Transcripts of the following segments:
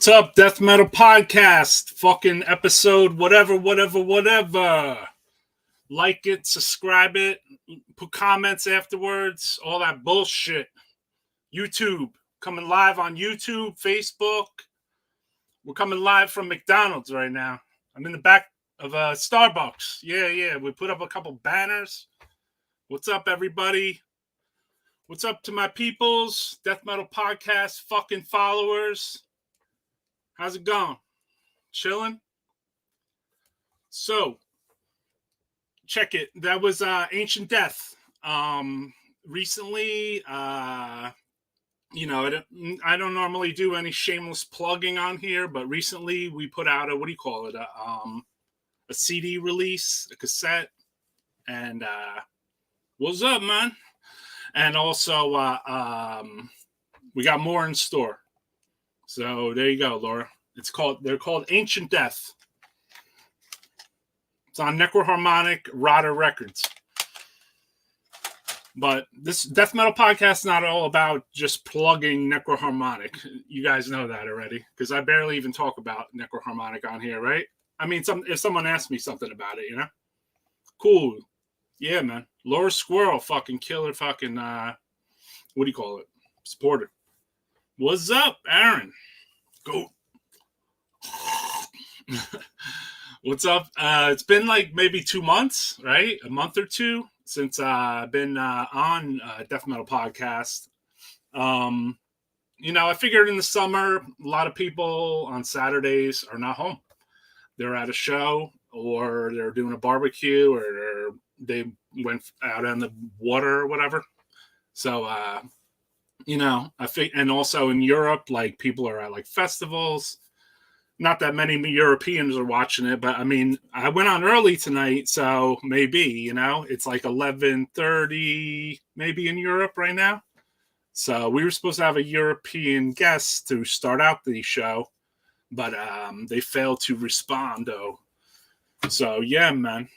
What's up, Death Metal Podcast? Fucking episode, whatever. Like it, subscribe it, put comments afterwards, all that bullshit. YouTube, coming live on YouTube, Facebook. We're coming live from McDonald's right now. I'm in the back of Starbucks. Yeah. We put up a couple banners. What's up, everybody? What's up to my peoples, Death Metal Podcast fucking followers? How's it going? Chilling? So, check it. That was Ancient Death. Recently, I don't normally do any shameless plugging on here, but recently we put out a CD release, a cassette, and what's up, man? And also, we got more in store. So there you go, Laura. They're called Ancient Death. It's on NECROHARMONIC, Rada Records. But this Death Metal Podcast is not all about just plugging NECROHARMONIC. You guys know that already, because I barely even talk about NECROHARMONIC on here, right? I mean, if someone asks me something about it, cool. Yeah, man. Laura Squirrel, fucking killer, fucking supporter. What's up, Aaron? Go. What's up? It's been like maybe 2 months, right? A month or two since I've been on Death Metal Podcast. I figured in the summer, a lot of people on Saturdays are not home. They're at a show, or they're doing a barbecue, or they went out on the water or whatever. So, and also in Europe, like, people are at like festivals. Not that many Europeans are watching it, but I mean, I went on early tonight, so maybe, it's like 11:30 maybe in Europe right now. So we were supposed to have a European guest to start out the show, but they failed to respond, though. So yeah, man.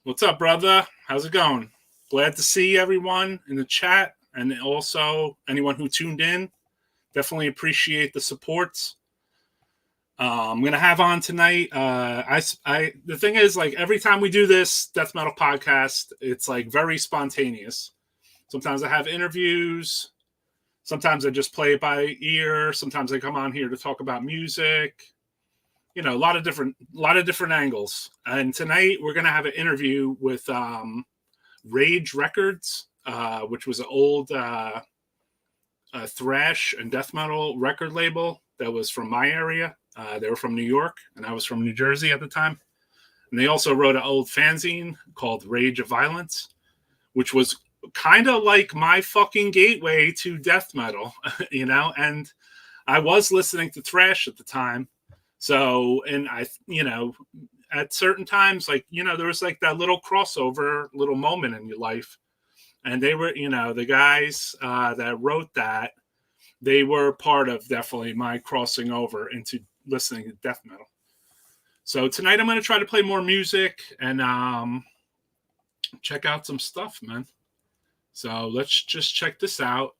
What's up, brother? How's it going? Glad to see everyone in the chat, and also anyone who tuned in. Definitely appreciate the supports. I'm going to have on tonight. The thing is, like, every time we do this Death Metal Podcast, it's like very spontaneous. Sometimes I have interviews. Sometimes I just play it by ear. Sometimes I come on here to talk about music. A lot of different angles. And tonight we're going to have an interview with Rage Records, which was an old thrash and death metal record label that was from my area. They were from New York, and I was from New Jersey at the time. And they also wrote an old fanzine called Rage of Violence, which was kind of like my fucking gateway to death metal, and I was listening to thrash at the time. So, and I, at certain times, like, there was like that little crossover, little moment in your life. And they were, the guys that wrote that, they were part of definitely my crossing over into listening to death metal. So tonight I'm going to try to play more music and check out some stuff, man. So let's just check this out.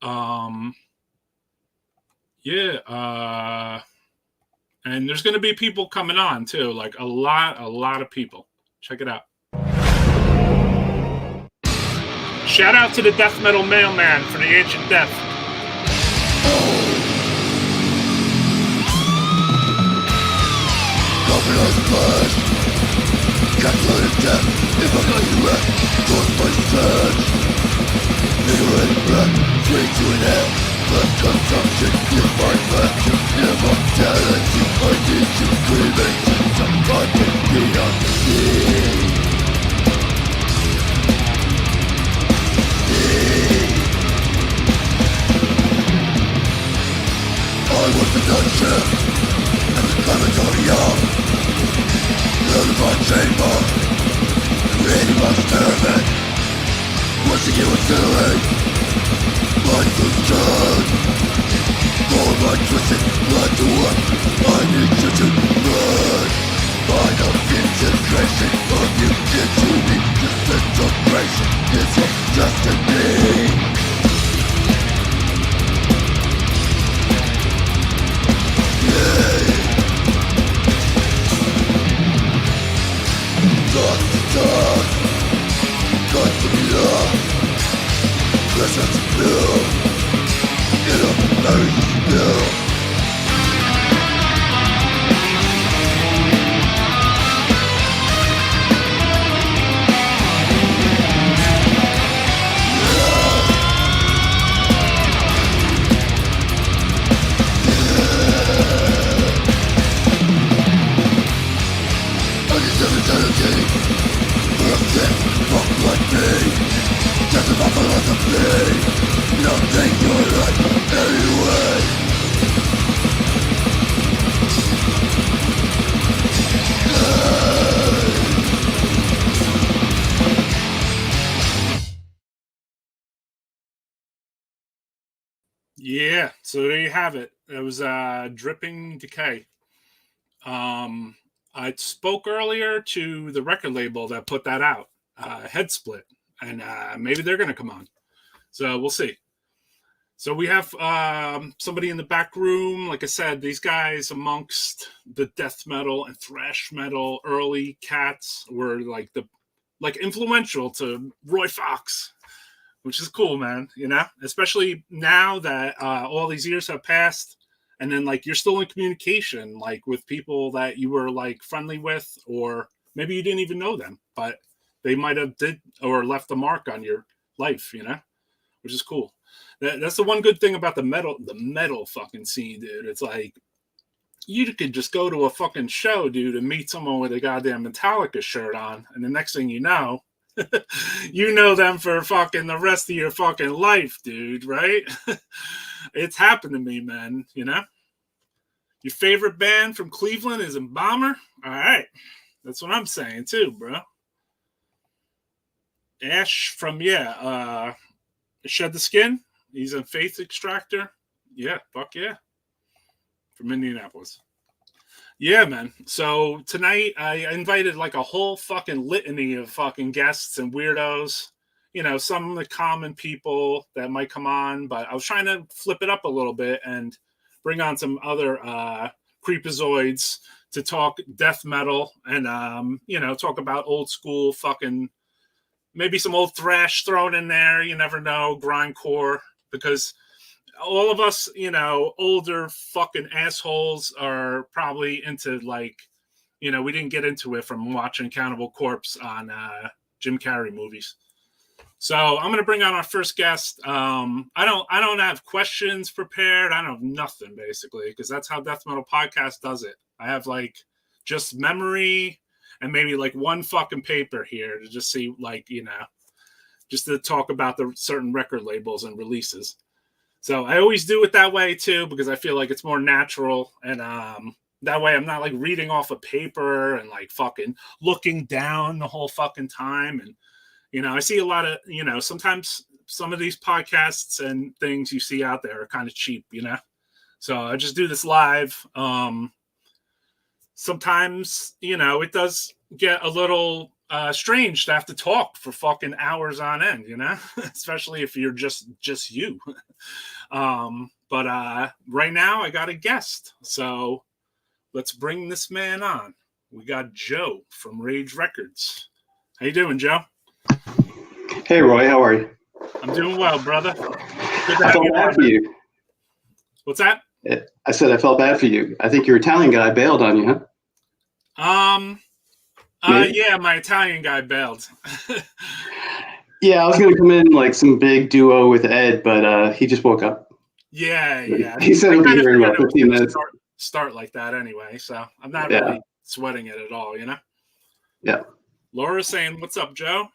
And there's going to be people coming on too, like a lot of people. Check it out. Shout out to the Death Metal Mailman for the Ancient Death. Compromised blood, calculated death. If I got you wrecked, caused by surge. Ignorant breath, straight to an end. Left consumption, divine fashion, immortality. I need you cremation, some content beyond me. I was the gunship at the crematorium. Notified chamber, creating my experiment. Wishing you would incinerate. Life is dead. All my twisted blood to work. I need you to burn. Final disintegration of you into me. Disintegration is your destiny. such feel in a very still. Yeah, so there you have it. It was Dripping Decay. I spoke earlier to the record label that put that out, Head Split, and maybe they're going to come on. So we'll see. So we have somebody in the back room. Like I said, these guys amongst the death metal and thrash metal early cats were like influential to Roy Fox, which is cool, man. You know, especially now that all these years have passed. And then, like, you're still in communication, like, with people that you were, like, friendly with, or maybe you didn't even know them, but they might have did or left a mark on your life, you know, which is cool. That's the one good thing about the metal fucking scene, dude. It's like, you could just go to a fucking show, dude, and meet someone with a goddamn Metallica shirt on, and the next thing you know, you know them for fucking the rest of your fucking life, dude, right? It's happened to me, man, you know? Your favorite band from Cleveland is Embalmer? All right. That's what I'm saying, too, bro. Ash from, Shed the Skin. He's a Faith Extractor. Yeah, fuck yeah. From Indianapolis. Yeah, man. So tonight I invited like a whole fucking litany of fucking guests and weirdos. You know, some of the common people that might come on, but I was trying to flip it up a little bit and bring on some other creepazoids to talk death metal and, you know, talk about old school fucking, maybe some old thrash thrown in there. You never know, grindcore, because all of us, you know, older fucking assholes are probably into, like, you know, we didn't get into it from watching Cannibal Corpse on Jim Carrey movies. So I'm going to bring on our first guest. I don't have questions prepared. I don't have nothing, basically, because that's how Death Metal Podcast does it. I have, like, just memory and maybe, like, one fucking paper here to just see, like, you know, just to talk about the certain record labels and releases. So I always do it that way, too, because I feel like it's more natural. And that way I'm not, like, reading off a paper and, like, fucking looking down the whole fucking time. And, you know, I see a lot of, you know, sometimes some of these podcasts and things you see out there are kind of cheap, you know? So I just do this live. Sometimes, you know, it does get a little strange to have to talk for fucking hours on end, you know? Especially if you're just you. But right now I got a guest. So let's bring this man on. We got Joe from Rage Records. How you doing, Joe? Hey, Roy, how are you? I'm doing well, brother. Good to I have felt you bad on. for you. What's that? I said I felt bad for you. I think your Italian guy bailed on you, huh? Maybe? Yeah, my Italian guy bailed. Yeah, I was going to come in like some big duo with Ed, but he just woke up. Yeah. He said he'll be here in about 15 minutes. Start like that anyway, so I'm not really sweating it at all, you know? Yeah. Laura's saying, what's up, Joe?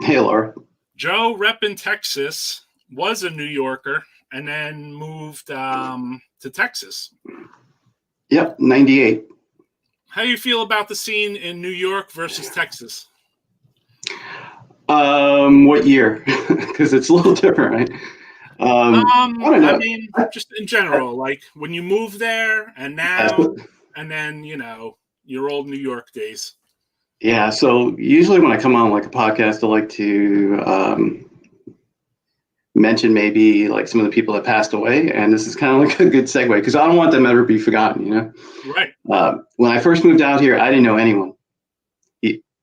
Hey, Laura. Joe, rep in Texas, was a New Yorker, and then moved to Texas. Yep, 98. How do you feel about the scene in New York versus Texas? What year? Because it's a little different, right? I don't know. I mean, just in general, like when you move there and now, and then, you know, your old New York days. Yeah, so usually when I come on like a podcast, I like to mention maybe like some of the people that passed away, and this is kind of like a good segue because I don't want them ever to be forgotten, you know? Right. When I first moved out here, I didn't know anyone.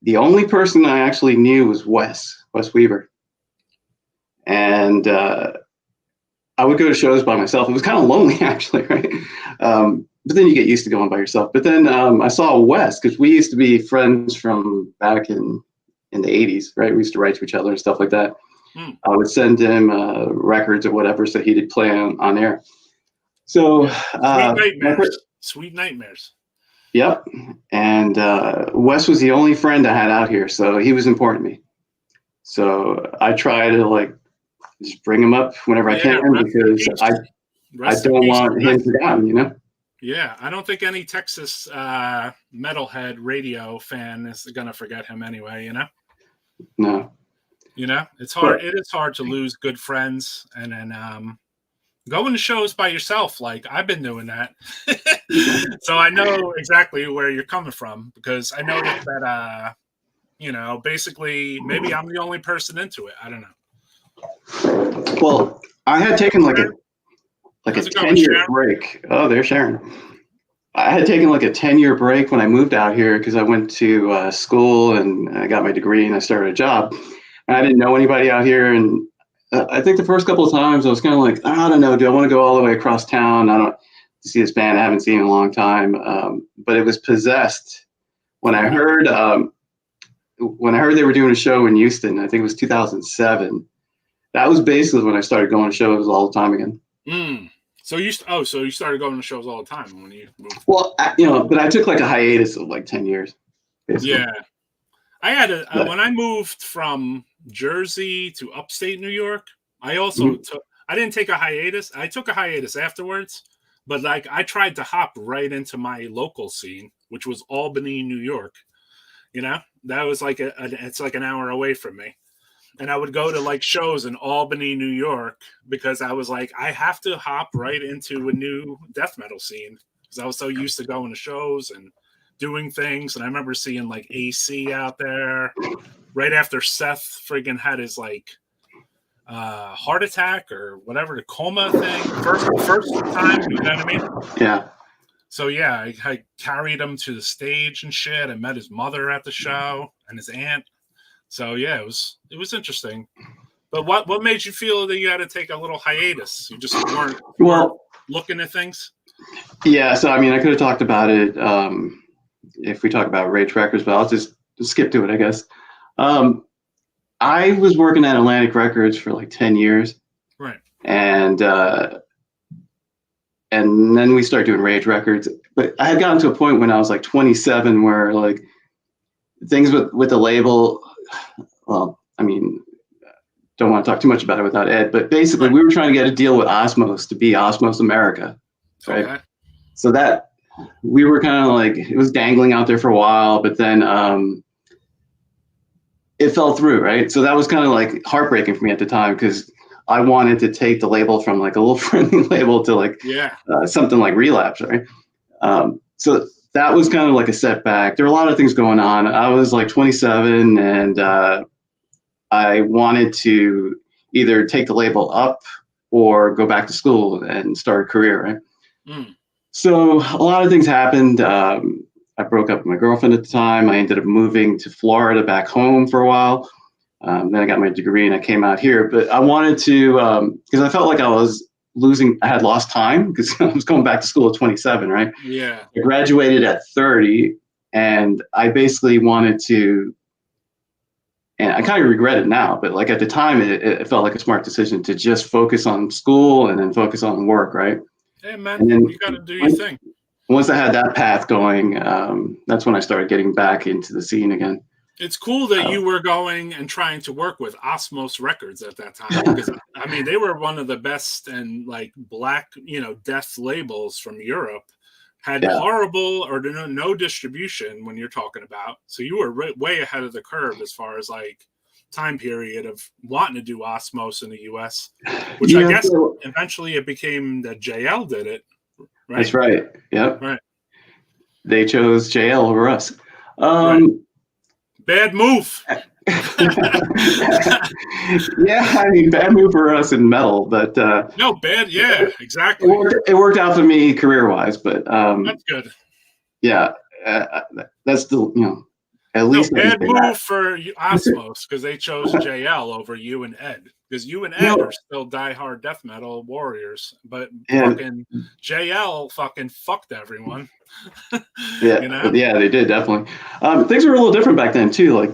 The only person I actually knew was Wes Weaver. and I would go to shows by myself. It was kind of lonely, actually, right? But then you get used to going by yourself. But then I saw Wes, because we used to be friends from back in the 80s, right? We used to write to each other and stuff like that. I would send him records or whatever so he did play on air. So Sweet nightmares. Yep. And Wes was the only friend I had out here, so he was important to me. So I try to like just bring him up whenever I can, because I don't want him to down, you know? Yeah, I don't think any Texas metalhead radio fan is gonna forget him anyway, you know? No. You know, it's hard. It is hard to lose good friends, and then going to shows by yourself. Like I've been doing that, so I know exactly where you're coming from, because I noticed that you know, basically maybe I'm the only person into it. I don't know. Well, I had taken like a 10-year break. Oh, they're sharing. I had taken like a 10-year break when I moved out here, because I went to school and I got my degree and I started a job. And I didn't know anybody out here. And I think the first couple of times I was kind of like, I don't know, do I want to go all the way across town? I don't to see this band I haven't seen in a long time. But it was Possessed when I heard they were doing a show in Houston. I think it was 2007. That was basically when I started going to shows all the time again. So you started going to shows all the time when you moved. Well, you know, but I took like a hiatus of like 10 years. Basically. Yeah, I had when I moved from Jersey to upstate New York. I also I didn't take a hiatus. I took a hiatus afterwards, but like I tried to hop right into my local scene, which was Albany, New York. You know, that was like it's like an hour away from me. And I would go to like shows in Albany, New York, because I was like, I have to hop right into a new death metal scene, because I was so used to going to shows and doing things. And I remember seeing like AC out there right after Seth friggin' had his like heart attack or whatever, the coma thing. First time, you know what I mean? Yeah. So yeah, I carried him to the stage and shit. I met his mother at the show and his aunt. So yeah, it was interesting. But what made you feel that you had to take a little hiatus? You just weren't looking at things? Yeah, so I mean, I could have talked about it if we talk about Rage Records, but I'll just skip to it, I guess. I was working at Atlantic Records for like 10 years. Right. And then we started doing Rage Records. But I had gotten to a point when I was like 27 where like things with the label, well, I mean, don't want to talk too much about it without Ed, but basically we were trying to get a deal with Osmos to be Osmos America, right? Okay. So that we were kind of like, it was dangling out there for a while, but then it fell through, right? So that was kind of like heartbreaking for me at the time, because I wanted to take the label from like a little friendly label to like something like Relapse, right? So that was kind of like a setback. There were a lot of things going on. I was like 27 and I wanted to either take the label up or go back to school and start a career, right? So a lot of things happened. I broke up with my girlfriend at the time. I ended up moving to Florida back home for a while. Then I got my degree and I came out here. But I wanted to, because I felt like I had lost time, because I was going back to school at 27, right? Yeah. I graduated at 30, and I basically wanted to, and I kind of regret it now, but like at the time, it felt like a smart decision to just focus on school and then focus on work, right? Hey, man, you got to do your thing. Once I had that path going, that's when I started getting back into the scene again. It's cool that you were going and trying to work with Osmos Records at that time, because I mean, they were one of the best and like black, death labels from Europe. Had horrible or no distribution when you're talking about. So you were way ahead of the curve as far as like time period of wanting to do Osmos in the US, which I guess eventually it became that JL did it. Right? That's right. Yep. Right. They chose JL over us. Right. Bad move. Yeah, I mean, bad move for us in metal, but no, bad. Yeah, exactly. It worked out for me career-wise, but that's good. Yeah, that's still, At No, least I can bad say move that. for Osmos because they chose JL over you and Ed. Because you and Ed are still diehard death metal warriors, but fucking JL fucking fucked everyone. Yeah, you know? yeah, they did definitely. Things were a little different back then too. Like,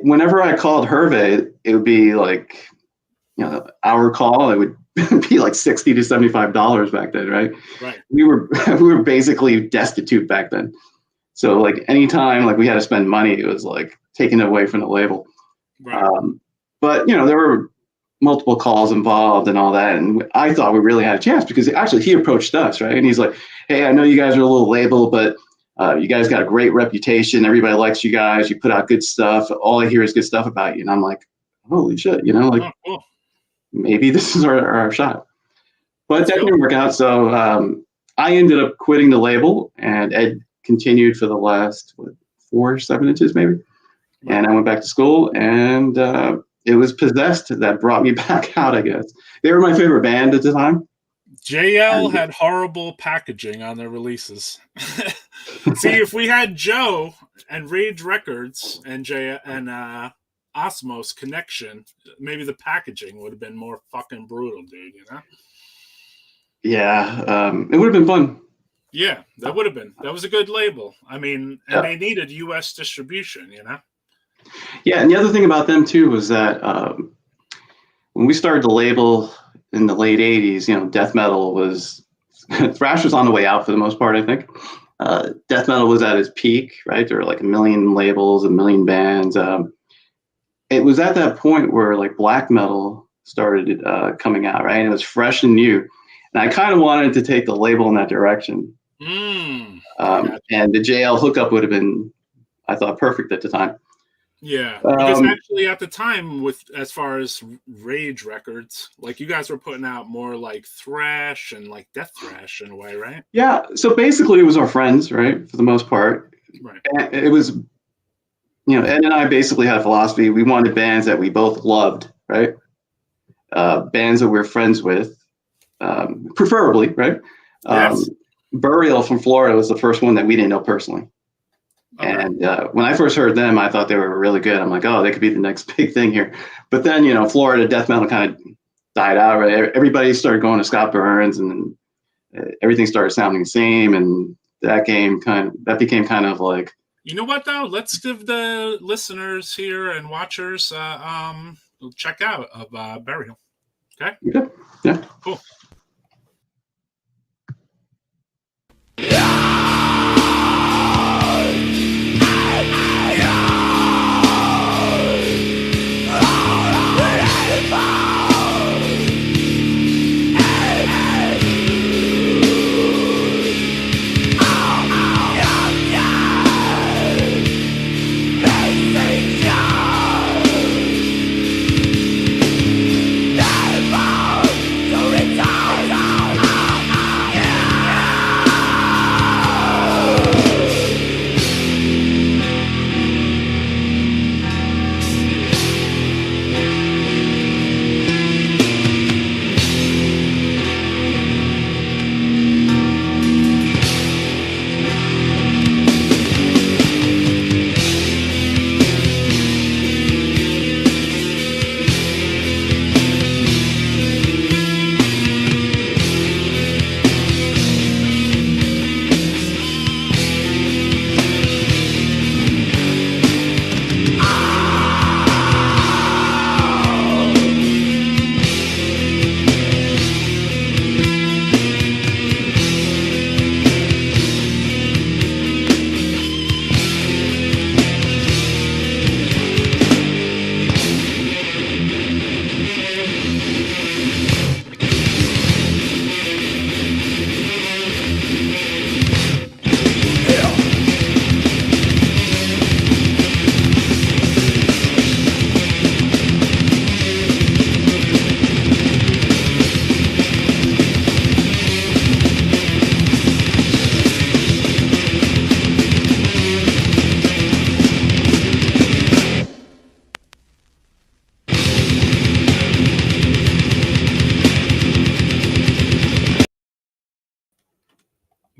whenever I called Hervé, it would be like, our call. It would be like $60 to $75 back then, right? Right. We were basically destitute back then. So like anytime like we had to spend money, it was like taken away from the label. Right. But there were multiple calls involved and all that, and I thought we really had a chance because actually he approached us, right? And he's like, "Hey, I know you guys are a little label, but you guys got a great reputation. Everybody likes you guys. You put out good stuff. All I hear is good stuff about you." And I'm like, "Holy shit!" Oh, cool. Maybe this is our shot. But that didn't work out. So I ended up quitting the label, and Ed continued for the last 7 inches maybe. Right. And I went back to school, and it was Possessed that brought me back out, I guess. They were my favorite band at the time. JL had horrible packaging on their releases. See, if we had Joe and Rage Records and Osmos connection, maybe the packaging would have been more fucking brutal, dude, Yeah, it would have been fun. Yeah, that would have been. That was a good label. I mean, and they needed U.S. distribution, Yeah, and the other thing about them too was that when we started the label in the late '80s, death metal was thrash was on the way out for the most part. I think death metal was at its peak, right? There were like 1 million labels, 1 million bands. It was at that point where like black metal started coming out, right? And it was fresh and new, and I kind of wanted to take the label in that direction. And the JL hookup would have been, I thought, perfect at the time. Yeah, because actually at the time, as far as Rage Records, like you guys were putting out more like thrash and like death thrash in a way, right? Yeah, so basically it was our friends, right, for the most part. Right. And it was, Ed and I basically had a philosophy. We wanted bands that we both loved, right? Bands that we're friends with, preferably, right? Yes. Burial from Florida was the first one that we didn't know personally. Okay. And when I first heard them, I thought they were really good. I'm like, oh, they could be the next big thing here. But then, Florida death metal kind of died out, right? Everybody started going to Scott Burns, and everything started sounding the same. And that became kind of like. You know what, though? Let's give the listeners here and watchers check out of Burial. Okay? Yeah. Cool.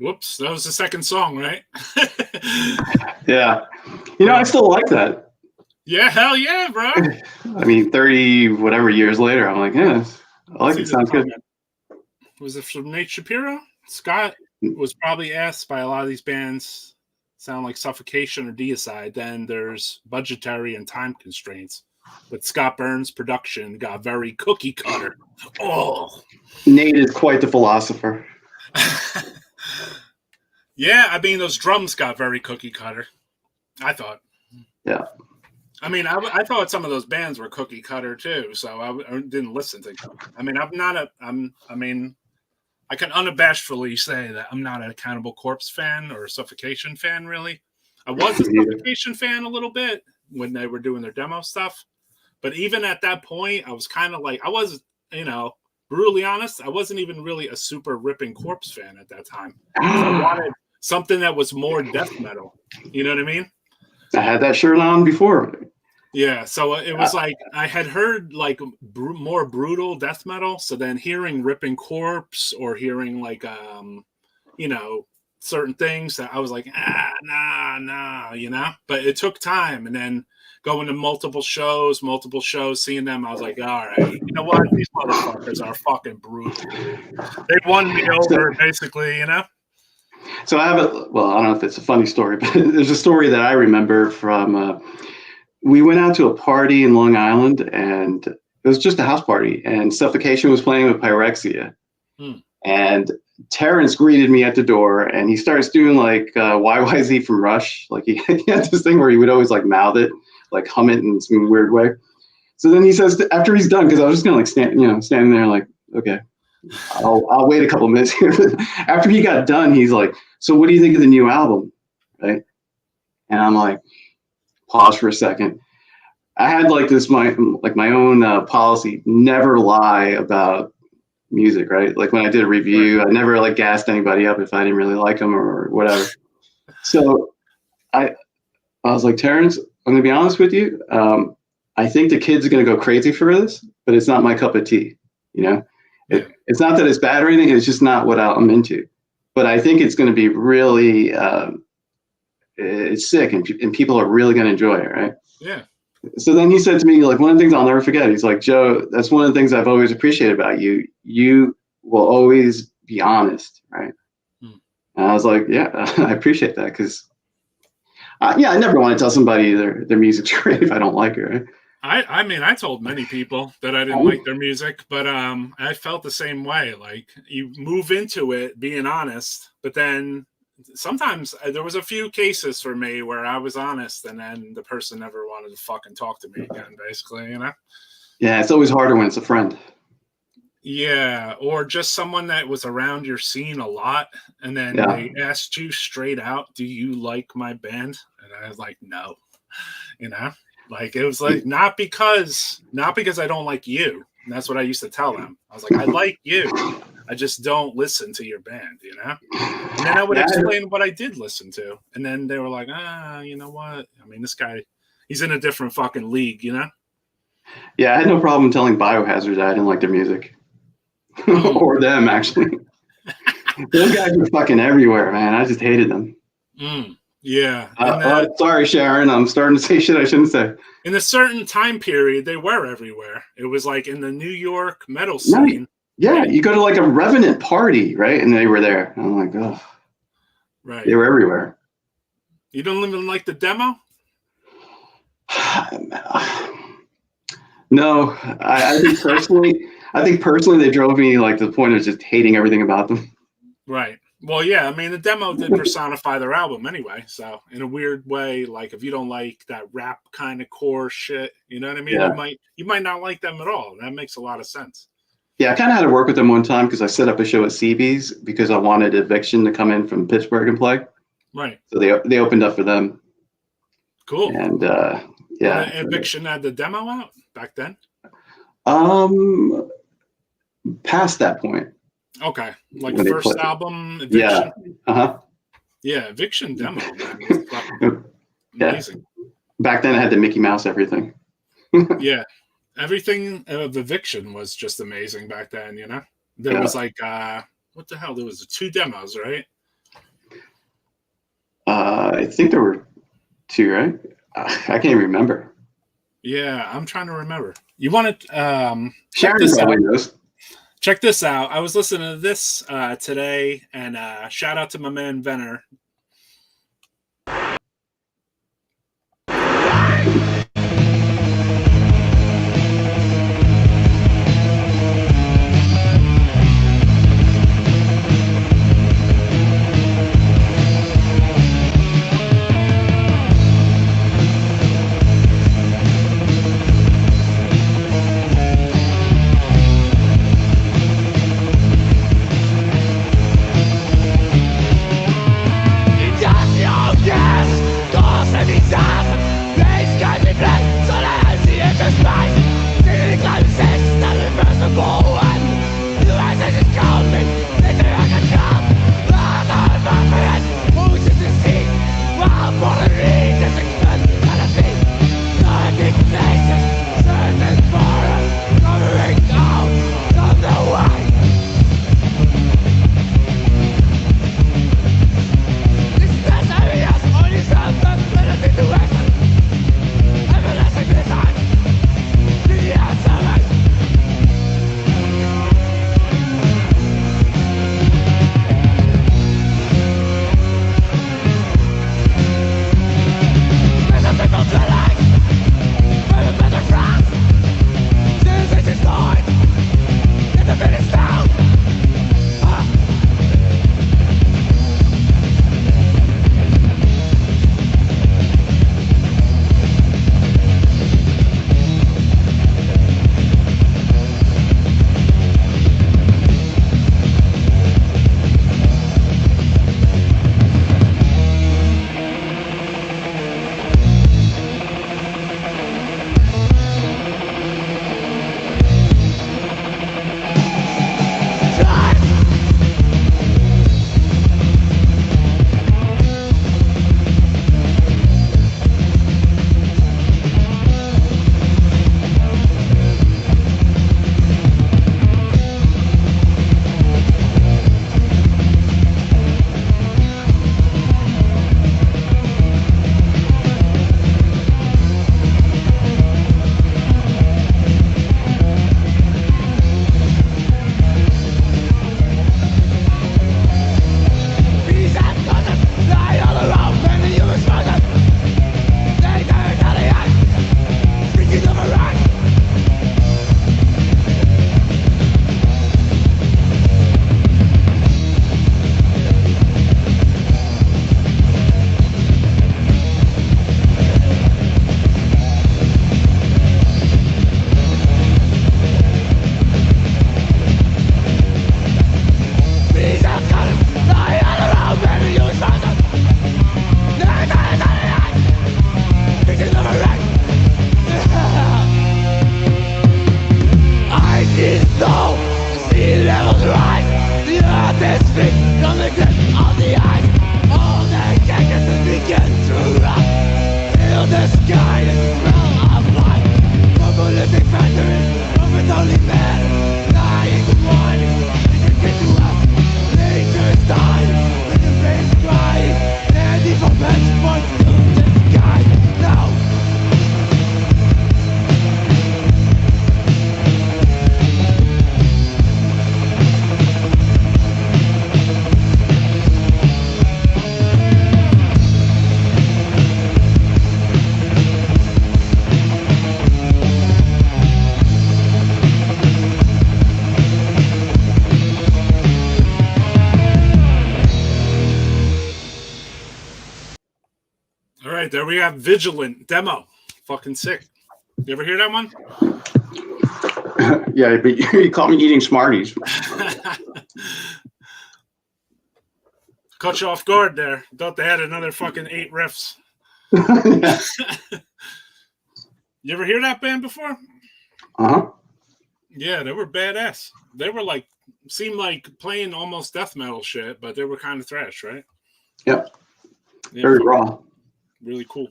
Whoops, that was the second song, right? Yeah. I still like that. Yeah, hell yeah, bro. I mean, 30 whatever years later, I'm like, yeah, I like it. Sounds good. Was it from Nate Shapiro? Scott was probably asked by a lot of these bands sound like Suffocation or Deicide. Then there's budgetary and time constraints. But Scott Burns' production got very cookie cutter. Oh. Nate is quite the philosopher. Yeah, I mean, those drums got very cookie cutter, I thought. Yeah. I mean, I thought some of those bands were cookie cutter too, so I didn't listen to them. I mean, I can unabashedly say that I'm not a Cannibal Corpse fan or a Suffocation fan, really. I was a Suffocation fan a little bit when they were doing their demo stuff. But even at that point, I was kind of like, I was, brutally honest, I wasn't even really a super ripping Corpse fan at that time. I wanted something that was more death metal. You know what I mean? I had that shirt on before. Yeah, so it was like I had heard like more brutal death metal. So then hearing Ripping Corpse or hearing like certain things that I was like nah, But it took time, and then going to multiple shows, seeing them, I was like, all right, you know what? These motherfuckers are fucking brutal. They won me over, basically, So I have I don't know if it's a funny story, but there's a story that I remember from. We went out to a party in Long Island, and it was just a house party, and Suffocation was playing with Pyrexia. And Terrence greeted me at the door, and he starts doing like YYZ from Rush. Like he had this thing where he would always like mouth it, like hum it in some weird way. So then he says, after he's done, because I was just gonna like standing there like, okay, I'll wait a couple minutes here. After he got done, he's like, so what do you think of the new album? Right? And I'm like, pause for a second. I had like my own policy, never lie about music, right? Like when I did a review, I never like gassed anybody up if I didn't really like them or whatever. So I was like, Terrence, I'm gonna be honest with you. I think the kids are gonna go crazy for this, but it's not my cup of tea. It's not that it's bad or anything. It's just not what I'm into. But I think it's gonna be really it's sick, and people are really gonna enjoy it, right? Yeah. So then he said to me, like, one of the things I'll never forget, he's like, Joe, that's one of the things I've always appreciated about you. You will always be honest, right? And I was like, yeah, I appreciate that, because, I never want to tell somebody their music's great if I don't like it, right? I mean, I told many people that I didn't like their music, but I felt the same way. Like, you move into it being honest, but then sometimes there was a few cases for me where I was honest, and then the person never wanted to fucking talk to me again, basically, Yeah, it's always harder when it's a friend. Yeah, or just someone that was around your scene a lot, and then they asked you straight out, do you like my band? And I was like, no. Like, it was like, not because I don't like you. And that's what I used to tell them. I was like, I like you, I just don't listen to your band, And then I would explain what I did listen to. And then they were like, you know what? I mean, this guy, he's in a different fucking league, Yeah, I had no problem telling Biohazard that I didn't like their music. Or them, actually. Those guys were fucking everywhere, man. I just hated them. Yeah. Sorry, Sharon. I'm starting to say shit I shouldn't say. In a certain time period, they were everywhere. It was like in the New York metal scene. Yeah, you go to like a Revenant party, right? And they were there. I'm like, oh. Right. They were everywhere. You don't even like the demo? No, I think personally they drove me like to the point of just hating everything about them. Right. Well, yeah, I mean, the demo did personify their album anyway. So in a weird way, like if you don't like that rap kind of core shit, you know what I mean? Yeah. You might not like them at all. That makes a lot of sense. Yeah, I kind of had to work with them one time because I set up a show at CB's because I wanted Eviction to come in from Pittsburgh and play. Right. So they opened up for them. Cool. And Eviction had the demo out back then? Past that point. Okay. Like the first album, Eviction? Yeah. Uh-huh. Yeah, Eviction demo, man. Amazing. Back then I had the Mickey Mouse everything. Yeah. Everything of Eviction was just amazing back then, There was like, what the hell? There was 2 demos, right? I think there were 2, right? I can't even remember. Yeah, I'm trying to remember. You want to check Sharon this probably out? knows. Check this out. I was listening to this today, and shout out to my man Venner. There we have Vigilant demo. Fucking sick. You ever hear that one? Yeah, but you caught me eating Smarties. Caught you off guard there. Thought they had another fucking 8 riffs. You ever hear that band before? Uh-huh. Yeah, they were badass. They were like, seemed like playing almost death metal shit, but they were kind of thrash, right? Yep. Yeah, very raw. Really cool.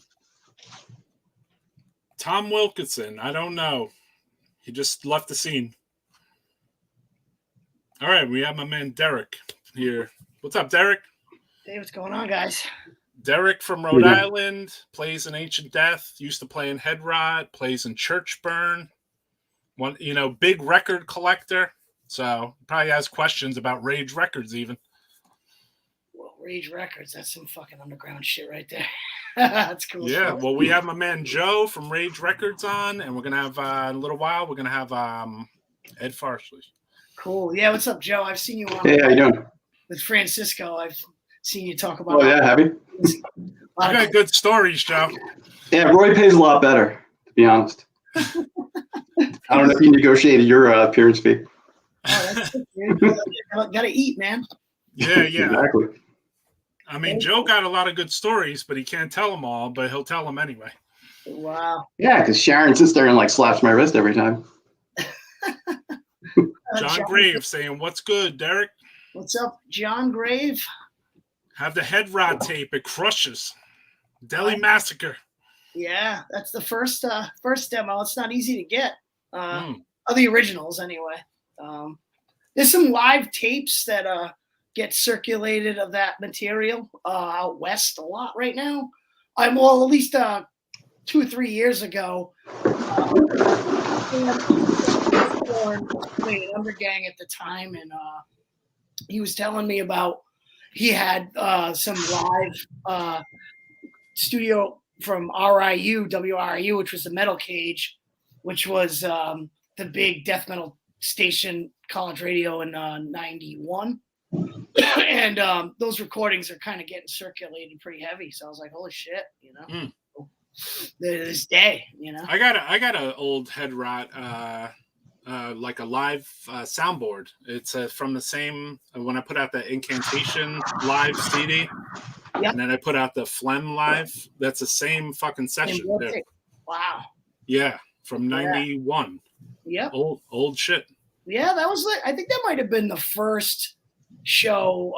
Tom Wilkinson, I don't know. He just left the scene. All right, we have my man Derek here. What's up, Derek? Hey, what's going on, guys? Derek from Rhode Island plays in Ancient Death. Used to play in Head Rot. Plays in Churchburn. One, big record collector. So probably has questions about Rage Records even. Well, Rage Records, that's some fucking underground shit right there. That's cool. Yeah, well, we have my man Joe from Rage Records on, and we're going to have, in a little while, we're going to have Ed Farsley. Cool. Yeah, what's up, Joe? I've seen you on. Hey, how you doing? With Francisco. I've seen you talk about. Oh, yeah, have you? I got good stories, Joe. Yeah, Roy pays a lot better, to be honest. I don't know if you negotiated your appearance fee. Oh, that's good, dude. Gotta eat, man. Yeah. Exactly. I mean, Joe got a lot of good stories, but he can't tell them all, but he'll tell them anyway. Wow. Yeah, because Sharon sits there and like slaps my wrist every time. John Grave saying, "What's good, Derek? What's up, John Grave? Have the Head Rod tape. It crushes. Delhi Massacre. Yeah, that's the first demo. It's not easy to get. Of the originals, anyway. There's some live tapes that get circulated of that material out west a lot right now. At least 2 or 3 years ago. Playing Undergang at the time, and he was telling me about he had some live studio from WRIU, which was the Metal Cage, which was the big death metal station, college radio in '91. And those recordings are kind of getting circulated pretty heavy. So I was like, holy shit, this day, I got an old Head Rot, like a live soundboard. It's from the same, when I put out the Incantation live CD, yep. And then I put out the Phlegm live. That's the same fucking session. Wow. Yeah, from '91. Yeah. Old shit. Yeah, that was I think that might have been the first show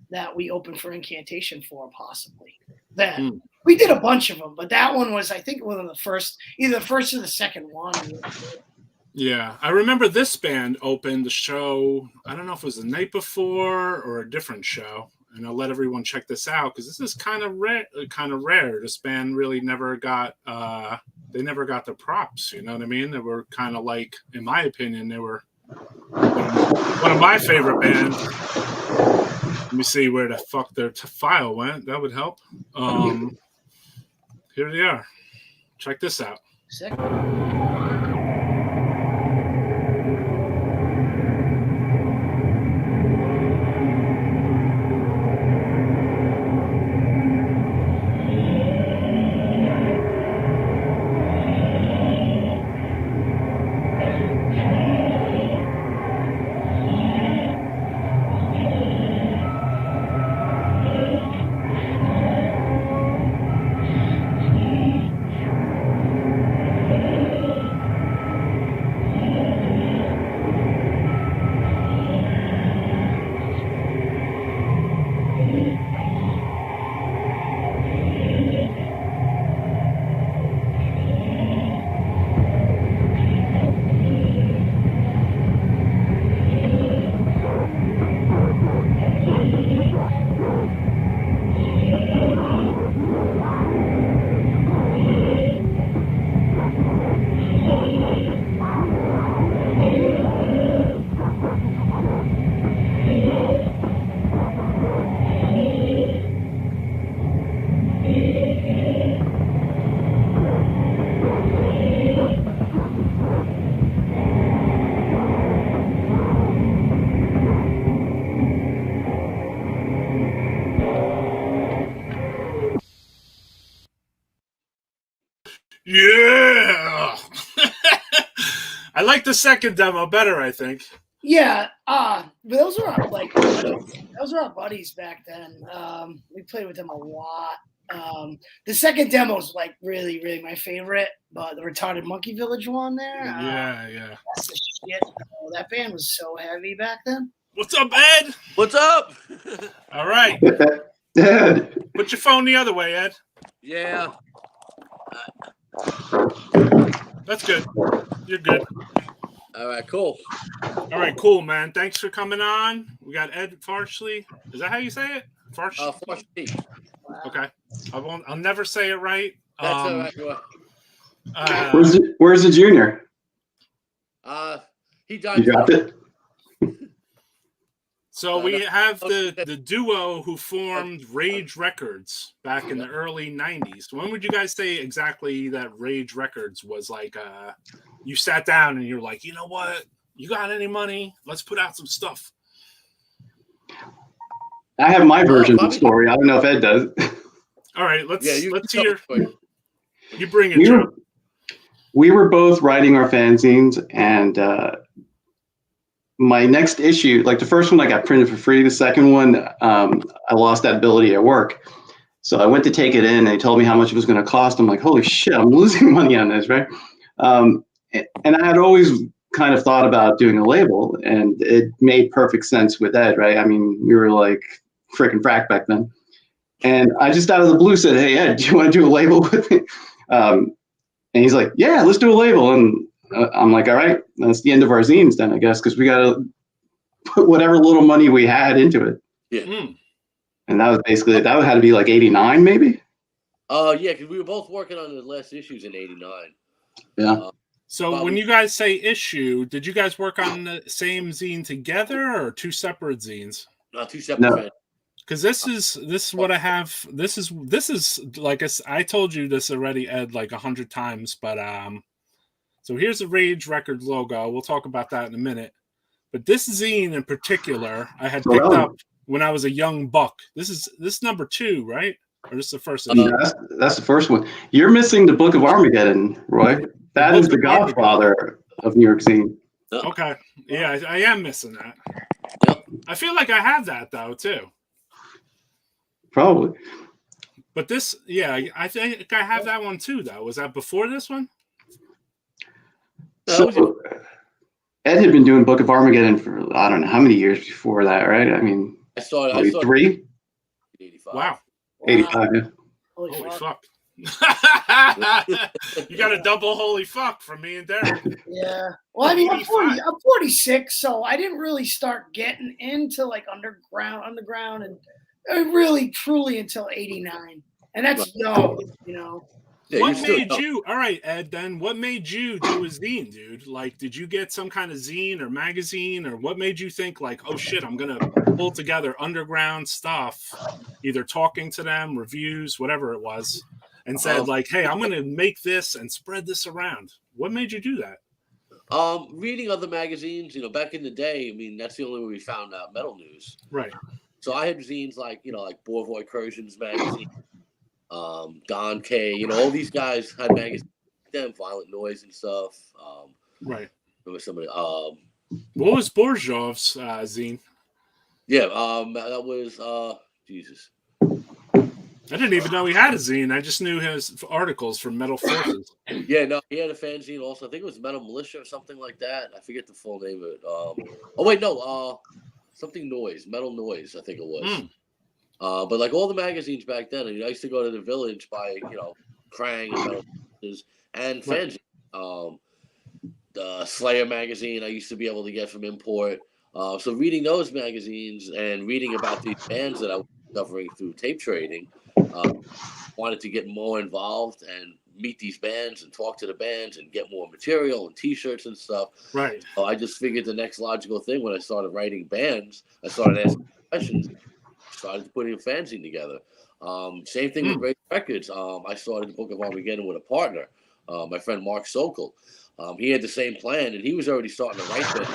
that we opened for Incantation for, possibly. Then we did a bunch of them, but that one was, I think, one of the first, either the first or the second one. Yeah, I remember this band opened the show. I don't know if it was the night before or a different show, and I'll let everyone check this out because this is kind of rare. This band really never got they never got the props. You know what I mean? They were kind of like, in my opinion, they were one of my favorite bands. Let me see where the fuck their file went. That would help. Here they are. Check this out. Sick. Yeah. I like the second demo better, I think. Yeah, those were our buddies back then. We played with them a lot. The second demo is like really, really my favorite, but the Retarded Monkey Village one there. Yeah. That's the shit. That band was so heavy back then. What's up, Ed? What's up? All right. Ed. Put your phone the other way, Ed. Yeah. That's good. You're good. All right, cool. All right, cool, man. Thanks for coming on. We got Ed Farsley. Is that how you say it? Farsley. Farsley. Okay. I'll never say it right. That's all right. Where's the junior? He died. You got it. So we have the duo who formed Rage Records back in the early 90s. When would you guys say exactly that Rage Records was like, you sat down and you're like, you know what? You got any money? Let's put out some stuff. I have my version of the story. I don't know if Ed does. All right, let's hear. It. You bring it, Joe. We were both writing our fanzines, and my next issue, like the first one I got printed for free, the second one, I lost that ability at work. So I went to take it in, and they told me how much it was going to cost. I'm like, holy shit, I'm losing money on this, right? And I had always kind of thought about doing a label, and it made perfect sense with Ed, right? I mean, we were like freaking frack back then. And I just out of the blue said, hey, Ed, do you want to do a label with me? And he's like, yeah, let's do a label. And I'm like, all right, that's the end of our zines then, I guess, because we got to put whatever little money we had into it. Yeah. And that was basically it. That had to be like 89, maybe? Yeah, because we were both working on the last issues in 89. Yeah. So when you guys say issue, did you guys work on the same zine together or two separate zines? Two separate. No. Because this is what I have. This is like I told you this already, Ed, like 100 times. But so here's the Rage Records logo. We'll talk about that in a minute. But this zine in particular, I had picked up when I was a young buck. This is number 2, right? Or this is the first? That's the first one. You're missing the Book of Armageddon, Roy. That is the godfather of New York zine. Okay, yeah, I am missing that. Yep. I feel like I have that though too. Probably. But this, yeah, I think I have that one too, though. Was that before this one? So, Ed had been doing Book of Armageddon for, I don't know how many years before that, right? I mean, I saw 3? 85. Wow. 85, yeah. Holy fuck. You got a double holy fuck from me and Derek. Yeah. Well, I mean, I'm 46, so I didn't really start getting into like underground and really truly until 89. And that's young, you know. Yeah, What made you, all right, Ed, then what made you do a zine, dude? Like, did you get some kind of zine or magazine, or what made you think like, oh shit, I'm going to pull together underground stuff, either talking to them, reviews, whatever it was, and said like, hey, I'm going to make this and spread this around? What made you do that? Reading other magazines, back in the day, I mean, that's the only way we found out metal news. Right. So I had zines like Bourvoy Cursions magazine, Don K, all these guys had magazines, them Violent Noise and stuff. Right. There was somebody. What was Bourgeov's zine? Yeah, that was Jesus. I didn't even know he had a zine. I just knew his articles from Metal Forces. Yeah, no, he had a fanzine also. I think it was Metal Militia or something like that. I forget the full name of it. Oh wait, no, something Noise, Metal Noise, I think it was. But like all the magazines back then, I used to go to the Village by Krang and Metal Forces and fanzine. The Slayer magazine I used to be able to get from import. So reading those magazines and reading about these bands that I was discovering through tape trading, wanted to get more involved and meet these bands and talk to the bands and get more material and T-shirts and stuff. Right. So I just figured the next logical thing when I started writing bands, I started asking questions, started putting a fanzine together. Same thing with Rage Records. I started the Book of Armageddon with a partner, my friend Mark Sokol. He had the same plan, and he was already starting to write bands,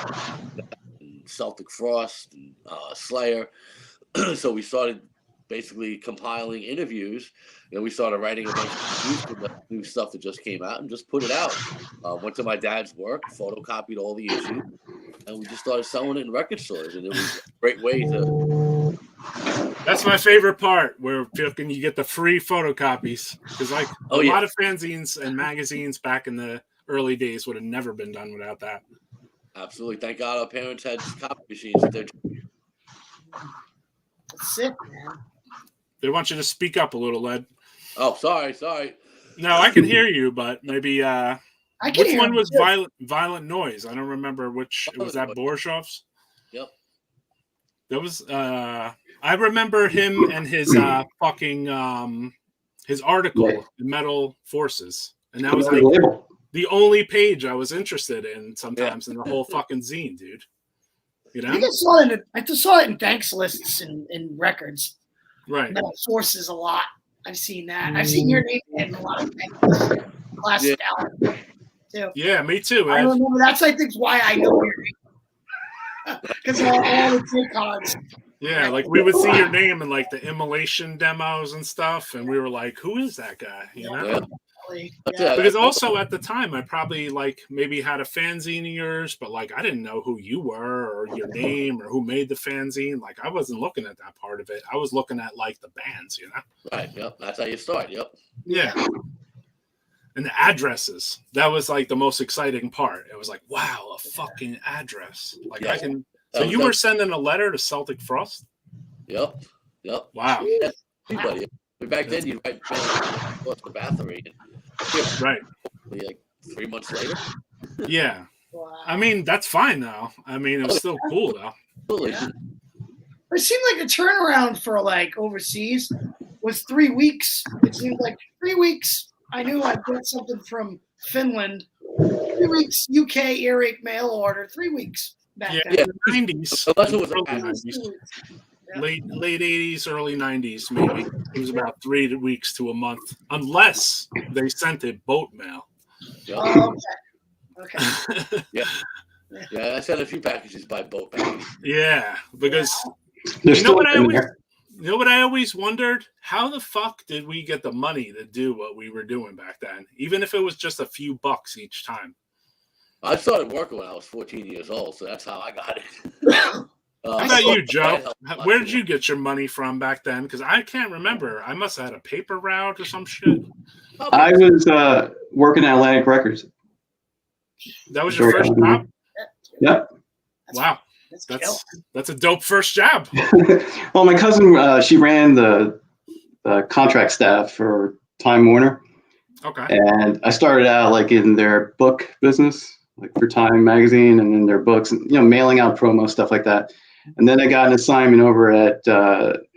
Celtic Frost and Slayer. So we started basically compiling interviews, and we started writing a bunch of new stuff that just came out and just put it out. Went to my dad's work, photocopied all the issues, and we just started selling it in record stores, and it was a great way to. That's my favorite part, where you get the free photocopies, because like a lot of fanzines and magazines back in the early days would have never been done without that. Absolutely. Thank God our parents had copy machines. That's it, man. They want you to speak up a little, Ed. Oh, sorry. No, I can hear you, but maybe which one was Violent Noise? I don't remember which. Was that Borshov's? Yep. That was I remember him and his fucking his article Yeah. in Metal Forces. And that was The like label. the only page I was interested in sometimes in the whole fucking zine, dude. You I know? think I just saw it in thanks lists in records. Right. Metal Forces a lot. I've seen that. I've seen your name in a lot of classic albums too. Yeah, me too. I Ed. remember that's I think why I know your name. Because all the take cards. Yeah, like we would see your name in like the immolation demos and stuff, and we were like, "Who is that guy?" You know? Yeah. Yeah. Because also at the time, I probably like maybe had a fanzine of yours, but like I didn't know who you were or your name or who made the fanzine. Like I wasn't looking at that part of it. I was looking at like the bands, you know? Right. Yep. That's how you start. Yep. Yeah. And the addresses. That was like the most exciting part. It was like, wow, a fucking address. Like Yeah. I can. So you were sending a letter to Celtic Frost? Yep. Yep. Wow. Everybody. Back then, you write across the Bathory. Right. Like 3 months later. Yeah. Wow. I mean, that's fine though. I mean, it was still cool though. Totally. Yeah. It seemed like a turnaround for like overseas was 3 weeks. It seemed like 3 weeks. I knew I'd get something from Finland. 3 weeks UK earache mail order. 3 weeks back Yeah, then. in the 90s. Unless it was a early package. 90s. Yeah. Late 80s, early 90s, maybe. It was about 3 weeks to a month, unless they sent it boat mail. Yep. Oh, okay. Yeah. Yeah, I sent a few packages by boat back. Yeah, because There's you know still what I in always, there. you know what I always wondered? How the fuck did we get the money to do what we were doing back then? Even if it was just a few bucks each time. I started working when I was 14 years old, so that's how I got it. How about you, Joe? Where did you get your money from back then? Because I can't remember. I must have had a paper route or some shit. I was working at Atlantic Records. That was your first job? Yep. Wow. That's That's a dope first job. Well, my cousin, she ran the contract staff for Time Warner. Okay. And I started out like in their book business, like for Time magazine, and then their books, and, you know, mailing out promo, stuff like that. And then I got an assignment over at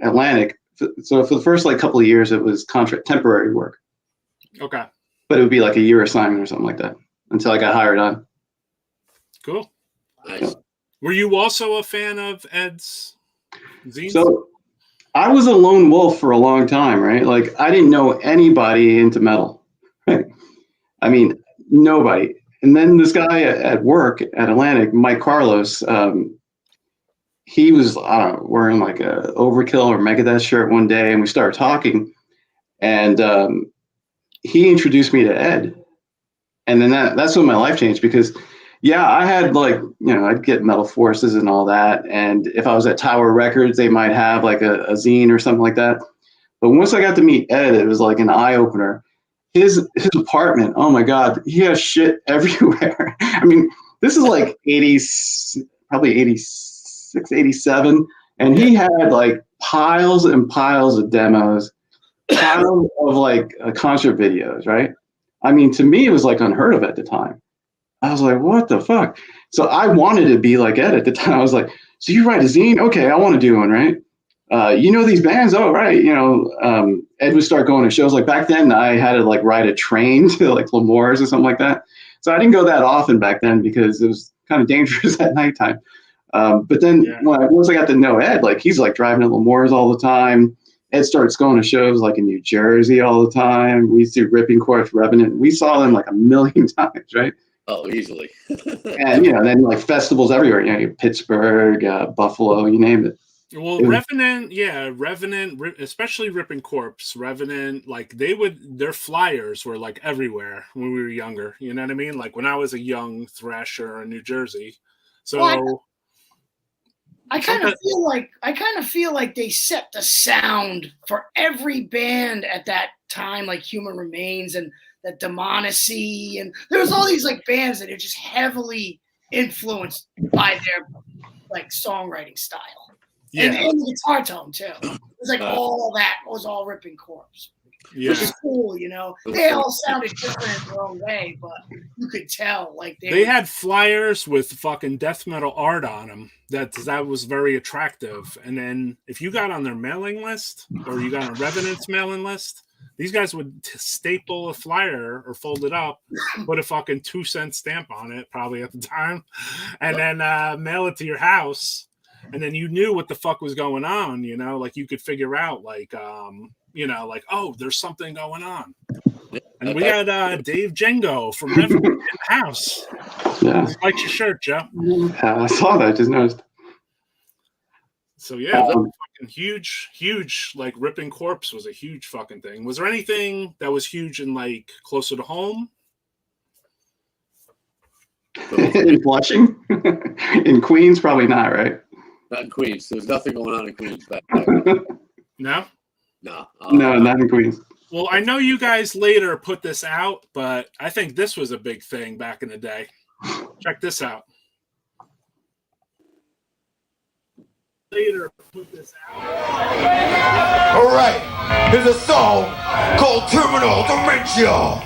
Atlantic. So for the first like couple of years, it was temporary work. Okay. But it would be like a year assignment or something like that until I got hired on. Cool. Nice. Were you also a fan of Ed's zines? So I was a lone wolf for a long time, right? Like I didn't know anybody into metal, right? I mean, nobody. And then this guy at work at Atlantic, Mike Carlos, he was, I don't know, wearing like a Overkill or Megadeth shirt one day, and we started talking, and he introduced me to Ed. And then that's when my life changed, because yeah, I had like, you know, I'd get Metal Forces and all that. And if I was at Tower Records, they might have like a zine or something like that. But once I got to meet Ed, it was like an eye opener. His apartment, oh my God, he has shit everywhere. I mean, this is like 80s, probably 86, 87. And he had like piles and piles of demos, piles of like concert videos, right? I mean, to me, it was like unheard of at the time. I was like, what the fuck? So I wanted to be like Ed at the time. I was like, so you write a zine? Okay, I want to do one, right? You know these bands? Oh, right. You know, Ed would start going to shows. Like back then, I had to like ride a train to like Lemore's or something like that. So I didn't go that often back then because it was kind of dangerous at nighttime. But then once I got to know Ed, like he's like driving to Lemore's all the time. Ed starts going to shows like in New Jersey all the time. We used to do Ripping Corpse, Revenant. We saw them like a million times, right? Oh, easily. And, you know, then like festivals everywhere, you know, Pittsburgh, Buffalo, you name it. Well, Revenant, especially Ripping Corpse, Revenant, like their flyers were like everywhere when we were younger. You know what I mean? Like when I was a young thrasher in New Jersey. So Well, I kind of feel like they set the sound for every band at that time, like Human Remains and the Demonacy, and there was all these like bands that are just heavily influenced by their like songwriting style. yeah. And the guitar tone too. It was like all that was all Ripping Corpse. Yeah. which is cool, you know. They all sounded different in their own way, but you could tell like They had flyers with fucking death metal art on them. That was very attractive. And then if you got on their mailing list or you got on Revenant's mailing list, these guys would staple a flyer or fold it up, put a fucking 2-cent stamp on it, probably at the time, and then mail it to your house. And then you knew what the fuck was going on, you know, like you could figure out like, you know, like, oh, there's something going on. And we had Dave Jengo from Revenant in the house. Yeah. Like your shirt, Joe. I saw that. Just noticed. So yeah, fucking huge. Like Ripping Corpse was a huge fucking thing. Was there anything that was huge and like closer to home? In Flushing? In Queens, probably not, right? Not in Queens. There's nothing going on in Queens back then. No? No. No, not in Queens. Well, I know you guys later put this out, but I think this was a big thing back in the day. Check this out. Later put this out. All right, here's a song called Terminal Dementia.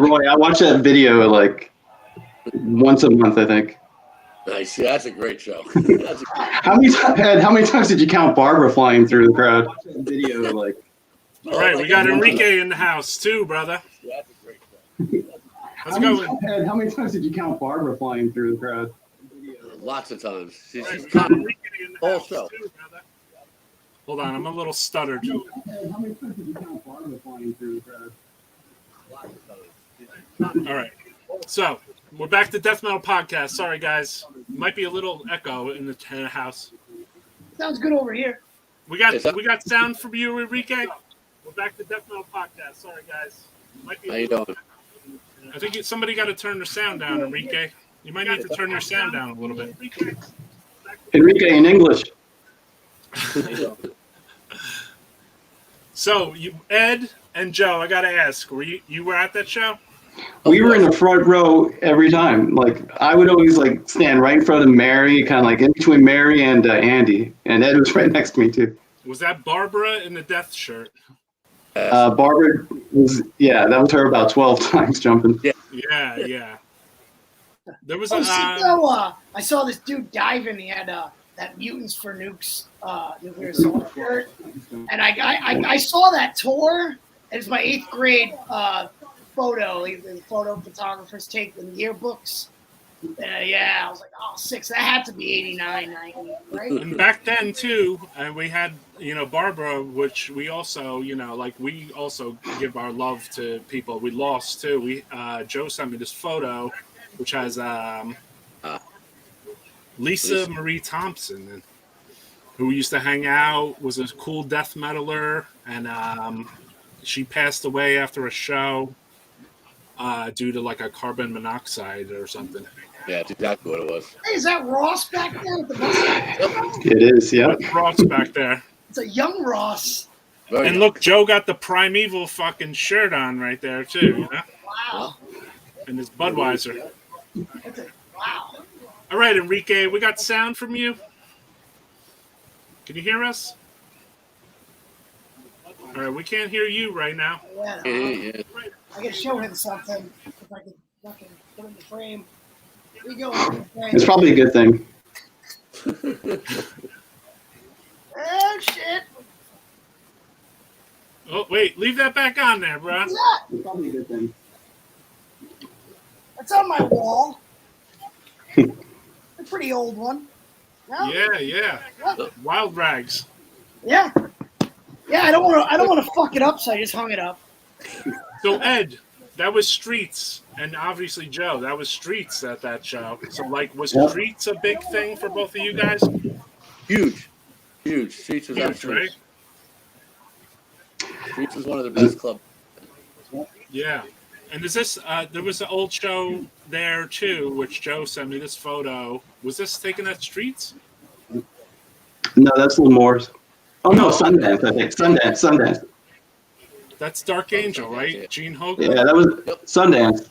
Roy, I watch that video like once a month, I think. Nice. Yeah, that's a great show. That's a How many times did you count Barbara flying through the crowd? Video, like. All right, we got Enrique in the house too, brother. That's a great show. How's it going? How many times did you count Barbara flying through the crowd? Lots of times. She's All right, we got kind of Enrique in the whole house show. too, brother. Hold on, I'm a little stuttered. How many times did you count Barbara flying through the crowd? All right, so we're back to Death Metal Podcast. Sorry, guys, might be a little echo in the house. Sounds good over here. We got sound from you, Enrique. We're back to Death Metal Podcast. Sorry, guys. Might be How you doing? I think somebody got to turn their sound down, Enrique. You might need to turn your sound down a little bit. Enrique in English. So, Ed and Joe, I got to ask, you were at that show? We were in the front row every time. Like I would always like stand right in front of Mary, kind of like in between Mary and Andy, and Ed was right next to me too. Was that Barbara in the death shirt? Barbara was, that was her about 12 times jumping. Yeah. There was I saw this dude diving. He had that Mutants for Nukes nuclear assault shirt, and I saw that tour. It's my 8th grade photo. The photo photographers take in yearbooks. I was like, oh, 6. That had to be 89, 90, right? And back then too, we had Barbara, which we also we also give our love to people we lost too. Joe sent me this photo, which has Lisa Marie Thompson, who used to hang out, was a cool death metaler, and she passed away after a show due to like a carbon monoxide or something. Yeah, that's exactly what it was. Hey, is that Ross back there? It is, yeah. Ross back there. It's a young Ross. And look, Joe got the Primeval fucking shirt on right there too. Wow. And his Budweiser. Wow. All right, Enrique, we got sound from you. Can you hear us? All right, we can't hear you right now. Yeah. I can show him something if I can fucking put in the frame. Here we go. It's probably a good thing. Oh shit! Oh wait, leave that back on there, bro. What's that? It's probably a good thing. That's on my wall. A pretty old one. No? Yeah. Wild rags. Yeah. I don't want to fuck it up, so I just hung it up. So Ed, that was Streets, and obviously Joe, that was Streets at that show. So was Streets a big thing for both of you guys? Huge. Streets was Huge, right? Streets was one of the best clubs. Yeah. And is this? There was an old show there too, which Joe sent me this photo. Was this taken at Streets? No, that's Little Moore's. Oh no, Sundance, I think. Sundance. That's Dark Angel, right? Gene Hogan? Yeah, that was Sundance.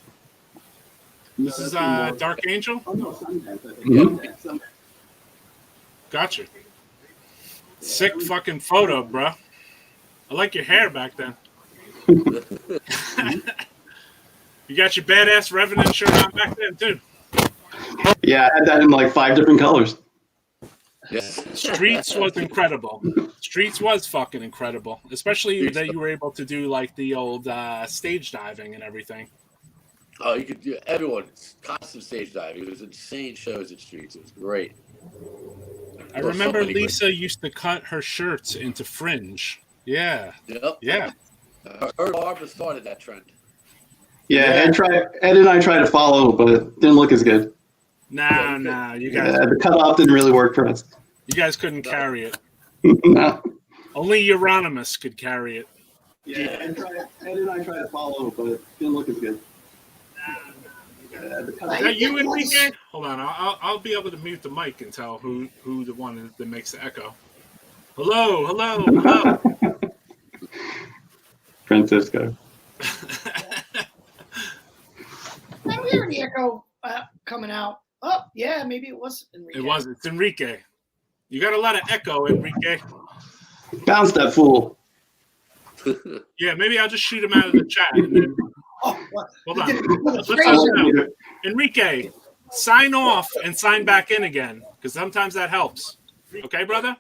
This is Dark Angel? Oh no, Sundance, I think. Mm-hmm. Gotcha. Sick fucking photo, bro. I like your hair back then. You got your badass Revenant shirt on back then, too. Yeah, I had that in like 5 different colors. Yes. Streets was incredible. Streets was fucking incredible. Especially that you were able to do like the old stage diving and everything. Oh, you could do everyone. Constant stage diving. It was insane shows at Streets. It was great. I remember Lisa used to cut her shirts into fringe. Yeah. Yep. Yeah. Her Barbara started that trend. Yeah, Ed and I tried to follow, but it didn't look as good. Nah, you guys. Yeah, the cutoff didn't really work for us. You guys couldn't carry it. No. Only Euronymous could carry it. Yeah, Ed and I tried to follow, but it didn't look as good. Is that you, Enrique? Hold on, I'll be able to mute the mic and tell who the one is that makes the echo. Hello. Francisco. I hear the echo coming out. Oh, yeah, maybe it was Enrique. It's Enrique. You got a lot of echo, Enrique. Bounce that fool. Yeah, maybe I'll just shoot him out of the chat. And then... Oh, what? Hold on. Let's know. Enrique, sign off and sign back in again, because sometimes that helps. Okay, brother?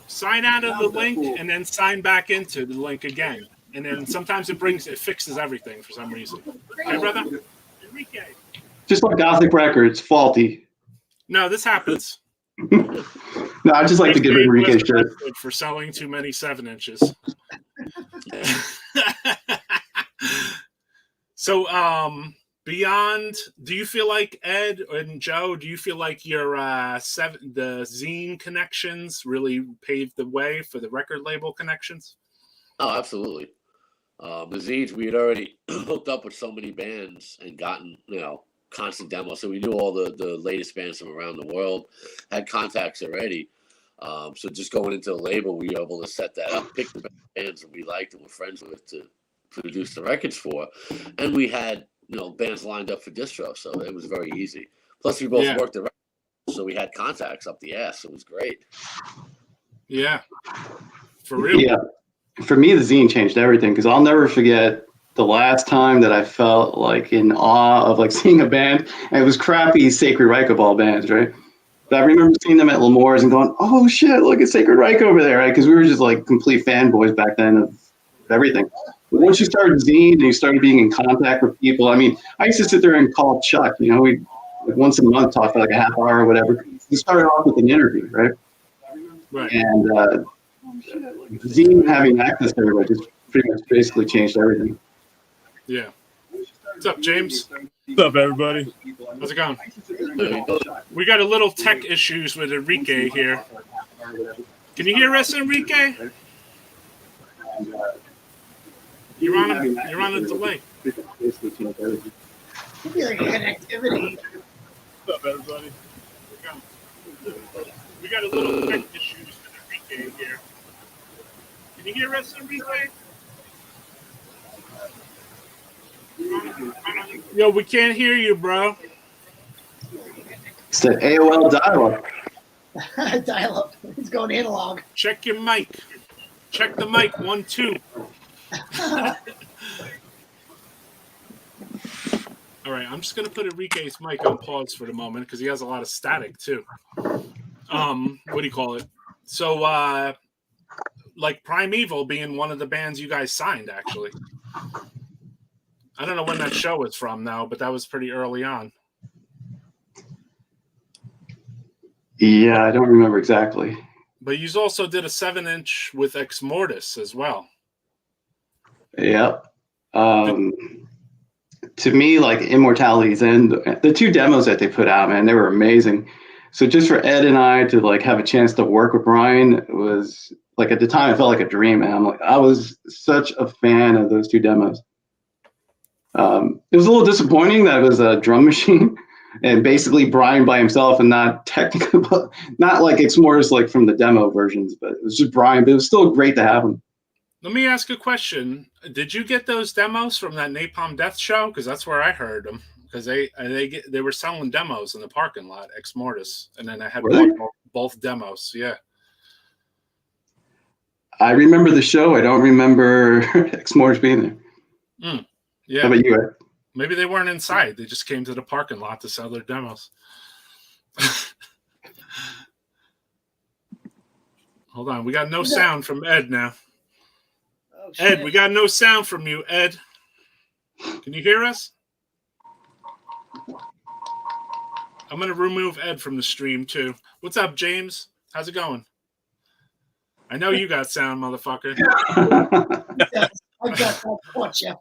Sign out of the link and then sign back into the link again. And then sometimes it fixes everything for some reason. Okay, brother? Just like Gothic Records, faulty. No, this happens. No, I just like to give Enrique shit. For selling too many 7-inches. So, beyond, do you feel like Ed and Joe? Do you feel like your the zine connections really paved the way for the record label connections? Oh, absolutely. The zines, we had already hooked up with so many bands and gotten, constant demos. So we knew all the latest bands from around the world, had contacts already. So just going into the label, we were able to set that up, pick the bands that we liked and were friends with to produce the records for. And we had, bands lined up for distro. So it was very easy. Plus, we both worked the records, so we had contacts up the ass. It was great. Yeah. For real? Yeah. For me, the zine changed everything, because I'll never forget the last time that I felt like in awe of like seeing a band, and it was crappy Sacred Reich of all bands, right? But I remember seeing them at L'Amour's and going, "Oh shit, look at Sacred Reich over there," right? Because we were just like complete fanboys back then of everything. But once you started zine and you started being in contact with people, I mean, I used to sit there and call Chuck. We like once a month talk for like a half hour or whatever. We started off with an interview, right? Right. And zine having access to everybody just pretty much basically changed everything. Yeah. What's up, James? What's up, everybody? How's it going? We got a little tech issues with Enrique here. Can you hear us, Enrique? You're on a delay. Connectivity. What's up, everybody? We got a little tech issues with Enrique here. Can you hear us, Enrique? Yo, we can't hear you, bro. It's the AOL dial-up. Dial-up. It's going analog. Check your mic. Check the mic. 1, 2. All right, I'm just gonna put Enrique's mic on pause for the moment because he has a lot of static too. What do you call it? So, like Primeval being one of the bands you guys signed, actually. I don't know when that show was from now, but that was pretty early on. Yeah, I don't remember exactly. But you also did a 7-inch with Ex Mortis as well. Yep. To me, like Immortality's End, the 2 demos that they put out, man, they were amazing. So just for Ed and I to like have a chance to work with Brian was like, at the time, it felt like a dream, man. I was such a fan of those 2 demos. It was a little disappointing that it was a drum machine and basically Brian by himself and not technical, not like Ex Mortis like from the demo versions, but it was just Brian. But it was still great to have him. Let me ask a question. Did you get those demos from that Napalm Death show? Because that's where I heard them. Because they were selling demos in the parking lot, Ex Mortis, and then I had both demos. Yeah. I remember the show. I don't remember Ex Mortis being there. Yeah. How about you, Ed? Maybe they weren't inside. They just came to the parking lot to sell their demos. Hold on. We got no sound from Ed now. Oh, Ed, we got no sound from you, Ed. Can you hear us? I'm going to remove Ed from the stream, too. What's up, James? How's it going? I know you got sound, motherfucker. I got that caught you.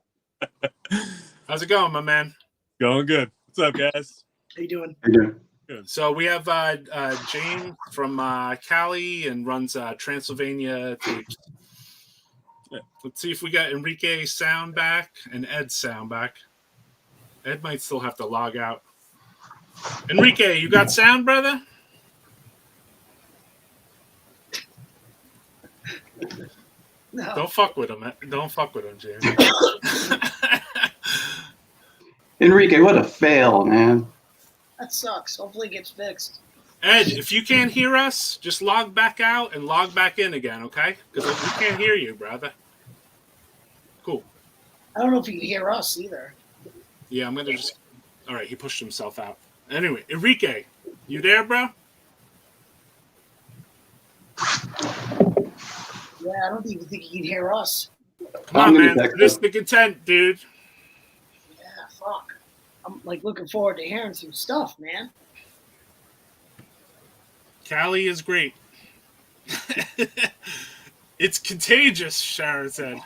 How's it going, my man? Going good. What's up, guys? How you doing? Good. So we have James from Cali and runs Transylvania Tapes. Yeah. Let's see if we got Enrique's sound back and Ed's sound back. Ed might still have to log out. Enrique, you got sound, brother? No. Don't fuck with him. Don't fuck with him, James. Enrique, what a fail, man. That sucks. Hopefully it gets fixed. Ed, if you can't hear us, just log back out and log back in again, okay? Because we can't hear you, brother. Cool. I don't know if you can hear us either. Yeah, I'm gonna just. All right, he pushed himself out. Anyway, Enrique, you there, bro? Yeah, I don't even think he can hear us. Come on, man. Sadistic Intent, dude. Yeah, fuck. I'm like looking forward to hearing some stuff, man. Cali is great. It's contagious, Sharon said.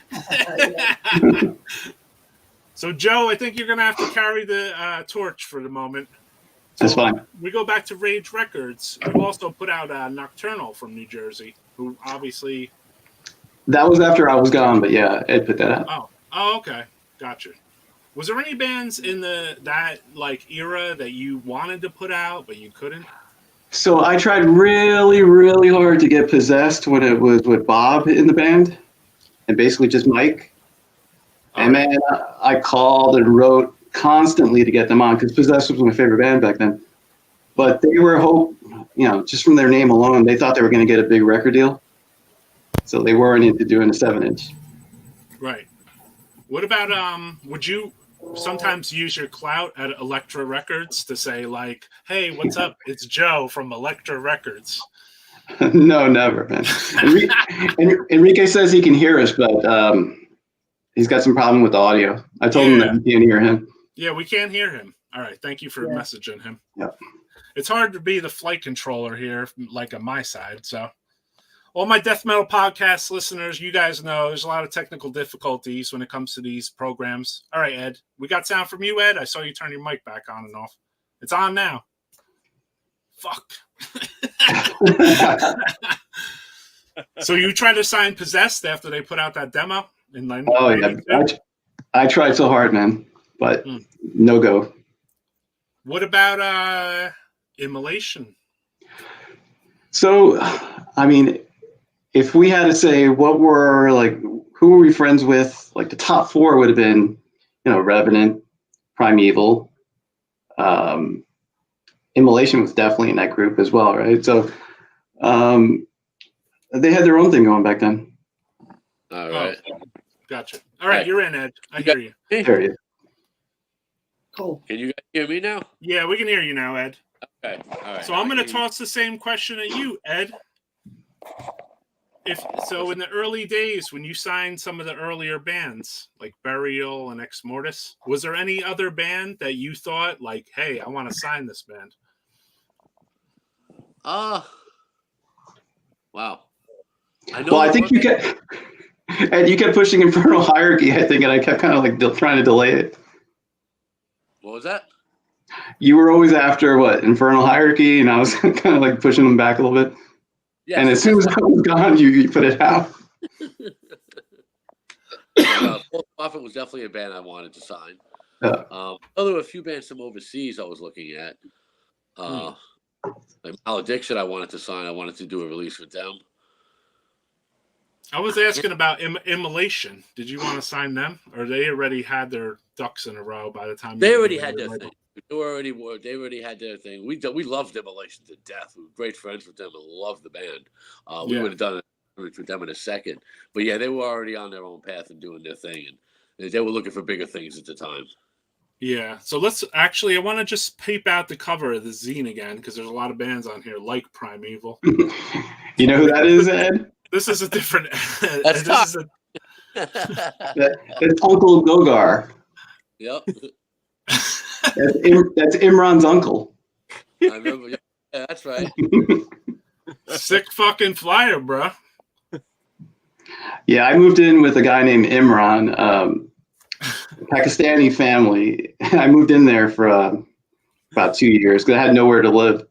So, Joe, I think you're going to have to carry the torch for the moment. So That's fine. We go back to Rage Records. You also put out Nocturnal from New Jersey, who obviously... That was after I was gone, but yeah, Ed put that out. Oh, okay. Gotcha. Was there any bands in that era that you wanted to put out, but you couldn't? So I tried really, really hard to get Possessed when it was with Bob in the band, and basically just Mike. And man, I called and wrote constantly to get them on because Possessed was my favorite band back then. But they were just from their name alone, they thought they were going to get a big record deal. So they weren't into doing a 7-inch. Right. What about would you sometimes use your clout at Elektra Records to say like, "Hey, what's up? It's Joe from Elektra Records." No, never, man. Enrique says he can hear us, but he's got some problem with the audio. I told him that we can't hear him. Yeah, we can't hear him. All right, thank you for messaging him. Yep. It's hard to be the flight controller here, like on my side, so. All my death metal podcast listeners, you guys know there's a lot of technical difficulties when it comes to these programs. All right, Ed, we got sound from you, Ed. I saw you turn your mic back on and off. It's on now. Fuck. So you tried to sign Possessed after they put out that demo? Oh, yeah. I tried so hard, man, but no go. What about Immolation? So, I mean... If we had to say who were we friends with, like the top 4 would have been, Revenant, Primeval, Immolation was definitely in that group as well, right? So they had their own thing going back then. All right. Gotcha. All right, you're in, Ed. I hear you. Hear you. Cool. Can you guys hear me now? Yeah, we can hear you now, Ed. Okay. All right. So I'm going to toss the same question at you, Ed. In the early days when you signed some of the earlier bands like Burial and Ex Mortis, was there any other band that you thought like, hey, I want to sign this band? Wow. I think you kept pushing Infernal Hierarchy, I think, and I kept kind of like trying to delay it. What was that? You were always after Infernal Hierarchy, and I was kind of like pushing them back a little bit. Yes, and as soon as I was gone, you put it out. Full Prophet was definitely a band I wanted to sign. Yeah. There were a few bands from overseas I was looking at. Like Malediction I wanted to sign. I wanted to do a release with them. I was asking about Immolation. Did you want to sign them? Or they already had their ducks in a row by the time they already had their thing. They already had their thing. We loved Immolation to death. We were great friends with them and loved the band. We would have done it with them in a second. But yeah, they were already on their own path and doing their thing. And they were looking for bigger things at the time. Yeah. So I want to just peep out the cover of the zine again, because there's a lot of bands on here like Primeval. You know who that is, Ed? This is a different. That's Uncle Gogar. Yep. That's Imran's uncle. I remember. Yeah, that's right. Sick fucking flyer, bro. Yeah, I moved in with a guy named Imran, Pakistani family. I moved in there for about 2 years because I had nowhere to live,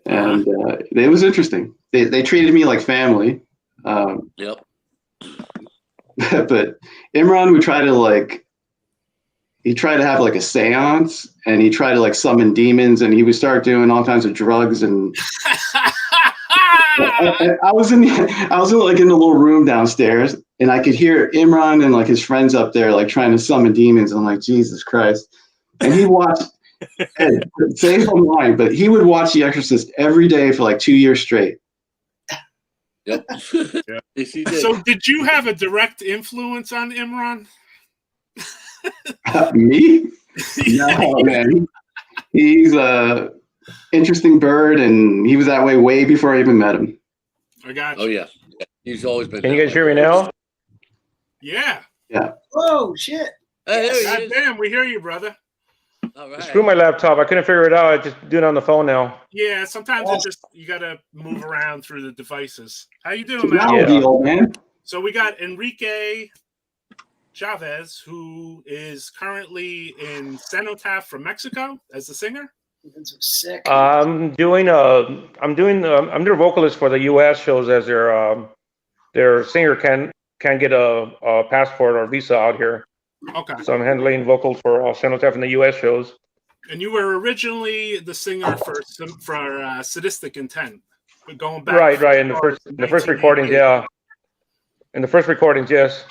and it was interesting. They treated me like family. Yep. But Imran would try to he tried to have a seance, and he tried to summon demons, and he would start doing all kinds of drugs. And I was in the little room downstairs, and I could hear Imran and his friends up there trying to summon demons. I'm like, Jesus Christ! And he watched. Say if I'm lying, but he would watch The Exorcist every day for 2 years straight. Yep. Yeah. Yes, he did. So, did you have a direct influence on Imran? Me? No, man. He's a interesting bird, and he was that way before I even met him. I got you. Oh yeah, he's always been. Can you that guys way. hear me now? Yeah. Oh shit! Hey, there he God is. damn, we hear you, brother. All right. Screw my laptop. I couldn't figure it out. I just do it on the phone now. Yeah, sometimes it just you gotta move around through the devices. How you doing, man? Technology, Yeah. old man. So we got ENRIQUE CHAVEZ, who is currently in CENOTAPH from Mexico as the singer. Been so sick. I'm doing I'm their vocalist for the U.S. shows as their singer can't get a passport or visa out here. Okay. So I'm handling vocals for CENOTAPH in the U.S. shows. And you were originally the singer for Sadistic Intent, but going back. Right. In the first recordings, yeah. In the first recordings, yes.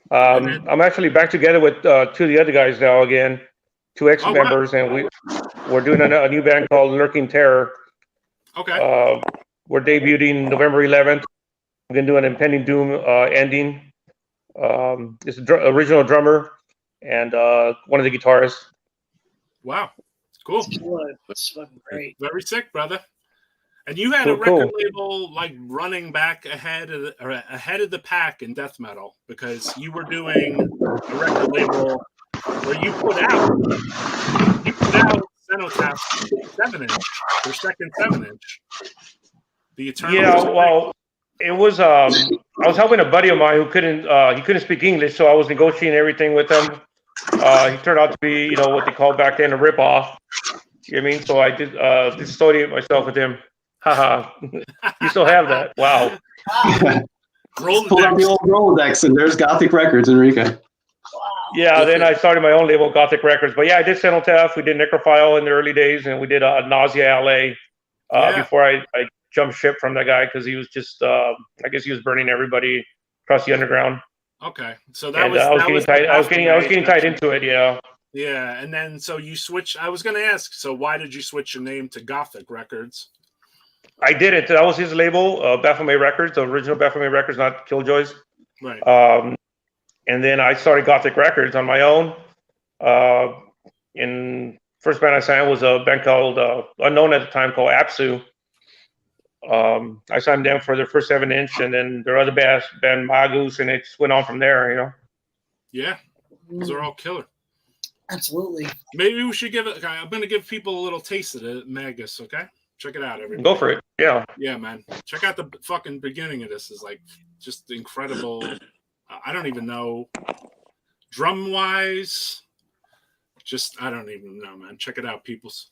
I'm actually back together with two of the other guys now again, two ex-members, and we're doing a new band called Lurking Terror. Okay. We're debuting November 11th. We're gonna do an Impending Doom ending. It's the original drummer and one of the guitarists. Wow. Cool. It's fucking great. Very sick, brother. And you had a record label like running back ahead of the pack in death metal because you were doing a record label where you put out CENOTAPH 7-inch, their second 7-inch. The Eternal. Yeah, well, it was I was helping a buddy of mine who couldn't speak English, so I was negotiating everything with him. He turned out to be, what they called back then a ripoff. You know what I mean? So I did dissociate myself with him. Haha. You still have that. Wow. Pulled out the old Rolodex, and there's Gothic Records, Enrique. Wow. Yeah, then I started my own label, Gothic Records. But yeah, I did CENOTAPH. We did Necrophile in the early days, and we did Nausea LA before I jumped ship from that guy because he was just, I guess he was burning everybody across the underground. Okay, so that And was. I was getting tied into it. Yeah. Yeah, and then so you switched. I was going to ask. So why did you switch your name to Gothic Records? I did it. That was his label, Baphomet Records, the original Baphomet Records, not Killjoys. Right. And then I started Gothic Records on my own. In first band I signed was a band called unknown at the time called Apsu. I signed them for their first 7-inch, and then their other band Magus, and it just went on from there. Yeah, those are all killer. Absolutely. Maybe we should give it. I'm going to give people a little taste of it, Magus. Okay, check it out, everybody. Go for it. Yeah. Yeah, man. Check out the fucking beginning of this. Is like just incredible. I don't even know. Drum wise, just I don't even know, man. Check it out, peoples.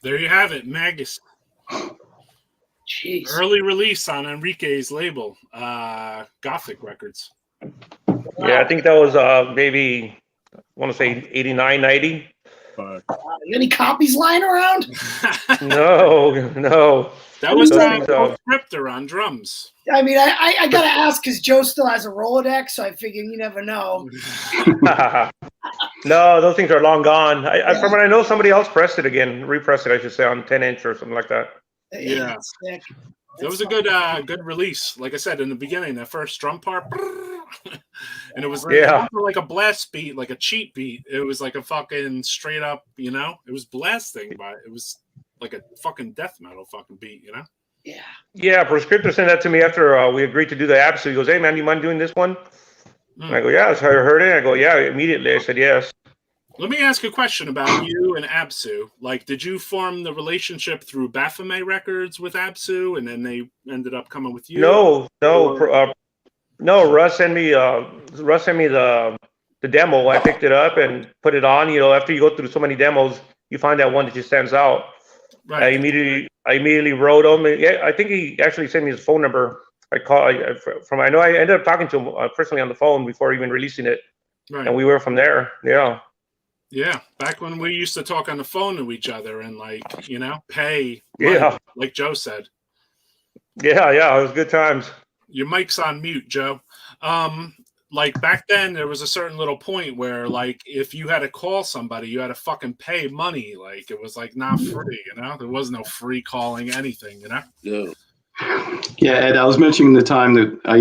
There you have it, Magus. Jeez. Early release on Enrique's label, Gothic Records. Yeah, I think that was maybe, I want to say 89, 90. Any copies lying around? No. That was Those Scripter on drums. I mean, I gotta ask because Joe still has a Rolodex, so I figure you never know. No, those things are long gone. From what I know, somebody else pressed it again, repressed it, I should say, on 10-inch or something like that. Yeah. Sick. That was a good release. Like I said in the beginning, that first drum part, and it was like a blast beat, like a cheat beat. It was like a fucking straight up, it was blasting, but it was like a fucking death metal fucking beat, Yeah. Yeah, Prescriptor sent that to me after we agreed to do the app. So he goes, "Hey man, you mind doing this one?" And I go, "Yeah." So I heard it. I go, "Yeah." Immediately, I said, "Yes." Let me ask a question about you and Absu. Like, did you form the relationship through Baphomet Records with Absu, and then they ended up coming with you? No. Russ sent me the demo. I picked it up and put it on. After you go through so many demos, you find that one that just stands out. Right. I immediately wrote him. Yeah, I think he actually sent me his phone number. I know I ended up talking to him personally on the phone before even releasing it, Right. and we were from there. Yeah. Yeah, back when we used to talk on the phone to each other and pay. Yeah. Like Joe said. Yeah, it was good times. Your mic's on mute, Joe. Like back then, there was a certain little point where, like, if you had to call somebody, you had to fucking pay money. Like, it was like not free, There was no free calling anything, No. Yeah, Ed, I was mentioning the time that I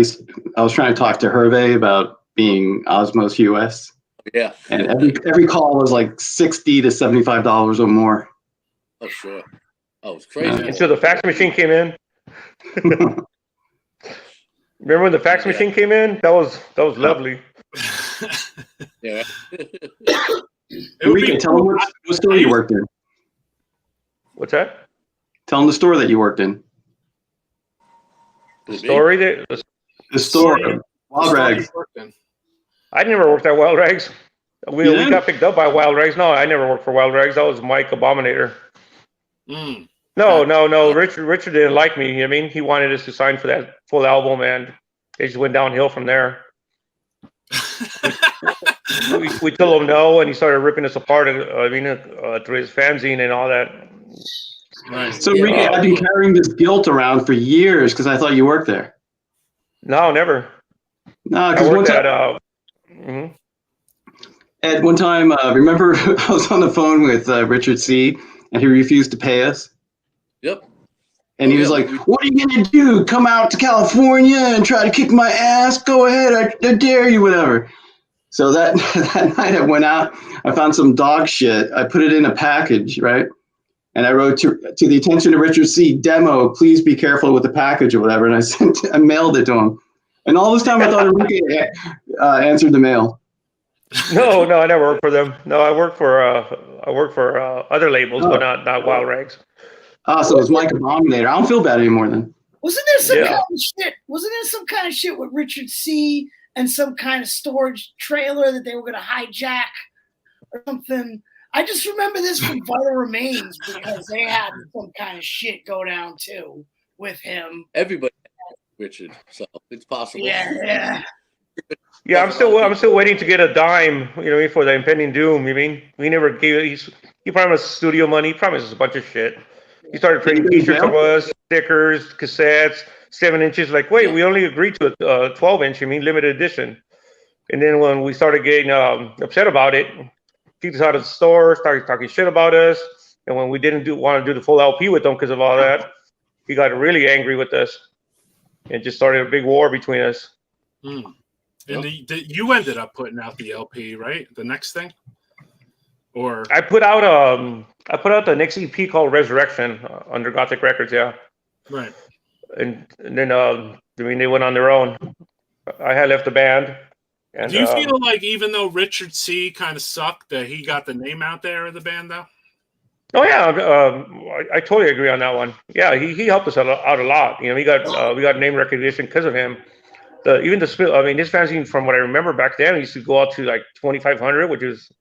was trying to talk to Hervé about being Osmos US. Yeah. And every call was like $60 to $75 or more. Oh, sure. Oh, it's crazy. Until the fax machine came in. Remember when the fax machine came in? That was lovely. Yeah. Enrique, tell them what store you worked in. What's that? Tell them the store that you worked in. The story that the store. Wild Rags. I never worked at Wild Rags. We got picked up by Wild Rags. No, I never worked for Wild Rags. That was Mike Abominator. No. Richard didn't like me. I mean, he wanted us to sign for that full album, and it just went downhill from there. we told him no, and he started ripping us apart. Through his fanzine and all that. Right. So, Enrique, I've been carrying this guilt around for years because I thought you worked there. No, never. No, because one time, Ed, one time, remember I was on the phone with Richard C. and he refused to pay us. Yep. And he was like, "What are you gonna do? Come out to California and try to kick my ass? Go ahead, I dare you, whatever." So that night I went out, I found some dog shit. I put it in a package, right? And I wrote to the attention of Richard C. Demo, please be careful with the package or whatever. And I mailed it to him. And all this time I thought Enrique answered the mail. No, I never worked for them. No, I work for other labels, but not Wild Rags. So it was Mike Abominator. I don't feel bad anymore then. Wasn't there some kind of shit? Wasn't there some kind of shit with Richard C. and some kind of storage trailer that they were going to hijack or something? I just remember this from Vital Remains because they had some kind of shit go down too with him. Everybody, Richard, so it's possible. Yeah. Yeah, I'm still waiting to get a dime, for the impending doom. You mean we never gave? He promised studio money. He promised us a bunch of shit. He started printing T-shirts of us, stickers, cassettes, 7 inches. Like, wait, we only agreed to a 12-inch. Limited edition. And then when we started getting upset about it, kicked us out of the store, started talking shit about us. And when we didn't want to do the full LP with them because of all that, he got really angry with us and just started a big war between us. And you ended up putting out the LP, right? The next thing, or I put out the next EP called Resurrection under Gothic Records, yeah. Right. And then they went on their own. I had left the band. And, do you feel like even though Richard C. kind of sucked, that he got the name out there of the band though? Oh yeah, I totally agree on that one. Yeah, he helped us out a lot. We got name recognition because of him. His fanzine, from what I remember back then, used to go out to like 2,500, which is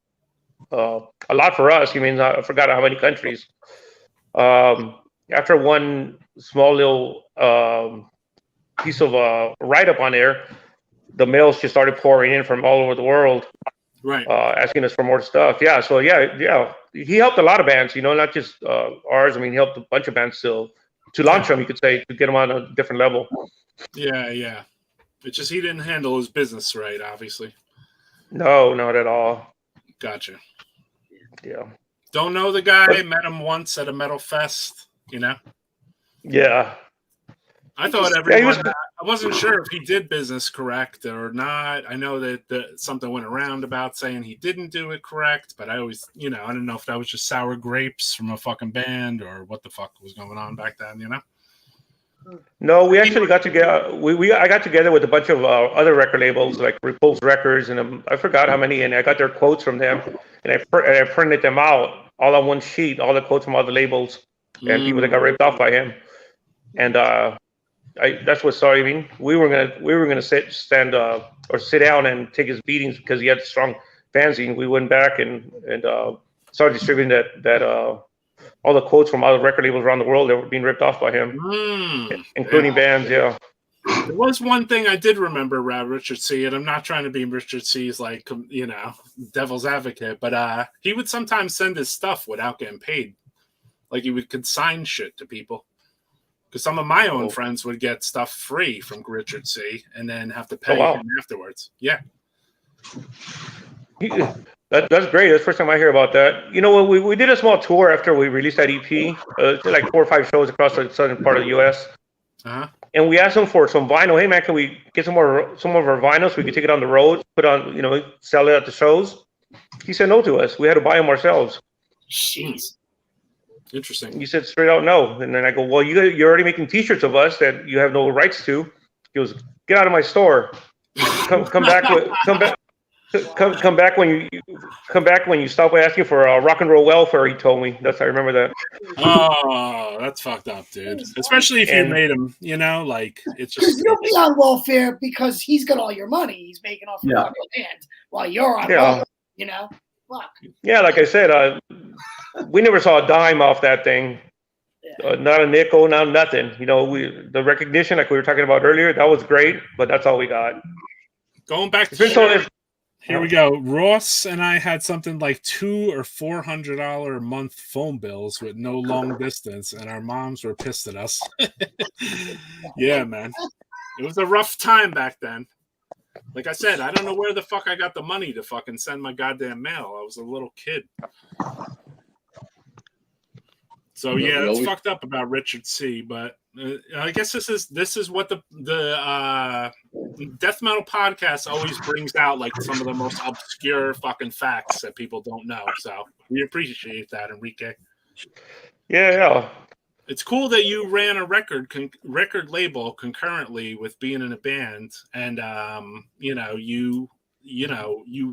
a lot for us. I forgot how many countries. After one small little piece of write-up on there, the mails just started pouring in from all over the world, Right. asking us for more stuff. Yeah, so yeah, he helped a lot of bands, not just ours. I mean, he helped a bunch of bands to launch them, you could say, to get them on a different level. Yeah. It's just he didn't handle his business right, obviously. No, not at all. Gotcha. Yeah. Don't know the guy. Met him once at a metal fest. Yeah. I thought everyone. I wasn't sure if he did business correct or not. I know that something went around about saying he didn't do it correct, but I always, I don't know if that was just sour grapes from a fucking band or what the fuck was going on back then. No, we actually got together. I got together with a bunch of other record labels like Repulse Records, and I forgot how many, and I got their quotes from them, and I printed them out all on one sheet, all the quotes from all the labels and people that got ripped off by him, and that's what started. I mean, we were gonna sit down and take his beatings because he had a strong fanzine. We went back and started distributing that all the quotes from all the record labels around the world that were being ripped off by him, including bands. Yeah. There was one thing I did remember about Richard C., and I'm not trying to be Richard C.'s devil's advocate, but he would sometimes send his stuff without getting paid. Like he would consign shit to people. Because some of my own friends would get stuff free from Richard C. and then have to pay him afterwards. Yeah. That's great. That's the first time I hear about that. We did a small tour after we released that EP, like 4 or 5 shows across the southern part of the U.S. And we asked him for some vinyl. Hey man, can we get some of our vinyls so we could take it on the road, put on, sell it at the shows? He said no to us. We had to buy them ourselves. Jeez. Interesting. He said straight out no. And then I go, well, you're already making T-shirts of us that you have no rights to. He goes, get out of my store. Come back when you stop asking for rock and roll welfare. He told me. I remember that. Oh, that's fucked up, dude. Especially if you made him. It's just you'll be on welfare because he's got all your money. He's making off your hand while you're on welfare. Fuck. Yeah, like I said, we never saw a dime off that thing. Not a nickel, not nothing. The recognition, like we were talking about earlier, that was great, but that's all we got. Going back to here we go. Ross and I had something like $200 or $400 a month phone bills with no long distance, and our moms were pissed at us. Yeah, man. It was a rough time back then. Like I said, I don't know where the fuck I got the money to fucking send my goddamn mail. I was a little kid. So yeah, it's fucked up about Richard C. But I guess this is what the death metal podcast always brings out, like some of the most obscure fucking facts that people don't know. So we appreciate that, Enrique. Yeah. It's cool that you ran a record label concurrently with being in a band, and you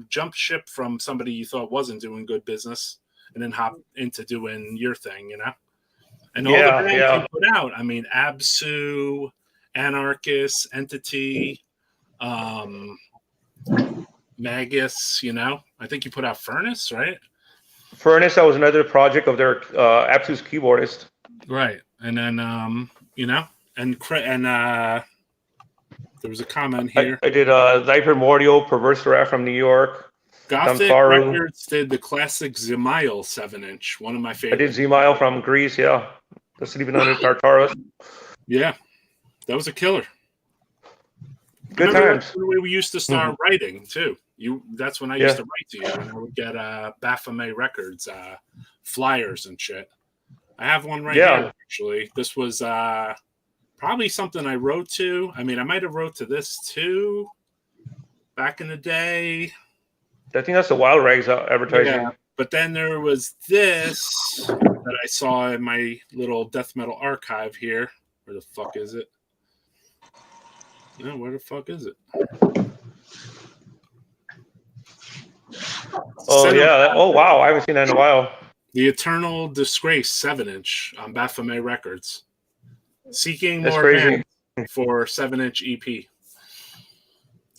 jumped ship from somebody you thought wasn't doing good business, and then hop into doing your thing, And all the bands you put out, I mean, Absu, Anarchist, Entity, Magus, I think you put out Furnace, right? Furnace, that was another project of their Absu's keyboardist. Right. And then, and there was a comment here. I did Thy Primordial, Perverse Wrath from New York. Gothic Records did the classic Zemail 7-inch, one of my favorites. I did Zemail from Greece, yeah. That's even under Tartarus. Yeah. That was a killer. Good times. We used to start writing, too. That's when I used to write to you. And I would get Baphomet Records, flyers and shit. I have one right here, actually. This was probably something I wrote to. I mean, I might have wrote to this, too, back in the day. I think that's the Wild Rags advertising. Yeah, but then there was this that I saw in my little death metal archive here. Where the fuck is it? No, where the fuck is it? Oh, yeah. Oh, wow. I haven't seen that in a while. The Eternal Disgrace 7-inch on Baphomet Records. Seeking That's more crazy. bands for 7-inch EP.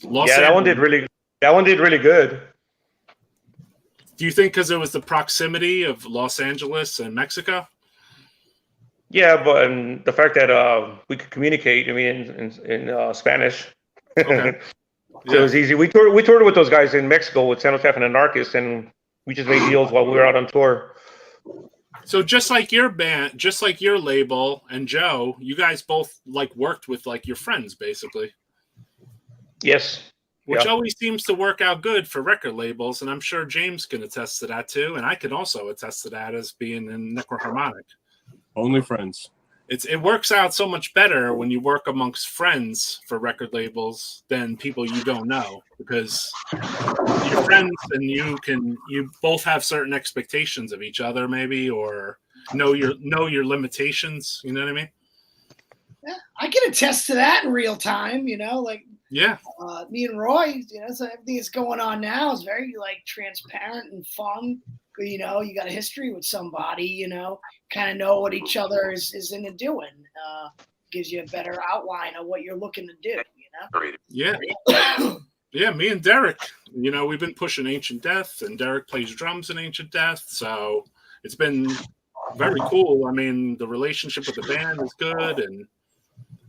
That one did really good. Do you think because it was the proximity of Los Angeles and Mexico? Yeah, but the fact that we could communicate, I mean, in Spanish. Okay. So it was easy. We toured with those guys in Mexico with CENOTAPH and Anarchist, and we just made deals while we were out on tour. So just like your band, just like your label and Joe, you guys both like worked with like your friends basically. Yes. Which Yeah. always seems to work out good for record labels, and I'm sure James can attest to that too, and I can also attest to that as being in NECROHARMONIC. Only friends. It works out so much better when you work amongst friends for record labels than people you don't know, because your friends and you both have certain expectations of each other, maybe, or know your limitations. You know what I mean? Yeah, I can attest to that in real time. You know, like Yeah. Me and Roy. You know, so everything that's going on now is very like transparent and fun. You know, you got a history with somebody. You know, kind of know what each other is into doing. Gives you a better outline of what you're looking to do. You know. Yeah. Yeah, me and Derek, you know, we've been pushing Ancient Death, and Derek plays drums in Ancient Death, so it's been very cool. I mean, the relationship with the band is good, and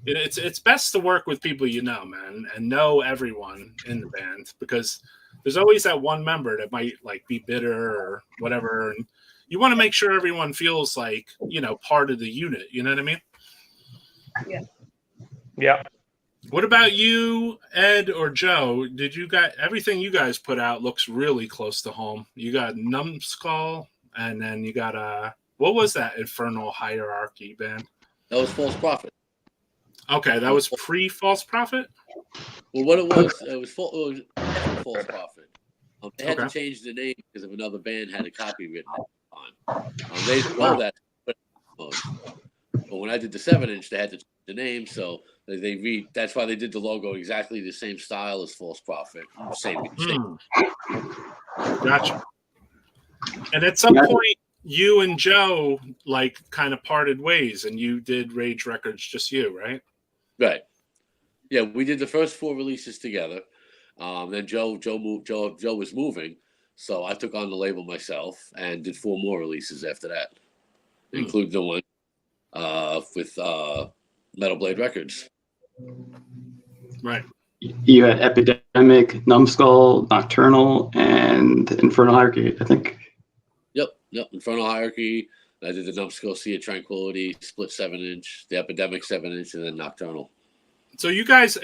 it's best to work with people you know, man, and know everyone in the band, because there's always that one member that might like be bitter or whatever, and you want to make sure everyone feels like, you know, part of the unit. You know what I mean? Yeah. Yeah. What about you, Ed or Joe? Did you got everything you guys put out looks really close to home? You got Numbskull, and then you got what was that Infernal Hierarchy band? That was False Prophet. Okay, that was pre-False Prophet. Well, what it was after False Prophet. They had to change the name because of another band had a copy written on. They didn't know that. But when I did the 7-inch, they had to change the name, so that's why they did the logo exactly the same style as False Prophet. Same. Gotcha. And at some point, you and Joe like kind of parted ways, and you did Rage Records, just you, right? Right. Yeah, we did the first 4 releases together. Then Joe was moving, so I took on the label myself and did 4 more releases after that, including the one with Metal Blade Records. Right. You had Epidemic, Numbskull, Nocturnal, and Infernal Hierarchy, I think. Yep. Infernal Hierarchy. I did the Numbskull, Sea of Tranquility, split 7-inch, the Epidemic 7-inch, and then Nocturnal. So you guys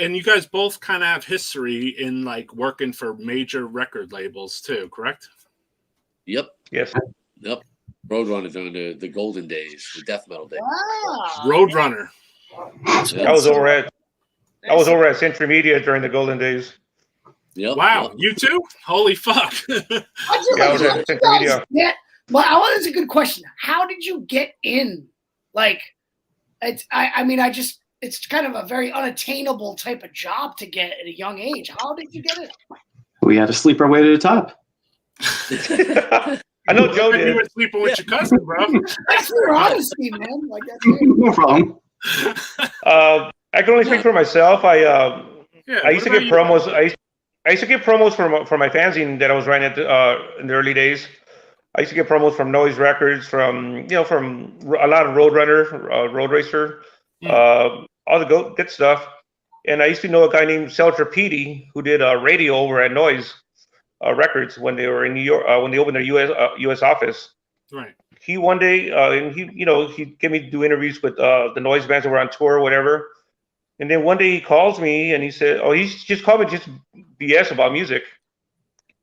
both kind of have history in like working for major record labels too, correct? Yep. Yes. Yep. Roadrunner during the golden days, the death metal days. Wow. Roadrunner. I was over at Century Media during the golden days. Yep. Wow, Yep. you too? Holy fuck. That's a good question. How did you get in? Like, it's kind of a very unattainable type of job to get at a young age. How did you get it? We had to sleep our way to the top. I know Joe did. You were sleeping with your cousin, bro. That's your honesty, man. Like that's No problem. I can only speak for myself. I used to get promos. I used to get promos for my fanzine that I was writing in the early days. I used to get promos from Noise Records, from a lot of Roadrunner, Road Racer, all the good stuff. And I used to know a guy named CRYPT who did radio over at Noise Records when they were in New York, when they opened their U.S. office. Right. He one day, he'd get me to do interviews with the Noise bands that were on tour or whatever. And then one day he calls me and he said, he just called me just BS about music.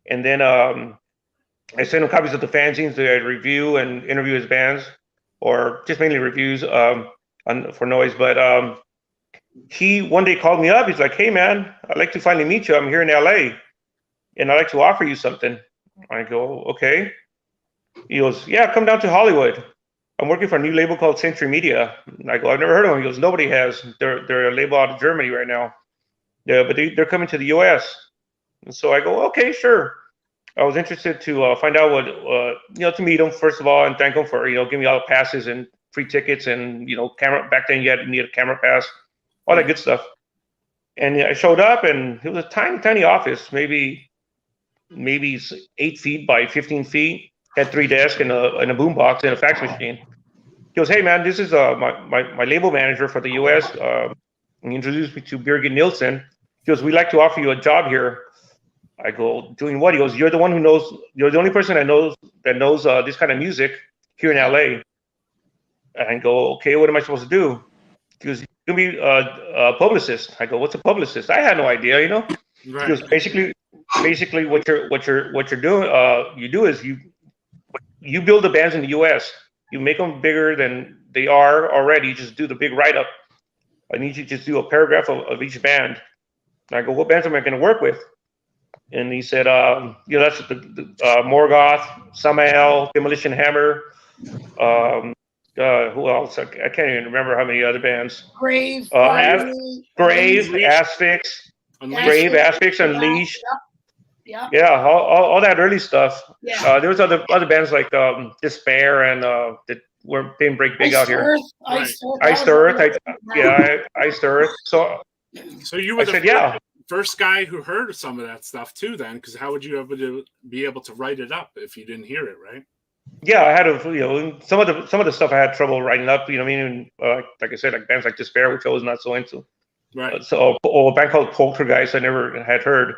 And then I sent him copies of the fanzines that I'd review and interview his bands, or just mainly reviews for Noise. But he one day called me up. He's like, "Hey man, I'd like to finally meet you. I'm here in LA, and I'd like to offer you something." I go, "Okay." He goes, "Yeah, come down to Hollywood. I'm working for a new label called Century Media." And I go, "I've never heard of them." He goes, "Nobody has. They're a label out of Germany right now. Yeah, but they're coming to the U.S." And so I go, "Okay, sure." I was interested to find out what, to meet him first of all, and thank him for giving me all the passes and free tickets and camera. Back then you had to need a camera pass, all that good stuff. And I showed up, and it was a tiny office, maybe 8 feet by 15 feet. Had 3 desks and a boombox and a fax machine. goes, "Hey man, this is my label manager for the U.S. He introduced me to Birgit Nielsen. He goes, we'd like to offer you a job here." I go, "Doing what?" He goes, "You're the one who knows. You're the only person that knows this kind of music here in LA." And I go, "Okay, what am I supposed to do?" He goes, "You're gonna be a publicist." I go, "What's a publicist?" I had no idea, you know. Right. He goes, basically what you're doing, you do is you build the bands in the U.S. You make them bigger than they are already. You just do the big write up. I need you to just do a paragraph of each band. And I go, "What bands am I going to work with?" And he said, that's the Morgoth, Samael, Demolition Hammer. Who else? I can't even remember how many other bands. Grave, Grave, Asphyx, Unleashed. Yeah. Yeah, all that early stuff. Yeah. There was other bands like Despair and that didn't break big out here. Iced Earth. Iced Earth. So you were the first guy who heard some of that stuff too, then, because how would you be able to write it up if you didn't hear it, right? Yeah, I had to, some of the stuff I had trouble writing up. You know what I mean? Like I said, like bands like Despair, which I was not so into. Right. Or a band called Poltergeist I never had heard.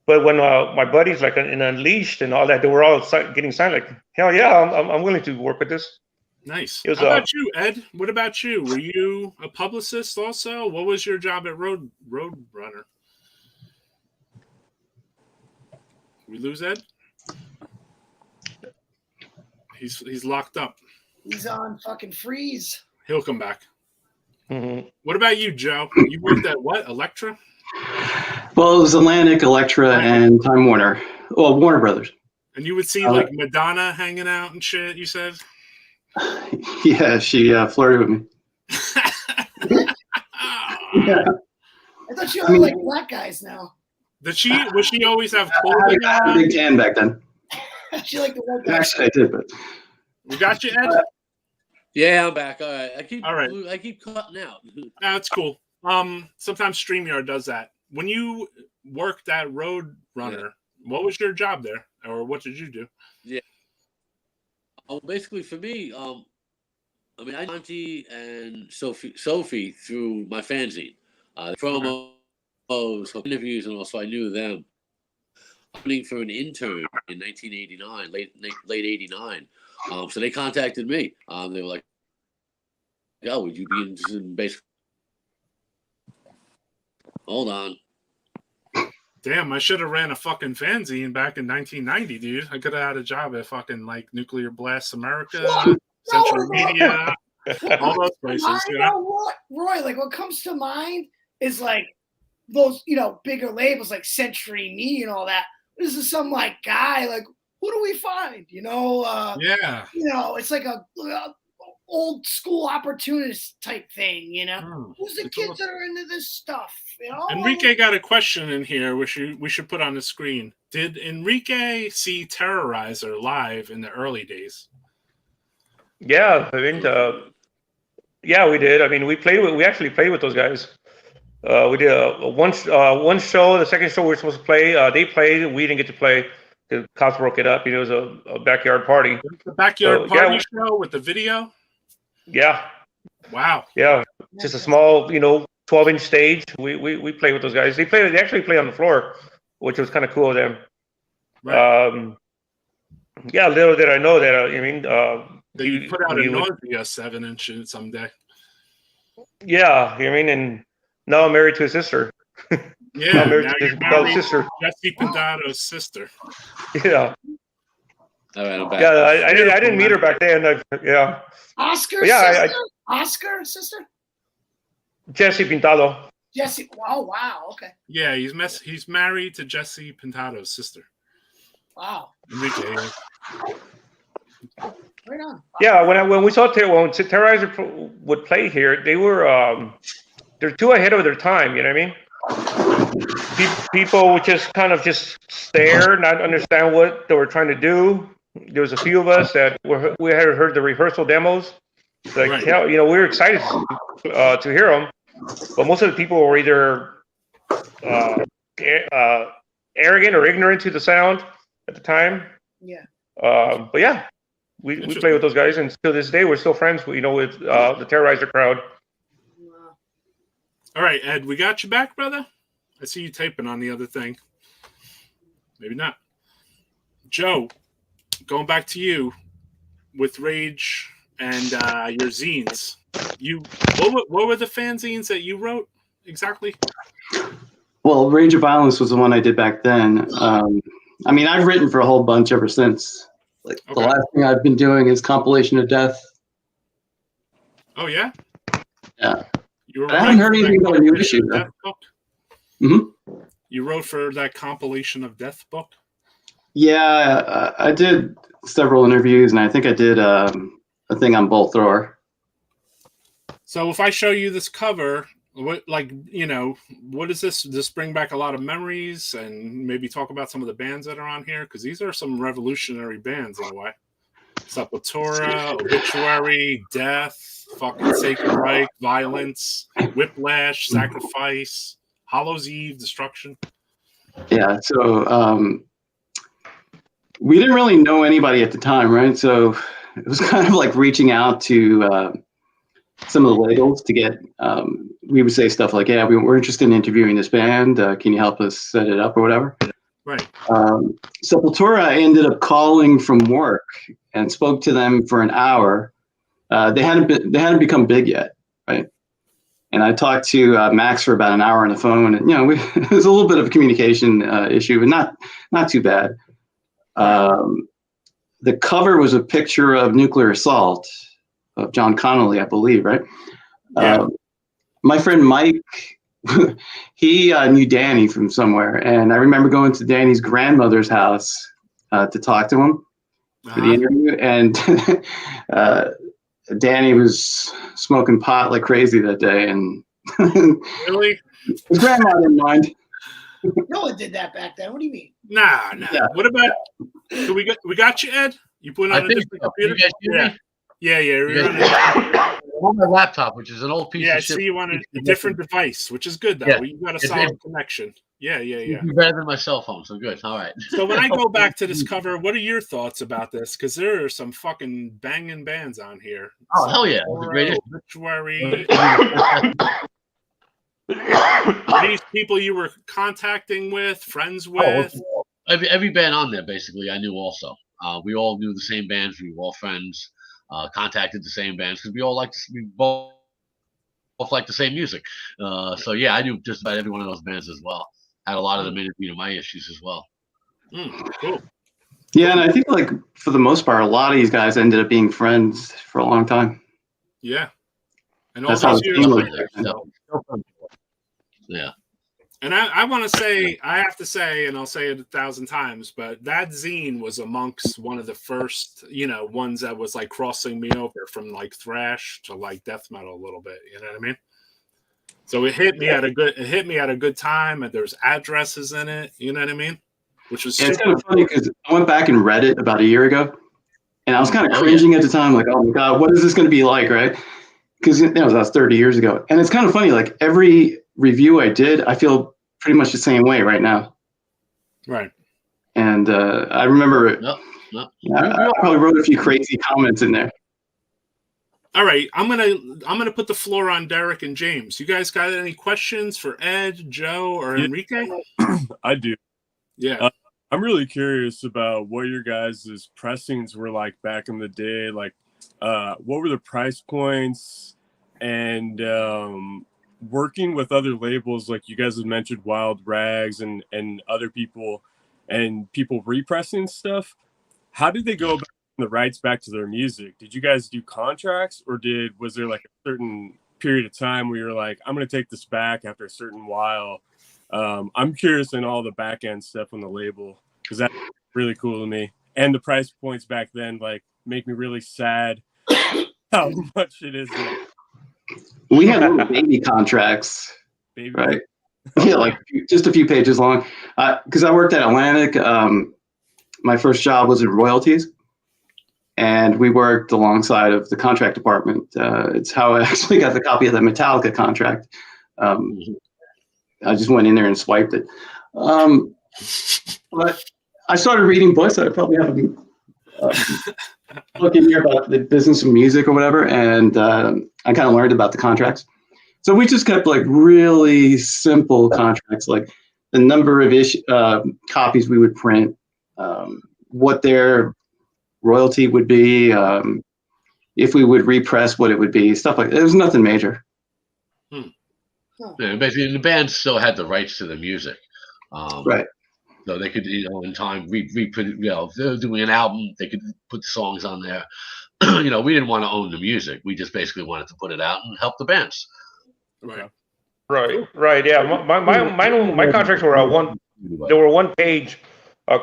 But when my buddies like in Unleashed and all that, they were all getting signed. Like, hell yeah, I'm willing to work with this. Nice. How about you, Ed? What about you? Were you a publicist also? What was your job at Roadrunner? We lose Ed? He's locked up. He's on fucking freeze. He'll come back. Mm-hmm. What about you, Joe? You worked at what? Elektra? Well, it was Atlantic, Elektra, and Time Warner. Well, Warner Brothers. And you would see like Madonna hanging out and shit, you said? Yeah, she flirted with me. Yeah. I thought you only like black guys now. Was she always have I had a big tan back then. She liked the red guys. Actually, I did, but we got you, Ed? Yeah, I'm back. All right. I keep cutting out. No, it's cool. Sometimes StreamYard does that. When you worked at Roadrunner, what was your job there, or what did you do? Yeah. Basically, for me, I mean, I knew Auntie and Sophie through my fanzine, promos, interviews, and also I knew them. Opening for an intern in 1989, late 89. So they contacted me. They were like, "Oh, would you be interested in basically?" Hold on. Damn, I should have ran a fucking fanzine back in 1990, dude. I could have had a job at fucking like Nuclear Blast America, Central Media, all those places. You know what, Roy? Like, what comes to mind is like those, bigger labels like Century Me and all that. This is some like guy. Like, who do we find? Yeah. It's like a old school opportunist type thing. Who's the kids that are into this stuff? Enrique got a question in here, which we should put on the screen. Did Enrique see Terrorizer live in the early days? Yeah, I mean, we did. I mean, we actually played with those guys. We did one show. The second show we were supposed to play, they played. We didn't get to play. The cops broke it up. It was a backyard party. The backyard party show with the video? Yeah. Wow. Yeah. Just a small, 12-inch stage. We played with those guys. They actually play on the floor, which was kind of cool of them. Right. Little did I know that. You put out a Nausea 7-inch someday. Yeah, and now I'm married to his sister. Yeah, I'm married to his brother's sister. Jesse Pintado's sister. Yeah. All right, I'm back. Yeah, I didn't meet her back then. Yeah. Oscar's sister? Oscar's sister? Jesse Pintado. Jesse. Oh, wow. Okay. Yeah, he's married to Jesse Pintado's sister. Wow. Enrique. Right on. Yeah, when we saw Terrorizer would play here, they're too ahead of their time. You know what I mean? People would just kind of stare, not understand what they were trying to do. There was a few of us that we had heard the rehearsal demos. Like, right. Hell, we were excited to hear them, but most of the people were either arrogant or ignorant to the sound at the time. Yeah. But yeah, we play with those guys, and to this day we're still friends. With the Terrorizer crowd. All right, Ed, we got you back, brother. I see you typing on the other thing. Maybe not. Joe, going back to you with Rage and your zines. What were the fanzines that you wrote exactly? Well, Rage of Violence was the one I did back then. I mean, I've written for a whole bunch ever since. Like the last thing I've been doing is Compilation of Death. Oh yeah. Yeah. I haven't heard anything about a new issue. You wrote for that Compilation of Death book? Yeah, I did several interviews, and I think I did a thing on Bolt Thrower. So if I show you this cover, what is this? Does this bring back a lot of memories, and maybe talk about some of the bands that are on here? Because these are some revolutionary bands in a way. Sepultura, Obituary, Death, fucking Sacred Reich, Violence, Whiplash, Sacrifice, Hollow's Eve, Destruction. Yeah, so we didn't really know anybody at the time, right? So it was kind of like reaching out to some of the labels to get, we would say stuff like, yeah, we're interested in interviewing this band. Can you help us set it up or whatever? Right. Sepultura, I ended up calling from work and spoke to them for an hour. They hadn't become big yet, right? And I talked to Max for about an hour on the phone, and it was a little bit of a communication issue, but not too bad. The cover was a picture of Nuclear Assault of John Connolly, I believe, right? Yeah. My friend Mike, he knew Danny from somewhere, and I remember going to Danny's grandmother's house to talk to him for the interview, and Danny was smoking pot like crazy that day, and really, his grandma didn't mind. No one did that back then. What do you mean? Nah. Yeah. What about? So we got you, Ed. You put on a different computer. You guys hear me? Yeah. I'm on my laptop, which is an old piece of shit. Yeah, see, you want a different device, which is good, though. Yeah. You got a solid connection. Yeah. Better than my cell phone, so good. All right. So when I go back to this cover, what are your thoughts about this? Because there are some fucking banging bands on here. Oh, hell yeah. The greatest. Obituary. These people you were contacting with, friends with? Every band on there, basically, I knew also. We all knew the same bands. We were all friends. Contacted the same bands because we both like the same music. So yeah, I knew just about every one of those bands as well. Had a lot of them interviewed in my issues as well. Cool. Yeah, and I think like for the most part, a lot of these guys ended up being friends for a long time. Yeah, and that's all how those it years. seemed. Yeah. And I want to say, I have to say, and I'll say it 1,000 times, but that zine was amongst one of the first, ones that was like crossing me over from like thrash to like death metal a little bit. You know what I mean? So it hit me at a good time, and there's addresses in it. You know what I mean? Which was it's kind of funny because I went back and read it about a year ago, and I was kind of cringing at the time, like, oh my god, what is this going to be like, right? Because that was 30 years ago, and it's kind of funny, like every review I did, I feel pretty much the same way right now. Right. And I remember I probably wrote a few crazy comments in there. All right, I'm gonna put the floor on Derek and James. You guys got any questions for Ed, Joe, or Enrique? I do. Yeah. I'm really curious about what your guys' pressings were like back in the day. Like, what were the price points, and working with other labels, like you guys have mentioned Wild Rags and other people, and people repressing stuff. How did they go about the rights back to their music? Did you guys do contracts, or was there like a certain period of time where you're like, I'm going to take this back after a certain while? I'm curious in all the back end stuff on the label, because that's really cool to me. And the price points back then like make me really sad how much it is now. We had little baby contracts, right? Yeah, like just a few pages long. Because I worked at Atlantic. My first job was in royalties, and we worked alongside of the contract department. It's how I actually got the copy of the Metallica contract. I just went in there and swiped it. But I started reading books that I probably haven't looking here about the business of music or whatever, and I kind of learned about the contracts. So we just kept like really simple contracts, like the number of copies we would print, what their royalty would be, if we would repress, what it would be, stuff like that. There was nothing major. Yeah, basically, the band still had the rights to the music. Right. So they could, in time, re-put it, if they were doing an album, they could put the songs on there. We didn't want to own the music. We just basically wanted to put it out and help the bands. Right. Yeah. My contracts were they were 1 page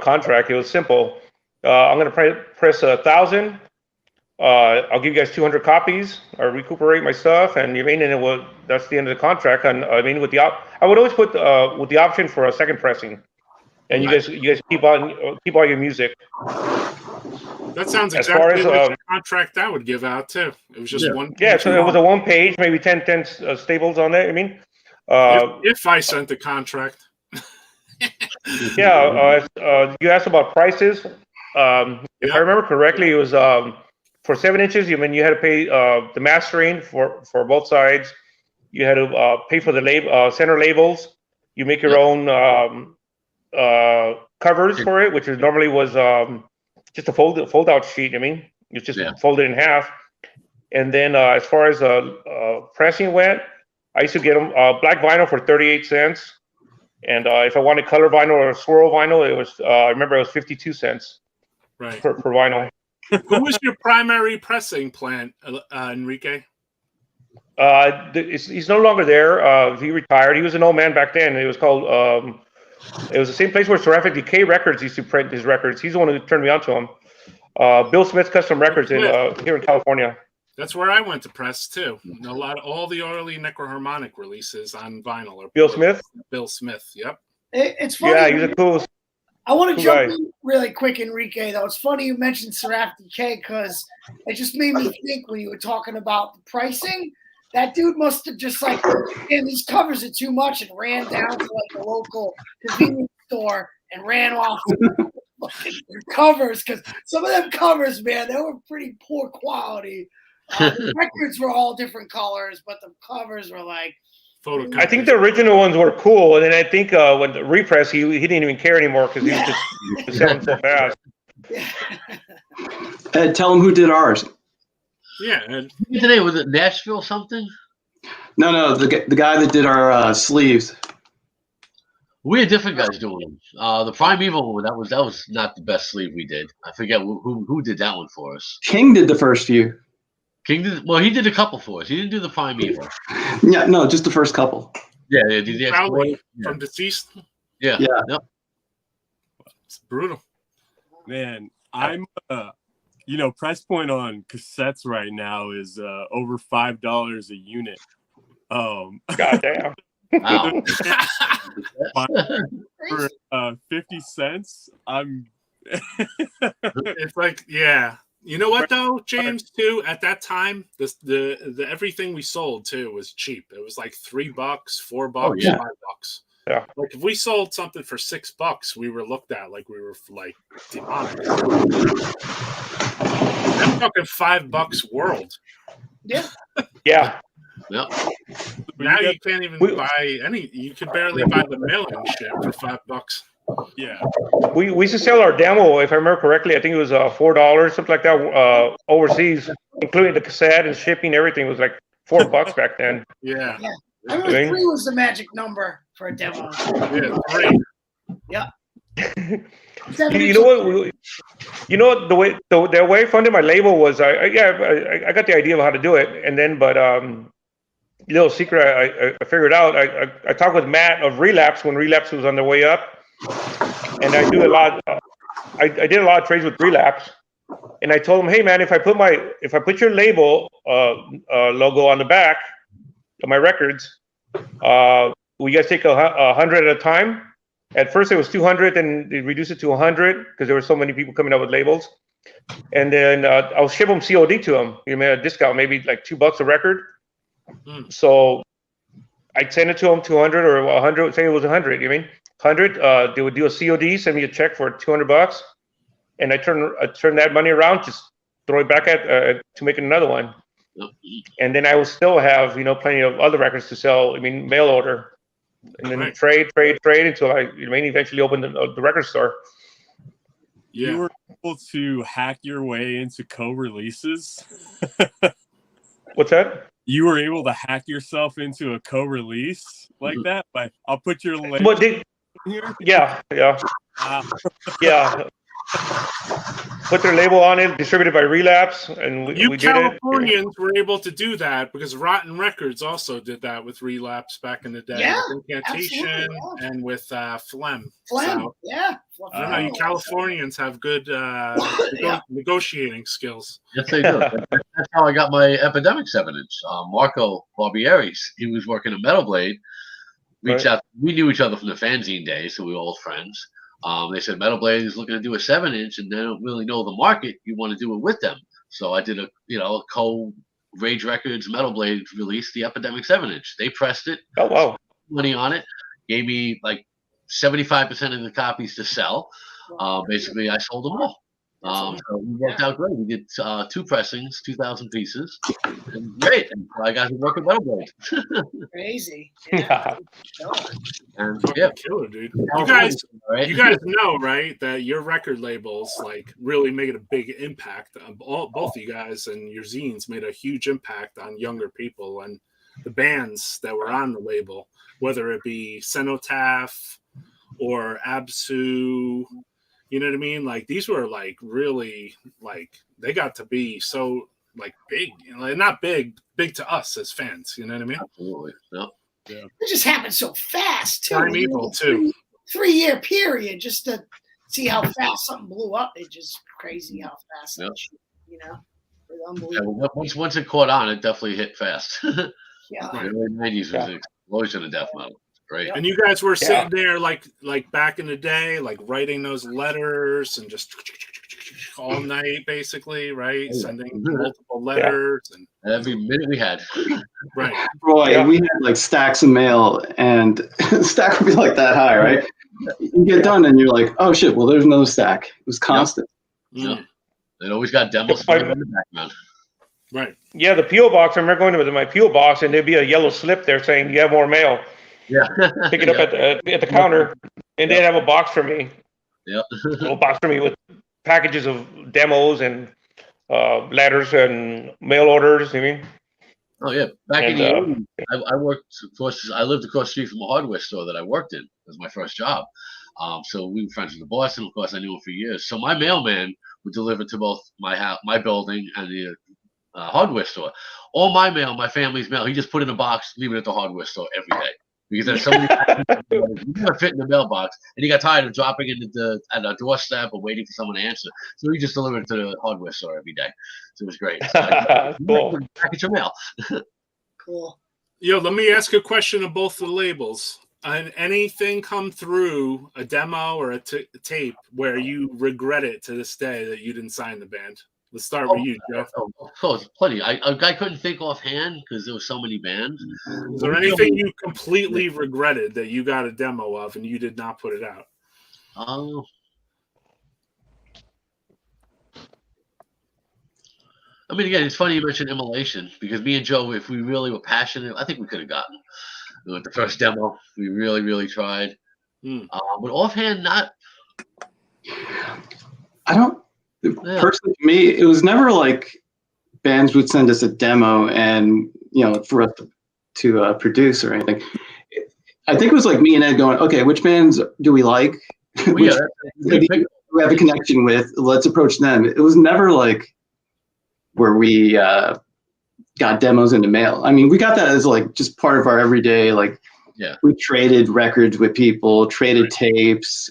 contract. It was simple. I'm going to press 1,000. I'll give you guys 200 copies. I recuperate my stuff, and that's the end of the contract. And I would always put with the option for a second pressing, and you guys keep all your music. That sounds exactly like the contract I would give out too. It was just one. Yeah, so it was a 1 page, maybe 10 stables on there. If I sent the contract. You asked about prices. If I remember correctly, it was for 7 inches. You had to pay the mastering for both sides. You had to pay for the center labels. You make your own covers for it, which normally was just a fold out sheet. It's just folded in half. And then as far as pressing went, I used to get them black vinyl for 38 cents. And if I wanted color vinyl or swirl vinyl, it was I remember it was 52 cents per vinyl. Who was your primary pressing plant, Enrique? He's no longer there. He retired. He was an old man back then. It was called. It was the same place where Seraphic Decay Records used to print his records. He's the one who turned me on to him. Bill Smith's Custom Records here in California. That's where I went to press too. All the early Necroharmonic releases on vinyl are Bill Smith. Bill Smith. Yep. It's funny. Yeah, he's a cool. I want to jump in really quick, Enrique. Though it's funny you mentioned Seraphic Decay because it just made me think when you were talking about the pricing. That dude must have just like, man, these covers are too much, and ran down to like a local convenience store and ran off the covers because some of them covers, man, they were pretty poor quality. The records were all different colors, but the covers were like. I think the original ones were cool, and then I think when the repress, he didn't even care anymore because he was just selling so fast. Ed, tell him who did ours. Yeah. Today was it Nashville something? No, the guy that did our sleeves. We had different guys doing them. The Primeval one, that was not the best sleeve we did. I forget who did that one for us. King did the first few. He did a couple for us. He didn't do the Primeval. Yeah, no, just the first couple. Yeah, Probably from Deceased. Yeah. Yep. It's brutal. Man, I'm price point on cassettes right now is over $5 a unit. Goddamn. Wow. For 50 cents, It's like, yeah. You know what though, James? Too at that time, the everything we sold too was cheap. It was like $3, $4, $5. Yeah. Like if we sold something for $6, we were looked at like we were like demonic. I'm talking $5 world. Yeah. Yep. Now you can't even buy any. You could barely buy the mailing shit for $5. Yeah. We used to sell our demo, if I remember correctly. I think it was $4, something like that, overseas, including the cassette and shipping. Everything was like $4 back then. Yeah. I remember 3 was the magic number for a demo. Yeah, 3. Yeah. You know what? The way I funded my label was I got the idea of how to do it, and then little secret I figured out. I talked with Matt of Relapse when Relapse was on their way up. And I do a lot. I did a lot of trades with Relapse, and I told him, "Hey, man, if I put your label logo on the back of my records, will you guys take 100 at a time?" At first, it was 200, then they reduced it to 100 because there were so many people coming up with labels. And then I'll ship them COD to them. You made a discount, maybe like $2 a record. So I'd send it to them 200 or 100. Say it was 100. You mean? 100, they would do a COD, send me a check for $200, and I turn that money around, just throw it back at to make another one. Yep. And then I will still have, plenty of other records to sell. I mean, mail order, and then Right. trade until I eventually open the record store. Yeah. You were able to hack your way into co-releases. What's that? You were able to hack yourself into a co-release like that, but I'll put your link Well, here. yeah. Wow. Yeah. Put their label on it, distributed by Relapse, and we did it. Californians were able to do that because Rotten Records also did that with Relapse back in the day. Yeah, with Incantation absolutely, and with Phlegm. Phlegm, So, yeah. I don't know. You Californians have good negotiating skills. Yes, they do. That's how I got my Epidemic 7-inch. Marco Barbieri, he was working at Metal Blade. Reached out. We knew each other from the fanzine days, so we were old friends. They said Metal Blade is looking to do a 7-inch, and they don't really know the market. You want to do it with them. So I did a Rage Records Metal Blade release, the Epidemic 7-inch. They pressed it. Oh wow! Money on it. Gave me like 75% of the copies to sell. Basically, I sold them all. So we worked out great. We did 2 pressings, 2,000 pieces. And great. And I got to work with Metal Blade. Crazy. Yeah. And Fucking killer, dude. You guys know, right, that your record labels like really made a big impact. Both of you guys and your zines made a huge impact on younger people and the bands that were on the label, whether it be Cenotaph or Absu. You know what I mean? Like these were like really like they got to be so like big, not big to us as fans. You know what I mean? Absolutely. Yep. Yeah. It just happened so fast too. Primeval too. 3-year period just to see how fast something blew up. It's just crazy how fast that shit, It's unbelievable. Yeah, once it caught on, it definitely hit fast. Yeah. The early 90s was an explosion of death metal. Great. And you guys were sitting there like back in the day, like writing those letters and just all night, basically, right? Sending multiple letters and every minute we had. Right. Boy, we had like stacks of mail, and the stack would be like that high, right? You get done, and you're like, "Oh shit!" Well, there's no stack. It was constant. Yep. It always got demos in the background. Right. Yeah, the PO box. I remember going to my PO box, and there'd be a yellow slip there saying you have more mail. Yeah. Pick it up at the counter, and they'd have a box for me. Yep. A little box for me with packages of demos and letters and mail orders. I mean. Oh yeah, back in the 80s, I worked across. I lived across the street from a hardware store that I worked in. It was my first job. So we were friends with the boss, and of course I knew him for years. So my mailman would deliver to both my house, my building, and the hardware store. All my mail, my family's mail, he just put in a box, leave it at the hardware store every day. Because there's so many you never fit in the mailbox, and he got tired of dropping it at a doorstep or waiting for someone to answer. So he just delivered it to the hardware store every day. So it was great. So cool. Package your mail. Cool. Yo, let me ask a question of both the labels. Anything come through a demo or a tape where you regret it to this day that you didn't sign the band? Let's start with you, Joe. Oh, plenty. I couldn't think offhand because there were so many bands. Is there anything you completely regretted that you got a demo of and you did not put it out? I mean, again, it's funny you mentioned Immolation because me and Joe, if we really were passionate, I think we could have gotten with the first demo. We really, really tried. But offhand, not. I don't. Personally, for me, it was never like bands would send us a demo and for us to produce or anything. I think it was like me and Ed going, okay, which bands do we like? Which we have a connection with. Let's approach them. It was never like where we got demos in the mail. I mean, we got that as like just part of our everyday. Like, we traded records with people, traded tapes.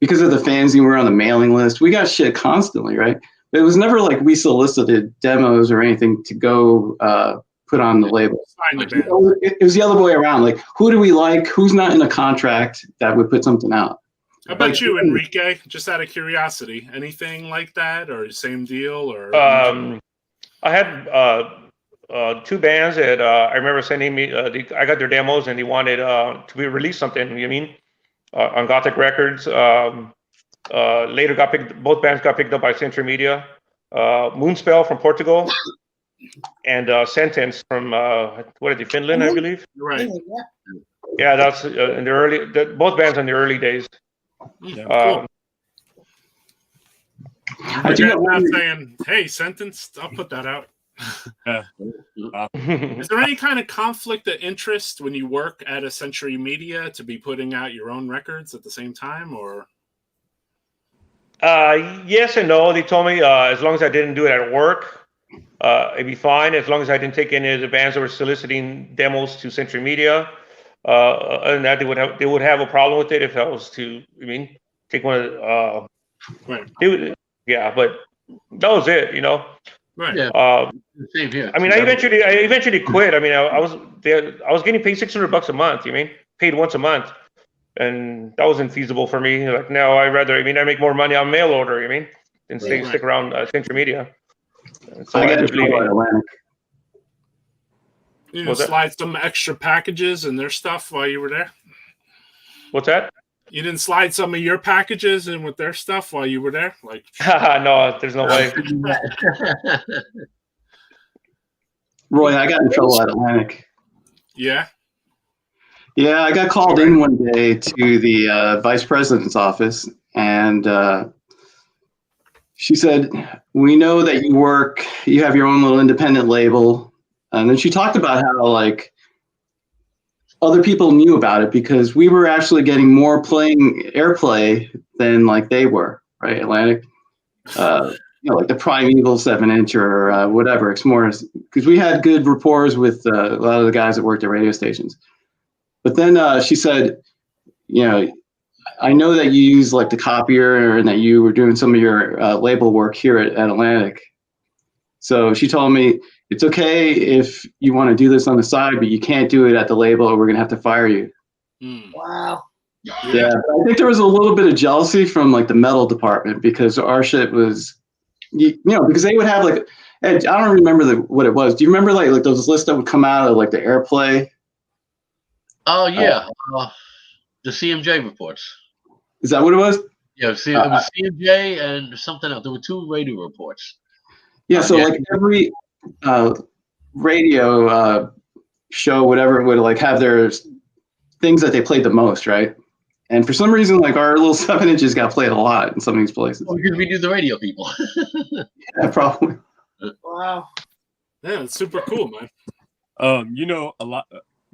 Because of the fans who were on the mailing list, we got shit constantly, right? But it was never like we solicited demos or anything to go put on the label. It was the other way around. Like, who do we like? Who's not in a contract that would put something out? How about you, Enrique? Just out of curiosity, anything like that, or same deal? Or I had 2 bands that I remember sending me. I got their demos, and they wanted to be released something. You mean? On Gothic Records. Later both bands got picked up by Century Media. Moonspell from Portugal, and Sentence from what are they, Finland, I believe. Right. Yeah, that's in the early. Both bands in the early days. Yeah, Um, I do not saying, "Hey, Sentence, I'll put that out." Is there any kind of conflict of interest when you work at a Century Media to be putting out your own records at the same time, or? Yes and no. They told me as long as I didn't do it at work, it'd be fine. As long as I didn't take any of the bands that were soliciting demos to Century Media, and that they would have a problem with it if I was to, take one of right. Yeah, but that was it, Right. Yeah. Same here. I eventually quit. I was there. I was getting paid $600 a month. Paid once a month, and that wasn't feasible for me. Like, no, I rather. I make more money on mail order. Than stick around Century Media. And so I got ended up leaving. Atlantic. You didn't slide some extra packages and their stuff while you were there? What's that? You didn't slide some of your packages in with their stuff while you were there? Like, no, there's no way. Roy, I got in trouble at Atlantic. Yeah? Yeah, I got called in one day to the vice president's office, and she said, "We know that you have your own little independent label." And then she talked about how, like, other people knew about it because we were actually getting more airplay than like they were, right? Atlantic, like the Primeval 7-inch or whatever. It's more because we had good rapport with a lot of the guys that worked at radio stations. But then she said, I know that you use like the copier and that you were doing some of your label work here at Atlantic. So she told me, it's okay if you want to do this on the side, but you can't do it at the label or we're going to have to fire you. Wow. Yeah, I think there was a little bit of jealousy from like the metal department because our shit was, because they would have like, I don't remember what it was. Do you remember like those lists that would come out of like the airplay? Oh, yeah. The CMJ reports. Is that what it was? Yeah, it was CMJ and something else. There were 2 radio reports. Yeah, so like every radio show, whatever, would like have their things that they played the most, right? And for some reason, like our little 7-inches got played a lot in some of these places. Well, because we knew the radio people. Yeah, probably. Wow. Yeah, it's super cool, man. A lot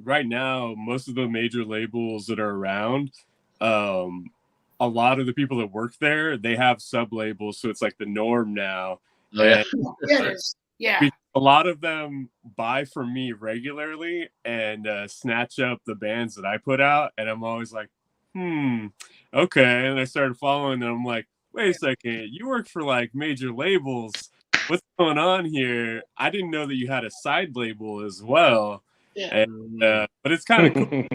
right now, most of the major labels that are around, a lot of the people that work there, they have sub labels, so it's like the norm now. Oh, yeah. Yeah, it is. Yeah. A lot of them buy from me regularly and snatch up the bands that I put out, and I'm always like, okay. And I started following them. I'm like, wait a second, you work for like major labels. What's going on here? I didn't know that you had a side label as well. Yeah. And, but it's kind of cool.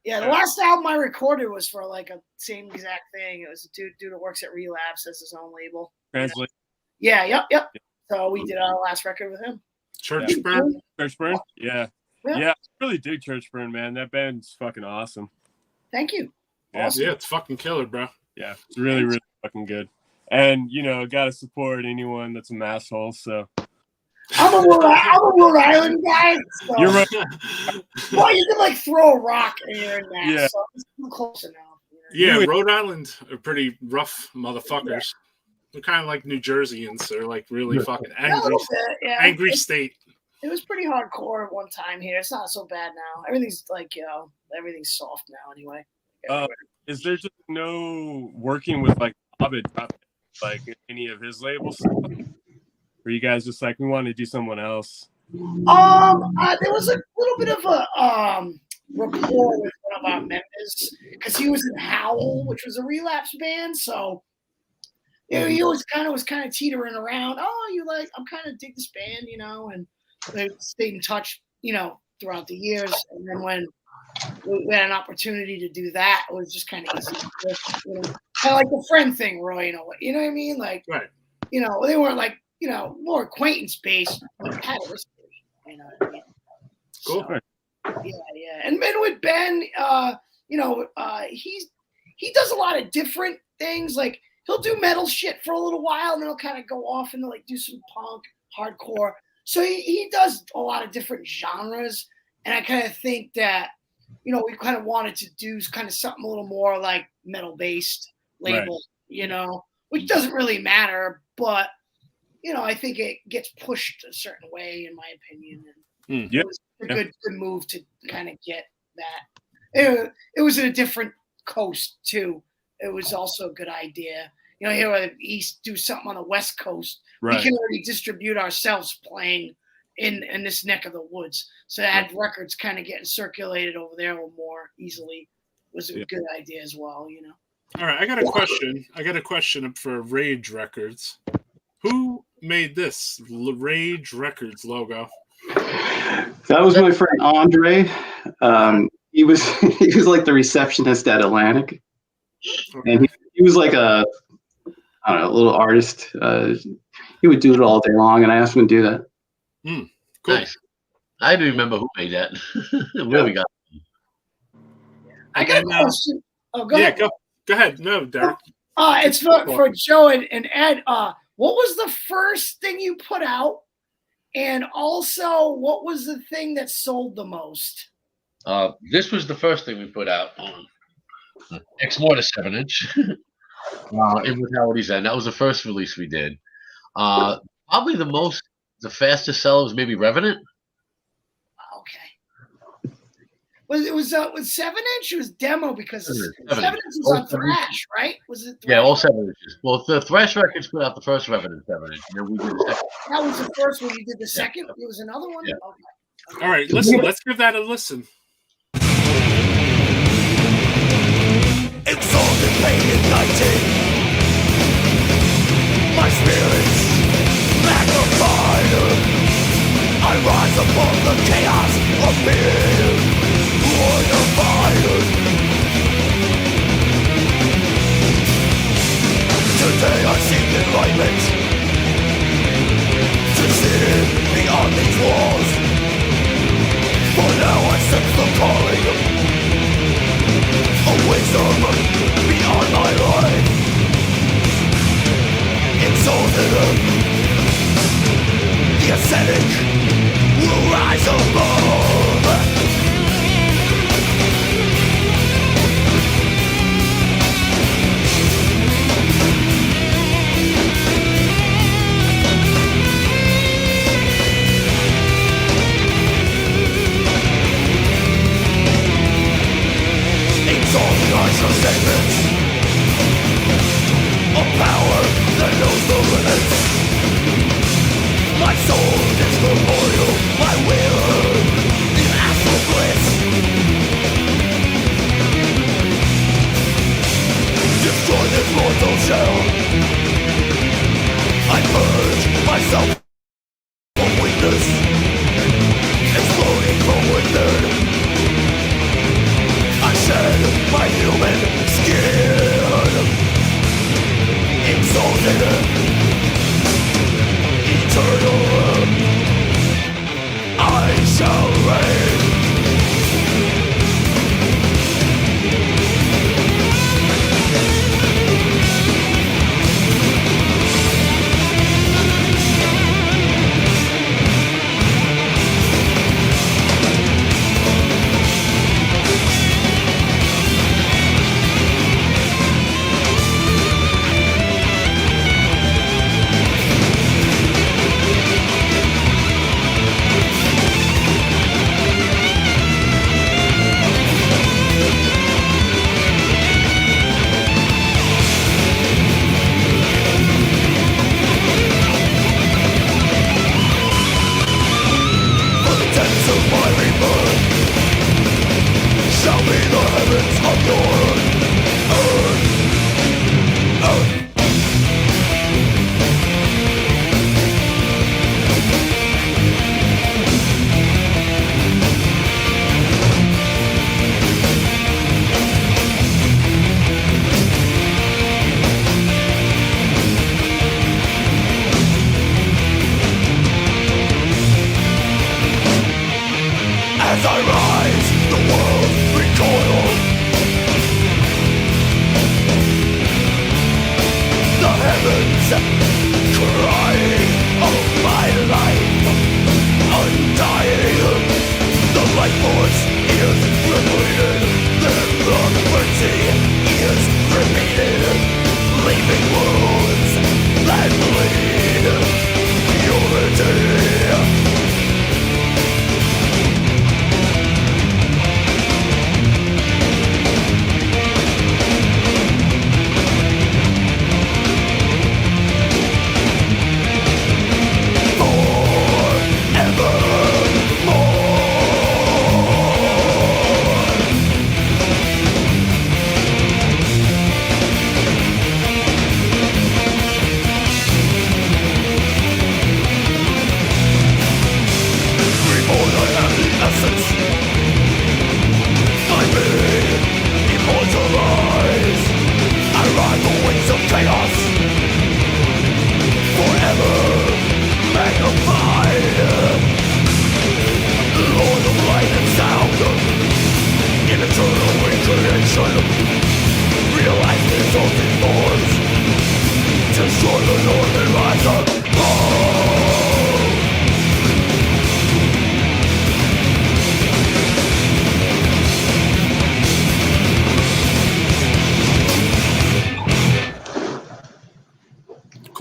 Yeah, the last album I recorded was for like a same exact thing. It was a dude that works at Relapse, has his own label. Translate. Yeah, yep. So we did our last record with him. Churchburn? Churchburn? Yeah. Yeah, I really dig Churchburn, man. That band's fucking awesome. Thank you. Yeah, awesome. Yeah, it's fucking killer, bro. Yeah, it's really, really fucking good. And, gotta support anyone that's an asshole, so. I'm a Rhode Island guy. So. You're right. Well, you can like throw a rock and you're in that. Yeah. So it's close enough. Yeah, Rhode Island are pretty rough motherfuckers. Yeah. They're kind of like New Jerseyans. They're like really fucking angry. Angry state. It was pretty hardcore at one time here. It's not so bad now. Everything's like, everything's soft now anyway. Is there just no working with like Hobbit, like any of his labels? Or you guys just like, we want to do someone else? There was a little bit of a rapport with one of our members because he was in Howl, which was a Relapse band. So he was kind of teetering around. Oh, I'm kind of dig this band, and they stayed in touch, throughout the years. And then when we had an opportunity to do that, it was just kind of easy. Kind of like the friend thing, Roy. You know what I mean? Like, right. They weren't like. More acquaintance based, but had a history. You know what I mean? Cool. So, yeah. And then with Ben, he does a lot of different things. Like he'll do metal shit for a little while, and then he'll kind of go off and like do some punk, hardcore. So he does a lot of different genres, and I kind of think that, you know, we kind of wanted to do kind of something a little more like metal based label, you know, which doesn't really matter, but you know, I think it gets pushed a certain way, in my opinion. And it was a good move to kind of get that. It was in a different coast too. It was also a good idea. You know, here on the East, do something on the West Coast. We can already distribute ourselves playing in this neck of the woods. So to have records kind of getting circulated over there a little more easily was a good idea as well, you know. All right, I got a question. I got a question for Rage Records. Who made this Rage Records logo? That was my friend Andre. He was like the receptionist at Atlantic, and he was like a little artist. He would do it all day long, and I asked him to do that. Cool. Nice. I do remember who made that. Where we got? I got a question. Oh, go ahead. Go ahead. No, Derek. It's for Joe and Ed. What was the first thing you put out? And also, what was the thing that sold the most? This was the first thing we put out on X Mortis 7-inch. Immortality's End. That was the first release we did. Probably the fastest seller was maybe Revenant. Okay. Was 7-inch? It was demo because 7-inch was on Thrash, right? Was it? Thrash? Yeah, all 7 inches. Well, the Thrash Records put out the first Revenant 7-inch, and then we did the second. That was the first one. You did the second. It was another one. Yeah. Okay. All right, let's give that a listen. It's all the pain igniting my spirits magnified. I rise above the chaos of being unified. Today I seek enlightenment to see beyond these walls. For now I sense the calling, a wisdom beyond my life. Exalted, the ascetic will rise above. Exalted archer segments, a power that knows the limits. My soul is corporeal, my will in astral bliss. Destroy this mortal shell. I purge myself from weakness, exploding from within. I shed my human skin. Exalted, eternal, I shall reign.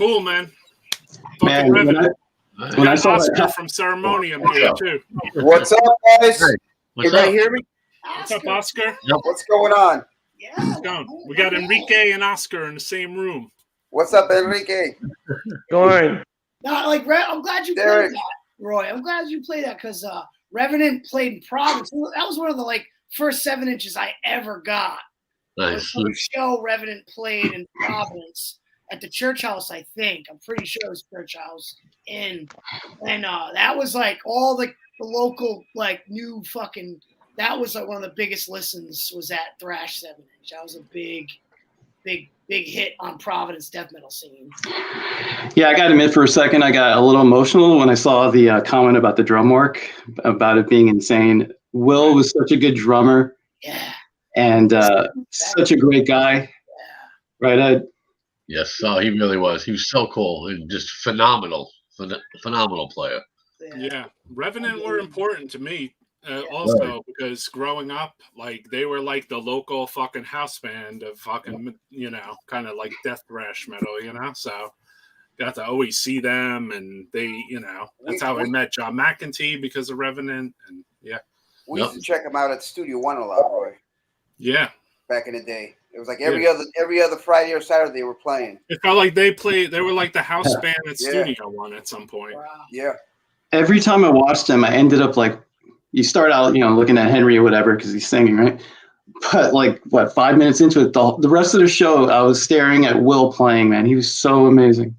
Cool, man. Man, when I saw Oscar that, from Ceremonium here too. What's up, guys? Hey, what's Can you up? hear me? What's up, Oscar? What's going on? Yeah. How's it going? We got Enrique and Oscar in the same room. What's up, Enrique? Going. Not like I'm glad you Derek. played that, Roy. I'm glad you played that because Revenant played in Providence. That was one of the like first 7 inches I ever got. Nice. The show Revenant played in Providence at the church house, I think. I'm pretty sure it was church house. And that was like all the local like new fucking. That was like one of the biggest listens was at Thrash 7 inch. That was a big hit on Providence death metal scene. yeah, I got to admit for a second, I got a little emotional when I saw the comment about the drum work, about it being insane. Will was such a good drummer. Yeah. And such a great guy. Right, Ed? Yes, he really was. He was so cool and just phenomenal player. Yeah, Revenant were important to me also because growing up, like they were like the local fucking house band of fucking, you know, kind of like death thrash metal, you know. So got to always see them, and they, you know, that's how I met John McEntee because of Revenant, and yeah. We used to check them out at Studio One a lot, Roy. Yeah. Back in the day, it was like every other Friday or Saturday they were playing. It felt like they were like the house band at Studio One at some point. Wow. Yeah. Every time I watched him, I ended up like, you start out, you know, looking at Henry or whatever because he's singing, right? But like, 5 minutes into it, the rest of the show, I was staring at Will playing, man. He was so amazing.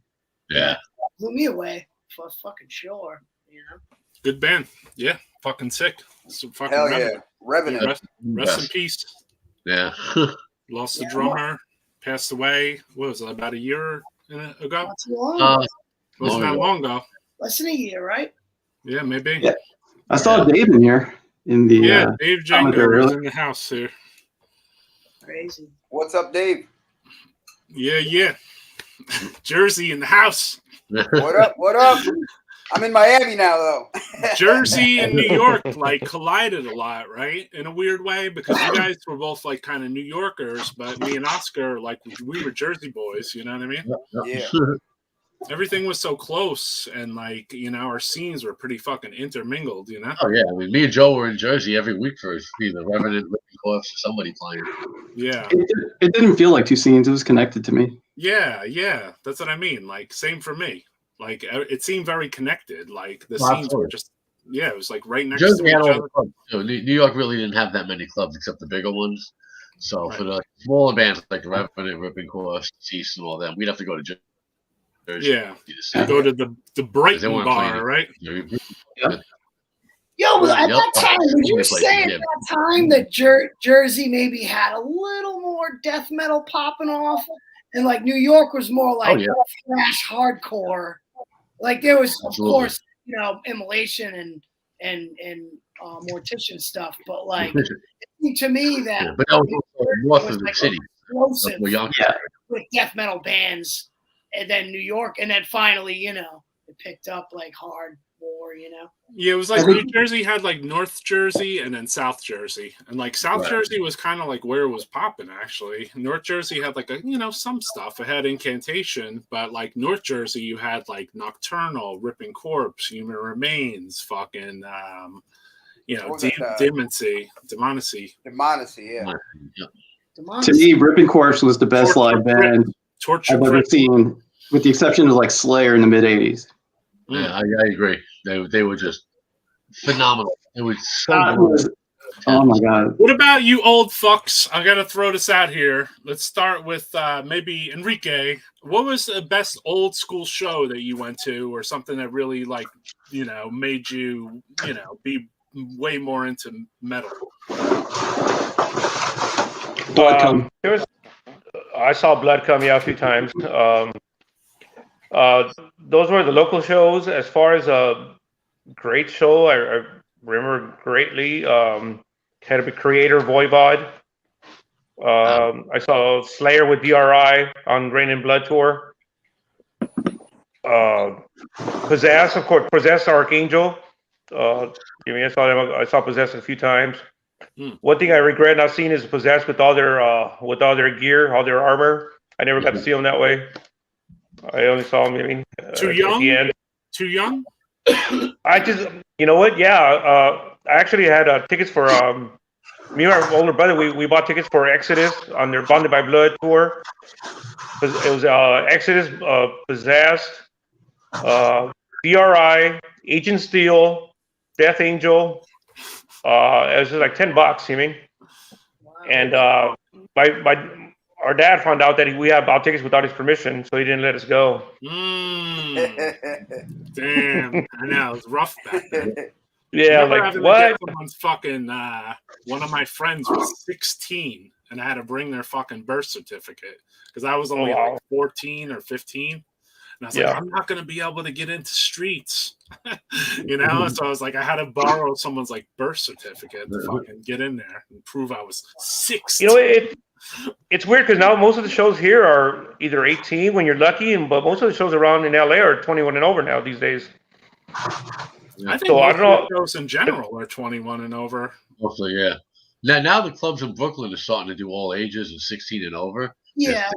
Yeah. Blew me away for fucking sure. You know? Good band. Yeah. Fucking sick. So fucking Hell Revenant. yeah. Revenant. Rest in peace. Yeah. Lost the drummer, passed away. What was it, about a year ago? Not too long. Wasn't that long ago. Less than a year, right? Yeah, maybe. Yeah. I saw Dave in here in the Dave Django was in the house here. Crazy. What's up, Dave? Yeah. Jersey in the house. What up? What up? I'm in Miami now, though. Jersey and New York like collided a lot, right? In a weird way, because you guys were both like kind of New Yorkers, but me and Oscar, like we were Jersey boys. You know what I mean? Yeah. Everything was so close, and like, you know, our scenes were pretty fucking intermingled. You know? Oh yeah, I mean, me and Joe were in Jersey every week for either Revenant, Ripping Corpse, or somebody playing. Yeah. It didn't feel like two scenes. It was connected to me. Yeah. That's what I mean. Like, same for me. Like, it seemed very connected. Like, the scenes were just, it was like right next Jersey to each had all other. the clubs too. New York really didn't have that many clubs except the bigger ones. So for the smaller bands like Revenant, Ripping Corpse, Cease, and all them, we'd have to go to Jersey. Yeah, go to the Brighton bar, right? Yo, at that time, would you say at that time that Jersey maybe had a little more death metal popping off, and like New York was more like thrash hardcore? Like there was, of course, you know, Immolation and Mortician stuff, but like it seemed to me that, but that was north of the city, with death metal bands, and then New York, and then finally, you know, it picked up like hard war, you know. Yeah, it was like New Jersey had like North Jersey and then South Jersey, and like South Jersey was kind of like where it was popping. Actually, North Jersey had like some stuff. It had Incantation, but like North Jersey, you had like Nocturnal, Ripping Corpse, Human Remains, fucking Demonacy. Yeah. To me, Ripping Corpse was the best live band I've ever seen, with the exception of like Slayer in the mid '80s. Yeah, I agree. They were just phenomenal. It was so good. Oh my god! What about you, old fucks? I gotta throw this out here. Let's start with maybe Enrique. What was the best old school show that you went to, or something that really like made you be way more into metal? I saw Blood come a few times. Those were the local shows. As far as a great show, I remember greatly. Had a Creator Voivod. I saw Slayer with DRI on Rain and Blood tour. Possess, of course, Possess Archangel. I saw Possess a few times. One thing I regret not seeing is Possessed with all their gear, all their armor. I never got to see them that way. I only saw him. I mean, Too at young? the end. Too young? I just, you know what? Yeah, I actually had tickets for me and my older brother. We bought tickets for Exodus on their Bonded by Blood tour. It was Exodus, Possessed, DRI, Agent Steel, Death Angel. It was just like $10. You mean? And our dad found out that we had bought tickets without his permission, so he didn't let us go. Damn, I know, it was rough back then. Yeah, like what? Someone's fucking, one of my friends was 16 and I had to bring their fucking birth certificate because I was only like 14 or 15. And I was like, I'm not going to be able to get into streets, you know? So I was like, I had to borrow someone's like birth certificate to fucking get in there and prove I was 16. You know, it's weird because now most of the shows here are either 18 when you're lucky, but most of the shows around in LA are 21 and over now these days. I think most of the shows in general are 21 and over. Mostly, yeah. Now the clubs in Brooklyn are starting to do all ages and 16 and over. Yeah.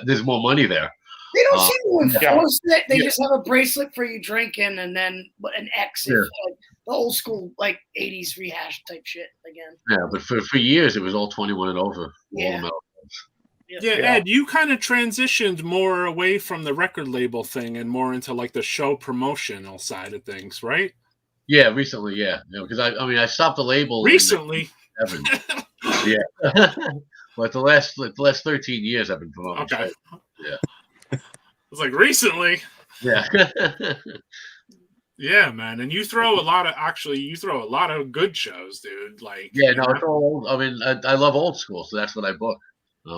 There's more money there. They don't seem to enforce it. They just have a bracelet for you drinking and then an X. Like the old school, like 80s rehash type shit again. Yeah, but for years it was all 21 and over. Yeah. Yeah, Ed, you kind of transitioned more away from the record label thing and more into like the show promotional side of things, right? Yeah, recently, yeah. Because I stopped the label recently. Yeah, but the last 13 years I've been promoting. Okay. Yeah, it's like recently. Yeah. Yeah, man, and you throw a lot of good shows, dude. Like, yeah, no, it's all. I mean, I love old school, so that's what I book.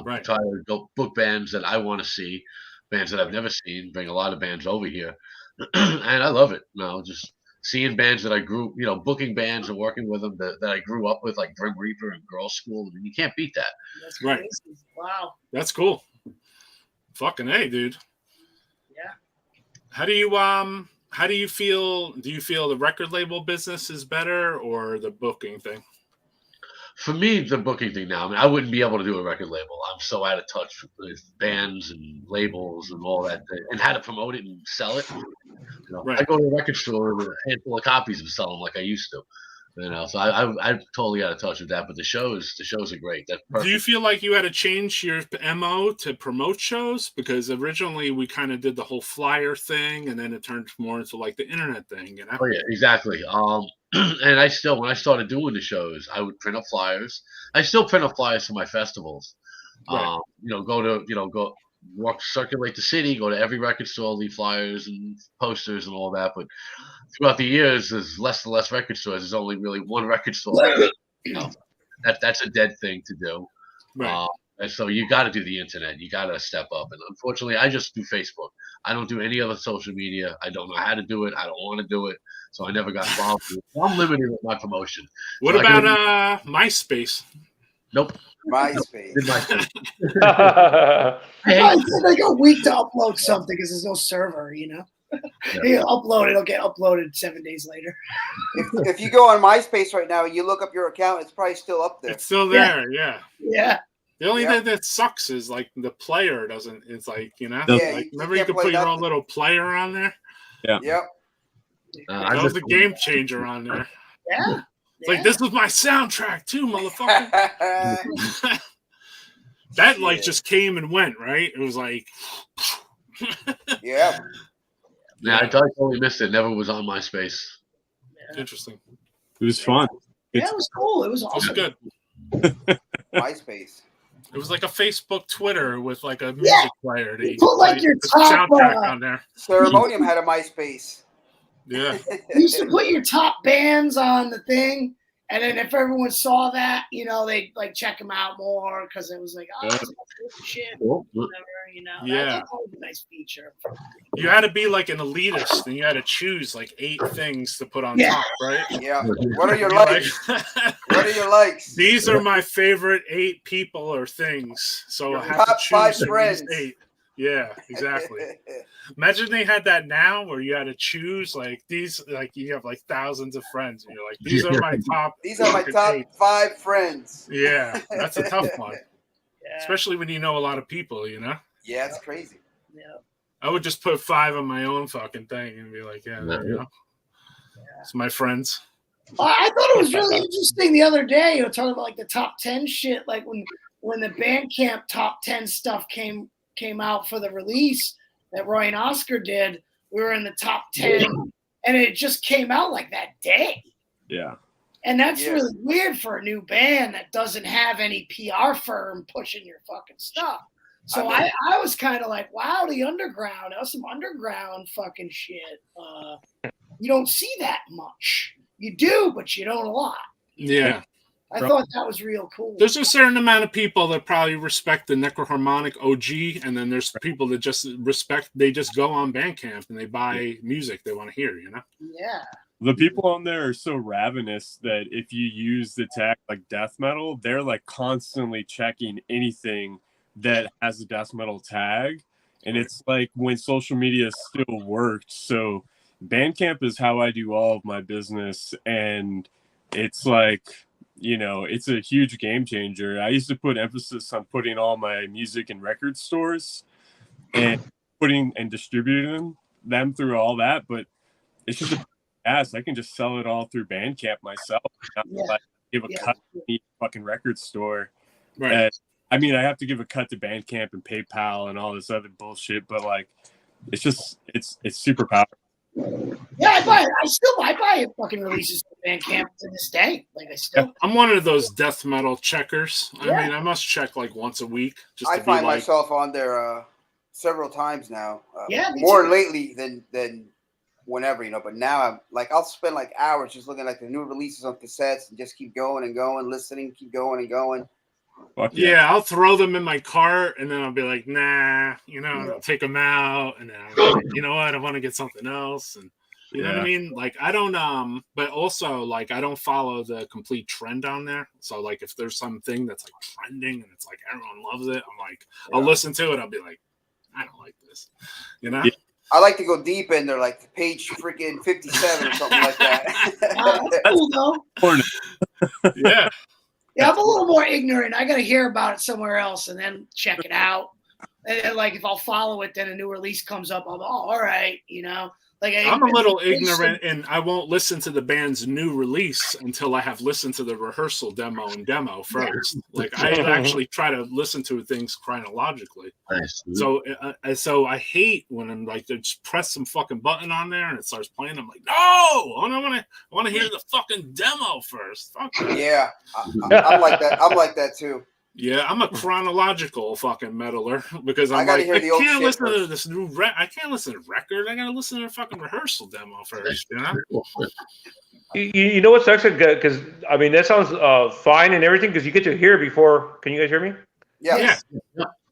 Right. Try to go book bands that I want to see, bands that I've never seen. Bring a lot of bands over here, and I love it. Just seeing bands that I grew, booking bands and working with them that I grew up with, like Grim Reaper and Girls School. I mean, you can't beat that. That's crazy. Right. Wow. That's cool. Fucking A, dude. Yeah. How do you feel? Do you feel the record label business is better or the booking thing? For me, the booking thing now, I mean, I wouldn't be able to do a record label. I'm so out of touch with bands and labels and all that, and how to promote it and sell it. Right. I go to a record store with a handful of copies and sell them like I used to. So I'm totally out of touch with that. But the shows are great. That's perfect. Do you feel like you had to change your MO to promote shows? Because originally we kind of did the whole flyer thing, and then it turned more into like the internet thing. Oh yeah, exactly. And when I started doing the shows, I would print up flyers. I still print up flyers for my festivals. Right. Circulate the city, go to every record store, leave flyers and posters and all that. But throughout the years, there's less and less record stores. There's only really one record store. That's a dead thing to do. Right. And so you got to do the internet. You got to step up. And unfortunately, I just do Facebook. I don't do any other social media. I don't know how to do it. I don't want to do it. So I never got involved with it. I'm limited with my promotion. What about MySpace? Nope. MySpace. It's like a week to upload something because there's no server, You upload it, it'll get uploaded 7 days later. If you go on MySpace right now and you look up your account, it's probably still up there. It's still there, yeah. Yeah. The only thing that sucks is like the player doesn't. It's like Yeah, like remember you could put your own little player on there. Yeah. Yep. That was the game changer on there. Yeah. It's like this was my soundtrack too, motherfucker. That just came and went, right? It was like, yeah. Yeah, I totally missed it. Never was on MySpace. Yeah. Interesting. It was fun. Yeah, it was cool. It was awesome. It was good. MySpace. It was like a Facebook Twitter with like a music player. You put like your top soundtrack on there. Ceremonium had a MySpace. Yeah. You used to put your top bands on the thing, and then if everyone saw that, they'd like check them out more because it was like, it's shit, whatever, Yeah. That's always a nice feature. You had to be like an elitist, and you had to choose like 8 things to put on top, right? Yeah. What are your likes? What are your likes? These are my favorite 8 people or things. So I have top to choose 5 from friends. these 8. Yeah, exactly. Imagine they had that now where you had to choose like these, like you have like thousands of friends, and you're like, these are my top. These are my top 8. 5 friends. Yeah, that's a tough one, Yeah. especially when you know a lot of people. Yeah, it's crazy. Yeah. I would just put 5 on my own fucking thing and be like, yeah, there you go. It's my friends. I thought it was really interesting the other day, talking about like the top 10 shit, like when the Bandcamp top 10 stuff came out for the release that Roy and Oscar did, we were in the top 10 and it just came out like that day. Yeah. And that's really weird for a new band that doesn't have any PR firm pushing your fucking stuff. So I was kind of like, wow, the underground, that was some underground fucking shit. You don't see that much. You do, but you don't a lot. Yeah. I thought that was real cool. There's a certain amount of people that probably respect the NECROHARMONIC OG, and then there's people that just they just go on Bandcamp and they buy music they want to hear, you know? Yeah. The people on there are so ravenous that if you use the tag like death metal, they're like constantly checking anything that has a death metal tag. And it's like when social media still worked. So Bandcamp is how I do all of my business. And it's like, you know, it's a huge game changer. I used to put emphasis on putting all my music in record stores and putting and distributing them through all that. But it's just a ass. I can just sell it all through Bandcamp myself. Not like give a cut to any fucking record store. Right. And, I mean, I have to give a cut to Bandcamp and PayPal and all this other bullshit, but like, it's just it's super powerful. Yeah, I buy fucking releases from Bandcamp to this day. Like I'm one of those death metal checkers. I mean, I must check like once a week. Just I to find be like, myself on there several times now. Me more too. lately than whenever, you know. But now I'm like, I'll spend like hours just looking at the new releases on cassettes and just keep going and going, listening, keep going and going. Yeah, I'll throw them in my cart and then I'll be like, nah, you know, I'll take them out and then I'll be like, you know what, I want to get something else. And you know what I mean? Like, I don't, but also like, I don't follow the complete trend on there. So like, if there's something that's like trending and it's like, everyone loves it, I'm like, I'll listen to it. I'll be like, I don't like this, you know? I like to go deep in there, like page freaking 57 or something like that. That's cool though. Yeah. Yeah, I'm a little more ignorant. I got to hear about it somewhere else and then check it out. And then, like, if I'll follow it, then a new release comes up. I'll go, oh, all right, you know. Like, I'm a little ignorant, and I won't listen to the band's new release until I have listened to the rehearsal demo first. Like, I actually try to listen to things chronologically. Nice. So I hate when I'm like, they just press some fucking button on there and it starts playing. I'm like, no, I want to hear the fucking demo first. Fuck that. Yeah, I'm like that. I'm like that too. Yeah, I'm a chronological fucking metaler because I'm like, I can't listen to this new I can't listen to record. I gotta listen to the fucking rehearsal demo first, you know? You know what sucks? Because I mean, that sounds fine and everything because you get to hear before. Can you guys hear me? Yeah.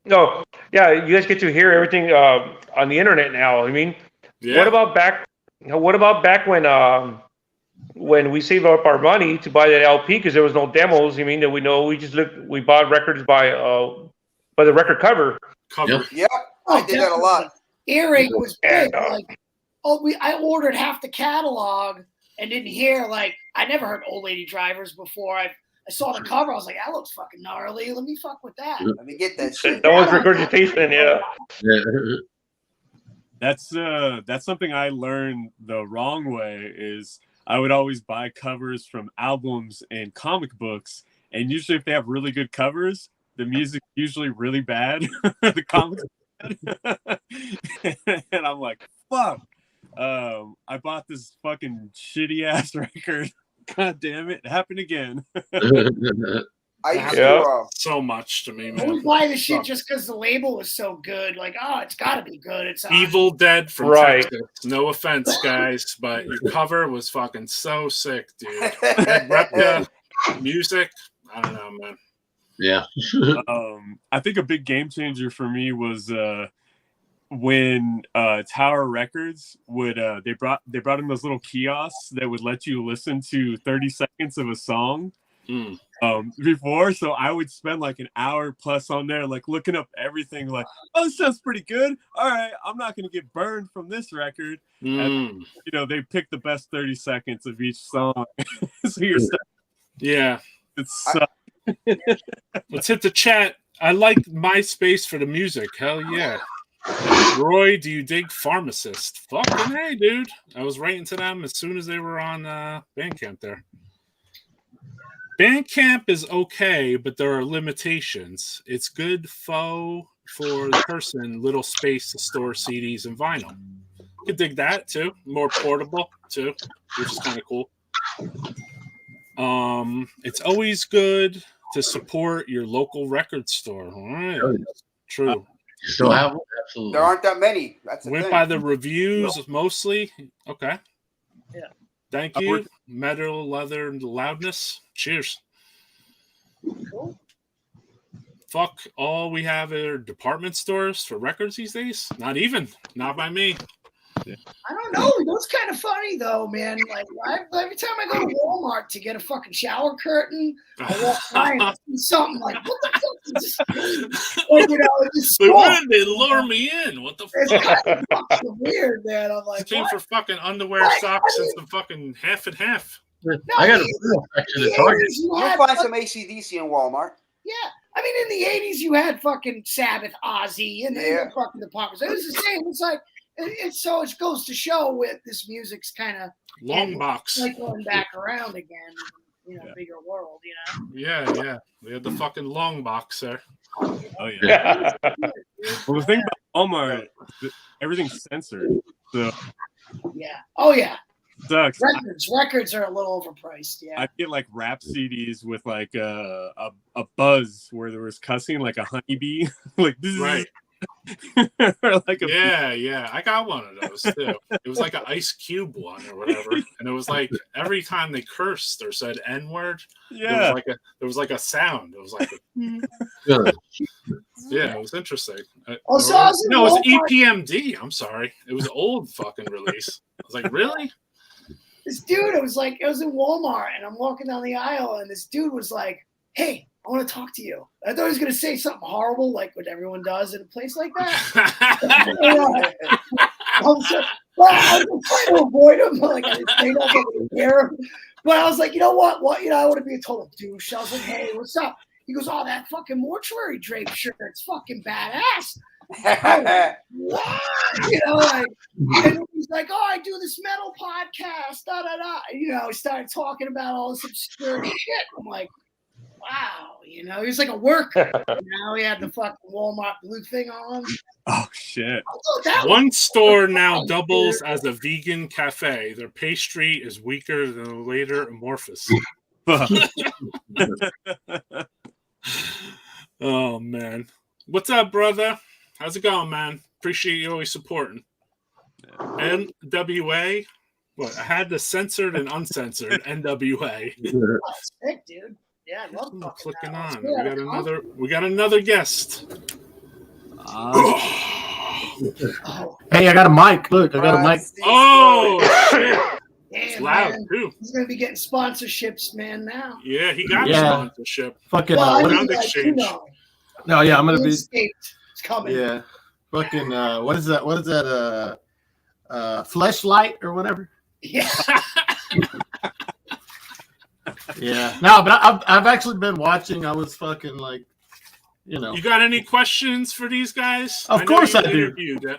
No. Yeah, you guys get to hear everything on the internet now. I mean, what about back? What about back when we saved up our money to buy that LP because there was no demos? You mean that we bought records by the record cover. Yep. I did that a lot. Earache was big. Like, I ordered half the catalog and didn't hear, like, I never heard Old Lady Drivers before. I saw the cover. I was like, that looks fucking gnarly. Let me fuck with that. Let me get that shit. That was regurgitation, yeah. That's something I learned the wrong way is I would always buy covers from albums and comic books, and usually if they have really good covers, the music's usually really bad. The comics bad. And I'm like, fuck. I bought this fucking shitty ass record. God damn it. It happened again. I used to, so much to me, man. I would buy the shit just because the label was so good. Like, oh, it's got to be good. It's Evil Dead from Texas. No offense, guys, but your cover was fucking so sick, dude. Repta music, I don't know, man. Yeah. I think a big game changer for me was when Tower Records would they brought in those little kiosks that would let you listen to 30 seconds of a song. Before, so I would spend like an hour plus on there, like looking up everything, like, oh, this sounds pretty good. All right, I'm not gonna get burned from this record. And, you know, they pick the best 30 seconds of each song. So you're it's let's hit the chat. I like MySpace for the music. Hell yeah. Roy, do you dig Pharmacist? Fucking hey, dude. I was writing to them as soon as they were on Bandcamp there. Bandcamp is okay, but there are limitations. It's good for the person, little space to store CDs and vinyl. You could dig that too. More portable too, which is kind of cool. It's always good to support your local record store. All right. True. Still have one? Absolutely. There aren't that many. That's the Went thing. by the reviews mostly. Okay. Yeah. Thank you. Metal, leather, and loudness. Cheers. Cool. Fuck, all we have are department stores for records these days? Not even. Not by me. I don't know. That's kind of funny though, man. Like every time I go to Walmart to get a fucking shower curtain, I walk by and I see something like, what the fuck is this? Like, you know, it's Like, where did they lure me in? What the fuck? It's kind of fucking weird, man. I'm like, Came what? for fucking underwear, socks, and some fucking half and half. No, I got a real section at Target. You'll find some ACDC in Walmart. Yeah. I mean, in the 80s, you had fucking Sabbath, Ozzy, and then the fucking departments. It was the same. It's like, it goes to show with this music's kind of long box, like going back around again, you know, bigger world, you know. Yeah. We had the fucking long box there. Oh yeah. Well, the thing about Walmart, everything's censored. So yeah. Oh yeah. Sucks. Records are a little overpriced. Yeah. I get like rap CDs with like a buzz where there was cussing, like a honeybee. Like this right. is. Like yeah, I got one of those too. It was like an Ice Cube one or whatever, and it was like every time they cursed or said N word, there was like a sound. It was like, yeah, it was interesting. No, it was EPMD. I'm sorry, it was an old fucking release. I was like, really? This dude, it was in Walmart, and I'm walking down the aisle, and this dude was like, "Hey, I want to talk to you." I thought he was going to say something horrible, like what everyone does in a place like that. I was trying to avoid him. Like, I didn't say nothing to hear him. But I was like, you know what? You know, I want to be a total douche. I was like, hey, what's up? He goes, oh, that fucking mortuary drape shirt. It's fucking badass. Like, what? You know, like, and he's like, oh, I do this metal podcast. Da da da. You know, he started talking about all this obscure shit. I'm like, wow, you know, he was like a worker. Now he had the fucking Walmart blue thing on. Oh shit! One store now doubles as a vegan cafe. Their pastry is weaker than the later Amorphous. Oh man, what's up, brother? How's it going, man? Appreciate you always supporting. NWA. What? I had the censored and uncensored NWA. That's sick, dude. Yeah, I love clicking on. We got another guest. Hey, I got a mic. Look, I got a mic. Oh, shit. Damn, it's loud man. too. He's gonna be getting sponsorships, man. Now. Yeah, he got a sponsorship. Fucking Sound Exchange. No, yeah, I'm gonna be. It's coming. Yeah, fucking. What is that? What is that? Fleshlight or whatever. Yeah. Yeah. No, but I've actually been watching. I was fucking like, you know. You got any questions for these guys? Of course I do.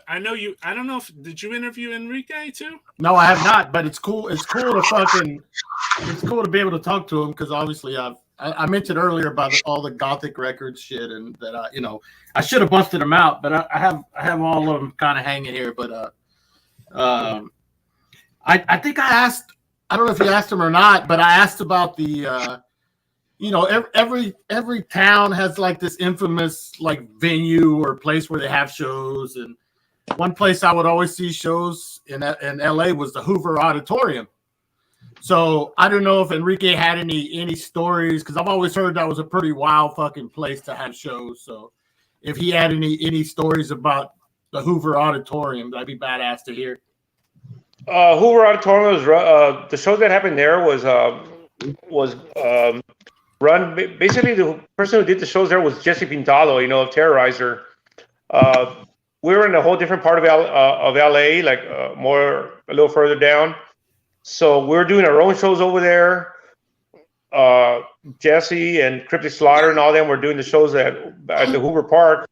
I know you. I don't know if did you interview Enrique too? No, I have not. But it's cool. It's cool to be able to talk to him because obviously I mentioned earlier about all the Gothic Records shit and that I should have busted them out, but I have all of them kind of hanging here. But I think I asked. I don't know if you asked him or not, but I asked about the, every town has like this infamous like venue or place where they have shows. And one place I would always see shows in LA was the Hoover Auditorium. So I don't know if Enrique had any stories because I've always heard that was a pretty wild fucking place to have shows. So if he had any stories about the Hoover Auditorium, that'd be badass to hear. Hoover Auditorium was the show that happened there was run. Basically, the person who did the shows there was Jesse Pintado, of Terrorizer. We were in a whole different part of LA, like a little further down. So we were doing our own shows over there. Jesse and CRYPT and all them were doing the shows at the Hoover Park.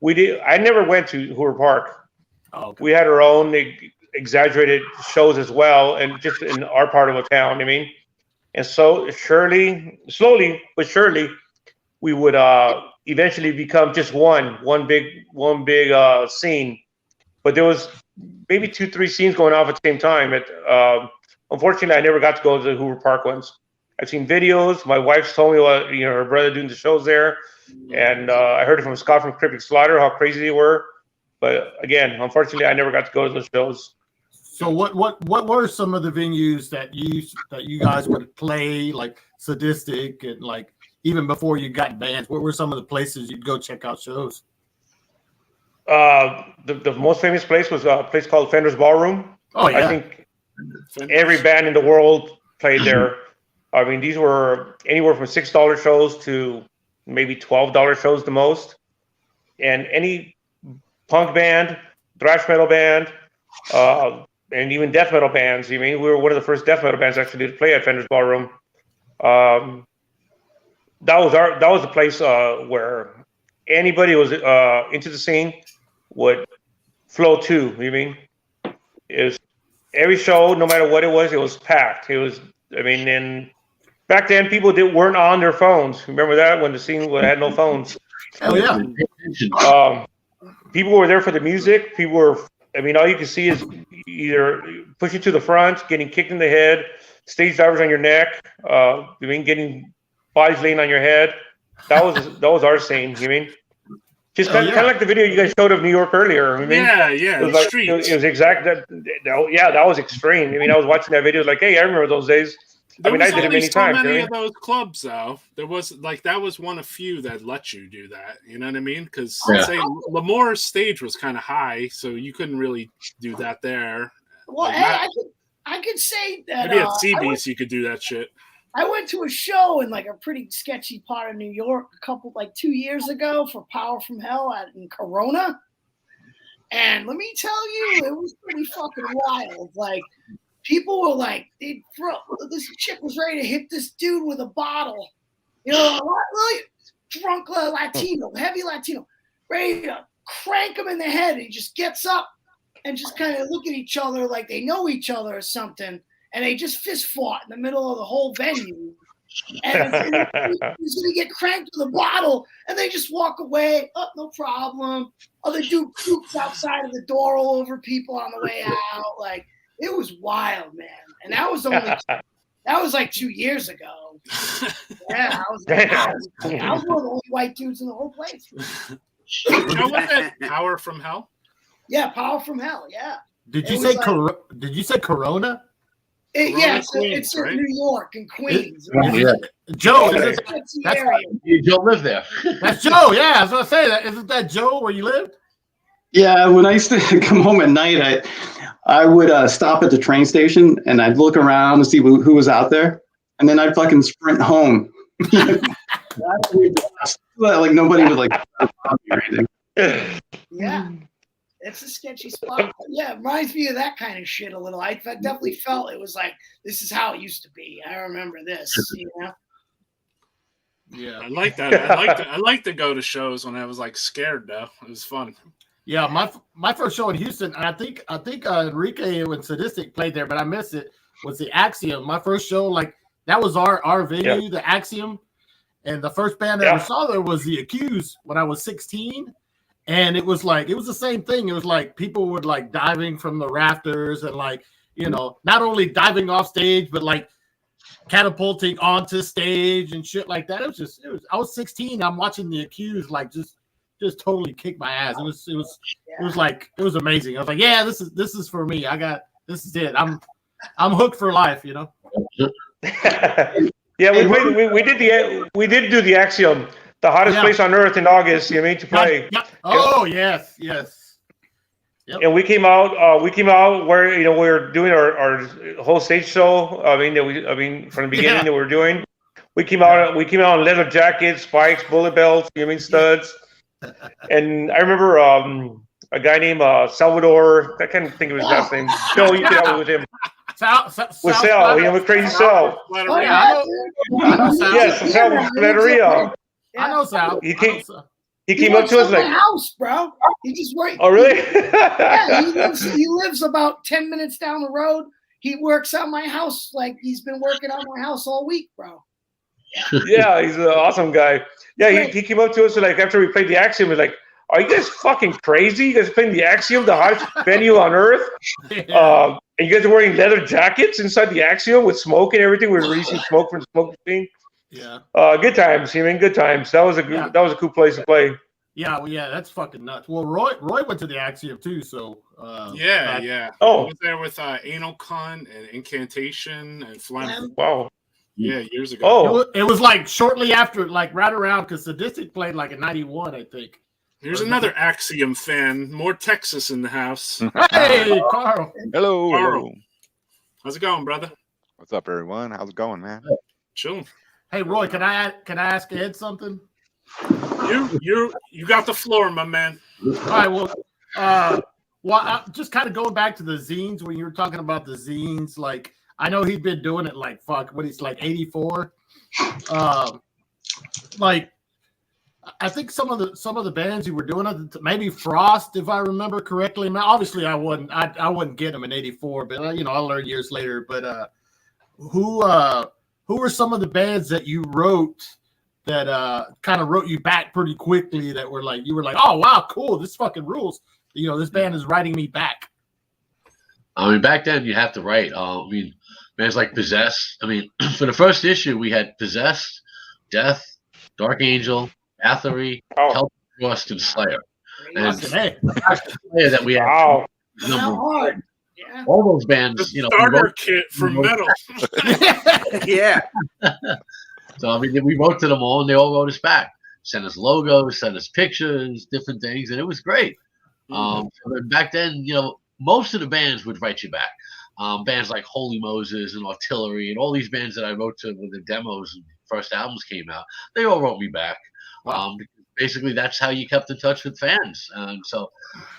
I never went to Hoover Park. Oh, okay. We had our own exaggerated shows as well, and just in our part of the town. I mean, and so slowly but surely, we would eventually become just one big scene. But there was maybe 2-3 scenes going off at the same time. Unfortunately, I never got to go to the Hoover Park ones. I've seen videos. My wife's told me what her brother doing the shows there, and I heard it from Scott from CRYPT Slaughter how crazy they were. But again, unfortunately, I never got to go to those shows. So what were some of the venues that you guys would play, like Sadistic, and like even before you got bands? What were some of the places you'd go check out shows? The most famous place was a place called Fender's Ballroom. Oh yeah. I think every band in the world played there. I mean, these were anywhere from $6 shows to maybe $12 shows the most. And any punk band, thrash metal band, and even death metal bands. I mean, we were one of the first death metal bands actually to play at Fender's Ballroom. That was the place where anybody who was into the scene would flow to. You mean, it was every show, no matter what it was packed. It was, I mean, and back then people weren't on their phones. Remember that when the scene had no phones? Oh yeah. People were there for the music. People were, I mean, all you can see is either push you to the front, getting kicked in the head, stage divers on your neck. I mean, getting bodies laying on your head. That was our scene. You mean, just kind of like the video you guys showed of New York earlier. I mean, yeah, it was exact. That was extreme. I mean, I was watching that video like, hey, I remember those days. I mean, I did it many times. Many of those clubs, though, there was that was one of few that let you do that. You know what I mean? Because say Lamore's stage was kind of high, so you couldn't really do that there. Well, I could say that maybe at CB's you could do that shit. I went to a show in like a pretty sketchy part of New York 2 years ago for Power from Hell in Corona, and let me tell you, it was pretty fucking wild. Like, people were like, this chick was ready to hit this dude with a bottle. You know, really drunk Latino, heavy Latino, ready to crank him in the head. He just gets up and just kind of look at each other like they know each other or something. And they just fist fought in the middle of the whole venue. And he's going to get cranked with a bottle, and they just walk away. Oh, no problem. Other dude pukes outside of the door all over people on the way out. Like, it was wild, man. And that was like 2 years ago. Yeah, I was one of the only white dudes in the whole place. You know what that Power from Hell? Yeah, Power from Hell. Yeah. Did you say Corona? It's in New York and Queens. Joe, Joe lived there. That's Joe. Yeah, I was gonna say that. Isn't that Joe where you lived? Yeah, when I used to come home at night, I would stop at the train station and I'd look around to see who was out there, and then I'd fucking sprint home. Like nobody would like or anything. Yeah. It's a sketchy spot. Yeah, it reminds me of that kind of shit a little. I definitely felt it was like, this is how it used to be. I remember this, you know? Yeah, I like that. I like to go to shows when I was like scared though. It was fun. Yeah, my first show in Houston, and I think Enrique and Sadistic played there, but I missed it, was the Axiom. My first show, like, that was our venue, the Axiom. And the first band I ever saw there was The Accused when I was 16. And it was the same thing. It was like people would like diving from the rafters and like, you know, not only diving off stage, but like catapulting onto stage and shit like that. I was 16. I'm watching The Accused like just totally kick my ass. It was amazing. I was like, yeah, this is for me. This is it. I'm hooked for life, you know? Yeah, we did do the Axiom. The hottest place on earth in August, you mean, to play. Oh, yes. Yep. And we came out where, you know, we were doing our whole stage show. I mean, from the beginning that we were doing. We came out in leather jackets, spikes, bullet belts, you mean, studs. And I remember a guy named Salvador. I can't think of his last name. Joe, you can help me with him. With Sal, you know, with Crazy Sal. Yes, Sal Flatteria. I know Sal. He came up to us like, my house, bro. He just works. "Oh, really?" Yeah, he lives about 10 minutes down the road. He works at my house like he's been working on my house all week, bro. Yeah, he's an awesome guy. Yeah, he came up to us like after we played the Axiom. He's like, "Are you guys fucking crazy? You guys playing the Axiom, the hottest venue on earth? And you guys are wearing leather jackets inside the Axiom with smoke and everything. We're releasing smoke from the smoke machine. Yeah. Good times. I mean, good times. That was a cool place to play. Yeah, well, yeah, that's fucking nuts. Well, Roy went to the Axiom too, so yeah. Oh, I was there with Anal Cunt and Incantation and Phlegm. Wow. Yeah, years ago. Oh, it was like shortly after, like right around, because Sadistic played like in '91, I think. Here's another Axiom fan. More Texas in the house. Hey, Carl. Hello. Carl. How's it going, brother? What's up, everyone? How's it going, man? Chilling. Hey, Roy, can I ask Ed something? You got the floor, my man. All right. Well, just kind of going back to the zines when you were talking about the zines. Like, I know he'd been doing it like he's like 84. Like, I think some of the bands you were doing it, maybe Frost, if I remember correctly. Now, obviously, I wouldn't get them in '84, but I learned years later. But who were some of the bands that you wrote that kind of wrote you back pretty quickly that were like, you were like, oh wow, cool, this fucking rules. This band is writing me back. I mean, back then you have to write. I mean, bands like Possessed. I mean, for the first issue, we had Possessed, Death, Dark Angel, Athery, Hellfrost, and Slayer. And Slayer that we had. Wow. Hard. Yeah. All those bands, the starter kit for metal. Yeah. So I mean, we wrote to them all, and they all wrote us back, sent us logos, sent us pictures, different things, and it was great. So back then, most of the bands would write you back. Bands like Holy Moses and Artillery and all these bands that I wrote to when the demos and first albums came out, they all wrote me back. Basically, that's how you kept in touch with fans. So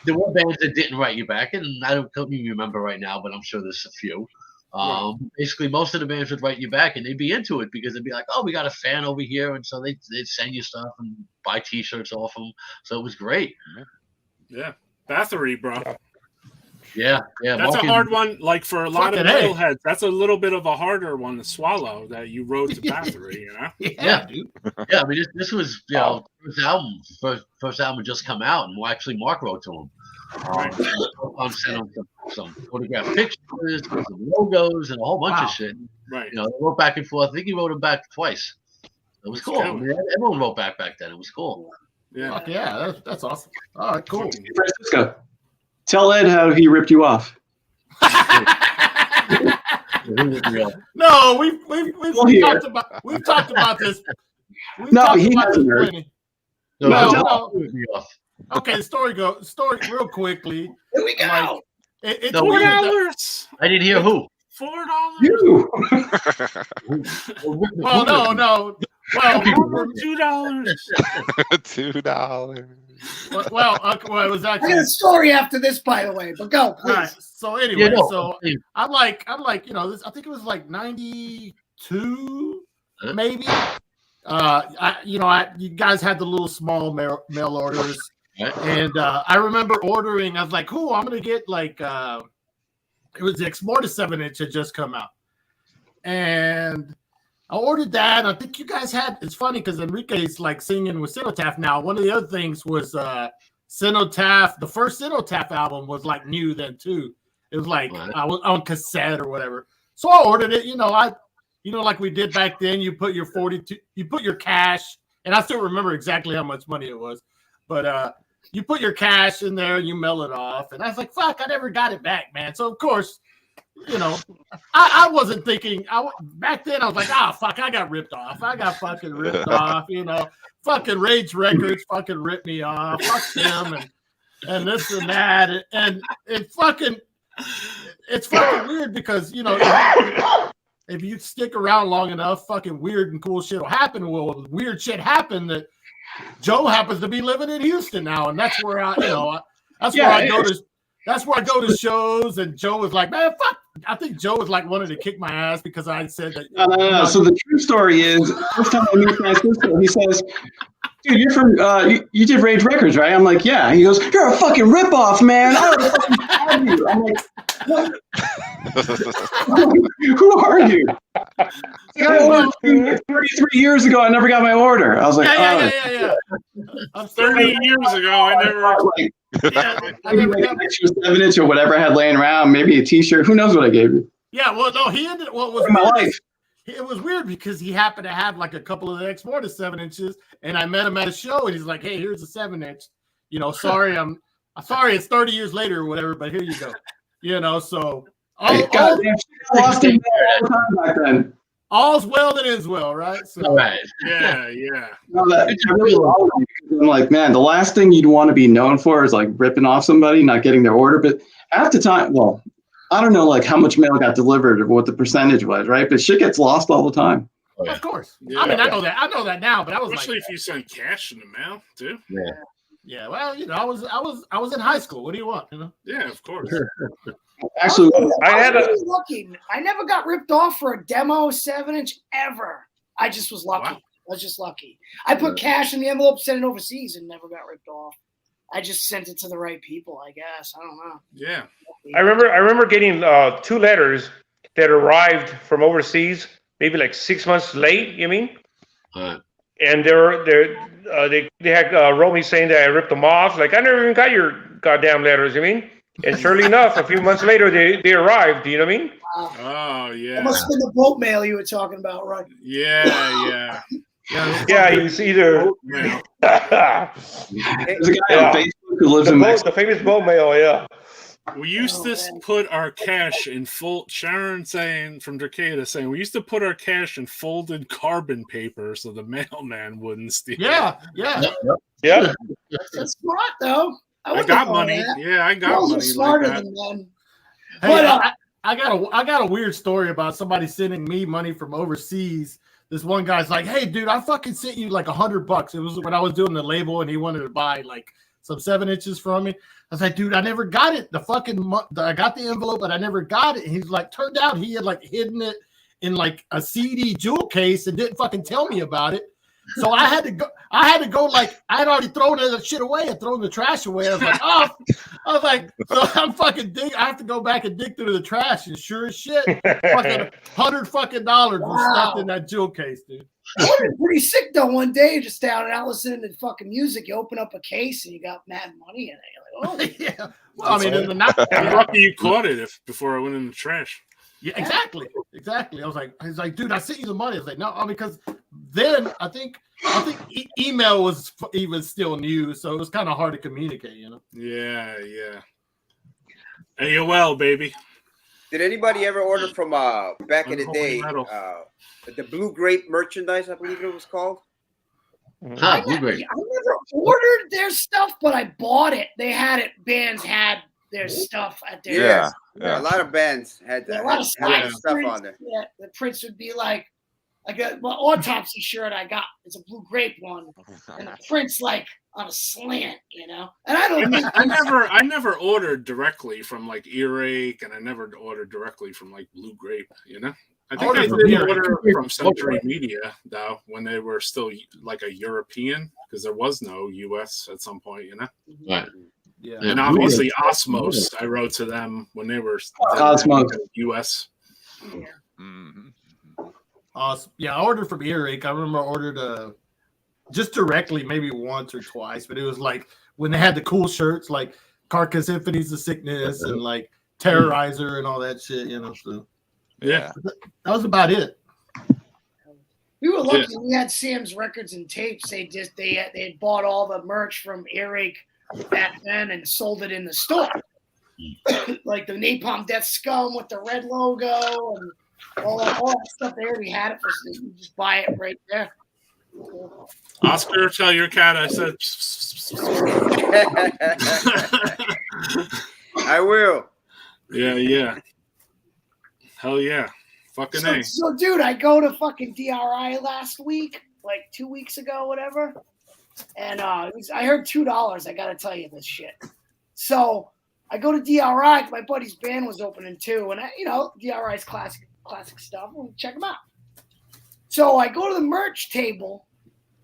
there were bands that didn't write you back, and I don't even remember right now, but I'm sure there's a few. Basically, most of the bands would write you back, and they'd be into it because they'd be like, "Oh, we got a fan over here," and so they'd send you stuff and buy T-shirts off them. So it was great. Yeah, Bathory, bro. Yeah. That's a hard one. Like for a lot of metalheads, that's a little bit of a harder one to swallow. That you wrote to Bathory, Yeah, dude. Yeah, I mean, this was first album had just come out, and actually Mark wrote to him. Sent him some photographed pictures, some logos, and a whole bunch of shit. Right. They wrote back and forth. I think he wrote him back twice. It was cool. I mean, everyone wrote back then. It was cool. Yeah. Fuck yeah, that's awesome. All right, cool. Francisco, tell Ed how he ripped you off. No, we've talked about this. No, he doesn't hurt. No. Okay, story real quickly. Here we go. It's $4. I didn't hear who. $4. You. Well, no. Well, $2. $2. Well, it was I actually got a story after this, by the way, but go, please. right. So anyway, I'm like, this, I think it was like 92, maybe. You guys had the little small mail orders, and I remember ordering. I was like, "Cool, I'm gonna get like." It was the Exmortis 7-inch had just come out, and I ordered that. I think you guys had. It's funny because Enrique's like singing with CENOTAPH now. One of the other things was CENOTAPH. The first CENOTAPH album was like new then too. It was like I was on cassette or whatever. So I ordered it. Like we did back then. You put your you put your cash, and I still remember exactly how much money it was. But you put your cash in there, you mail it off, and I was like, "Fuck, I never got it back, man." So of course, I wasn't thinking. Back then I was like, fuck, I got ripped off. I got fucking ripped off. Fucking Rage Records fucking ripped me off. Fuck them and this and that, and it's fucking weird because if you stick around long enough, fucking weird and cool shit will happen. Well, weird shit happened that Joe happens to be living in Houston now, and that's where I go to shows, and Joe was like, "Man, fuck." I think Joe was like wanted to kick my ass because I said that. No. So the true story is, first time I meet Francisco, he says, dude, you're from you did Rage Records, right? I'm like, yeah. He goes, you're a fucking ripoff, man. I would fucking have you. I'm like, what? Who are you? Like, I ordered 33 years ago. I never got my order. I was like, yeah. I'm 30 years ago, I never. Like, I never maybe got. an extra 7-inch or whatever I had laying around. Maybe a T-shirt. Who knows what I gave you? Yeah, well, no, he ended. What was In my weird life. is- it was weird because he happened to have like a couple of the next more to 7 inches, and I met him at a show, and he's like, "Hey, here's a 7-inch. You know, sorry, I'm sorry, it's 30 years later or whatever, but here you go. You know, so Lost in there all the time back then. all's well that is well, right? So All right. Yeah. No, I really love it because I'm like, man, the last thing you'd want to be known for is like ripping off somebody, not getting their order. But half the time, well, I don't know like how much mail got delivered or what the percentage was, right? But shit gets lost all the time. Oh, yeah. of course. Yeah. I mean, I know that now, but I was Especially like, if you send cash in the mail, too. yeah, well, you know, I was in high school. What do you want? You know? Yeah, of course. Actually, I had was a really lucky. I never got ripped off for a demo 7-inch ever. I just was lucky. Wow. I was just lucky. I put cash in the envelope, sent it overseas, and never got ripped off. I just sent it to the right people, I guess. I don't know. Yeah. I remember getting 2 letters that arrived from overseas, maybe like 6 months late. You mean? All right. And they had wrote me saying that I ripped them off. Like I never even got your goddamn letters. You mean? And surely enough, a few months later they arrived. You know what I mean? Oh, That yeah. must have been the boat mail you were talking about, right? Yeah. Yeah, he's either Yeah. there's a guy Yeah. on Facebook who lives in Mexico. the famous boat mail. Yeah. We used to put our cash in full. Sharon saying from Dracada saying we used to put our cash in folded carbon paper so the mailman wouldn't steal. Yeah. Yeah. That's smart, though. I wouldn't got have thought of money. that. Yeah, I got Girls are money. smarter Like that. than men. Hey, But, I got a weird story about somebody sending me money from overseas. This one guy's like, "Hey, dude, I fucking sent you like $100. It was when I was doing the label, and he wanted to buy like some 7 inches from me." I was like, "Dude, I never got it. I got the envelope, but I never got it." And he's like, "Turned out he had like hidden it in like a CD jewel case and didn't fucking tell me about it." So I had to go like I had already thrown that shit away and thrown the trash away. I was like, so I'm fucking dig. I have to go back and dig through the trash, and sure as shit, fucking $100 was stuffed in that jewel case, dude. I would have been pretty sick though. One day, just down and out listening to fucking music, you open up a case and you got mad money in it. You're like, oh, Yeah. Well, I mean, in the not. I'm lucky you caught it before I went in the trash. Yeah, exactly. I was like, he's like, "Dude, I sent you the money." I was like, "No," because then I think email was even still new, so it was kind of hard to communicate, you know. Yeah. AOL, baby. Did anybody ever order from back in the day Metal. the Blue Grape merchandise? I believe it was called. Huh, I Blue Grape. never ordered their stuff, but I bought it. They had it. Bands had their stuff at their. Yeah. Yeah. A lot of bands had Yeah, that. a lot of had stuff stuff on there. Yeah, the prints would be like a autopsy shirt I got. It's a Blue Grape one, and the print's like on a slant, you know. And I don't think I never ordered directly from like Earache, and I never ordered directly from like Blue Grape. You know, I think I Ordered from did Earache. order from Century Media though when they were still like a European because there was no U.S. at some point. You know. Right. Yeah. And obviously Osmos, I wrote to them when they were Osmos. US. Mhm. Yeah, I ordered from Earache. I remember I ordered just directly maybe once or twice, but it was like when they had the cool shirts like Carcass Symphonies of Sickness and like Terrorizer and all that shit, you know. So Yeah. that was about it. we were lucky. We had Sam's records and tapes. They had bought all the merch from Earache back then and sold it in the store. Like the Napalm Death Scum with the red logo and all that stuff. They already had it for you just buy it right there. Oscar, tell your cat I said. I will. Yeah. Hell yeah. Fucking A. So, dude, I go to fucking DRI last week, like 2 weeks ago, whatever. And I heard $2. I got to tell you this shit. So I go to DRI. My buddy's band was opening too. And, DRI's classic stuff. We'll check them out. So I go to the merch table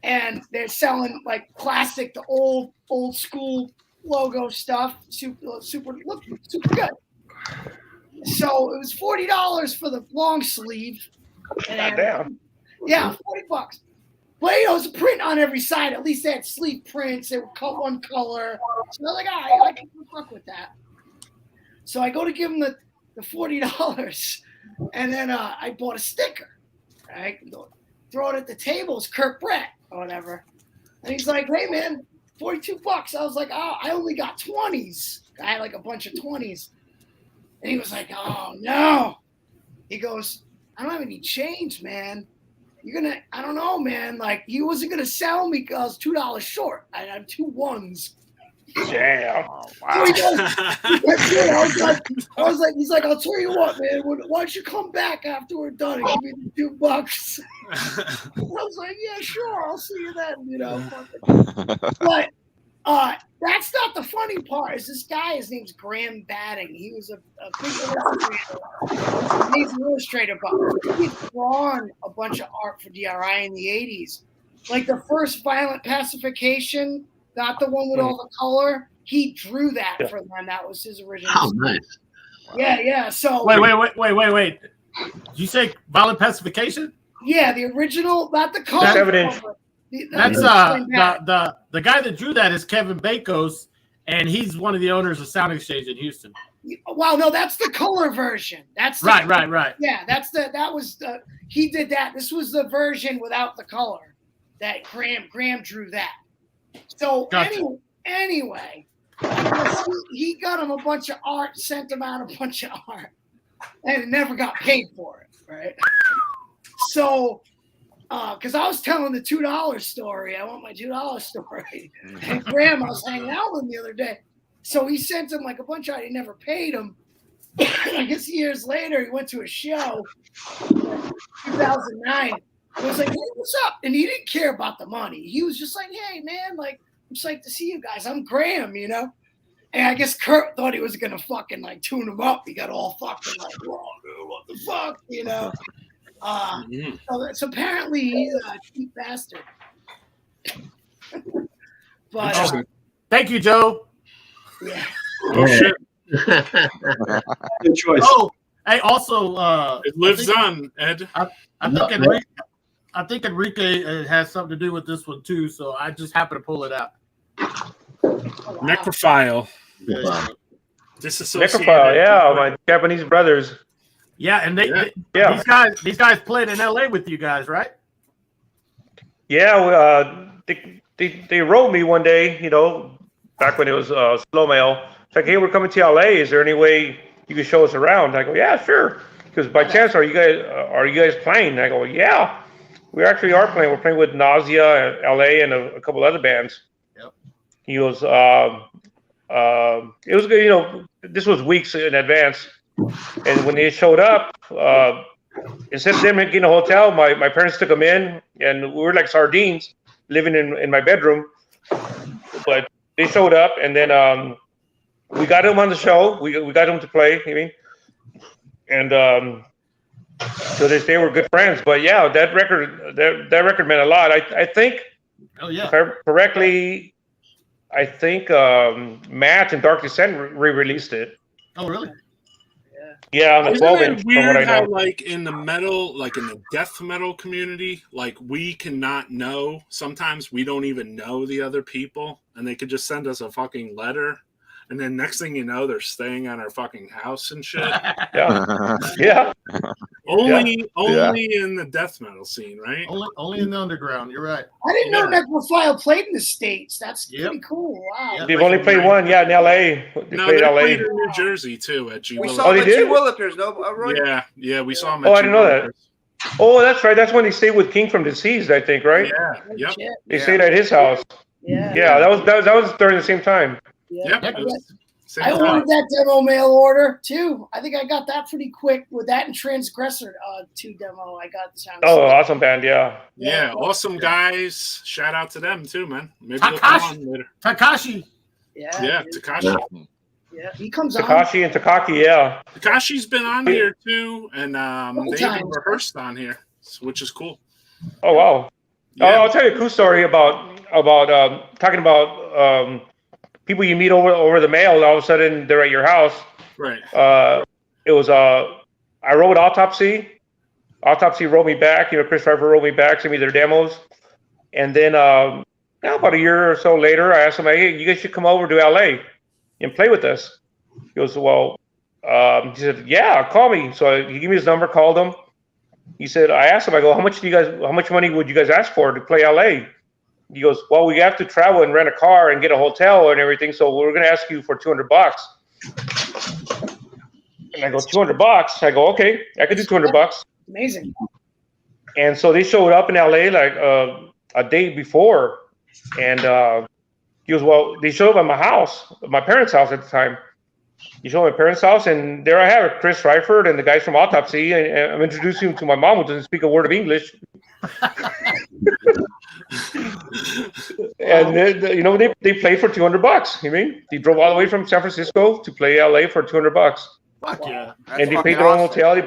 and they're selling like classic, the old school logo stuff, super good. So it was $40 for the long sleeve. And Damn. yeah, $40. But it was a print on every side. At least they had sleeve prints. They were cut one color. So I was like, all right, I can fuck with that. So I go to give him the $40, and then I bought a sticker. Right, throw it at the table. It's Kurt Brett or whatever, and he's like, "Hey man, $42." I was like, "Oh, I only got 20s." I had like a bunch of 20s, and he was like, "Oh no." He goes, "I don't have any change, man. You're gonna, I don't know, man. Like, he wasn't gonna sell me because $2 short. I had 2 ones." Damn. Oh, So wow. he goes, I was like, he's like, "I'll tell you what, man. Why don't you come back after we're done and give me the $2?" I was like, "Yeah, sure. I'll see you then." You know, but that's not the funny part. Is this guy? His name's Graham Batting. He was a big illustrator. He's an illustrator, but he's drawn a bunch of art for DRI in the '80s. Like the first Violent Pacification, not the one with all the color. He drew that for them. That was his original. Oh, nice. Yeah. So Wait. Did you say Violent Pacification? yeah, the original, not the color. 7-inch. That's the guy that drew that is Kevin Bakos, and he's one of the owners of Sound Exchange in Houston. Well, no, that's the color version. That's the, right. Yeah, he did that. This was the version without the color. That Graham drew that. So Gotcha. anyway, he got him a bunch of art, sent him out a bunch of art, and never got paid for it, right? So, because I was telling the $2 story, I want my $2 story, and Graham, I was hanging out with him the other day, so he sent him like a bunch of art. He never paid him. I guess years later, he went to a show, 2009. I was like, "Hey, what's up?" And he didn't care about the money. He was just like, "Hey, man, like, I'm psyched to see you guys. I'm Graham, you know." And I guess Kurt thought he was gonna fucking like tune him up. He got all fucking like, "Whoa, dude, what the fuck," you know. So apparently he's a cheap bastard. But Thank you, Joe. yeah. Oh shit! Good choice. Oh, hey, also, It lives on, Ed. I think Enrique has something to do with this one too. So I just happened to pull it out. Necrophile. Disassociated. Necrophile, yeah, my Japanese brothers. Yeah, and Yeah. these guys played in LA with you guys, right? Yeah, they wrote me one day, you know, back when it was slow mail. It's like, "Hey, we're coming to LA. Is there any way you can show us around?" I go, "Yeah, sure." Because by chance, are you guys playing? I go, "Yeah, we actually are playing. We're playing with Nausea, LA, and a couple other bands." Yep. He goes, "It was good, you know. This was weeks in advance." And when they showed up, instead of them getting a hotel, my parents took them in, and we were like sardines living in my bedroom. But they showed up, and then we got them on the show. We got them to play, I mean. And to this day, we're good friends. But yeah, that record meant a lot. I think, Oh yeah. if I remember correctly, I think Matt and Dark Descent re-released it. Oh really? Yeah, on the Isn't 12-inch, it from what I weird how, know. like, in the metal, like in the death metal community, like, we cannot know, sometimes we don't even know the other people, and they could just send us a fucking letter, and then next thing you know, they're staying on our fucking house and shit. Yeah, yeah. Only in the death metal scene, right? Only in the underground. You're right. I didn't know Necrophile played in the States. That's pretty cool. Wow. Yeah. They've only played one, yeah, in LA. They No, played they LA. played in New Jersey, too, at G. We Willikers. saw they them at G. did? Willikers, no, Roy? Yeah, we saw them Oh, at I didn't know that. G. Oh, that's right. That's when they stayed with King from Deceased, I think, right? Yeah, yep. Shit. They stayed at his house. Yeah. Yeah, that was during the same time. Yep. It was same I time. ordered that demo mail order too. I think I got that pretty quick with that and Transgressor 2 demo. I got the sound. Oh, awesome band, yeah. Yeah, awesome guys. Shout out to them too, man. Maybe they'll come on later. Takashi. Yeah, Takashi. yeah. He comes on. Takashi and Takaki, yeah. Takashi's been on here too, and they even times. rehearsed on here, which is cool. Oh, wow. Yeah. I'll tell you a cool story about talking about people you meet over the mail. And all of a sudden, they're at your house. Right. It was I wrote Autopsy. Autopsy wrote me back. Chris Pfeiffer wrote me back, sent me their demos, and then about a year or so later, I asked him, "Hey, you guys should come over to LA and play with us." He goes, "Well," he said, "Yeah, call me." So he gave me his number, called him. He said, I asked him, I go, how much money would you guys ask for to play LA? He goes, well, we have to travel and rent a car and get a hotel and everything, so we're going to ask you for $200. And I go, $200? I go, okay, I could do $200. Amazing. And so they showed up in LA like a day before, and he goes, well, they showed up at my house, my parents' house at the time. He showed my parents' house, and there I have Chris Pfeiffer and the guys from Autopsy, and I'm introducing him to my mom, who doesn't speak a word of English. And they played for $200. You mean they drove all the way from San Francisco to play LA for $200. Fuck yeah. And they paid their own hotel. They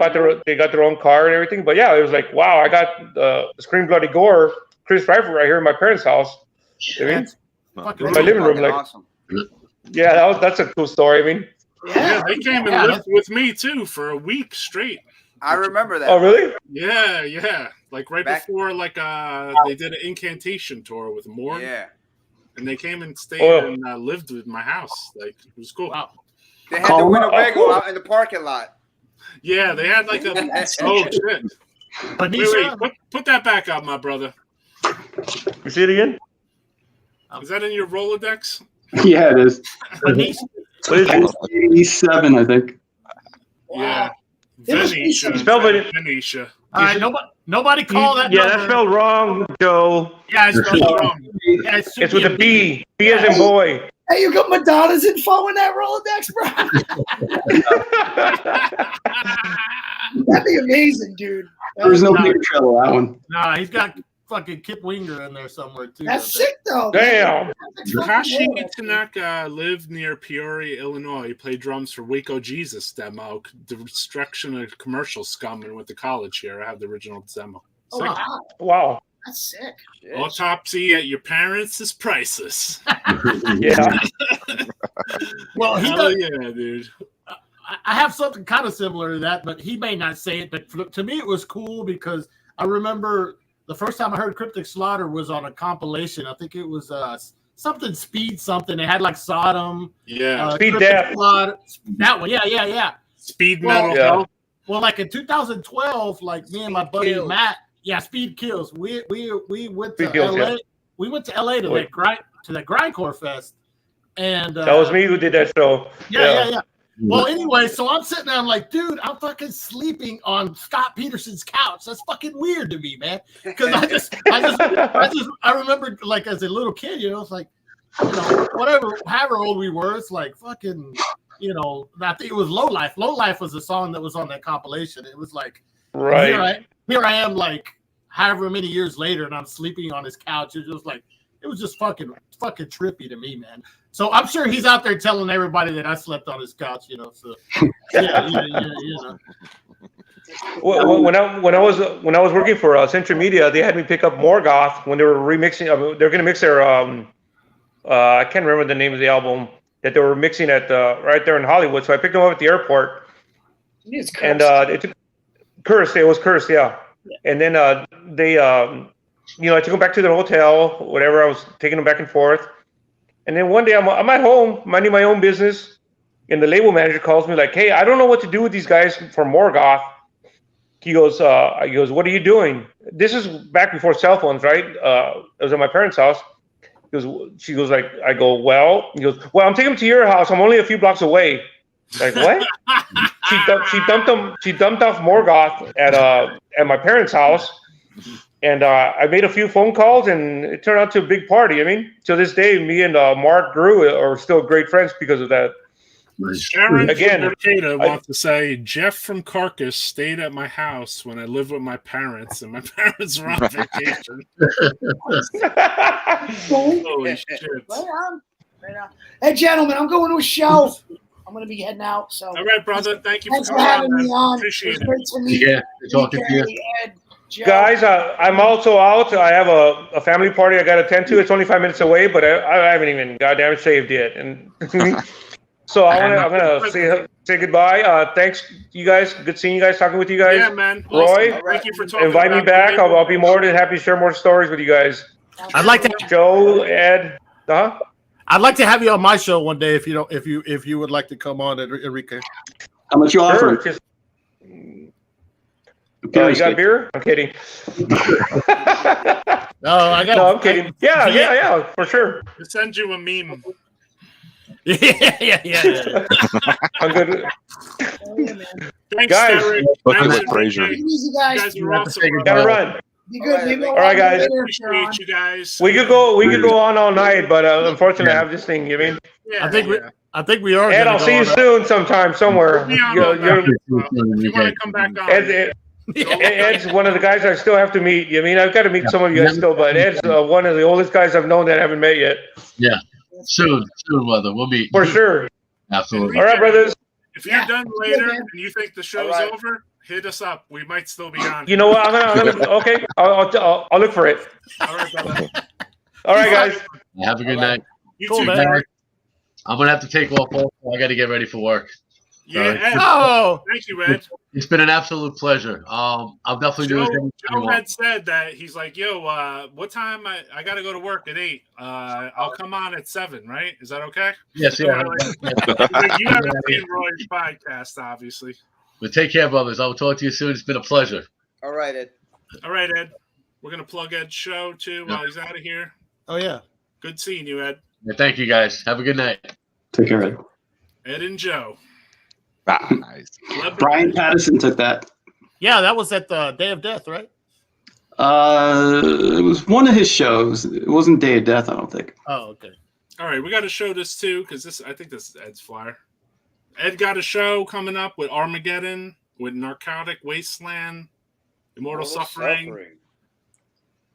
got their own car and everything. But yeah, it was like, wow, I got Scream Bloody Gore, Chris Pfeiffer right here in my parents' house. I mean, in my living room, like, awesome. Yeah, that's a cool story. I mean, yeah, they came and lived with me too for a week straight. I remember that. Oh, really? Yeah. Like before, like they did an incantation tour with Morn. Yeah. And they came and stayed and lived with my house. Like, it was cool. Wow. They had the Winnebago out in the parking lot. Yeah, they had like a oh shit. Wait, put that back up, my brother. You see it again? Is that in your Rolodex? Yeah, it is. What is it? 87, I think. Yeah. Venetia. Venetia. All right, nobody call that. Yeah, number. that's spelled wrong, Joe. Yeah, it's spelled wrong. Yeah, it's with a B. B as in boy. Hey, you got Madonna's info in that Rolodex, bro? That'd be amazing, dude. There's no big trail on that one. Nah, he's got fucking Kip Winger in there somewhere too. That's sick though. Damn. Takashi Tanaka lived near Peoria, Illinois. He played drums for Waco Jesus demo, The Destruction of Commercial Scum, and went to college here. I have the original demo. Oh, wow. Wow. That's sick. Autopsy at your parents is priceless. Yeah. Well, yeah, dude. I have something kind of similar to that, but he may not say it. But to me, it was cool because I remember the first time I heard Cryptic Slaughter was on a compilation. I think it was something Speed something. It had like Sodom. Yeah. Speed Death. That one. Yeah. Speed Metal. Yeah. Well, like in 2012, like me and my buddy Matt. Yeah, Speed Kills. We went to LA. Yeah. We went to LA to that Grindcore Fest, and that was me who did that show. Yeah. Well, anyway, so I'm sitting there, I'm like, dude, I'm fucking sleeping on Scott Peterson's couch. That's fucking weird to me, man. Because I remember, like, as a little kid, it's like, however old we were, it's like fucking, I think it was Low Life. Low Life was the song that was on that compilation. It was like, right. Here I am, like, however many years later, and I'm sleeping on his couch. It was just fucking trippy to me, man. So I'm sure he's out there telling everybody that I slept on his couch, So yeah. Well, when I was working for Century Media, they had me pick up Morgoth when they were remixing. They're going to mix their I can't remember the name of the album that they were mixing at right there in Hollywood. So I picked them up at the airport. It's cursed. And it took Cursed. It was Cursed, yeah. And then they, I took them back to their hotel, whatever. I was taking them back and forth. And then one day I'm at home, minding my own business, and the label manager calls me like, "Hey, I don't know what to do with these guys from Morgoth." He goes, "What are you doing?" This is back before cell phones, right? It was at my parents' house. She goes like, I go, "Well," he goes, "Well, I'm taking them to your house. I'm only a few blocks away." Like, what? She dumped off Morgoth at my parents' house, and I made a few phone calls, and it turned out to a big party. I mean, to this day, me and Mark Drew are still great friends because of that. Sharon Again, wants to say Jeff from Carcass stayed at my house when I lived with my parents, and my parents were on vacation. Holy shit! Right on. Hey, gentlemen, I'm going to a show. I'm going to be heading out. So, all right, brother. Thank you for having me on. Appreciate it. Great to meet you. Talking to you. And Guys, I'm also out. I have a family party I got to attend to. It's only 5 minutes away, but I haven't even goddamn shaved yet. And so I'm gonna say goodbye. Thanks, you guys. Good seeing you guys. Talking with you guys. Yeah, man. Roy, Awesome. Thank you for talking. invite me back. I'll be more than happy to share more stories with you guys. I'd like to. Joe, Ed, I'd like to have you on my show one day if you don't. If you would like to come on, Enrique. How much you offering? Sure. You got beer? I'm kidding. No, I got. No, I'm kidding. Yeah, for sure. We'll send you a meme. Yeah. I'm good. Thanks, guys. Derek. Looking Thanks, at Fraser. Enrique. Easy, You guys. guys are awesome. Gotta run. Be good. Maybe All right, guys. Appreciate you guys. We could go on all night, but unfortunately, I have this thing. You mean? Yeah, I think we are. Ed, I'll see you soon, sometime, somewhere. If you want to come back on. Ed's one of the guys I still have to meet. I mean, I've got to meet some of you guys still, but Ed's one of the oldest guys I've known that I haven't met yet. Yeah, soon, brother. We'll meet. For sure. Absolutely. All right, brothers. If you're done later and you think the show's over, hit us up. We might still be on. You know what? I'm gonna okay. I'll look for it. All right, brother. All right, guys. Have a good night. You Cool, too, man. Derek. I'm gonna have to take off. Also. I got to get ready for work. Yeah, Ed. Oh, Thank you, Ed. It's been an absolute pleasure. I'll definitely do it. Joe had said that he's like, yo, what time? I got to go to work at 8. I'll come on at 7, right? Is that okay? Yes, yeah. Like, you haven't seen Roy's podcast, obviously. But take care, brothers. I will talk to you soon. It's been a pleasure. All right, Ed. All right, Ed. We're going to plug Ed's show, too, while he's out of here. Oh, yeah. Good seeing you, Ed. Yeah, thank you, guys. Have a good night. Take care, Ed. Ed and Joe. Nice. Brian Patterson took that. Yeah, that was at the Day of Death, right? It was one of his shows. It wasn't Day of Death, I don't think. Oh, okay. All right, we got to show this, too, because I think this is Ed's flyer. Ed got a show coming up with Armageddon, with Narcotic Wasteland, Immortal Suffering,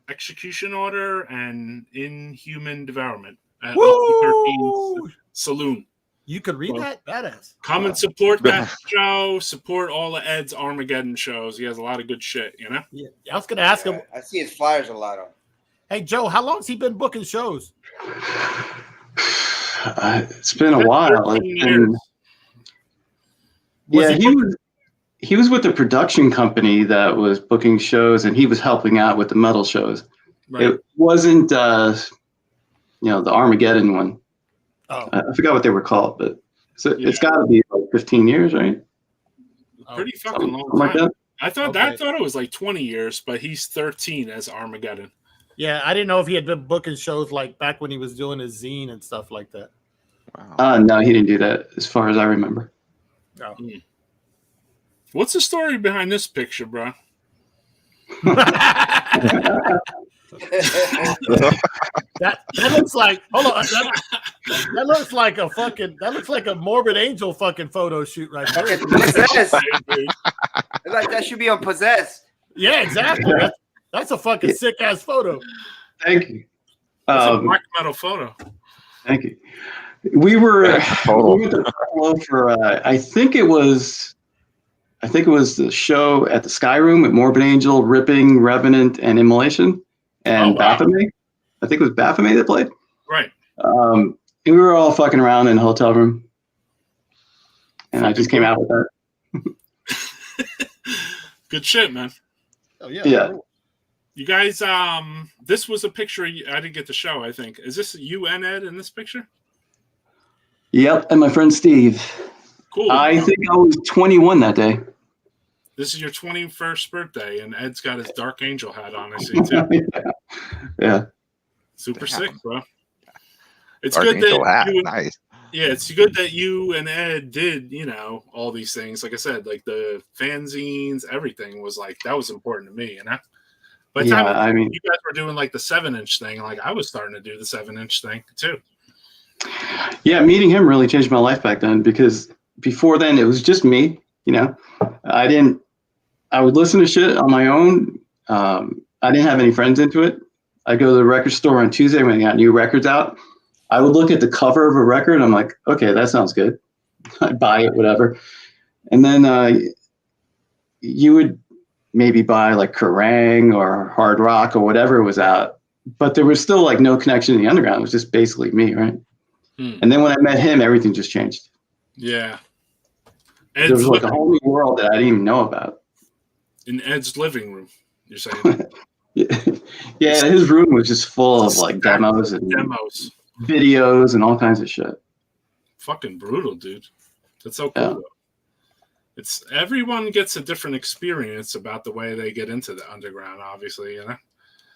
Execution Order, and Inhuman Development at Woo! Saloon. You could read that? Badass. Come and support that show. Support all of Ed's Armageddon shows. He has a lot of good shit, you know? Yeah. I was going to ask him. I see his flyers a lot on. Hey, Joe, how long has he been booking shows? It's been a while. He was with the production company that was booking shows, and he was helping out with the metal shows. Right. It wasn't, the Armageddon one. Oh. I forgot what they were called, but it's got to be like 15 years, right? Pretty fucking long like time. that? I thought it was like 20 years, but he's 13 as Armageddon. Yeah, I didn't know if he had been booking shows like back when he was doing his zine and stuff like that. Wow. No, he didn't do that, as far as I remember. Oh. What's the story behind this picture, bro? that looks like that looks like a Morbid Angel fucking photo shoot right there. It's like that should be on Possessed. Yeah, exactly. That's a fucking sick ass photo. Thank you. It's a black metal photo. Thank you. We were the Buffalo for I think it was the show at the Sky Room with Morbid Angel, Ripping, Revenant, and Immolation, and Baphomet. I think it was Baphomet that played. Right. And we were all fucking around in the hotel room, and I just came out with that. Good shit, man. Oh yeah. Yeah. You guys, this was a picture I didn't get to show, I think. Is this you and Ed in this picture? Yep, and my friend Steve. Cool. I think I was 21 that day. This is your 21st birthday, and Ed's got his Dark Angel hat on, I see, too. Yeah. Super sick, bro. It's Dark good Angel that hat. you, Nice. Yeah, it's good that you and Ed did, all these things. Like I said, like the fanzines, everything was like, that was important to me, By the time you guys were doing like the 7-inch thing, like I was starting to do the 7-inch thing too. Yeah, meeting him really changed my life back then, because before then it was just me, I would listen to shit on my own. I didn't have any friends into it. I'd go to the record store on Tuesday when they got new records out. I would look at the cover of a record. I'm like, okay, that sounds good. I'd buy it, whatever. And then you would maybe buy like Kerrang or Hard Rock or whatever was out, but there was still like no connection to the underground. It was just basically me, right? And then when I met him, everything just changed. Yeah. There was like a whole new world that I didn't even know about. In Ed's living room, you're saying? Yeah, his room was just full of like demos and videos and all kinds of shit. Fucking brutal, dude. That's so cool. Though. It's everyone gets a different experience about the way they get into the underground, obviously, you know?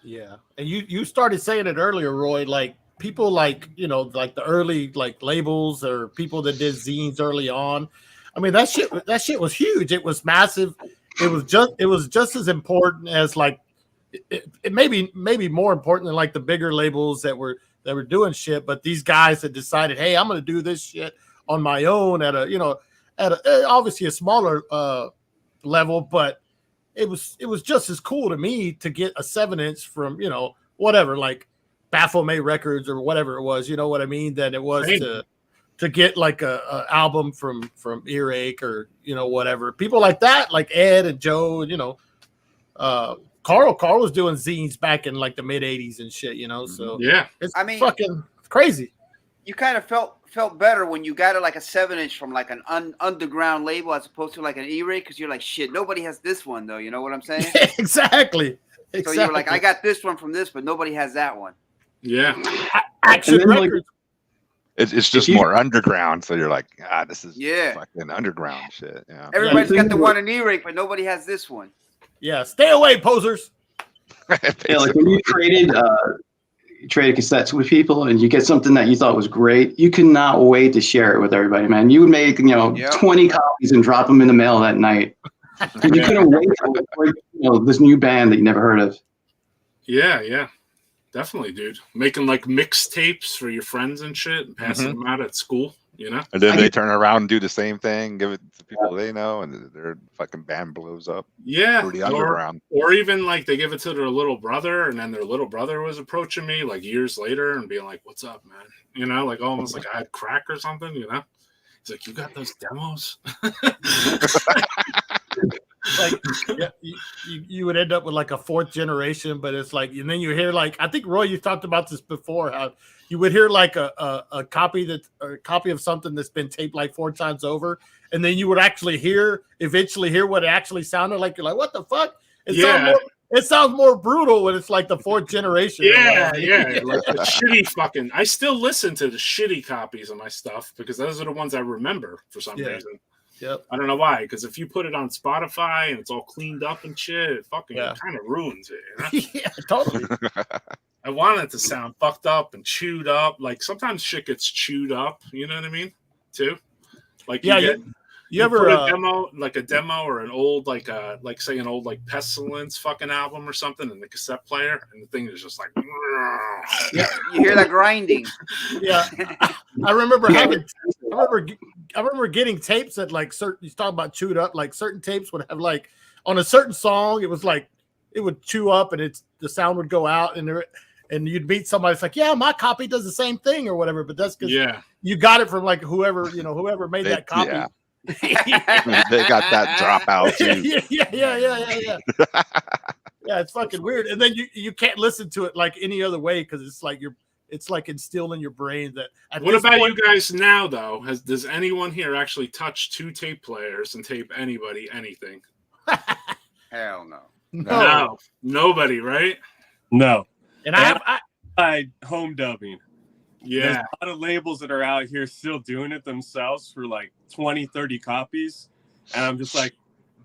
Yeah. And you started saying it earlier, Roy, like people like, you know, like the early like labels or people that did zines early on. I mean, that shit was huge. It was massive. It was just as important as like it maybe more important than like the bigger labels that were doing shit. But these guys that decided, hey, I'm gonna do this shit on my own at a obviously a smaller level, but it was just as cool to me to get a 7-inch from, you know, whatever, like Baphomet Records or whatever it was, you know what I mean, than it was to get like a album from Earache or, you know, whatever. People like that, like Ed and Joe, you know, Carl was doing zines back in like the mid 80s and shit, you know. So yeah, it's fucking crazy. You kind of felt better when you got it like a 7-inch from like an underground label as opposed to like an E-Ray, because you're like, shit, nobody has this one though. You know what I'm saying? Exactly. So you're like, I got this one from this, but nobody has that one. Yeah. Action Records. It's just more underground, so you're like, this is Yeah. fucking underground shit. Yeah. Everybody's got the one in E-Rake, but nobody has this one. Yeah, stay away, posers. Yeah, like when you traded cassettes with people and you get something that you thought was great, you could not wait to share it with everybody, man. You would make 20 copies and drop them in the mail that night. You couldn't wait for this new band that you never heard of. Yeah. Definitely, dude. Making like mixtapes for your friends and shit and passing them out at school, you know? And then they turn around and do the same thing, give it to people they know, and their fucking band blows up. Yeah. Pretty underground. Or even like they give it to their little brother, and then their little brother was approaching me like years later and being like, "What's up, man?" You know, like almost like I had crack or something, you know? He's like, "You got those demos?" Like you would end up with like a 4th generation, but it's like, and then you hear like, I think Roy, you talked about this before, how you would hear like a copy of something that's been taped like 4 times over, and then you would actually eventually hear what it actually sounded like. You're like, what the fuck? It sounds more brutal when it's like the 4th generation. Yeah. Like the shitty fucking. I still listen to the shitty copies of my stuff because those are the ones I remember for some reason. Yep. I don't know why, because if you put it on Spotify and it's all cleaned up and shit, it fucking kind of ruins it. You know? Yeah, totally. I want it to sound fucked up and chewed up. Like sometimes shit gets chewed up. You know what I mean? Too. Like you ever put a demo or an old like say an old like Pestilence fucking album or something in the cassette player, and the thing is just like. Yeah, you hear that grinding. Yeah, I remember getting tapes that like certain. You talk about chewed up. Like certain tapes would have like on a certain song, it was like it would chew up and the sound would go out, and you'd meet somebody. It's like, yeah, my copy does the same thing or whatever. But that's because you got it from like whoever made that copy. Yeah. They got that dropout too. Yeah. Yeah, it's fucking weird. And then you can't listen to it like any other way because it's like instilled in your brain that. What about you guys now though? Does anyone here actually touch 2 tape players and tape anybody anything? Hell no. No, nobody, right? No. And I home dubbing. Yeah. There's a lot of labels that are out here still doing it themselves for like 20, 30 copies. And I'm just like,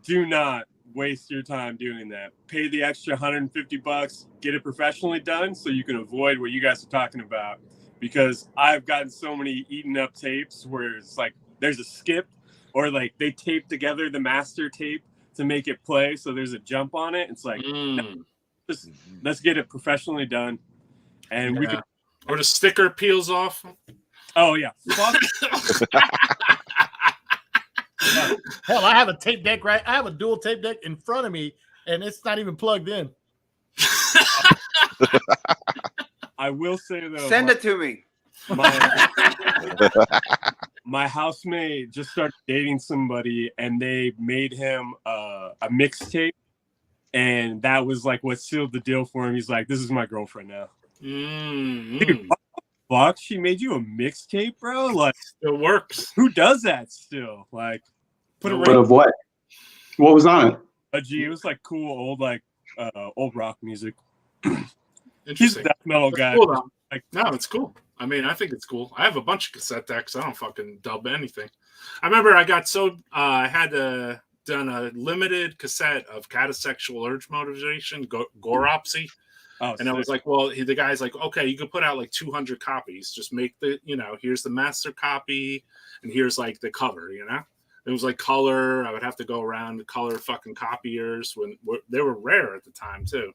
do not waste your time doing that. Pay the extra $150, get it professionally done so you can avoid what you guys are talking about. Because I've gotten so many eaten up tapes where it's like there's a skip or like they tape together the master tape to make it play. So there's a jump on it. It's like, let's get it professionally done. And we can. Or the sticker peels off. Oh yeah. Fuck. Hell, I have a tape deck I have a dual tape deck in front of me, and it's not even plugged in. I will say though. Send it to me. My housemate just started dating somebody, and they made him a mixtape, and that was like what sealed the deal for him. He's like, "This is my girlfriend now." Dude, what the fuck? She made you a mixtape, bro? Like, Still works. who does that still? Like, put it But of what? What was on it? It was like cool old rock music. He's a Interesting. death metal It's guy. cool, though. Like, No, it's cool. I mean, I think it's cool. I have a bunch of cassette decks. I don't fucking dub anything. I remember I got I had done a limited cassette of Catasexual Urge Motivation, Goropsy. And I was like, well, the guy's like, okay, you could put out like 200 copies. Just make here's the master copy, and here's like the cover, It was like color. I would have to go around the color fucking copiers when they were rare at the time too.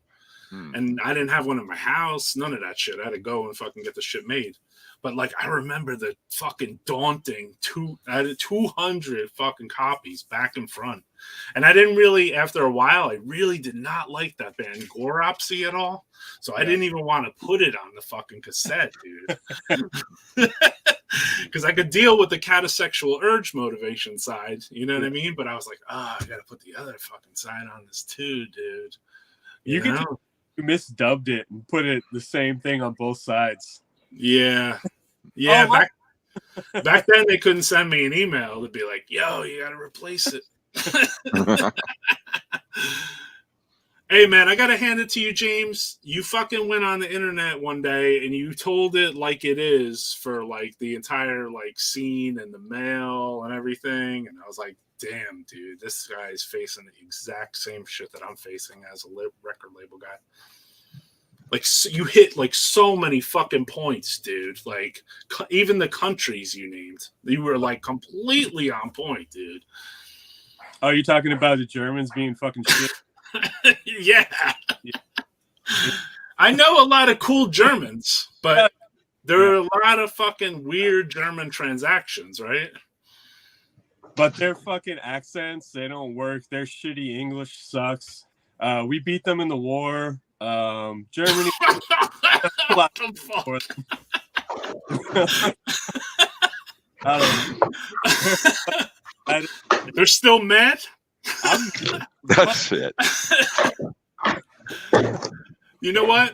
And I didn't have one in my house. None of that shit. I had to go and fucking get the shit made. But like, I remember the fucking daunting 200 fucking copies back and front. And I didn't really, after a while, I really did not like that band Goropsy at all. So I didn't even want to put it on the fucking cassette, dude. Because I could deal with the Catasexual Urge Motivation side, you know what I mean? But I was like, I gotta put the other fucking side on this too, dude. You misdubbed it and put it the same thing on both sides. Yeah. Back then they couldn't send me an email to be like, yo, you gotta replace it. Hey man, I gotta hand it to you, James. You fucking went on the internet one day and you told it like it is for like the entire like scene and the mail and everything. And I was like, damn, dude, this guy's facing the exact same shit that I'm facing as a record label guy. Like, you hit like so many fucking points, dude. Like, even the countries you named, you were like completely on point, dude. Oh, you talking about the Germans being fucking shit? Yeah. I know a lot of cool Germans, but there are a lot of fucking weird German transactions, right? But their fucking accents, they don't work. Their shitty English sucks. We beat them in the war. Germany. They're still mad? That's it. You know what?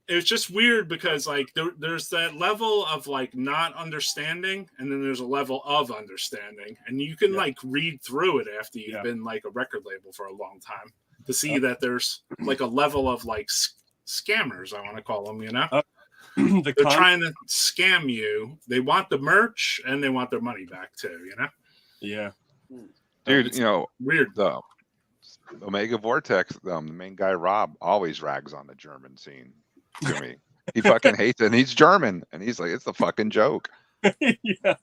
It's just weird because like there's that level of like not understanding, and then there's a level of understanding, and you can like read through it after you've been like a record label for a long time to see that there's like a level of like scammers, I want to call them, they're trying to scam you. They want the merch and they want their money back too, Yeah. Dude, weird. The Omega Vortex, the main guy Rob always rags on the German scene to me. He fucking hates it, and he's German, and he's like, it's a fucking joke. Yeah.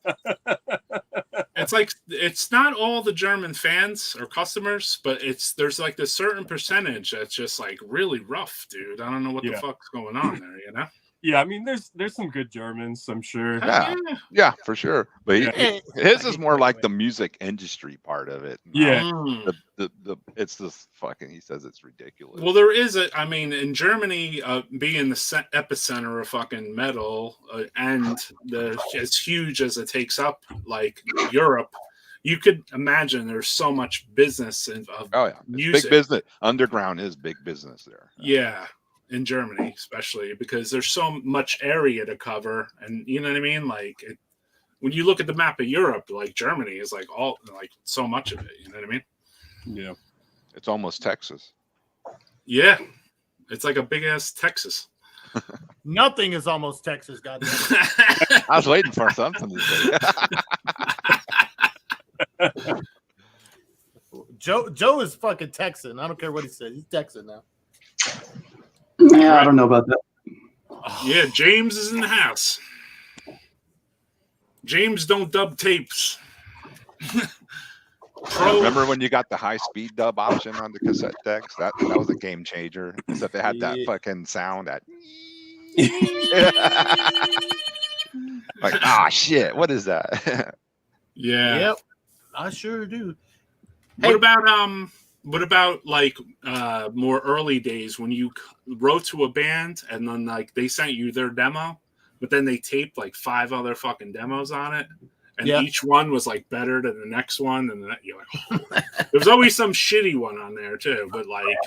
It's like, it's not all the German fans or customers, but there's like this certain percentage that's just like really rough, dude. I don't know what the fuck's going on there, Yeah, I mean, there's some good Germans, I'm sure. Yeah, for sure. But his is more like the music industry part of it. Yeah. It's this fucking, he says it's ridiculous. Well, there is in Germany, being the epicenter of fucking metal, and as huge as it takes up like Europe, you could imagine there's so much business of music. Big business. Underground is big business there. Yeah. In Germany, especially because there's so much area to cover, and you know what I mean. Like when you look at the map of Europe, like Germany is like so much of it. You know what I mean? Yeah, it's almost Texas. Yeah, it's like a big ass Texas. Nothing is almost Texas, goddamn. I was waiting for something to say. Joe is fucking Texan. I don't care what he says. He's Texan now. Yeah, I don't know about that. Yeah, James is in the house. James don't dub tapes. Remember when you got the high-speed dub option on the cassette decks? That was a game changer. Except it had that fucking sound that like, shit, what is that? Yeah. Yep. I sure do. What about like more early days when you wrote to a band and then like they sent you their demo, but then they taped like 5 other fucking demos on it, and each one was like better than the next one, and then you're like, there's always some shitty one on there too. But like,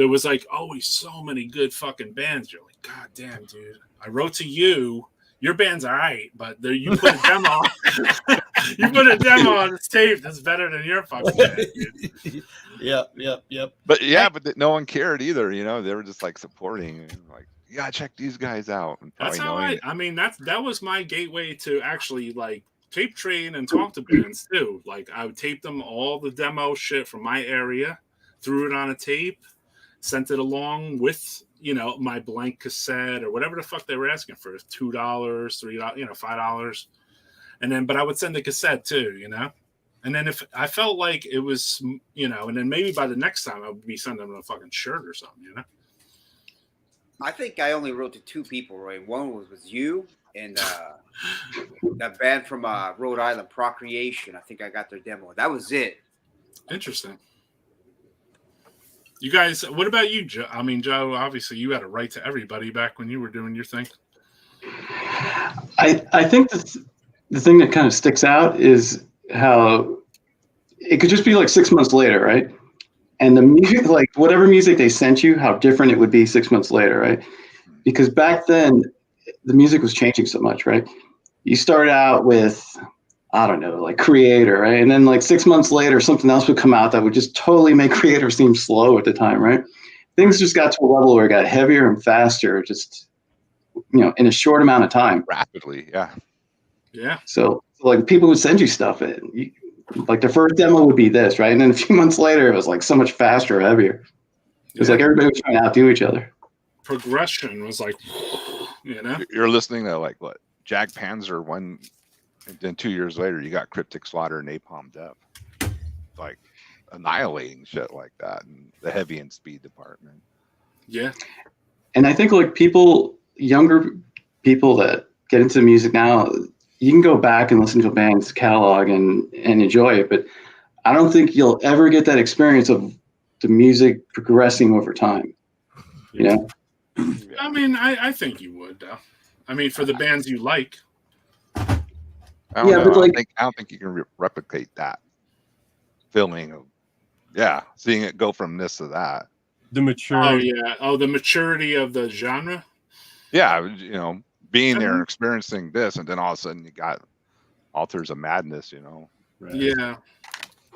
there was like always so many good fucking bands. You're like, God damn, dude. I wrote to you. Your band's all right, but you put a demo. You put a demo on this tape that's better than your fucking band, dude. Yep. But yeah, but no one cared either. You know, they were just like supporting, and like, you gotta check these guys out. And That's probably how I mean, that was my gateway to actually like tape train and talk to bands too. Like I would tape them all the demo shit from my area, threw it on a tape, sent it along with, you know, my blank cassette or whatever the fuck they were asking for, $2, $3, you know, $5. And then, but I would send the cassette too, you know? And then if I felt like it was, you know, and then maybe by the next time I would be sending them a fucking shirt or something, you know? I think I only wrote to two people, Roy. One was you and that band from Rhode Island, Procreation. I think I got their demo. That was it. Interesting. You guys, what about you, Joe? I mean, Joe, obviously you had a right to everybody back when you were doing your thing. I think the thing that kind of sticks out is how it could just be like 6 months later, right? And the music, like whatever music they sent you, how different it would be 6 months later, right? Because back then, the music was changing so much, right? You start out with, I don't know, like Creator, right? And then like 6 months later, something else would come out that would just totally make Creator seem slow at the time, right? Things just got to a level where it got heavier and faster, just, you know, in a short amount of time. rapidly. Yeah. Yeah. So like people would send you stuff in. Like the first demo would be this, right? And then a few months later, it was like so much faster, heavier. It was like everybody was trying to outdo each other. Progression was like, you know? You're listening to like what? Jag Panzer one, and then 2 years later, you got Cryptic Slaughter, Napalm Death. Like annihilating shit like that in the heavy and speed department. Yeah. And I think like younger people that get into music now, you can go back and listen to a band's catalog and enjoy it, but I don't think you'll ever get that experience of the music progressing over time. You know? I mean, I think you would, though. I mean, for the bands you like. I don't think you can replicate that feeling of, seeing it go from this to that. The maturity. Oh, yeah. Oh, the maturity of the genre? Yeah, you know, being there and experiencing this, and then all of a sudden you got Altars of Madness, you know. Right. Yeah.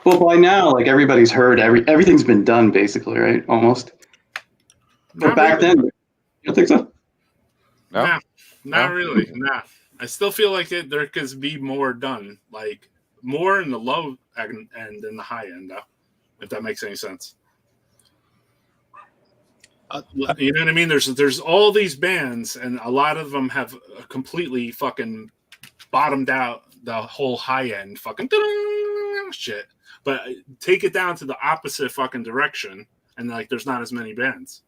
Well, by now, like everybody's heard everything's been done basically, right? Almost. But Not back really. then, you don't think so? No, Not really. Nah. I still feel like there could be more done, like more in the low end than the high end, though, if that makes any sense. You know what I mean? There's all these bands, and a lot of them have completely fucking bottomed out the whole high end fucking shit. But take it down to the opposite fucking direction, and like there's not as many bands.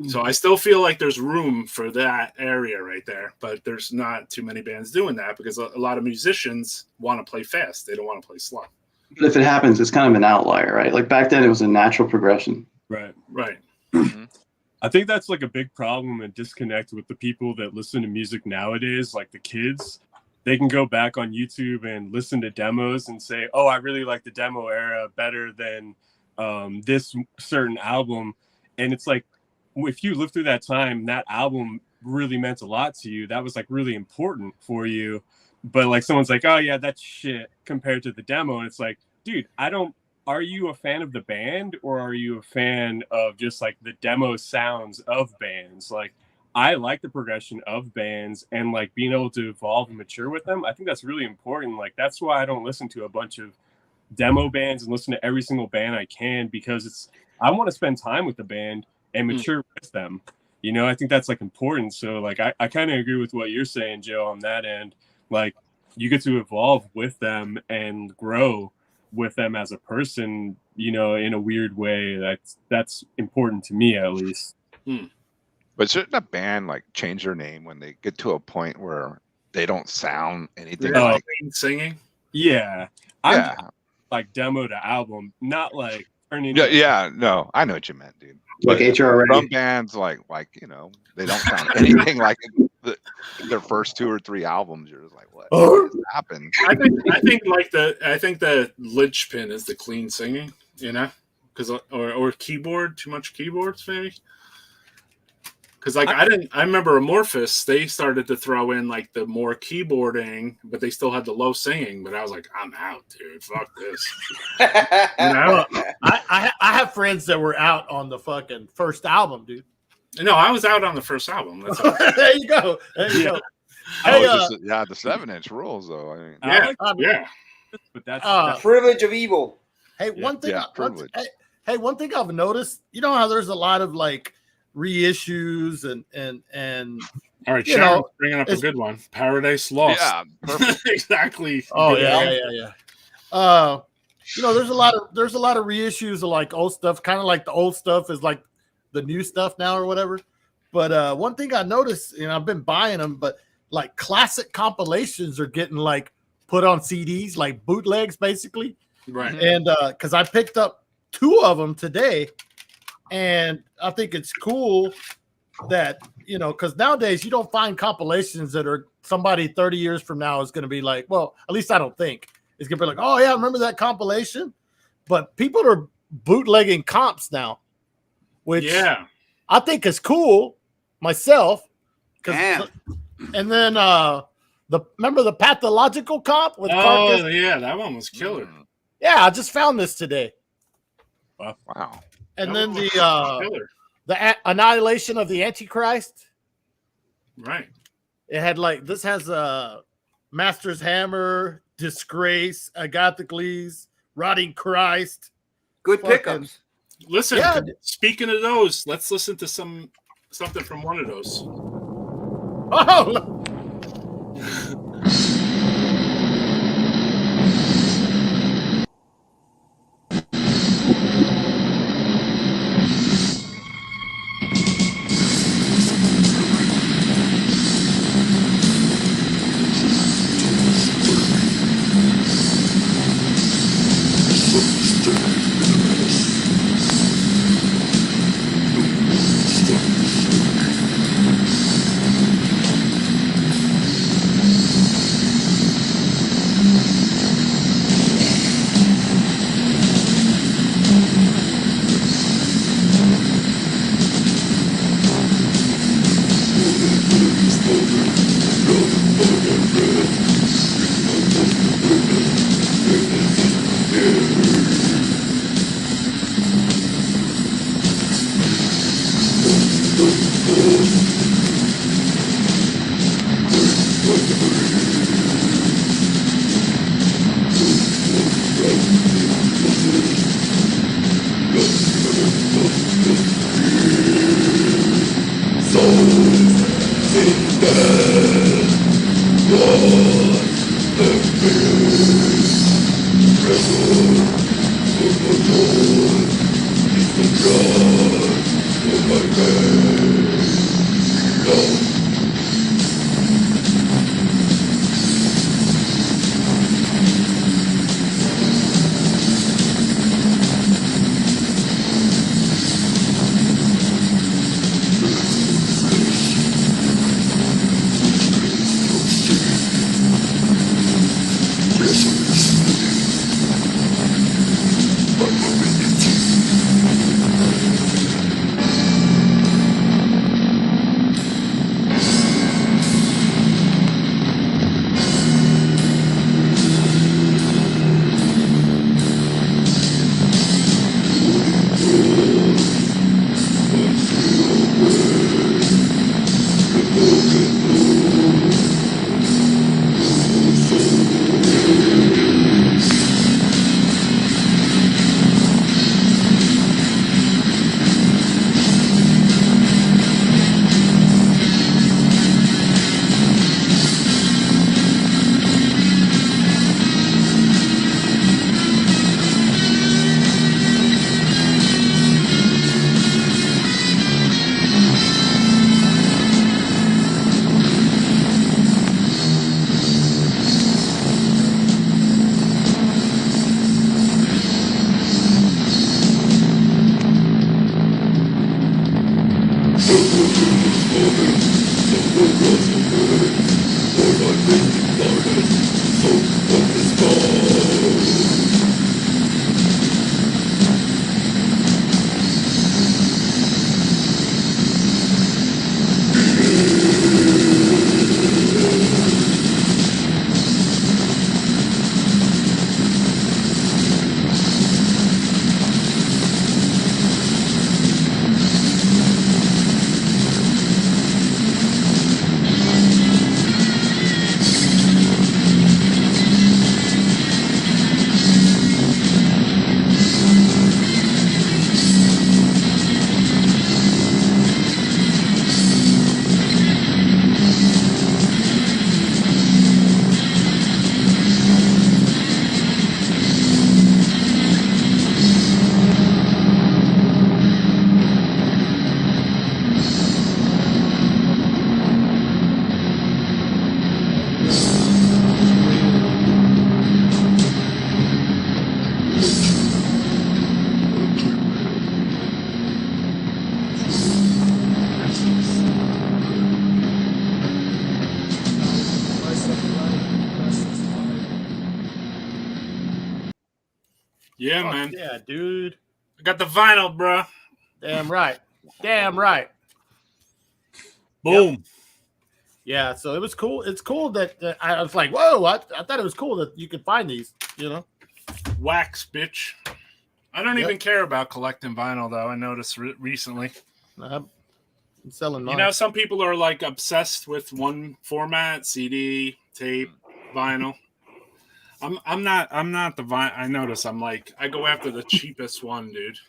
So I still feel like there's room for that area right there, but there's not too many bands doing that because a lot of musicians want to play fast. They don't want to play slow. But if it happens, it's kind of an outlier, right? Like back then, it was a natural progression. Right. Right. I think that's like a big problem and disconnect with the people that listen to music nowadays, like the kids. They can go back on YouTube and listen to demos and say, oh, I really like the demo era better than this certain album. And it's like, if you live through that time, that album really meant a lot to you. That was like really important for you. But like someone's like, oh yeah, that's shit compared to the demo. And it's like, dude, are you a fan of the band or are you a fan of just like the demo sounds of bands? Like I like the progression of bands and like being able to evolve and mature with them. I think that's really important. Like that's why I don't listen to a bunch of demo bands and listen to every single band I can, because I want to spend time with the band and mature with them. You know, I think that's like important. So like I kind of agree with what you're saying, Joe, on that end. Like you get to evolve with them and grow with them as a person, you know, in a weird way. That's important to me, at least. But shouldn't a band like change their name when they get to a point where they don't sound anything like singing? Yeah. Like demo to album, not like turning. No, I know what you meant, dude. Like HR. Some bands like you know, they don't sound anything like their first 2 or 3 albums. You're just like, what happened? I think the linchpin is the clean singing, you know, because or keyboard, too much keyboards maybe. Because like I remember Amorphous, they started to throw in like the more keyboarding, but they still had the low singing. But I was like, I'm out, dude. Fuck this. You know? I have friends that were out on the fucking first album, dude. No, I was out on the first album. That's There you go. There you go. Hey, yeah, the 7-inch rules though. I mean, yeah. But that's Privilege of evil. Hey, one thing. privilege. One thing I've noticed. You know how there's a lot of like reissues and All right, Sharon's bringing up a good one. Paradise Lost. Yeah, perfect. Exactly. Oh yeah. You know, there's a lot of reissues of like old stuff, kind of like the old stuff is like the new stuff now or whatever. But one thing I noticed, and I've been buying them, but like classic compilations are getting like put on CDs, like bootlegs basically. Right. And because I picked up 2 of them today, and I think it's cool that, you know, because nowadays you don't find compilations that are somebody 30 years from now is going to be like, well, at least I don't think it's going to be like, oh yeah, remember that compilation? But people are bootlegging comps now, which I think is cool myself. And then remember the Pathological comp with Carcass? Yeah, that one was killer. Yeah, I just found this today. Wow. And then the Annihilation of the Antichrist. Right. It had like, this has Master's Hammer, Disgrace, Agathocles, Rotting Christ. Good pickups. Listen, speaking of those, let's listen to something from one of those. Oh, Yeah, Fuck man. yeah, dude. I got the vinyl, bro. Damn right. Damn right. Boom. Yep. Yeah, so it was cool. It's cool that I was like, whoa, I thought it was cool that you could find these, you know? Wax, bitch. I don't even care about collecting vinyl, though. I noticed recently. I'm selling mine. You know, some people are like obsessed with one format: CD, tape, vinyl. I'm not the vinyl. I notice I'm like I go after the cheapest one, dude.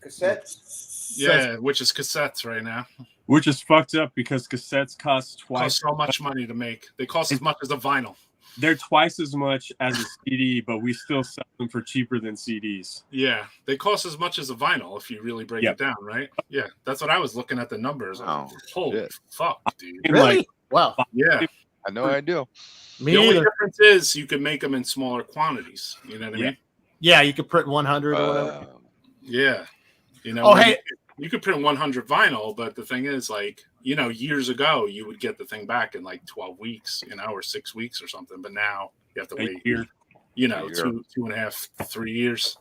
Cassettes. Yeah, which is cassettes right now. Which is fucked up because cassettes cost twice. Cost so much money to make. They cost as much as a vinyl. They're twice as much as a CD, but we still sell them for cheaper than CDs. Yeah, they cost as much as a vinyl if you really break it down, right? Yeah, that's what I was looking at the numbers. Oh, holy shit. fuck, dude! Really? Like, wow. Yeah. I had no idea. Me The only either. difference is you can make them in smaller quantities. You know what I mean? Yeah, you could print 100 or whatever. Yeah. You know. Oh, hey. You could print 100 vinyl, but the thing is, like, you know, years ago you would get the thing back in like 12 weeks, you know, or 6 weeks or something. But now you have to wait. Year. You know, 2.5, 3 years.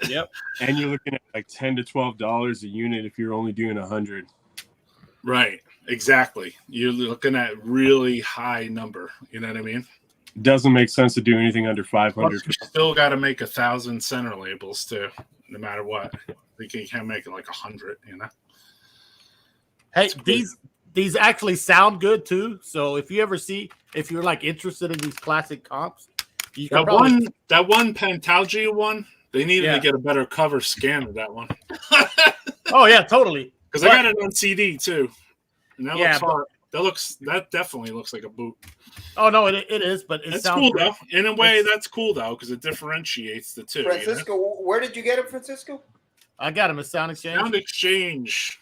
Yep. And you're looking at like $10 to $12 a unit if you're only doing 100. Right. Exactly. You're looking at really high number. You know what I mean? Doesn't make sense to do anything under 500. Plus, you still got to make 1,000 center labels too, no matter what. You can't make it like 100. You know. Hey, these actually sound good too. So if you're like interested in these classic comps, you can that one Pantalgia one, they needed to get a better cover scan of that one. Oh yeah, totally. Because I got it on CD too. And that looks hard. That definitely looks like a boot. Oh no, it is, but it's cool good. Though. In a way, that's cool though because it differentiates the two. Francisco, you know? Where did you get it, Francisco? I got him at Sound Exchange. Sound Exchange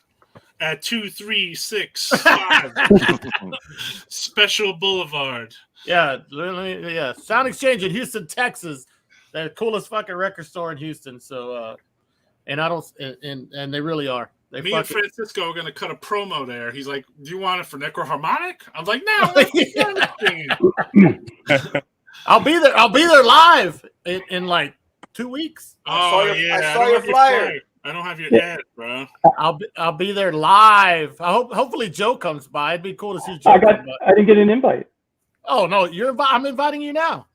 at 2365 Special Boulevard. Yeah, literally, yeah. Sound Exchange in Houston, Texas. The coolest fucking record store in Houston. So, and they really are. Me and Francisco are going to cut a promo there. He's like, "Do you want it for NECROHARMONIC?" I'm like, "No." I'll be there. I'll be there live in like 2 weeks. I saw your flyer. I don't have your ad, bro. I'll be there live. Hopefully Joe comes by. It'd be cool to see Joe. I didn't get an invite. Oh no, I'm inviting you now.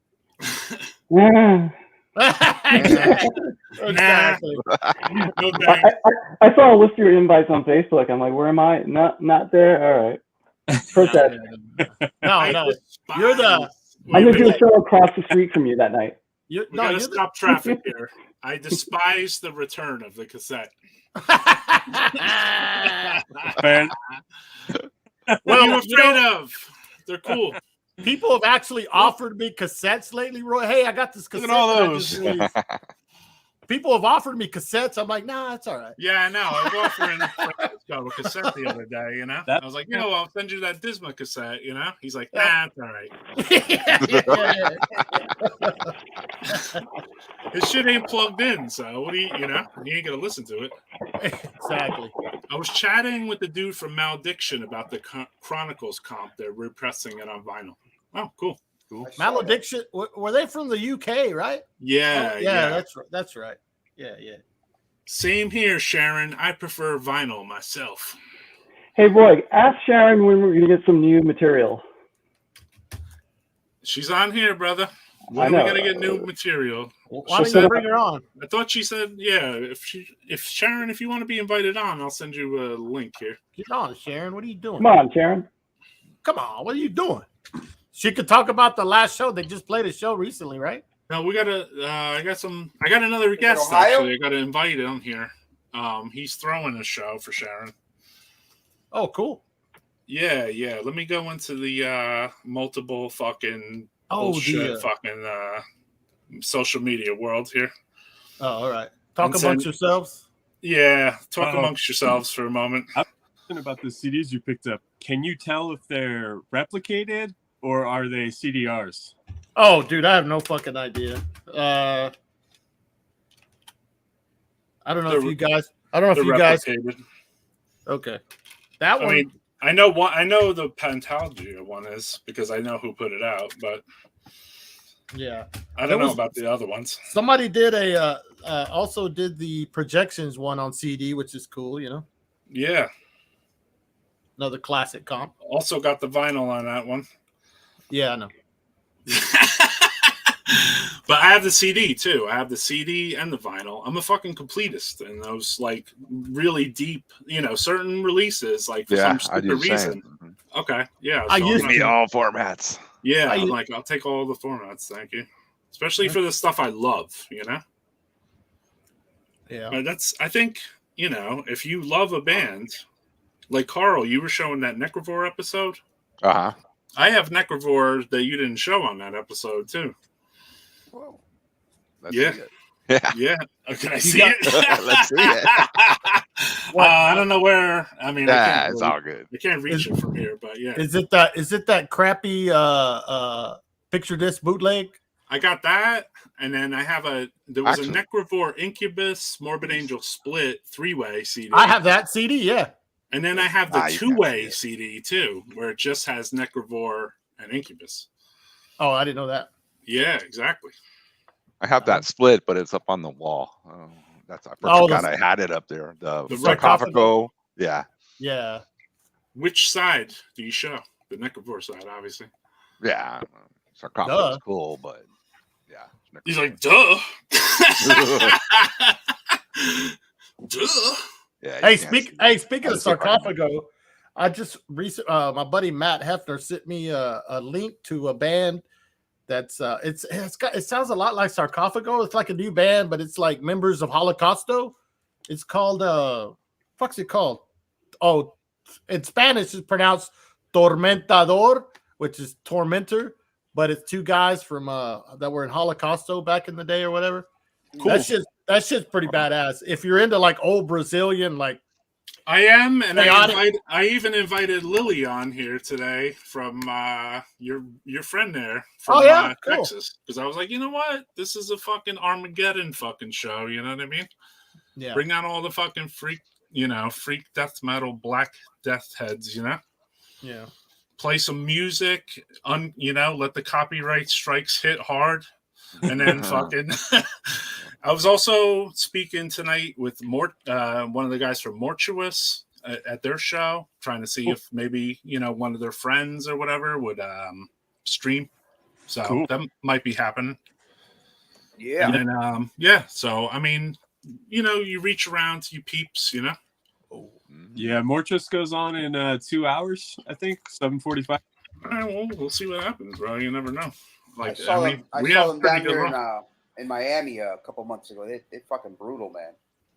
Exactly. I saw a list of your invites on Facebook. I'm like, where am I? Not there. All right. Protest. No. You're the. I'm gonna do a show across the street from you that night. We gotta stop traffic here. I despise the return of the cassette. What are you afraid of? They're cool. People have actually offered me cassettes lately, Roy. Hey, I got this cassette. Look at all those. People have offered me cassettes. I'm like, nah, it's all right. Yeah, I know. I was offering Francisco a cassette the other day, you know? I was like, I'll send you that Disma cassette, you know? He's like, nah, it's all right. His shit ain't plugged in, so what do you know? He ain't going to listen to it. Exactly. I was chatting with the dude from Malediction about the Chronicles comp. They're repressing it on vinyl. Oh, cool. Malediction, were they from the UK, right? Yeah, yeah. That's right. Yeah. Same here, Sharon. I prefer vinyl myself. Hey, Roy, ask Sharon when we're going to get some new material. She's on here, brother. When are we going to get new material? Why don't you bring her on? I thought she said, yeah, if Sharon, if you want to be invited on, I'll send you a link here. Get on, Sharon. What are you doing? Come on, Sharon. Come on. What are you doing? She could talk about the last show. They just played a show recently, right? No, we gotta. I got another guest actually. I got to invite him here. He's throwing a show for Sharon. Oh, cool. Yeah. Let me go into the multiple fucking social media world here. Oh, all right. Talk amongst yourselves. Yeah, talk amongst yourselves for a moment. I'm talking about the CDs you picked up. Can you tell if they're replicated or are they CDRs? Oh, dude, I have no fucking idea. I don't know if you guys. Okay, that one. I mean, I know the Pantalgia one is because I know who put it out, but Yeah. I don't know about the other ones. Somebody did also did the projections one on CD, which is cool, you know. Yeah. Another classic comp. Also got the vinyl on that one. Yeah, I know. But I have the CD too. I have the CD and the vinyl. I'm a fucking completist in those like really deep, you know, certain releases. Like for some stupid reason. Okay, yeah. I use me all formats. Yeah, I'm like I'll take all the formats. Thank you, especially for the stuff I love. You know. Yeah. But I think you know if you love a band, like Carl, you were showing that Necrovore episode. Uh huh. I have Necrovore that you didn't show on that episode too. Whoa. Let's see it. Yeah. Can I see it? Let's see it. I don't know where. I mean, it's all good. I can't reach it from here, but yeah. Is it that crappy picture disc bootleg? I got that, and then I have there was a Necrovore Incubus Morbid Angel split 3-way CD. I have that CD, yeah. And then I have the 2-way CD too, where it just has Necrovore and Incubus. Oh, I didn't know that. Yeah, exactly. I have that split, but it's up on the wall. I forgot I had it up there. The sarcophago. Yeah. Yeah. Which side do you show? The Necrovore side, obviously. Yeah. Sarcophago is cool, but yeah. He's like, duh. Duh. Hey, Yeah, speaking of sarcophago, I just my buddy Matt Hefner sent me a link to a band that's it sounds a lot like Sarcophago. It's like a new band, but it's like members of Holocausto. It's called what's it called? Oh, in Spanish it's pronounced Tormentador, which is tormentor, but it's two guys from that were in Holocausto back in the day or whatever. Cool. That shit's pretty badass. If you're into like old Brazilian, like I am, and I even invited Lily on here today from your friend there from Texas, because I was like, you know what, this is a fucking Armageddon fucking show. You know what I mean? Yeah. Bring out all the fucking freak death metal, black death heads. You know? Yeah. Play some music. Let the copyright strikes hit hard. And then fucking I was also speaking tonight with one of the guys from Mortuous at their show, trying to see if maybe one of their friends or whatever would stream. So that might be happening. Yeah. And then so I mean, you reach around to you peeps, Yeah, Mortuous goes on in 2 hours, I think, 7:45. All right, well, we'll see what happens, bro. You never know. I saw them down here in Miami a couple months ago. They're fucking brutal, man.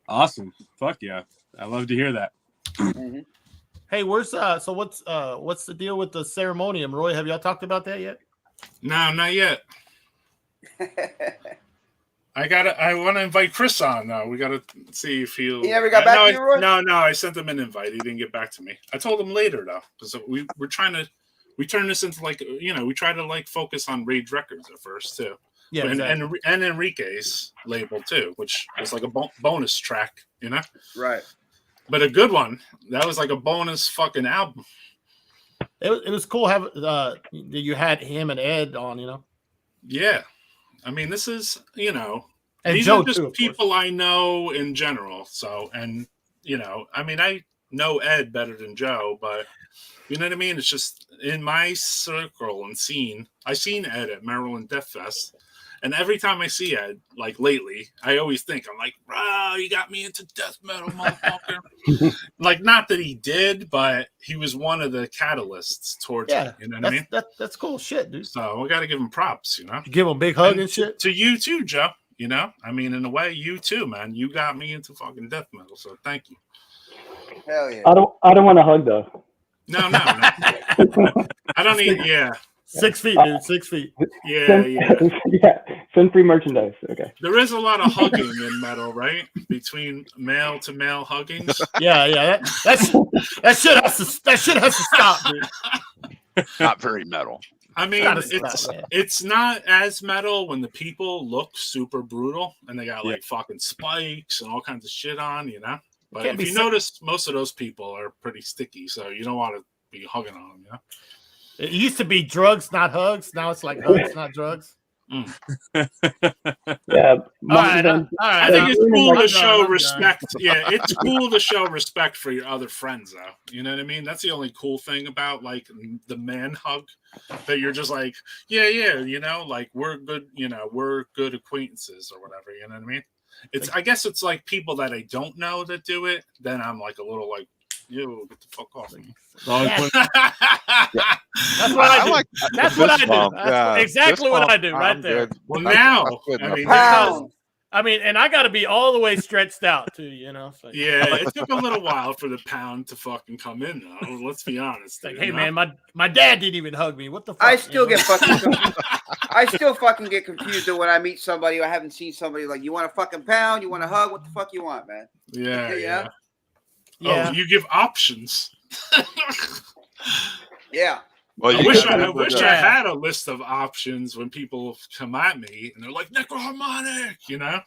Awesome. Fuck yeah. I love to hear that. Mm-hmm. Hey, what's the deal with the Ceremonium, Roy? Have y'all talked about that yet? No, not yet. I want to invite Chris on though. We gotta see if he'll. He never got back to you, Roy? No, I sent him an invite. He didn't get back to me. I told him later though, because we're trying to. We turn this into we try to focus on Rage Records at first too. Yeah, and Enrique's label too, which was like a bonus track, Right. But a good one. That was like a bonus fucking album. It was cool having you had him and Ed on, Yeah, I mean this is and these Joe are just too, people I know in general. So I mean I know Ed better than Joe, but. You know what I mean? It's just in my circle and scene. I seen Ed at Maryland Death Fest, and every time I see Ed, like lately, I always think I'm like, "Bro, you got me into death metal, motherfucker." Like, not that he did, but he was one of the catalysts towards it. You know what I mean? That's cool shit, dude. So we got to give him props. You give him a big hug and shit. To you too, Joe. I mean, in a way, you too, man. You got me into fucking death metal, so thank you. Hell yeah. I don't want to hug though. No. I don't need. Yeah. 6 feet, dude. 6 feet. Yeah. Send free merchandise. Okay. There is a lot of hugging in metal, right? Between male to male huggings. Yeah. That shit has to stop, dude. Not very metal. I mean, it's not as metal when the people look super brutal and they got fucking spikes and all kinds of shit on, But if you notice, most of those people are pretty sticky, so you don't want to be hugging on them, It used to be drugs, not hugs. Now it's like hugs, not drugs. Yeah. right, all right. I think it's cool to I'm show done. respect. Yeah, it's cool to show respect for your other friends, though. You know what I mean? That's the only cool thing about like the man hug, that you're just like, yeah, you know, like we're good, you know, we're good acquaintances or whatever. You know what I mean? It's, I guess it's like people that I don't know that do it. Then I'm like a little like, yo, get the fuck off me. That's what I do. That's what I do. That's exactly what I do right there. Well, now, I mean, and I got to be all the way stretched out too, you know. So. Yeah, it took a little while for the pound to fucking come in, though. Let's be honest. Like, hey, man, my dad didn't even hug me. What the fuck? I still get fucking confused. I still fucking get confused when I meet somebody or I haven't seen somebody. Like, you want a fucking pound? You want a hug? What the fuck you want, man? Yeah. Oh, you give options. Yeah. Well, I wish I had a list of options when people come at me and they're like, NECROHARMONIC, you know?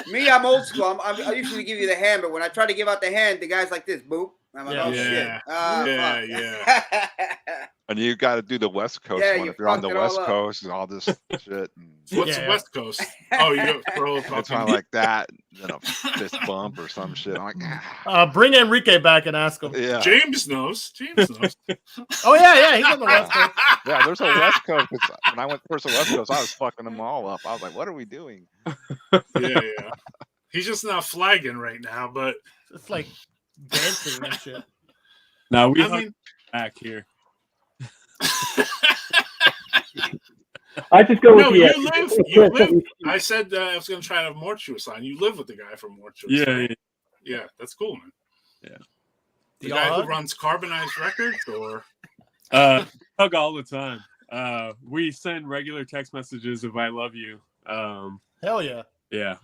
Me, I'm old school. I usually give you the hand, but when I try to give out the hand, the guy's like this, boop. I'm like, oh, shit. Yeah. And you got to do the West Coast one if you're on the West Coast and all this shit. And what's the West Coast? Oh, you throw a it's kind of like that, then a fist bump or some shit. I'm like, bring Enrique back and ask him. Yeah. James knows. Oh, yeah, he's on the West Coast. Yeah, there's a West Coast. When I went first to West Coast, I was fucking them all up. I was like, what are we doing? Yeah. He's just not flagging right now, but it's like dancing and shit. No, we back here. I just go with you live. I said I was going to try to have Mortuous on. You live with the guy from Mortuous. Yeah, that's cool, man. Yeah. The guy who runs Carbonized Records, or hug all the time. We send regular text messages of "I love you." Hell yeah. Yeah.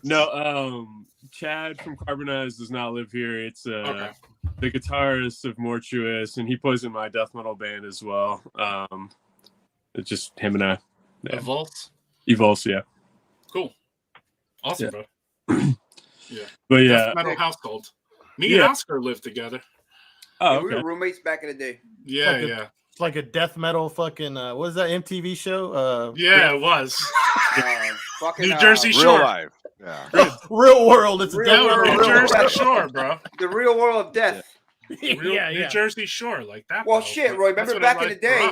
No, Chad from Carbonized does not live here. It's the guitarist of Mortuous, and he plays in my death metal band as well. It's just him and I. Yeah. Evulse, yeah. Cool. Awesome, bro. Yeah. But yeah. Death metal household. Me and Oscar lived together. Oh, okay. We were roommates back in the day. Yeah, It's like a death metal fucking what is that MTV show? It was. Fucking New Jersey Shore. Real life. Yeah. Real world. It's real New Jersey Shore, bro. The real world of death. New Jersey Shore, like that. Well, shit, Roy. Remember back in the day?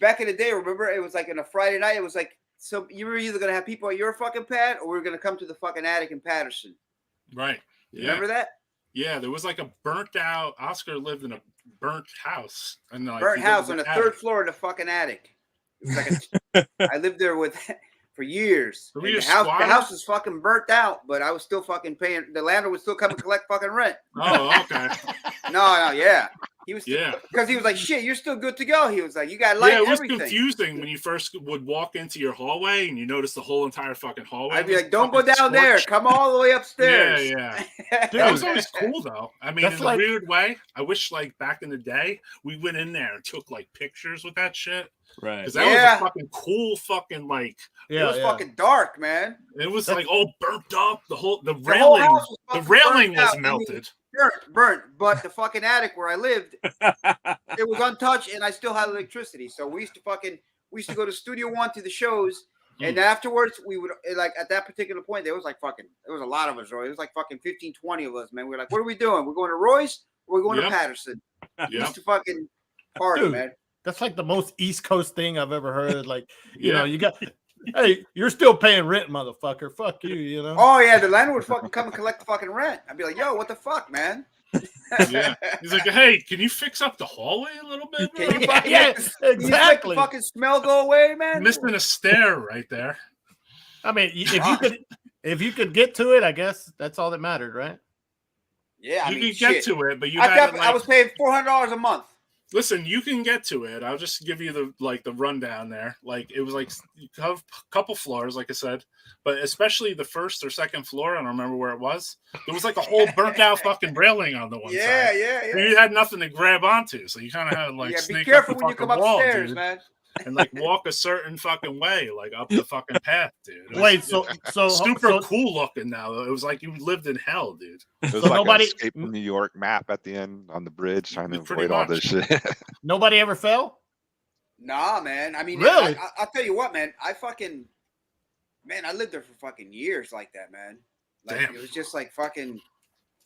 Back in the day, remember it was like on a Friday night. It was like, so you were either gonna have people at your fucking pad, or we were gonna come to the fucking attic in Patterson. Right. Yeah. Remember that? Yeah, there was like a burnt out. Oscar lived in a burnt house, and like burnt house on the third floor of the fucking attic. It was like I lived there for years. The house was fucking burnt out, but I was still fucking paying. The landlord would still come and collect fucking rent. Oh, okay. No, yeah. He was because he was like, shit, you're still good to go. He was like, you got light. Yeah, it was everything. confusing when you first would walk into your hallway and you notice the whole entire fucking hallway. I'd be like, don't go down there. Come all the way upstairs. Yeah. That was always cool though. I mean, in a weird way. I wish like back in the day we went in there and took like pictures with that shit. Right. Because that was a fucking cool fucking like. It was fucking dark, man. It was like all burnt up. The railing was melted. Burnt, but the fucking attic where I lived, it was untouched, and I still had electricity. So we used to go to Studio One to the shows, and afterwards we would like at that particular point there was a lot of us, Roy. It was like fucking 15, 20 of us, man. We were like, what are we doing? We're going to Roy's or we're going to Patterson. We used to fucking party, man. That's like the most East Coast thing I've ever heard. Like, you know, you got. Hey, you're still paying rent, motherfucker. Fuck you, you know? Oh, yeah. The landlord would fucking come and collect the fucking rent. I'd be like, yo, what the fuck, man? Yeah. He's like, hey, can you fix up the hallway a little bit? Can you fucking exactly. Can you make the fucking smell go away, man? Missing a stair right there. I mean, if you could get to it, I guess that's all that mattered, right? Yeah, I mean, you can get to it, but I was paying $400 a month. Listen, you can get to it. I'll just give you the rundown there. Like it was like a couple floors, like I said, but especially the first or second floor. I don't remember where it was. There was like a whole burnt out fucking railing on the one side. Yeah. You had nothing to grab onto, so you kind of had to like sneak be careful up when you come wall, upstairs, dude, man. and like walk a certain fucking way, like up the fucking path, dude. Wait, so super cool looking now. It was like you lived in hell, dude. It was like an Escape from New York map at the end on the bridge, trying to avoid all this shit. Nobody ever fell? Nah, man. I mean, Really? I'll tell you what, man. I lived there for fucking years like that, man. Like, Damn. it was just like fucking,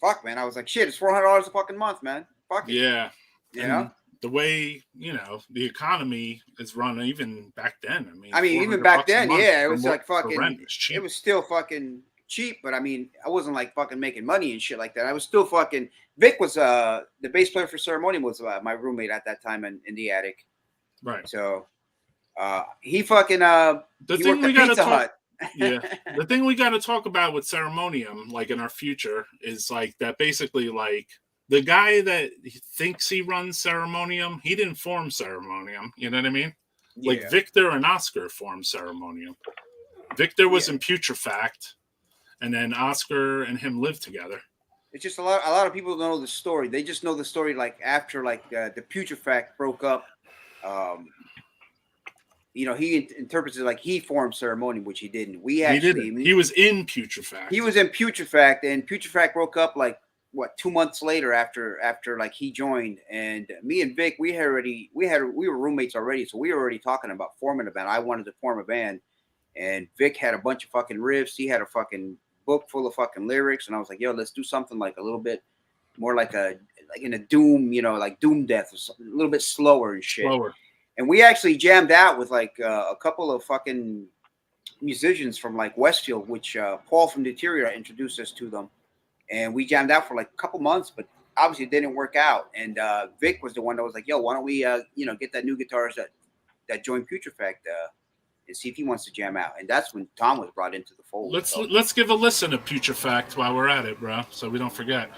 fuck, man. I was like, shit, it's $400 a fucking month, man. Fuck it. Yeah. You know? The way, the economy is run, even back then. I mean, even back then, yeah, it was like fucking, it was still fucking cheap, but I mean, I wasn't like fucking making money and shit like that. I was still fucking, Vic was, the bass player for Ceremonium was my roommate at that time in the attic. Right. So, he fucking, the he thing worked we at gotta Pizza talk, Hut. yeah. The thing we got to talk about with Ceremonium, like in our future, is like that basically, like, the guy that thinks he runs Ceremonium, he didn't form Ceremonium. You know what I mean? Yeah. Like Victor and Oscar formed Ceremonium. Victor was in Putrefact, and then Oscar and him lived together. It's just a lot of people don't know the story. They just know the story like after like the Putrefact broke up. He interprets it like he formed Ceremonium, which he didn't. He was in Putrefact. He was in Putrefact, and Putrefact broke up like 2 months later after like he joined. And me and Vic, we were roommates already, so we were already talking about forming a band. I wanted to form a band, and Vic had a bunch of fucking riffs. He had a fucking book full of fucking lyrics, and I was like, yo, let's do something like a little bit more like in a doom, like doom death or something, a little bit slower and shit. And we actually jammed out with like a couple of fucking musicians from like Westfield, which Paul from Deteriora introduced us to them. And we jammed out for like a couple months, but obviously it didn't work out. And Vic was the one that was like, yo, why don't we, get that new guitarist that joined Putrefact and see if he wants to jam out. And that's when Tom was brought into the fold. Let's give a listen to Putrefact while we're at it, bro, so we don't forget.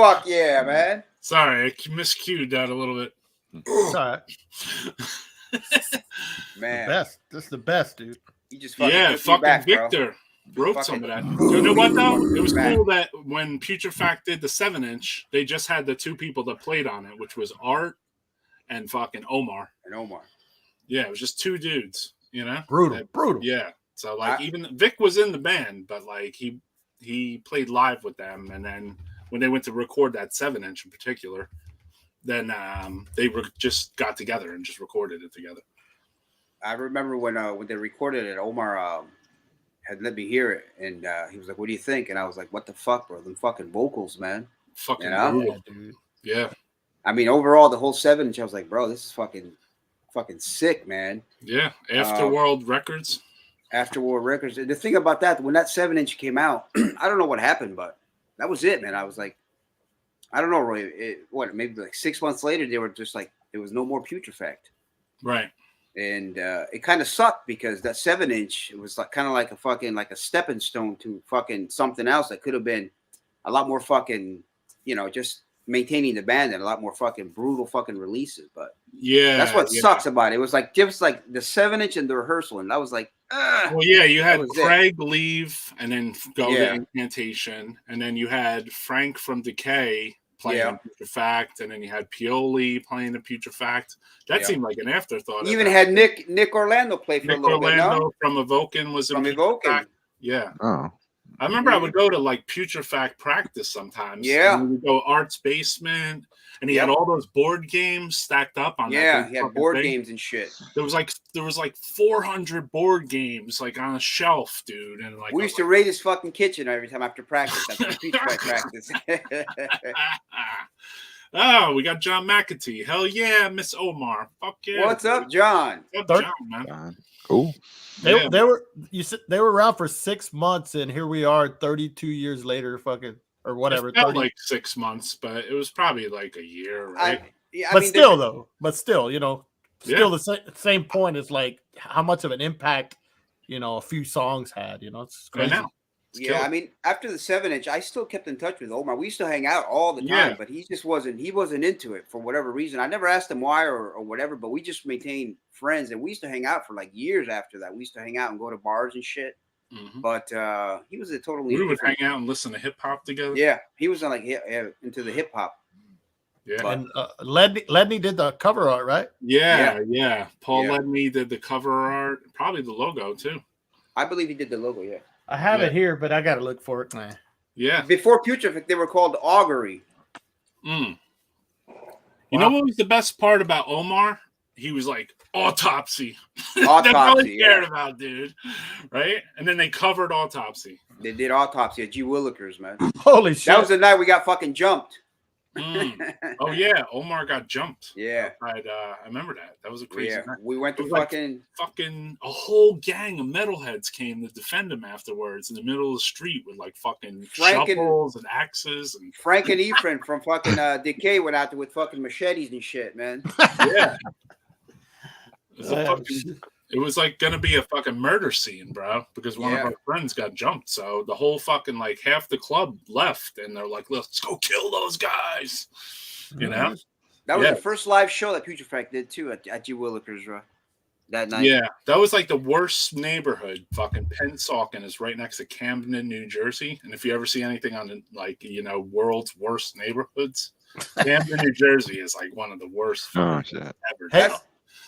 fuck yeah, man. Sorry, I miscued that a little bit. It's all right. Man, Best. This is the best, dude. you just fucking Yeah, took me fucking back, bro. Victor wrote Fucking- some of that. You know what though? It was Man. cool that when Putrefact did the 7-inch, they just had the two people that played on it, which was Art and fucking Omar. And Omar. Yeah, it was just two dudes, you know? Brutal. Brutal. Yeah. So like even Vic was in the band, but like he played live with them, and then when they went to record that 7-inch in particular, then they just got together and just recorded it together. I remember when they recorded it, Omar had let me hear it, and he was like, "What do you think?" And I was like, "What the fuck, bro? Them fucking vocals, man." Fucking You know? brutal, dude. Yeah. I mean, overall, the whole 7-inch, I was like, "Bro, this is fucking sick, man." Yeah. Afterworld Records. Afterworld Records. The thing about that, when that 7-inch came out, I don't know what happened, but that was it, man. I was like, I don't know, Roy. Maybe like 6 months later, they were just like, there was no more Putrefact. Right. And it kind of sucked because that 7-inch, it was like kind of like a stepping stone to fucking something else that could have been a lot more fucking, just maintaining the band and a lot more fucking brutal fucking releases. But yeah, that's what sucks about it. It was like just like the 7-inch and the rehearsal, and I was like, well, yeah, you had Craig leave and then go to Incantation, and then you had Frank from Decay playing Putrefact, and then you had Pioli playing the Putrefact. That seemed like an afterthought. You even had Nick Orlando play for a little bit. No? From Evoken was from Evoken. Yeah. Oh. I remember I would go to like Putrefact practice sometimes. Yeah. And we would go Art's Basement, and he had all those board games stacked up on that. Yeah, he had board games and shit. There was like 400 board games like on a shelf, dude. And like we used to raid his fucking kitchen every time after practice. After Putrefact practice. Oh, we got John McAtee. Hell yeah, Miss Omar. Fuck yeah. What's up, John? What's up, John, man? Cool. They were they were around for 6 months, and here we are 32 years later, fucking or whatever. It felt like 6 months, but it was probably like a year, right? But still, still the same point is like how much of an impact, a few songs had. It's crazy. I mean, after the 7-inch, I still kept in touch with Omar. We used to hang out all the time, but he just wasn't into it for whatever reason. I never asked him why or whatever, but we just maintained friends, and we used to hang out for like years after that. We used to hang out and go to bars and shit. Mm-hmm. But he was a totally we would hang out and listen to hip hop together. Yeah, he was into the hip hop. Yeah, and Ledney did the cover art, right? Yeah. Paul Ledney did the cover art, probably the logo too. I believe he did the logo. Yeah. I have it here, but I got to look for it. Yeah. Before Putrefact, they were called Augury. You know what was the best part about Omar? He was like, Autopsy. That's all he cared about, dude. Right? And then they covered Autopsy. They did Autopsy at G. Willikers, man. Holy shit. That was the night we got fucking jumped. Oh, yeah. Omar got jumped. Yeah. I remember that. That was a crazy night. We went to fucking a whole gang of metalheads came to defend him afterwards in the middle of the street with like fucking shovels and axes. And Frank and Ephraim from fucking Decay went out there with fucking machetes and shit, man. Yeah. It was like gonna be a fucking murder scene, bro, because one of our friends got jumped. So the whole fucking like half the club left, and they're like, "Let's go kill those guys," you know. That was the first live show that Putrefact did too at G. Willikers, bro. That night. Yeah, that was like the worst neighborhood. Fucking Pennsauken is right next to Camden, New Jersey. And if you ever see anything on the world's worst neighborhoods, Camden, New Jersey is like one of the worst ever.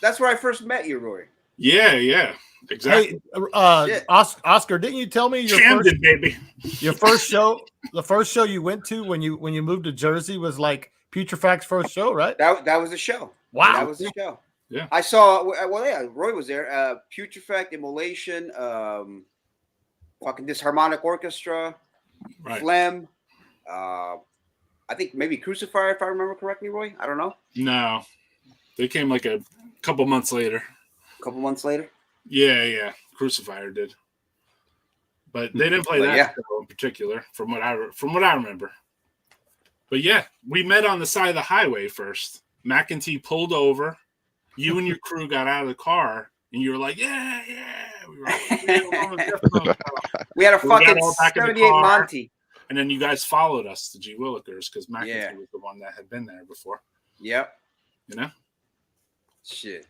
That's where I first met you, Roy. Yeah, exactly. Hey, Oscar, didn't you tell me your Camden, baby? Your first show, the first show you went to when you moved to Jersey was like Putrefact's first show, right? That was the show. Wow, that was the show. Yeah, I saw. Well, yeah, Roy was there. Putrefact, Immolation, fucking Disharmonic Orchestra, Phlegm. I think maybe Crucifier, if I remember correctly, Roy. I don't know. No, they came like a couple months later. Couple months later. Yeah. Crucifier did, but they didn't play that show in particular, from what I remember. But yeah, we met on the side of the highway first. McEntee pulled over. You and your crew got out of the car, and you were like, "Yeah." We were all, we had a fucking 78 Monty. And then you guys followed us to G Willikers because McAfee Yeah. was the one that had been there before. Yep. You know? Shit.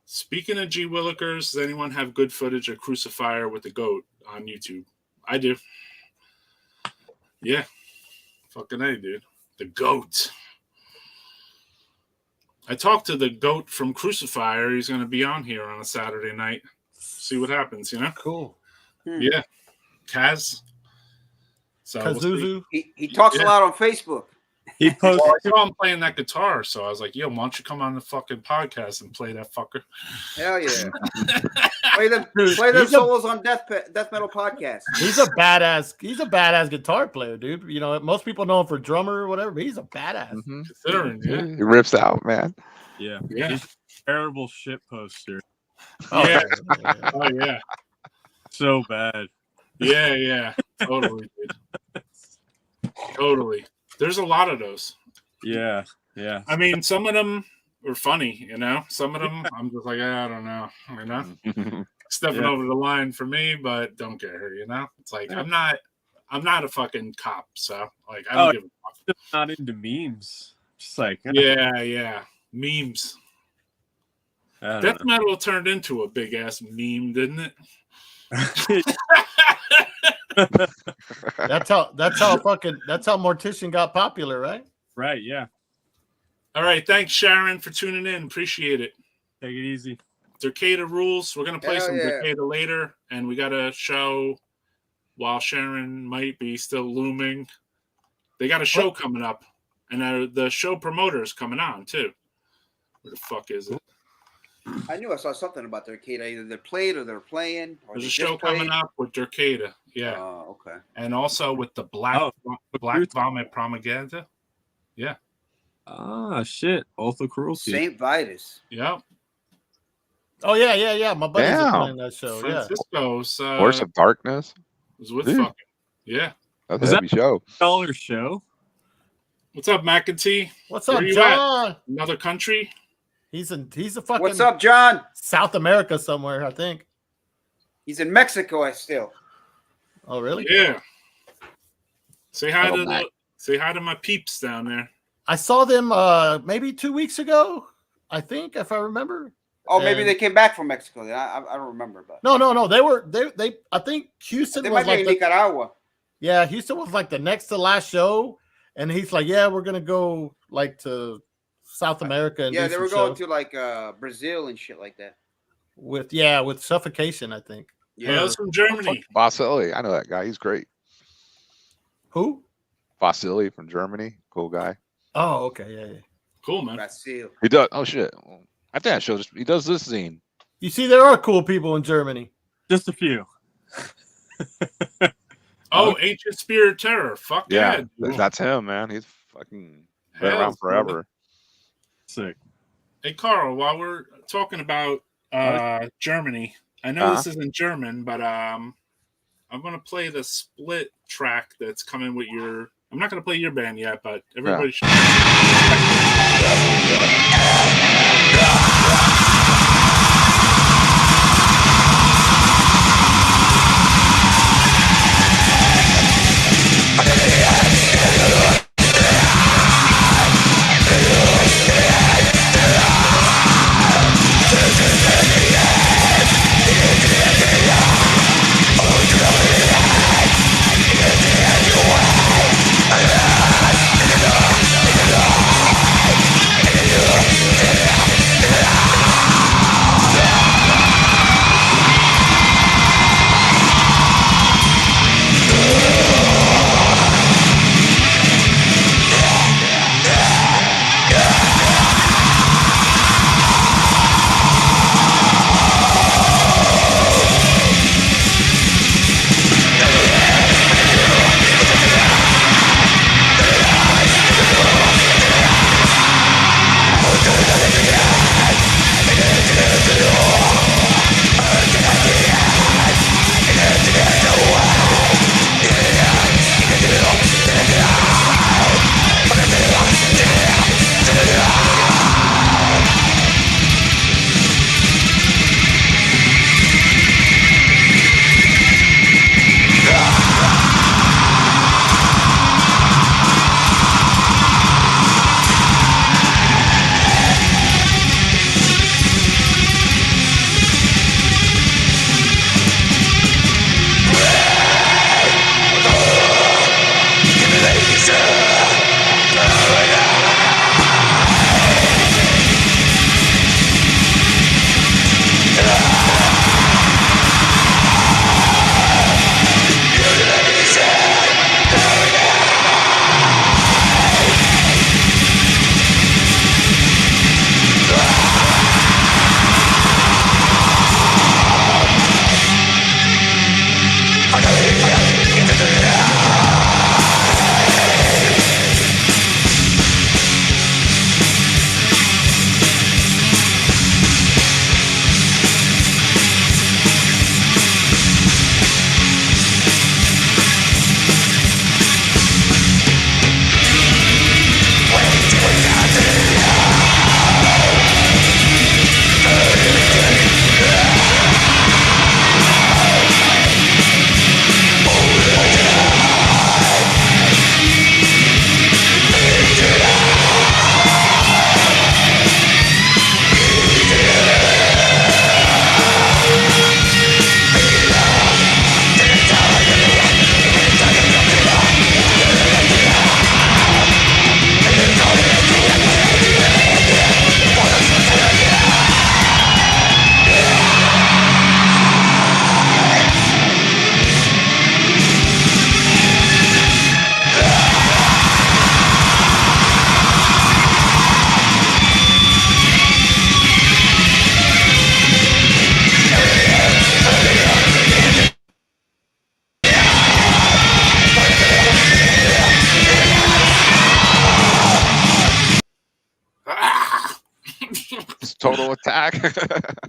Speaking of G Willikers, does anyone have good footage of Crucifier with the goat on YouTube? I do. Yeah. Fucking A, dude. The goat. I talked to the goat from Crucifier. He's going to be on here on a Saturday night. See what happens, you know? Cool. Yeah. Kaz. So Kazuzu. He talks a lot on Facebook. He posted. Well, I saw him playing that guitar, so I was like, yo, why don't you come on the fucking podcast and play that fucker? Hell yeah. play them he's solos on Death Metal Podcast. He's a badass guitar player, dude. You know, most people know him for drummer or whatever, but he's a badass. Mm-hmm. Considering, yeah. He rips out, man. Yeah. Yeah. He's a terrible shit poster. Oh, Yeah. Oh, yeah. So bad. Yeah. Totally, dude. Totally. There's a lot of those. Yeah. I mean, some of them were funny, you know? Some of them, I'm just like, I don't know, you know? Stepping over the line for me, but don't care, you know? It's like, I'm not a fucking cop, so, like, I don't give a fuck. Just not into memes. Just like, Yeah. Memes. I don't Death know. metal turned into a big ass meme, didn't it? That's how Mortician got popular, right? Right, yeah. All right, thanks Sharon for tuning in. Appreciate it. Take it easy. Dercada rules. We're gonna play Hell some yeah. Dercada later, and we got a show while Sharon might be still looming. They got a show coming up, and the show promoter's coming on too. Where the fuck is it? I knew I saw something about their Arcade. Either they're played or they're playing. Or There's they a show just played. coming up with Dercada. Yeah. Oh, okay. And also with the Black Vomit Propaganda. Yeah. Ah, shit. Ultra cruelty. St. Vitus. Yep. Oh yeah. My buddies are Damn. playing that show. Yeah. Francisco's Horse of Darkness. was with Dude. fucking. Yeah. That's Was a heavy show. $1 show. What's up, McEntee? What's Where up, you John? at? Another country? He's a fucking What's up, John? South America somewhere, I think. He's in Mexico still. Oh really? Yeah. Say hi Oh, to my peeps down there. I saw them maybe 2 weeks ago, I think, if I remember. Oh, maybe And- they came back from Mexico. Then I don't remember, but No. They I think Houston they was might be like in the, Nicaragua. yeah, Houston was like the next to last show, and he's like, yeah, we're gonna go like to South America and Yeah, do they some were going shows to like Brazil and shit like that. with Suffocation, I think. Yeah, Yeah. that's from Germany. Vasily, I know that guy. He's great. Who? Vasily from Germany. Cool guy. Oh, okay, yeah. Cool, man. Brazil. He does. Oh shit. I think I showed this. He does this zine. You see, there are cool people in Germany. Just a few. Oh, Ancient Spirit Terror. Fuck Yeah, dude. that's him, man. He's fucking been Hell, around forever. Sick. Hey, Carl, while we're talking about Germany, I know this isn't German, but I'm going to play the split track that's coming with your... I'm not going to play your band yet, but everybody should... Yeah. Total Attack.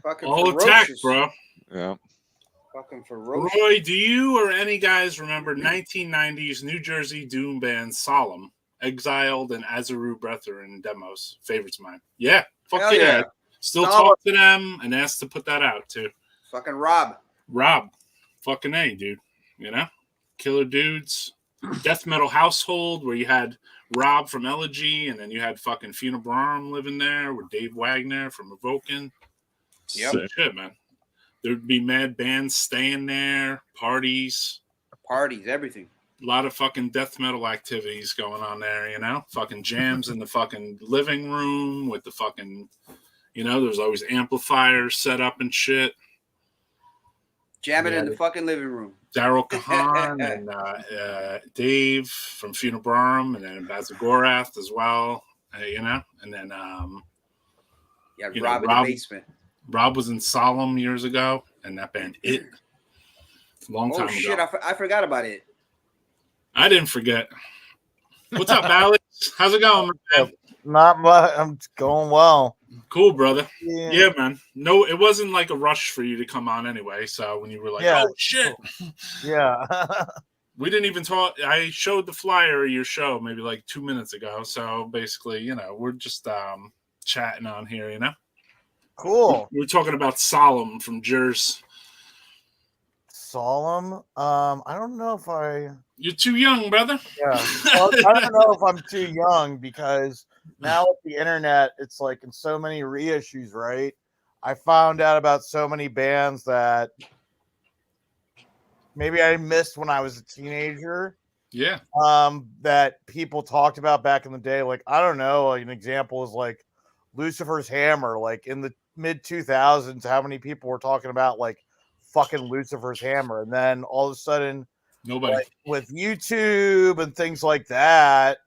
Fucking All Attack, ferocious. bro. Yeah. Fucking ferocious. Roy, do you or any guys remember 1990s New Jersey doom band Solemn, Exiled, and Azaru Brethren demos? Favorites of mine. Yeah. Fuck Hell yeah. yeah. Still Solid. talk to them and ask to put that out too. Fucking Rob. Fucking A, dude. You know? Killer dudes. Death Metal Household, where you had Rob from Elegy, and then you had fucking Funebrarum living there with Dave Wagner from Evoken. Yep. Shit, man. There'd be mad bands staying there, parties. Parties, everything. A lot of fucking death metal activities going on there, you know? Fucking jams in the fucking living room with the fucking, you know, there's always amplifiers set up and shit. Jamming in the fucking living room. Daryl Kahan and Dave from Funebrarum, and then Bazagorath as well, you know? And then, Yeah, you Rob know, in the basement. Rob was in Solemn years ago, and that band, It. Long time Oh, shit, ago. I forgot about it. I didn't forget. What's up, Alex? How's it going, man? Not much. I'm going well. Cool, brother. Yeah. Yeah, man. No, it wasn't like a rush for you to come on anyway. So when you were like, Yeah. oh, shit. Yeah. We didn't even talk. I showed the flyer of your show maybe like 2 minutes ago. So basically, you know, we're just chatting on here, you know? Cool. We're talking about Solemn from Jers. Solemn. I don't know if I. You're too young, brother. Yeah. Well, I don't know if I'm too young because now with the internet, it's like in so many reissues, right? I found out about so many bands that maybe I missed when I was a teenager. Yeah. That people talked about back in the day. Like, I don't know, like an example is like Lucifer's Hammer. Like in the mid 2000s, how many people were talking about like fucking Lucifer's Hammer? And then all of a sudden, nobody, like, with YouTube and things like that,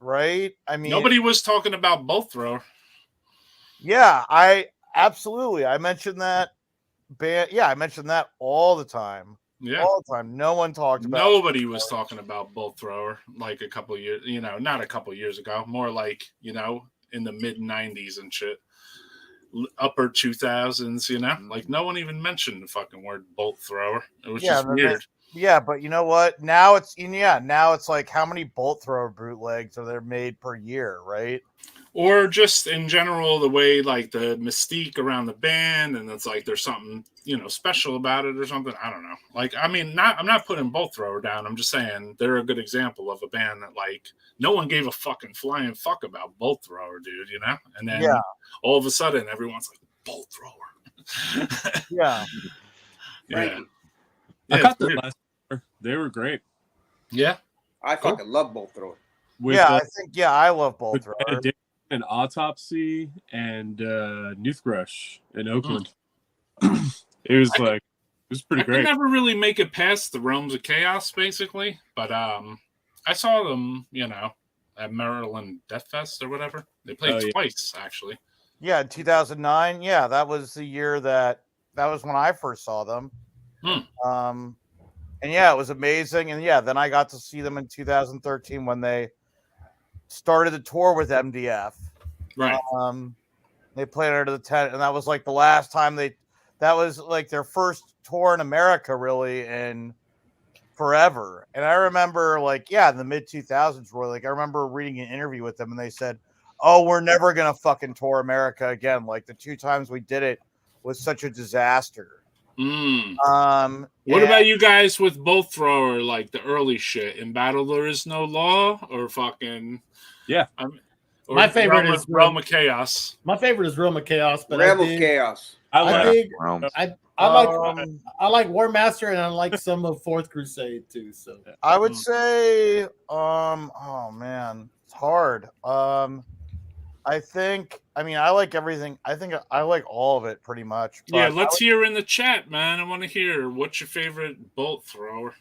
right? I mean, nobody was talking about Bolt Thrower. Yeah, I mentioned that band. Yeah, I mentioned that all the time. Yeah, all the time. No one talked about. Nobody was talking about Bolt Thrower like a couple years. You know, not a couple years ago. More like, you know, in the mid 90s and shit. Upper 2000s, you know, like no one even mentioned the fucking word Bolt Thrower. It was just weird. Yeah, but you know what? Now it's like how many Bolt Thrower bootlegs are there made per year, right? Or just in general, the way like the mystique around the band, and it's like there's something, you know, special about it or something. I don't know. Like, I mean, I'm not putting Bolt Thrower down. I'm just saying they're a good example of a band that like no one gave a fucking flying fuck about Bolt Thrower, dude. You know, and then all of a sudden everyone's like Bolt Thrower. Yeah. Yeah. I caught them last year. They were great. Yeah. I fucking love Bolt Thrower. With, I love Bolt Thrower. An Autopsy and Newthrush in Oakland. It was pretty I great. could never really make it past the Realms of Chaos, basically, but I saw them, you know, at Maryland Death Fest or whatever. They played twice, actually. Yeah, in 2009. Yeah, that was the year that was when I first saw them. And yeah, it was amazing. And yeah, then I got to see them in 2013 when they started the tour with MDF. Right. They played under the tent, and that was like the last time that was like their first tour in America, really, in forever. And I remember, like, in the mid 2000s, where like I remember reading an interview with them, and they said, "Oh, we're never gonna fucking tour America again. Like the 2 times we did it was such a disaster." What about you guys with Bolt Thrower, like the early shit? In Battle There Is No Law, or fucking or my favorite is Realm of Chaos. My favorite is Realm of Chaos, but Realm of Chaos. I like War Master, and I like some of Fourth Crusade too. So I would say, oh man, it's hard. I like everything. I think I like all of it pretty much. Yeah, let's hear in the chat, man. I want to hear what's your favorite Bolt Thrower.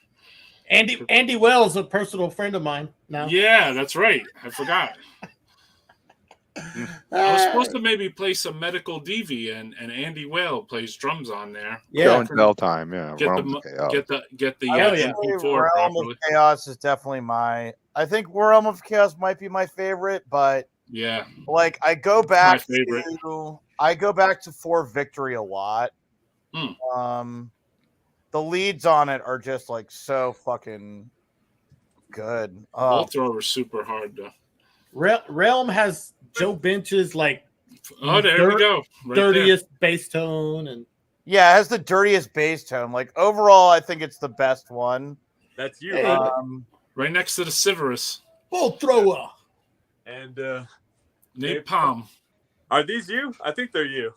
Andy Wells, a personal friend of mine now. Yeah, that's right. I forgot. I was supposed to maybe play some Medical DV, and Andy Whale plays drums on there. Show and tell time, yeah. Get Realms the of Chaos. get the MP4 Realm of Chaos is definitely I think Realm of Chaos might be my favorite, but Yeah. Like I go back favorite. to For Victory a lot. The leads on it are just like so fucking good. Bolt thrower super hard though. Realm has Joe Bench's like there we go. Right dirtiest bass tone, and yeah, it has the dirtiest bass tone. Like overall, I think it's the best one. That's you, Hey. right? Right next to the Siverus. Bolt thrower. And Napalm. Are these you? I think they're you.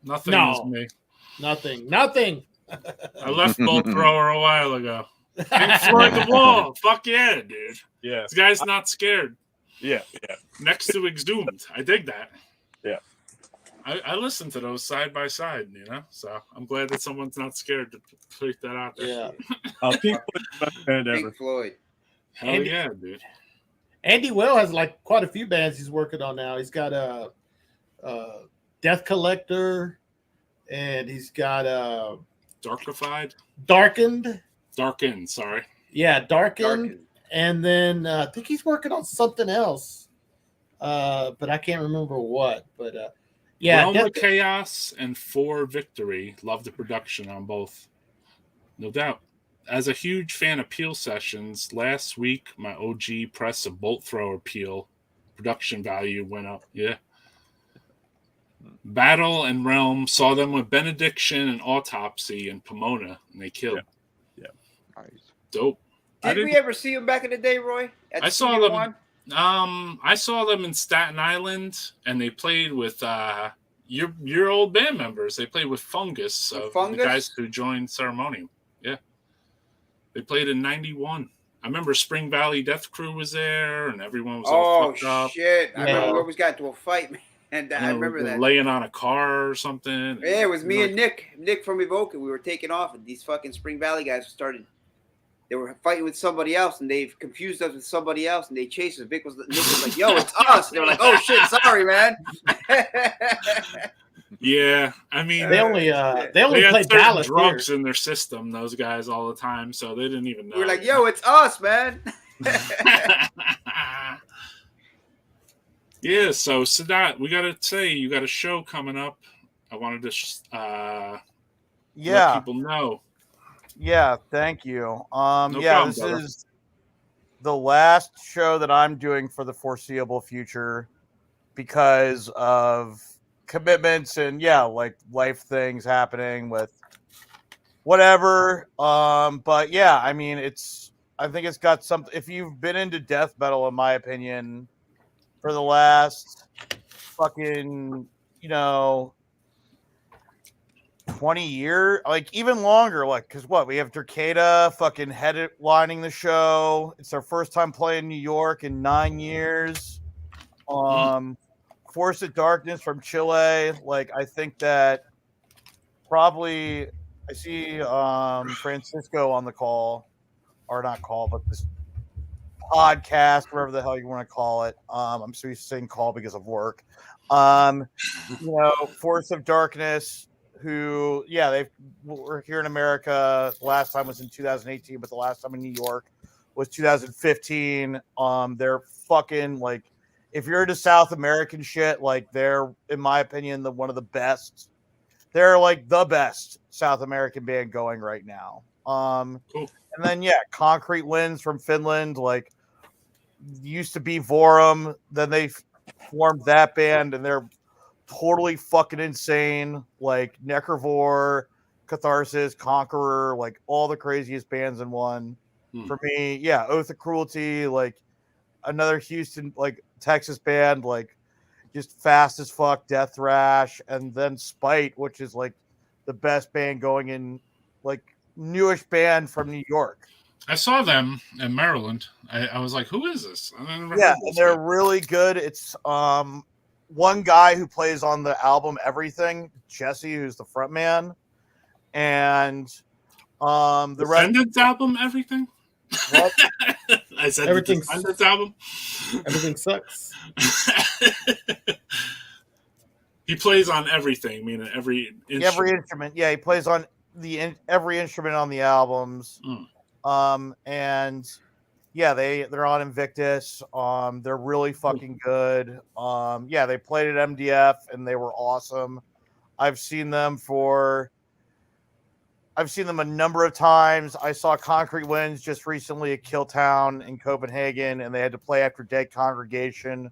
Nothing No. is me. Nothing. I left Bolt Thrower a while ago. Pink Floyd the Wall. Fuck yeah, dude. Yeah. This guy's not scared. Yeah. Next to Exhumed. I dig that. Yeah. I listen to those side by side, you know? So I'm glad that someone's not scared to put that out there. Yeah. Pink Floyd's the best band ever. Pink Floyd. Hell yeah, dude. Andy Will has like quite a few bands he's working on now. He's got a Death Collector, and he's got Darkified? Darkened. Sorry. Yeah, Darkened. And then I think he's working on something else. But I can't remember what. But yeah. Realm of Chaos and For Victory. Love the production on both. No doubt. As a huge fan of Peel sessions, last week my OG press of Bolt Thrower Peel production value went up. Yeah. Battle and Realm saw them with Benediction and Autopsy and Pomona, and they killed. Yeah. Nice. Dope. Did we ever see them back in the day, Roy? I saw them. I saw them in Staten Island, and they played with your old band members. They played with Fungus, the guys who joined Ceremonium. Yeah, they played in '91. I remember Spring Valley Death Crew was there, and everyone was all fucked up. Shit! I remember we always got into a fight, man. And I remember that laying on a car or something. Yeah, it was me and Nick from Evoca. We were taking off, and these fucking Spring Valley guys started. They were fighting with somebody else, and they confused us with somebody else, and they chased us. Nick was like, "Yo, it's us." And they were like, "Oh shit, sorry, man." Yeah, I mean, they only they play Dallas drugs in their system. Those guys all the time, so they didn't even know. We were like, "Yo, it's us, man." Yeah, so Sadat, we gotta say you got a show coming up. I wanted to let people know. Yeah, thank you. Problem, this is the last show that I'm doing for the foreseeable future because of commitments and like life things happening with whatever. But yeah, I mean, I think it's got something. If you've been into death metal, in my opinion, for the last fucking 20 years, like even longer, like because we have Dercada fucking headlining the show. It's their first time playing New York in 9 years. Force of Darkness from Chile. Like I think that probably I see Francisco on the call, or not call, but this podcast, whatever the hell you want to call it. I'm so used to saying call because of work. Force of Darkness, who, they were here in America. The last time was in 2018, but the last time in New York was 2015. They're fucking like, if you're into South American shit, like they're, in my opinion, one of the best. They're like the best South American band going right now. Cool. And then Concrete Winds from Finland, like used to be Vorum. Then they formed that band, and they're totally fucking insane. Like Necrovore, Catharsis, Conqueror, like all the craziest bands in one. For me, Oath of Cruelty, like another Houston, like Texas band, like just fast as fuck, death thrash, and then Spite, which is like the best band going in, like newish band from New York. I saw them in Maryland. I was like, who is this? And they're really good. It's one guy who plays on the album Everything, Jesse, who's the front man, and the Descendants album Everything. What? I said Everything's Descendants album. Everything sucks. He plays on everything, meaning every instrument. Every instrument. Yeah, he plays on every instrument on the albums. And Yeah, they're on Invictus. They're really fucking good. Yeah, they played at MDF and they were awesome. I've seen them a number of times. I saw Concrete Winds just recently at Killtown in Copenhagen, and they had to play after Dead Congregation,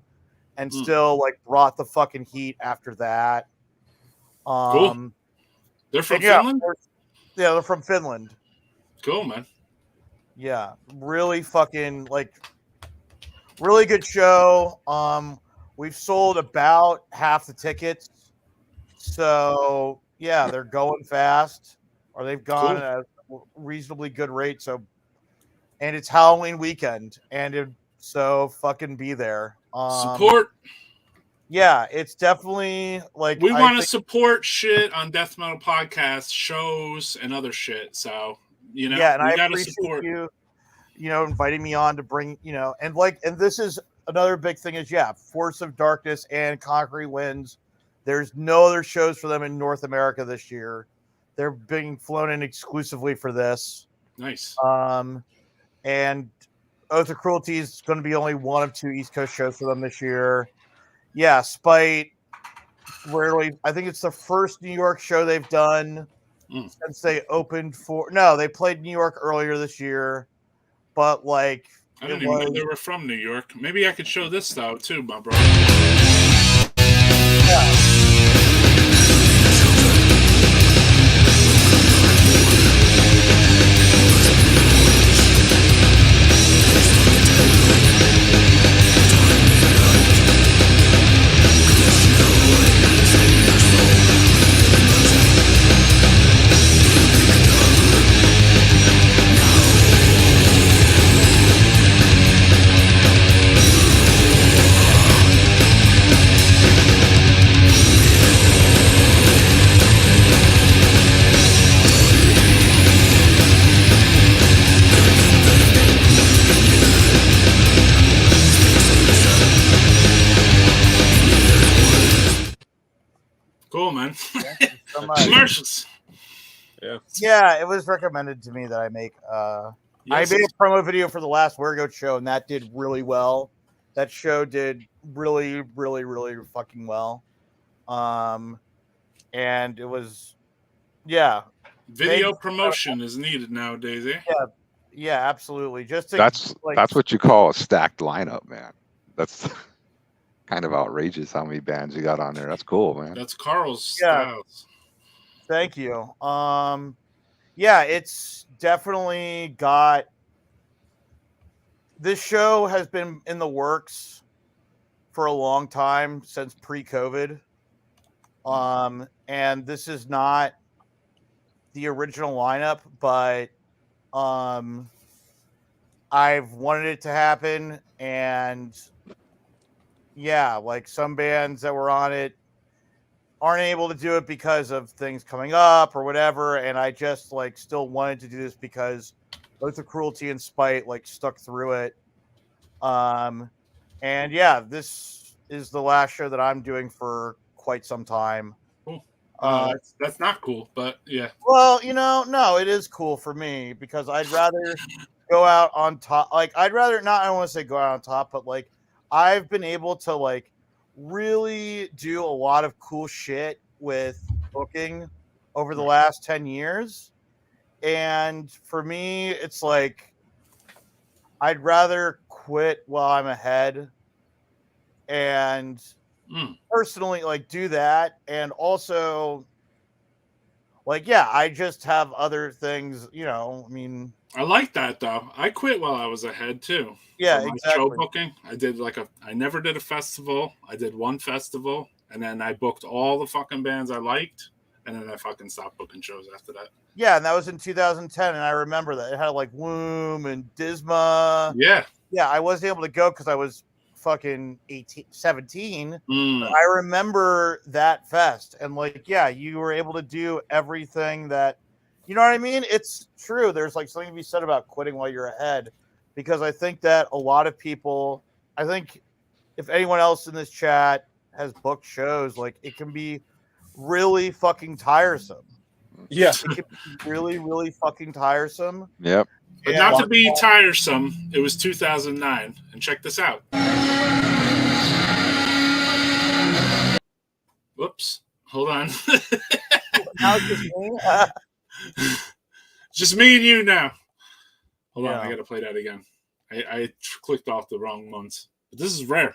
and still like brought the fucking heat after that. Cool. They're from Finland? They're from Finland. Cool, man. Yeah, really fucking like really good show. We've sold about half the tickets. So yeah, they're going fast, or they've gone at a reasonably good rate. So, and it's Halloween weekend, and so fucking be there. Support. Yeah, it's definitely like we want to support shit on Death Metal Podcast shows and other shit. So you know, yeah, and we I gotta appreciate support you know, inviting me on to bring, you know, and this is another big thing is Force of Darkness and Concrete Winds. There's no other shows for them in North America this year. They're being flown in exclusively for this. Nice. And Oath of Cruelty is going to be only one of 2 East Coast shows for them this year. Yeah, Spite. Rarely, I think it's the first New York show they've done since they opened for. No, they played New York earlier this year, but like I didn't even know they were from New York. Maybe I could show this though too, my bro. Yeah. Cool, man. So much. Commercials. Yeah, it was recommended to me that I make. I made a promo video for the last Wergoat show, and that did really well. That show did really, really, really fucking well. And it was, Video promotion is needed nowadays, eh? Yeah, absolutely. Just to, that's what you call a stacked lineup, man. That's kind of outrageous how many bands you got on there. That's cool, man. That's Carl's styles. Thank you. It's definitely got. This show has been in the works for a long time, since pre-COVID. And this is not the original lineup, but I've wanted it to happen, and like some bands that were on it aren't able to do it because of things coming up or whatever, and I just like still wanted to do this because both the Cruelty and Spite like stuck through it. And this is the last show that I'm doing for quite some time. Cool. That's not cool, but yeah. Well, no, it is cool for me because I'd rather go out on top. Like, I'd rather not, I don't want to say go out on top, but like, I've been able to like really do a lot of cool shit with booking over the last 10 years. And for me, it's like, I'd rather quit while I'm ahead and personally like do that. And also like, I just have other things, I mean, I like that though. I quit while I was ahead too. Yeah, for my exactly. show booking. I did I never did a festival. I did one festival, and then I booked all the fucking bands I liked, and then I fucking stopped booking shows after that. Yeah, and that was in 2010, and I remember that it had like Womb and Disma. Yeah, I wasn't able to go because I was fucking 17. But I remember that fest, and like, you were able to do everything that, you know what I mean? It's true. There's like something to be said about quitting while you're ahead, because I think that a lot of people, I think if anyone else in this chat has booked shows, like it can be really fucking tiresome. Yeah. It can be really, really fucking tiresome. Yep. But not to be tiresome, it was 2009. And check this out. Whoops. Hold on. Now it's just me. Just me and you now. Hold on, Yeah. I gotta play that again. I clicked off the wrong months. But this is rare.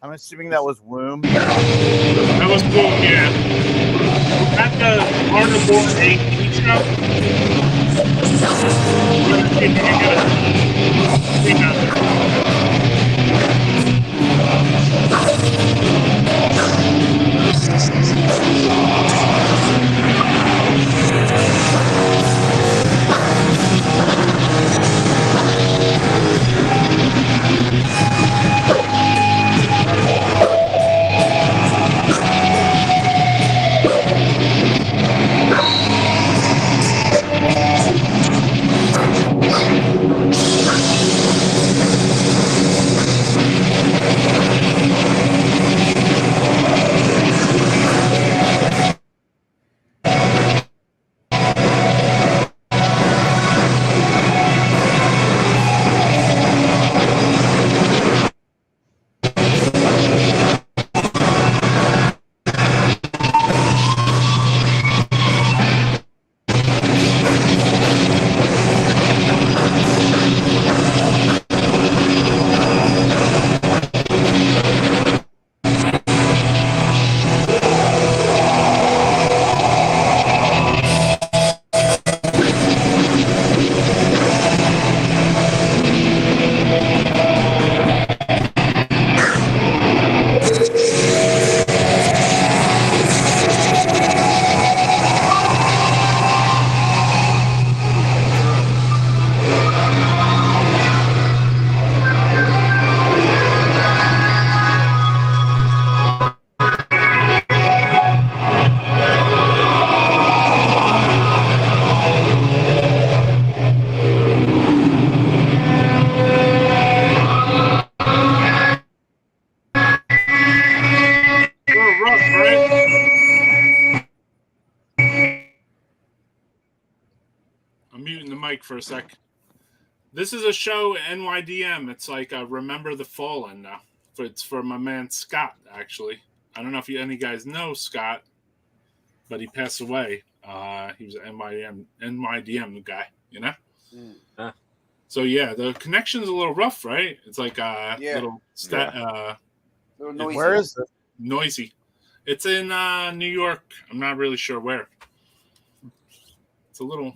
I'm assuming that was Womb. That was cool, yeah. At the Carnivore 8 show. mic for a sec. This is a show NYDM. It's like Remember the Fallen. It's for my man Scott. Actually, I don't know if any guys know Scott, but he passed away. He was an NYDM guy. You know. So yeah, the connection's a little rough, right? It's like little little noisy. Where is it? Noisy. It's in New York. I'm not really sure where. It's a little.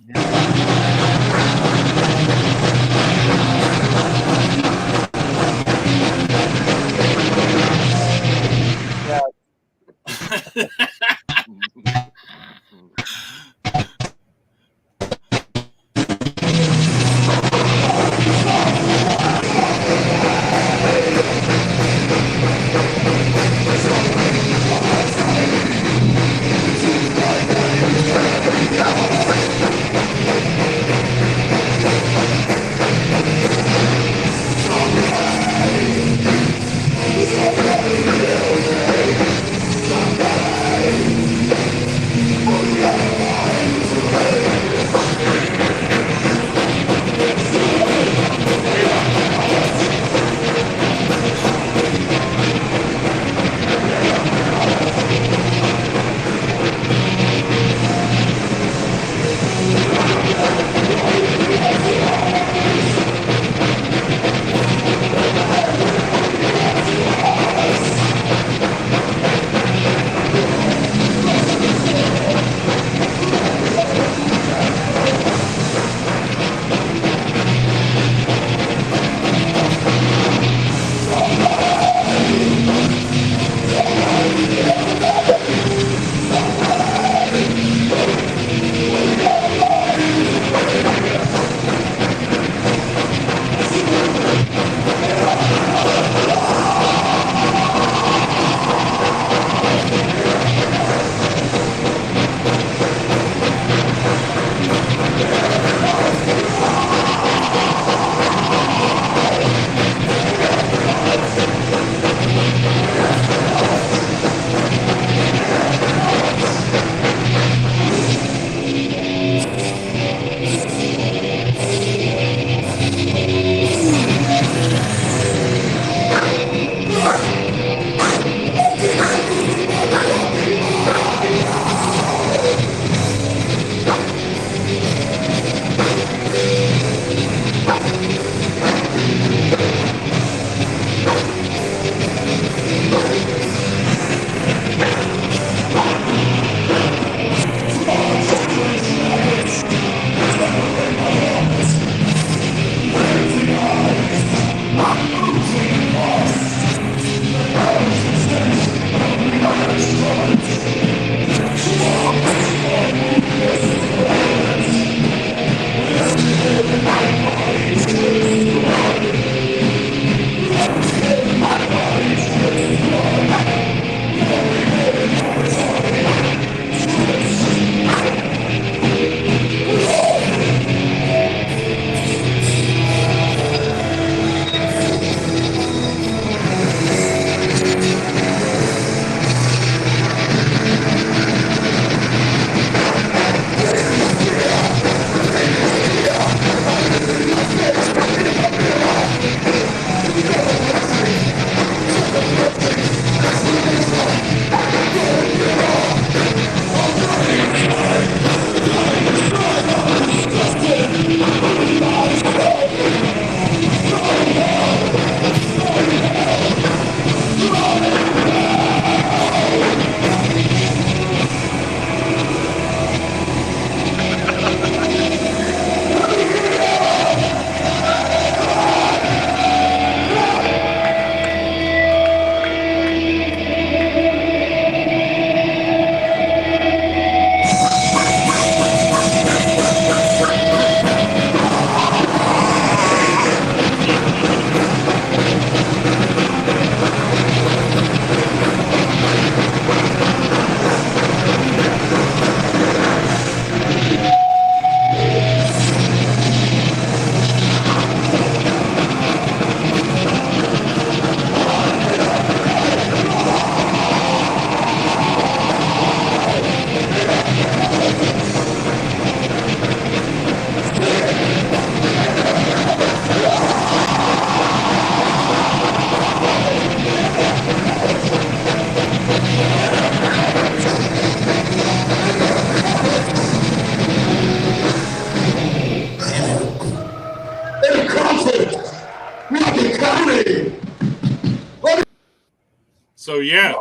So yeah,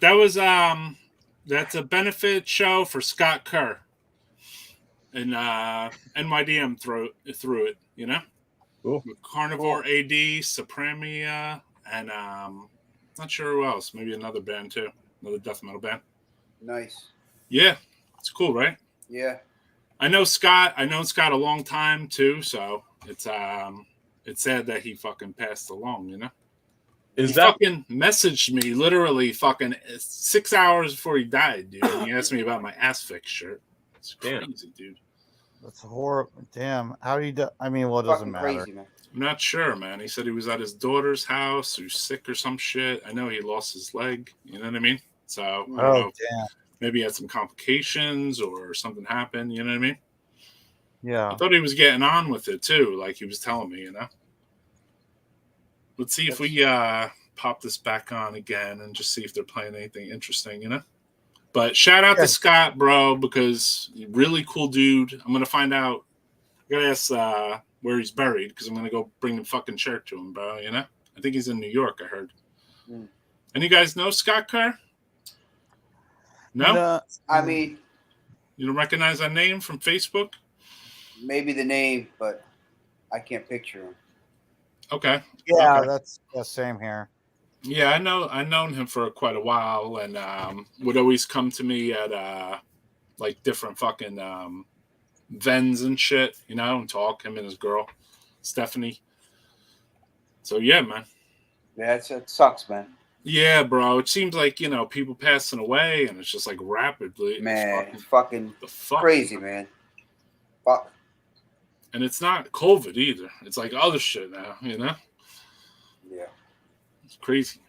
that was that's a benefit show for Scott Kerr, and NYDM through it, you know. Cool. With Carnivore AD, Supremia, and not sure who else. Maybe another band too, another death metal band. Nice. Yeah, it's cool, right? Yeah. I know Scott. I known Scott a long time too, so it's sad that he fucking passed along, you know. He fucking messaged me literally fucking 6 hours before he died, dude. And he asked me about my Asphyx shirt. It's crazy, dude. That's horrible. Damn. How do you do? I mean, well, it doesn't matter. Crazy, man. I'm not sure, man. He said he was at his daughter's house, who's sick or some shit. I know he lost his leg. You know what I mean? So I don't know. Damn. Maybe he had some complications or something happened. You know what I mean? Yeah. I thought he was getting on with it too, like he was telling me. You know. Let's see if we pop this back on again and just see if they're playing anything interesting. You know. But shout out to Scott, bro, because really cool dude. I'm gonna find out. I gotta ask where he's buried because I'm gonna go bring the fucking shirt to him, bro. You know. I think he's in New York. I heard. And you guys know Scott Kerr? No? I mean, you don't recognize that name from Facebook? Maybe the name, but I can't picture him. Okay. Yeah, Okay. that's the same here. Yeah, I've known him for quite a while, and would always come to me at like different fucking vens and shit, you know, and talk. Him and his girl, Stephanie. So yeah, man. Yeah, it sucks, man. Yeah, bro. It seems like, you know, people passing away, and it's just like rapidly. Man, it's fucking fuck? crazy, man. Fuck. And it's not COVID either. It's like other shit now, you know? Yeah. It's crazy.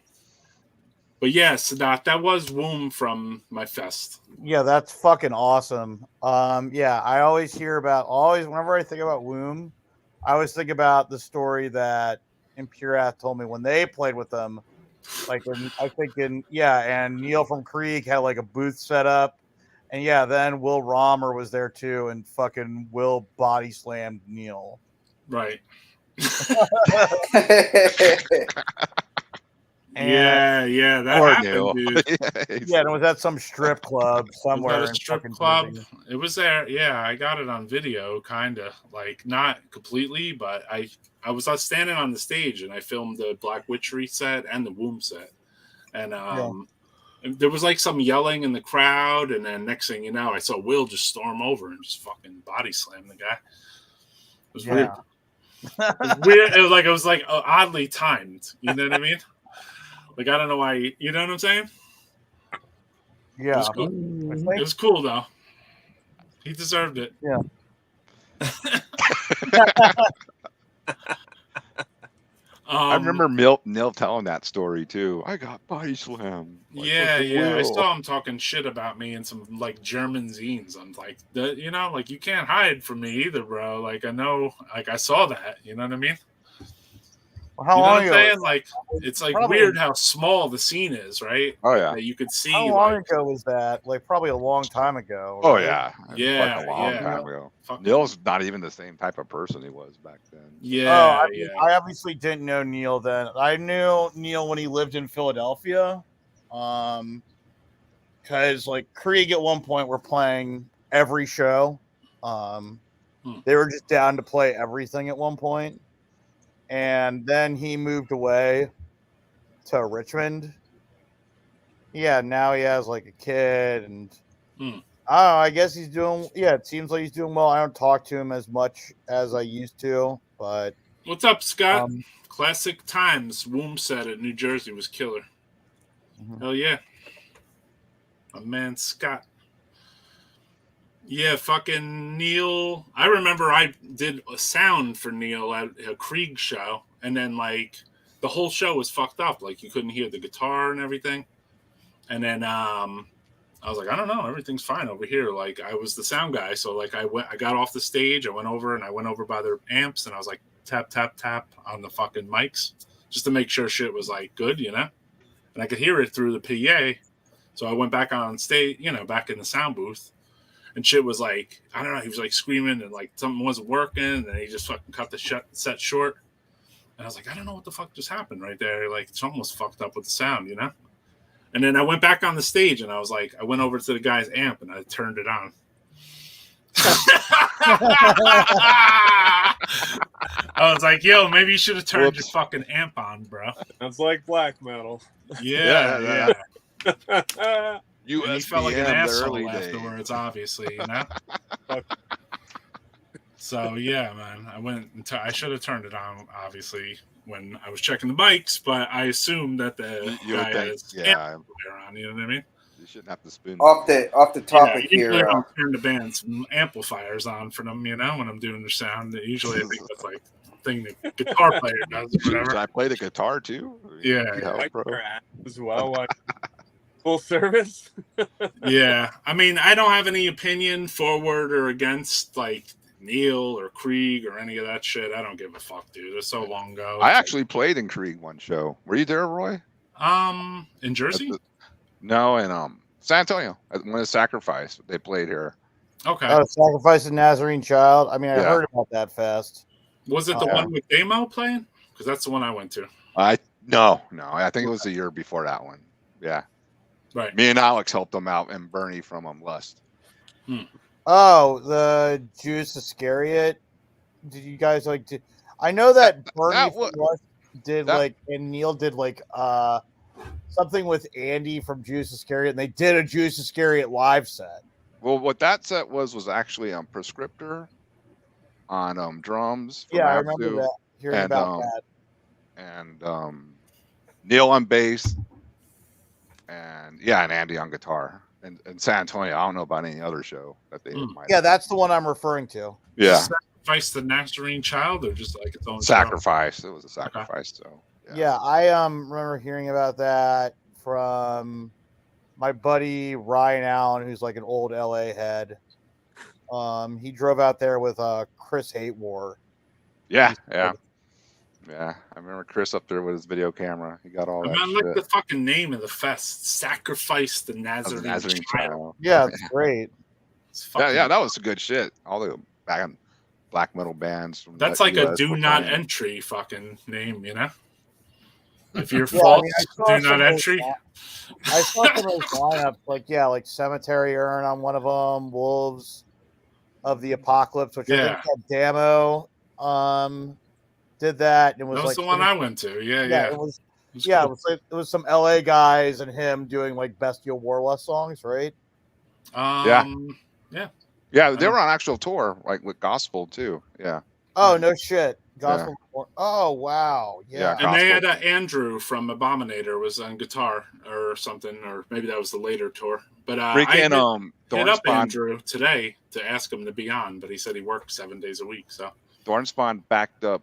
But yeah, Sadat, that was Womb from my fest. Yeah, that's fucking awesome. Yeah, I always hear about, whenever I think about Womb, I always think about the story that Impurath told me when they played with them. Like, and Neil from Krieg had like a booth set up. And yeah, then Will Romer was there too, and fucking Will body slammed Neil. Right. And yeah, that happened, dude. Yeah, and it was at some strip club somewhere. Was that a strip club? It was there. Yeah, I got it on video, kind of. Like, not completely, but I was standing on the stage, and I filmed the Black Witchery set and the Womb set. And there was like some yelling in the crowd, and then next thing you know, I saw Will just storm over and just fucking body slam the guy. It was weird. It was weird. It was like oddly timed. You know what I mean? Like, I don't know why. You know what I'm saying? Yeah. It was cool, it was cool though. He deserved it. Yeah. I remember Neil telling that story too. I got body slammed. Like, yeah. I saw him talking shit about me in some like German zines. I'm like, you know, like you can't hide from me either, bro. Like I know, like I saw that. You know what I mean? Well, how you know long what I'm ago? saying? Like it's like Probably- weird how small the scene is, right? Oh yeah. That you could see. How long ago was that? Like probably a long time ago. Oh right? yeah. Yeah, Like a long yeah. time ago. Fucking- Neil's not even the same type of person he was back then. Yeah, I obviously didn't know Neil then. I knew Neil when he lived in Philadelphia. Because like Krieg at one point were playing every show. They were just down to play everything at one point. And then he moved away to Richmond. Yeah, now he has like a kid, and I don't know. I guess he's doing. Yeah, it seems like he's doing well. I don't talk to him as much as I used to, but What's up, Scott? Classic Times Womb set at New Jersey was killer. Hell yeah, my man Scott. Yeah, fucking Neil. I remember I did a sound for Neil at a Krieg show, and then like the whole show was fucked up. Like you couldn't hear the guitar and everything. And then I was like, I don't know, everything's fine over here. Like I was the sound guy, so like I got off the stage, I went over by their amps, and I was like tap tap tap on the fucking mics just to make sure shit was like good, you know. And I could hear it through the PA, so I went back on stage, you know, back in the sound booth. And shit was like, I don't know, he was like screaming and like something wasn't working, and then he just fucking cut the set short. And I was like, I don't know what the fuck just happened right there. Like something was fucked up with the sound, you know? And then I went back on the stage and I was like, I went over to the guy's amp and I turned it on. I was like, yo, maybe you should have turned your fucking amp on, bro. Sounds like black metal. Yeah. And he USBM, felt like an the asshole early afterwards, obviously, you know? So, yeah, man, I should have turned it on, obviously, when I was checking the mics, but I assumed that the guy had his amp on, you know what I mean? You shouldn't have to spoon. Off the topic Usually here. I don't turn the band's amplifiers on for them, you know, when I'm doing their sound. Usually I think that's like a thing the guitar player does or whatever. Should I play the guitar too? Yeah. As well, like full service. Yeah. I mean, I don't have any opinion forward or against like Neil or Krieg or any of that shit. I don't give a fuck, dude. It's so long ago. I actually played in Krieg one show. Were you there, Roy? In Jersey? No, in San Antonio. At one of the Sacrifice they played here. Okay. Sacrifice the Nazarene Child. I mean, I heard about that fest. Was it the one with Damo playing? Because that's the one I went to. No. I think it was the year before that one. Yeah. Right. Me and Alex helped them out, and Bernie from Lust. Oh, the Judas Iscariot. Did you guys like? I know that Bernie from Lust did and Neil did something with Andy from Judas Iscariot, and they did a Judas Iscariot live set. Well, what that set was actually Prescriptor on drums. Yeah, I remember that. Hearing about that. And Neil on bass, and Andy on guitar. And San Antonio, I don't know about any other show that they might. Yeah, that's the one I'm referring to. Yeah. Sacrifice the Nazarene Child, or just like its own Sacrifice. Show? It was a Sacrifice, so. Yeah, I remember hearing about that from my buddy Ryan Allen, who's like an old LA head. He drove out there with Chris Hatewar. Yeah. I remember Chris up there with his video camera. He got all that shit. Like the fucking name of the fest, Sacrifice the Nazarene Child. Yeah, it's great. Yeah, that was good shit. All the black metal bands. From That's like a do not entry fucking name, you know? If you're false, do not entry. I saw some of those lineups, like Cemetery Urn on one of them, Wolves of the Apocalypse, which I think had Damo did that. And it was that was the one I went to. Yeah. It was cool. It was some LA guys and him doing like Bestial Warlust songs, right? Yeah, they were on actual tour, like with gospel too. Yeah. Oh no shit. Gospel. Yeah. Oh wow. Yeah. And they had Andrew from Abominator was on guitar or something, or maybe that was the later tour. But I hit up Andrew today to ask him to be on, but he said he worked 7 days a week. So Dornspawn backed up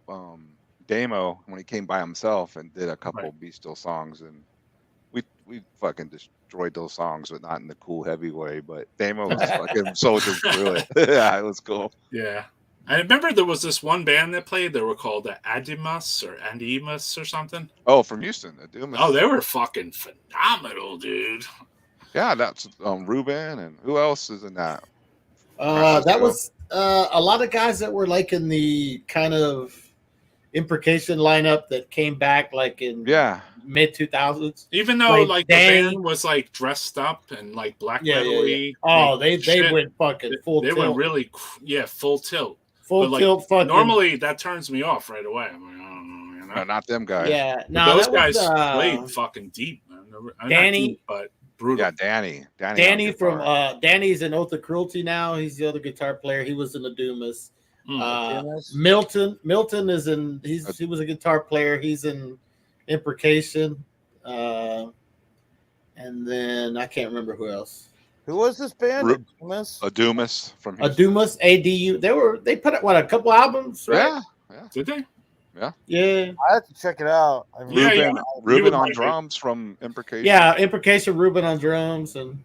Damo when he came by himself and did a couple Be Still songs, and we fucking destroyed those songs, but not in the cool heavy way. But Damo was fucking soldier through it. Yeah, it was cool. Yeah. I remember there was this one band that played. They were called the Adimus or something. Oh, from Houston, Adimus. Oh, they were fucking phenomenal, dude. Yeah, that's Ruben, and who else is in that? That was a lot of guys that were like in the kind of imprecation lineup that came back like in mid 2000s. Even though like the band was like dressed up and like black metal-y. Oh, they went fucking full tilt. They went really full tilt. Full tilt fucking. Normally that turns me off right away. I'm like, I don't know, you know? No, not them guys. Yeah, no, those guys played fucking deep, man. Danny, deep, but brutal. Yeah, Danny from Danny's in Oath of Cruelty now. He's the other guitar player. He was in the Dumas. Milton is in. He was a guitar player. He's in Imprecation. And then I can't remember who else. Who was this band? Adumas from Adumas, ADU. They put out a couple albums, right? Yeah. Did they? Yeah. I have to check it out. Ruben on drums from Imprecation. Yeah, Imprecation, Ruben on drums, and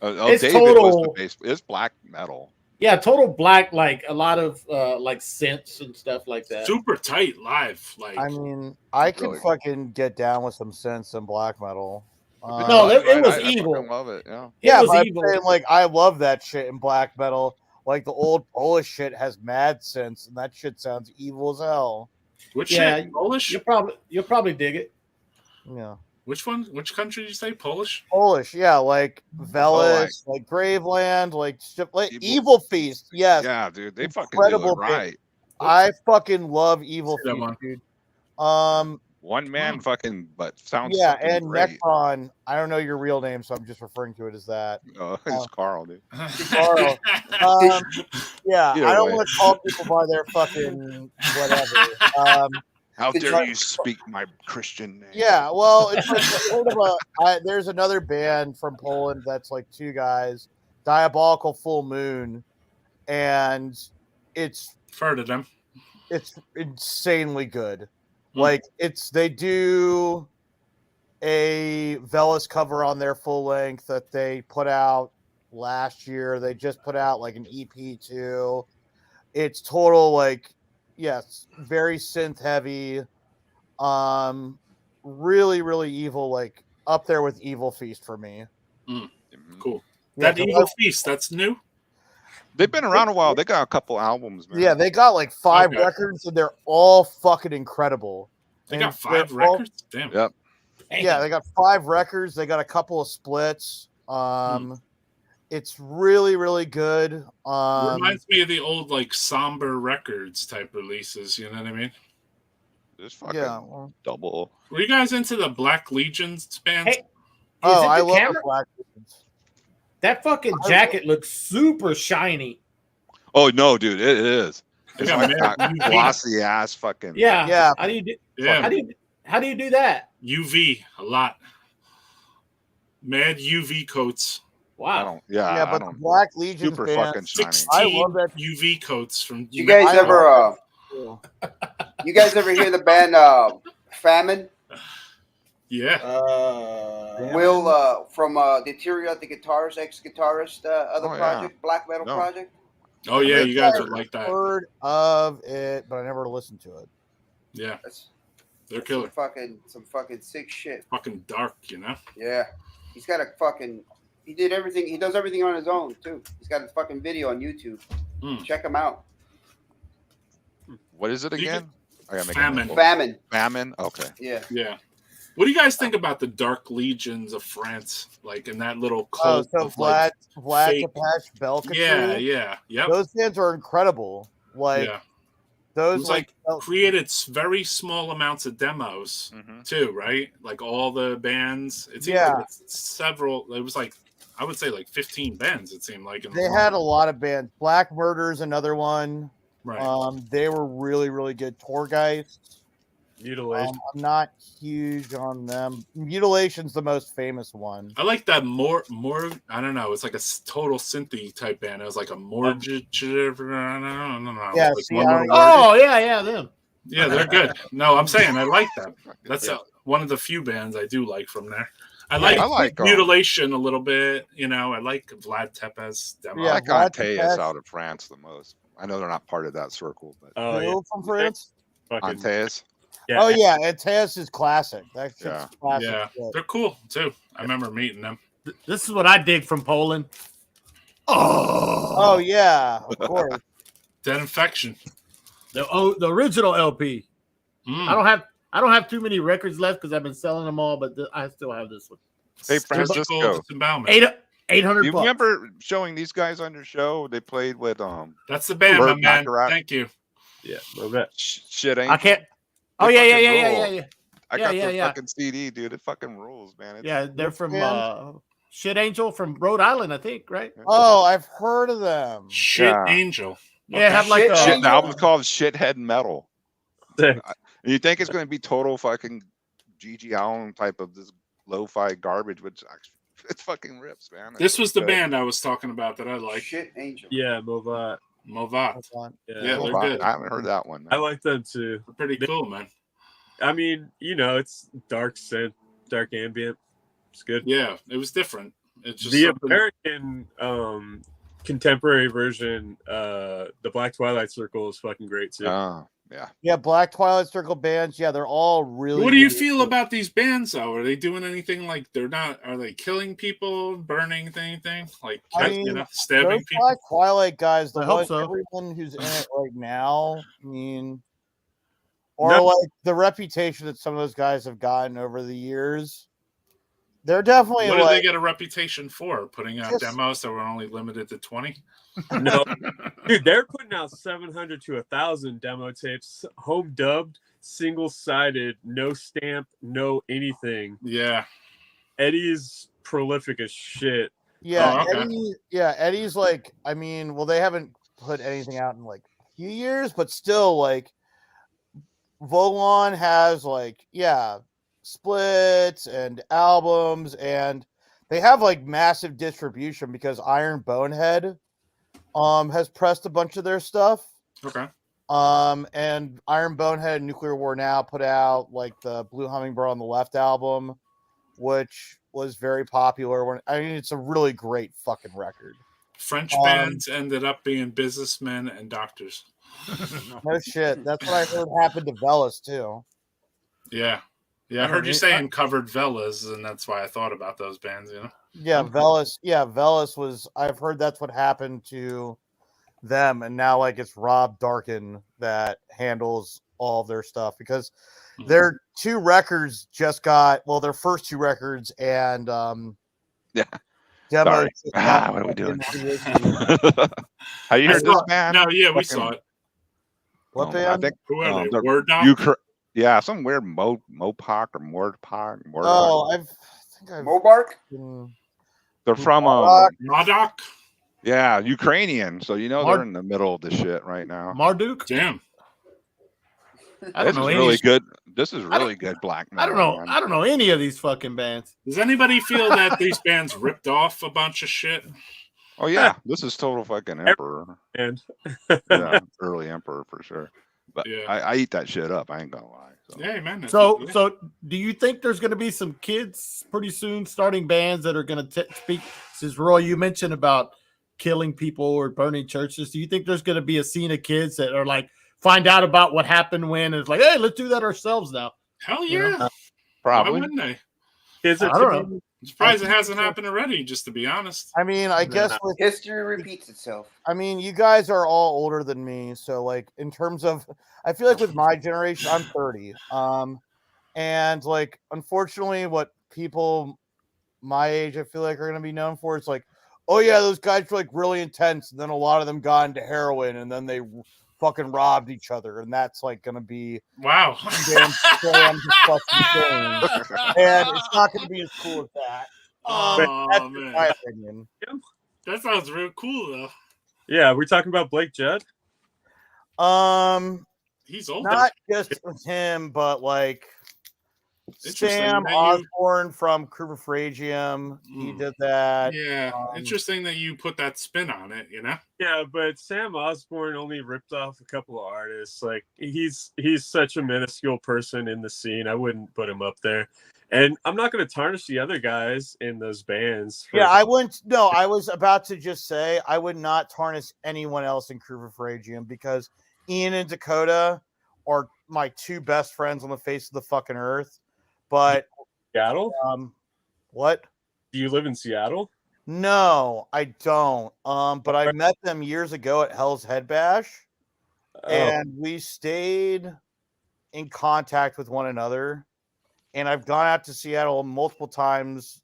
it's David was the bass. It's black metal. Yeah, total black, like a lot of like synths and stuff like that. Super tight live. Like, I mean, I can fucking get down with some synths and black metal. No, it was evil. I love it. Yeah. Yeah, but I'm saying, like, I love that shit in black metal. Like the old Polish shit has mad synths, and that shit sounds evil as hell. Which shit? Polish? You'll probably dig it. Yeah. Which one? Which country did you say? Polish? Polish, yeah, like Velas, Oh, like Graveland, like Evil- Evil Feast. Yes, Yeah, dude, they fucking do incredible it band. right. I fucking love Evil See that Feast, one. dude. One man fucking, but sounds Yeah, fucking and great. Necron. I don't know your real name, so I'm just referring to it as that. It's Carl, dude. Carl. Yeah, Either I don't way. want to call people by their fucking whatever. How Did dare you- you speak my Christian name? Yeah, well, it's like sort of there's another band from Poland that's like two guys, Diabolical Full Moon, and it's Heard of them. it's insanely good. Hmm. Like they do a Velas cover on their full length that they put out last year. They just put out like an EP too. It's total like yes, very synth heavy. Really, really evil, like up there with Evil Feast for me. Cool. Yeah, That Evil Feast, that's new? They've been around a while. They got a couple albums, man. Yeah, they got like 5 Okay. records and they're all fucking incredible. They And got 5 they're all- records? Damn. Yep. Yeah, they got 5 records. They got a couple of splits. It's really, really good. Reminds me of the old like somber records type releases, you know what I mean? This fucking yeah. Well, double. Were you guys into the Black Legions bands? Hey, oh, it I the love camera? Black Legions. That fucking jacket looks super shiny. Oh no, dude, it is. It's Yeah, like man. that glossy ass fucking. Yeah. Yeah. How do you do? Yeah. How do you do that? UV a lot. Mad UV coats. I Wow. don't. Yeah, Yeah, I but the don't. Black Legion Super band, fucking shiny. I 16 love that. UV coats from. You guys I ever love you guys ever hear the band Famine? Yeah. Will from Deteriorate the Guitars, ex-guitarist, other Oh, yeah. project, black metal No. project. Oh yeah, you guys would I've like that. heard of it, but I never listened to it. Yeah, That's they're some killer. some fucking sick shit. Fucking dark, you know. Yeah, he's got a fucking. He did everything. He does everything on his own too. He's got a fucking video on YouTube. Check him out. What is it You again? I gotta make Famine. a Famine. Famine. Okay. Yeah. Yeah. What do you guys think about the Dark Legions of France? Like in that little Oh, cult so of like, Vlad fake- Tepes, Belkacem. yeah, yep. Those bands are incredible. Like yeah. It those, was like created very small amounts of demos too, right? Like all the bands. It seemed Yeah. like several. It was like I would say like 15 bands. It seemed like in they the had a long- lot of bands. Black Murder's another one. right. They were really, really good. Torgeist. Mutilation. I'm not huge on them. Mutilation's the most famous one. I like that more. I don't know. It's like a total synthy type band. It was like a mortgage. I don't know. Yeah, Like see, one I little don't- word. Oh yeah, them. Yeah, they're good. No, I'm saying I like that. That's one of the few bands I do like from there. I like Mutilation a little bit. You know, I like Vlad Tepes demo. I like Vlad Antaeus Tepes. out of France the most. I know they're not part of that circle, but Oh yeah. Who from France? Fucking, Antaeus. yeah. Oh yeah, Antaeus is classic. That shit's Yeah. classic. Yeah, shit. they're cool too. I remember meeting them. This is what I dig from Poland. Oh yeah, of course. Dead Infection. The original LP. Mm. I don't have too many records left because I've been selling them all, but I still have this one. Hey, Surgical Francisco. Disembowelment. 800 You bucks. remember showing these guys on your show? They played with That's the band, my Burt man. Bacharach. Thank you. Yeah, a little bit. Shit ain't. I can't. Oh They yeah, yeah, fucking yeah, rule. yeah, yeah. I Yeah, got yeah, the yeah. fucking CD, dude. It fucking rules, man. It's, Yeah, they're from band? Shit Angel from Rhode Island, I think, right? Oh, I've heard of them. Shit Yeah. Angel. Yeah, have like Shit a Shit, the album's called Shithead Metal. Sick. You think it's going to be total fucking G.G. Allen type of this lo-fi garbage, which actually, it fucking rips, man. This was the good. band I was talking about that I like. Shit Angel. Yeah, Movat. Movat. Hold on. Yeah, Yeah, Well, they're good. I haven't heard that one. I like them too. They're pretty cool, man. I mean, you know, it's dark synth, dark ambient. It's good. Yeah, it was different. It's just The something- American contemporary version, the Black Twilight Circle is fucking great too. Oh, yeah. Yeah, Black Twilight Circle bands. Yeah, they're all really. What do you good. feel about these bands though? Are they doing anything like they're not? Are they killing people, burning anything, like I you mean, know, stabbing Those people? Black Twilight guys, the I hope one, so. everyone who's in it right now, I mean, or No. like the reputation that some of those guys have gotten over the years. They're definitely What do like they get a reputation for? Putting out Just- demos that were only limited to 20? No, dude, they're putting out 700 to 1,000 demo tapes, home dubbed, single sided, no stamp, no anything. Yeah. Eddie's prolific as shit. yeah, Oh, okay. Eddie's like, I mean, well, they haven't put anything out in like a few years, but still, like, Volon has like, splits and albums, and they have like massive distribution because Iron Bonehead has pressed a bunch of their stuff. Okay. And Iron Bonehead and Nuclear War Now put out like the Blue Hummingbird on the Left album, which was very popular. I mean, it's a really great fucking record. French bands ended up being businessmen and doctors. No shit. That's what I heard happened to Velas too. Yeah. Yeah, I heard you saying covered Velas, and that's why I thought about those bands, you know? Yeah, Velas. Yeah, Velas was. I've heard that's what happened to them, and now like it's Rob Darkin that handles all of their stuff because their two records just got their first two records and Yeah. demos. Sorry. What are we doing? Have you heard this band? No, yeah, we saw it. What I band? think Who are they? they're Word Doc? yeah, some weird Mopoc or Mordpoc. Oh, I think I've Mobark? They're from Modoc? yeah, Ukrainian. So you know they're in the middle of the shit right now. Marduk? Damn. I don't This know is any. really good. This is really good black I don't metal. know. man. I don't know any of these fucking bands. Does anybody feel that these bands ripped off a bunch of shit? Oh yeah, this is total fucking Emperor. And Yeah, early Emperor for sure. But Yeah. I eat that shit up. I ain't gonna lie. So. Yeah, man. So do you think there's going to be some kids pretty soon starting bands that are going to speak? Since Roy, you mentioned about killing people or burning churches. Do you think there's going to be a scene of kids that are like find out about what happened when it's like, hey, let's do that ourselves now? Hell You yeah. know? Probably. Why wouldn't they? kids I are don't know. I'm surprised it hasn't happened already, just to be honest. I mean, I guess with History repeats itself. I mean, you guys are all older than me, so like in terms of, I feel like with my generation, I'm 30, and like unfortunately, what people my age I feel like are going to be known for, it's like, oh yeah, those guys were like really intense, and then a lot of them got into heroin, and then they fucking robbed each other, and that's like going to be Wow. damn fucking insane, and it's not going to be as cool as that. Oh, That's just man. my opinion. That sounds real cool, though. Yeah, we're talking about Blake Judd. He's old. Not just with him, but like Interesting Sam that you- Osborne from Cryptophragium. He did that. Yeah. Interesting that you put that spin on it, you know? Yeah, but Sam Osborne only ripped off a couple of artists. Like he's such a minuscule person in the scene. I wouldn't put him up there. And I'm not going to tarnish the other guys in those bands. Yeah, I wouldn't. No, I was about to just say I would not tarnish anyone else in Cryptophragium because Ian and Dakota are my two best friends on the face of the fucking earth. But Seattle? What? Do you live in Seattle? No, I don't. But I met them years ago at Hell's Head Bash, and we stayed in contact with one another. And I've gone out to Seattle multiple times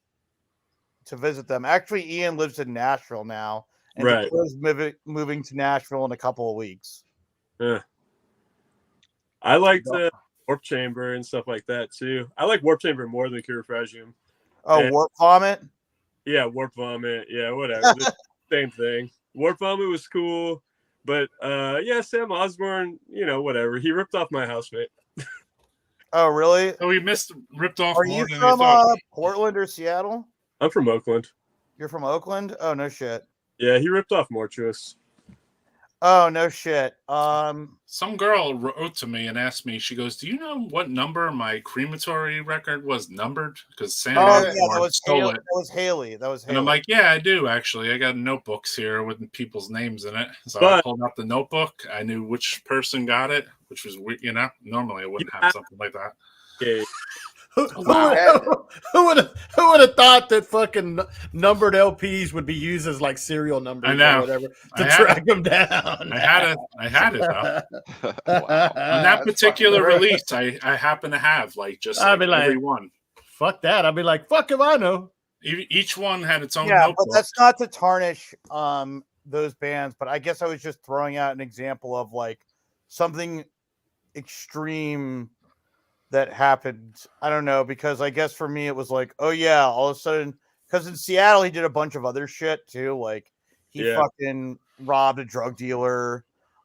to visit them. Actually, Ian lives in Nashville now, and Right. Dakota's moving to Nashville in a couple of weeks. Yeah. I like the Warp Chamber and stuff like that too. I like Warp Chamber more than Cryptophragium. Oh, And- Warp Vomit? Yeah, Warp Vomit. Yeah, whatever. Same thing. Warp Vomit was cool, but yeah, Sam Osborne, whatever. He ripped off my housemate. Oh, really? Oh, he ripped off Are more you than from I thought. Portland or Seattle? I'm from Oakland. You're from Oakland? Oh, no shit. Yeah, he ripped off Mortuous. Oh, no shit. Some girl wrote to me and asked me, she goes, do you know what number my crematory record was numbered? Because Sam Oh, yeah, Osborne that was stole Haley. it. That was Haley. That was Haley. And I'm like, yeah, I do, actually. I got notebooks here with people's names in it. So I But- pulled out the notebook. I knew which person got it, which was weird, Normally I wouldn't have something like that. Yeah. Who would have thought that fucking numbered LPs would be used as like serial numbers I know. or whatever I to had track it. them down? I had it, though. Wow. On that That's particular fucking- release, I happen to have like just I'd be like every like- one. fuck that. I'd be like, fuck if I know. Each one had its own Yeah, notebook. but that's not to tarnish those bands. But I guess I was just throwing out an example of like something extreme that happened. I don't know, because I guess for me it was like, oh yeah, all of a sudden, because in Seattle he did a bunch of other shit too, like he fucking robbed a drug dealer,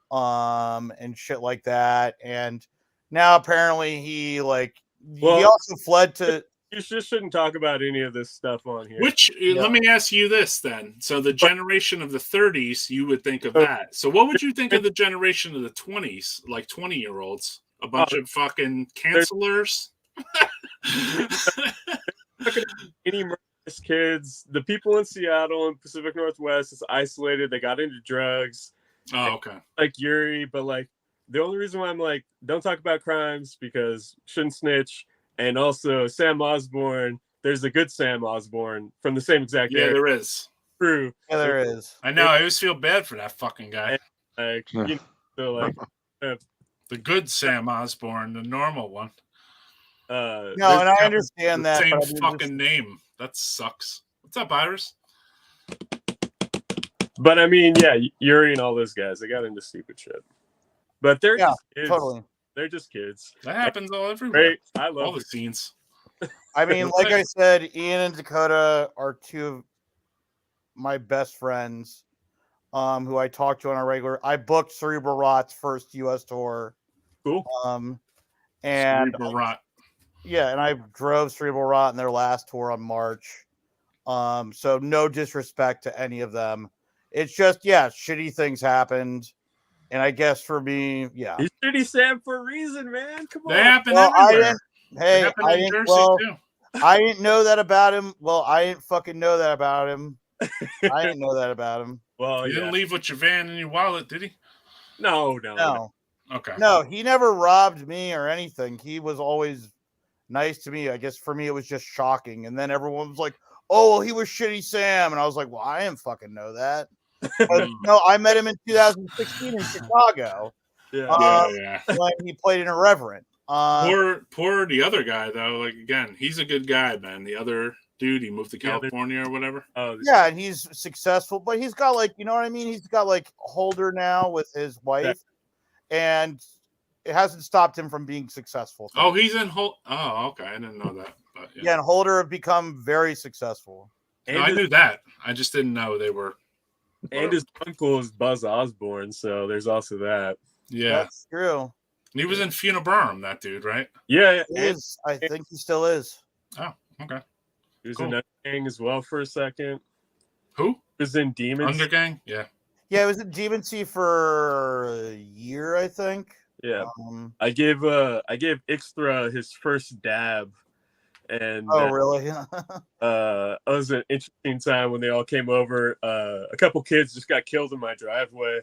and shit like that, and now apparently he also fled to. You just shouldn't talk about any of this stuff on here. Let me ask you this then. So the generation of the 30s, you would think of that. So what would you think of the generation of the 20s, like 20-year-olds? A bunch of fucking cancelers? Any murderous kids. The people in Seattle and Pacific Northwest is isolated. They got into drugs. Oh, okay. Like Yuri, but like the only reason why I'm like, don't talk about crimes because shouldn't snitch. And also Sam Osborne, there's a good Sam Osborne from the same exact area. Yeah, there is. True. Yeah, there is. I know. I always feel bad for that fucking guy. Like, you know, so like the good Sam Osborne, the normal one. No, and I understand that. Same fucking name. That sucks. What's up, Iris? But I mean, yeah, Yuri and all those guys, they got into stupid shit. But they're just kids. Totally. They're just kids. That happens all everywhere. Great. I love all the scenes. I mean, like I said, Ian and Dakota are two of my best friends, who I talk to on a regular. I booked Cerebral Rot's first U.S. tour. Cool. And Cerebral Rot. Yeah, and I drove Cerebral Rot in their last tour on March. So no disrespect to any of them. It's just, shitty things happened. And I guess for me, he's shitty Sam for a reason, man. Come on. They happen everywhere. I didn't know that about him. Well, I didn't fucking know that about him. I didn't know that about him. Well, you didn't leave with your van and your wallet, did he? No. Okay. No, he never robbed me or anything. He was always nice to me. I guess for me, it was just shocking. And then everyone was like, oh, well, he was shitty Sam. And I was like, well, I didn't fucking know that. But, no, I met him in 2016 in Chicago. When he played in Irreverent. Poor the other guy though. Like again, he's a good guy, man. The other dude, he moved to California or whatever. Yeah, and he's successful, but he's got like, you know what I mean? He's got like Holder now with his wife, and it hasn't stopped him from being successful. Oh, he's in Holder. Oh, okay, I didn't know that. But, and Holder have become very successful. No, I knew that. I just didn't know they were. And his uncle is Buzz Osborne, so there's also that. Yeah, that's true. And he was in Funaburn, that dude, right? Yeah, he is. I think he still is. Oh, okay. He was in Undergang as well for a second. Who? He was in Demons. Undergang? Yeah. Yeah, it was in Demon Sea for a year, I think. Yeah. I gave Ixthra his first dab. And really? It was an interesting time when they all came over. A couple kids just got killed in my driveway.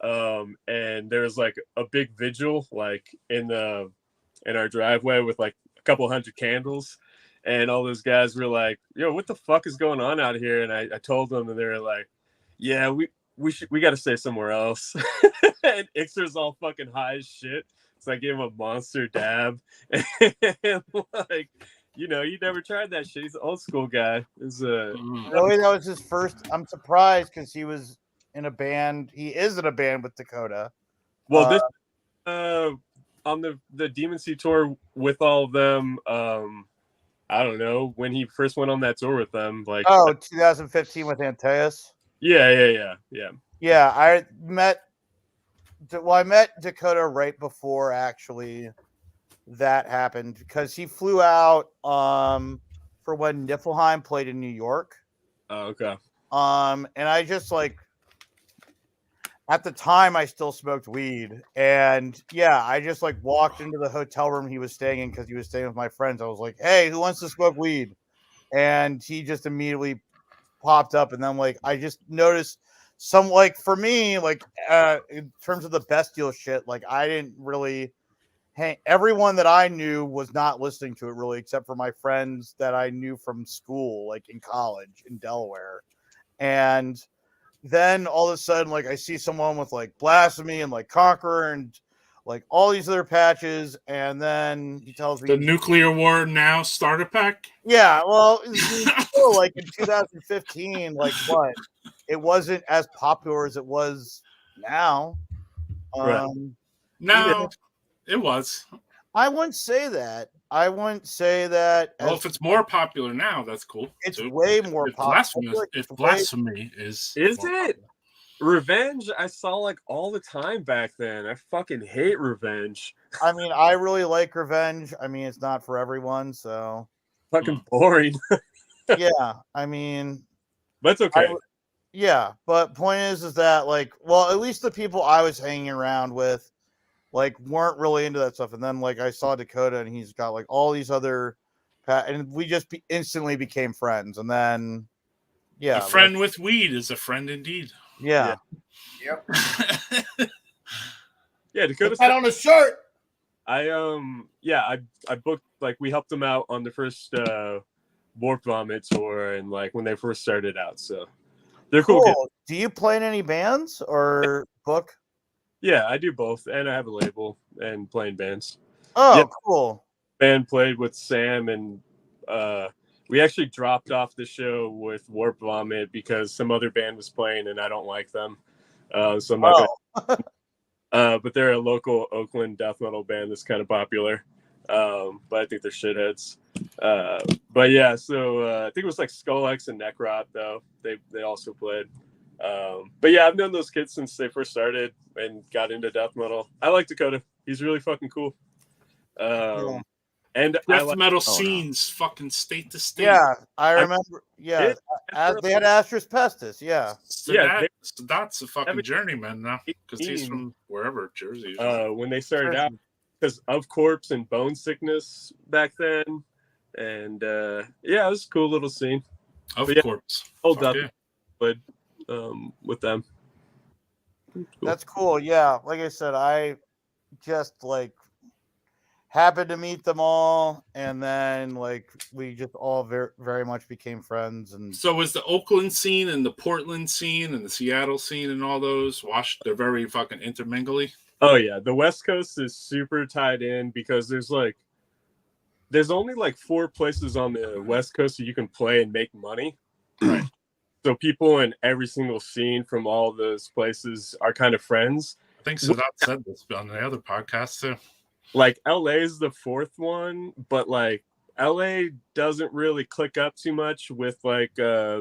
And there was like a big vigil like in our driveway with like a couple hundred candles, and all those guys were like, yo, what the fuck is going on out here? And I told them, and they were like, yeah, we got to stay somewhere else. And Ixter's all fucking high as shit, so I gave him a monster dab. And like, you know, you never tried that shit. He's an old school guy. Really, that was his first. I'm surprised because he was in a band. He is in a band with Dakota. Well, this on the Demon Sea tour with all of them. I don't know when he first went on that tour with them. Like 2015 with Antaeus. Yeah. Yeah, I met Dakota right before actually that happened because he flew out for when Niflheim played in New York. Oh, okay. And I just like at the time I still smoked weed, and I just like walked into the hotel room he was staying in because he was staying with my friends. I was like, hey, who wants to smoke weed? And he just immediately popped up, and then like I just noticed some, like, for me, like in terms of the bestial shit, like I didn't really everyone that I knew was not listening to it really, except for my friends that I knew from school, like in college in Delaware. And then all of a sudden, like I see someone with like Blasphemy and like Conqueror and like all these other patches, and then he tells me The Nuclear War Now starter pack. yeah, well, it's still like in 2015, like what? It wasn't as popular as it was now. Right. No, it was. I wouldn't say that. I wouldn't say that. Well, as if it's more popular now, that's cool. It's too. way more If popular. I blasphemy, feel like if it's way- blasphemy is Is more it? popular. Revenge, I saw like all the time back then. I fucking hate Revenge. I mean, I really like Revenge. I mean, it's not for everyone, so Fucking boring. yeah. I mean, That's okay. yeah, but point is that like, well, at least the people I was hanging around with, like, weren't really into that stuff. And then like I saw Dakota, and he's got like all these other, and we just instantly became friends. And then, yeah, A friend with weed is a friend indeed. yeah. Yep. Yeah, Dakota. Put that on a shirt. I booked, like, we helped them out on the first Warp Vomit tour, and like when they first started out, so they're cool. Cool. Do you play in any bands or book? Yeah, I do both, and I have a label and playing bands. Oh, Yeah. cool. Band played with Sam, and we actually dropped off the show with Warp Vomit because some other band was playing, and I don't like them, so I'm not gonna. But they're a local Oakland death metal band that's kind of popular. But I think they're shitheads. But yeah, so I think it was like Skull X and Necrot though. They also played. But yeah, I've known those kids since they first started and got into death metal. I like Dakota. He's really fucking cool. And Death metal scenes, fucking state to state. Yeah, I remember. Yeah, they had Astros Pestis. Yeah, So Yeah, that's a fucking journeyman now because he's from wherever, Jersey. When they started out, because of Corpse and Bone Sickness back then, and yeah, it was a cool little scene. Of But yeah, Corpse, hold Fuck up, yeah. but with them. that's cool. Yeah, like I said, I just like happened to meet them all, and then like we just all very, very much became friends. And So is the Oakland scene and the Portland scene and the Seattle scene and all those they're very fucking intermingly. Oh yeah, the West Coast is super tied in because there's only like 4 places on the West Coast that you can play and make money. Right. So people in every single scene from all those places are kind of friends. I think Sadat said this on the other podcast too. Like LA is the 4th one, but like LA doesn't really click up too much with like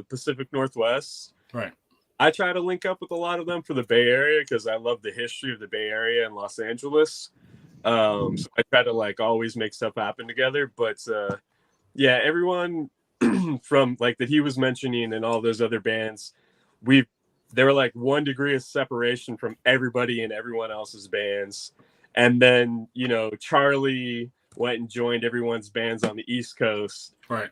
Pacific Northwest. Right. I try to link up with a lot of them for the Bay Area because I love the history of the Bay Area and Los Angeles. So I try to like always make stuff happen together. But yeah, everyone from like that he was mentioning and all those other bands, they were like 1 degree of separation from everybody in everyone else's bands. And then, you know, Charlie went and joined everyone's bands on the East Coast. Right.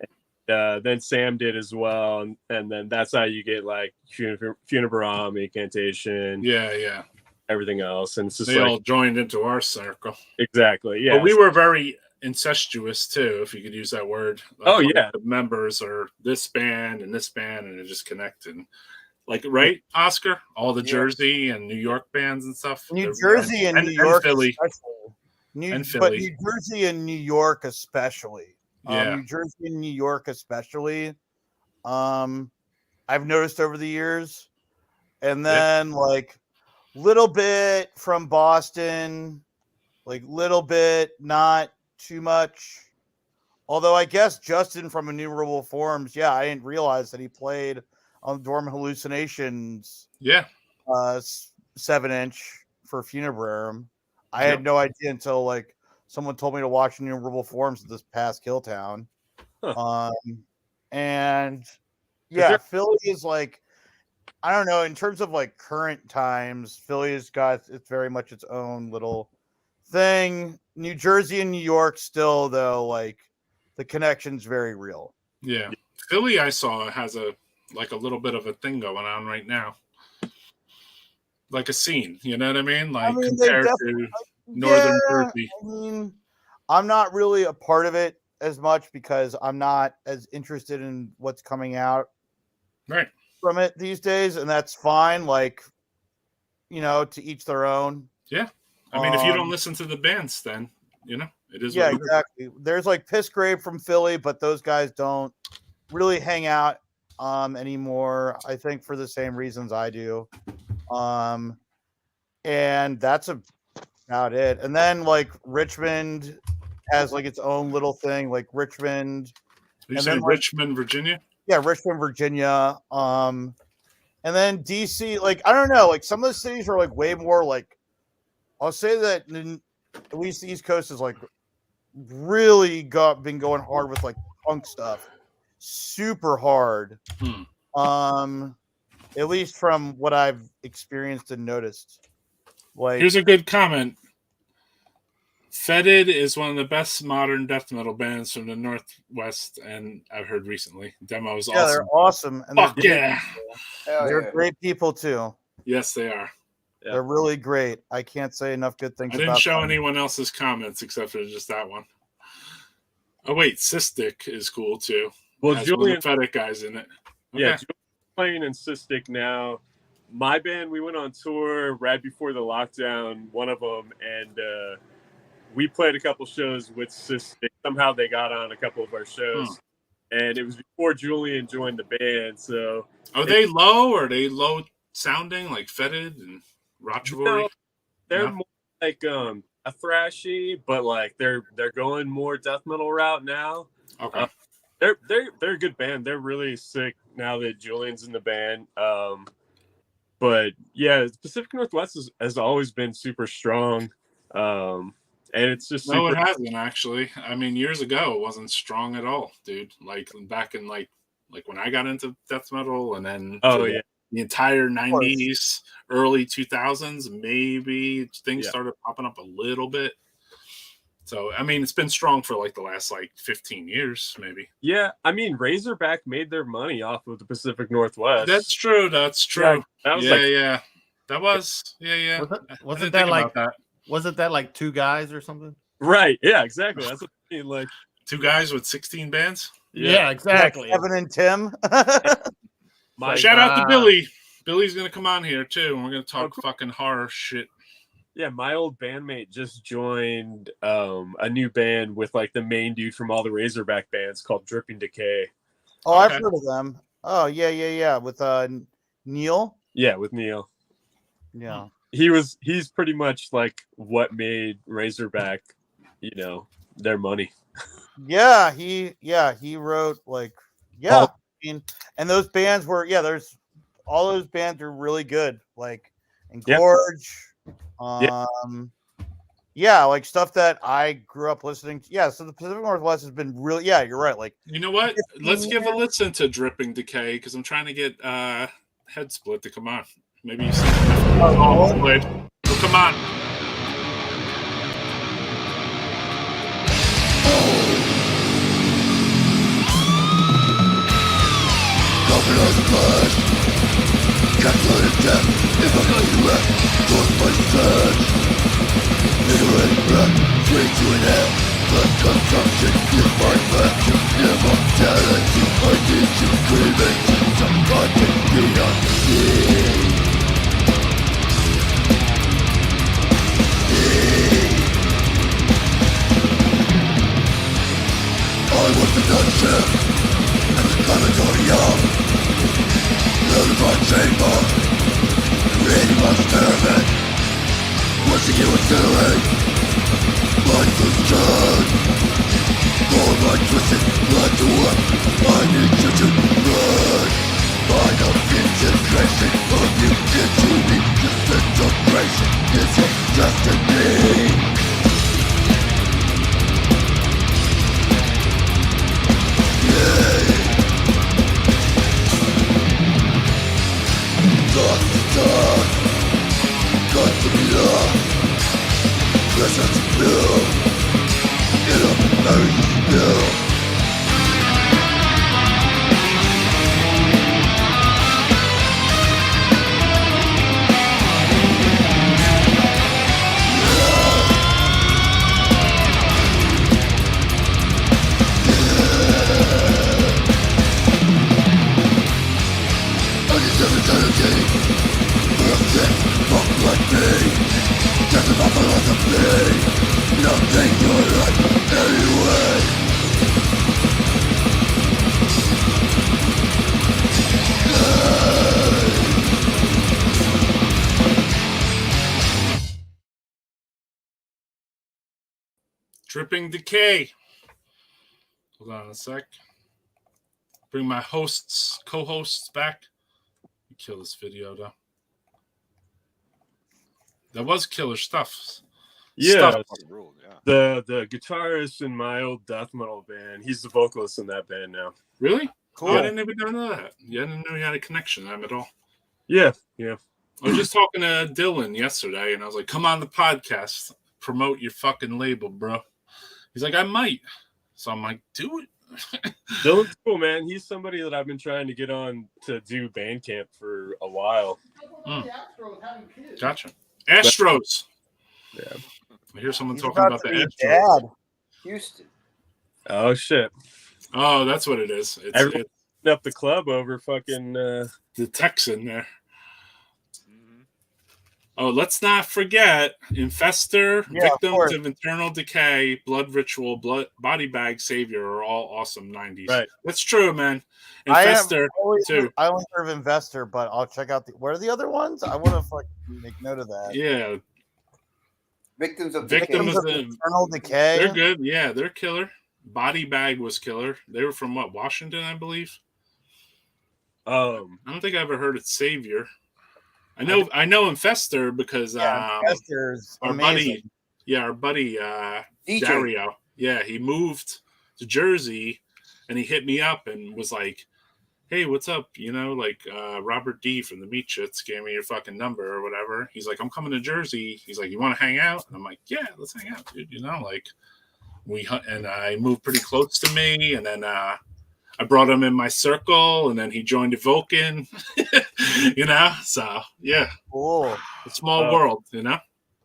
Then Sam did as well. And then that's how you get like Funebrarum, Incantation. Yeah. Everything else. And it's just they like, all joined into our circle. Exactly. Yeah. But we were very incestuous too, if you could use that word. Oh, like yeah. The members are this band, and it just connected. Like, right, Oscar? All the Jersey and New York bands and stuff. New Jersey and New York, Philly. and Philly. But New Jersey and New York especially. Yeah. New Jersey and New York especially. I've noticed over the years, and then like little bit from Boston, like little bit, not too much. Although I guess Justin from Innumerable Forms, yeah, I didn't realize that he played on Dormant Hallucinations. Yeah. 7-inch for Funebrarum. I had no idea until like someone told me to watch Innumerable Forms this past Killtown. And yeah, Philly is like, I don't know, in terms of like current times, Philly has got it's very much its own little thing. New Jersey and New York still though, like the connection's very real. Yeah. Philly, I saw, has a little bit of a thing going on right now. Like a scene, you know what I mean? Like compared to Northern Jersey. I mean, I'm not really a part of it as much because I'm not as interested in what's coming out from it these days, and that's fine. Like, you know, to each their own. Yeah. I mean, if you don't listen to the bands, then it is. Yeah, what it is. exactly. There's like Piss Grave from Philly, but those guys don't really hang out anymore. I think for the same reasons I do. And that's about it. And then like Richmond has like its own little thing, like Richmond. You say Richmond, Virginia? Yeah, Richmond, Virginia. And then DC, like I don't know, like some of the cities are like way more like. I'll say that at least the East Coast is like really been going hard with like punk stuff, super hard. At least from what I've experienced and noticed. Like, here's a good comment. Fetid is one of the best modern death metal bands from the Northwest, and I've heard recently. Demo is awesome. Yeah, they're awesome. And Fuck yeah. They're great people too. Yes, they are. They're really great. I can't say enough good things I didn't about show them. anyone else's comments except for just that one. Oh, wait. Cystic is cool too. Well, has Julian. one of the Fetid guys in it. Okay. Yeah, Julian's playing in Cystic now. My band, we went on tour right before the lockdown, one of them, and we played a couple shows with Cystic. Somehow they got on a couple of our shows, and it was before Julian joined the band. So, are they low? Are they low sounding like Fetid and Rochavory? They're more like a thrashy, but like they're going more death metal route now. Okay, they're a good band. They're really sick now that Julian's in the band. But yeah, Pacific Northwest has always been super strong. And it's just no, it hasn't actually. I mean, years ago, it wasn't strong at all, dude. Like back in like when I got into death metal, and then the entire 90s, early 2000s, maybe things started popping up a little bit. So I mean, it's been strong for like the last like 15 years, maybe. Yeah, I mean, Razorback made their money off of the Pacific Northwest. That's true. That's true. Yeah, that was That was Wasn't that like that? Wasn't that like two guys or something? Right. Yeah, exactly. That's what I mean. Like two guys with 16 bands. Yeah, exactly. Like Kevin and Tim. Shout out to Billy. Billy's gonna come on here too, and we're gonna talk fucking horror shit. Yeah, my old bandmate just joined a new band with like the main dude from all the Razorback bands called Dripping Decay. Oh, I've heard of them. Oh, yeah. With Neil. Yeah, with Neil. Yeah. He's pretty much like what made Razorback, their money. Yeah, he wrote like I mean, and those bands were there's all those bands are really good, like Engorge. Like stuff that I grew up listening to. Yeah, so the Pacific Northwest has been really you're right. Like, you know what? Let's give a listen to Dripping Decay because I'm trying to get Head Split to come on. Maybe you see come on. Compromised blood, calculated death. If I got you left, towards my search. Ignorant breath, free to inhale. Blood consumption is my vacuum. Immortality, I need you screaming. Some content beyond me. I was the gunship at the crematorium. Notified chamber, creating my experiment. Watching you incinerate, life is dead. All my twisted blood to work, I need you to burn. Final integration of you into me. Disintegration is your destiny. Got to be lost. Presence built in a very spill. I just have eternity. sick, fuck like me. Just about philosophy. Nothing good anyway. Dripping Decay. Hold on a sec. Bring my co-hosts back. Kill this video though. That was killer stuff. Yeah, Stuff. the guitarist in my old death metal band. He's the vocalist in that band now. Really? Cool. Oh, I didn't even know that. Yeah, I didn't know you had a connection to them at all. Yeah. I was just talking to Dylan yesterday, and I was like, "Come on the podcast, promote your fucking label, bro." He's like, "I might." So I'm like, "Do it." Dylan's cool, man. He's somebody that I've been trying to get on to do Bandcamp for a while. Gotcha. Astros. Yeah. I hear someone He's talking about the to be Astros. dad. Houston. Oh shit. Oh, that's what it is. Everyone's up the club over fucking the Texan there. Oh, let's not forget Infestor, Victims of Internal Decay, Blood Ritual, Body Bag, Savior are all awesome 90s. Right. That's true, man. Infestor, too. I only heard of Investor, but I'll check out what are the other ones? I want to fucking make note of that. Yeah. Victims of Internal Decay. They're good. Yeah, they're killer. Body Bag was killer. They were from what, Washington, I believe. I don't think I ever heard of Savior. I know Infestor because Infestor's our amazing. buddy Dario. Yeah, he moved to Jersey and he hit me up and was like, "Hey, what's up? Robert D from the Meat Shits gave me your fucking number or whatever." He's like, "I'm coming to Jersey." He's like, "You want to hang out?" And I'm like, "Yeah, let's hang out, dude." I moved pretty close to me, and then I brought him in my circle, and then he joined Evoken, So, yeah. Cool. A small world,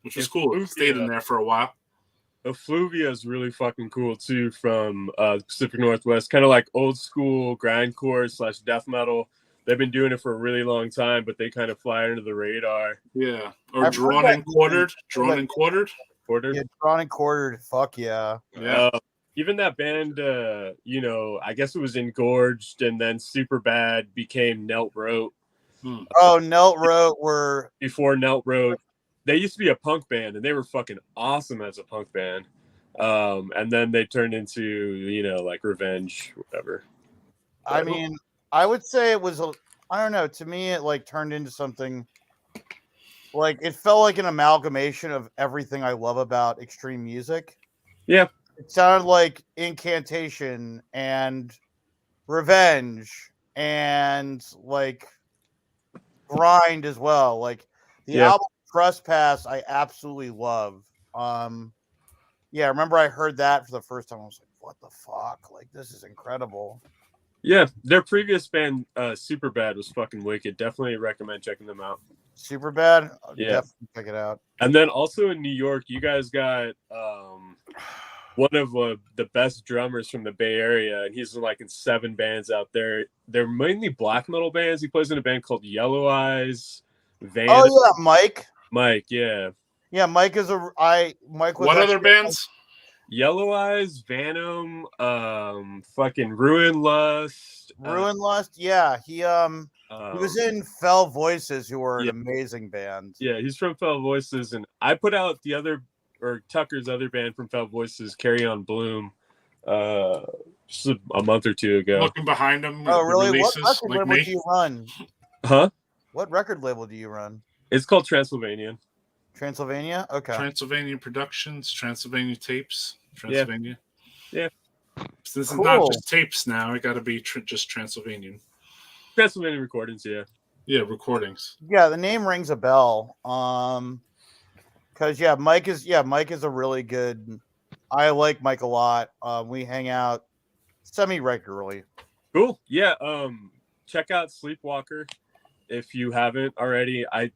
which was cool. Stayed in there for a while. Effluvia is really fucking cool, too, from Pacific Northwest. Kind of like old school grindcore / death metal. They've been doing it for a really long time, but they kind of fly under the radar. Yeah. Or Drawn and Quartered. Yeah, Drawn and Quartered. Fuck yeah. Yeah. Even that band, I guess it was Engorged, and then Super Bad became Nelt Rote. Oh, Nelt Rote were... Before Nelt Rote, they used to be a punk band, and they were fucking awesome as a punk band. And then they turned into, Revenge, whatever. I mean, I would say it was, I don't know, to me it, turned into something... it felt like an amalgamation of everything I love about extreme music. Yeah. It sounded like Incantation and Revenge and Grind as well. The album Trespass, I absolutely love. I remember I heard that for the first time. I was like, "What the fuck? This is incredible." Yeah, their previous band, Super Bad, was fucking wicked. Definitely recommend checking them out. Super Bad, yeah, definitely check it out. And then also in New York, you guys got one of the best drummers from the Bay Area, and he's in 7 bands out there. They're mainly black metal bands. He plays in a band called Yellow Eyes. Oh yeah, Mike. Mike, yeah. Yeah, Mike is Mike was what other bands? Yellow Eyes, Venom, fucking Ruin Lust. Yeah. He was in Fell Voices, who were an amazing band. Yeah, he's from Fell Voices, and I put out Tucker's other band from Fell Voices, Carry On Bloom, just a month or two ago. Looking behind him. Oh, really? Releases, what record label do you run? Huh? What record label do you run? It's called Transylvania. Transylvania? Okay. Transylvania Productions, Transylvania Tapes, Transylvania. Yeah. This is not just tapes now. It got to be just Transylvanian. Transylvania Recordings, yeah. Yeah, recordings. Yeah, the name rings a bell. Because Mike is a really good. I like Mike a lot. We hang out semi-regularly. Cool. Yeah. Check out Sleepwalker if you haven't already. I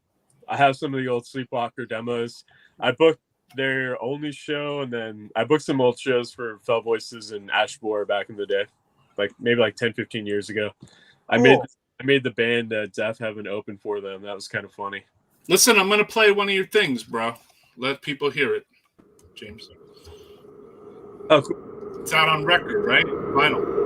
have some of the old Sleepwalker demos. I booked their only show, and then I booked some old shows for Fell Voices and Ashmore back in the day, maybe 10, 15 years ago. Cool. I made the band Death Heaven open for them. That was kind of funny. Listen, I'm gonna play one of your things, bro. Let people hear it, James. Oh, cool. It's out on record, right? Vinyl.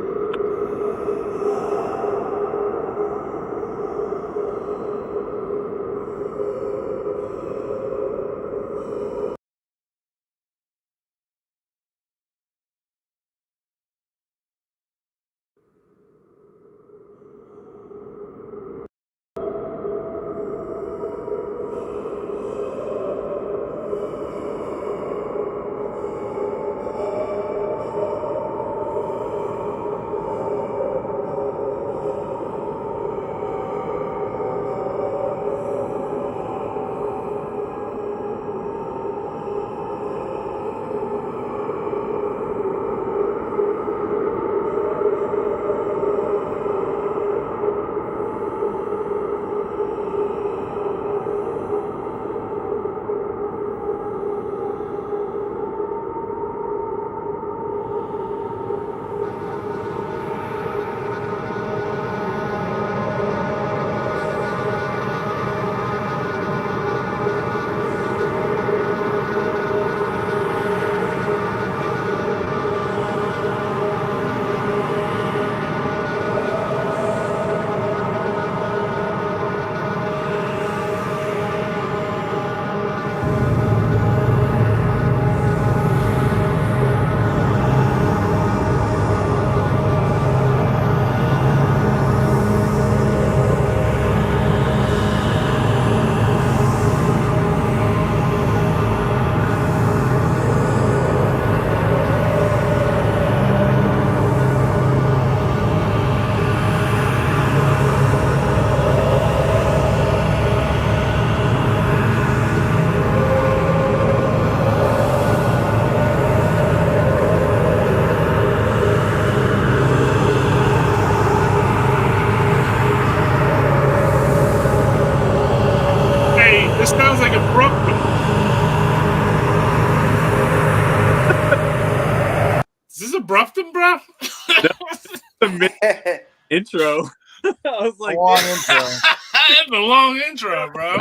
This sounds like a Brooklyn. Is this a Brufton, bro? The intro. I was like, long intro. That's a long intro, bro.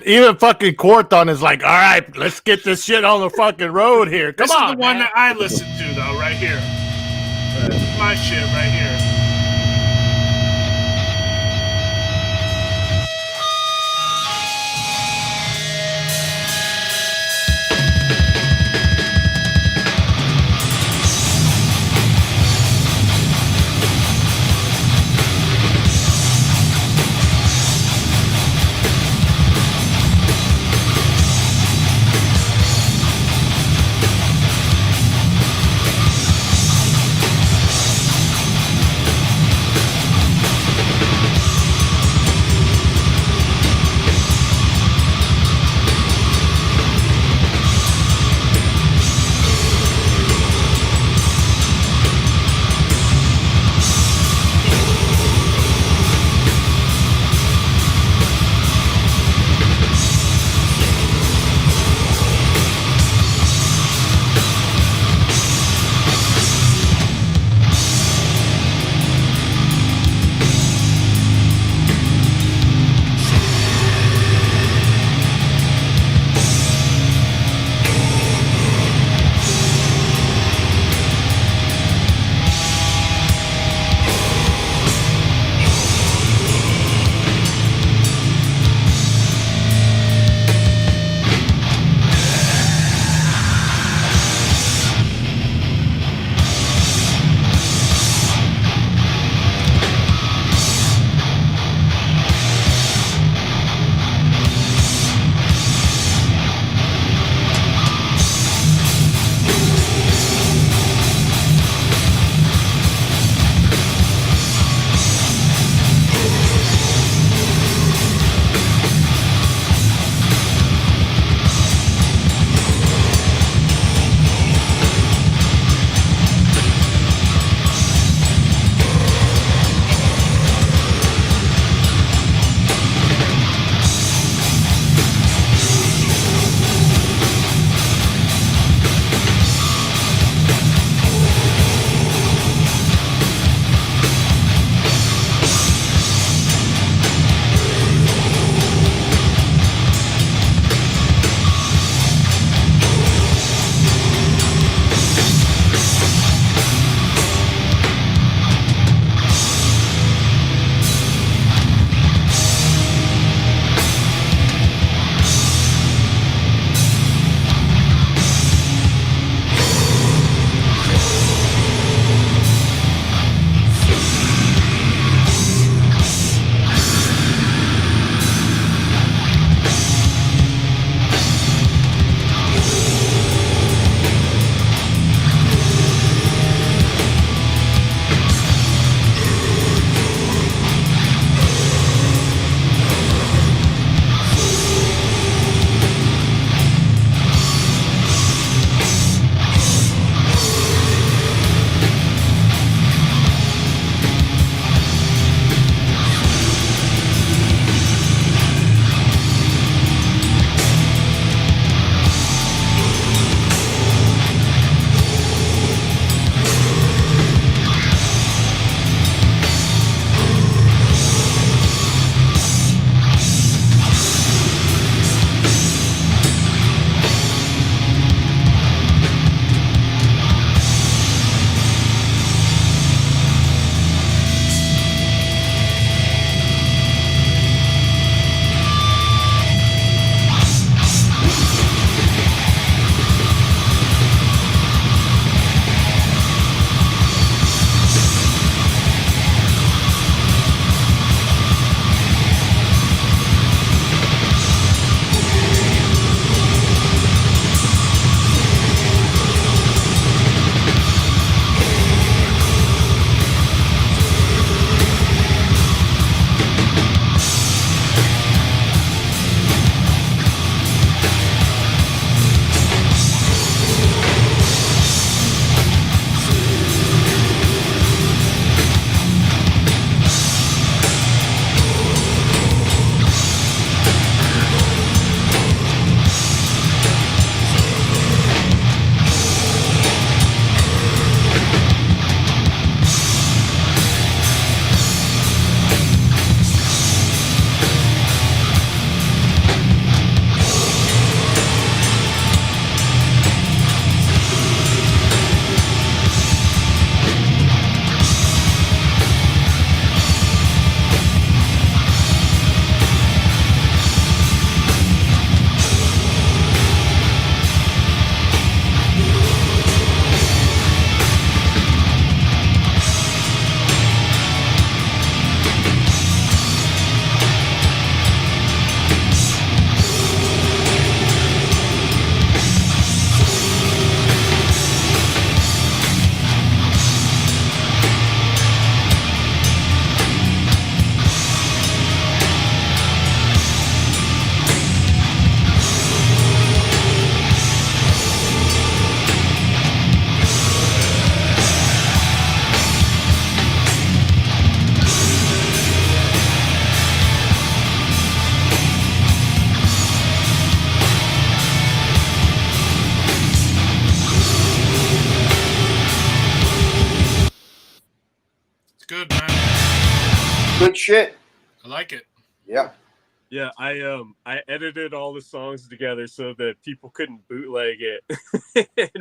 Even fucking Quarton is like, all right, let's get this shit on the fucking road here. Come This on, is the one man. that I listen to, though, right here. This is my shit right here. good shit. I like it. Yeah. Yeah, I edited all the songs together so that people couldn't bootleg it.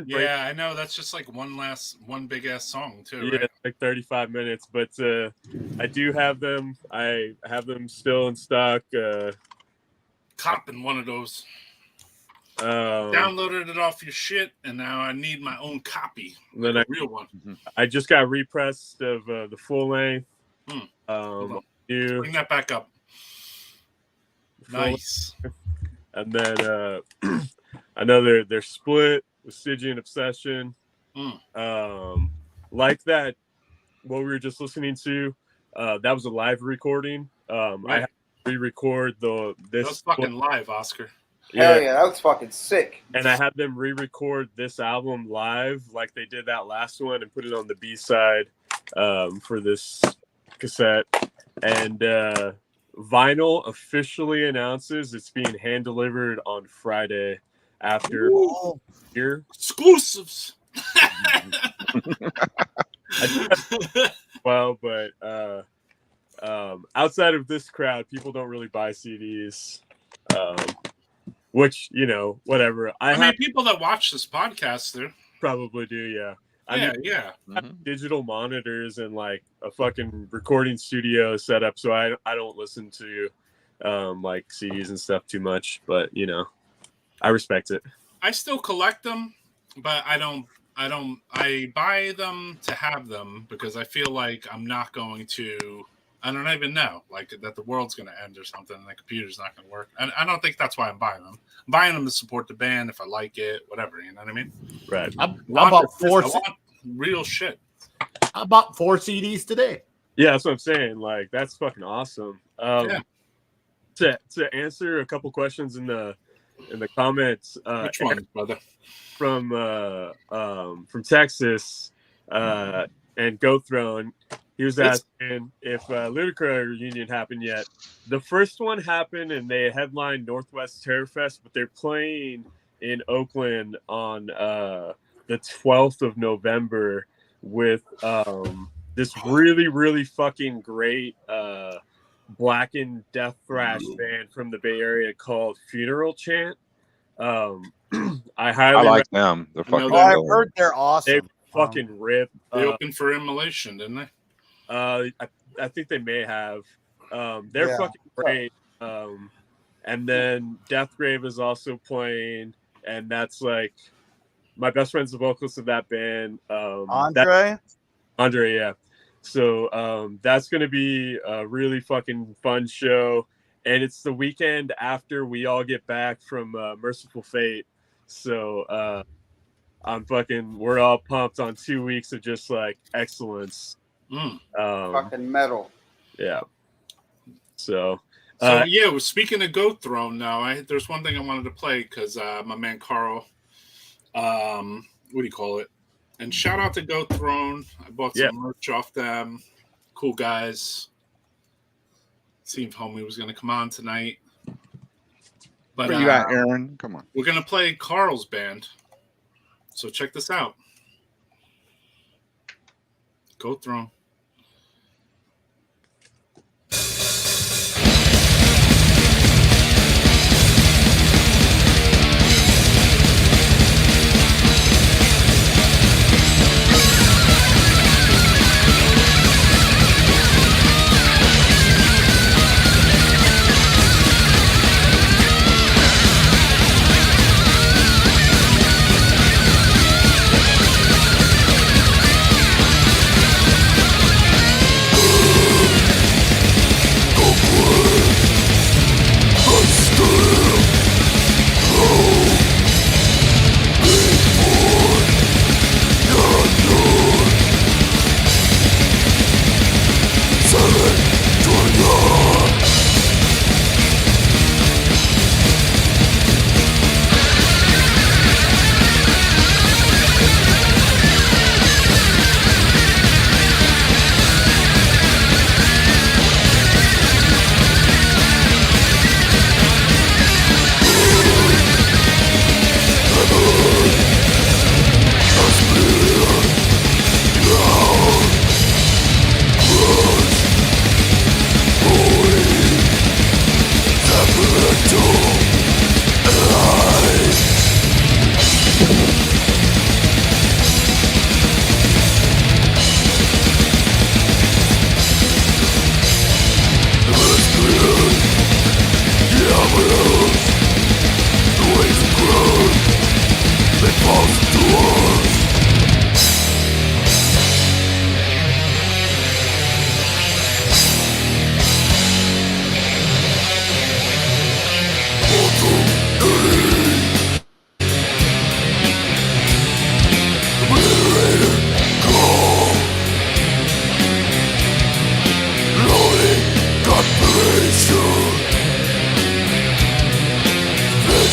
Yeah, I know. That's just like one big ass song too, Yeah, right? like 35 minutes. But I do have them. I have them still in stock. Copping one of those. Um, Downloaded it off your shit, and now I need my own copy. Then A real one. I just got repressed of the full length. Bring that back up. Nice. And then another, they're split with Stygian Obsession. Like that, what we were just listening to, that was a live recording. Right. I had to re-record this. That was fucking live, Oscar. Hell yeah, that was fucking sick. And I had them re-record this album live, like they did that last one, and put it on the B-side for this cassette. And Vinyl officially announces it's being hand-delivered on Friday after here. Exclusives. Well, but outside of this crowd, people don't really buy CDs. Which, you know, whatever. I mean, people that watch this podcast, they probably do, yeah. Yeah. I have digital monitors and like a fucking recording studio set up, so I don't listen to like CDs and stuff too much. But you know, I respect it. I still collect them, but I buy them to have them because I feel like I'm not going to. I don't even know, like that the world's going to end or something, and the computer's not going to work. And I don't think that's why I'm buying them. I'm buying them to support the band if I like it, whatever. You know what I mean? Right. I bought four. I want real shit. I bought 4 CDs today. Yeah, that's what I'm saying. Like that's fucking awesome. Yeah. To answer a couple questions in the comments. Which one, brother? From Texas, and Go Throne. He was asking if Ludacris reunion happened yet. The first one happened, and they headlined Northwest Terror Fest, but they're playing in Oakland on the 12th of November with this really, really fucking great blackened death thrash band from the Bay Area called Funeral Chant. I like them. They're fucking. I've heard they're awesome. They fucking rip. They opened for Immolation, didn't they? I think they may have. They're fucking great. And then Deathgrave is also playing, and that's like my best friend's the vocalist of that band. Andre, yeah. So that's gonna be a really fucking fun show, and it's the weekend after we all get back from Merciful Fate. So we're all pumped on 2 weeks of just like excellence. Fucking metal. Yeah. So yeah, well, speaking of Goat Throne now, there's one thing I wanted to play because my man Carl, what do you call it? And shout out to Goat Throne. I bought some merch off them. Cool guys. See if homie was going to come on tonight. But Where you at, Aaron? Come on. We're going to play Carl's band. So check this out. Goat Throne. We'll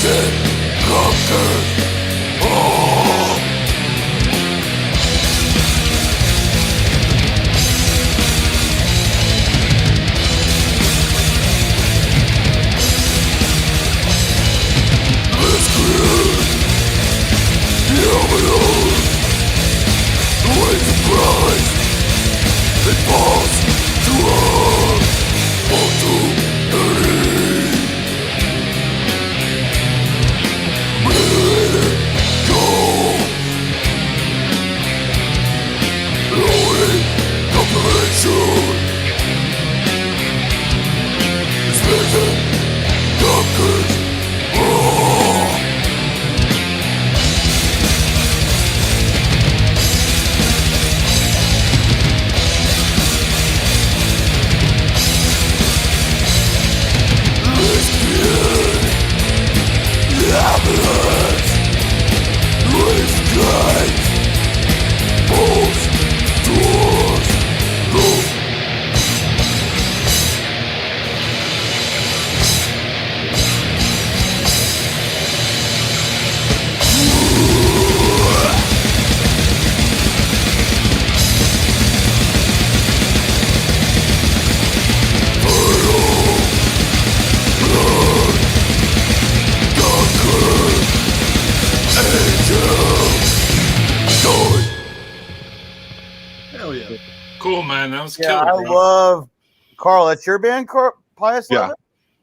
Smitten, conquered, oh. Let's create the Avenue. The waves of Christ, it falls to earth, fall to earth. Let it go. Lonely compilation. It's missing conquered. Oh. Ambulance, raise guns, bolts, doors, roof. Hell yeah. Cool, man. That was Yeah, killer, I bro. love Carl. That's your band, Pius Yeah. Lemon?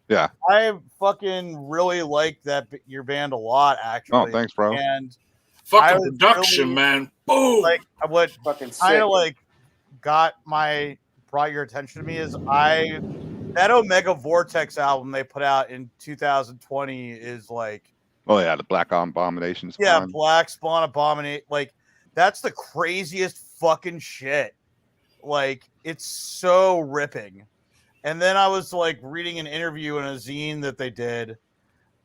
Yeah. I fucking really like your band a lot, actually. Oh, thanks, bro. And I Fucking was production, really, man. Boom. like what Fucking kind sick. of like brought your attention to me is that Omega Vortex album they put out in 2020 is like, Oh yeah, the Black Abomination Spawn. yeah, Black Spawn Abominate, like that's the craziest fucking shit. Like it's so ripping. And then I was like reading an interview in a zine that they did,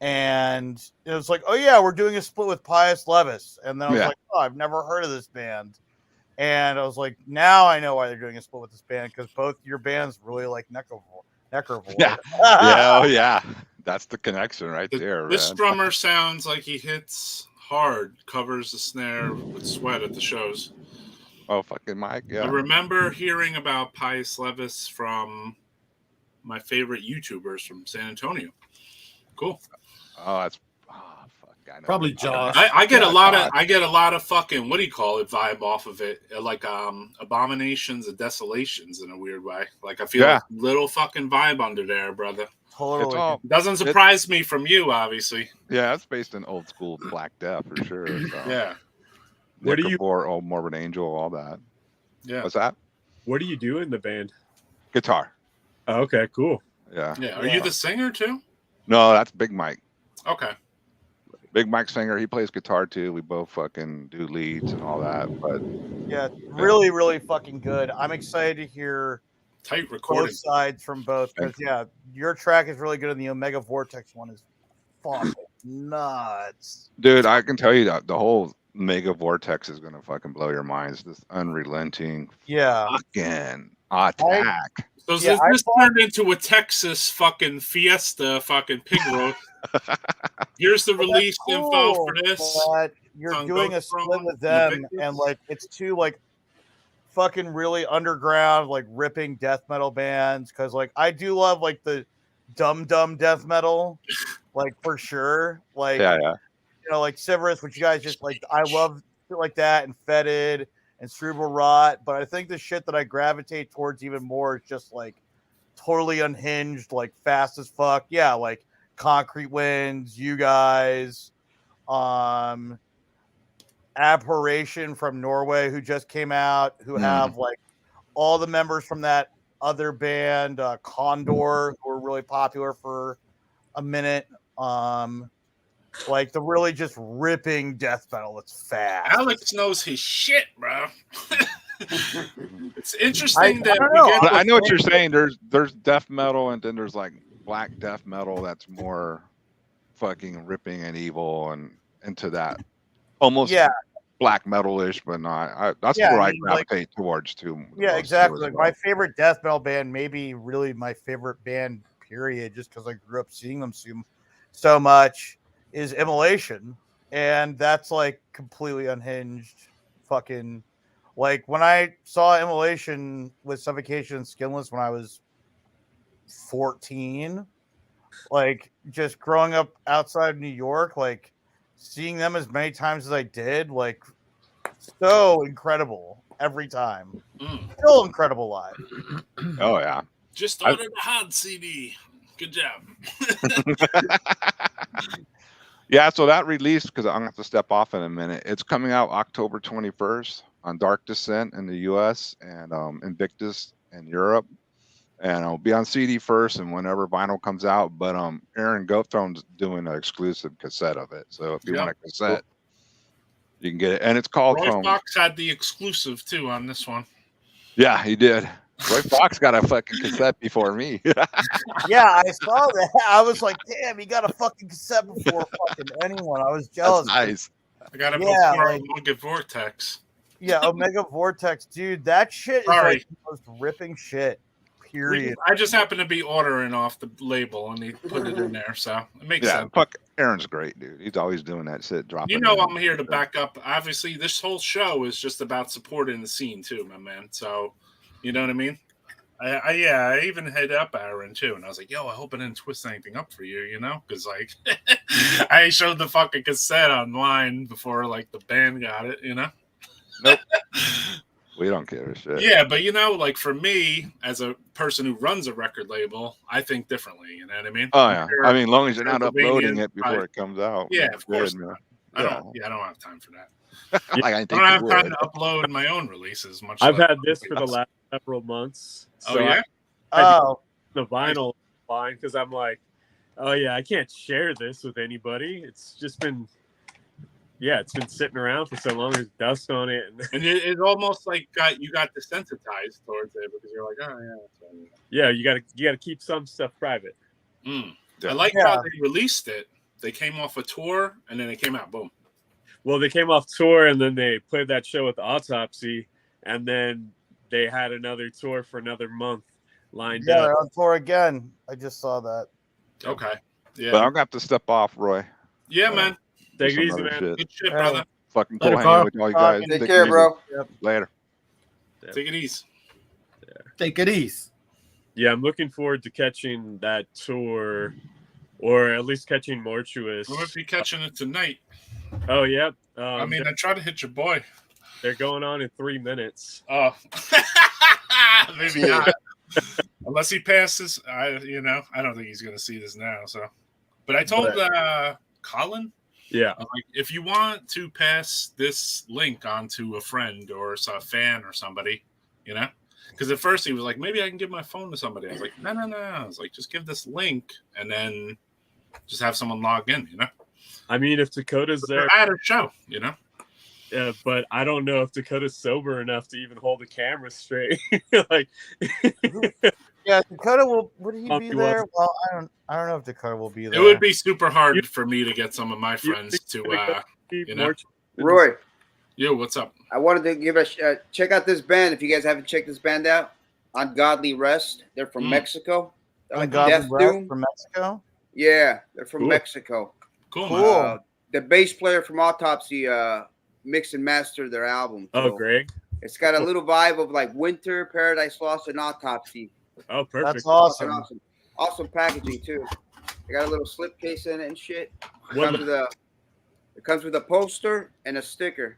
and it was like, oh yeah, we're doing a split with Pius Levis. And then I was Yeah. like, oh, I've never heard of this band. And I was like, now I know why they're doing a split with this band, because both your bands really like Necrovore. Yeah. Yeah, oh yeah. That's the connection right there, This man. drummer sounds like he hits hard, covers the snare with sweat at the shows. Oh, fucking Mike, yeah. I remember hearing about Pius Levis from my favorite YouTubers from San Antonio. Cool. Oh, that's fuck. I know. Probably Josh. I get Yeah, a lot God. of fucking, what do you call it, vibe off of it, like Abominations and Desolations in a weird way. Like I feel Yeah. like little fucking vibe under there, brother. It's Totally. all, Doesn't surprise me from you, obviously. yeah, it's based in old school Black Death for sure. So. Yeah. What do you- Necrophore, Old Morbid Angel, all that. Yeah. What's that? What do you do in the band? Guitar. Oh, okay, cool. Yeah. Yeah. Are you the singer too? No, that's Big Mike. Okay. Big Mike singer. He plays guitar too. We both fucking do leads and all that. But Yeah, really, really fucking good. I'm excited to hear Tight recording. both sides from both, because yeah, your track is really good, and the Omega Vortex one is fucking nuts. dude, I can tell you that the whole Mega Vortex is gonna fucking blow your minds. This unrelenting Yeah. fucking attack. So Yeah, this turned into a Texas fucking fiesta fucking pig roast. Here's the release info for this. But you're on doing a Ghost split Throne, with them, Invictus. and like it's two like fucking really underground, like ripping death metal bands. Because like I do love like the dumb death metal, like for sure. Like Yeah, yeah. you know, like Severus, which you guys just like. I love shit like that, and Fetid and Cerebral Rot. But I think the shit that I gravitate towards even more is just like totally unhinged, like fast as fuck. Yeah, like Concrete Winds, you guys, Abhorration from Norway, who just came out, who have like all the members from that other band, Condor, who were really popular for a minute. Like the really just ripping death metal that's fast. Alex knows his shit, bro. It's interesting that don't we know. get But I know what you're saying. There's death metal, and then there's like black death metal that's more fucking ripping and evil and into that almost black metal-ish, but not. That's where I gravitate towards too. Yeah, exactly. Like my favorite death metal band, maybe really my favorite band, period, just because I grew up seeing them so much, is Immolation, and that's like completely unhinged. Fucking like when I saw Immolation with Suffocation and Skinless when I was 14, like just growing up outside of New York, like seeing them as many times as I did, like so incredible every time. Still incredible live. Oh yeah. Just ordered a hot CD. Good job. Yeah, so that release, because I'm gonna have to step off in a minute. It's coming out October 21st on Dark Descent in the US and Invictus in Europe. And it'll be on CD first and whenever vinyl comes out. But Aaron Gothrone's doing an exclusive cassette of it. So if you want a cassette, you can get it. And it's called Roy Fox had the exclusive too on this one. Yeah, he did. Roy Fox got a fucking cassette before me. Yeah, I saw that. I was like, damn, he got a fucking cassette before fucking anyone. I was jealous. That's nice. I got it Yeah, before like- Omega Vortex. Yeah, Omega Vortex, dude. That shit is like the most ripping shit. Period. I just happen to be ordering off the label and he put it in there, so it makes sense. Fuck, Aaron's great, dude. He's always doing that shit. Dropping. You know, I'm here to back up. Obviously, this whole show is just about supporting the scene too, my man. So, you know what I mean? I even hit up Aaron too, and I was like, "Yo, I hope I didn't twist anything up for you," you know, because like I showed the fucking cassette online before like the band got it, you know. Nope. We don't give a shit. Yeah, but you know, like for me, as a person who runs a record label, I think differently. You know what I mean? Oh yeah. I mean, as long as you're not uploading Transylvania, it before it comes out. Yeah, that's of course good, man. not. I don't have time for that. Like, I don't have time to upload my own releases. Much. I've less had this for the else. last several months. Oh yeah. The vinyl line because I'm like, oh yeah, I can't share this with anybody. It's just been, it's been sitting around for so long. There's dust on it, and it's almost like you got desensitized towards it because you're like, oh yeah. Yeah, you gotta keep some stuff private. I like how they released it. They came off a tour and then it came out. Boom. Well, they came off tour and then they played that show with Autopsy, and then they had another tour for another month lined Yeah, up. they're on tour again. I just saw that. Okay. Yeah. But I'm gonna have to step off, Roy. Yeah, man. Take Some it easy, other man. shit. Good shit, brother. Fucking cool Later, hanging Carl. with all you guys. Take it care, easy. bro. Later. Take it easy. Take it easy. Yeah, I'm looking forward to catching that tour, or at least catching Mortuous. We'll be catching it tonight. Oh yeah. I mean, I tried to hit your boy. They're going on in 3 minutes. Oh, maybe not. Unless he passes, I don't think he's gonna see this now. So, but I told Colin, Yeah. I'm like, if you want to pass this link on to a friend or a fan or somebody, because at first he was like, maybe I can give my phone to somebody. I was like, no. I was like, just give this link and then just have someone log in. I mean, if Dakota's there at a show, but I don't know if Dakota's sober enough to even hold the camera straight. Like, Yeah, Dakota would he Fuck be you there? up. Well, I don't know if Dakota will be there. It would be super hard for me to get some of my friends to, Roy, Yo, what's up? I wanted to give check out this band. If you guys haven't checked this band out, Ungodly Rest. They're from Mexico. They're like Ungodly Death Rest Doom from Mexico. Yeah, they're from Cool. Mexico. Cool. Cool. The bass player from Autopsy mixed and mastered their album. oh, So Greg. it's got a little vibe of like Winter, Paradise Lost, and Autopsy. Oh, perfect. That's awesome. Awesome packaging too. They got a little slipcase in it and shit. What- It comes with a poster and a sticker.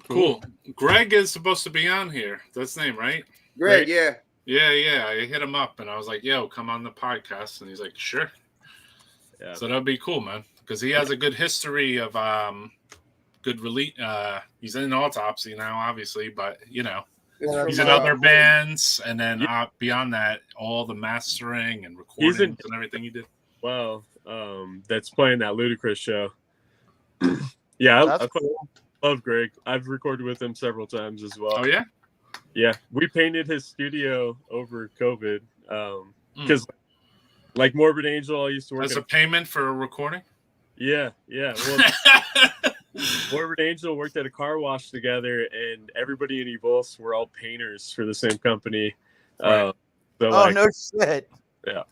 Cool. Greg is supposed to be on here. That's his name, right? Greg, yeah. Yeah. I hit him up and I was like, yo, come on the podcast. And he's like, sure. Yeah. So that'd be cool, man. Because he has a good history of good release. He's in Autopsy now, obviously, but he's in other bands. And then beyond that, all the mastering and recordings and everything he did. Wow. That's playing that Ludacris show. Yeah, That's I love Greg. I've recorded with him several times as well. Oh, yeah? Yeah, we painted his studio over COVID because, like Morbid Angel, I used to work As a payment for a recording? Yeah. Well, Morbid Angel worked at a car wash together, and everybody in Evos were all painters for the same company. Right. No shit. Yeah.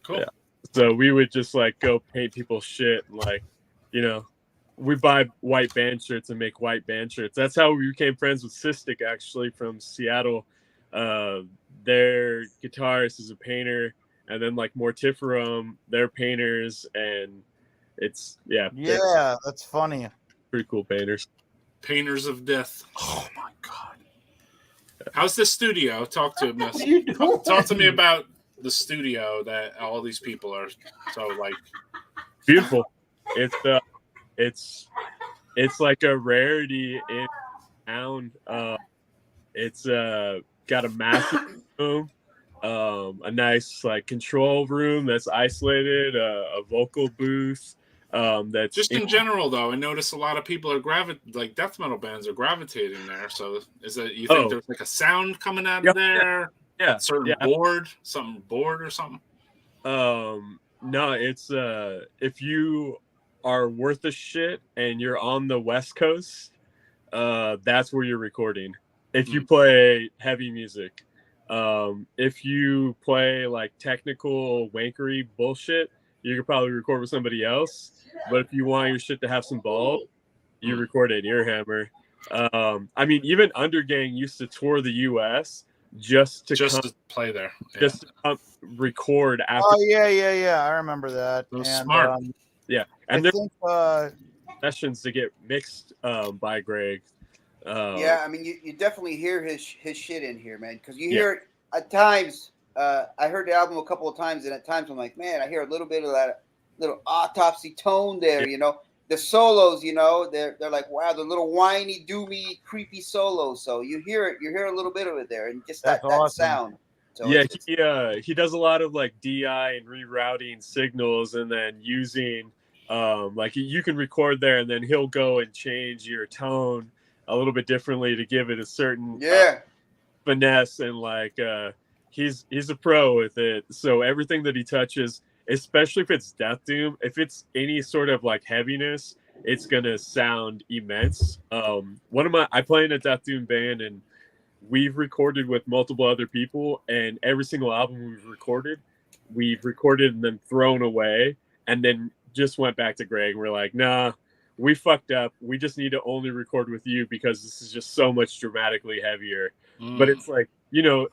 Cool. Yeah. So we would just like go paint people's shit and like we buy white band shirts and make white band shirts. That's how we became friends with Sadistic, actually, from Seattle. Their guitarist is a painter, and then like Mortiferum, they're painters, and it's Yeah, that's funny. pretty cool painters. Painters of Death. Oh my god. How's the studio? Talk to me. Talk to me about the studio that all these people are so like beautiful. It's like a rarity in town. It's got a massive room, a nice like control room that's isolated, a vocal booth. That's just in general though. I notice a lot of people are like death metal bands are gravitating there. So is that you think there's like a sound coming out of there? Yeah. Certain board, something board or something. No, it's if you are worth a shit and you're on the West Coast, that's where you're recording. If you play heavy music, if you play like technical wankery bullshit, you could probably record with somebody else. But if you want your shit to have some balls, you record at Earhammer. I mean, even Undergang used to tour the U.S. just to play there, just to record after. Oh yeah. I remember that. It was smart. And there's sessions to get mixed by Greg. Yeah, I mean, you definitely hear his shit in here, man, because you hear it at times. I heard the album a couple of times, and at times I'm like, man, I hear a little bit of that little autopsy tone there, you know. The solos, you know, they're like, wow, the little whiny, doomy, creepy solos. So you hear a little bit of it there, and just that sound. So he does a lot of like DI and rerouting signals, and then using like you can record there, and then he'll go and change your tone a little bit differently to give it a certain finesse, and like he's a pro with it. So everything that he touches, especially if it's death doom, if it's any sort of like heaviness, it's gonna sound immense. I play in a death doom band, and we've recorded with multiple other people, and every single album we've recorded and then thrown away, and then just went back to Greg and we're like, nah, we fucked up. We just need to only record with you because this is just so much dramatically heavier. But it's like, you know,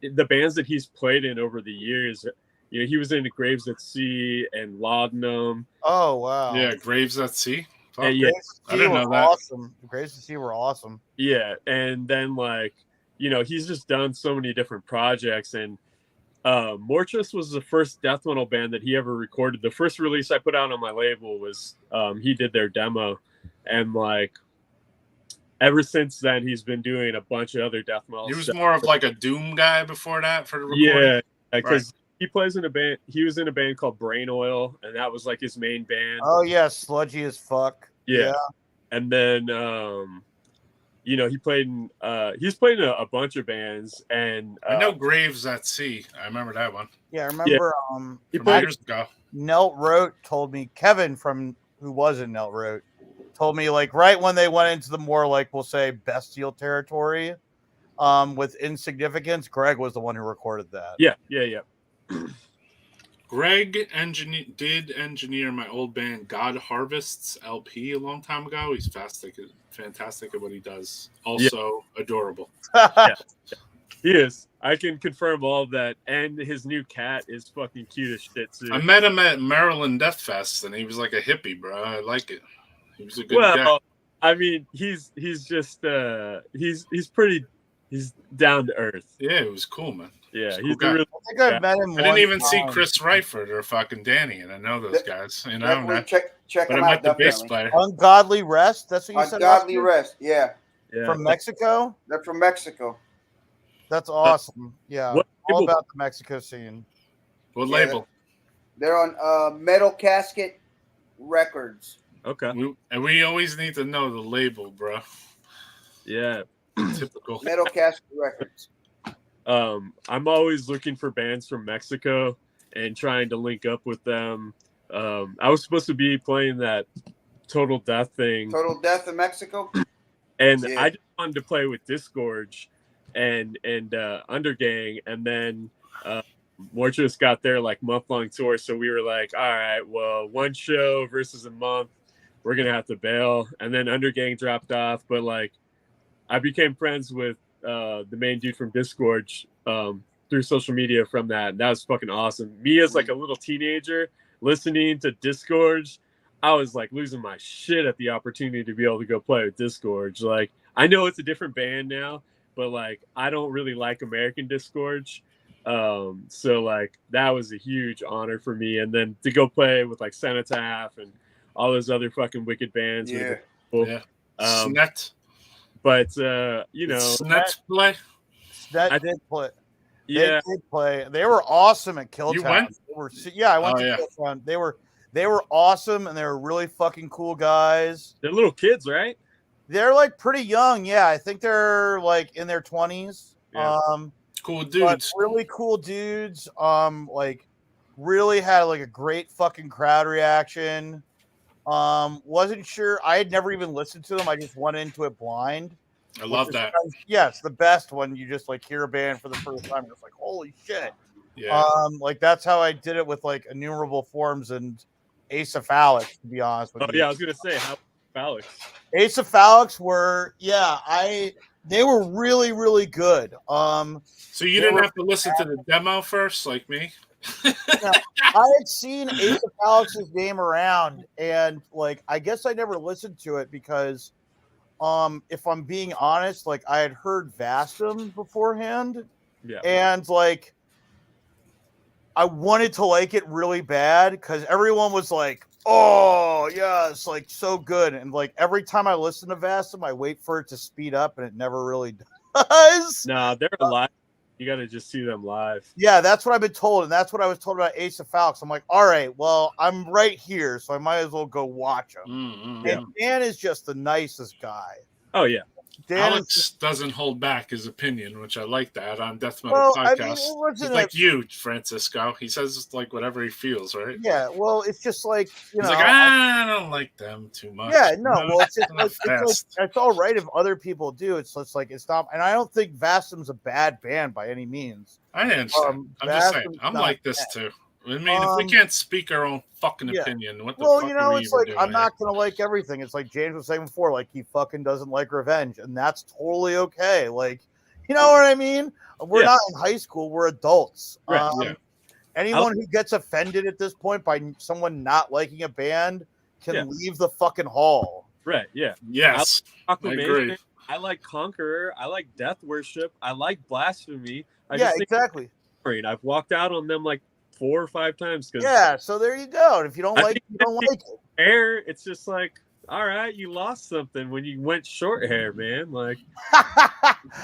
the bands that he's played in over the years, you know, he was in Graves at Sea and Laudanum. Oh wow. Yeah, Graves at Sea. I didn't know that. Awesome. Graves at Sea were awesome. Yeah, and then like, you know, he's just done so many different projects, and Mortress was the first death metal band that he ever recorded. The first release I put out on my label was he did their demo, and like ever since then he's been doing a bunch of other death metal. He was more of like a doom guy before that for the recording. Yeah, because he plays in a band. He was in a band called Brain Oil, and that was like his main band. Oh yeah, sludgy as fuck. Yeah. And then you know, he's played in a bunch of bands, and I know Graves at Sea. I remember that one. Yeah, I remember he played years ago. Nelt Rote told me, Kevin who was in Nelt Rote told me, like, right when they went into the more, like, we'll say bestial territory with Insignificance, Greg was the one who recorded that. Yeah. Greg did engineer my old band God Harvests LP a long time ago. He's fantastic at what he does. Also adorable. He is. I can confirm all of that. And his new cat is fucking cute as shit too. I met him at Maryland Death Fest, and he was like a hippie, bro. I like it. He was a good guy. I mean, he's just he's down to earth. Yeah, it was cool, man. Yeah, he's cool. I think I've met him. I didn't even see Chris Ryford or fucking Danny, and I know those guys. You know, check but them I out. met the bass player. Ungodly Rest. That's what you said. Ungodly Rest. Yeah. From Mexico. They're from Mexico. That's awesome. Yeah, all about the Mexico scene. What label? They're on Metal Casket Records. Okay. We always need to know the label, bro. Yeah. Typical. Metal Casket Records. I'm always looking for bands from Mexico and trying to link up with them. I was supposed to be playing that Total Death thing. Total Death in Mexico? And I just wanted to play with Disgorge and Undergang, and then Mortress got their like month-long tour, so we were like, all right, well, one show versus a month. we're gonna have to bail. And then Undergang dropped off, but like I became friends with the main dude from Disgorge through social media from that. And that was fucking awesome. Me as like a little teenager listening to Disgorge, I was like losing my shit at the opportunity to be able to go play with Disgorge. Like I know it's a different band now, but like I don't really like American Disgorge. So like that was a huge honor for me. And then to go play with like CENOTAPH and all those other fucking wicked bands. Yeah. Cool. Yeah. Snet. But you know, Snet play. That did play. Yeah. They did play. They were awesome at Killtown. You went? They were, yeah, I went Oh, to yeah. Killtown. They were awesome, and they were really fucking cool guys. They're little kids, right? They're like pretty young. Yeah, I think they're like in their 20s. Yeah. Cool But dudes. really cool dudes. Like really had like a great fucking crowd reaction. Wasn't sure. I had never even listened to them. I just went into it blind. I love that. Yeah, it's the best when you just like hear a band for the first time. It's like, holy shit. Yeah. Like that's how I did it with like Innumerable Forms and Ace of Phallics, to be honest with Oh you. yeah, I was gonna say how Alex. Ace of Phallics were, they were really, really good. So you didn't have to listen to the demo first, like me? I had seen Ace of Phallics' name around, and like I guess I never listened to it because if I'm being honest, like I had heard Vastum beforehand. Yeah. And like I wanted to like it really bad because everyone was like, oh yeah, it's like so good. And like every time I listen to Vastum, I wait for it to speed up and it never really does. No, they're live. You got to just see them live. Yeah, that's what I've been told, and that's what I was told about Ace of Phallics. I'm like, all right, well, I'm right here, so I might as well go watch him. And Dan is just the nicest guy. Oh yeah, Dan Alex doesn't hold back his opinion, which I like that on Death Metal Well, I mean, Podcast. it wasn't He's like you, Francisco. He says like whatever he feels, right? Yeah, well, it's just like He's like, I don't like them too much. Yeah, no, well, it's just Not it's like fast. it's all right if other people do. It's like it's not, and I don't think Vastum's a bad band by any means. I understand. I'm just saying. Vastum's I'm not like this bad. too. I mean, if we can't speak our own fucking yeah. opinion, what the Well, fuck you are know, we it's even like doing I'm here? not gonna like everything. It's like James was saying before, like he fucking doesn't like Revenge, and that's totally okay. Like, you know what I mean? We're not in high school; we're adults. Right, yeah. Anyone who gets offended at this point by someone not liking a band can leave the fucking hall. Right. Yeah. Yes, I I agree. I like Conqueror. I like Death Worship. I like Blasphemy. I Yeah, just think exactly. I've walked out on them like 4 or 5 times. Yeah, so there you go. And if you don't like it, you don't like it. Hair, it's just like, all right, you lost something when you went short hair, man. Like,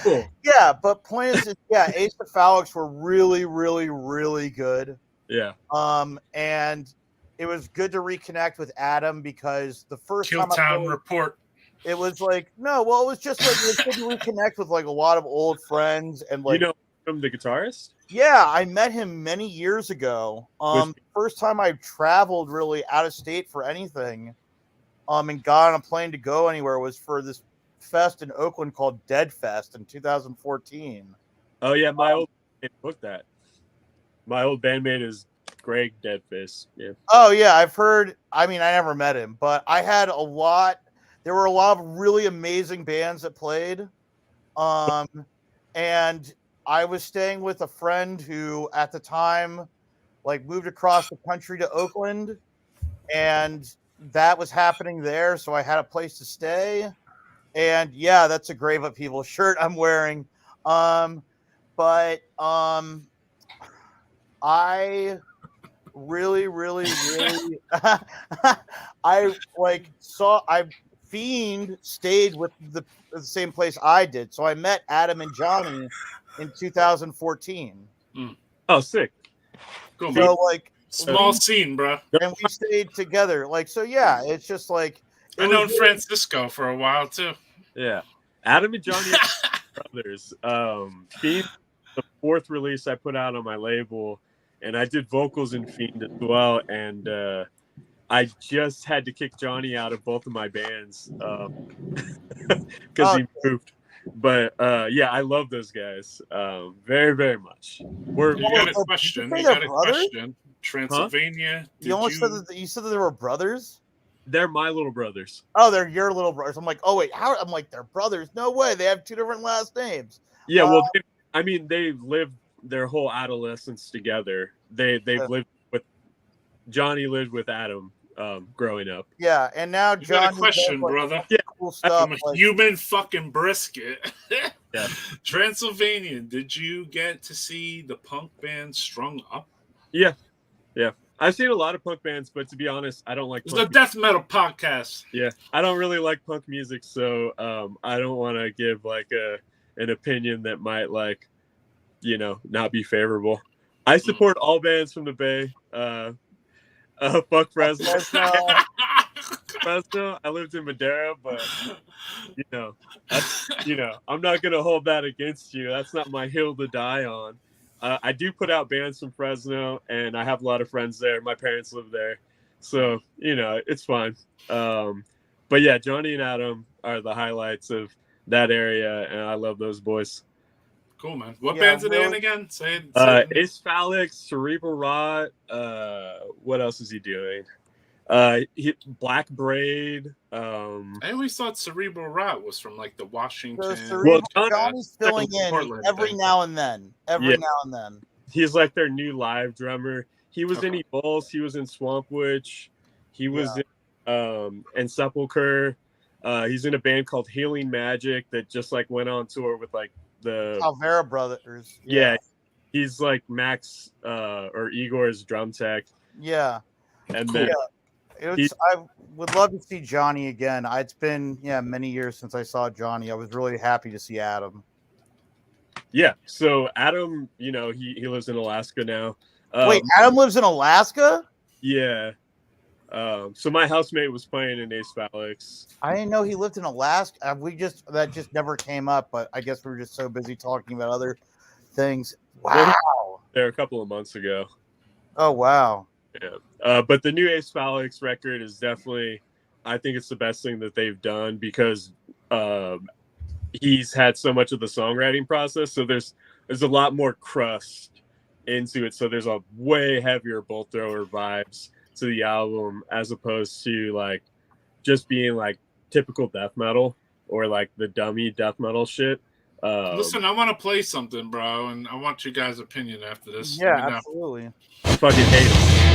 cool. Yeah, but point is, yeah, Ace of Phallics were really, really, really good. Yeah. And it was good to reconnect with Adam because the first time Killtown Report. it was like, no, well, it was just like it was good to reconnect with like a lot of old friends and like, you know, from the guitarist. yeah, I met him many years ago. First time I traveled really out of state for anything, and got on a plane to go anywhere was for this fest in Oakland called Dead Fest in 2014. Oh yeah, my old booked that. My old bandmate is Greg Deadfist. Yeah. Oh yeah, I've heard. I mean, I never met him, but I had a lot. There were a lot of really amazing bands that played, and I was staying with a friend who, at the time, like moved across the country to Oakland, and that was happening there. So I had a place to stay, and yeah, that's a Grave Up People shirt I'm wearing. But I really, really, really, I like saw Fiend stayed with the same place I did, so I met Adam and Johnny in 2014. Oh, sick. Cool, So man. like Small scene, bro. and we stayed together. Like so, yeah. It's just like I known Francisco for a while too. Yeah, Adam and Johnny are brothers. Fiend, the 4th release I put out on my label, and I did vocals in Fiend as well. And I just had to kick Johnny out of both of my bands because he moved. But yeah, I love those guys very, very much. You got a question. Did you say You got they're a brothers? question. Transylvania. You almost said that you said that they were brothers. They're my little brothers. Oh, they're your little brothers. I'm like, oh wait, how? I'm like, they're brothers. No way. They have 2 different last names. Yeah, well, they've lived their whole adolescence together. They've lived with Johnny lived with Adam growing up. Yeah, and now You got John a question, brother. Yeah, cool stuff. I'm a human fucking brisket. Yeah. Transylvania, did you get to see the punk band Strung Up? Yeah. I've seen a lot of punk bands, but to be honest, I don't like It's punk a death metal podcast. Yeah, I don't really like punk music, so I don't want to give like an opinion that might like, not be favorable. I support all bands from the Bay. Fuck Fresno. Fresno. I lived in Madera, but I'm not gonna hold that against you. That's not my hill to die on. I do put out bands from Fresno, and I have a lot of friends there. My parents live there, so it's fine. But yeah, Johnny and Adam are the highlights of that area, and I love those boys. Cool, man. What bands are they in again? Say it. Ace Phallic, Cerebral Rot. What else is he doing? Black Braid. I always thought Cerebral Rot was from like the Washington. Johnny's filling in every now and then. Every now and then. He's like their new live drummer. He was in Evolve. He was in Swamp Witch. He was in Sepulcher. He's in a band called Healing Magic that just like went on tour with like the Calvera Brothers. Yeah. He's like Max or Igor's drum tech. Yeah. And then I would love to see Johnny again. It's been many years since I saw Johnny. I was really happy to see Adam. Yeah, so Adam, he lives in Alaska now. Wait, Adam lives in Alaska? Yeah. So my housemate was playing in Ace Phallics. I didn't know he lived in Alaska. That just never came up, but I guess we were just so busy talking about other things. Wow. There a couple of months ago. Oh, wow. Yeah. But the new Ace Phallics record is definitely, I think it's the best thing that they've done because he's had so much of the songwriting process. So there's a lot more crust into it. So there's a way heavier bolt thrower vibes to the album as opposed to like just being like typical death metal or like the dummy death metal shit. Listen, I want to play something, bro, and I want you guys' opinion after this. Yeah, absolutely. I fucking hate it.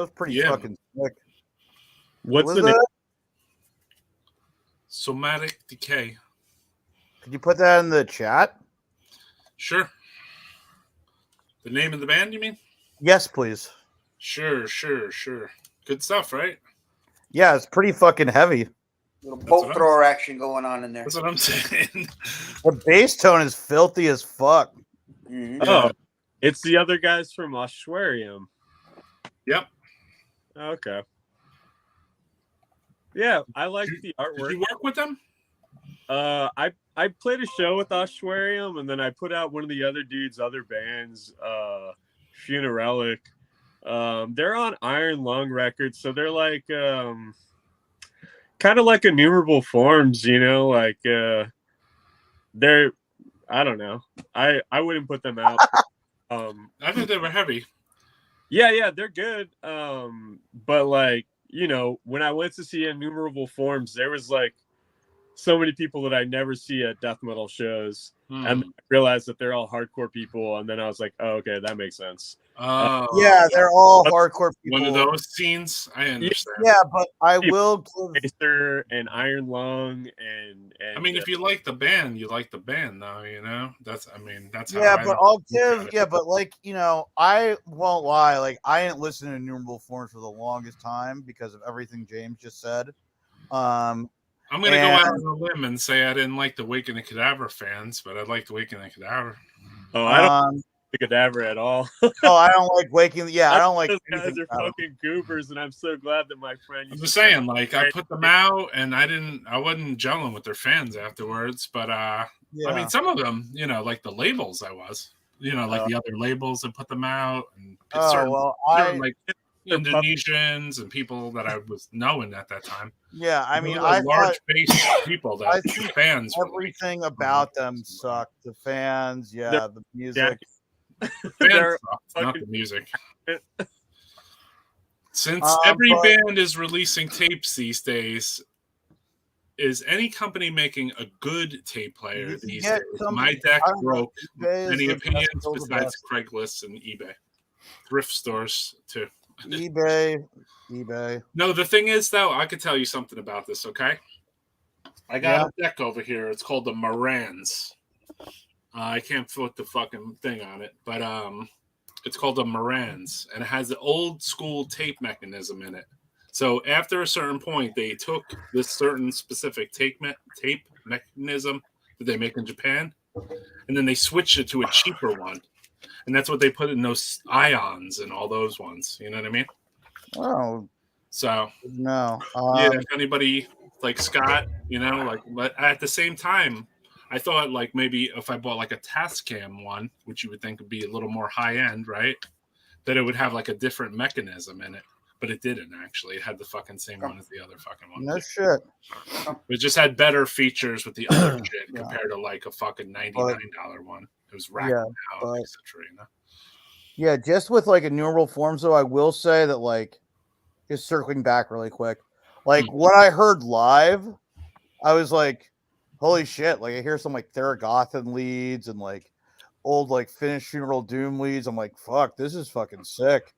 was pretty Yeah. fucking sick. What's Was the name? it? Somatic Decay. Could you put that in the chat? Sure. The name of the band, you mean? Yes, please. Sure. Good stuff, right? Yeah, it's pretty fucking heavy. Little what boat I'm- thrower action going on in there. That's what I'm saying. The bass tone is filthy as fuck. Mhm. Oh, it's the other guys from Ossuarium. Yep. Okay. Yeah, I like the Did artwork. you work with them? I played a show with Ossuarium, and then I put out one of the other dudes' other bands, Funeralic. They're on Iron Lung Records, so they're like kind of like Innumerable Forms, you know, like they're, I don't know. I wouldn't put them out. I think they were heavy. Yeah, they're good. But like, you know, when I went to see Innumerable Forms, there was like so many people that I never see at death metal shows, and I realized that they're all hardcore people, and then I was like, oh, okay, that makes sense. Yeah, they're all hardcore people. One of those scenes, I understand. Yeah, but I will give Acer and Iron Lung and I mean, if you like the band, you like the band, though. You know, that's how. yeah, I but I'll give but like, you know, I won't lie, like I didn't listen to Innumerable Forms for the longest time because of everything James just said. I'm going to go out on a limb and say I didn't like the Wake and the Cadaver fans, but I liked the Wake and the Cadaver. Oh, I don't like the Cadaver at all. Oh, I don't like Waking. Yeah, I don't like. Those guys anything are about fucking goobers, and I'm so glad that my friend. I'm just saying, like, I put them out, and I wasn't gelling with their fans afterwards. But I mean, some of them, you know, like the labels, I was, you know, like the other labels that put them out, and certain like Indonesians and people that I was knowing at that time. Yeah, I mean, I I large base people that I think fans. everything about them sucked. The fans, yeah, the music. Fans sucked, not the music. Since every band is releasing tapes these days, is any company making a good tape player these days? My deck broke. Any opinions besides Craigslist and eBay? Thrift stores, too. eBay. No, the thing is, though, I could tell you something about this, okay? I got a deck over here. It's called the Morans. I can't put the fucking thing on it, but it's called the Morans, and it has the old school tape mechanism in it. So after a certain point, they took this certain specific tape mechanism that they make in Japan, and then they switched it to a cheaper one. And that's what they put in those ions and all those ones. You know what I mean? Oh. So. No. Yeah, if anybody like Scott, you know, like, but at the same time, I thought like maybe if I bought like a Tascam one, which you would think would be a little more high end, right? That it would have like a different mechanism in it. But it didn't actually. It had the fucking same one as the other fucking one. No shit. It just had better features with the other shit compared to like a fucking $99 one. It was racking out, etc. You know? Yeah, just with like Innumerable Forms, though, I will say that like, just circling back really quick, like when I heard live, I was like, holy shit! Like I hear some like Theragothan leads and like old like Finnish Funeral Doom leads. I'm like, fuck, this is fucking sick.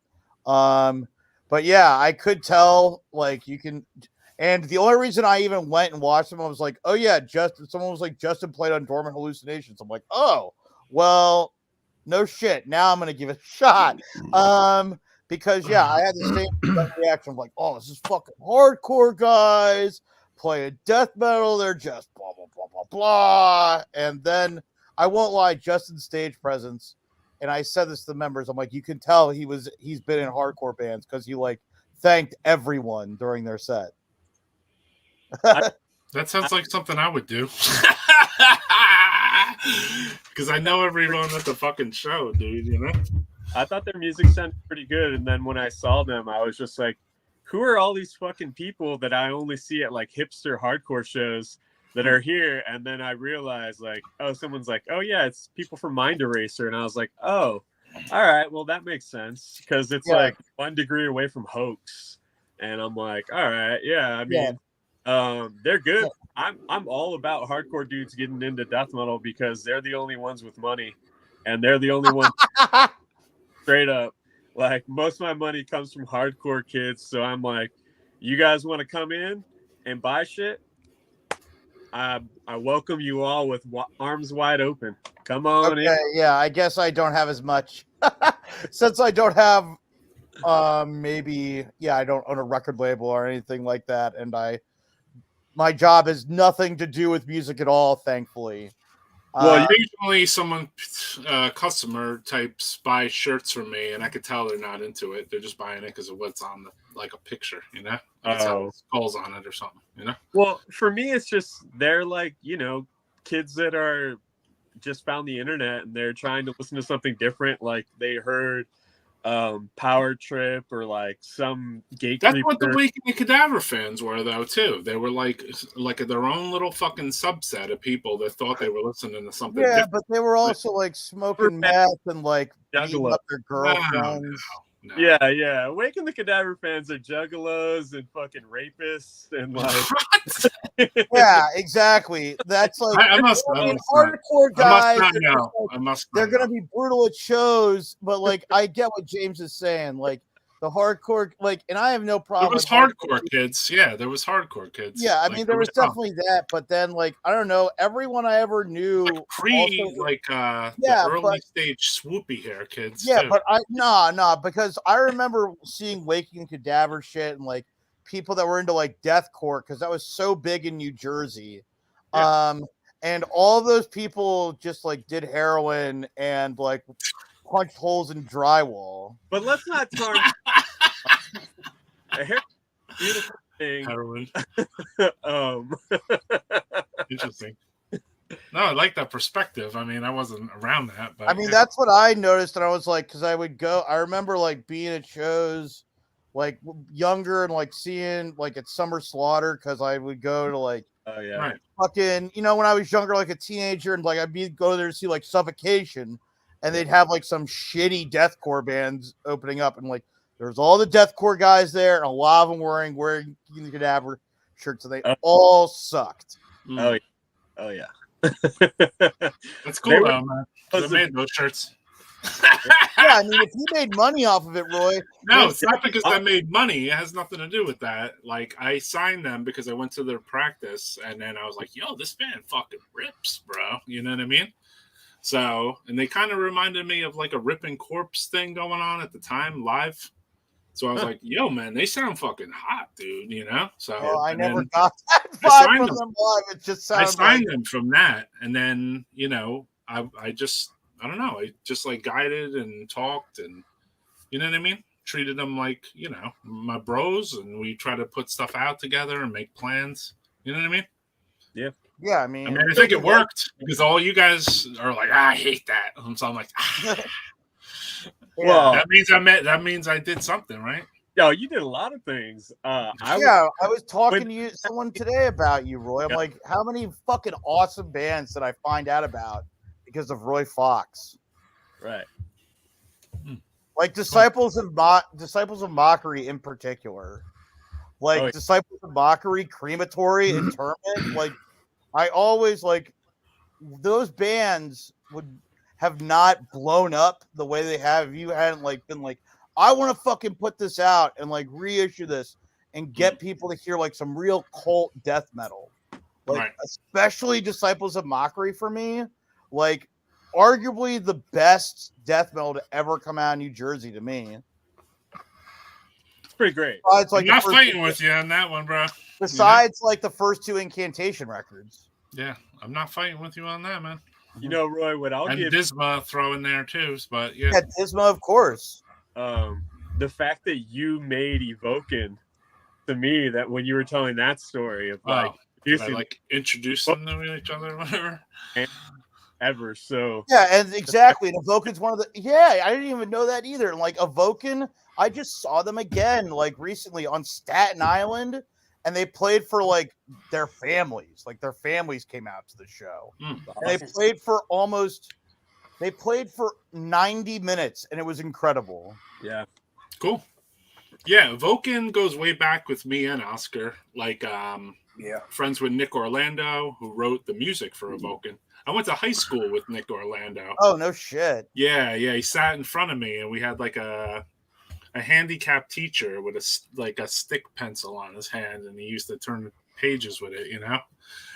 But yeah, I could tell like you can. And the only reason I even went and watched them, I was like, oh yeah, someone was like, Justin played on Dormant Hallucinations. I'm like, oh, well, no shit. Now I'm gonna give it a shot. Because yeah, I had the same reaction of like, oh, this is fucking hardcore guys playing death metal. They're just blah blah blah blah blah. And then I won't lie, Justin's stage presence, and I said this to the members, I'm like, you can tell he's been in hardcore bands because he like thanked everyone during their set. That sounds like something I would do. Because I know everyone at the fucking show, dude, you know? I thought their music sounded pretty good, and then when I saw them, I was just like, who are all these fucking people that I only see at like hipster hardcore shows that are here? And then I realized like, oh, someone's like, oh yeah, it's people from Mind Eraser. And I was like, oh, all right, well that makes sense because it's like 1 degree away from Hoax. And I'm like, all right, yeah, I mean, they're good. I'm all about hardcore dudes getting into death metal because they're the only ones with money, and they're the only ones straight up. Like most of my money comes from hardcore kids, so I'm like, you guys want to come in and buy shit? I welcome you all with arms wide open. Come on in. Okay, yeah, I guess I don't have as much since I don't have maybe I don't own a record label or anything like that, and my job has nothing to do with music at all, thankfully. Well, usually someone, customer types buy shirts from me, and I could tell they're not into it. They're just buying it because of what's on like a picture, you know? It's how it calls on it or something, you know? Well, for me, it's just they're like, kids that are just found the internet and they're trying to listen to something different. Like they heard Power Trip or like some Gatekeeper. That's what the Waking the Cadaver fans were, though, too. They were like their own little fucking subset of people that thought they were listening to something different. But they were also like smoking meth and like beating up their girlfriends. No. Yeah. Waking the Cadaver fans are juggalos and fucking rapists and like. Yeah, exactly. That's like hardcore guys. They're gonna be brutal at shows, but like I get what James is saying. Like the hardcore, and I have no problem. There was hardcore kids. Yeah, there was hardcore kids. Yeah, I mean there was definitely that, but then I don't know, everyone I ever knew, the early stage swoopy hair kids. Yeah, too. but no, because I remember seeing Waking Cadaver shit and like people that were into like deathcore because that was so big in New Jersey. Yeah. And all those people just like did heroin and like punched holes in drywall. But let's not turn a beautiful thing. Heroin. Interesting. No, I like that perspective. I mean, I wasn't around that, but I mean, that's what I noticed, and I was like, because I would go. I remember like being at shows, like younger, and like seeing like at Summer Slaughter, because I would go to like, right. fucking, when I was younger, like a teenager, and like I'd go there to see like Suffocation, and they'd have like some shitty deathcore bands opening up, and like there's all the deathcore guys there, and a lot of them wearing the Cadaver shirts, and they all sucked. Oh yeah. That's cool, though, man. They made those shirts. Yeah, I mean, if you made money off of it, Roy. No, it's not because I made money. It has nothing to do with that. Like, I signed them because I went to their practice, and then I was like, yo, this band fucking rips, bro. You know what I mean? So, and they kind of reminded me of like a Ripping Corpse thing going on at the time, live. So I was like, yo, man, they sound fucking hot, dude, you know? So I never got that vibe from them live. It just sounded I signed them from that. And then, I don't know. I just like guided and talked and, you know what I mean? Treated them like, my bros, and we try to put stuff out together and make plans. You know what I mean? Yeah. Yeah, I mean, I think it worked because all you guys are like, I hate that. And so I'm like, well, that means I did something, right? Yo, you did a lot of things. I was talking to someone today about you, Roy. I'm like, how many fucking awesome bands did I find out about because of Roy Fox? Right. Like Disciples of Mockery in particular. Like Disciples of Mockery, Crematory, Interment. Like I always those bands would have not blown up the way they have if you hadn't been like, I want to fucking put this out and like reissue this and get people to hear like some real cult death metal. Especially Disciples of Mockery for me, like arguably the best death metal to ever come out of New Jersey to me. It's pretty great. I'm not fighting with you on that one, bro. Besides the first two Incantation records. Yeah, I'm not fighting with you on that, man. Roy, what I'll give Disma throw in there too, but yeah, Disma, of course. The fact that you made Evoken to me, that when you were telling that story of introduce them to each other or whatever. Ever so. Yeah, and exactly. And Evoken's one of the I didn't even know that either. And like Evoken, I just saw them again like recently on Staten Island, and they played for like their families. Like their families came out to the show. And they played for 90 minutes, and it was incredible. Yeah. Cool. Yeah, Evoken goes way back with me and Oscar. Friends with Nick Orlando, who wrote the music for Evoken. I went to high school with Nick Orlando. Oh, no shit. Yeah. He sat in front of me, and we had like a a handicapped teacher with a stick pencil on his hand, and he used to turn pages with it,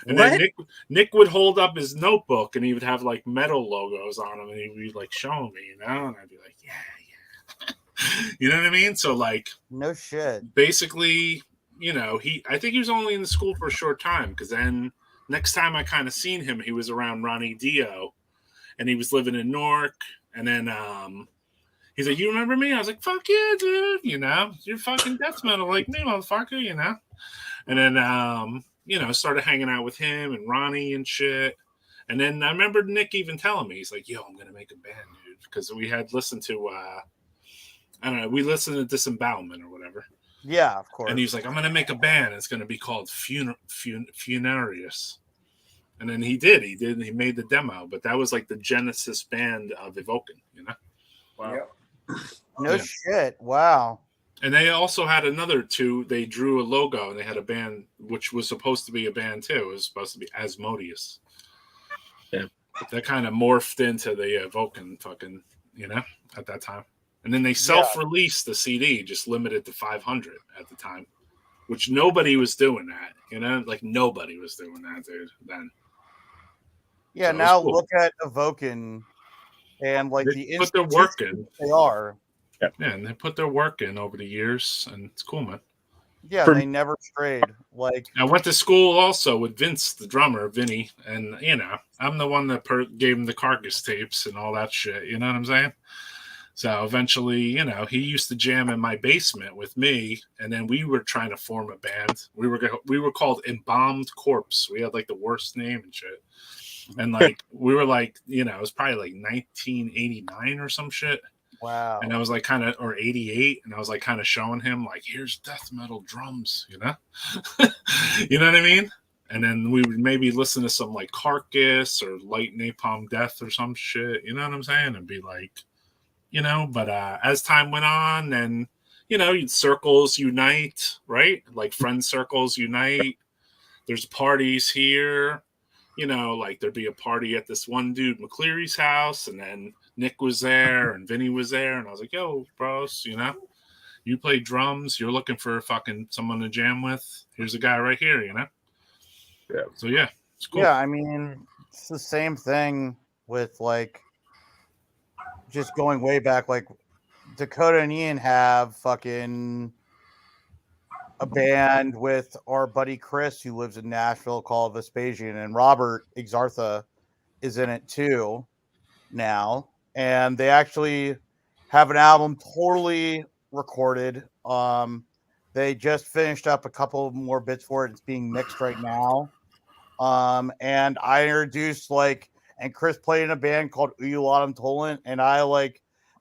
And then Nick would hold up his notebook, and he would have like metal logos on him, and he'd be like showing me, and I'd be like, yeah. You know what I mean? So like, no shit. Basically, I think he was only in the school for a short time, because then next time I kind of seen him, he was around Ronnie Dio, and he was living in Newark, and then he's like, "You remember me?" I was like, "Fuck yeah, dude! You're fucking death metal like me, motherfucker." And then started hanging out with him and Ronnie and shit. And then I remember Nick even telling me, he's like, "Yo, I'm gonna make a band, dude," because we had listened to I don't know, we listened to Disembowelment or whatever. Yeah, of course. And he's like, "I'm gonna make a band. It's gonna be called Funerarius." And then he did. He made the demo, but that was like the genesis band of Evoken, Wow. Yep. No shit. Wow. And they also had another two. They drew a logo, and they had a band which was supposed to be a band too. It was supposed to be Asmodeus. Yeah, that kind of morphed into the Evoken fucking, at that time. And then they self-released the CD, just limited to 500 at the time, which nobody was doing that. Like nobody was doing that, dude. Then. Yeah. So now cool. Look at Evoken, and like they put their work in. They are. Yeah, and they put their work in over the years, and it's cool, man. Yeah, they never strayed. Like I went to school also with Vince, the drummer, Vinny, and I'm the one that gave him the Carcass tapes and all that shit. You know what I'm saying? So eventually, he used to jam in my basement with me, and then we were trying to form a band. We were called Embalmed Corpse. We had like the worst name and shit. And like we were like, it was probably like 1989 or some shit. Wow. And I was like or 88, and I was like kind of showing him like, here's death metal drums, You know what I mean? And then we would maybe listen to some like Carcass or Light Napalm Death or some shit, you know what I'm saying? And be like, but as time went on, and circles unite, right? Like friend circles unite. There's parties here. Like there'd be a party at this one dude McCleary's house, and then Nick was there and Vinny was there, and I was like, "Yo, bros, you play drums. You're looking for fucking someone to jam with. Here's a guy right here, Yeah. So yeah, it's cool. Yeah, I mean, it's the same thing with like just going way back. Like Dakota and Ian have fucking a band with our buddy Chris, who lives in Nashville, called Vespasian, and Robert Exartha is in it too now. And they actually have an album totally recorded. They just finished up a couple more bits for it. It's being mixed right now. And I introduced and Chris played in a band called Uyulatum Tolant, and I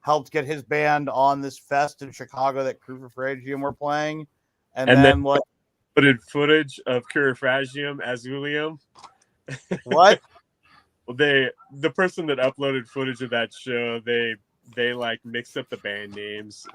helped get his band on this fest in Chicago that Crypto were playing. And then put footage of Curifragium as Ulium. What? Well, the person that uploaded footage of that show, they mixed up the band names.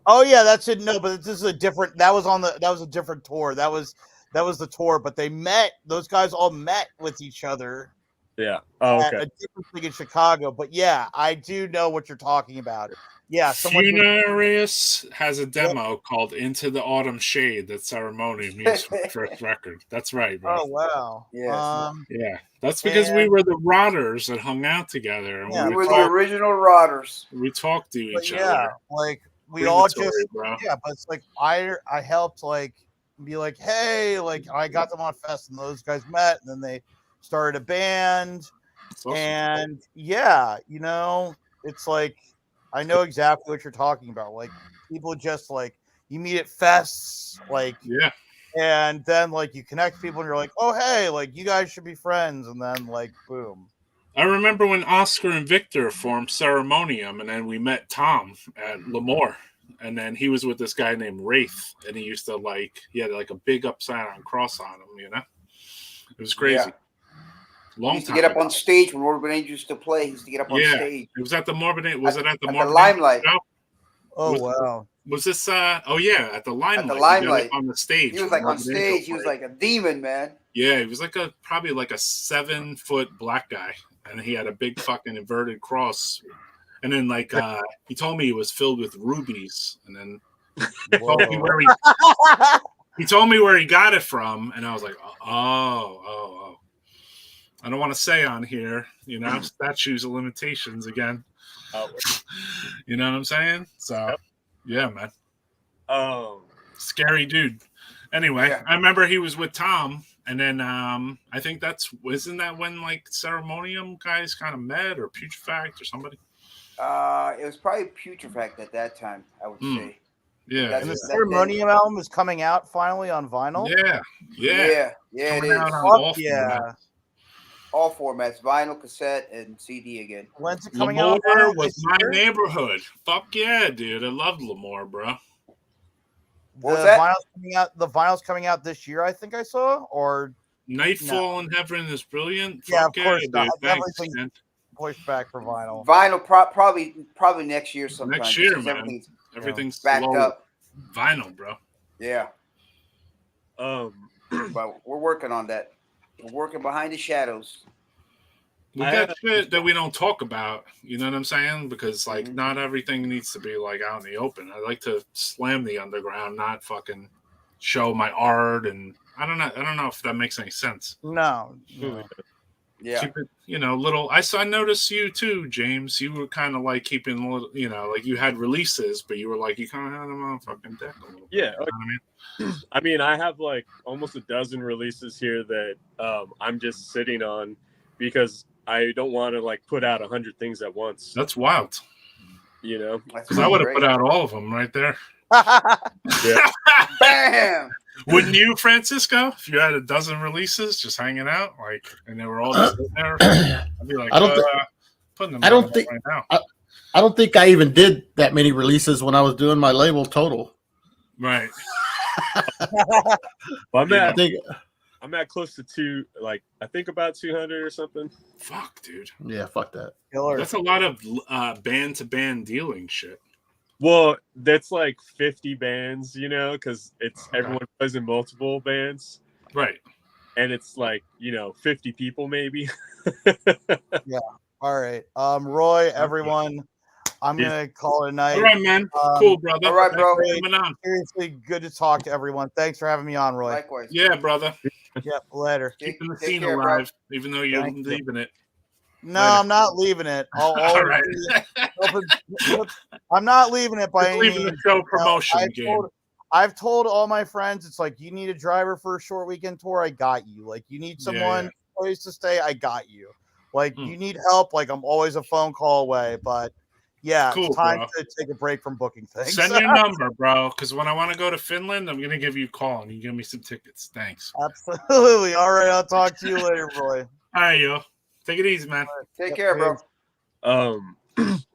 Oh yeah, that's it. No, but this is a different. That was a different tour. That was the tour. But they met. Those guys all met with each other. Yeah. Oh, okay. At a different thing in Chicago. But yeah, I do know what you're talking about. Yeah. Funerarius has a demo called "Into the Autumn Shade" that Ceremonium used for the first record. That's right, bro. Oh wow. Yeah. Yeah. That's because we were the Rotters that hung out together. And we were the original Rotters. We talked to each other. Yeah, we all just but it's I helped be hey, I got them on fest, and those guys met, and then they started a band. Awesome. And yeah, it's I know exactly what you're talking about. People just you meet at fests, yeah. And then you connect people, and you're like, oh hey, you guys should be friends, and then boom. I remember when Oscar and Victor formed Ceremonium, and then we met Tom at Lemoore, and then he was with this guy named Wraith, and he used to he had a big upside down cross on him, It was crazy. Yeah. He used to get up on stage when Morbid Angel used to play. He used to get up on stage. It was at the Morbid Angel. Was it at the Morbid Limelight? Oh wow. Was this at the Limelight? At the Limelight. On the stage. He was on stage. He was like a demon, man. Yeah, he was probably a 7-foot black guy, and he had a big fucking inverted cross. And then like he told me it was filled with rubies, and then he told me where he got it from, and I was like, oh. I don't want to say on here, statutes of limitations again. You know what I'm saying? So, yeah, man. Scary dude. Anyway, I remember he was with Tom, and then I think isn't that when like Ceremonium guys kind of met, or Putrefact or somebody? It was probably Putrefact at that time, I would say. Yeah. And the Ceremonium album is coming out finally on vinyl. Yeah. It is. All formats: vinyl, cassette, and CD again. When's it coming out? Lemoore was my neighborhood. Fuck yeah, dude! I love Lemoore, bro. What was that? The vinyl's coming out this year, I think I saw. Or Nightfall in Heaven is brilliant. Yeah, Fuck of course. Yeah, dude. Everything's pushed back for vinyl. Vinyl probably next year sometime. Next year, man. Everything's backed slow. up. Vinyl, bro. Yeah. But we're working on that. We're working behind the shadows. We got shit that we don't talk about. You know what I'm saying? Because like not everything needs to be like out in the open. I like to slam the underground, not fucking show my art. And I don't know if that makes any sense. No. Yeah. Keep it, little. I noticed you too, James. You were kind of like keeping a little, like you had releases, but you were like you kind of had them on fucking deck a little. Yeah. I mean, I have like almost a dozen releases here that I'm just sitting on because I don't want to like put out 100 things at once. That's wild. Because I would have put out all of them right there. Yeah. Bam. Wouldn't you, Francisco? If you had a dozen releases just hanging out, like, and they were all just in there, I'd be like, putting them. I don't think right now. I don't think I even did that many releases when I was doing my label total. Right. Well, I'm at close to two, like I think about 200 or something. Fuck, dude. Yeah, fuck that. That's a lot of band to band dealing shit. Well, that's like 50 bands, because it's everyone plays in multiple bands, right? And it's like 50 people maybe. Yeah. All right. Roy, everyone. I'm gonna call it a night. All right, man. Cool, brother. All right, bro. Seriously, good to talk to everyone. Thanks for having me on, Roy. Likewise. Yeah, brother. Yep. Later. Keeping the scene alive, even though you're leaving it. No, I'm not leaving it. All right. I'm not leaving it by any means. The show promotion game. I've told all my friends, it's like, you need a driver for a short weekend tour, I got you. Like, you need someone place to stay, I got you. Like, you need help, like, I'm always a phone call away. But yeah, cool, it's time bro. to take a break from booking things. Send your number, bro, because when I want to go to Finland, I'm gonna give you a call and you give me some tickets. Thanks. Absolutely. All right, I'll talk to you later, Roy. All right, yo. Take it easy, man. Take care, bro.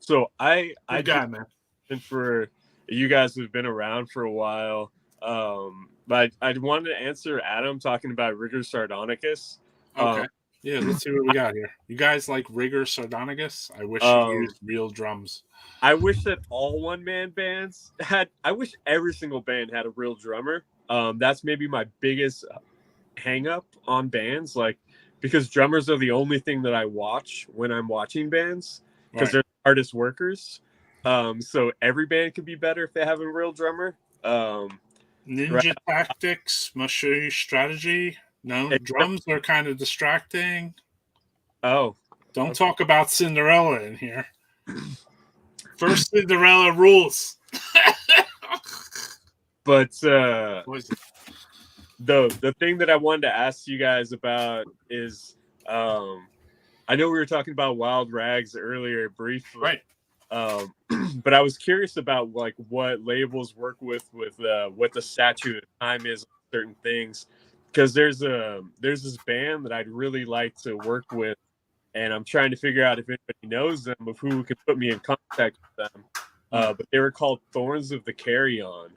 So I got, man. And for you guys who've been around for a while, but I wanted to answer Adam talking about Rigor Sardonicus. Okay. Yeah, let's see what we got here. You guys like Rigor Sardonicus? I wish you used real drums. I wish that all one-man bands had. I wish every single band had a real drummer. That's maybe my biggest hang-up on bands, like, because drummers are the only thing that I watch when I'm watching bands, because they're artist workers. So every band could be better if they have a real drummer. Ninja tactics, must show you strategy. No, drums are kind of distracting. Oh. Don't talk about Cinderella in here. First Cinderella rules. But the thing that I wanted to ask you guys about is I know we were talking about Wild Rags earlier briefly. Right. But I was curious about like what labels work with what the statute of time is on certain things. Because there's this band that I'd really like to work with, and I'm trying to figure out if anybody knows them, of who can put me in contact with them. But they were called Thorns of the Carry-On.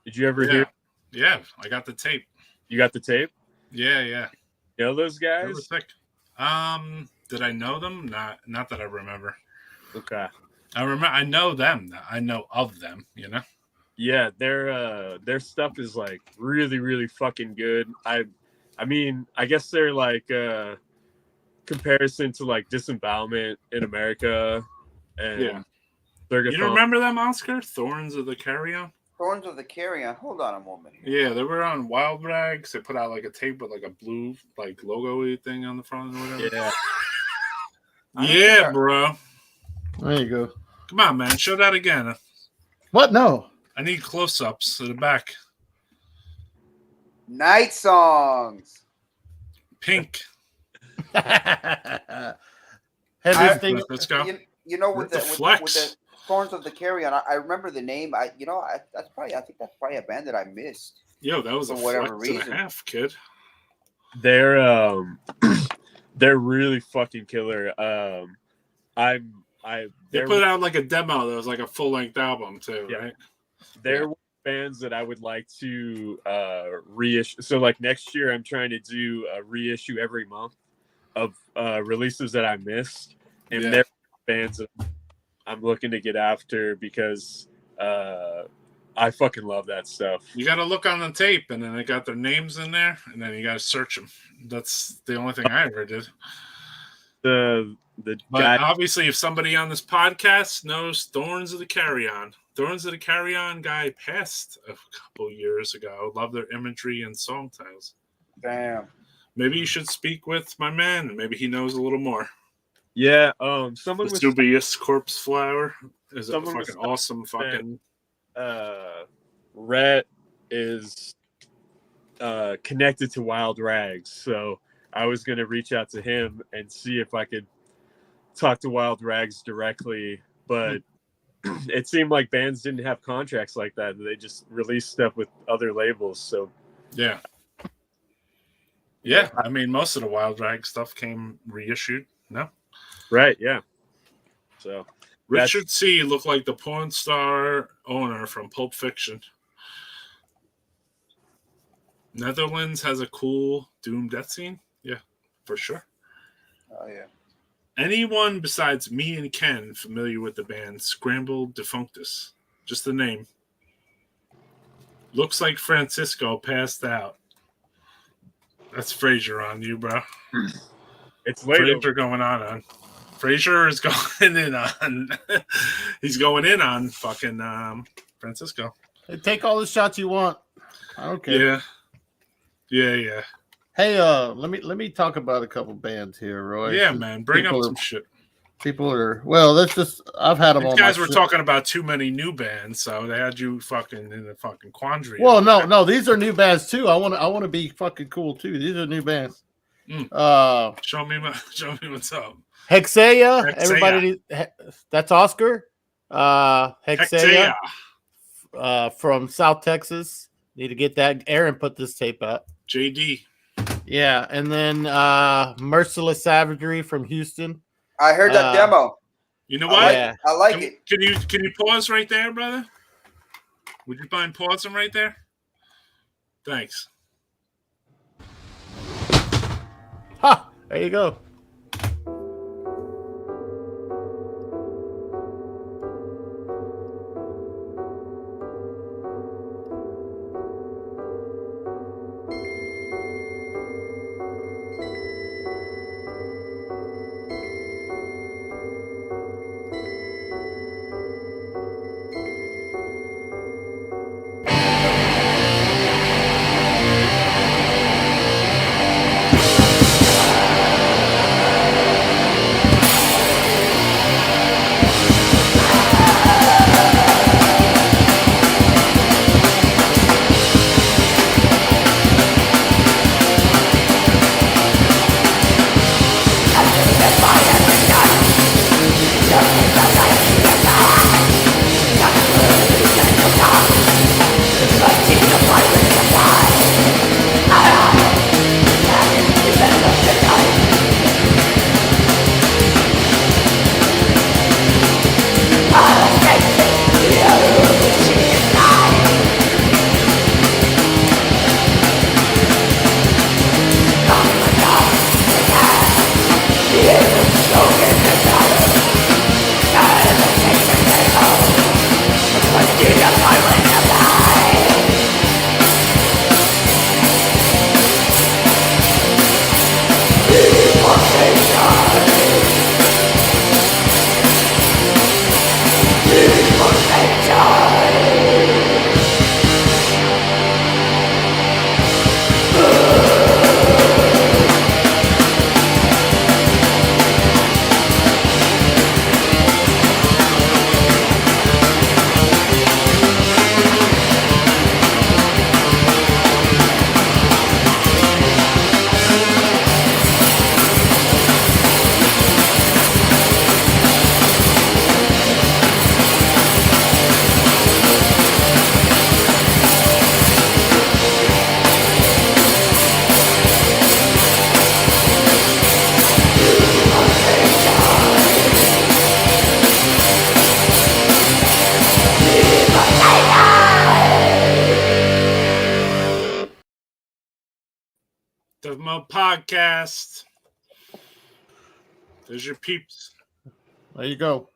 Did you ever hear? Yeah, I got the tape. You got the tape? Yeah. You know those guys? They were sick. Did I know them? Not that I remember. Okay. I know them. I know of them. Yeah, their stuff is like really, really fucking good. I mean, I guess they're like comparison to like Disembowelment in America. And Yeah. They're You don't remember them, Oscar? Thorns of the Carrion? Thorns of the Carrion. Hold on a moment. Yeah, they were on Wild Rags. They put out like a tape with like a blue like logo-y thing on the front or whatever. Yeah. Yeah, bro. There you go. Come on, man. Show that again. What? No. I need close-ups to the back. Night Songs. Pink. Let's go. You know, with The the Thorns of the Carrion, I remember the name. I think that's probably a band that I missed. Yo, that was for a whatever flex reason. and a half, kid. They're really fucking killer. They they're put out like a demo that was like a full-length album too, Yeah. right? They're bands that I would like to reissue. So like next year, I'm trying to do a reissue every month of releases that I missed, and Yeah. they're bands that I'm looking to get after because I fucking love that stuff. You got to look on the tape, and then they got their names in there, and then you got to search them. That's the only thing I ever did. The But guy, obviously, if somebody on this podcast knows Thorns of the Carrion guy passed a couple years ago. Love their imagery and song titles. Damn. Maybe you should speak with my man, and maybe he knows a little more. yeah, someone The was dubious corpse flower is a Someone was fucking awesome fucking. Rhett is connected to Wild Rags, so I was gonna reach out to him and see if I could talk to Wild Rags directly, but it seemed like bands didn't have contracts like that. They just released stuff with other labels. So Yeah. Yeah, I mean, most of the Wild Rag stuff came reissued. No, right, yeah. So Richard C. looked like the porn star owner from Pulp Fiction. Netherlands has a cool doom death scene. Yeah, for sure. Oh yeah. Anyone besides me and Ken familiar with the band Scramble Defunctus? Just the name. Looks like Francisco passed out. That's Frazier on you, bro. It's late. Frazier going on. Frazier is going in on. He's going in on fucking Francisco. Hey, take all the shots you want. I don't care. Yeah. Hey, let me talk about a couple bands here, Roy. Yeah, man. Bring up some shit. People are that's just I've had them These on. guys were talking about too many new bands, so they had you fucking in the fucking quandary. Well, no, these are new bands too. I want to be fucking cool too. These are new bands. Show me what's up. Hexea. Everybody, that's Oscar. Hexea. From South Texas. Need to get that. Aaron put this tape out. JD. Yeah, and then Merciless Savagery from Houston. I heard that demo. You know what? I like it. Can you pause right there, brother? Would you mind pausing right there? Thanks. Ha! There you go. Deathmo Podcast. There's your peeps. There you go.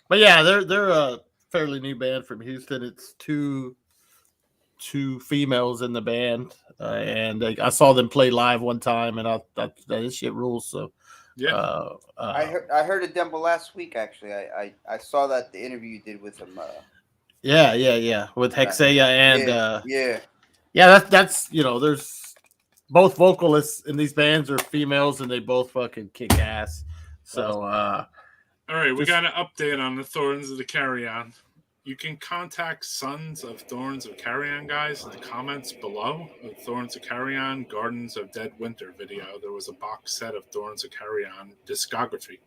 But yeah, they're a fairly new band from Houston. It's two females in the band, and I saw them play live one time, and I thought this shit rules. So yeah, I heard a demo last week. Actually, I saw that the interview you did with them. Yeah, with Hexaya and yeah. That's there's both vocalists in these bands are females, and they both fucking kick ass. So all right, we got an update on the Thorns of the Carrion. You can contact Sons of Thorns of Carrion guys in the comments below of Thorns of Carrion Gardens of Dead Winter video. There was a box set of Thorns of Carrion discography.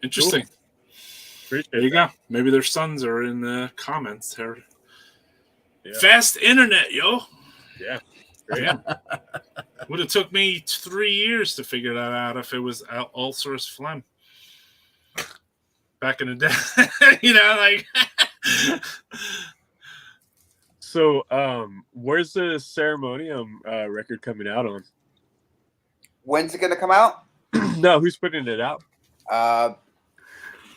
Interesting. Cool. There you go. Maybe their sons are in the comments there. Yeah. Fast internet, yo. Yeah. Yeah. Would have took me 3 years to figure that out if it was ulcerous phlegm. Back in the day, like. So, where's the Ceremonium record coming out on? When's it gonna come out? No, who's putting it out?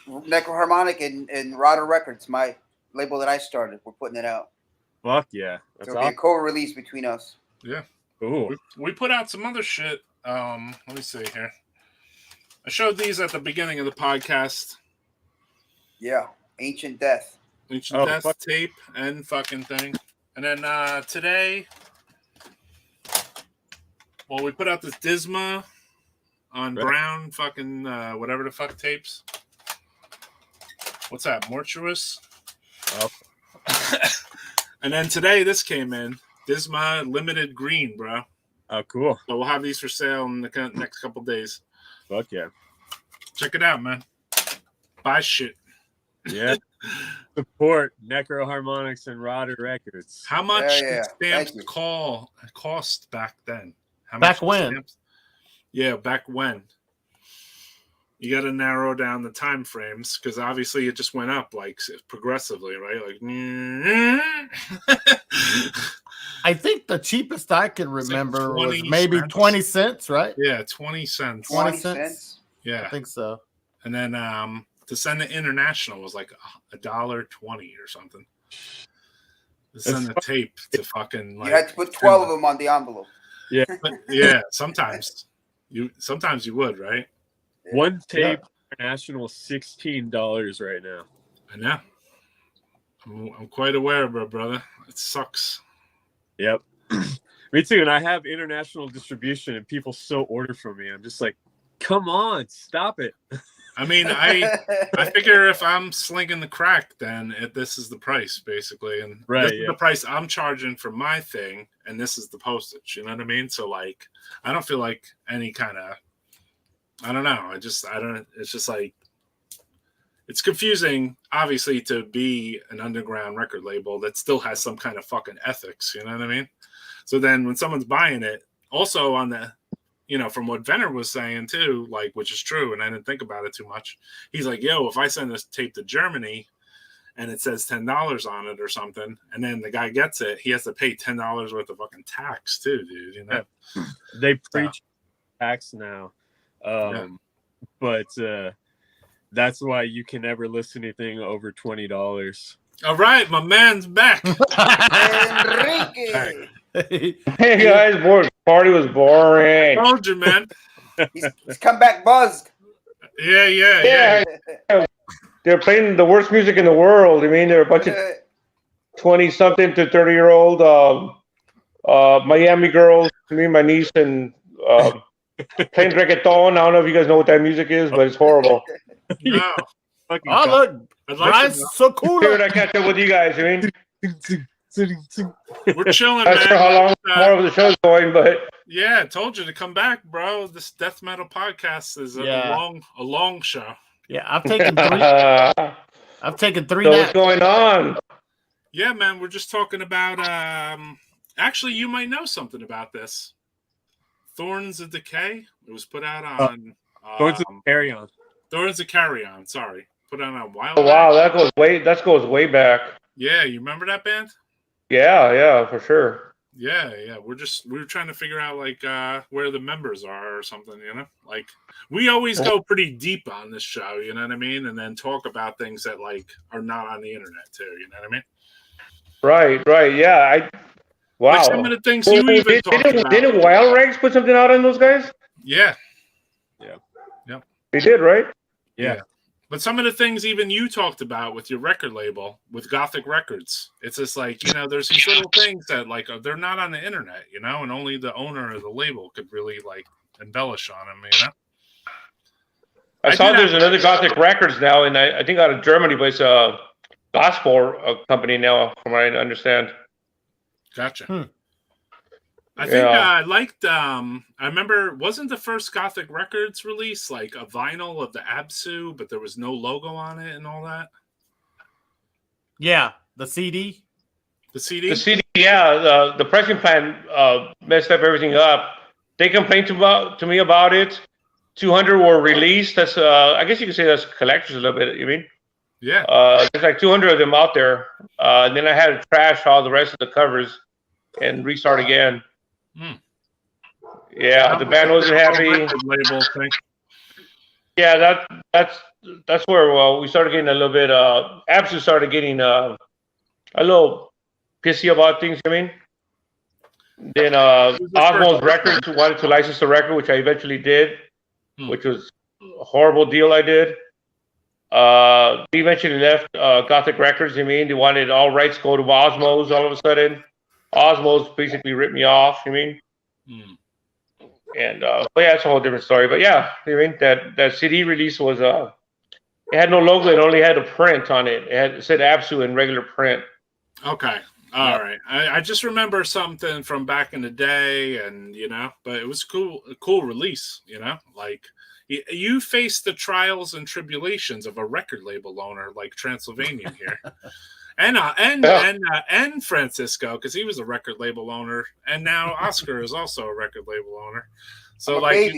NECROHARMONIC and Rodder Records, my label that I started. We're putting it out. Fuck yeah, that's so it'll be a co-release between us. Yeah, cool. We put out some other shit. Let me see here. I showed these at the beginning of the podcast. Yeah, Ancient Death. Ancient Death tape and fucking thing. And then today, well, we put out this Disma on brown fucking whatever the fuck tapes. What's that? Mortuous? Oh. And then today this came in. Disma Limited Green, bro. Oh, cool. So we'll have these for sale in the next couple days. Fuck yeah. Check it out, man. Buy shit. Yeah. Support NECROHARMONICS and Rodder Records. How much did stamps cost back then? How back much when? Stamps? Yeah, back when. You got to narrow down the time frames because obviously it just went up like progressively, right? Like, I think the cheapest I can remember was maybe 20 cents, right? Yeah, 20 cents. 20 cents? Yeah, I think so. And then to send it international was like $1.20 or something. To send the tape to fucking like you had to put 12 of them on the envelope. Yeah, yeah. Sometimes you would, right? One tape international $16 right now. I know. I'm quite aware, brother. It sucks. Yep. Me too. And I have international distribution, and people still order from me. I'm just like, come on, stop it. I mean, I figure if I'm slinging the crack, then this is the price, basically. And this is the price I'm charging for my thing, and this is the postage. You know what I mean? So, like, I don't feel like any kind of, I don't know. I don't, it's just like, it's confusing, obviously, to be an underground record label that still has some kind of fucking ethics. You know what I mean? So then when someone's buying it, also on the, from what Venner was saying too, like, which is true, and I didn't think about it too much. He's like, yo, if I send this tape to Germany and it says $10 on it or something, and then the guy gets it, he has to pay $10 worth of fucking tax too, dude. They preach tax now. But that's why you can never list anything over $20. All right, my man's back. Enrique. Hey guys, party was boring. I told you, man. He's come back buzzed. Yeah. They're playing the worst music in the world. I mean, they're a bunch of 20-something to 30-year-old Miami girls. Me and my niece and playing reggaeton. I don't know if you guys know what that music is, but it's horrible. No. Oh, look. Brian's so cool. Figured I'd catch up with you guys. I mean, we're chilling, man. Not sure how long more of the show's going, but yeah, I told you to come back, bro. This death metal podcast is a long show. Yeah, I've taken 3. I've taken 3 naps. What's going on? Yeah, man, we're just talking about. Actually, you might know something about this. Thorns of Decay. It was put out on Thorns of Carrion. Thorns of Carrion. Sorry, put out on a while. Oh, wow, that goes way back. Yeah, you remember that band? Yeah, for sure. Yeah. We're trying to figure out like where the members are or something, you know? Like we always go pretty deep on this show, you know what I mean? And then talk about things that like are not on the internet too, you know what I mean? Right. Yeah. Wow. Like some of the things you even talked about. Didn't Wild Rags put something out on those guys? Yeah. They did, right? Yeah. But some of the things even you talked about with your record label, with Gothic Records, it's just like, you know, there's these little things that like they're not on the internet, you know, and only the owner of the label could really like embellish on them, you know. I saw there's another Gothic Records now, and I think out of Germany, but it's a gospel company now, from what I understand. Gotcha. I think I liked. I remember, wasn't the first Gothic Records release like a vinyl of the Absu, but there was no logo on it and all that? Yeah, the CD. The CD. The CD. Yeah, the pressing plant messed up everything up. They complained to me about it. 200 were released. That's I guess you could say that's collectors a little bit. You mean? Yeah. There's like 200 of them out there. And then I had to trash all the rest of the covers and restart again. Yeah, the band wasn't happy. Label thing. Yeah, that's where we started getting a little bit. Absolutely started getting a little pissy about things. I mean, then Osmos Records wanted to license the record, which I eventually did, which was a horrible deal I did. They eventually left Gothic Records. I mean, they wanted all rights go to Osmos all of a sudden. Osmos basically ripped me off. I mean. And but yeah, it's a whole different story. But yeah, I mean that CD release was it had no logo. It only had a print on it. It said Absu in regular print. Okay, all right. I just remember something from back in the day, and you know, but it was a cool release. You know, like you face the trials and tribulations of a record label owner like Transylvania here. And Francisco, because he was a record label owner, and now Oscar is also a record label owner. So like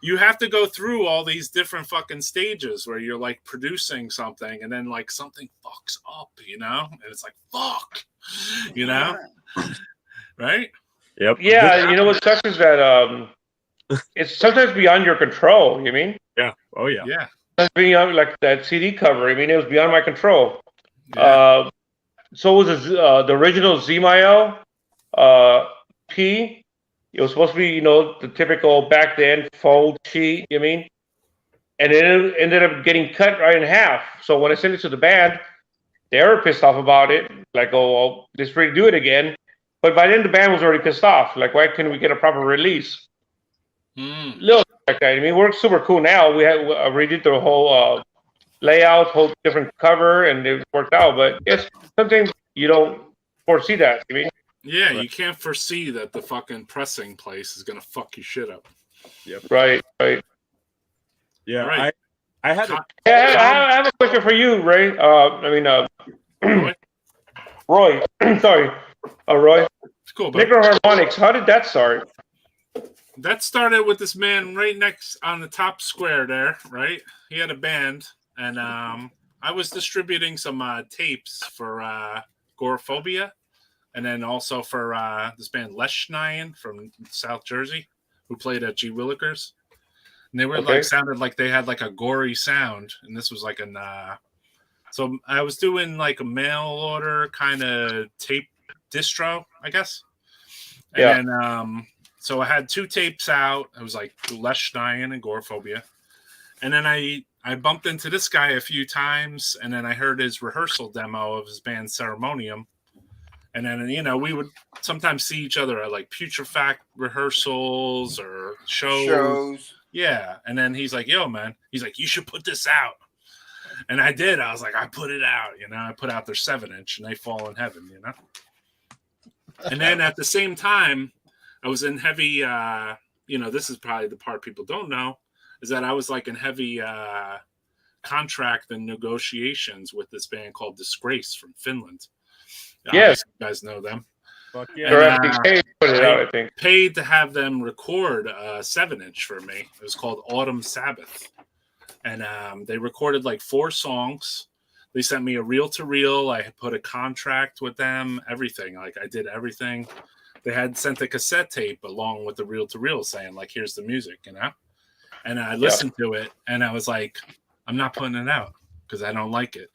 you have to go through all these different fucking stages where you're like producing something, and then like something fucks up, you know, and it's like fuck, you know, right? Yep. Yeah, you know what sucks is that it's sometimes beyond your control. You mean? Yeah. Oh yeah. Yeah. It's beyond like that CD cover. I mean, it was beyond my control. Yeah. So was the original Zemael P. It was supposed to be, you know, the typical back then fold sheet, you mean? And it ended up getting cut right in half. So when I sent it to the band, they were pissed off about it. Like, oh, well, just redo it again. But by then the band was already pissed off. Like, why couldn't we get a proper release? Little like that. I mean, it works super cool now. We redid the whole layout, whole different cover, and it worked out. But yes, sometimes you don't foresee that. You mean? Yeah, you can't foresee that the fucking pressing place is gonna fuck your shit up. Yep. Right. Yeah. Right. I had. I have a question for you, Ray. Roy. Sorry, Roy. It's cool. But NECROHARMONICS. How did that start? That started with this man right next on the top square there. Right, he had a band. And I was distributing some tapes for Agoraphobia, and then also for this band Leshnayan from South Jersey, who played at G. Willikers. And they were like sounded like they had like a gory sound, and this was like an. So I was doing like a mail order kind of tape distro, I guess. And then, so I had 2 tapes out. It was like Leshnayan and Agoraphobia, and then I bumped into this guy a few times, and then I heard his rehearsal demo of his band CEREMONIUM. And then, you know, we would sometimes see each other at like Putrefact rehearsals or shows. Yeah. And then he's like, yo, man, he's like, you should put this out. And I did. I was like, I put it out, you know, I put out their 7-inch and they fall in heaven, you know. And then at the same time, I was in heavy, you know, this is probably the part people don't know, is that I was like in heavy contract and negotiations with this band called Disgrace from Finland. Yes, you guys know them. Fuck yeah. I paid to have them record a 7-inch for me. It was called Autumn Sabbath, and they recorded like 4 songs. They sent me a reel-to-reel. I put a contract with them. Everything, like I did everything. they had sent a cassette tape along with the reel to reel saying like, here's the music, you know? And I listened to it and I was like, I'm not putting it out because I don't like it.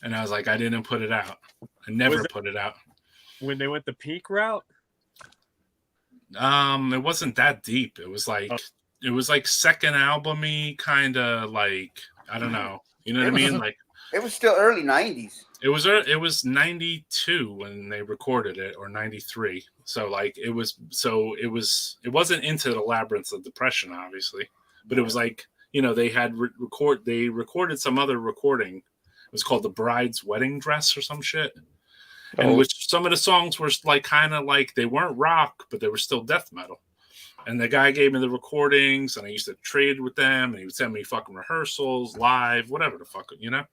And I was like, I didn't put it out. I never put it out. When they went the peak route? It wasn't that deep. It was like second album-y, kind of like, I don't know. You know what I mean? Like, it was still early 90s. It was 92 when they recorded it, or 93. So like it wasn't into the labyrinths of depression, obviously, but it was like, you know, they had they recorded some other recording. It was called The Bride's Wedding Dress or some shit. And which some of the songs were like kind of like, they weren't rock, but they were still death metal. And the guy gave me the recordings, and I used to trade with them, and he would send me fucking rehearsals, live, whatever the fuck, you know?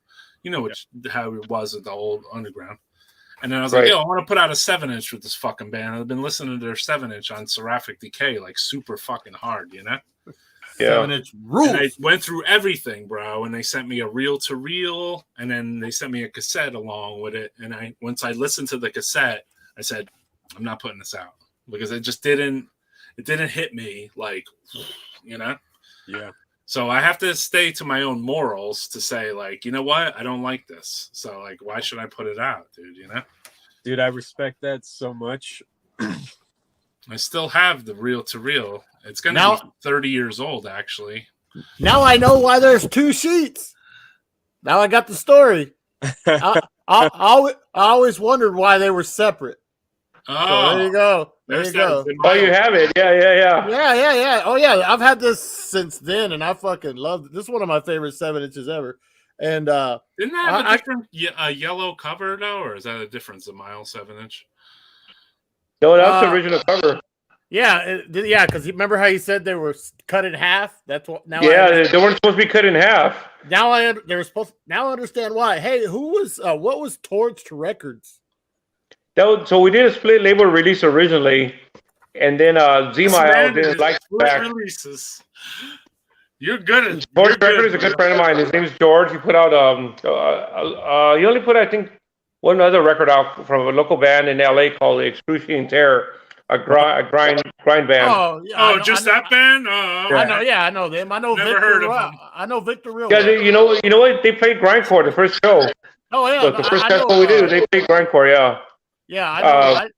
You know how it was at the old underground. And then I was like, yo, I want to put out a 7-inch with this fucking band. I've been listening to their 7-inch on Seraphic Decay, like super fucking hard, you know? Yeah. 7-inch rules. And I went through everything, bro. And they sent me a reel to reel, and then they sent me a cassette along with it. And once I listened to the cassette, I said, I'm not putting this out because it just didn't hit me like, you know? Yeah. So I have to stay to my own morals to say, like, you know what? I don't like this. So, like, why should I put it out, dude? You know? Dude, I respect that so much. I still have the reel to reel. It's going to be 30 years old, actually. Now I know why there's 2 sheets. Now I got the story. I always wondered why they were separate. Oh, so there you go. There you go. Oh, you have it. Yeah. Yeah. Oh, yeah. I've had this since then, and I fucking love it. This is one of my favorite 7-inches ever. And didn't that have a different yellow cover, though? Or is that a difference, a Miles 7-inch? No, that's the original cover. Yeah, because remember how you said they were cut in half? That's what. Now they weren't supposed to be cut in half. Now I understand why. Hey, what was Torched Records? So we did a split label release originally, and then Z-Mile didn't like back. Releases. You're good at Torched Records is a good friend of mine. His name is George. He put out he only put, I think, one other record out from a local band in LA called Excruciating Terror, a grind band. Oh, yeah, that band? I know them. I know Never Victor. heard of them. I know Victor real Yeah, well. you know what? They played grindcore the first show. Oh yeah, Look, the first festival we did, they played grindcore. Yeah. Yeah,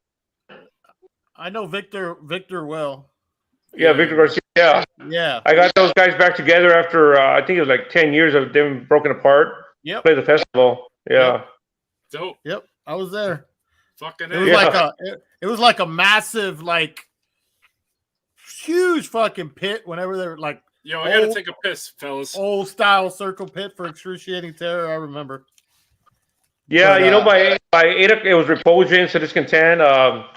I know Victor well. Yeah, Victor Garcia. Yeah. Yeah. I got those guys back together after I think it was like 10 years of them broken apart. Yep. Play the festival. Yeah. Dope. Yep. I was there. Fucking it was like a massive, like huge fucking pit whenever they were like, yo, I gotta take a piss, fellas. Old style circle pit for Excruciating Terror. I remember. Yeah, but, by 8 o'clock, it was Repulsion, Sadistic Intent,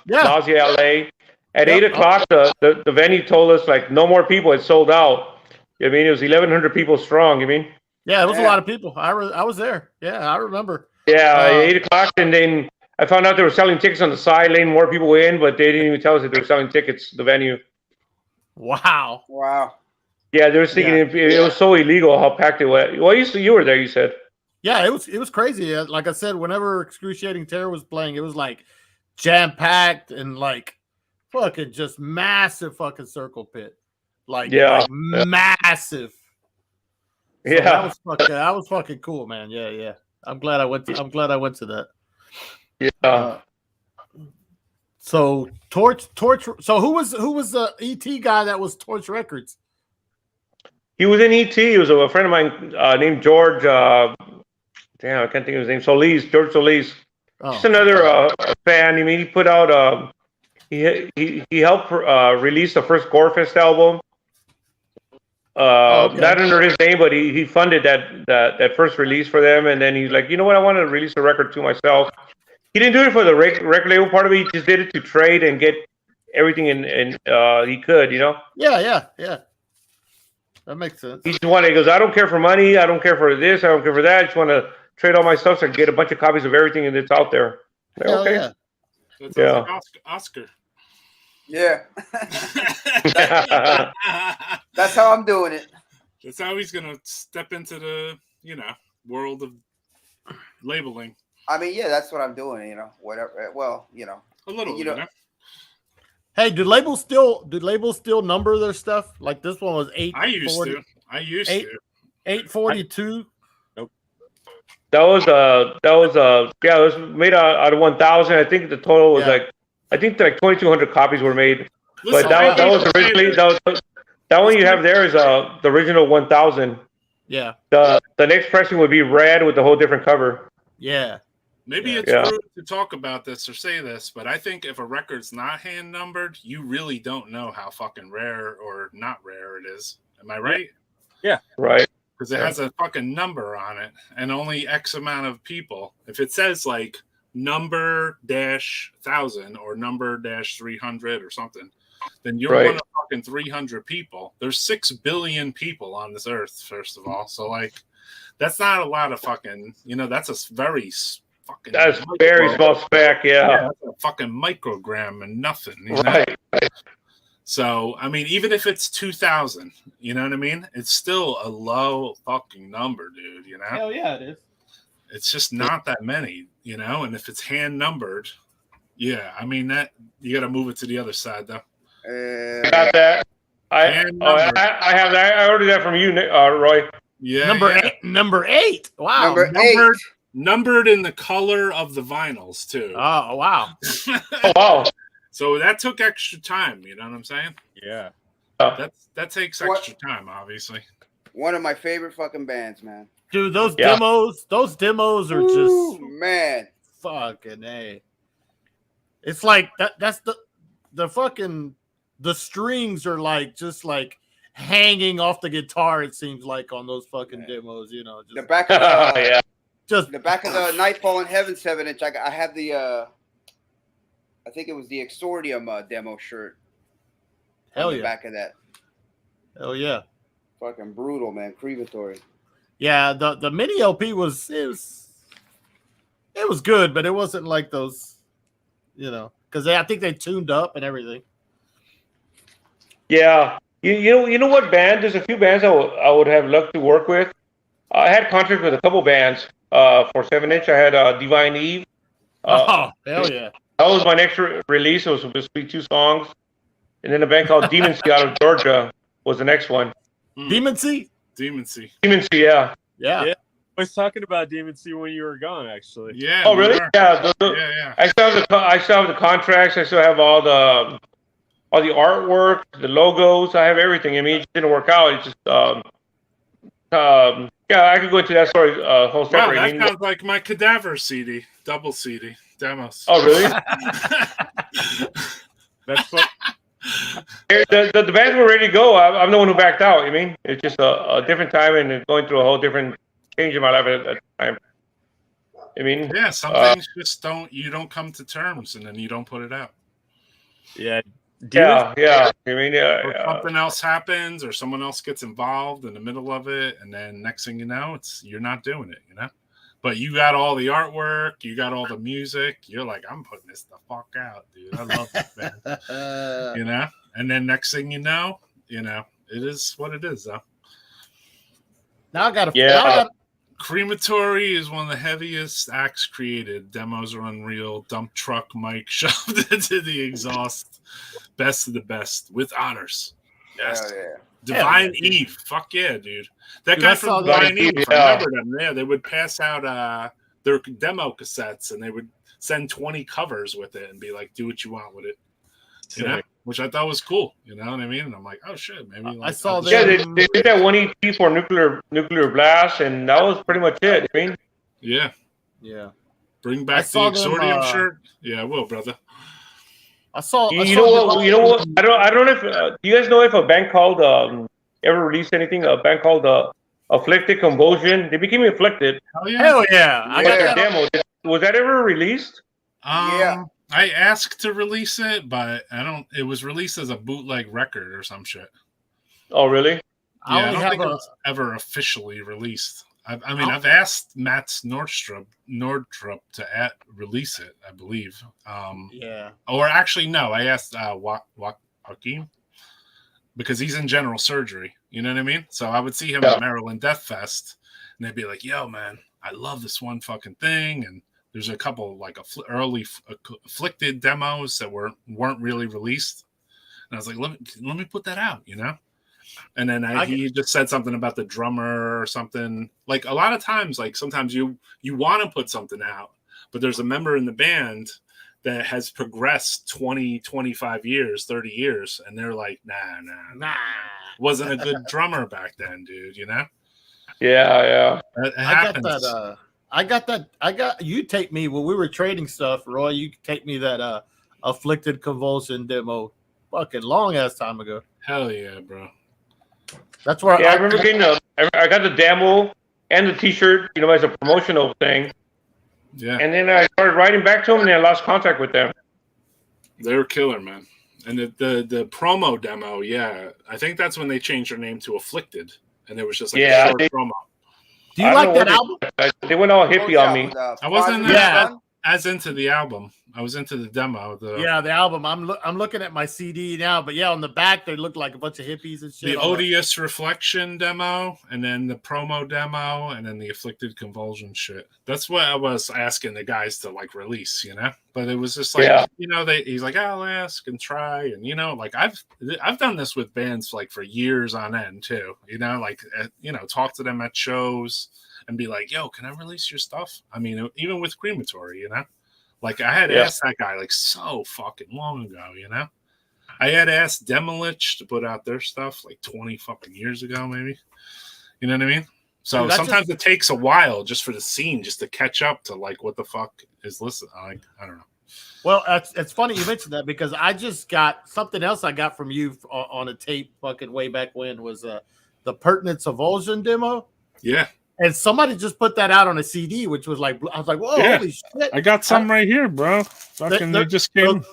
Nausea LA. At 8 o'clock, the venue told us, like, no more people. It sold out. I mean, it was 1,100 people strong. You mean? Yeah, it was a lot of people. I was there. Yeah, I remember. Yeah, 8 o'clock, and then I found out they were selling tickets on the side, letting more people in, but they didn't even tell us that they were selling tickets, the venue. Wow. Yeah, they were thinking it was so illegal how packed it was. Well, you were there, you said. Yeah, it was crazy. Like I said, whenever Excruciating Terror was playing, it was like jam-packed and like fucking just massive fucking circle pit. Like massive. So yeah. That was fucking cool, man. Yeah. I'm glad I went to that. Yeah. So Torch. So who was the ET guy that was Torch Records? He was in ET. He was a friend of mine named George. Damn, I can't think of his name. George Solis. Just another fan. I mean, he put out. He helped release the first Gorefest album. Not under his name, but he funded that first release for them. And then he's like, you know what? I want to release a record to myself. He didn't do it for the record label part of it. He just did it to trade and get everything in he could, you know? Yeah. That makes sense. He just wanted, he goes, I don't care for money. I don't care for this. I don't care for that. I just want to trade all my stuff so I can get a bunch of copies of everything that's out there. Like, okay. Yeah. That sounds like Oscar. Yeah. That's how I'm doing it. That's how he's going to step into the, world of labeling. I mean, yeah, that's what I'm doing, whatever. Well, A little, Hey, do labels still number their stuff? Like this one was 840. I used to. 842. That was yeah, it was made out of 1,000. I think the total was like 2,200 copies were made. Listen, but that was originally that one you have there is the original 1,000. Yeah. The next pressing would be red with a whole different cover. Yeah. Maybe it's rude to talk about this or say this, but I think if a record's not hand numbered, you really don't know how fucking rare or not rare it is. Am I right? Yeah. Right. Because it has a fucking number on it and only X amount of people. If it says like number -1,000 or number -300 or something, then you're one of fucking 300 people. There's 6 billion people on this earth, first of all. So like, that's not a lot of fucking, that's a very fucking. That's very small spec, yeah. That's a fucking microgram and nothing. Right. So, I mean, even if it's 2,000, you know what I mean? It's still a low fucking number, dude, Hell yeah, it is. It's just not that many, and if it's hand numbered, yeah, I mean, that you got to move it to the other side, though. I got that. I have that. I ordered that from you, Roy. Yeah. Number eight. Wow. Numbered in the color of the vinyls, too. Oh, wow. Oh, wow. So that took extra time, you know what I'm saying? Yeah. That takes extra time, obviously. One of my favorite fucking bands, man. Dude, those demos are just man. Fucking A. It's like that's the fucking the strings are like just like hanging off the guitar, it seems like on those fucking demos, just the back of the just the back of the Nightfall in Heaven 7-inch. I had the I think it was the Exordium demo shirt. Hell on the yeah. back of that. Hell yeah. Fucking brutal, man. Crematory. Yeah, the mini LP was good, but it wasn't like those, because I think they tuned up and everything. Yeah, you know what band? There's a few bands I would have loved to work with. I had contracts with a couple bands for 7-inch. I had Divine Eve. Oh hell yeah! That was my next release. It was supposed to be 2 songs, and then a band called Demoncy out of Georgia was the next one. Demoncy. Demoncy, yeah. I was talking about Demoncy when you were gone, actually. Yeah. Oh, really? Yeah. Yeah. I still have the contracts. I still have all the artwork, the logos. I have everything. I mean, it just didn't work out. It's just I could go into that story whole separate. Wow, that sounds like my Cadaver CD, double CD demos. Oh, really? That's what. The bands were ready to go. I'm the one who backed out. I mean, it's just a different time and going through a whole different change in my life at that time. I mean, yeah, some things just don't come to terms, and then you don't put it out. Yeah. Yeah. I mean, or something else happens, or someone else gets involved in the middle of it, and then next thing you know, you're not doing it. But you got all the artwork, you got all the music. You're like, I'm putting this the fuck out, dude. I love this band. And then next thing you know, it is what it is, though. Now I got Crematory is one of the heaviest acts created. Demos are unreal. Dump truck mic shoved into the exhaust. Best of the best with honors. Yes. Hell yeah. Divine Eve. Fuck yeah, dude. That guy from Divine Eve, I remember them. Yeah, they would pass out their demo cassettes and they would send 20 covers with it and be like, do what you want with it. Which I thought was cool. You know what I mean? And I'm like, oh shit, maybe I saw that. Yeah, they did that one EP for Nuclear Blast, and that was pretty much it. I mean, yeah. Bring back the them, Exordium shirt. Yeah, I will, brother. You know what? I don't know if do you guys know if a band called ever released anything? A band called Afflicted Convulsion. They became Afflicted. Hell yeah! I got their demo. Was that ever released? Yeah. I asked to release it, but it was released as a bootleg record or some shit. Oh, really? Yeah, I don't think it was ever officially released. I've asked Matt Nordstrup to release it, I believe. Or actually, no, I asked Joaquin because he's in general surgery. You know what I mean? So I would see him at Maryland Death Fest, and they'd be like, "Yo, man, I love this one fucking thing," and There's a couple like early Afflicted demos that weren't really released, and I was like, let me put that out, you know. And then he just said something about the drummer or something. Like a lot of times, like sometimes you want to put something out, but there's a member in the band that has progressed 20, 25 years, 30 years, and they're like, nah. Wasn't a good drummer back then, dude, you know? Yeah. It happens. I got you take me when we were trading stuff, Roy, you take me that Afflicted Convulsion demo fucking long ass time ago. Hell yeah, bro. That's where I remember getting I got the demo and the t-shirt, you know, as a promotional thing. Yeah. And then I started writing back to them, and then I lost contact with them. They were killer, man. And the promo demo, yeah, I think that's when they changed their name to Afflicted, and it was just like a short promo. Do you like that album? They went all hippie on me. I wasn't as into the album. I was into the demo. The album. I'm looking at my CD now, but yeah, on the back they look like a bunch of hippies and shit. The Odious Reflection demo, and then the promo demo, and then the Afflicted Convulsion shit. That's what I was asking the guys to like release, you know. But it was just like, you know, he's like, I'll ask and try, and you know, like I've done this with bands like for years on end too. You know, like you know, talk to them at shows and be like, yo, can I release your stuff? I mean, even with Crematory, you know. Like I had asked that guy like so fucking long ago, you know. I had asked Demolich to put out their stuff like 20 fucking years ago, maybe. You know what I mean? So dude, sometimes it takes a while just for the scene just to catch up to like what the fuck is listed. Like, I don't know. Well, it's funny you mentioned that because I just got something else I got from you on a tape fucking way back when was the Pertinence Avulsion demo. Yeah. And somebody just put that out on a CD, which was like, I was like, whoa, holy shit. I got some right here, bro. Fucking, they just came.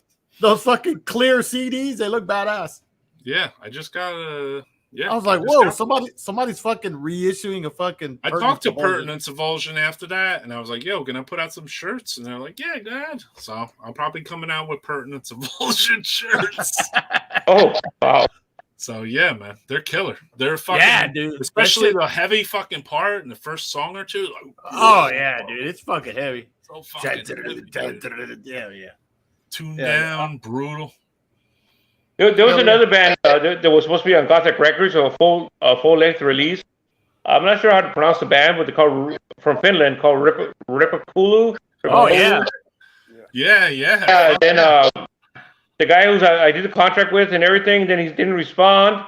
Those fucking clear CDs, they look badass. Yeah, I just got a. Yeah, I was like, whoa, somebody's fucking reissuing a fucking. I talked to Pertinence Avulsion after that, and I was like, yo, can I put out some shirts? And they're like, yeah, go ahead. So I'm probably coming out with Pertinence Avulsion shirts. Oh, wow. So yeah, man, they're killer. They're fucking dude. Especially the heavy fucking part in the first song or two. Like, oh yeah, dude, it's fucking heavy. So fucking yeah. Tuned down, brutal. There was another band that was supposed to be on Gothic Records, a full length release. I'm not sure how to pronounce the band, but they're called from Finland, called Ripakulu. Oh yeah. Then the guy who I did the contract with and everything, then he didn't respond.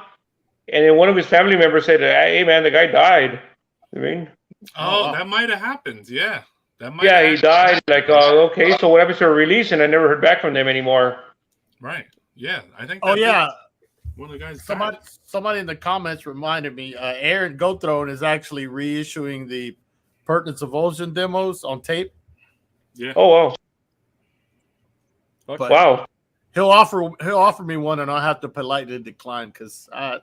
And then one of his family members said, hey, man, the guy died. I mean, that might have happened. Yeah. He died. Like, okay, so what happens to a release? And I never heard back from them anymore. Right. Yeah. I think. One of the guys. Somebody in the comments reminded me, Aaron Gothrone is actually reissuing the Pertinence Avulsion demos on tape. Yeah. Oh, wow. Wow. He'll offer me one, and I'll have to politely decline because I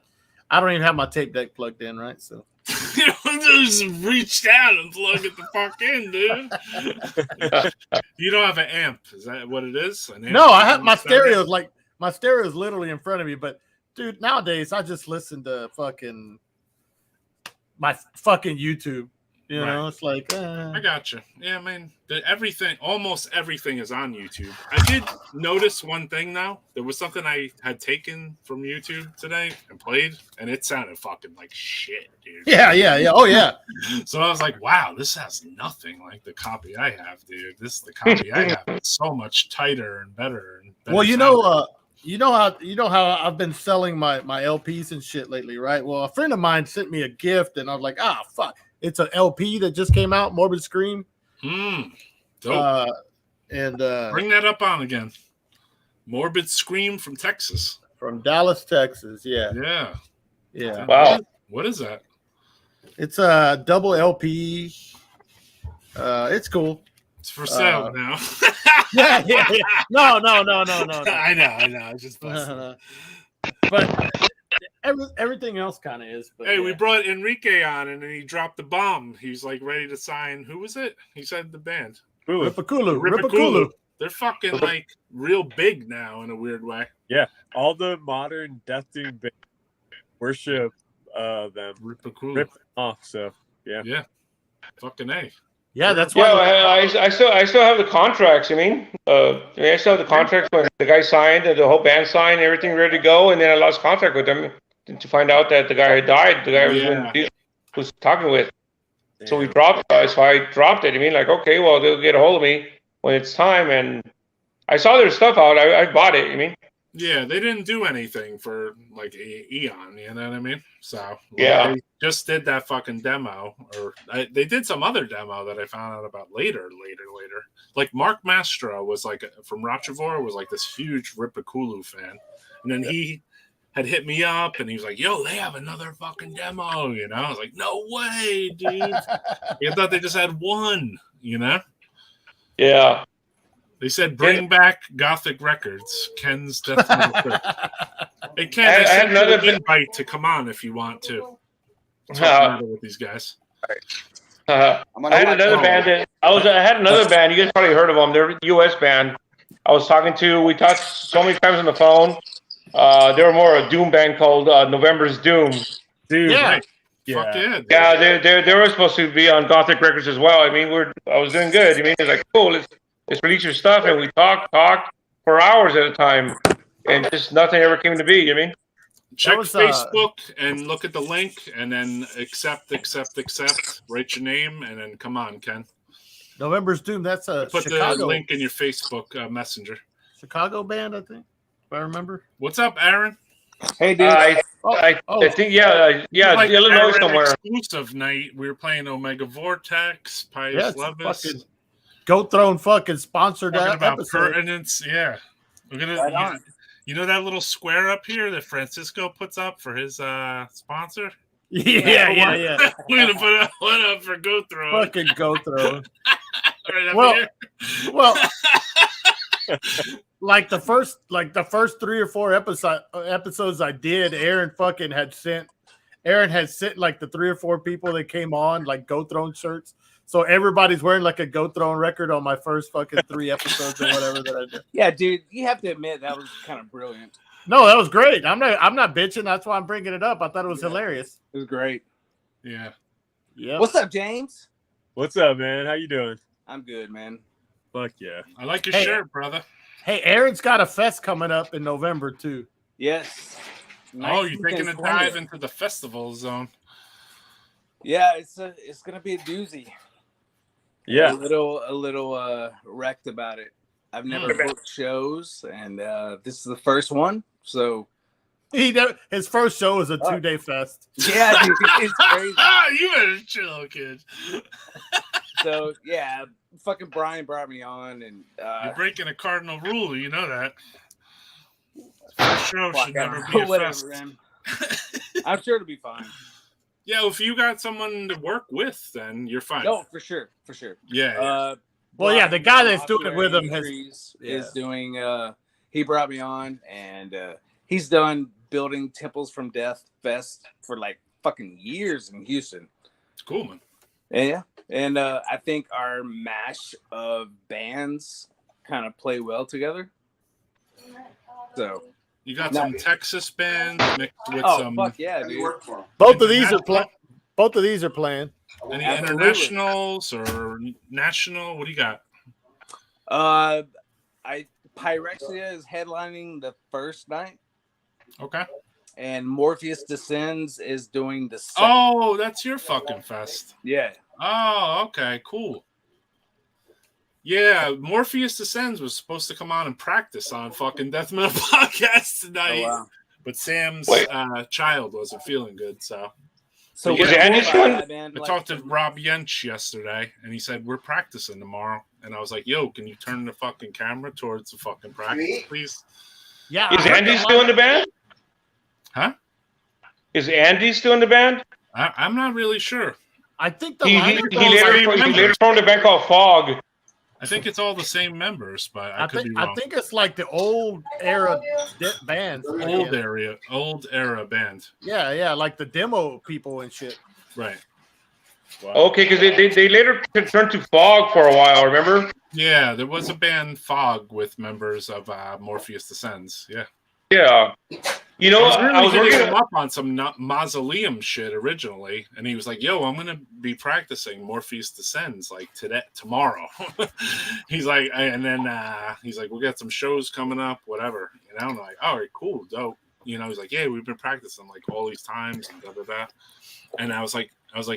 don't even have my tape deck plugged in, right? So just reach down and plug it the fuck in, dude. You don't have an amp, is that what it is? No, I have my stereo. Like my stereo is literally in front of me, but dude, nowadays I just listen to my fucking YouTube. You know, it's like I got you. Yeah, I mean, almost everything is on YouTube. I did notice one thing though. There was something I had taken from YouTube today and played, and it sounded fucking like shit, dude. Yeah. Oh yeah. So I was like, wow, this has nothing like the copy I have, dude. The copy I have is so much tighter and better. Well, you know how I've been selling my LPs and shit lately, right? Well, a friend of mine sent me a gift, and I was like, fuck. It's an LP that just came out, Morbid Scream. Dope. And bring that up on again. Morbid Scream from Texas. From Dallas, Texas. Yeah. Wow. What is that? It's a double LP. It's cool. It's for sale now. Yeah. No. I know. I just but everything else kind of is. But hey, we brought Enrique on, and then he dropped the bomb. He's like ready to sign. Who was it? He said the band. Ripakulu. They're fucking like real big now in a weird way. Yeah, all the modern Death Doom bands worship them. Ripakulu. So yeah. Fucking A. Yeah, that's Yeah, why. I still have the contracts. I still have the contracts when the guy signed, the whole band signed, everything ready to go, and then I lost contact with them to find out that the guy had died. The guy was talking with. So we dropped. So I dropped it. Like, okay, well, they'll get a hold of me when it's time. And I saw their stuff out. I bought it. Yeah, they didn't do anything for like eon. You know what I mean? So yeah, they just did that fucking demo, or they did some other demo that I found out about later. Like Mark Mastro was like from Rochevore was like this huge Ripakulu fan, and then he had hit me up and he was like, "Yo, they have another fucking demo." You know, I was like, "No way, dude!" I thought they just had one. You know? Yeah. They said bring back Gothic Records. Ken's Death Metal. Hey Ken, I sent you an invite to come on if you want to. Talk with these guys. I had another band. I had another band. You guys probably heard of them. They're a U.S. band. I was talking to. We talked so many times on the phone. They were more a doom band called November's Doom. Dude, Yeah. right. Fuck yeah. Yeah, they were supposed to be on Gothic Records as well. I was doing good. It's like, cool. Let's release your stuff, and we talked for hours at a time, and just nothing ever came to be. Check Facebook and look at the link, and then accept. Write your name, and then come on, Ken. November's Doom. That's a put Chicago, the link in your Facebook Messenger. Chicago band, I think, if I remember. What's up, Aaron? Hey, dude. I think like Illinois Aaron somewhere. Exclusive night. We were playing Omega Vortex, Pius Levis. Goat Throne fucking sponsored Talking that about episode. pertinence, yeah. We're gonna, you know that little square up here that Francisco puts up for his sponsor? Yeah. We're gonna put one up for Goat Throne. Fucking Goat Throne. Right up here. Well, like the first 3 or 4 episodes I did, Aaron had sent like the 3 or 4 people that came on like Goat Throne shirts. So everybody's wearing like a Goat Throne record on my first fucking 3 episodes or whatever that I did. Yeah, dude, you have to admit that was kind of brilliant. No, that was great. I'm not bitching. That's why I'm bringing it up. I thought it was hilarious. It was great. Yeah. What's up, James? What's up, man? How you doing? I'm good, man. Fuck yeah. I like your shirt, brother. Hey, Aaron's got a fest coming up in November too. Yes. Oh, you're taking a dive into the festival zone. Yeah, it's gonna be a doozy. Yeah. A little wrecked about it. I've never booked shows, and this is the first one. So his first show was a 2-day fest. Yeah, dude, it's crazy. You better chill, kid. So yeah, fucking Brian brought me on, and you're breaking a cardinal rule. You know that. First show should never be a fest. Man. I'm sure it'll be fine. Yeah, if you got someone to work with, then you're fine. No, for sure. Yeah. Well, yeah, the guy that's doing it with him is doing. He brought me on, and he's done building Temples from Death Fest for like fucking years in Houston. It's cool, man. Yeah, and I think our mash of bands kind of play well together. So you got some Texas bands mixed with some. Fuck yeah, dude! Both of these are playing. Any internationals or national? What do you got? Pyrexia is headlining the first night. Okay. And Morpheus Descends is doing the second. Oh, that's your fucking fest. Yeah. Oh, okay, cool. Yeah, Morpheus Descends was supposed to come on and practice on fucking Death Metal Podcast tonight. Oh, wow. But Sam's child wasn't feeling good, so. So yeah, I talked to Rob Yench yesterday, and he said, we're practicing tomorrow. And I was like, yo, can you turn the fucking camera towards the fucking practice, please? Yeah. Is Andy still in the band? Huh? Is Andy still in the band? I'm not really sure. I think he later formed a band called Fog. I think it's all the same members, but I could be wrong. I think it's like the old era band. Old era band. Yeah, like the demo people and shit. Right. Wow. Okay, because they later turned to Fog for a while, remember? Yeah, there was a band Fog with members of Morpheus Descends. Yeah. Yeah. You know, I was really hitting him up on some mausoleum shit originally, and he was like, "Yo, I'm gonna be practicing Morpheus Descends like tomorrow." He's like, and then he's like, "We'll get some shows coming up, whatever." You know, and I'm like, "All right, cool, dope." You know, he's like, "Yeah, we've been practicing like all these times and da da da." And I was like,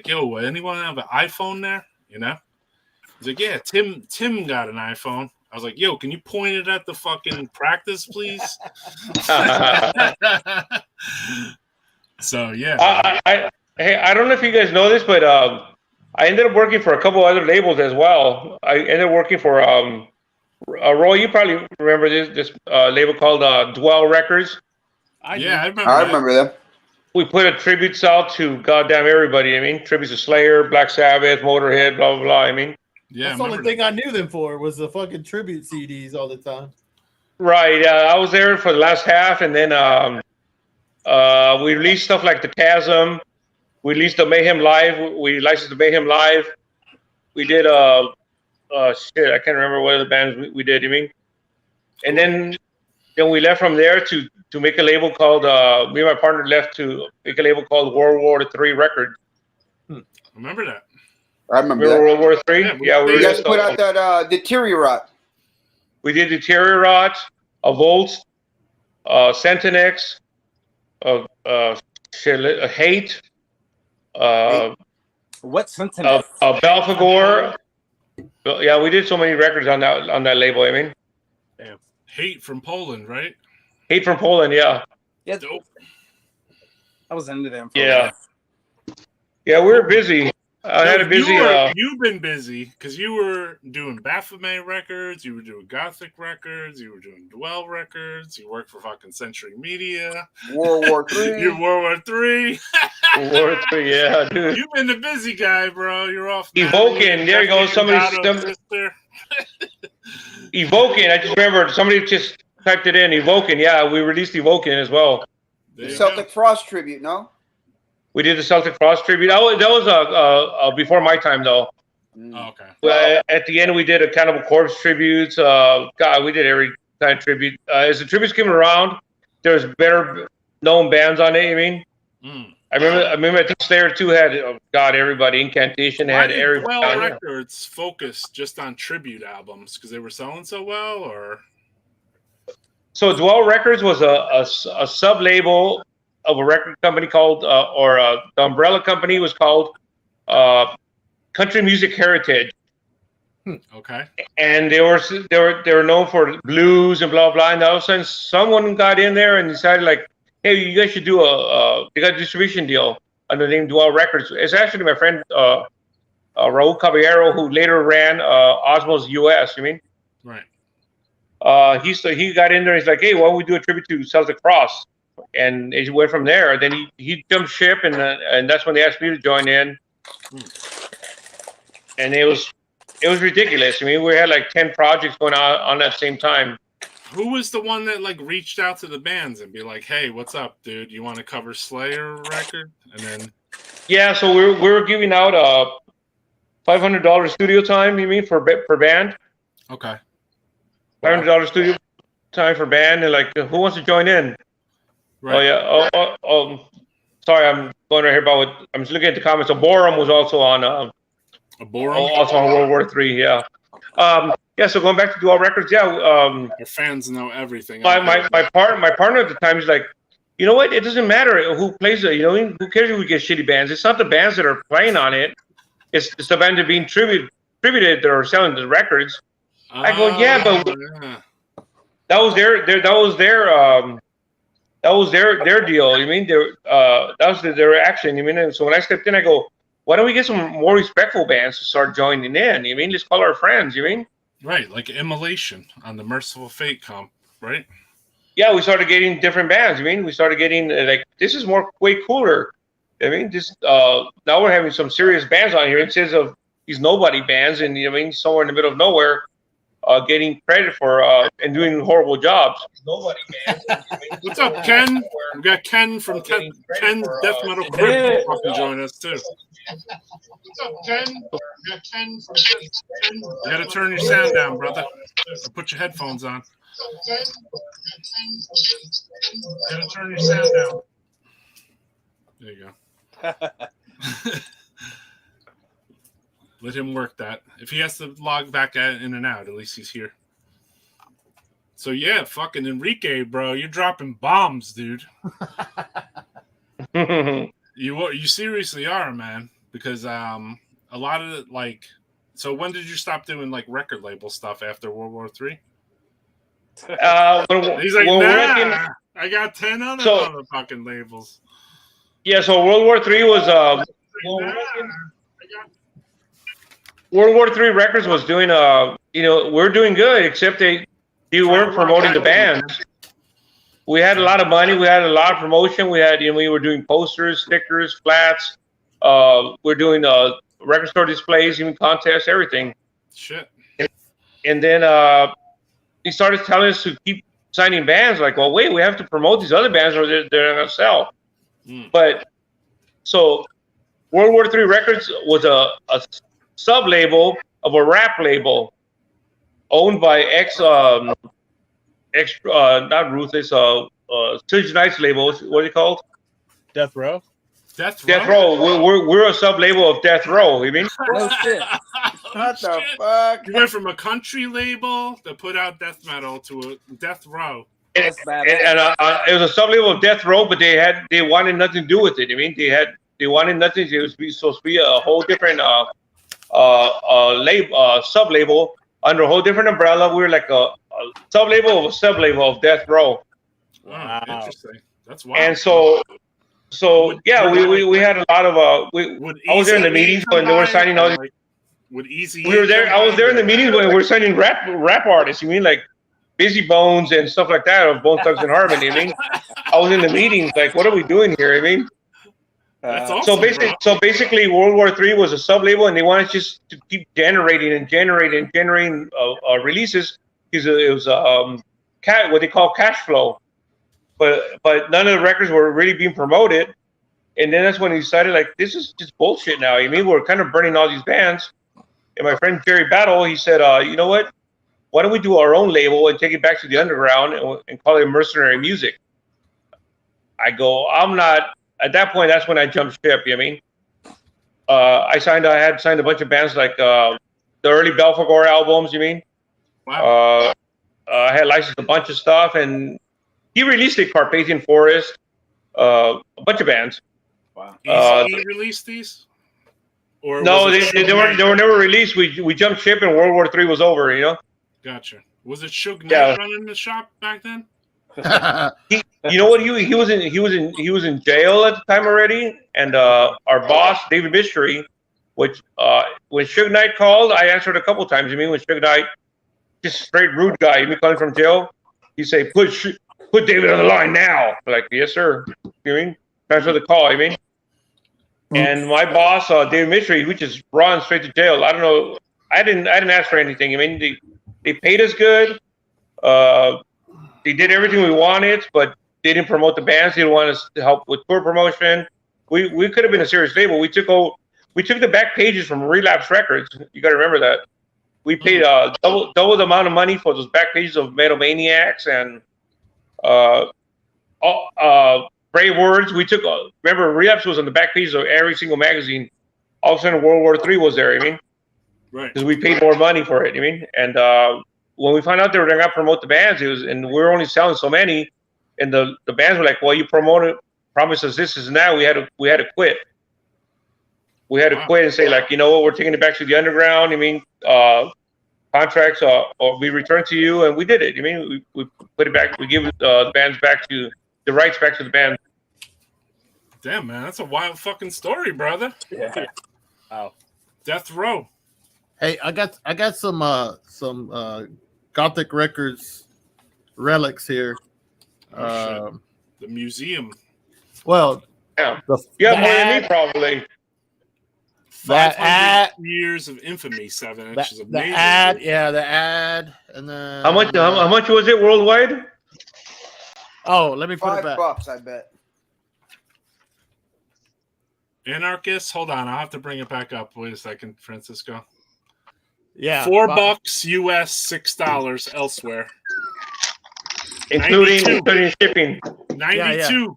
"Yo, anyone have an iPhone there?" You know, he's like, "Yeah, Tim got an iPhone." I was like, "Yo, can you point it at the fucking practice, please?" So yeah. Hey, I don't know if you guys know this, but I ended up working for a couple other labels as well. I ended up working for Roy. You probably remember this label called Dwell Records. I remember. I remember them. We put a tributes out to goddamn everybody. I mean, tributes to Slayer, Black Sabbath, Motorhead, blah blah blah. I mean. Yeah, that's the only thing I knew them for was the fucking tribute CDs all the time. Right. I was there for the last half, and then we released stuff like The Chasm. We released the Mayhem Live. We licensed the Mayhem Live. We did shit. I can't remember what other bands we did. You mean? And then we left from there to make a label called. Me and my partner left to make a label called World War III Records. Remember that? I remember World War III. Yeah, you guys put out that Deteriorate. We did Deteriorate, Volt, Sentinex, Hate, what Sentinex? Belphegor. Yeah, we did so many records on that label. I mean, damn. Hate from Poland, right? Hate from Poland. Yeah. Yeah. Dope. I was into them. Yeah. Yeah, we were busy. I had a busy. You've been busy because you were doing Baphomet records, you were doing Gothic records, you were doing Dwell records, you worked for fucking Century Media. World War III. You're World War III. World War III, yeah, dude. You've been the busy guy, bro. You're off. Evoking. There you go. Evoking. I just remember somebody just typed it in. Evoking. Yeah, we released Evoking as well. The Celtic Frost tribute, no? We did the Celtic Frost tribute. That was before my time, though. Okay. At the end, we did a Cannibal Corpse tributes. God, we did every kind of tribute. As the tributes came around, there was better known bands on it. I mean, I remember. I think Slayer 2 had everybody. Incantation had everybody. Well, Records focused just on tribute albums because they were selling so well, or so Dwell Records was a sub label of a record company called, the umbrella company was called Country Music Heritage. Okay. And they were known for blues and blah blah. And all of a sudden, someone got in there and decided like, hey, you guys should do they got a distribution deal under the name Dwell Records. It's actually my friend Raul Caballero, who later ran Osmos US. You mean? Right. He got in there. He's like, hey, why don't we do a tribute to Celtic Frost? And it went from there. Then he jumped ship, and that's when they asked me to join in. And it was ridiculous. I mean, we had like 10 projects going on at the same time. Who was the one that like reached out to the bands and be like, "Hey, what's up, dude? You want to cover Slayer record?" And then yeah, so we were giving out $500 studio time. You mean for band? Okay. $500 studio time for band, and like, who wants to join in? Right. Oh yeah. Sorry, I'm going right here about. I'm just looking at the comments. Aborum was also on. Aborum. Also on World War III. Yeah. Yeah. So going back to Dwell Records. Yeah. Your fans know everything. My partner at the time is like, you know what? It doesn't matter who plays it. You know, who cares if we get shitty bands? It's not the bands that are playing on it. It's the bands that are being tributed that are selling the records. I go, yeah, but that was their deal. You mean that was their action. You mean? And so when I stepped in, I go, why don't we get some more respectful bands to start joining in? You mean? Let's call our friends. You mean? Right, like Immolation on the Merciful Fate comp, right? Yeah, we started getting different bands. You mean? We started getting like, this is way cooler. I mean, this now we're having some serious bands on here instead of these nobody bands, and you know, I mean, somewhere in the middle of nowhere. Getting credit for and doing horrible jobs. Nobody, man. What's up, Ken? We got Ken from Ken Death Metal Crypt to join us too. What's up, Ken? We got Ken from Ken. You got to turn your sound down, brother. Or put your headphones on. Gotta turn your sound down. There you go. Let him work that. If he has to log back in and out, at least he's here. So yeah, fucking Enrique, bro, you're dropping bombs, dude. You seriously are, man. Because a lot of it, like, so when did you stop doing like record label stuff after World War III? He's like, nah, I got 10 other motherfucking labels. Yeah, so World War III was World War III Records was doing we're doing good, except they weren't promoting the bands. We had a lot of money, we had a lot of promotion, we were doing posters, stickers, flats, we're doing record store displays, even contests, everything. Shit. And then he started telling us to keep signing bands, like, well, wait, we have to promote these other bands or they're not gonna sell. But so World War III Records was a sub-label of a rap label owned by not Ruthless, Suge Knight's label. What are they called? Death Row. Death Row. We're a sub-label of Death Row. You mean? No shit. What the fuck? You went from a country label that put out death metal to a Death Row. And it was a sub-label of Death Row, but they wanted nothing to do with it. I mean, they wanted nothing. It was supposed to be a whole different sub-label under a whole different umbrella. We were like a sub-label of a sub-label of Death Row. Wow, interesting. That's wild. And so yeah, we had a lot of I was there in the meetings when they were signing all these. Would Easy? We were there. I was there in the meetings when we were signing rap artists. You mean like Busy Bones and stuff like that of Bone Thugs and Harmony? I mean, I was in the meetings like, what are we doing here? I mean, that's awesome, so basically, World War III was a sub-label, and they wanted just to keep generating releases because it was what they call cash flow. But none of the records were really being promoted, and then that's when he decided, like, this is just bullshit now. I mean, we're kind of burning all these bands. And my friend Jerry Battle, he said, you know what? Why don't we do our own label and take it back to the underground and call it Mercenary Music? I go, I'm not. At that point, that's when I jumped ship. You know what I mean? I had signed a bunch of bands like the early Belphegor albums. You mean? Wow. I had licensed a bunch of stuff, and he released a Carpathian Forest, a bunch of bands. Wow. He released these? Or no, they were never released. We jumped ship, and World War III was over. You know. Gotcha. Was it Suge Knight running the shop back then? You know what? He was in jail at the time already, and our boss David Mystery, which when Suge Knight called, I answered a couple times. You mean when Suge Knight, just straight rude guy, you mean calling from jail? He say put David on the line now. Like, yes sir. You mean transfer the call? You mean? And my boss, David Mystery, we just run straight to jail. I don't know. I didn't ask for anything. I mean, they paid us good. They did everything we wanted, but they didn't promote the bands. They didn't want us to help with tour promotion. We could have been a serious label. We took the back pages from Relapse Records. You got to remember that. We paid double the amount of money for those back pages of Metal Maniacs and Brave Words. We took. Remember, Relapse was on the back pages of every single magazine. All of a sudden, World War III was there. I mean, right? Because we paid more money for it. I mean, and when we found out they were going to promote the bands, and we were only selling so many, and the bands were like, "Well, you promised us this and that." We had to quit. We had to quit and say, like, you know what, we're taking it back to the underground. I mean, contracts or we return to you, and we did it. I mean, we put it back. We give the bands back to the rights back to the band. Damn, man, that's a wild fucking story, brother. Yeah. Wow. Death Row. Hey, I got some Gothic Records relics here. The museum. Well, yeah, you have more than me probably. 500 years of infamy, 7 inches of amazing. The ad, and then how much was it worldwide? Oh, let me put it back. $5, I bet. Anarchist, hold on, I'll have to bring it back up. Wait a second, Francisco. Yeah, $4 US, $6 elsewhere. including shipping. 92.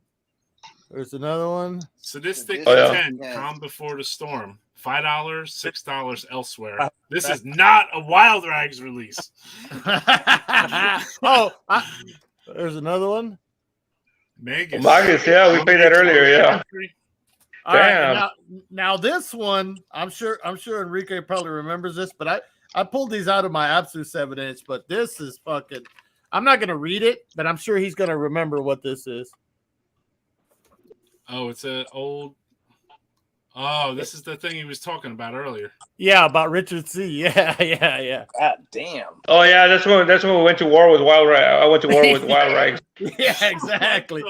There's another one. Sadistic Oh, yeah. Intent, Calm Before the Storm. $5, $6 elsewhere. This is not a Wild Rags release. There's another one. Magus. Magus, yeah, we played that earlier, yeah. All right, now this one, I'm sure Enrique probably remembers this, but I pulled these out of my Absolute 7-inch, but this is fucking. I'm not gonna read it, but I'm sure he's gonna remember what this is. Oh, it's an old. Oh, this is the thing he was talking about earlier. Yeah, about Richard C. Yeah. God damn. Oh yeah, that's when we went to war with Wild Rags. I went to war with Wild Rags. Yeah, exactly.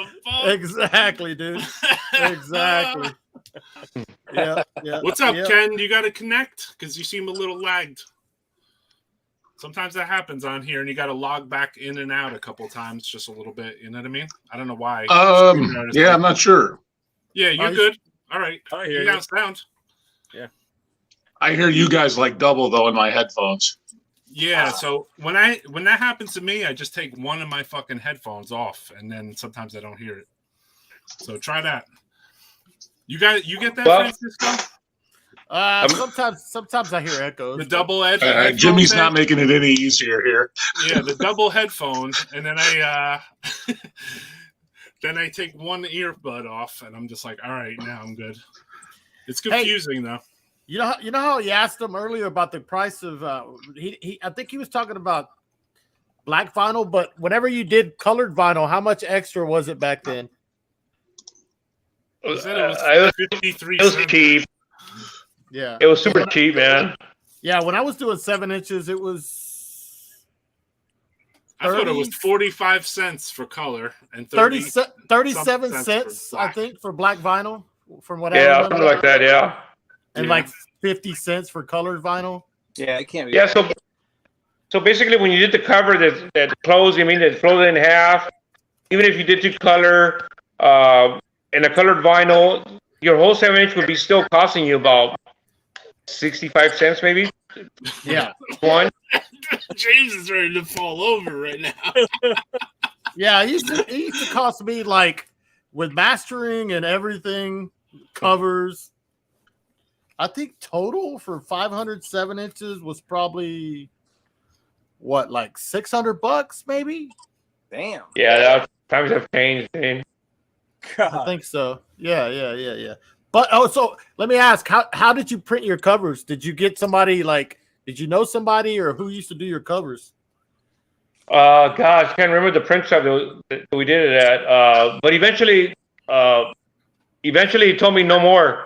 Exactly, dude. Exactly. Yeah. What's up, Ken? You got to connect because you seem a little lagged. Sometimes that happens on here, and you got to log back in and out a couple times, just a little bit. You know what I mean? I don't know why. Yeah, I'm not sure. Yeah, you're good. All right. I hear you. You. Sound. Yeah. I hear you guys like double though in my headphones. Yeah. So when that happens to me, I just take one of my fucking headphones off, and then sometimes I don't hear it. So try that. You get that, Francisco? Sometimes I hear echoes. The double edge. Jimmy's not making it any easier here. Yeah, the double headphone, and then I take one earbud off, and I'm just like, all right, now I'm good. It's confusing though. You know how he asked him earlier about the price of I think he was talking about black vinyl, but whenever you did colored vinyl, how much extra was it back then? It was 53 cents. Cheap. Yeah. It was super cheap, man. Yeah, when I was doing 7 inches, it was 30, I thought it was 45 cents for color and 37 cents, I think, for black vinyl. From what I remember. Something like that, yeah. And like 50 cents for colored vinyl. Yeah, it can't be. Yeah, so basically, when you did the cover that closed, that folded in half, even if you did two color and a colored vinyl, your whole 7-inch would be still costing you about 65 cents, maybe. Yeah. One. James is ready to fall over right now. Yeah, it used to cost me, like, with mastering and everything, covers, I think total for 500 7-inches was probably what, like $600 maybe? Damn. Yeah, times have changed, man. I think so. Yeah. But so let me ask, how did you print your covers? Did you get somebody did you know somebody or who used to do your covers? Gosh, I can't remember the print shop that we did it at. But eventually he told me no more.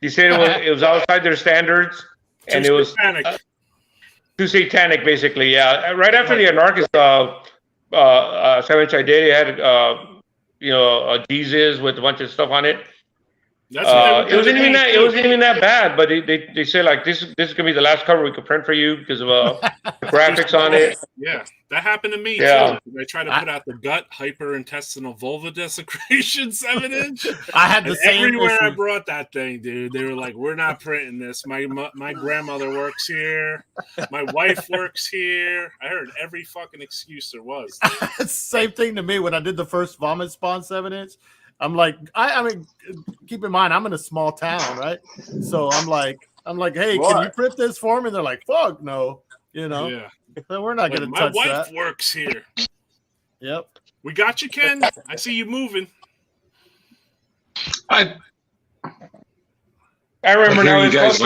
He said it was outside their standards, and it was too satanic, basically. Yeah, right after the Anarchist 7-inch I did, it had Jesus with a bunch of stuff on it. It wasn't even that bad, but they say like this is gonna be the last cover we could print for you because of graphics on it. Yeah, that happened to me Yeah. too. They tried to put out the gut hyperintestinal vulva desecration 7-inch. I had the same everywhere I issue. brought that thing, dude. They were like, "We're not printing this. My grandmother works here. My wife works here." I heard every fucking excuse there was. Same thing to me when I did the first Vomit Spawn 7-inch. I'm like, I mean, keep in mind, I'm in a small town, right? So I'm like, hey, can you print this for me? And they're like, fuck no, Yeah. So we're not going to touch my that. wife works here. Yep. We got you, Ken. I see you moving. I remember now. You guys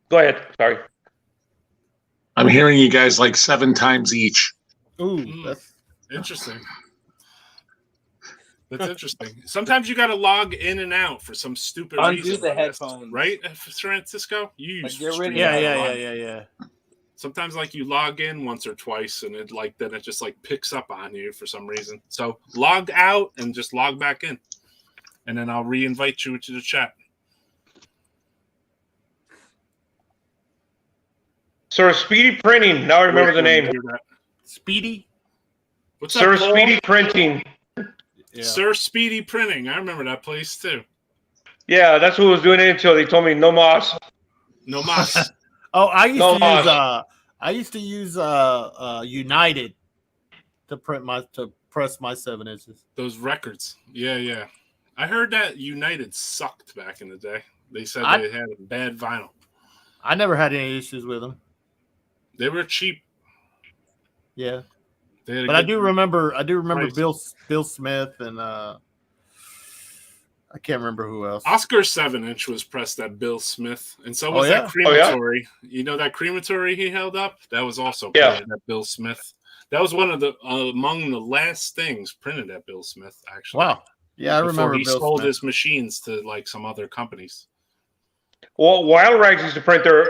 Go ahead. Sorry. I'm hearing you guys like 7 times each. Ooh, that's interesting. That's interesting. Sometimes you got to log in and out for some stupid reason. Undo the headphones, right, Francisco? You use get rid of yeah. Sometimes like you log in once or twice, and it just like picks up on you for some reason. So log out and just log back in, and then I'll re-invite you to the chat. Sir Speedy Printing. Now I remember the name. Speedy. What's Sir up, Paul? Speedy Printing. Yeah. Sir Speedy Printing. I remember that place too. Yeah, that's who was doing it until they told me no mas. No mas. Oh, I used to use United. to press my 7 inches. Those records. Yeah. I heard that United sucked back in the day. They said they had a bad vinyl. I never had any issues with them. They were cheap. Yeah. But I do remember price. Bill Smith and I can't remember who else. Oscar's 7-inch was pressed at Bill Smith, and so was that crematory. You know that crematory he held up? That was also printed at Bill Smith. That was one of the among the last things printed at Bill Smith, actually. Wow. Yeah, I remember he Bill sold Smith. his machines to like some other companies. Well, Wild Rags used to print their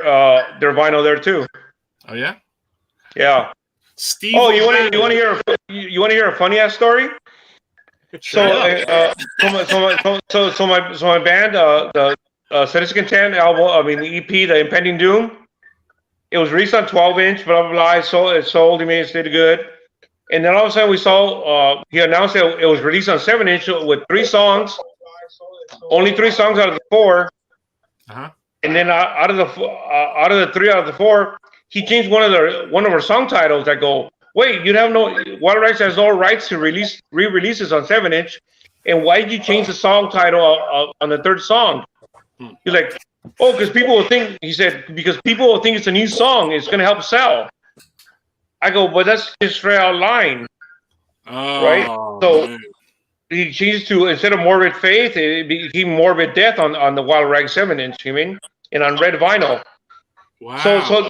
vinyl there too. Oh yeah. Yeah. Steve. Oh, you want to hear a funny ass story? Sure. So my band, the Sadistic Intent album, I mean the EP, The Impending Doom, it was released on 12-inch, blah blah blah. It sold. I mean, it did good. And then all of a sudden we saw he announced that it was released on 7-inch with 3 songs, only 3 songs out of the 4. Uh-huh. And then out of the 3 out of the 4, he changed one of our song titles. I go, wait, you have no Wild Rags has no rights to re-releases on 7-inch, and why did you change the song title on the 3rd song? He's like, oh, because people will think. He said because people will think it's a new song. It's going to help sell. I go, but that's just straight out lying, right? So man. He changed to, instead of Morbid Faith, it became Morbid Death on the Wild Rag 7-inch. You mean, and on red vinyl. Wow.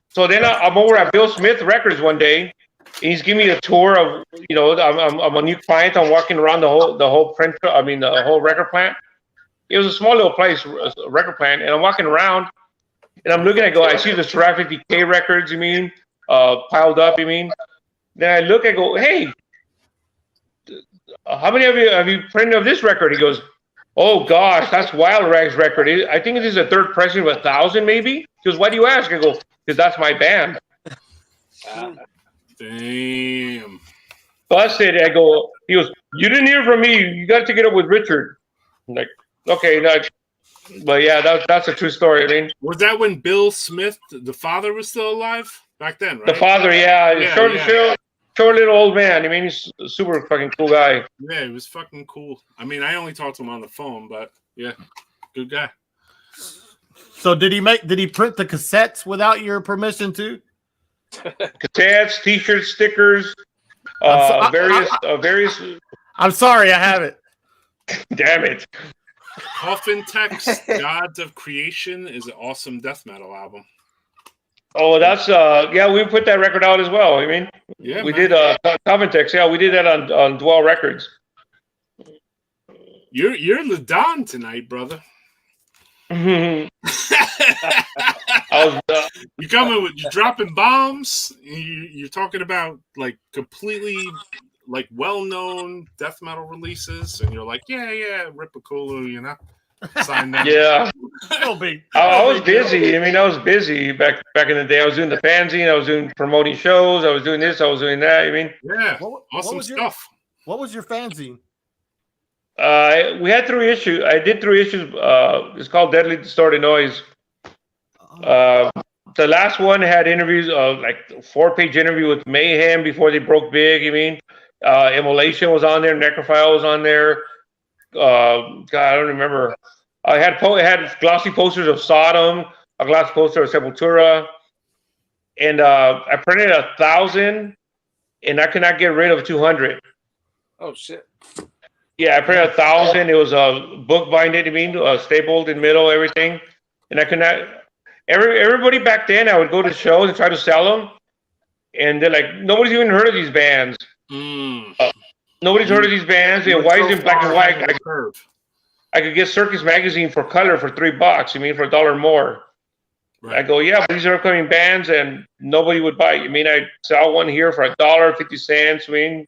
So then I'm over at Bill Smith Records one day, and he's giving me a tour of, I'm a new client. I'm walking around the whole print. I mean the whole record plant. It was a small little place, a record plant, and I'm walking around, and I'm looking. I go, I see the Seraphic Decay records. You mean? Piled up, you mean? Then I look, I go, hey, how many of you have you printed of this record? He goes, oh gosh, that's Wild Rag's record. I think it is a 3rd pressing of 1,000, maybe. He goes, why do you ask? I go, because that's my band. Damn. Busted. I go, he goes, you didn't hear from me. You got to take it up with Richard. I'm like, okay, no. But yeah, that's a true story. I mean, was that when Bill Smith, the father, was still alive? Back then, right? The father, short little old man. I mean, he's a super fucking cool guy. Yeah, he was fucking cool. I mean, I only talked to him on the phone, but yeah, good guy. So did he print the cassettes without your permission too? Cassettes, T-shirts, stickers, various. I'm sorry, I have it. Damn it. Coffin Text, Gods of Creation is an awesome death metal album. Oh, that's we put that record out as well. I mean, yeah, we did Coffin Text. Yeah, we did that on Dwell Records. You're the Don tonight, brother. You dropping bombs. You're talking about like completely like well-known death metal releases, and you're like, yeah, Ripakulu, signed that. Yeah. I was busy. I mean, I was busy back in the day. I was doing the fanzine. I was doing promoting shows. I was doing this. I was doing that. I mean, yeah, awesome stuff. What was your fanzine? We had 3 issues. I did 3 issues. It's called Deadly Distorted Noise. The last one had interviews, like a 4-page interview with Mayhem before they broke big. I mean, Immolation was on there. Necrophile was on there. God, I don't remember. I had glossy posters of Sodom, a glossy poster of Sepultura, and I printed 1,000, and I could not get rid of 200. Oh shit! Yeah, I printed 1,000. It was a book binded. I mean, stapled in middle, everything, and I could not. Everybody back then, I would go to shows and try to sell them, and they're like, nobody's even heard of these bands. Nobody's heard of these bands. Why is it black and white? I could get Circus Magazine for color for $3. You mean for $1 more? Right. I go, yeah, but these are upcoming bands, and nobody would buy. I mean, I sell one here for $1.50. I mean,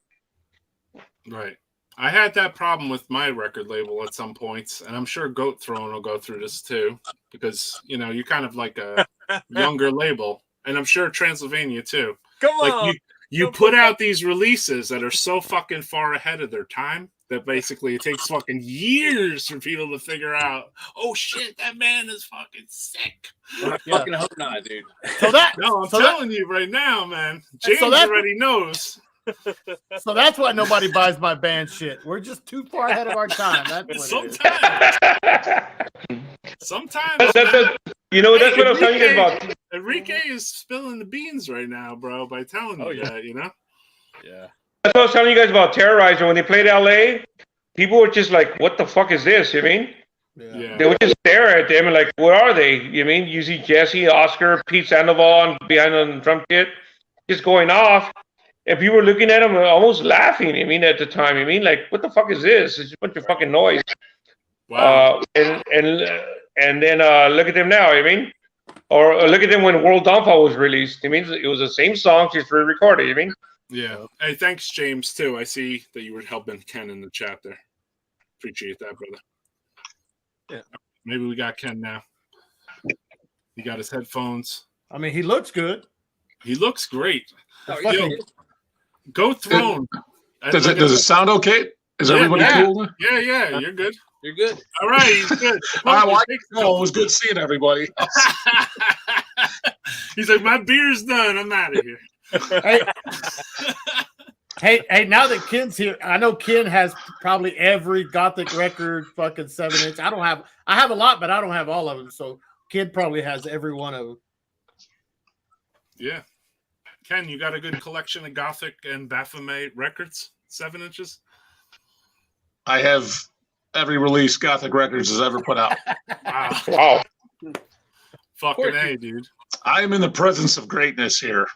right. I had that problem with my record label at some points, and I'm sure Goat Throne will go through this too, because you're kind of like a younger label, and I'm sure Transylvania too. Come on. Like you put out these releases that are so fucking far ahead of their time that basically it takes fucking years for people to figure out, oh shit, that man is fucking sick. I fucking hope not, dude. So that I'm telling you right now, man. James already knows. So that's why nobody buys my band shit. We're just too far ahead of our time. That's what it is. Sometimes. You know, that's what I was telling you about. Enrique is spilling the beans right now, bro, by telling you that, you know? Yeah. That's what I was telling you guys about Terrorizer. When they played LA, people were just like, what the fuck is this? You mean? Yeah. They would just stare at them and like, where are they? You mean? You see Jesse, Oscar, Pete Sandoval behind on the drum kit just going off. And people were looking at them almost laughing. I mean, at the time, I mean, like, what the fuck is this? It's just a bunch of fucking noise. Wow. And then look at them now. I mean, or look at them when World Downfall was released. I mean, it was the same song, just re-recorded. I mean, yeah. Hey, thanks, James. Too. I see that you were helping Ken in the chat there. Appreciate that, brother. Yeah. Maybe we got Ken now. He got his headphones. I mean, he looks good. He looks great. Oh, Yo, go Throne. Does it sound okay? Is everybody cool? Yeah, you're good. You're good. All right, he's good. I like it. Oh, it was good seeing everybody. He's like, my beer's done. I'm out of here. Hey, now that Ken's here, I know Ken has probably every Gothic record, fucking 7-inch. I have a lot, but I don't have all of them. So Ken probably has every one of them. Yeah. Ken, you got a good collection of Gothic and Baphomet records, 7 inches? I have every release Gothic Records has ever put out. Wow. Fucking A, dude. I am in the presence of greatness here.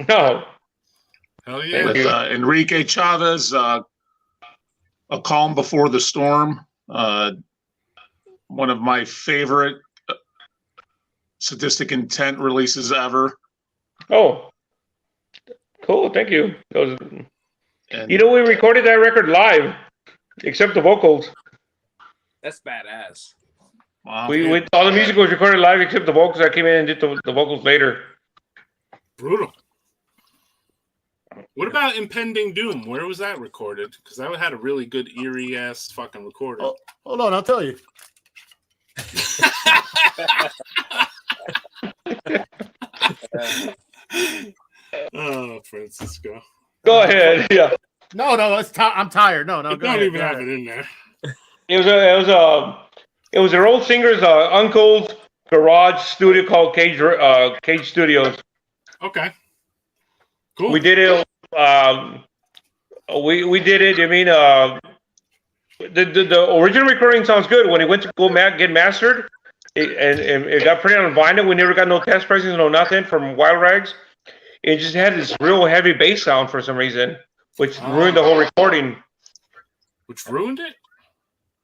No. Hell yeah. With Enrique Chavez, A Calm Before the Storm, one of my favorite Sadistic Intent releases ever. Oh, cool. Thank you. You know, we recorded that record live, except the vocals. That's badass. Wow. All the music was recorded live except the vocals. I came in and did the vocals later. Brutal. What about Impending Doom? Where was that recorded? Because that had a really good eerie ass fucking recording. Oh, hold on, I'll tell you. Oh, Francisco. Go ahead. Yeah. No, I'm tired. No, Don't go even ahead. have it in there. It was their old singer's uncle's garage studio called Cage Studios. Okay. Cool. We did it. We did it. I mean, the original recording sounds good. When it went to get mastered, it got printed on vinyl. We never got no test pressings, no nothing from Wild Rags. It just had this real heavy bass sound for some reason, which ruined the whole recording. Which ruined it?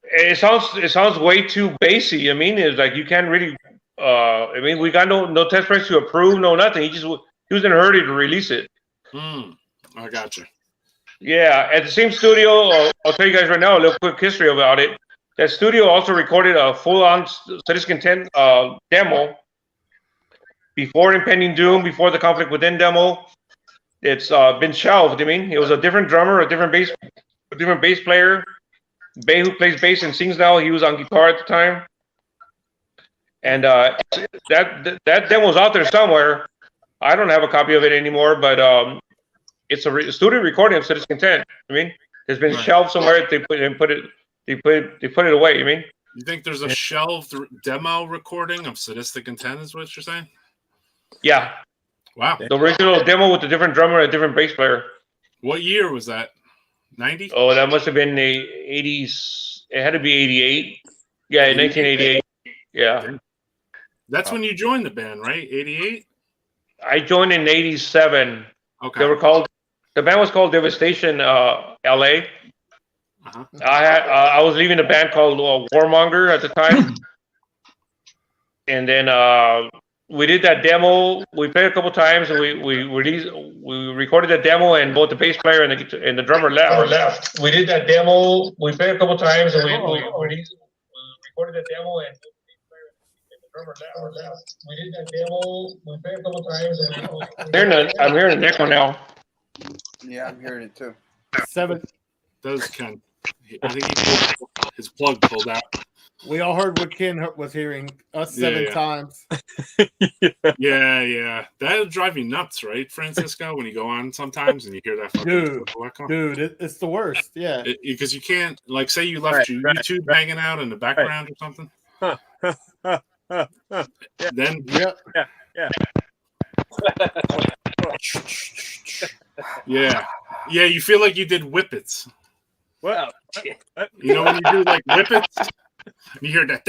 It sounds way too bassy. I mean, it's like you can't really. I mean, we got no test press to approve, no nothing. He was in a hurry to release it. I gotcha. Yeah, at the same studio, I'll tell you guys right now a little quick history about it. That studio also recorded a full-on Sadistic Intent demo before Impending Doom, before the Conflict Within demo. It's been shelved. I mean, it was a different drummer, a different bass player. Bay, who plays bass and sings now, he was on guitar at the time. And that demo's out there somewhere. I don't have a copy of it anymore, but it's a studio recording of Sadistic Intent. I mean, it's been shelved somewhere. They put it away. You mean? You think there's a shelved demo recording of Sadistic Intent? Is what you're saying? Yeah. Wow. The original demo with a different drummer and a different bass player. What year was that? 90? Oh, that must have been the 80s. It had to be 88. Yeah, 1988. Yeah. That's when you joined the band, right? 88? I joined in 87. Okay. The band was called Devastation LA. I was leaving a band called Warmonger at the time. And then we did that demo. We played a couple times, and we recorded that demo, and both the bass player and the drummer left. We did that demo. We played a couple times, and we recorded that demo, and both the bass player and the drummer left. We did that demo. We played a couple times, and I'm hearing an echo now. Yeah, I'm hearing it too. 7. Those Ken. I think his plug pulled out. We all heard what Ken was hearing us 7 times. Yeah. That'll drive you nuts, right, Francisco? When you go on sometimes and you hear that fucking dude, it's the worst. Yeah, because you can't, like, say you left your YouTube hanging out in the background or something. Then yeah, you feel like you did whippets. Well, you know when you do like whippets, you hear that.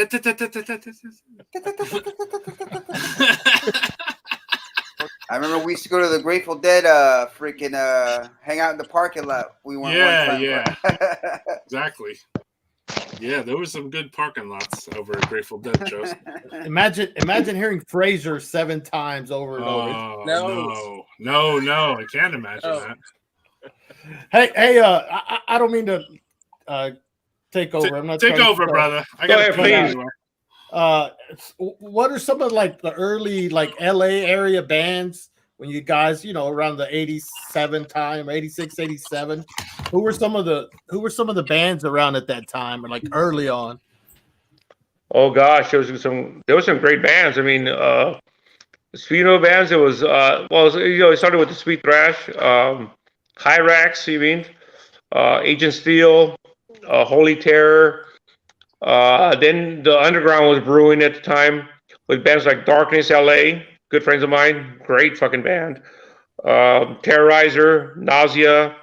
I remember we used to go to the Grateful Dead hang out in the parking lot. We went one time. Yeah. Exactly. Yeah, there was some good parking lots over at Grateful Dead, Joe. Imagine hearing Frasier 7 times over and over. No, I can't imagine that. Hey, I don't mean to take over. I'm not take over, brother. I got to please. What are some of like the early like LA area bands when you guys, around the 87 time, 86, 87? Who were some of the bands around at that time or like early on? Oh gosh, there was some great bands. I mean, speaking of bands, it was it started with the Sweet Thrash, Hyrax, Agent Steel, Holy Terror. Then the underground was brewing at the time with bands like Darkness LA, good friends of mine, great fucking band. Terrorizer, Nausea,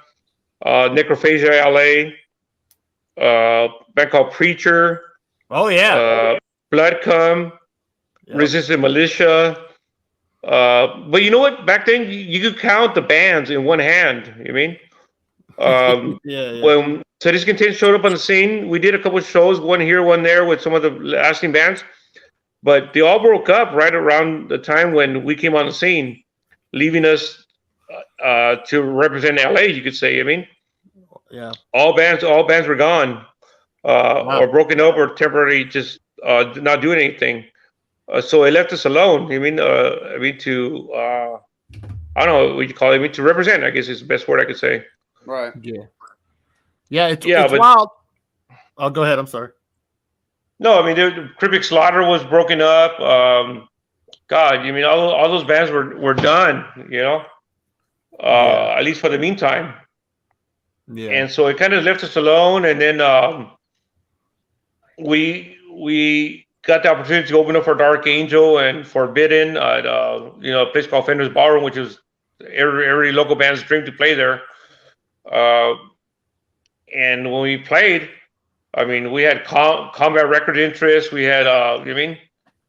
Necrophagia LA, band called Preacher. Oh yeah. Blood Cum, Resistant Militia. But you know what? Back then, you could count the bands in one hand. When Sadistic Intent showed up on the scene, we did a couple of shows, one here, one there, with some of the lasting bands. But they all broke up right around the time when we came on the scene, leaving us to represent LA. You could say. Yeah. All bands were gone, or broken up, or temporarily just not doing anything. So it left us alone. To I don't know what you call it. To represent, I guess is the best word I could say. Right. Yeah. It's wild. Oh, go ahead. I'm sorry. No, the CRYPT Slaughter was broken up. God, all those bands were done. At least for the meantime. Yeah. And so it kind of left us alone, and then we got the opportunity to open up for Dark Angel and Forbidden at a place called Fender's Ballroom, which is every local band's dream to play there. And when we played, we had Combat Record Interest. We had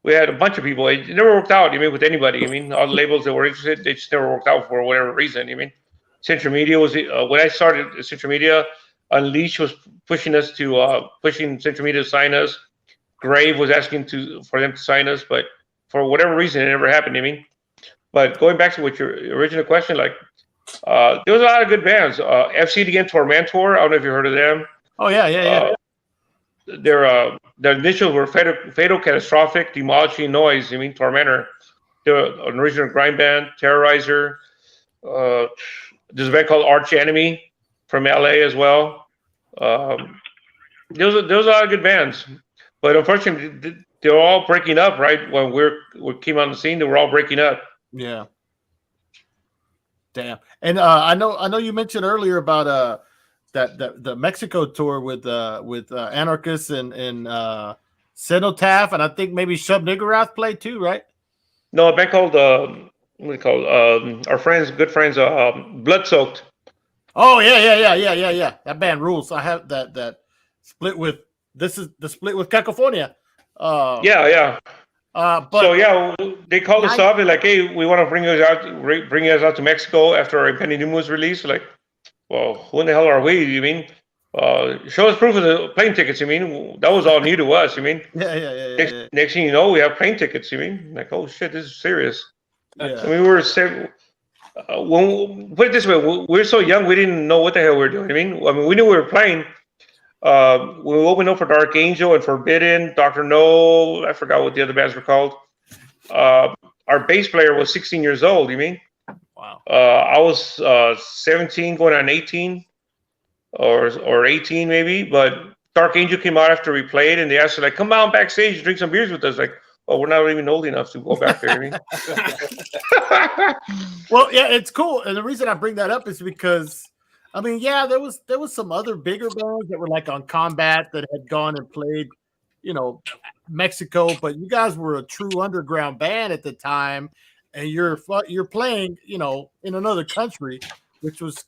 we had a bunch of people. It never worked out. With anybody. All the labels that were interested, they just never worked out for whatever reason. Central Media was when I started. Central Media, Unleash was pushing Central Media to sign us. Grave was asking for them to sign us, but for whatever reason, it never happened. But going back to what your original question, there was a lot of good bands. FC Again Tormentor. I don't know if you heard of them. Oh yeah. Their initials were Fatal Catastrophic, Demolishing Noise. Tormentor. They're an original grind band. Terrorizer. There's a band called Arch Enemy from LA as well. There was a lot of good bands, but unfortunately, they were all breaking up. Right when we came on the scene, they were all breaking up. Yeah. Damn. And I know you mentioned earlier about the Mexico tour with Anarchists and CENOTAPH, and I think maybe Shub Niggurath played too, right? No, a band called our good friends, Blood Soaked. Oh yeah. That band rules. I have that split with. This is the split with Cacofonia. Yeah. So they called us up and like, hey, we want to bring you guys out to Mexico after our Impending Doom was released. Like, well, who in the hell are we? Show us proof of the plane tickets. That was all new to us. Yeah. Next thing you know, we have plane tickets. Like, oh shit, this is serious. Yeah. We were put it this way, we're so young, we didn't know what the hell we were doing. We knew we were playing. We opened up for Dark Angel and Forbidden, Dr. No, I forgot what the other bands were called. Our bass player was 16 years old. Wow. I was 17 going on 18 or 18 maybe, but Dark Angel came out after we played, and they asked us like, "Come on backstage, drink some beers with us." Like, oh, we're not even old enough to go back there. I mean, well, yeah, it's cool, and the reason I bring that up is because, I mean, yeah, there was some other bigger bands that were like on Combat that had gone and played, you know, Mexico, but you guys were a true underground band at the time, and you're playing, you know, in another country, which was,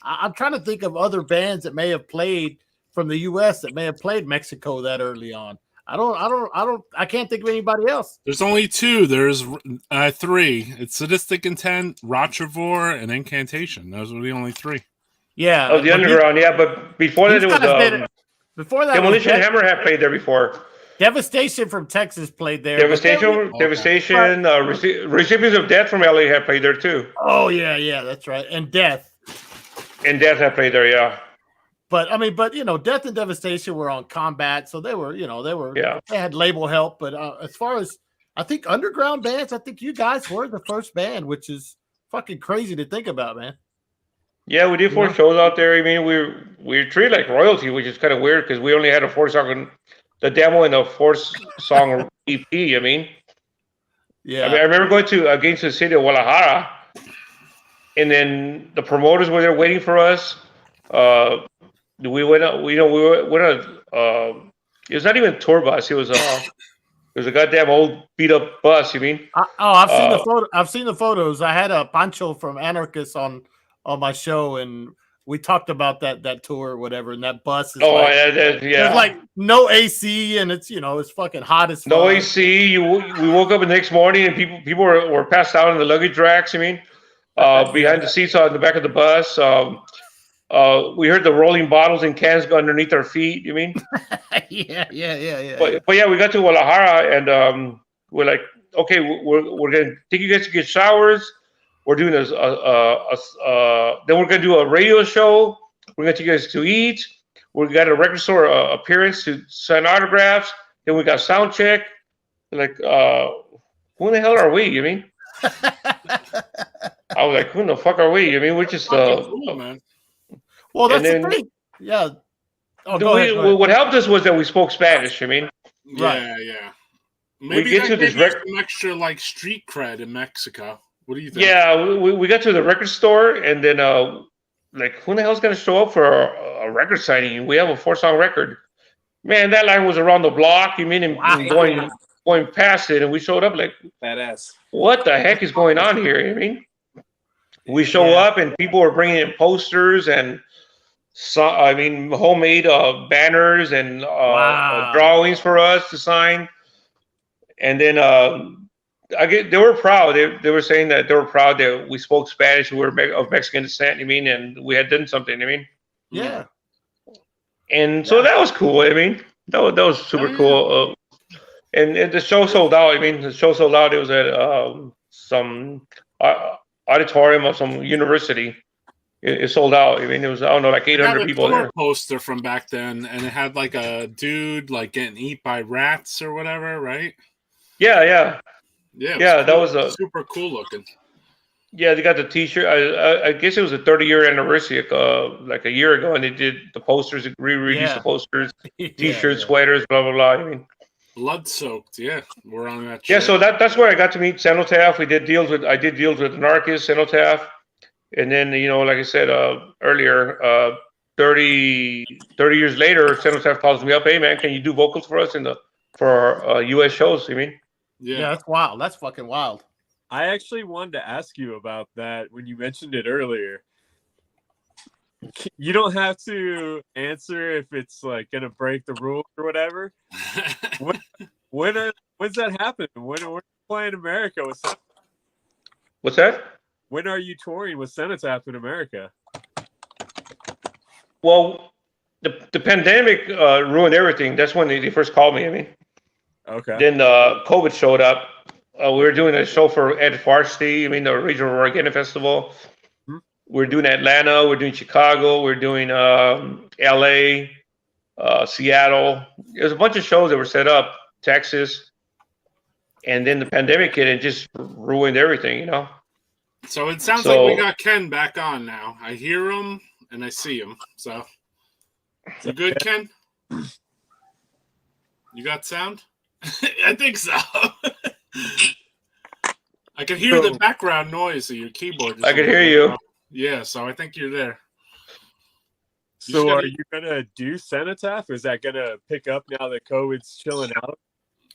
I'm trying to think of other bands that may have played from the U.S. that may have played Mexico that early on. I can't think of anybody else. There's only two. There's three. It's Sadistic Intent, Rotrevor, and Incantation. Those were the only three. Yeah. Oh, the underground, yeah. But before that, it was before that, Demolition Hammerhead played there before. Devastation from Texas played there. Devastation, Recipients of Death from LA had played there too. Oh yeah, that's right. And Death had played there, yeah. But I mean, you know, Death and Devastation were on Combat, so they were, you know, they had label help. But as far as I think underground bands, I think you guys were the first band, which is fucking crazy to think about, man. Yeah, we did 4 shows out there. I mean, we treated like royalty, which is kind of weird because we only had a 4-song, the demo and a 4-song EP. I mean, yeah. I remember going to against the city of Guadalajara, and then the promoters were there waiting for us. We went out. We went on. It was not even a tour bus. It was a goddamn old beat up bus. You mean? I've seen the photo. I've seen the photos. I had a Pancho from Anarchist on my show, and we talked about that tour or whatever. And that bus is there's like no AC, and it's, you know, it's fucking hot as fuck. No AC. We woke up the next morning, and people were passed out in the luggage racks. I mean, behind the seats on the back of the bus. We heard the rolling bottles and cans go underneath our feet. You mean? yeah. But yeah, we got to Guadalajara, and we're like, okay, we're gonna take you guys to get showers. We're doing then we're gonna do a radio show. We're gonna take you guys to eat. We got a record store appearance to sign autographs. Then we got sound check. Like, who the hell are we? You mean? I was like, who the fuck are we? I mean, we're just man. Well, that's the thing. Yeah. Oh, go ahead. What helped us was that we spoke Spanish. I mean, yeah. Maybe that gave you some extra like street cred in Mexico. What do you think? Yeah, we got to the record store, and then like, who the hell's gonna show up for a record signing? We have a 4-song record. Man, that line was around the block. You mean, and going past it, and we showed up like, badass. What the heck is going on here? I mean, we show up, and people were bringing in posters and homemade banners and drawings for us to sign. And then they were proud. They were saying that they were proud that we spoke Spanish. We were of Mexican descent. I mean, and we had done something. I mean, yeah. And so that was cool. I mean, that was super cool. And the show sold out. I mean, the show sold out. It was at some auditorium of some university. It sold out. I mean, it was, I don't know, like 800 people there. Poster from back then, and it had like a dude like getting eaten by rats or whatever, right? Yeah. That was a super cool looking. Yeah, they got the T-shirt. I guess it was a 30-year anniversary, like a year ago, and they did the posters, re-released the posters, T-shirts, sweaters, blah blah blah. I mean, blood soaked. Yeah, we're on that. Yeah, so that's where I got to meet CENOTAPH. I did deals with Anarchist, CENOTAPH, and then, you know, like I said earlier, 30 years later, CENOTAPH calls me up. Hey man, can you do vocals for us for our U.S. shows? I mean. Yeah, that's wild. That's fucking wild. I actually wanted to ask you about that when you mentioned it earlier. You don't have to answer if it's like gonna break the rules or whatever. When's that happen? When are you playing America with CENOTAPH? What's that? When are you touring with CENOTAPH in America? Well, the pandemic ruined everything. That's when they first called me. I mean. Okay. Then COVID showed up. We were doing a show for Ed Varsity. I mean, the Regional Organic Festival. Mm-hmm. We're doing Atlanta. We're doing Chicago. We're doing LA, Seattle. There's a bunch of shows that were set up. Texas. And then the pandemic hit and just ruined everything, you know? So it sounds like we got Ken back on now. I hear him and I see him. So, you good, Ken? You got sound? I think so. I can hear the background noise of your keyboard. I can hear you. Yeah, so I think you're there. So are you gonna do Cenotaph? Is that gonna pick up now that COVID's chilling out?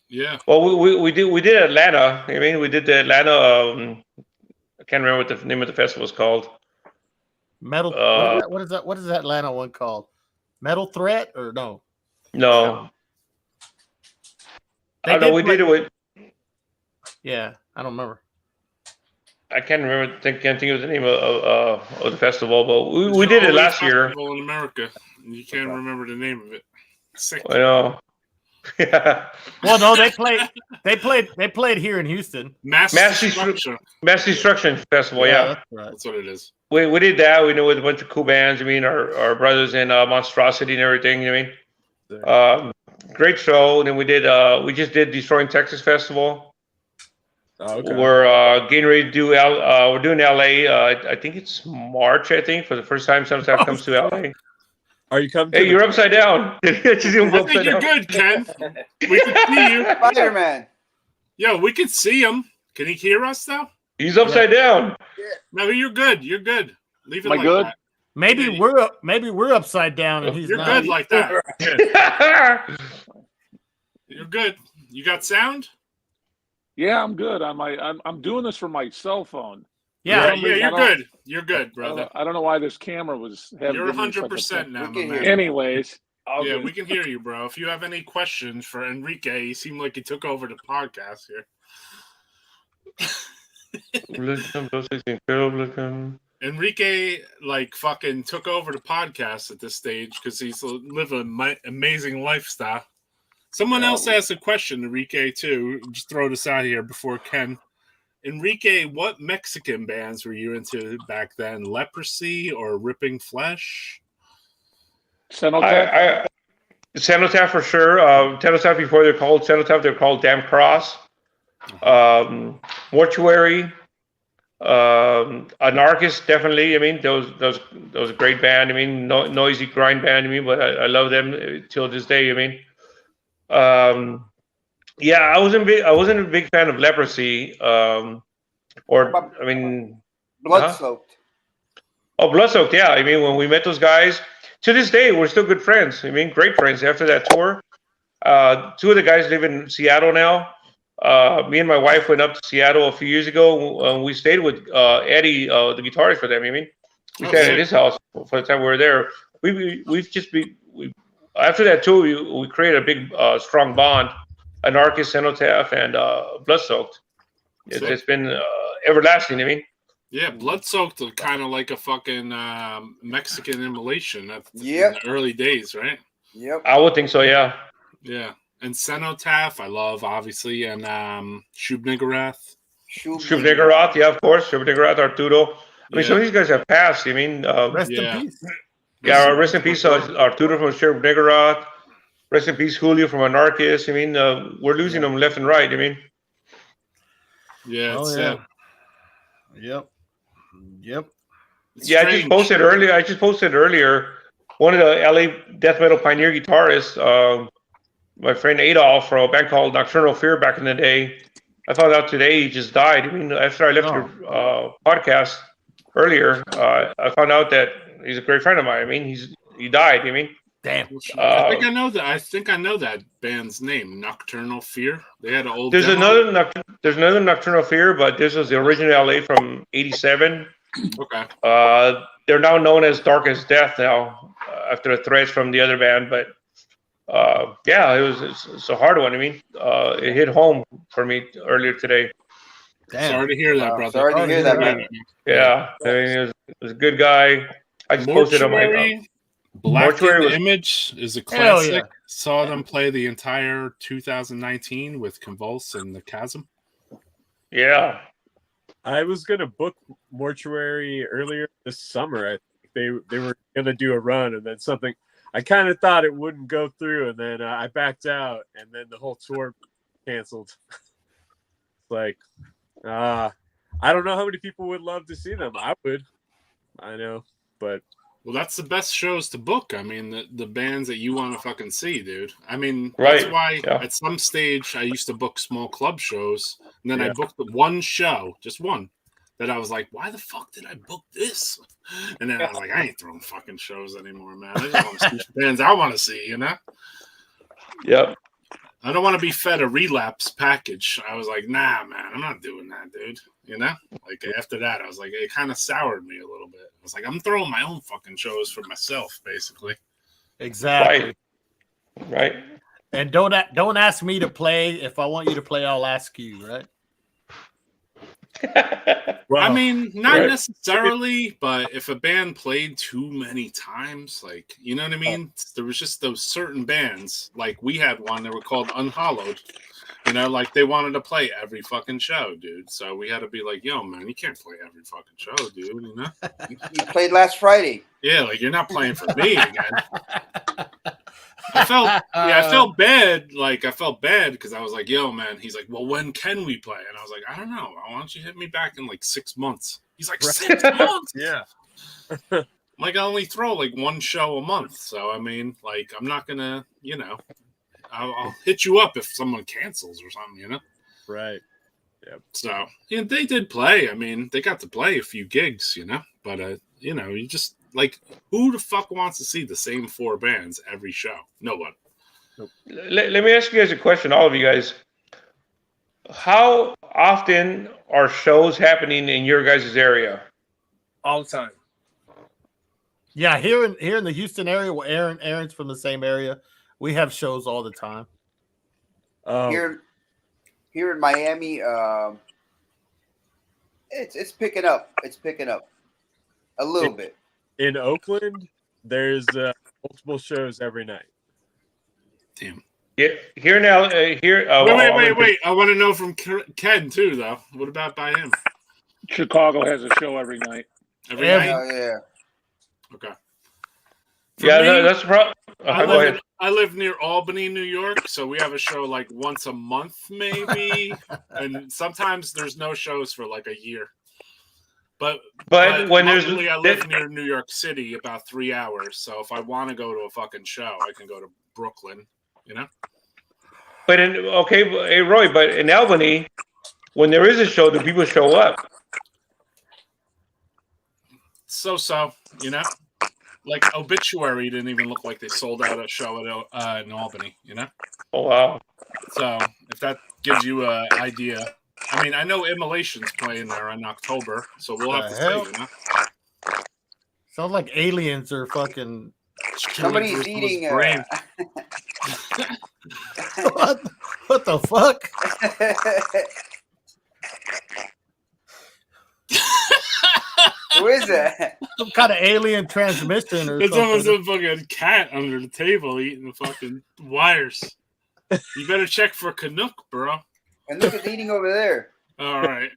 Yeah. Well, we did Atlanta. I mean, we did the Atlanta. I can't remember what the name of the festival is called. Metal. What is that? What is that Atlanta one called? Metal Threat or no? No. I don't know. We did it with. Yeah, I don't remember. I can't remember. Can't think of the name of the festival, but we did it last year. In America, and you can't remember the name of it. Sick. I know. Yeah. Well, no, they played here in Houston. Mass Destruction Festival. Yeah, that's right. That's what it is. We did that. We know with a bunch of cool bands. I mean, our brothers in Monstrosity and everything. I mean, great show. And then we we just did Destroying Texas Festival. Oh, okay. We're getting ready to do we're doing LA. I think it's March. I think for the first time Cenotaph comes to LA. Are you coming? Hey, you're upside down. I think you're good, Ken. We can see you. Spider-Man. Yo, we can see him. Can he hear us though? He's upside down. No, you're good. You're good. Leave it Am I like good? that. Maybe we're upside down and he's You're not. good like that. You're good. You got sound? Yeah, I'm good. I'm doing this from my cell phone. Yeah, you're good. You're good, brother. I don't know why this camera was. You're 100% now, my man. Anyways, yeah, we can hear you, bro. If you have any questions for Enrique, he seemed like he took over the podcast here. Enrique, like, fucking took over the podcast at this stage because he's living an amazing lifestyle. Someone else asked a question, Enrique, too. Just throw this out here before Ken. Enrique, what Mexican bands were you into back then? Leprosy or Ripping Flesh? Cenotaph for sure. Cenotaph before they're called Cenotaph, they're called Damn Cross. Mortuary. Anarchist, definitely. I mean, those a great band. I mean, noisy grind band. I mean, but I love them till this day. I mean, yeah, I wasn't a big fan of Leprosy. Blood-Soaked. Oh, Blood-Soaked. Yeah, I mean, when we met those guys, to this day we're still good friends. I mean, great friends after that tour. Two of the guys live in Seattle now. Me and my wife went up to Seattle a few years ago. We stayed with Eddie, the guitarist for them. I mean, we stayed at his house for the time we were there. After that tour, we created a big, strong bond. Anarchist, Cenotaph, and Blood-Soaked. It's been everlasting. I mean, yeah, Blood-Soaked are kind of like a fucking Mexican immolation in Yep. the early days, right? Yep. I would think so. Yeah. Yeah. And Cenotaph, I love, obviously, and Shub-Niggurath. Shub-Niggurath, yeah, of course. Shub-Niggurath, Arturo. I mean, some of these guys have passed. I mean, Rest in peace. Yeah, rest in peace, Arturo from Shub-Niggurath. Rest in peace, Julio from Anarchist. I mean, we're losing them left and right. I mean, yeah, it's Yep. Yeah, I just posted earlier. One of the LA death metal pioneer guitarists, my friend Adolf from a band called Nocturnal Fear back in the day. I found out today he just died. I mean, after I left your podcast earlier, I found out that he's a great friend of mine. I mean, he died. I mean, damn. I think I know that. I think I know that band's name, Nocturnal Fear. They had an old. There's another Nocturnal Fear, but this was the original LA from '87. Okay. They're now known as Dark as Death now, after the threats from the other band. But yeah, it's a hard one. I mean, it hit home for me earlier today. Damn. Sorry to hear that, brother. Sorry to hear that, man. Yeah, I mean, it was a good guy. I just posted on my. Black Mortuary in Image is a classic. Saw them play the entire 2019 with Convulse and the Chasm. Yeah. I was gonna book Mortuary earlier this summer. I think they were gonna do a run, and then something. I kind of thought it wouldn't go through, and then I backed out, and then the whole tour canceled. Like, I don't know how many people would love to see them. I would, I know, but Well, that's the best shows to book. I mean, the bands that you want to fucking see, dude. I mean, that's why at some stage I used to book small club shows, and then I booked one show, just one, that I was like, why the fuck did I book this? And then I was like, I ain't throwing fucking shows anymore, man. I just want to see bands I want to see, you know? Yep. I don't want to be fed a relapse package. I was like, nah, man, I'm not doing that, dude. You know? Like, after that, I was like, it kind of soured me a little bit. I was like, I'm throwing my own fucking shows for myself, basically. Exactly. Right. And don't ask me to play. If I want you to play, I'll ask you, right? I mean, not necessarily, but if a band played too many times, like, you know what I mean? There was just those certain bands, like we had one that were called Unhallowed. You know, like they wanted to play every fucking show, dude. So we had to be like, yo, man, you can't play every fucking show, dude, you know? You played last Friday. Yeah, like you're not playing for me again. I felt bad. Like I felt bad because I was like, yo, man. He's like, well, when can we play? And I was like, I don't know. Why don't you hit me back in like 6 months? He's like, 6 months? Yeah. Like I only throw like one show a month. So I mean, like I'm not gonna, you know, I'll hit you up if someone cancels or something, you know? Right. Yeah. So yeah, they did play. I mean, they got to play a few gigs, you know, but you know, you just like who the fuck wants to see the same 4 bands every show? No one. Let me ask you guys a question, all of you guys. How often are shows happening in your guys' area? All the time. Yeah, here in the Houston area, where Aaron's from the same area, we have shows all the time. Here in Miami, it's picking up. It's picking up a little bit. In Oakland, there's multiple shows every night. Damn. Yeah, here now. Wait! I want to know from Ken too, though. What about by him? Chicago has a show every night. Every night? Oh yeah. Okay. That's the problem. Go ahead. I live near Albany, New York, so we have a show like once a month, maybe, and sometimes there's no shows for like a year. But when I live near New York City, about 3 hours. So if I want to go to a fucking show, I can go to Brooklyn. You know. But hey Roy, but in Albany, when there is a show, do people show up? So, you know, like Obituary didn't even look like they sold out a show in Albany. You know. Oh wow. So if that gives you an idea. I mean, I know Immolation's playing there in October, so we'll have to see, you know? Sounds like aliens are fucking. Somebody's eating. What the fuck? Who is that? Some kind of alien transmission or it's something. almost a fucking cat under the table eating the fucking wires. You better check for Canuck, bro. And look at eating over there. All right.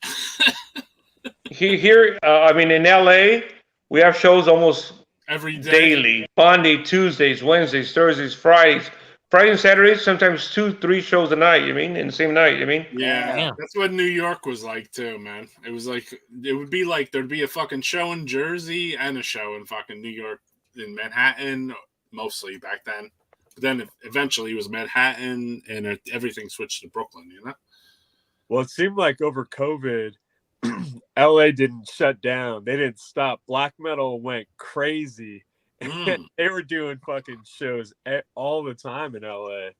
Here, I mean, in LA, we have shows almost every day. Daily. Monday, Tuesdays, Wednesdays, Thursdays, Fridays. Friday and Saturdays, sometimes 2-3 shows a night, you mean? In the same night, you mean? Yeah. That's what New York was like, too, man. It was like, it would be like there'd be a fucking show in Jersey and a show in fucking New York, in Manhattan, mostly back then. But then eventually it was Manhattan and everything switched to Brooklyn, you know? Well, it seemed like over COVID, LA didn't shut down. They didn't stop. Black metal went crazy. They were doing fucking shows all the time in LA.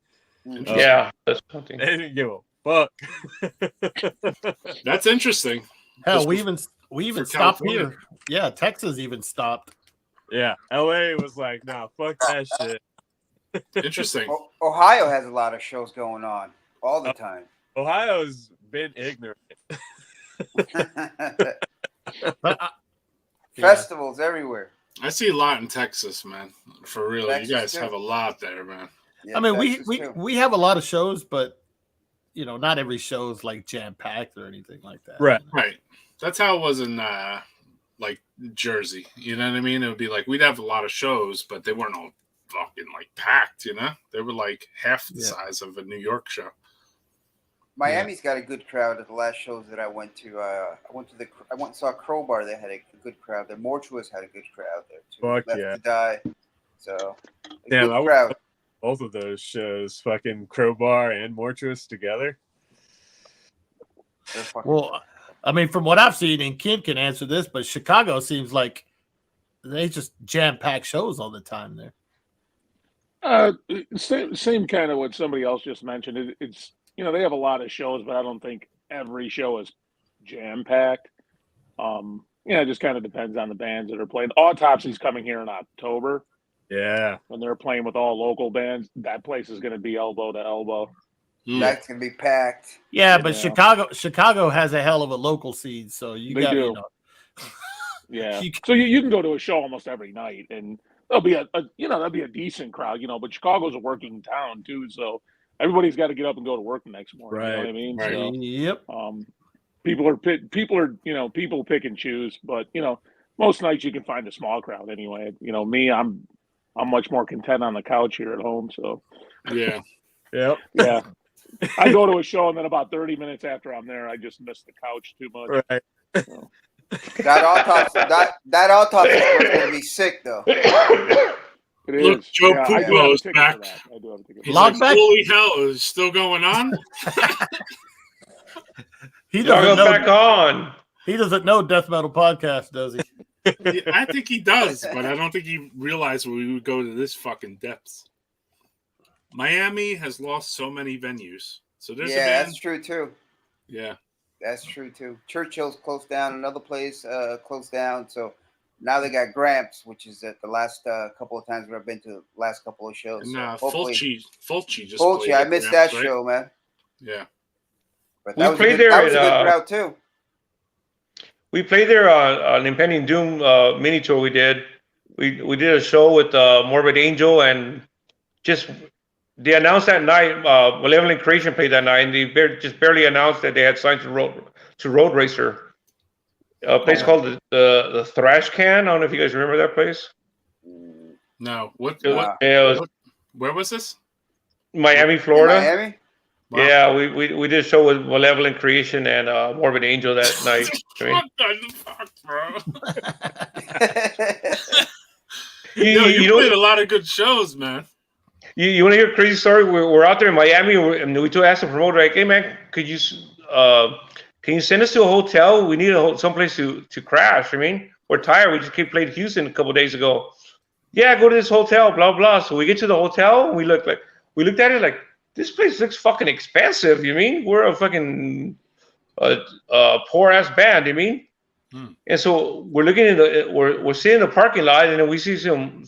Yeah, that's something. They didn't give a fuck. That's interesting. Hell, we even stopped here. Yeah, Texas even stopped. Yeah, LA was like, nah, fuck that shit. Interesting. Ohio has a lot of shows going on all the time. Ohio's been ignorant. Festivals everywhere. I see a lot in Texas, man. For real, Texas you guys too. have a lot there, man. I mean, we have a lot of shows, but you know, not every show is like jam packed or anything like that. Right. That's how it was in like Jersey. You know what I mean? It would be like we'd have a lot of shows, but they weren't all fucking like packed. You know, they were like half the size of a New York show. Miami's got a good crowd at the last shows that I went to. I went and saw Crowbar. They had a good crowd there. Mortuous had a good crowd there too. Fuck Left yeah. to Die. So Damn, good crowd. Both of those shows, fucking Crowbar and Mortuous together. Well, I mean, from what I've seen, and Kim can answer this, but Chicago seems like they just jam-packed shows all the time there. Same kind of what somebody else just mentioned. It's they have a lot of shows, but I don't think every show is jam-packed. It just kind of depends on the bands that are playing. Autopsy's coming here in October. Yeah. When they're playing with all local bands, that place is going to be elbow to elbow. That's gonna be packed. Yeah, but Chicago has a hell of a local scene, so They do. Yeah. So you can go to a show almost every night, and there'll be that'll be a decent crowd, But Chicago's a working town too, so everybody's got to get up and go to work the next morning. Right. You know what I mean? Right. So, Yep. People pick and choose, but most nights you can find a small crowd anyway. Me, I'm much more content on the couch here at home. So yeah. Yep. Yeah. I go to a show and then about 30 minutes after I'm there, I just miss the couch too much. Right. So. That autopsy is gonna be sick though. Look, Joe Pupo's back. He's like, holy hell, is it still going on? He doesn't know. Back on. He doesn't know Death Metal Podcast, does he? I think he does, but I don't think he realized we would go to this fucking depths. Miami has lost so many venues. So there's a band. That's true too. Yeah. That's true too. Churchill's closed down. Another place closed down. So now they got Gramps, which is at the last couple of times where I've been to the last couple of shows. No, so Fulci just Fulci. played I at missed Gramps, that right? show, man. Yeah. But that was a good crowd too. We played there on Impending Doom mini tour. We did a show with Morbid Angel, and they announced that night. Malevolent Creation played that night, and they just barely announced that they had signed to Road Racer, a place called the Thrash Can. I don't know if you guys remember that place. No, Where was this? Miami, Florida. Miami. Wow. Yeah, we did a show with Malevolent Creation and Morbid Angel that night. What the fuck, bro? you played a lot of good shows, man. You want to hear a crazy story? We're out there in Miami, and we asked the promoter, like, "Hey, man, can you send us to a hotel? We need someplace to crash. I mean, we're tired. We just played Houston a couple of days ago. Yeah, go to this hotel, blah blah." So we get to the hotel, and we looked at it like, this place looks fucking expensive. You mean we're a fucking poor ass band? You mean? And so we're looking we're sitting in the parking lot, and then we see some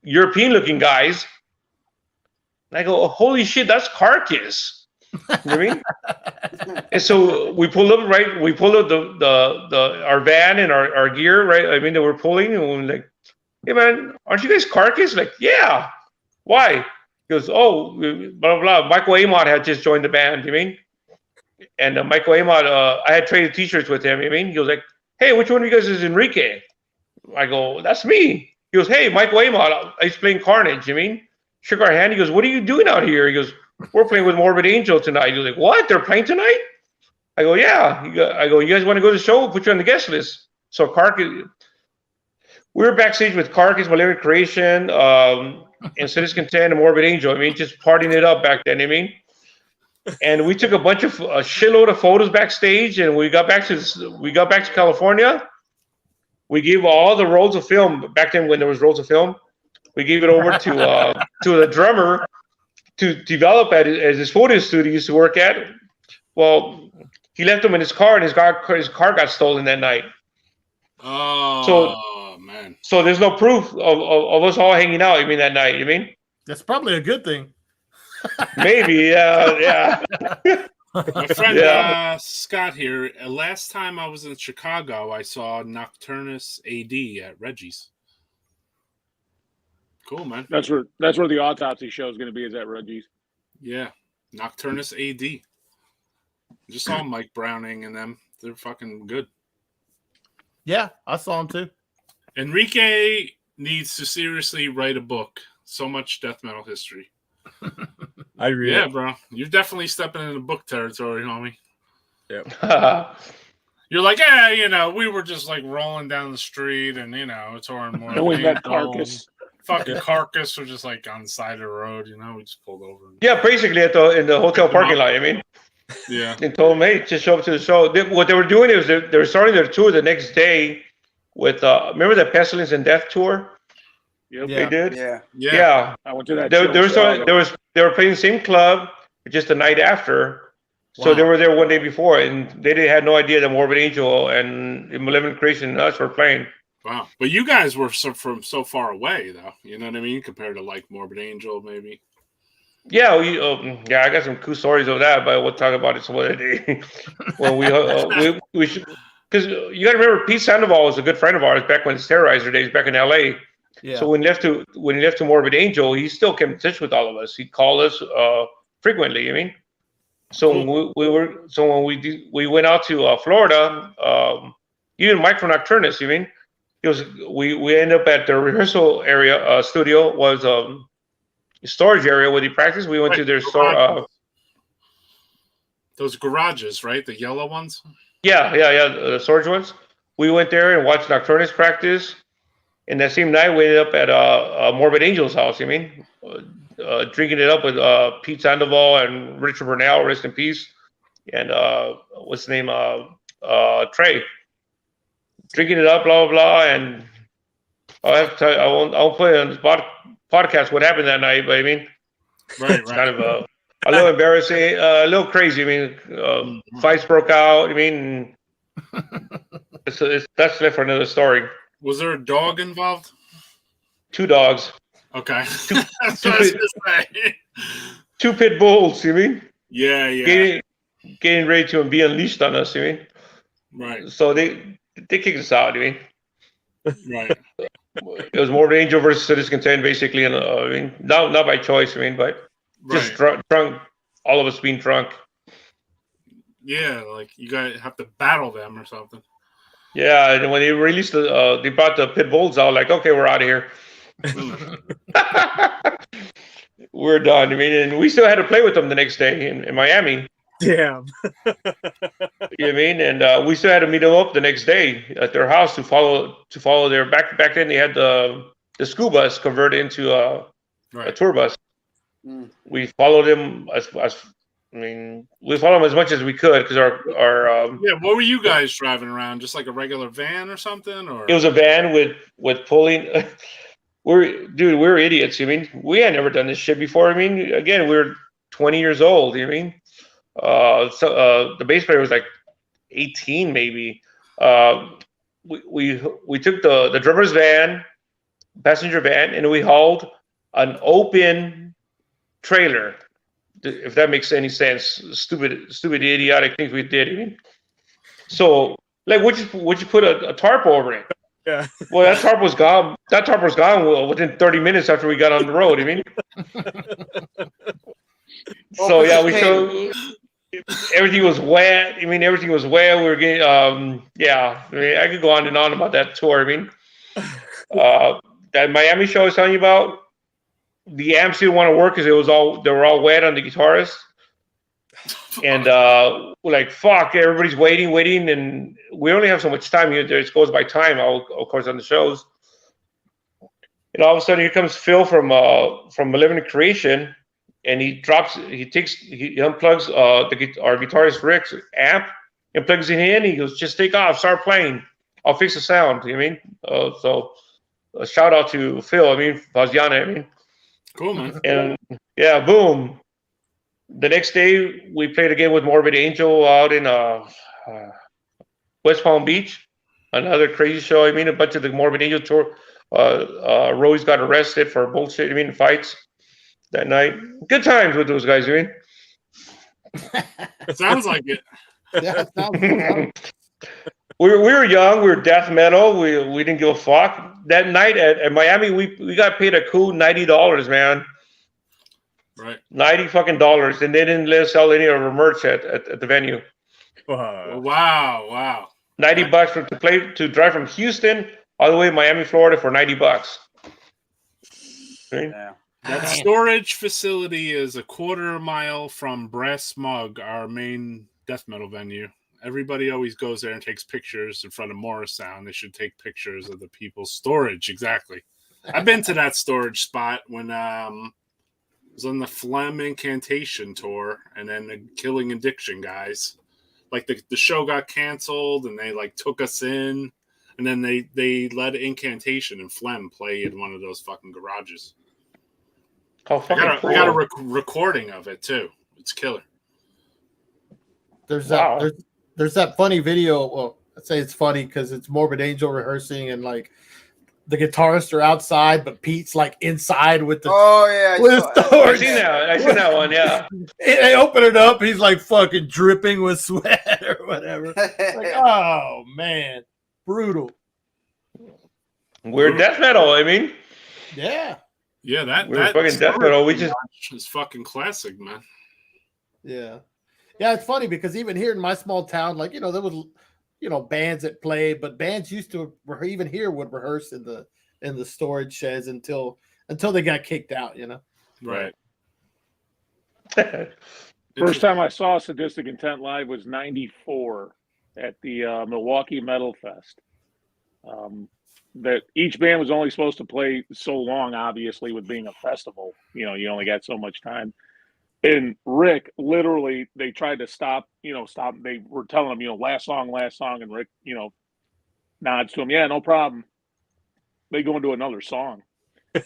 European looking guys. And I go, oh, holy shit, that's Carcass. You know what I mean? And so we pulled up our van and our gear, right? I mean, that we're pulling, and we're like, hey man, aren't you guys Carcass? Like, yeah. Why? He goes, oh, blah blah. Michael Amott had just joined the band. You mean? And Michael Amott, I had traded T-shirts with him. You mean? He goes like, hey, which one of you guys is Enrique? I go, that's me. He goes, hey, Michael Amott, he's playing Carnage. You mean? Shook our hand. He goes, what are you doing out here? He goes, we're playing with Morbid Angel tonight. He goes like, what? They're playing tonight? I go, yeah. I go, you guys want to go to the show? We'll put you on the guest list. So we were backstage with Carcass, Malevolent Creation, and Sadistic Intent and Morbid Angel. I mean, just partying it up back then. I mean, and we took a shitload of photos backstage, and we got back to California. We gave all the rolls of film back then when there was rolls of film. We gave it over to the drummer to develop at his photo studio he used to work at. Well, he left them in his car, and his car got stolen that night. Oh, man. So there's no proof of us all hanging out, you mean, that night, you mean? That's probably a good thing. Maybe, yeah. My friend Scott here, last time I was in Chicago, I saw Nocturnus AD at Reggie's. Cool, man. That's where the autopsy show is going to be, is at Reggie's. Yeah, Nocturnus AD. Just saw Mike Browning and them. They're fucking good. Yeah, I saw him too. Enrique needs to seriously write a book. So much death metal history. I read. Yeah, bro. You're definitely stepping into book territory, homie. Yep. You're like, yeah, you know, we were just like rolling down the street and, you know, touring more. And we met Carcass. Fucking Carcass was just like on the side of the road, you know, we just pulled over. Yeah, basically in the hotel parking lot. I mean, yeah. And told them, hey, just show up to the show. What they were doing is they were starting their tour the next day with remember the Pestilence and Death tour? Yep. They did. Yeah. I went to that. They were playing the same club just the night after. So they were there one day before, and they had no idea that Morbid Angel and Malevolent Creation and us were playing. Wow. But you guys were from so far away, though. You know what I mean? Compared to like Morbid Angel, maybe. Yeah, I got some cool stories of that, but we'll talk about it some other day. When we should, because you got to remember, Pete Sandoval was a good friend of ours back when it's Terrorizer days back in L.A. Yeah. So when he left to Morbid Angel, he still kept in touch with all of us. He called us frequently. I mean. So when we went out to Florida, even Mike from Nocturnus, you mean, we ended up at the rehearsal area studio was storage area where they practiced. We went to their store. Those garages, right? The yellow ones. Yeah, the storage ones. We went there and watched Nocturnus practice. And that same night, we ended up at Morbid Angel's house. You mean? Drinking it up with Pete Sandoval and Richard Burnell, rest in peace, and what's the name? Trey. Drinking it up, blah blah blah, and I have to tell you, I won't play on this podcast what happened that night, but I mean, it's kind of a little embarrassing, a little crazy. I mean, fights broke out. I mean, that's left for another story. Was there a dog involved? 2 dogs. Okay. That's what I was gonna say. 2 pit bulls, you mean? Yeah. Getting ready to be unleashed on us, you mean? Right. So they kicked us out, you mean? Right. It was Morbid Angel versus Sadistic Intent, basically, and I mean, not by choice, I mean, but just drunk, all of us being drunk. Yeah, like you guys have to battle them or something. Yeah, and when they released they brought the pit bulls out, like, okay, we're out of here. We're done. I mean, and we still had to play with them the next day in Miami. Damn. You know what I mean? And we still had to meet them up the next day at their house to follow their back then they had the school bus converted into a tour bus. We followed them we followed them as much as we could because our what were you guys driving around? Just like a regular van or something? Or it was a van with pulling. We're idiots. I mean, we had never done this shit before. I mean, again, we're 20 years old. You mean, the bass player was like 18, maybe. We took the drummer's van, passenger van, and we hauled an open trailer. If that makes any sense, stupid, idiotic things we did. I mean, so like, would you put a tarp over it? Yeah. Well, that tarp was gone. That tarp was gone within 30 minutes after we got on the road. I mean, so yeah, we showed everything was wet. I mean, everything was wet. We were getting, yeah. I mean, I could go on and on about that tour. I mean, that Miami show I was telling you about, the amps didn't want to work because they were all wet on the guitarist. And we're like, fuck, everybody's waiting, and we only have so much time here. It goes by time, of course, on the shows. And all of a sudden, here comes Phil from Malevolent Creation, and he unplugs our guitarist Rick's amp and plugs it in. He goes, just take off, start playing. I'll fix the sound. You know what I mean? So a shout out to Phil. I mean, Faziana. I mean, cool, man. And yeah, boom. The next day, we played again with Morbid Angel out in West Palm Beach. Another crazy show. I mean, a bunch of the Morbid Angel tour. Rose got arrested for bullshit. I mean, fights that night. Good times with those guys. I mean, it sounds like it. Yeah, sounds good. We were young. We were death metal. We didn't give a fuck. That night at Miami, we got paid a cool $90, man. Right. $90 fucking, and they didn't let us sell any of our merch at the venue. Wow. $90 to drive from Houston all the way to Miami, Florida for $90. Okay? Yeah. That storage facility is a quarter mile from Brass Mug, our main death metal venue. Everybody always goes there and takes pictures in front of Morristown. They should take pictures of the people's storage. Exactly. I've been to that storage spot when I was on the Phlegm Incantation tour and then the Killing Addiction guys. Like the show got canceled and they like took us in and then they let Incantation and Phlegm play in one of those fucking garages. Oh, I got a recording of it too. It's killer. There's that funny video. Well, I'd say it's funny because it's Morbid Angel rehearsing and like the guitarists are outside, but Pete's like inside with the I seen that one. Yeah, they open it up. He's like fucking dripping with sweat or whatever. Like, oh man, brutal. We're death metal. I mean, yeah. That fucking death metal. We just is fucking classic, man. Yeah, it's funny because even here in my small town, like there was bands that played, but bands used to even here would rehearse in the storage sheds until they got kicked out. Right. First time I saw Sadistic Intent live was '94 at the Milwaukee Metal Fest. That each band was only supposed to play so long, obviously, with being a festival. You only got so much time. And Rick, literally, they tried to stop. They were telling him, last song. And Rick, nods to him. Yeah, no problem. They go into another song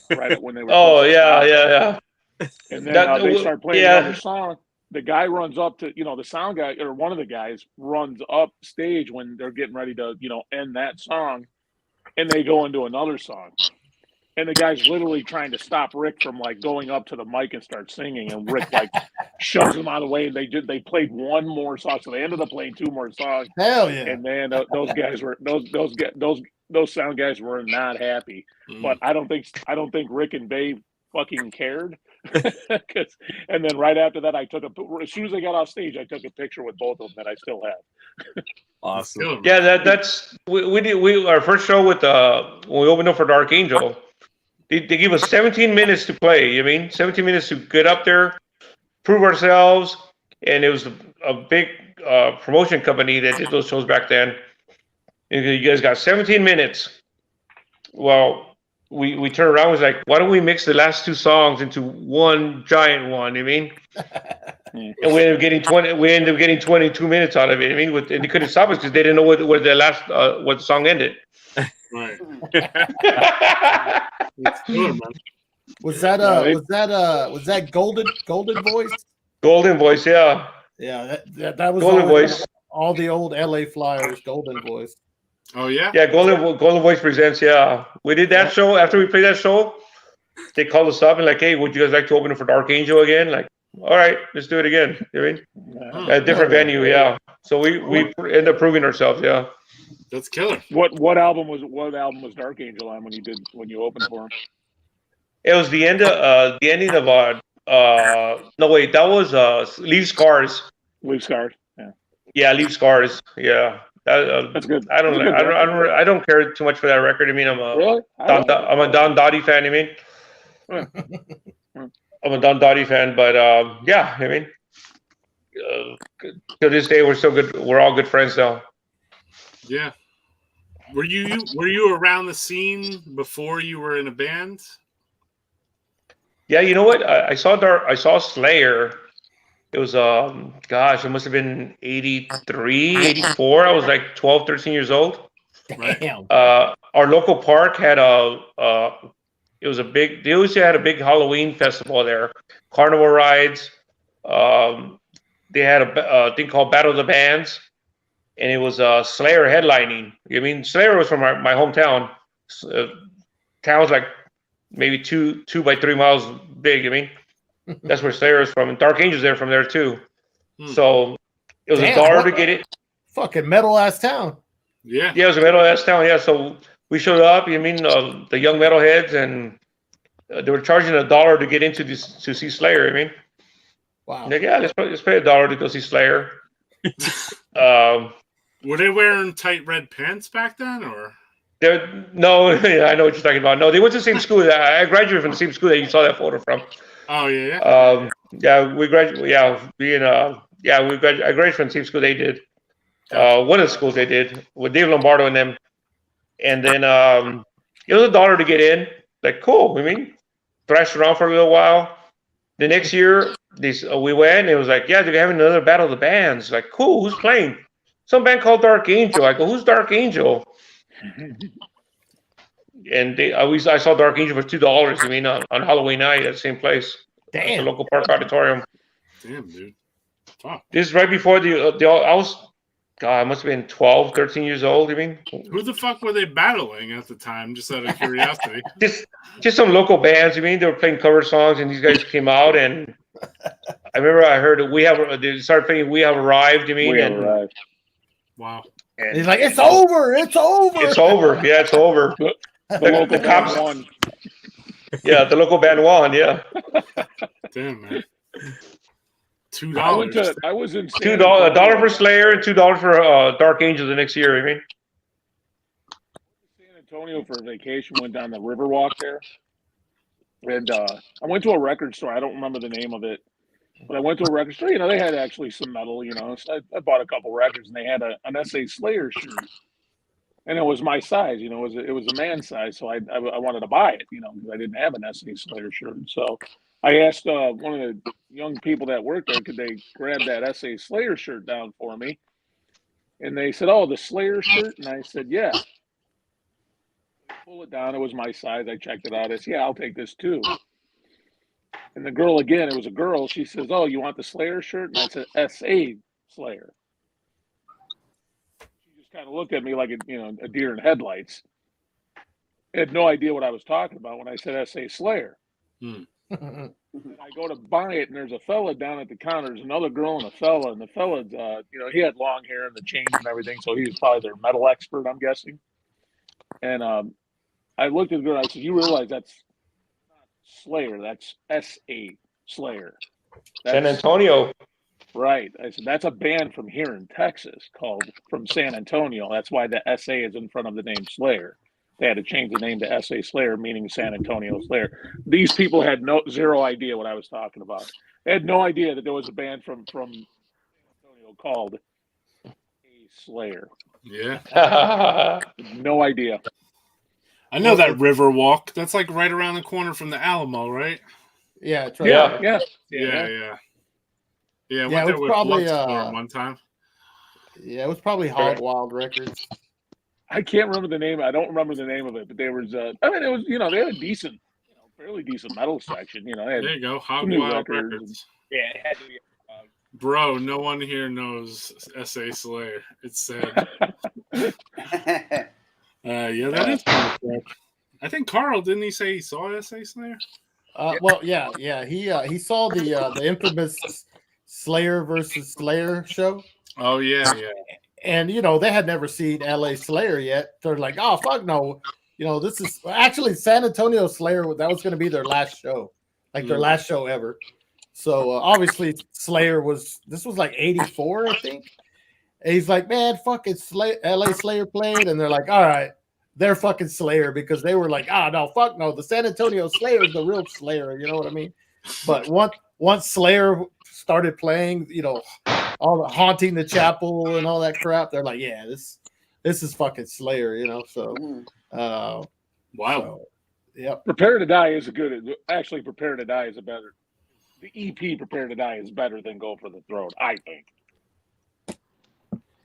right when they were. Yeah. And then they start playing another song. The guy runs up to, the sound guy, or one of the guys runs up stage when they're getting ready to, end that song. And they go into another song. And the guy's literally trying to stop Rick from like going up to the mic and start singing. And Rick like shoves him out of the way. And they played one more song. So they ended up playing two more songs. Hell yeah. And man, those guys were those sound guys were not happy. But I don't think Rick and Dave fucking cared. And then right after that, as soon as I got off stage, I took a picture with both of them that I still have. Awesome. Yeah, that's we did our first show with when we opened up for Dark Angel. They give us 17 minutes to play. 17 minutes to get up there, prove ourselves, and it was a big promotion company that did those shows back then. And you guys got 17 minutes. Well, we turned around and was like, why don't we mix the last two songs into one giant one? And we ended up getting 22 minutes out of it. And they couldn't stop us because they didn't know where the last what the song ended. Right. Was that Golden Voice? Golden Voice, yeah. Yeah, that was Golden Voice. All the old LA Flyers, Golden Voice. Oh yeah. Yeah, Golden Voice presents. Yeah, we did that show. After we played that show, they called us up and like, hey, would you guys like to open it for Dark Angel again? Like, all right, let's do it again. A different venue, yeah. So we ended up proving ourselves, yeah. That's killer. What album was Dark Angel on when you opened for him? It was the ending of no wait, that was Leave Scars. Leave Scars, yeah. Yeah, Leave Scars, yeah. That's good. I don't care too much for that record. I'm a Don Dottie fan. I'm a Don Dottie fan, but yeah. To this day, we're still good. We're all good friends now. Yeah. Were you around the scene before you were in a band? Yeah, you know what? I saw Slayer. It was it must have been 83, 84. I was like 12, 13 years old. Damn. Our local park had they always had a big Halloween festival there. Carnival rides. They had a thing called Battle of the Bands, and it was Slayer headlining. Slayer was from my hometown. Town's like maybe 2 by 3 miles big. That's where Slayer is from, and Dark Angel's there from there too. So it was $1 to get it. Fucking metal ass town. Yeah. Yeah, it was a metal ass town. Yeah, so we showed up. The young metalheads, and they were charging $1 to get into to see Slayer. Wow. Like, yeah, let's pay $1 to go see Slayer. Were they wearing tight red pants back then, or? No, yeah, I know what you're talking about. No, they went to the same school. I graduated from the same school that you saw that photo from. Oh yeah. Yeah, we graduated. Yeah, I graduated from the same school they did. One of the schools they did with Dave Lombardo and them. And then it was $1 to get in. Like, cool. I mean, thrashed around for a little while. The next year, we went, and it was like, yeah, they're having another battle of the bands. Like, cool, who's playing? Some band called Dark Angel. I go, who's Dark Angel? And I saw Dark Angel for $2. I mean, on Halloween night at the same place. Damn. At the local park auditorium. Damn, dude. Fuck. This is right before I was, God, I must have been 12, 13 years old. I mean, who the fuck were they battling at the time? Just out of curiosity. just some local bands. I mean, they were playing cover songs, and these guys came out, and I remember I heard they started playing "We Have Arrived." I mean, We Have Arrived. Wow. And he's like, "It's over! It's over! It's over! Yeah, it's over." The cops won. Yeah, the local band won. Yeah. Damn, man. $2. I was in $2, $1 for Slayer, and $2 for Dark Angel the next year. I mean, San Antonio for vacation. Went down the Riverwalk there, and I went to a record store. I don't remember the name of it, but I went to a record store. You know, they had actually some metal. You know, so I bought a couple records, and they had an S.A. Slayer shirt, and it was my size. You know, it was a man size, so I wanted to buy it. You know, because I didn't have an S.A. Slayer shirt, so I asked one of the young people that worked there, could they grab that S.A. Slayer shirt down for me? And they said, "Oh, the Slayer shirt?" And I said, "Yeah." They pull it down. It was my size. I checked it out. I said, "Yeah, I'll take this too." And the girl, again, it was a girl. She says, "Oh, you want the Slayer shirt?" And I said, "S.A. Slayer." She just kind of looked at me like a deer in headlights. I had no idea what I was talking about when I said S.A. Slayer. And I go to buy it, and there's a fella down at the counter. There's another girl and a fella, and the fella's, he had long hair and the chains and everything, so he was probably their metal expert, I'm guessing. And I looked at the girl, and I said, "You realize that's not Slayer, that's S.A. Slayer. That's San Antonio." Right. I said, "That's a band from here in Texas called from San Antonio. That's why the S.A. is in front of the name Slayer. They had to change the name to S.A. Slayer, meaning San Antonio Slayer." These people had zero idea what I was talking about. They had no idea that there was a band from San Antonio called A Slayer. Yeah. No idea. I know that Riverwalk. That's like right around the corner from the Alamo, right? Yeah, it's right. Yeah. Yeah. Yeah, Went it there was with probably Bloodsport one time. Yeah, it was probably Hog Wild Records. I can't remember the name. I don't remember the name of it, but there was. It was. They had a decent, fairly decent metal section. They had There you go, Hog new Wild Records. Yeah, it had to be. Bro, no one here knows S.A. Slayer. It's sad. Yeah, that is kind of sad. I think Carl, didn't he say he saw S.A. Slayer? Well, yeah. He saw the infamous Slayer versus Slayer show. Oh yeah. And they had never seen LA Slayer yet. They're like, "Oh fuck no!" This is actually San Antonio Slayer. That was going to be their last show, like their last show ever. So obviously Slayer this was like '84, I think. And he's like, "Man, fucking LA Slayer played," and they're like, "All right, they're fucking Slayer," because they were like, no, fuck no, the San Antonio Slayer is the real Slayer. You know what I mean? But once Slayer started playing, all the haunting the chapel and all that crap, they're like, "Yeah, this is fucking Slayer," So, wow. So, yep. Prepare to Die is actually Prepare to Die is a better. The EP Prepare to Die is better than Go for the Throne, I think.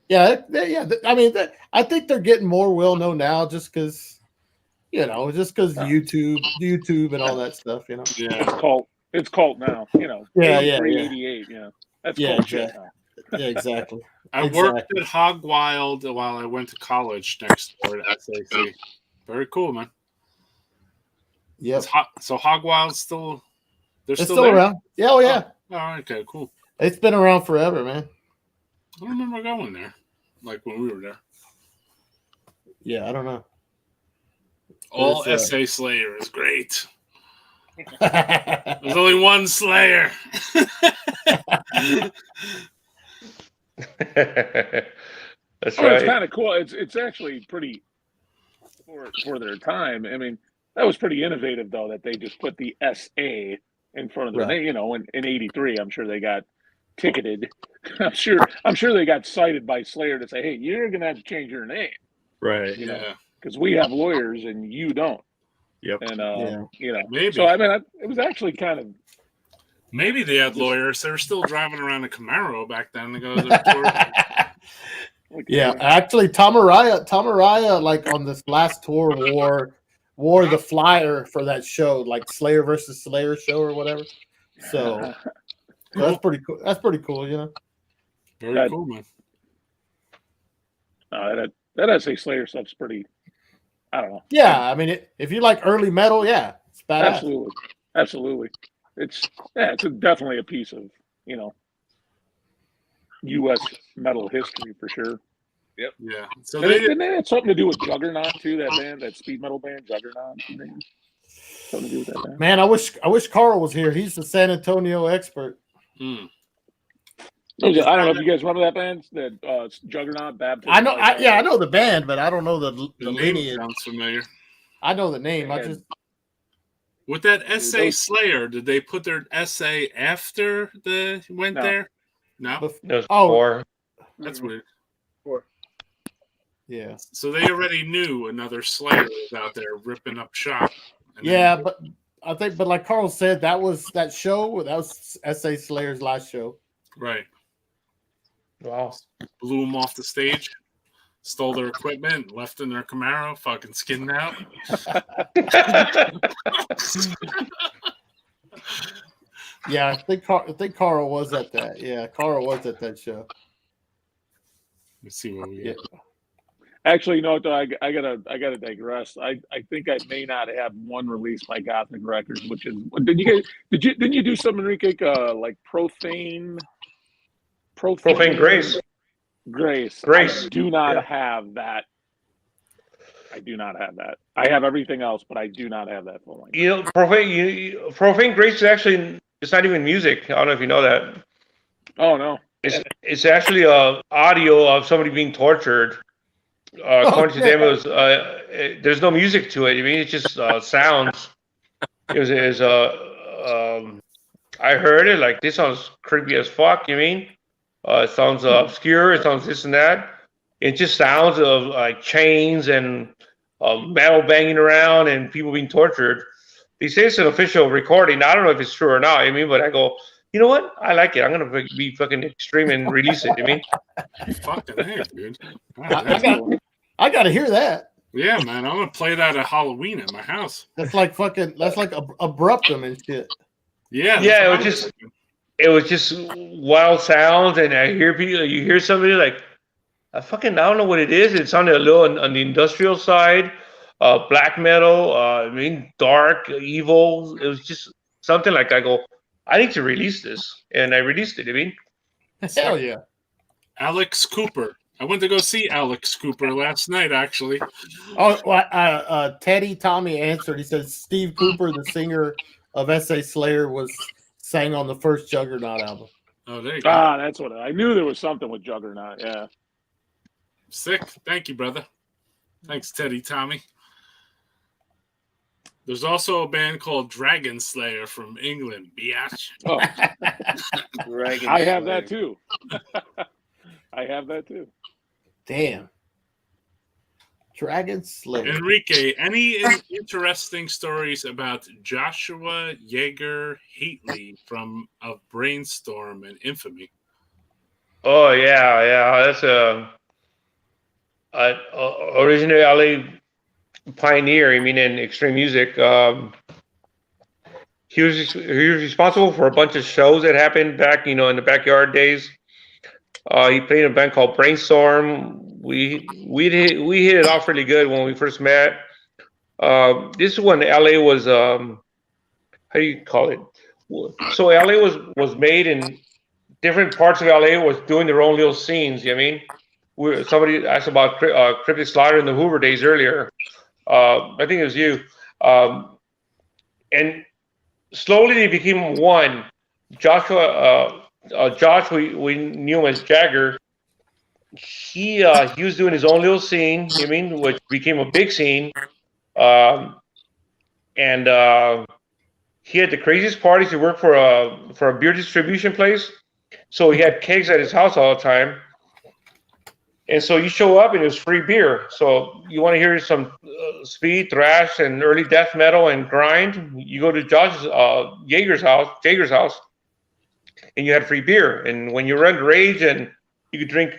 Yeah. I mean, I think they're getting more well known now, just because, YouTube and all that stuff. Yeah, it's cult now. Yeah. 88. Yeah, that's cult shit now. Yeah, exactly. I worked at Hog Wild while I went to college next door to SAC. Very cool, man. Yeah. So Hog Wild's still It's still around. Yeah, oh yeah. Oh, okay, cool. It's been around forever, man. I don't remember going there, like when we were there. Yeah, I don't know. All S.A. Slayer is great. There's only one Slayer. That's right. It's kind of cool. It's actually pretty. for their time. I mean, that was pretty innovative though, that they just put the SA in front of their name. You know, in '83, I'm sure they got ticketed. I'm sure they got cited by Slayer to say, "Hey, you're gonna have to change your name." Right. You know, because we have lawyers and you don't. Yep. And you know, Maybe. so I mean, it was actually kind of. Maybe they had lawyers. They were still driving around a Camaro back then to go to their tour. Yeah, actually, Tom Araya, like on this last tour, wore the flyer for that show, like Slayer versus Slayer show or whatever. So that's pretty cool. That's pretty cool, you know. Very cool, man. That SA Slayer stuff's pretty. I don't know. Yeah, I mean, if you like early metal, yeah, it's badass. Absolutely. It's definitely a piece of, you know, U.S. metal history for sure. Yep. Yeah. So they had something to do with Juggernaut too. That band, that speed metal band, Juggernaut. Something to do with that band. Man, I wish Carl was here. He's the San Antonio expert. I don't know if you guys remember that band, that Juggernaut Baptist. I know. I know the band, but I don't know the name lineage. sounds familiar. I know the name. I just with that SA Slayer, did they put their SA after went there? No. That's weird. Yeah. So they already knew another Slayer was out there ripping up shop. Yeah, but I think, like Carl said, that was SA Slayer's last show. Right. Wow. Blew them off the stage, stole their equipment, left in their Camaro, fucking skinned out. Yeah, I think Carl was at that. Yeah, Carl was at that show. Let's see what we get. Actually, you know what? I gotta digress. I think I may not have one released by Gothic Records, which is didn't you do some Enrique like Profane Grace? I do not have that. I do not have that. I have everything else, but I do not have that full length. You know, Profane Grace is actually, it's not even music. I don't know if you know that. Oh no. It's actually audio of somebody being tortured. According to them, it was there's no music to it. I mean, it's just sounds. I heard it like, this sounds creepy as fuck. You mean? It sounds obscure. It sounds this and that. It just sounds of like chains and metal banging around and people being tortured. They say it's an official recording. I don't know if it's true or not. I mean, but I go, you know what? I like it. I'm gonna be fucking extreme and release it. I mean, fucking hey, dude. I gotta hear that. Yeah, man. I'm gonna play that at Halloween at my house. That's like abruptum and shit. Yeah. Yeah. It was just wild sounds, and I hear people. You hear somebody like, I don't know what it is. It sounded a little on the industrial side, black metal. I mean, dark, evil. It was just something like, I go, I need to release this, and I released it. I mean, hell yeah. Alex Cooper. I went to go see Alex Cooper last night, actually. Oh, well, Teddy Tommy answered. He said Steve Cooper, the singer of SA Slayer, sang on the first Juggernaut album. Oh, there you go. That's what I knew. There was something with Juggernaut. Yeah. Sick. Thank you, brother. Thanks, Teddy Tommy. There's also a band called Dragon Slayer from England, biatch. Oh. I have that too. I have that too. Damn. Dragon Slayer. Enrique, any interesting stories about Joshua Yeager Heatley of Brainstorm and Infamy? Oh yeah. That's originally LA pioneer. I mean, in extreme music. He was responsible for a bunch of shows that happened back, in the backyard days. He played in a band called Brainstorm. We hit it off really good when we first met. This is when LA was how do you call it? So LA was made in different parts of LA was doing their own little scenes. You know what I mean? Somebody asked about Cryptic Slaughter in the Hoover days earlier. I think it was you. And slowly they became one. Josh, we knew him as Jagger. he was doing his own little scene, you mean, which became a big scene. And he had the craziest parties. He worked for a beer distribution place. So he had kegs at his house all the time. And so you show up and it was free beer. So you want to hear some speed, thrash, and early death metal and grind. You go to Josh's Jaeger's house, and you had free beer. And when you were underage and you could drink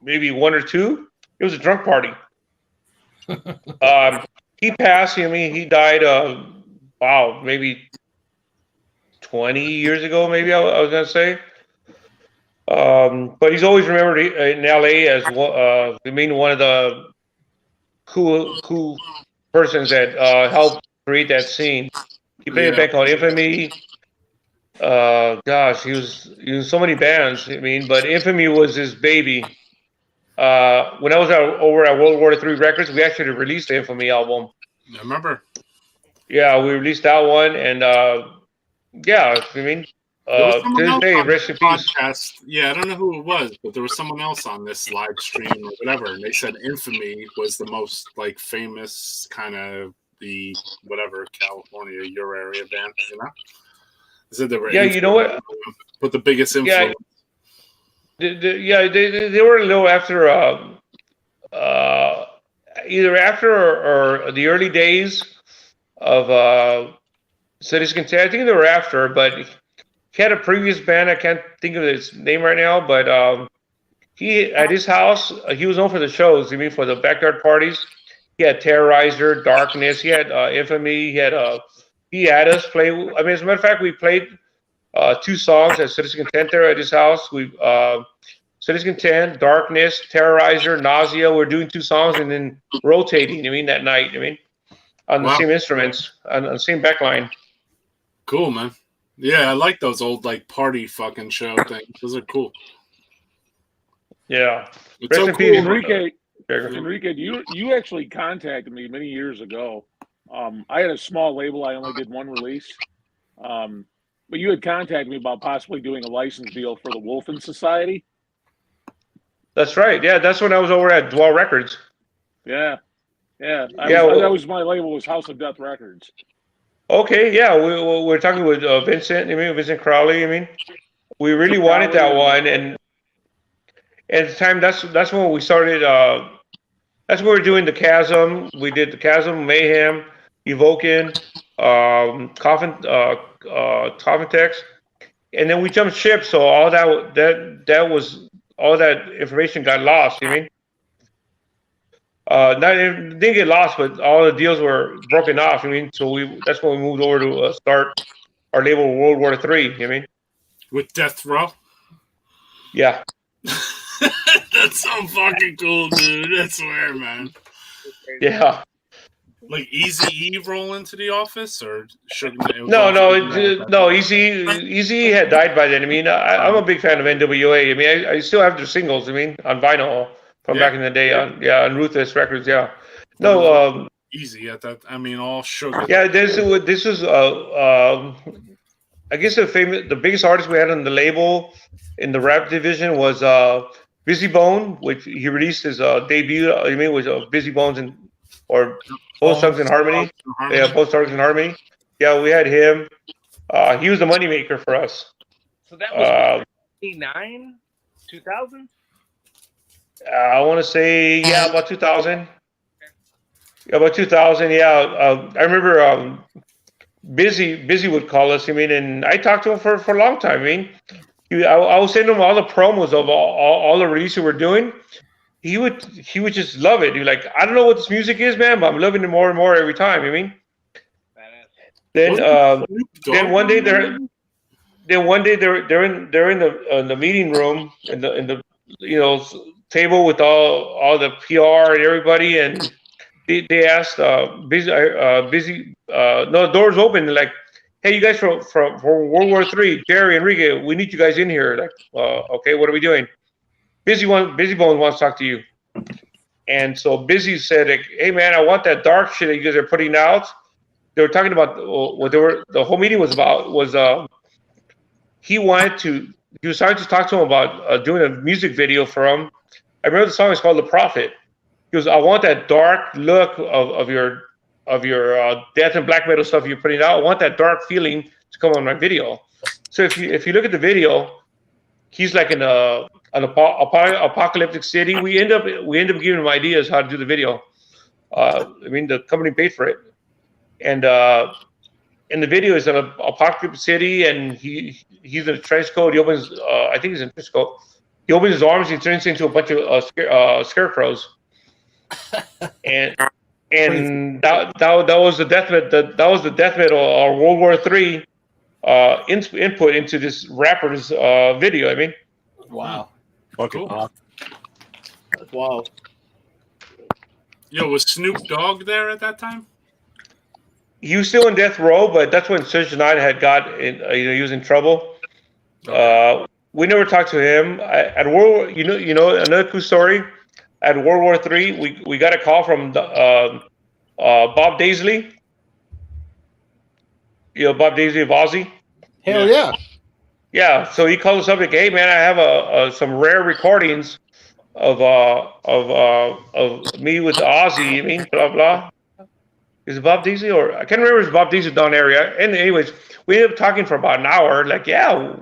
maybe one or two, it was a drunk party. He passed. I mean, he died. Maybe 20 years ago. Maybe I was gonna say. But he's always remembered in LA as one of the cool persons that helped create that scene. He played a band called Infamy. Gosh, he was in so many bands. I mean, but Infamy was his baby. When I was over at World War III Records, we actually released the Infamy album. I remember. Yeah, we released that one, and I mean. To this day, rest in peace. Podcast. Yeah, I don't know who it was, but there was someone else on this live stream or whatever, and they said Infamy was the most like famous kind of the whatever California, your area band, you know? They said they were you know what? With the biggest influence. Yeah, they were a little after either after or the early days of Sadistic Intent. I think they were after, but he had a previous band. I can't think of his name right now, but he at his house, he was known for the shows. I mean, for the backyard parties. He had Terrorizer, Darkness. He had Infamy. He had us play. I mean, as a matter of fact, we played 2 songs at Sadistic Intent there at his house. We Sadistic Intent, Darkness, Terrorizer, Nausea. We're doing 2 songs and then rotating. I mean, that night. I mean, on the same instruments, on the same backline. Cool, man. Yeah, I like those old like party fucking show things. Those are cool. Yeah. It's so cool. Enrique, you actually contacted me many years ago. I had a small label. I only did 1 release. But you had contacted me about possibly doing a license deal for the Wolfen Society. That's right. Yeah, that's when I was over at Dwell Records. Yeah. That was my label, was House of Death Records. Okay, yeah, we're talking with Vincent. I mean, Vincent Crowley. I mean, we really wanted that one, and at the time, that's when we started. That's when we were doing the Chasm. We did the Chasm, Mayhem, Evoking, Coffin Text, and then we jumped ship. So all that was all that information got lost. You mean? It didn't get lost, but all the deals were broken off. I mean, so that's when we moved over to start our label World War III. You mean? With Death Row? Yeah. That's so fucking cool, dude. I swear, man. Yeah. Like Easy-E roll into the office, or No. Easy had died by then. I mean, I'm a big fan of NWA. I mean, I still have their singles. I mean, on vinyl. From back in the day on Ruthless Records, No, Easy at that. I mean, all sugar. Yeah, this is I guess the biggest artist we had on the label in the rap division was Busy Bone, which he released his debut. I mean, was Busy Bones or Both Thugs in Harmony. Yeah, Both Thugs in Harmony. Yeah, we had him. He was the moneymaker for us. So that was 89, 2000. I want to say, about 2000. About 2000, I remember Busy would call us. I mean, and I talked to him for a long time. I mean, I was sending him all the promos of all the releases we're doing. He would just love it. He's like, I don't know what this music is, man, but I'm loving it more and more every time. I mean, then one day they're in the meeting room in the table with all the PR and everybody, and they asked Busy, the doors open, like, hey, you guys from World War III, Jerry, Enrique, we need you guys in here. Like, okay, what are we doing? Busy Bones wants to talk to you. And so Busy said, like, hey man, I want that dark shit that you guys are putting out. They were talking about what the whole meeting was about was he was trying to talk to him about doing a music video for him I remember the song is called "The Prophet." He goes, "I want that dark look of your death and black metal stuff you're putting out. I want that dark feeling to come on my video." So if you look at the video, he's like in an apocalyptic city. We end up giving him ideas how to do the video. I mean, the company paid for it, and in the video is an apocalyptic city, and he's in a trench coat. He opens, I think he's in a trench coat. He opens his arms. He turns into a bunch of scarecrows, and that was the death metal. That was the death metal or World War III input into this rapper's video. I mean, wow, Fucking cool. That's wild. Yo, was Snoop Dogg there at that time? he was still in death row, but that's when Surge Nine had got in. He was in trouble. We never talked to him at World. You know another cool story. At World War III, we got a call from Bob Daisley. You know Bob Daisley of Ozzy. Hell yeah. Yeah, so he called us up like, "Hey man, I have some rare recordings of me with Ozzy. I mean, blah blah." Is it Bob Daisley or I can't remember if it's Bob Daisley down area. And anyways, we ended up talking for about an hour. Like, yeah,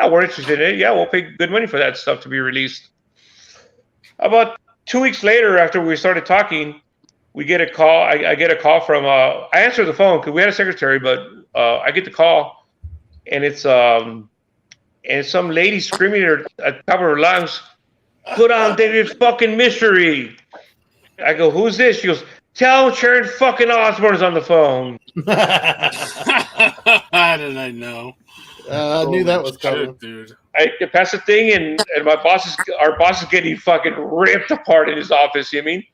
we're interested in it. Yeah, we'll pay good money for that stuff to be released. About 2 weeks later, after we started talking, we get a call. I get a call from. I answer the phone because we had a secretary, but I get the call, and it's some lady screaming at the top of her lungs, "Put on David fucking Mystery." I go, "Who's this?" She goes, "Tell Sharon fucking Osbourne's on the phone." How did I know? I knew that was coming, shit, dude. I pass the thing, and our boss is getting fucking ripped apart in his office. You know what I mean?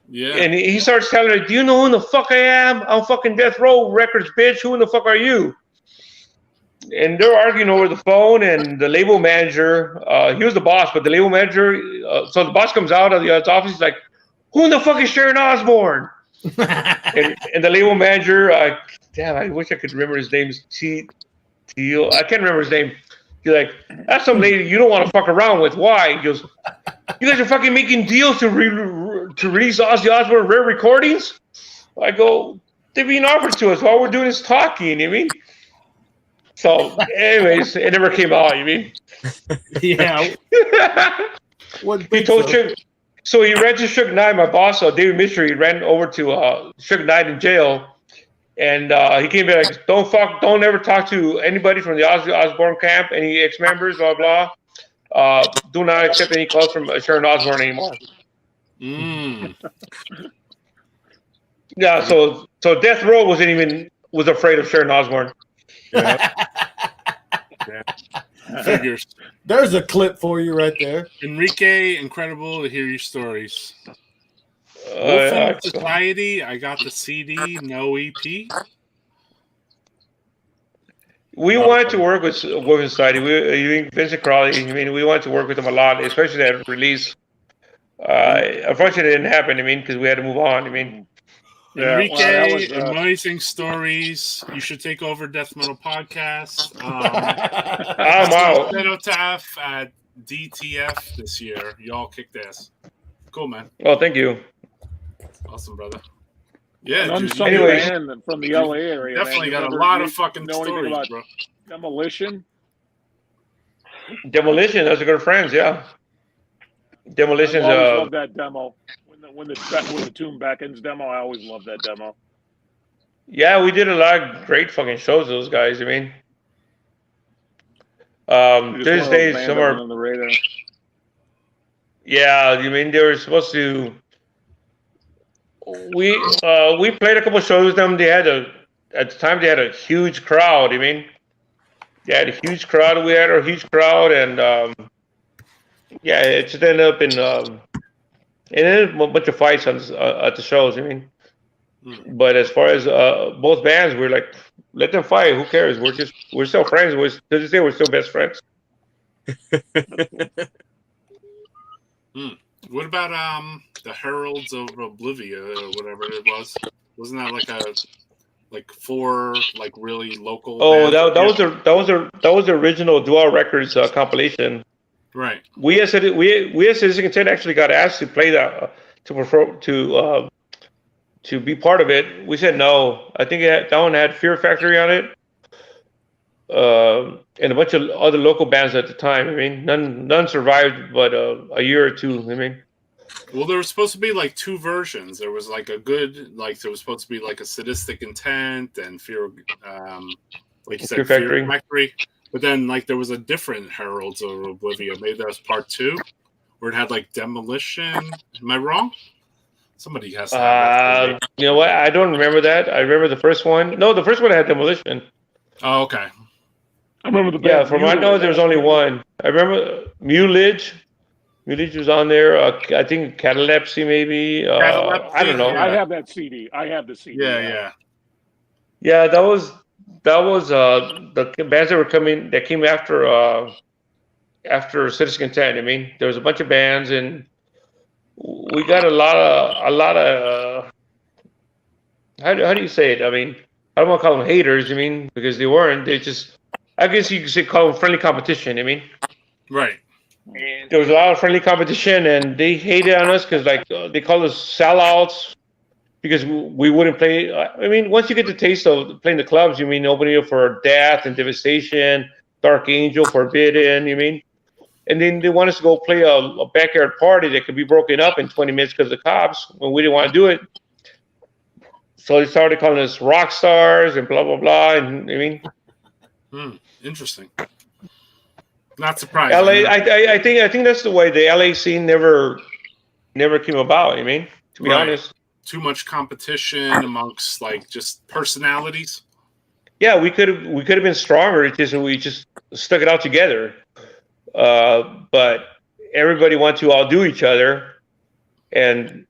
Yeah. And he starts telling her, "Do you know who the fuck I am? I'm fucking Death Row Records, bitch. Who in the fuck are you?" And they're arguing over the phone, and the label manager, he was the boss, but the label manager, so the boss comes out of his office, he's like, "Who in the fuck is Sharon Osbourne?" and the label manager, damn, I wish I could remember his name. I can't remember his name. He's like, "That's some lady you don't want to fuck around with. Why?" He goes, "You guys are fucking making deals to release Ozzy Osbourne rare recordings?" I go, "They're being offered to us. All we're doing is talking." You know what I mean? So, anyways, it never came out. You mean? Yeah. He told Suge. So he ran to Suge Knight, my boss, David Mystery. He ran over to Suge Knight in jail, and he came back like, "Don't ever talk to anybody from the Ozzy Osbourne camp, any ex-members, blah blah. Do not accept any calls from Sharon Osbourne anymore." Yeah, so Death Row was afraid of Sharon Osbourne. Yeah. Figures. There's a clip for you right there. Enrique, incredible to hear your stories. Wolfen Society, I got the CD, no EP. We wanted to work with Wolfen Society. Vincent Crowley. I mean, we wanted to work with them a lot, especially at release. Unfortunately, it didn't happen. I mean, because we had to move on. I mean. Yeah, Enrique, amazing stories. You should take over Death Metal Podcast. I'm out. CENOTAPH at DTF this year. Y'all kicked ass. Cool, man. Well, thank you. Awesome, brother. Yeah, An dude, unsung band from the LA area. Definitely man. got a lot of fucking know anything stories, about bro. Demolition? Demolition, those are good friends, yeah. Demolition's I always love that demo. When the Tomb Beckons demo, I always love that demo. Yeah, we did a lot of great fucking shows, those guys. I mean, there's days somewhere on the radar. Yeah, I mean they were supposed to. We played a couple shows with them. They had at the time they had a huge crowd. I mean, they had a huge crowd. We had a huge crowd, and yeah, it just ended up in. It ended up a bunch of fights at the shows. I mean, but as far as both bands, we're like, let them fight. Who cares? We're still friends. To this day, we're still best friends. What about the Heralds of Oblivion or whatever it was? Wasn't that like four really local? Oh, that was the original Dual Records compilation. Right. We as Sadistic Intent actually got asked to play that to be part of it. We said no. I think that one had Fear Factory on it, and a bunch of other local bands at the time. I mean, none survived, but a year or two. I mean, well, there was supposed to be like two versions. There was like a good, like there was supposed to be like a Sadistic Intent and Fear, like you said, Fear Factory. But then like there was a different Heralds of Oblivion. Maybe that was part 2, where it had like Demolition. Am I wrong? Somebody has to have you know what? I don't remember that. I remember the first one. No, the first one had Demolition. Oh, okay. I remember the yeah. From what I know, there's only one. I remember Mutilage. Mutilage was on there. I think Catalepsy, maybe. I don't know. I have that CD. I have the CD. Yeah. Yeah, that was the bands that came after Sadistic Intent. I mean, there was a bunch of bands, and we got a lot of how do you say it? I mean, I don't want to call them haters. I mean, because they weren't. They just, I guess you could call them friendly competition. I mean, right. There was a lot of friendly competition, and they hated on us because like they called us sellouts because we wouldn't play. I mean, once you get the taste of playing the clubs, you mean opening up for Death and Devastation, Dark Angel, Forbidden. You mean. And then they want us to go play a backyard party that could be broken up in 20 minutes because of the cops when we didn't want to do it. So they started calling us rock stars and blah, blah, blah. And I mean, interesting. Not surprised. LA, I think that's the way the LA scene never came about. I mean, to be honest, too much competition amongst like just personalities. Yeah, we could have been stronger. It's just we just stuck it out together. But everybody wants to outdo each other, and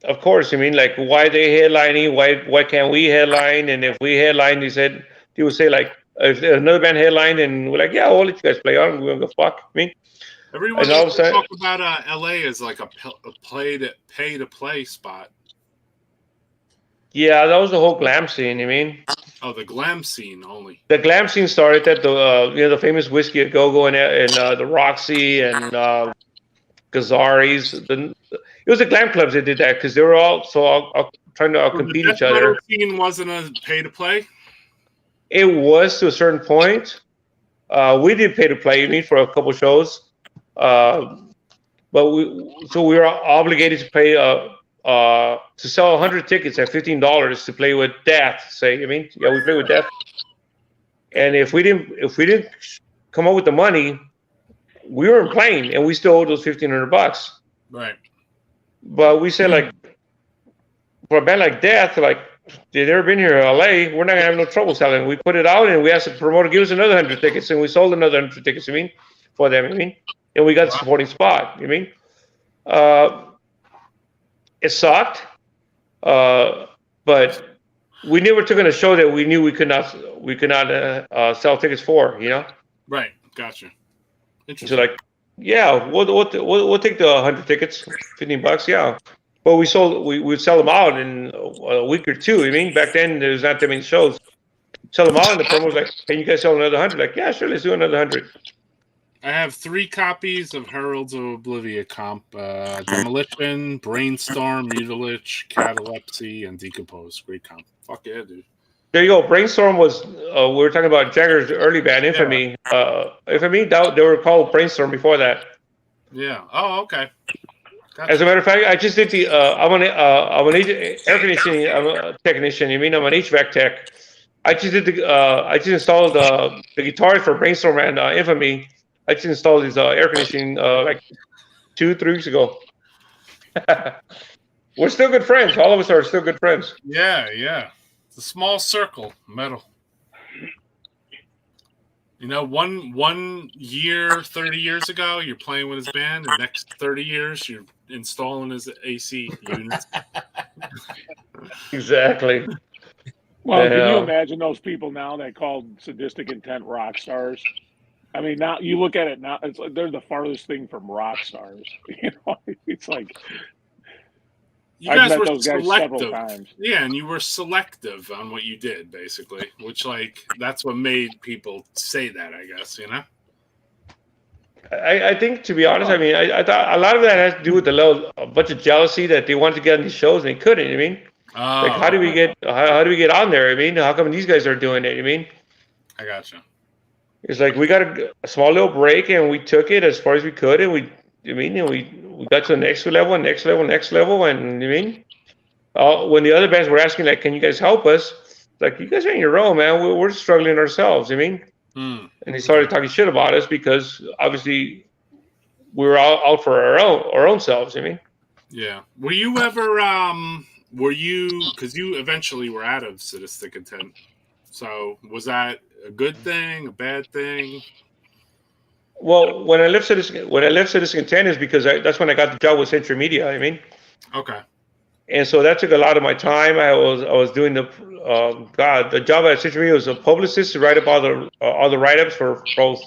of course, I mean, like, why they headlining? Why can't we headline? And if we headline, they would say like, if another band headline, and we're like, yeah, we'll let you guys play on. We don't give a fuck. I mean, everyone talk about LA as like a pay to play spot. Yeah, that was the whole glam scene. I mean, oh, the glam scene only. The glam scene started at the famous Whiskey a Go Go and the Roxy and Gazzari's. It was the glam clubs that did that because they were all trying to compete each other. The scene wasn't a pay to play. It was to a certain point. We did pay to play. I mean, for a couple shows, but we were obligated to pay to sell 100 tickets at $15 to play with Death. Say, I mean, yeah, we play with Death. And if we didn't come up with the money, we weren't playing, and we still owed those $1,500. Right. But we said, like, for a band like Death, like, they've never been here in LA, we're not gonna have no trouble selling. We put it out, and we asked the promoter to give us another 100 tickets, and we sold another 100 tickets. I mean, for them. I mean, and we got the supporting spot. I mean, it sucked, but we never took on a show that we knew we could not sell tickets for. You know. Right. Gotcha. Interesting. So like, yeah, we'll take the 100 tickets, $15. Yeah. But we'd sell them out in a week or two. I mean, back then there was not that many shows. Sell them out, and the promo was like, "Can you guys sell another 100?" Like, yeah, sure, let's do another 100. I have 3 copies of Heralds of Oblivion comp: Demolition, Brainstorm, Mutilage, Catalepsy, and Decompose. Great comp. Fuck yeah, dude. There you go. Brainstorm was we were talking about Jagger's early band, Infamy. Yeah. Infamy, they were called Brainstorm before that. Yeah. Oh, okay. Gotcha. As a matter of fact, I just did the. I'm an air conditioning technician. You mean I'm an HVAC tech? I just did the. I just installed the guitar for Brainstorm and Infamy. I just installed these air conditioning like 2-3 weeks ago. We're still good friends. All of us are still good friends. Yeah, yeah. It's a small circle, metal. You know, one year, 30 years ago, you're playing with his band. The next 30 years, you're installing his AC units. Exactly. Well, can you imagine those people now that called Sadistic Intent rock stars? I mean, now you look at it now; it's like they're the farthest thing from rock stars. You know, it's like you guys I've met were those guys selective. several times. Yeah, and you were selective on what you did, basically. Which, like, that's what made people say that, I guess. You know. I think, to be honest, I mean, I thought a lot of that has to do with a bunch of jealousy that they wanted to get on these shows and they couldn't. I mean, like, how do we get on there? I mean, how come these guys are doing it? I mean, I gotcha. it's like we got a small little break and we took it as far as we could, and we got to the next level, and I mean, when the other bands were asking, like, can you guys help us? Like, you guys are on your own, man. We're struggling ourselves. I mean. And they started talking shit about us because obviously we were out for our own selves. I mean, yeah. Were you ever because you eventually were out of Sadistic Intent? So was that a good thing, a bad thing? Well, when I left Sadistic Intent is because that's when I got the job with Century Media. I mean, okay. And so that took a lot of my time. I was doing the job at Century Media was a publicist to write up all the write-ups for both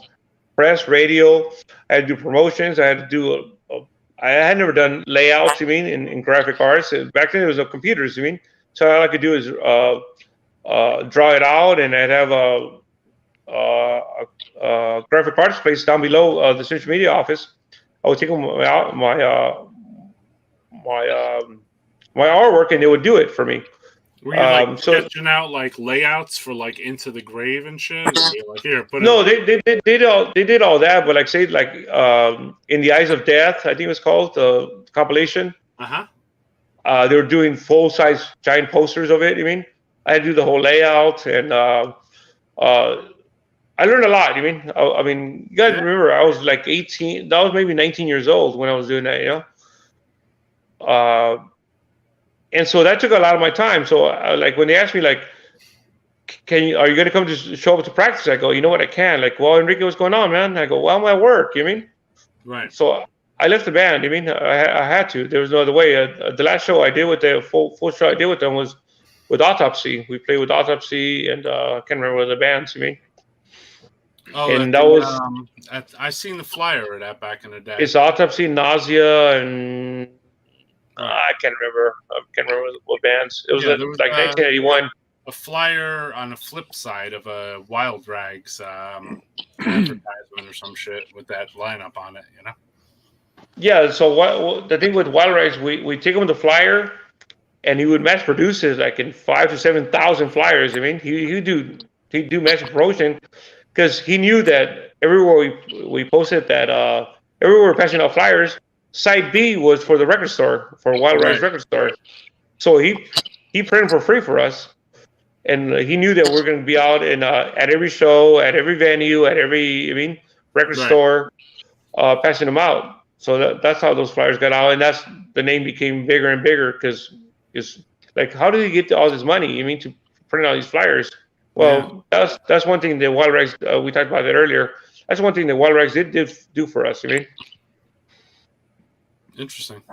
press, radio. I had to do promotions. I had to do I had never done layouts. I mean, in graphic arts. Back then it was computers. I mean, so all I could do is draw it out, and I'd have a graphic arts place down below the Century Media office. I would take them out my artwork, and they would do it for me. Were you like sketching out like layouts for like Into the Grave and shit? Or were you like, here, put no, it they did all that, but like say like In the Eyes of Death, I think it was called the compilation. They were doing full size giant posters of it. I mean, I had to do the whole layout, and I learned a lot. I mean, you guys remember I was like 18. That was maybe 19 years old when I was doing that. You know. And so that took a lot of my time. So like when they asked me like, are you going to come to show up to practice? I go, you know what, I can. Like, well, Enrique, what's going on, man? I go, well, I'm at work. You mean? Right. So I left the band. I mean, I had to. There was no other way. The last show I did with the full show I did with them was with Autopsy. We played with Autopsy, and I can't remember what the bands. You mean? Oh, and that was. I seen the flyer of that back in the day. It's Autopsy, Nausea, and. I can't remember. What bands. It was like 1981. A flyer on the flip side of a Wild Rags advertisement or some shit with that lineup on it, you know? Yeah. So the thing with Wild Rags, we take him the flyer, and he would mass produce it like in 5,000 to 7,000 flyers. I mean, he'd do mass promotion because he knew that everywhere we posted that everywhere we're passing out flyers. Side B was for the record store, for Wild Rags record store. So he printed for free for us, and he knew that we're going to be out in at every show, at every venue, at every record store, passing them out. So that's how those flyers got out, and that's the name became bigger and bigger because it's like, how did he get all this money? You mean to print all these flyers? Well, that's one thing that Wild Rags we talked about that earlier. That's one thing that Wild Rags did do for us. I mean. Interesting.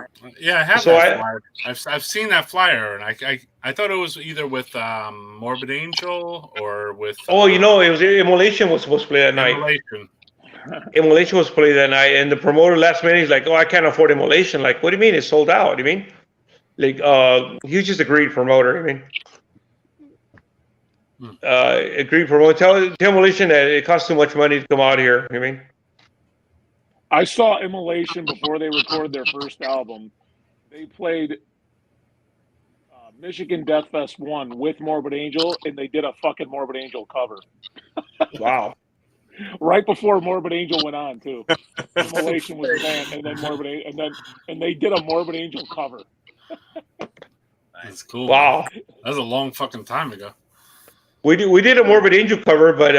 Yeah, I have that flyer. I've seen that flyer, and I thought it was either with Morbid Angel or with. Oh, it was Immolation was supposed to play that night. Immolation was played that night, and the promoter last minute is like, "Oh, I can't afford Immolation." Like, what do you mean it's sold out? You mean, like, he was just a greedy promoter. I mean, a greedy promoter. Tell Immolation that it costs too much money to come out here. I mean. I saw Immolation before they recorded their first album. They played Michigan Death Fest 1 with Morbid Angel, and they did a fucking Morbid Angel cover. Wow. Right before Morbid Angel went on, too. Immolation was the band, and then and they did a Morbid Angel cover. That's cool. Wow. Man. That was a long fucking time ago. We did a Morbid Angel cover, but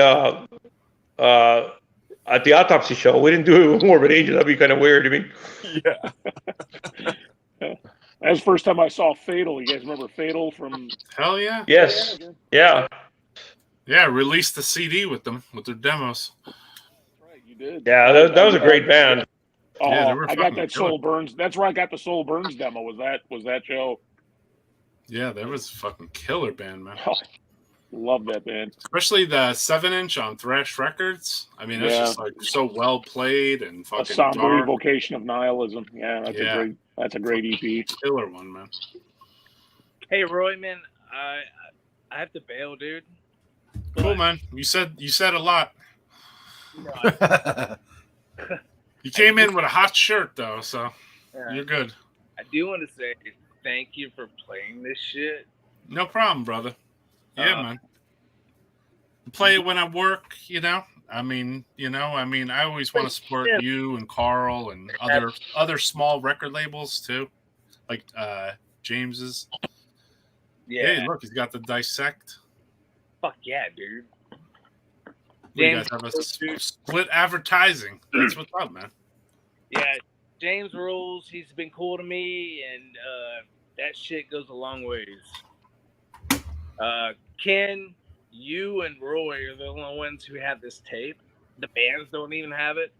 at the Autopsy show, we didn't do it with Morbid Angel. That'd be kind of weird. I mean, That was the first time I saw Fatal. You guys remember Fatal from? Hell yeah. Yes. Yeah. Yeah. Released the CD with them with their demos. That's right, you did. Yeah, that was a great band. Oh, yeah, I got that Soul Burns. That's where I got the Soul Burns demo. Was that show? Yeah, that was a fucking killer band, man. Oh, love that band, especially the 7-inch on Thrash Records. I mean, it's just like so well played and fucking. A somber dark. evocation of nihilism. Yeah, that's a great EP. Killer one, man. Hey, Roy, man, I have to bail, dude. Cool, man. You said a lot. You came in with a hot shirt though, so you're good. I do want to say thank you for playing this shit. No problem, brother. Yeah, man. Play it when I work, you know. I always want to support you and Carl and other small record labels too, like James's. Yeah. Hey, look, he's got the Dissect. Fuck yeah, dude. You guys have a split advertising. That's what's up, man. Yeah, James rules. He's been cool to me, and that shit goes a long ways. Ken, you and Roy are the only ones who have this tape. The bands don't even have it.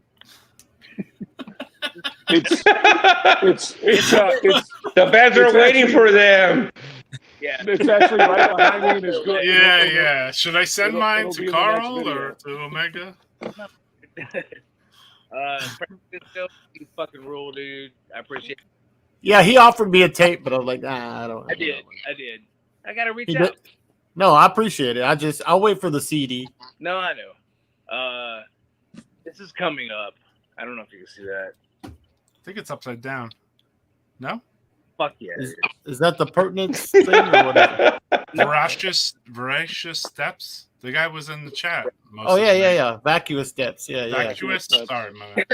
It's the bands are waiting for them. Yeah, it's actually right behind me and it's good. Yeah. Should I send mine to Carl or to Omega? You fucking rule, dude. I appreciate it. Yeah, he offered me a tape, but I was like, nah, I don't. I did. I gotta reach out. No, I appreciate it. I'll wait for the CD. No, I know. This is coming up. I don't know if you can see that. I think it's upside down. No? Fuck yeah. Is that the pertinence thing or whatever? Voracious Steps. The guy was in the chat. Yeah. Vacuous Steps. Yeah. Vacuous. Sorry, my man.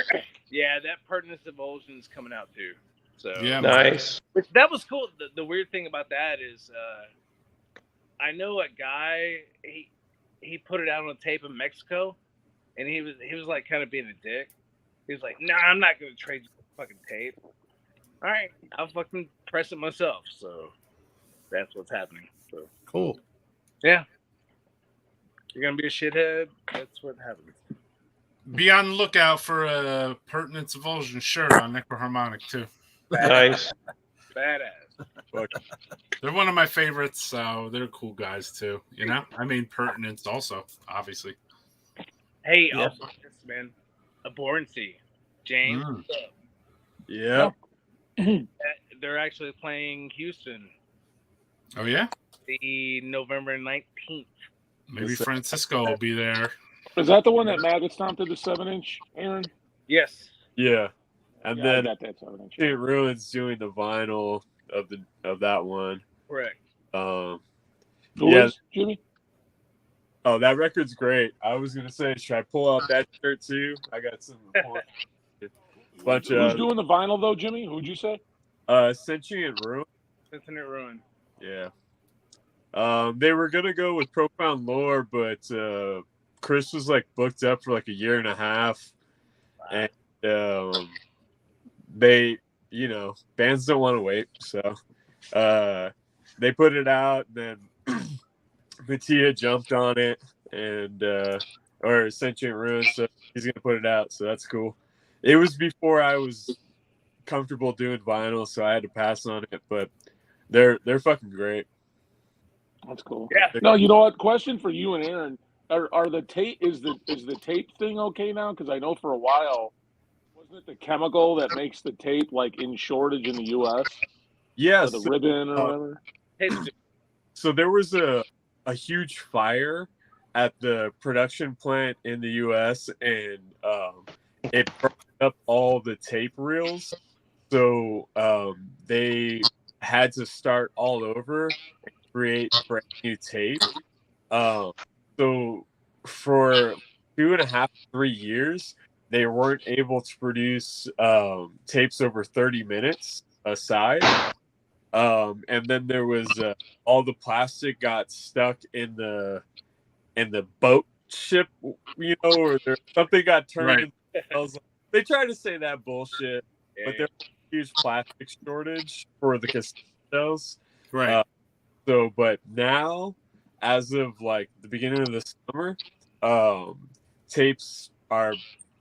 Yeah, that Pertinence Divulsion is coming out too. So yeah, nice. That was cool. The weird thing about that is, I know a guy. He put it out on tape in Mexico, and he was like kind of being a dick. He was like, "Nah, I'm not gonna trade you the fucking tape." All right, I'll fucking press it myself. So that's what's happening. So cool. Yeah, you're gonna be a shithead. That's what happens. Be on the lookout for a Pertinence Divulsion shirt on NECROHARMONIC too. Nice. Badass. They're one of my favorites, so they're cool guys too. You know, Pertinence also, obviously. Hey, also this man, Abhorrency, James. Yeah. They're actually playing Houston. Oh yeah. The November 19th. Maybe Francisco will be there. Is that the one that Maggot stomped at the 7-inch, Aaron? Yes. Yeah. And then I got that 7-inch. It Ruins doing the vinyl of that one. Correct. Jimmy? Oh, that record's great. I was gonna say, should I pull out that shirt too? I got some bunch of. Who's doing the vinyl though, Jimmy? Who'd you say? Sentient Ruin. Sentient Ruin. Yeah. They were gonna go with Profound Lore, but Chris was like booked up for like a year and a half, and they, bands don't want to wait, so they put it out. Then Mattia jumped on it, and or Sentient Ruin, so he's gonna put it out. So that's cool. It was before I was comfortable doing vinyl, so I had to pass on it. But they're fucking great. That's cool. Yeah. No, you know what? Question for you and Aaron: Are the tape is the tape thing okay now? Because I know for a while, wasn't it the chemical that makes the tape like in shortage in the U.S.? Yes, the ribbon or whatever. So there was a huge fire at the production plant in the U.S. and it burned up all the tape reels. So they had to start all over and create brand new tape. So for 2.5, 3 years, they weren't able to produce tapes over 30 minutes aside. And then there was all the plastic got stuck in the boat ship, or something got turned. Right. They tried to say that bullshit, but there's a huge plastic shortage for the casinos. Right. But now, as of like the beginning of the summer, tapes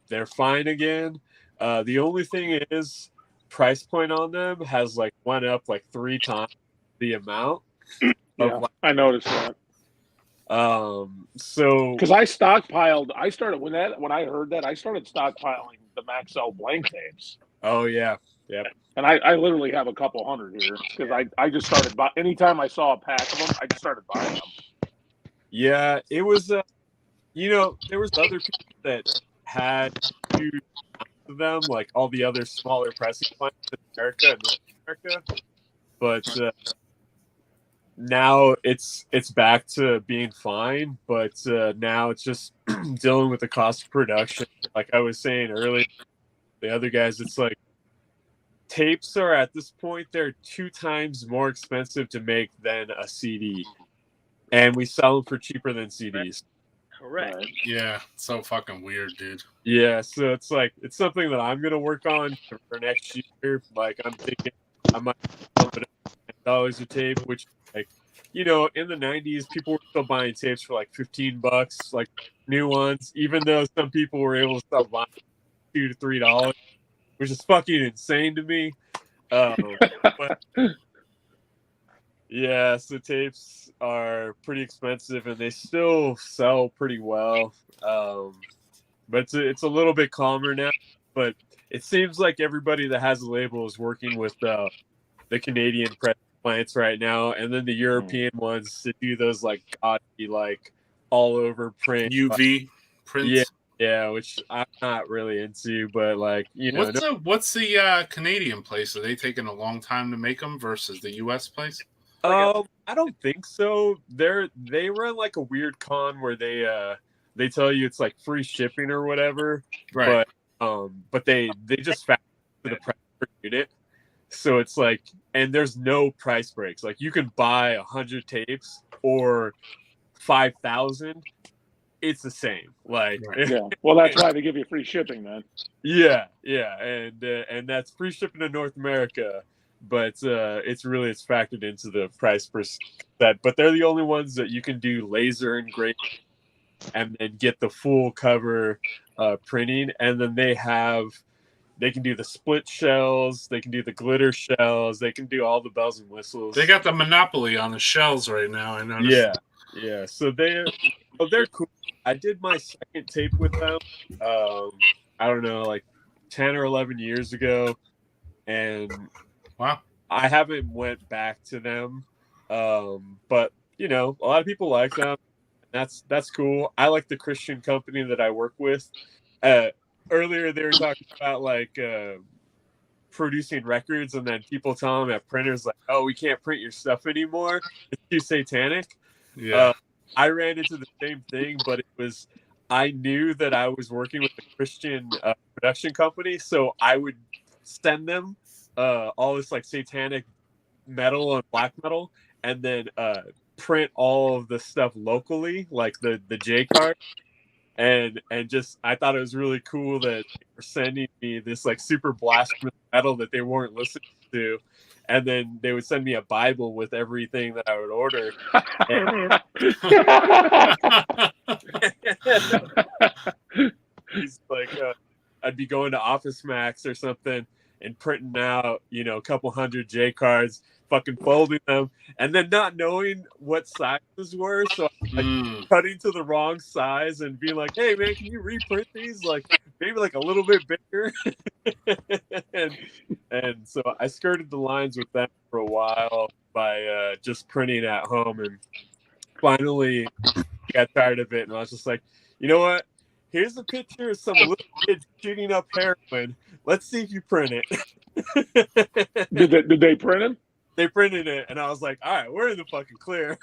they're fine again. The only thing is, price point on them has like went up like 3 times the amount. I noticed that. So because I stockpiled, when I heard that, I started stockpiling the Maxell blank tapes. Oh yeah, yep. And I literally have a couple hundred here because I just started anytime I saw a pack of them, I just started buying them. Yeah, it was there was other people that had huge of them, like all the other smaller pressing plants in America and North America. But now it's back to being fine. But now it's just dealing with the cost of production. Like I was saying earlier, the other guys, it's like tapes are at this point, they're 2 times more expensive to make than a CD. And we sell them for cheaper than CDs. Correct. Yeah, so fucking weird, dude. Yeah, so it's like it's something that I'm gonna work on for next year. Like I'm thinking I might bump it up to $10 a tape, which like in the 90s people were still buying tapes for like $15, like new ones, even though some people were able to sell buying $2 to $3, which is fucking insane to me. But yeah, so tapes are pretty expensive and they still sell pretty well. But it's a little bit calmer now. But it seems like everybody that has a label is working with the Canadian press plants right now, and then the European ones to do those like gaudy, like all over print UV prints. Yeah, which I'm not really into, but like what's the Canadian place? Are they taking a long time to make them versus the US place? I don't think so. They run like a weird con where they tell you it's like free shipping or whatever, right? But they just factor the price per unit, so it's like, and there's no price breaks. Like you can buy 100 tapes or 5,000. It's the same. Like yeah. Well, that's why they give you free shipping, man. Yeah, and that's free shipping to North America. But it's factored into the price per set. But they're the only ones that you can do laser engraving and then get the full cover printing. And then they can do the split shells, they can do the glitter shells, they can do all the bells and whistles. They got the monopoly on the shells right now, I noticed. Yeah. So they're cool. I did my second tape with them. I don't know, like 10 or 11 years ago, and wow, I haven't went back to them. But a lot of people like them. That's cool. I like the Christian company that I work with. Earlier they were talking about like producing records, and then people tell them at printers like, "Oh, we can't print your stuff anymore. It's too satanic." Yeah. I ran into the same thing, but I knew that I was working with a Christian production company, so I would send them all this like satanic metal and black metal, and then print all of the stuff locally, like the J card. And just I thought it was really cool that they were sending me this like super blasphemous metal that they weren't listening to, and then they would send me a Bible with everything that I would order. He's like, I'd be going to Office Max or something and printing out, a couple hundred J cards, fucking folding them, and then not knowing what sizes were. So I'm like cutting to the wrong size and being like, "Hey man, can you reprint these? Like maybe like a little bit bigger." and so I skirted the lines with them for a while by just printing at home, and finally got tired of it. And I was just like, you know what? Here's a picture of some little kids shooting up heroin. Let's see if you print it. Did they print them? They printed it, and I was like, all right, we're in the fucking clear.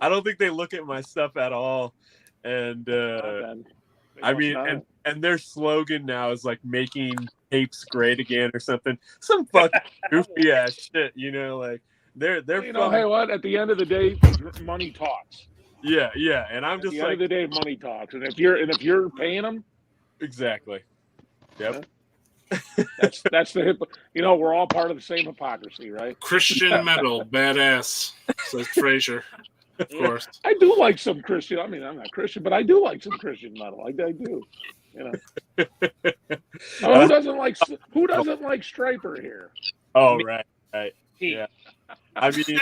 I don't think they look at my stuff at all. And I mean, and their slogan now is like making tapes great again or something. Some fucking goofy ass shit, like they're hey, what? At the end of the day, money talks. Yeah, and I'm just at the end of the day, money talks, and if you're paying them, exactly. Yep. That's the we're all part of the same hypocrisy, right? Christian metal, badass, says Frazier. Of course, I do like some Christian. I mean, I'm not Christian, but I do like some Christian metal. I do. Who doesn't like Striper here? Oh, right. Yeah. I mean,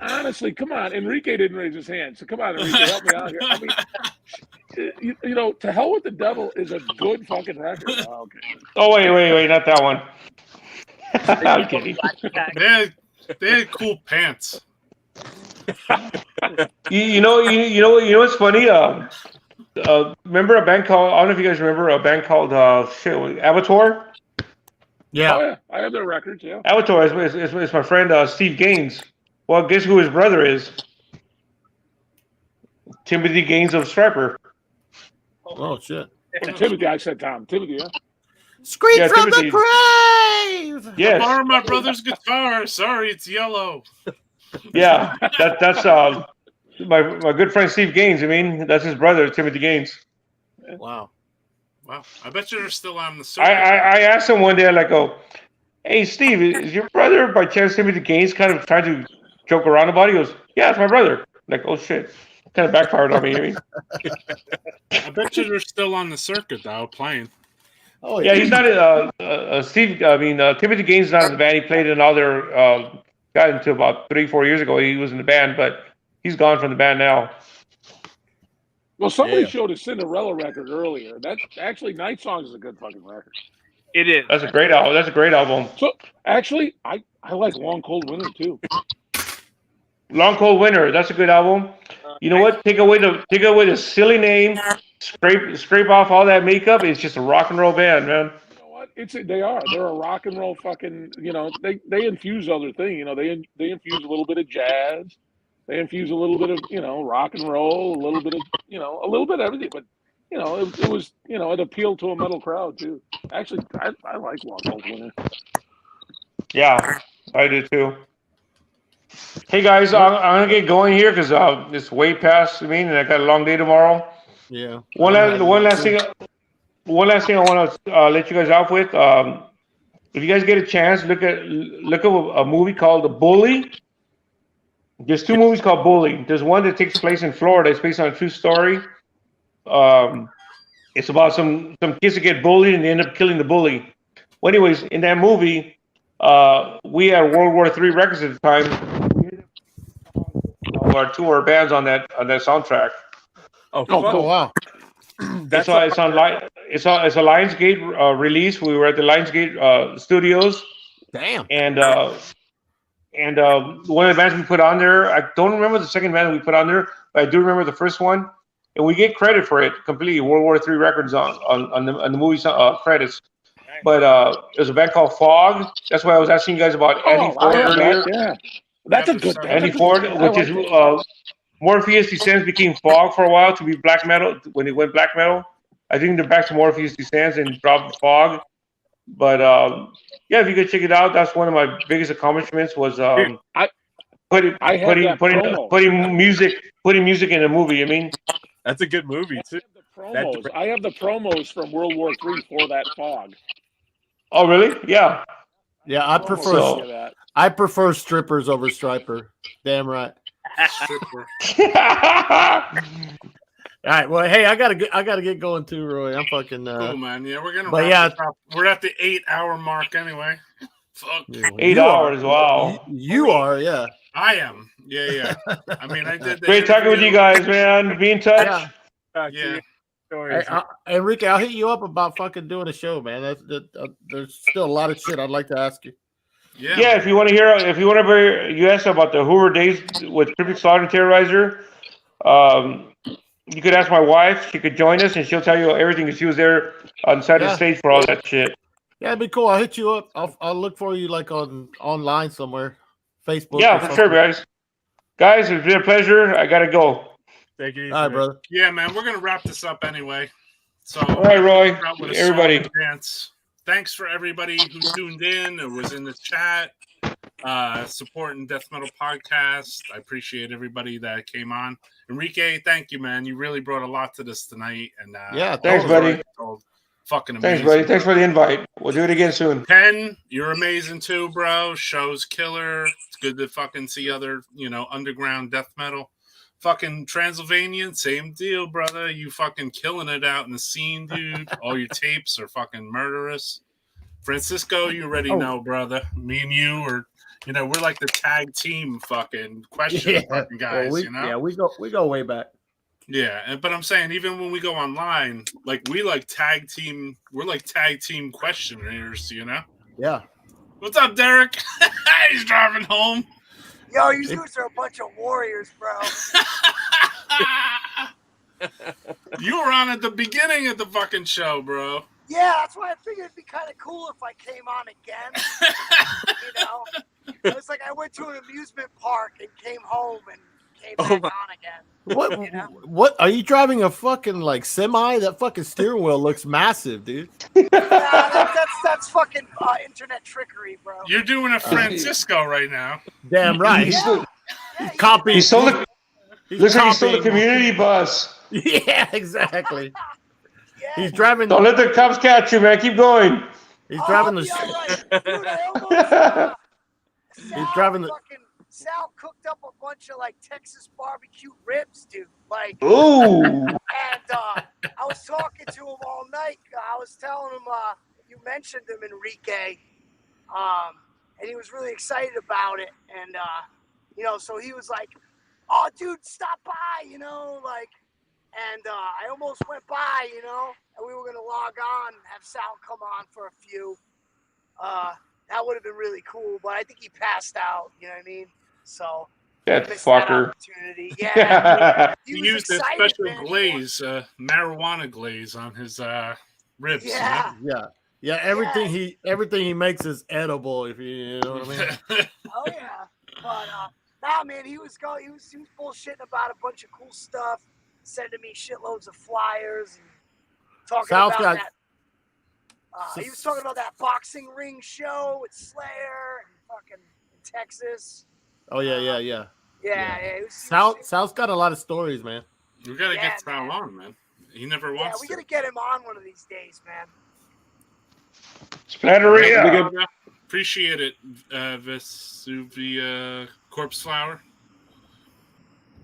honestly, come on. Enrique didn't raise his hand, so come on, Enrique, help me out here. I mean, To Hell with the Devil is a good fucking record. Oh, okay. Oh, wait, not that one. I'm kidding. They had cool pants. You know what's funny? remember a band called, I don't know if you guys remember a band called Avatar? Yeah. Oh yeah, I have their records. Yeah. Avatar is my friend Steve Gaines. Well, guess who his brother is? Timothy Gaines of Striper. Oh shit. Oh, Timothy, I said Tom. Timothy, yeah. Scream Yeah, from Timothy. the grave. Yes. Borrow my brother's guitar. Sorry, it's yellow. Yeah, that's my good friend Steve Gaines. I mean, that's his brother, Timothy Gaines. Wow. Wow. I bet you they're still on the circuit. I asked him one day, like, oh, hey Steve, is your brother by chance Timothy Gaines kind of trying to joke around about it? He goes, yeah, it's my brother. I'm like, oh shit, kind of backfired on me. I mean, I bet you they're still on the circuit though, playing. Oh yeah, he's not Steve. I mean, Timothy Gaines is not in the band. He played in another guy until about 3-4 years ago. He was in the band, but he's gone from the band now. Well, somebody Yeah. showed a Cinderella record earlier. That actually, Night Songs is a good fucking record. It is. That's a great album. That's a great album. So actually, I like Long Cold Winter too. Long Cold Winter. That's a good album. You know what? Take away the silly name. Scrape off all that makeup. It's just a rock and roll band, man. You know what? They're a rock and roll fucking. You know, they infuse other things. You know, they infuse a little bit of jazz. They infuse a little bit of, you know, rock and roll, a little bit of, you know, a little bit of everything. But, you know, it was, you know, it appealed to a metal crowd too. Actually, I like Long Cold Winter. Yeah, I do too. Hey guys, I'm gonna get going here because it's way past me, and I got a long day tomorrow. Yeah. One last thing I want to let you guys off with. If you guys get a chance, look at a movie called The Bully. There's two movies called Bully. There's one that takes place in Florida. It's based on a true story. It's about some kids that get bullied and they end up killing the bully. Well, anyways, in that movie, we had World War III records at the time. Our two of our bands on that soundtrack. Oh, wow. It's a Lionsgate release. We were at the Lionsgate studios. Damn. And one of the bands we put on there, I don't remember the second band we put on there, but I do remember the first one. And we get credit for it completely. World War III records on the movie credits. But there's a band called Fog. That's why I was asking you guys about Andy Ford earlier. Yeah, that's a good band. Andy Ford, which is Morpheus Descends became Fog for a while to be black metal. When it went black metal, I think they're back to Morpheus Descends and dropped Fog. But yeah, if you could check it out, that's one of my biggest accomplishments was putting music in a movie. I mean, that's a good movie too. I have the promos from World War III for that Fog. Oh, really? Yeah. Yeah, I prefer strippers over striper. Damn right. Stripper. All right. Well, hey, I gotta get going too, Roy. I'm fucking. Cool, man. Yeah, we're gonna. But yeah, we're at the 8-hour mark anyway. Fuck. 8 hours. Wow. You are, yeah. I am. Yeah. I mean, I did. Great talking with you guys, man. Be in touch. Yeah. Hey, Enrique, I'll hit you up about fucking doing a show, man. There's still a lot of shit I'd like to ask you. Yeah. If you want to hear, you asked about the Hoover Days with CRYPT Slaughter and Terrorizer. You could ask my wife. She could join us, and she'll tell you everything. Because she was there on the side of the stage for all that shit. Yeah, it'd be cool. I'll hit you up. I'll look for you like online somewhere, Facebook. Yeah, for sure, guys. Guys, it's been a pleasure. I gotta go. Thank you. All right, brother. Yeah, man. We're gonna wrap this up anyway. So, all right, Roy. Everybody. Thanks for everybody who tuned in or was in the chat, supporting Death Metal Podcast. I appreciate everybody that came on. Enrique, thank you, man. You really brought a lot to this tonight. And yeah, thanks, buddy. Fucking amazing. Thanks, buddy. Thanks for the invite. We'll do it again soon. Ken, you're amazing too, bro. Show's killer. It's good to fucking see other, underground death metal. Fucking Transylvania, same deal, brother. You fucking killing it out in the scene, dude. All your tapes are fucking murderous. Francisco, you already know, brother. Me and you are, we're like the tag team fucking fucking guys, Yeah, we go way back. Yeah, but I'm saying even when we go online, like we're like tag team questioners, Yeah. What's up, Derek? He's driving home. Yo, you dudes are a bunch of warriors, bro. You were on at the beginning of the fucking show, bro. Yeah, that's why I figured it'd be kind of cool if I came on again. You know, it was like I went to an amusement park and came home and came back on again. What? You know? What are you driving? A fucking like semi? That fucking steering wheel looks massive, dude. That's fucking internet trickery, bro. You're doing a Francisco right now. Damn right. He stole the. Looks like he stole the community bus. Yeah, exactly. He's driving. Don't let the cops catch you, man. Keep going. He's driving the. He's driving the. Sal cooked up a bunch of like Texas barbecue ribs, dude. Like, ooh. And I was talking to him all night. I was telling him, you mentioned him, Enrique, and he was really excited about it. And you know, so he was like, "Oh, dude, stop by," you know, like. And I almost went by, you know, and we were going to log on and have Sal come on for a few. That would have been really cool, but I think he passed out, you know what I mean? So, that missed fucker. That opportunity. Yeah. He used a special glaze, marijuana glaze on his ribs. Yeah. Yeah. Everything he makes is edible, if you know what I mean. Oh, yeah. But, nah, man, he was bullshitting about a bunch of cool stuff. Sending me shitloads of flyers and talking Sal's about got- that. He was talking about that boxing ring show with Slayer and fucking in Texas. Oh yeah. Yeah. It was, Sal's got a lot of stories, man. We gotta get Sal on, man. He never wants we gotta get him on one of these days, man. Splatteria. Appreciate it, Vesuvia Corpse Flower.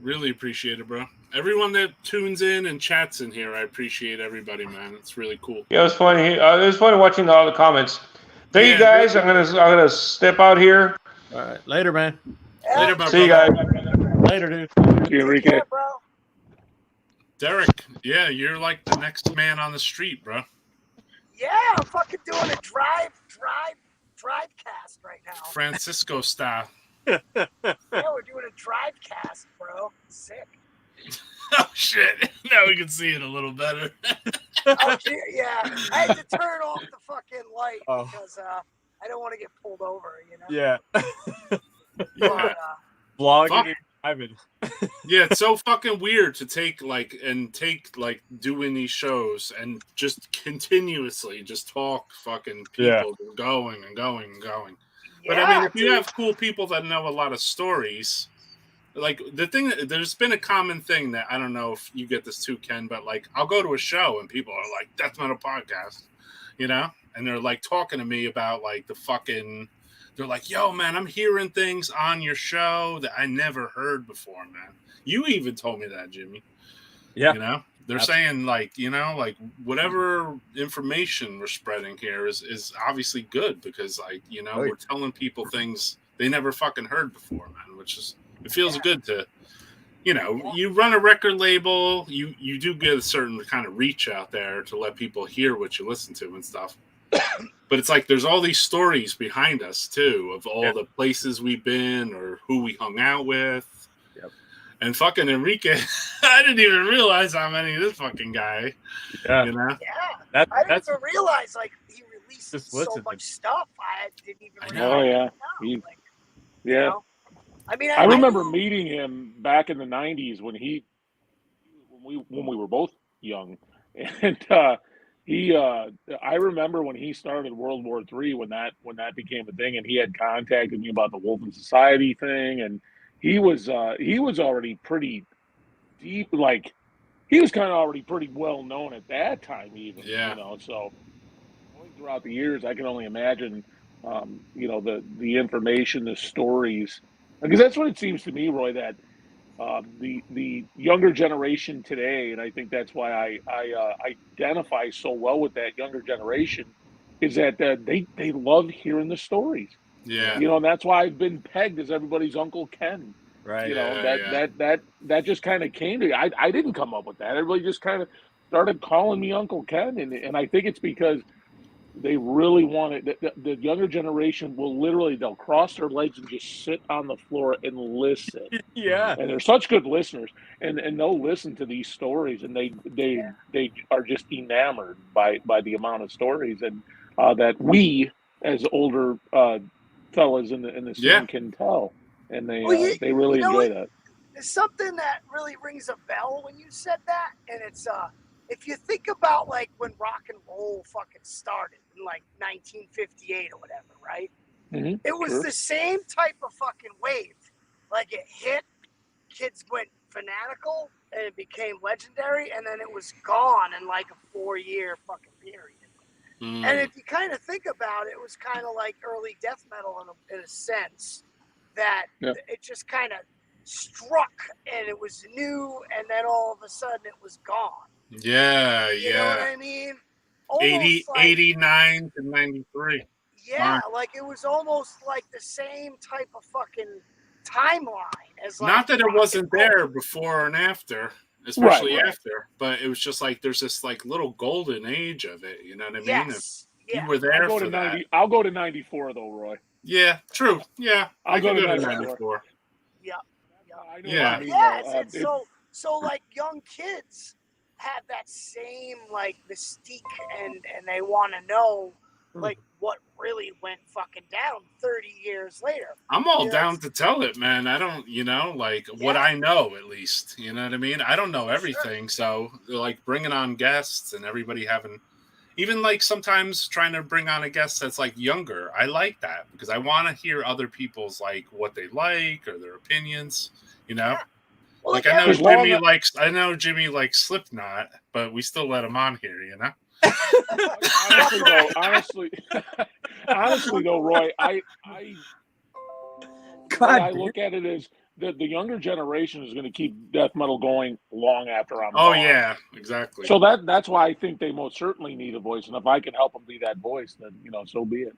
Really appreciate it, bro. Everyone that tunes in and chats in here, I appreciate everybody, man. It's really cool. Yeah, it was funny. It was funny watching all the comments. Thank you guys. I'm gonna step out here. All right, later, man. Later, my See you brother. guys. Later, dude. See you, Enrique. Derek, yeah, you're like the next man on the street, bro. Yeah, I'm fucking doing a drive cast right now. Francisco style. Yeah, we're doing a drive cast, bro. Sick. Oh shit! Now we can see it a little better. Oh, yeah. I had to turn off the fucking light Oh. because I don't want to get pulled over, you know? Yeah. But, Vlogging and driving. Yeah, it's so fucking weird to take doing these shows and just continuously just talk fucking people going and going and going. But I mean, if you have cool people that know a lot of stories, like there's been a common thing that I don't know if you get this too, Ken, but like I'll go to a show and people are like, "Death Metal Podcast," you know, and they're like talking to me about like they're like, "Yo, man, I'm hearing things on your show that I never heard before, man." You even told me that, Jimmy. Yeah, you know, they're saying like, you know, like whatever information we're spreading here is obviously good because like, you know, we're telling people things they never fucking heard before, man, which is. It feels good to, you know, you run a record label, you do get a certain kind of reach out there to let people hear what you listen to and stuff. But it's like there's all these stories behind us, too, of all the places we've been or who we hung out with. Yep. And fucking Enrique, I didn't even realize how many of this fucking guy, you know? Yeah. I didn't even realize, like, he released so much stuff. I didn't even realize. Oh, yeah. You know? I mean, I remember meeting him back in the '90s when we were both young, and I remember when he started World War III when that became a thing, and he had contacted me about the Wolfen Society thing, and he was already pretty deep, like he was kind of already pretty well known at that time, even. Yeah. You know, so throughout the years, I can only imagine, you know, the information, the stories. Because that's what it seems to me, Roy, that the younger generation today, and I think that's why I identify so well with that younger generation, is that they love hearing the stories. Yeah. You know, and that's why I've been pegged as everybody's Uncle Ken. Right. You know, that just kind of came to me. I didn't come up with that. Everybody just kind of started calling me Uncle Ken, and I think it's because They really want it. The younger generation will literally, they'll cross their legs and just sit on the floor and listen. Yeah. And they're such good listeners, and they'll listen to these stories, and they are just enamored by the amount of stories and that we as older fellas in the scene can tell, and they really enjoy that. There's something that really rings a bell when you said that, and it's if you think about like when rock and roll fucking started in like 1958 or whatever, right? Mm-hmm. It was the same type of fucking wave. Like it hit, kids went fanatical, and it became legendary, and then it was gone in like a 4-year fucking period. And if you kind of think about it, it was kind of like early death metal in a sense that it just kind of struck and it was new, and then all of a sudden it was gone. Yeah, You know what I mean? 89 to 93. Yeah, like it was almost like the same type of fucking timeline as like. Not that it wasn't there before and after, especially after, but it was just like there's this like little golden age of it. You know what I mean? Yes. You were there I'll go for to that. 90. I'll go to 94 though, Roy. Yeah, true. Yeah, I'll go to 94. Yeah. I know Yeah. what you mean, Yes, though. and so like young kids have that same like mystique, and they want to know like what really went fucking down 30 years later. I'm all down to tell it, man. I don't, like what I know at least. You know what I mean? I don't know everything, so like bringing on guests and everybody having, even like sometimes trying to bring on a guest that's like younger. I like that because I want to hear other people's like what they like or their opinions. You know. Well, like I know Jimmy likes Slipknot, but we still let him on here, you know. honestly though, Roy, I look at it as the younger generation is going to keep death metal going long after I'm gone. Yeah, exactly. So that's why I think they most certainly need a voice, and if I can help them be that voice, then so be it.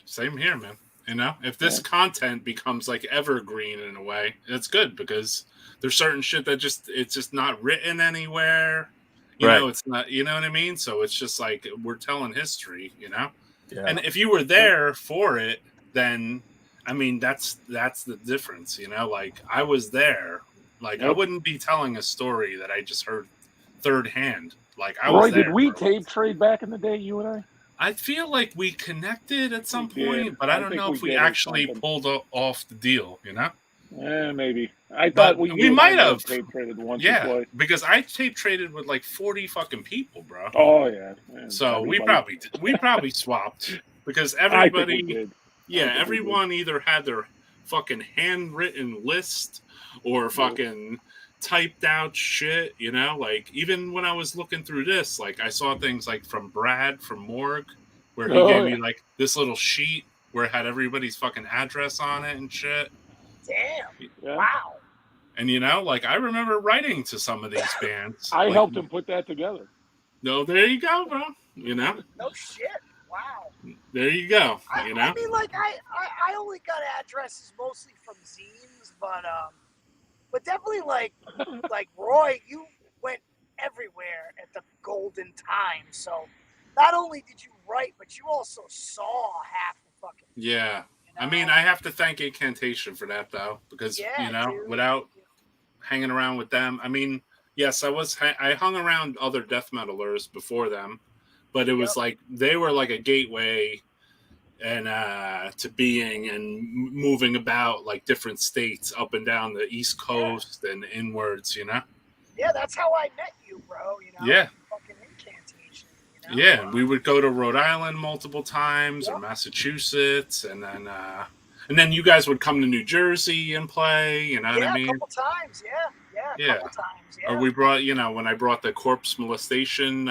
Same here, man. If this content becomes like evergreen in a way, it's good because there's certain shit that it's just not written anywhere. You know, it's not, you know what I mean? So it's just like we're telling history, Yeah. And if you were there for it, then I mean that's the difference, Like I was there. Like I wouldn't be telling a story that I just heard third hand. Like I was there. Did we tape trade back in the day, you and I? I feel like we connected at some point, but I don't know if we actually pulled off the deal, Maybe. I thought we might have tape traded once or twice. because I tape traded with like 40 fucking people, bro. Oh yeah. Man, so we probably swapped because everybody, everyone either had their fucking handwritten list or fucking typed out shit, Like even when I was looking through this, like I saw things like from Brad from Morgue, where he gave me like this little sheet where it had everybody's fucking address on it and shit. Damn! Wow. And like I remember writing to some of these bands. I helped him put that together. No, there you go, bro. No shit. Wow. There you go. I mean, like I only got addresses mostly from zines, but definitely like Roy, you went everywhere at the golden time. So not only did you write, but you also saw half the fucking. Yeah. I mean, I have to thank Incantation for that, though, because, without hanging around with them, I mean, yes, I hung around other death metalers before them, but it was like, they were like a gateway and to being and moving about like different states up and down the East Coast and inwards, Yeah, that's how I met you, bro, Yeah. Fucking Incantation, Yeah, we would go to Rhode Island multiple times or Massachusetts, and then you guys would come to New Jersey and play. You know what I mean? A couple times, a couple times, Or we brought, when I brought the corpse molestation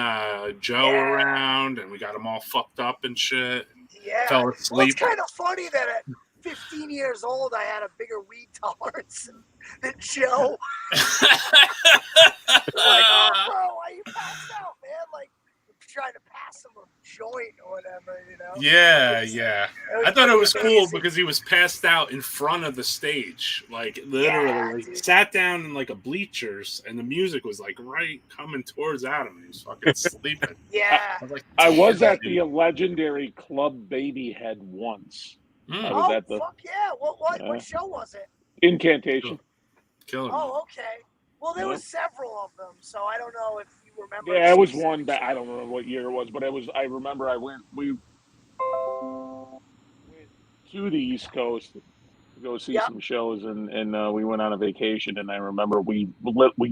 Joe around, and we got him all fucked up and shit. Yeah, fell asleep. Well, it's kind of funny that at 15 years old, I had a bigger weed tolerance than Joe. Like, oh, bro, why you passed out, man? Like, trying to pass him a joint or whatever, you know. Yeah, It was- yeah. it was I thought it pretty was cool amazing. because he was passed out in front of the stage, like literally, Yeah, like dude. sat down in like a bleachers, and the music was like right coming towards Adam. He was fucking sleeping. Yeah. I was like, I was "Damn, at the legendary Club Babyhead once. I was Oh, at the fuck yeah. What show was it? Incantation. Killing Oh, okay. Well, there Yeah. was several of them, so I don't know if you remember. Yeah, it was specific one that I show. don't remember what year it was, but it was. I remember we went to the East Coast to go see some shows, and we went on a vacation, and I remember we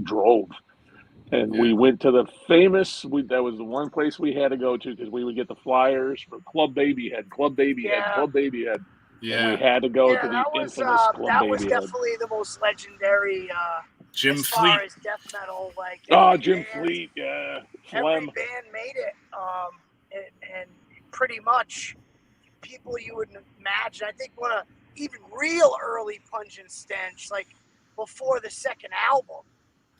drove, and we went to the famous. That was the one place we had to go to because we would get the flyers for Club Babyhead, Club Babyhead, Yeah. Club Babyhead, and Yeah. we had to go Yeah, to the that was infamous Club that was Babyhead. definitely the most legendary Jim as far Fleet. as death metal. Like Oh, every Jim band- Fleet, yeah, Every Phlegm. band made it, and pretty much people you would imagine. I think one of even real early Pungent Stench, like before the second album,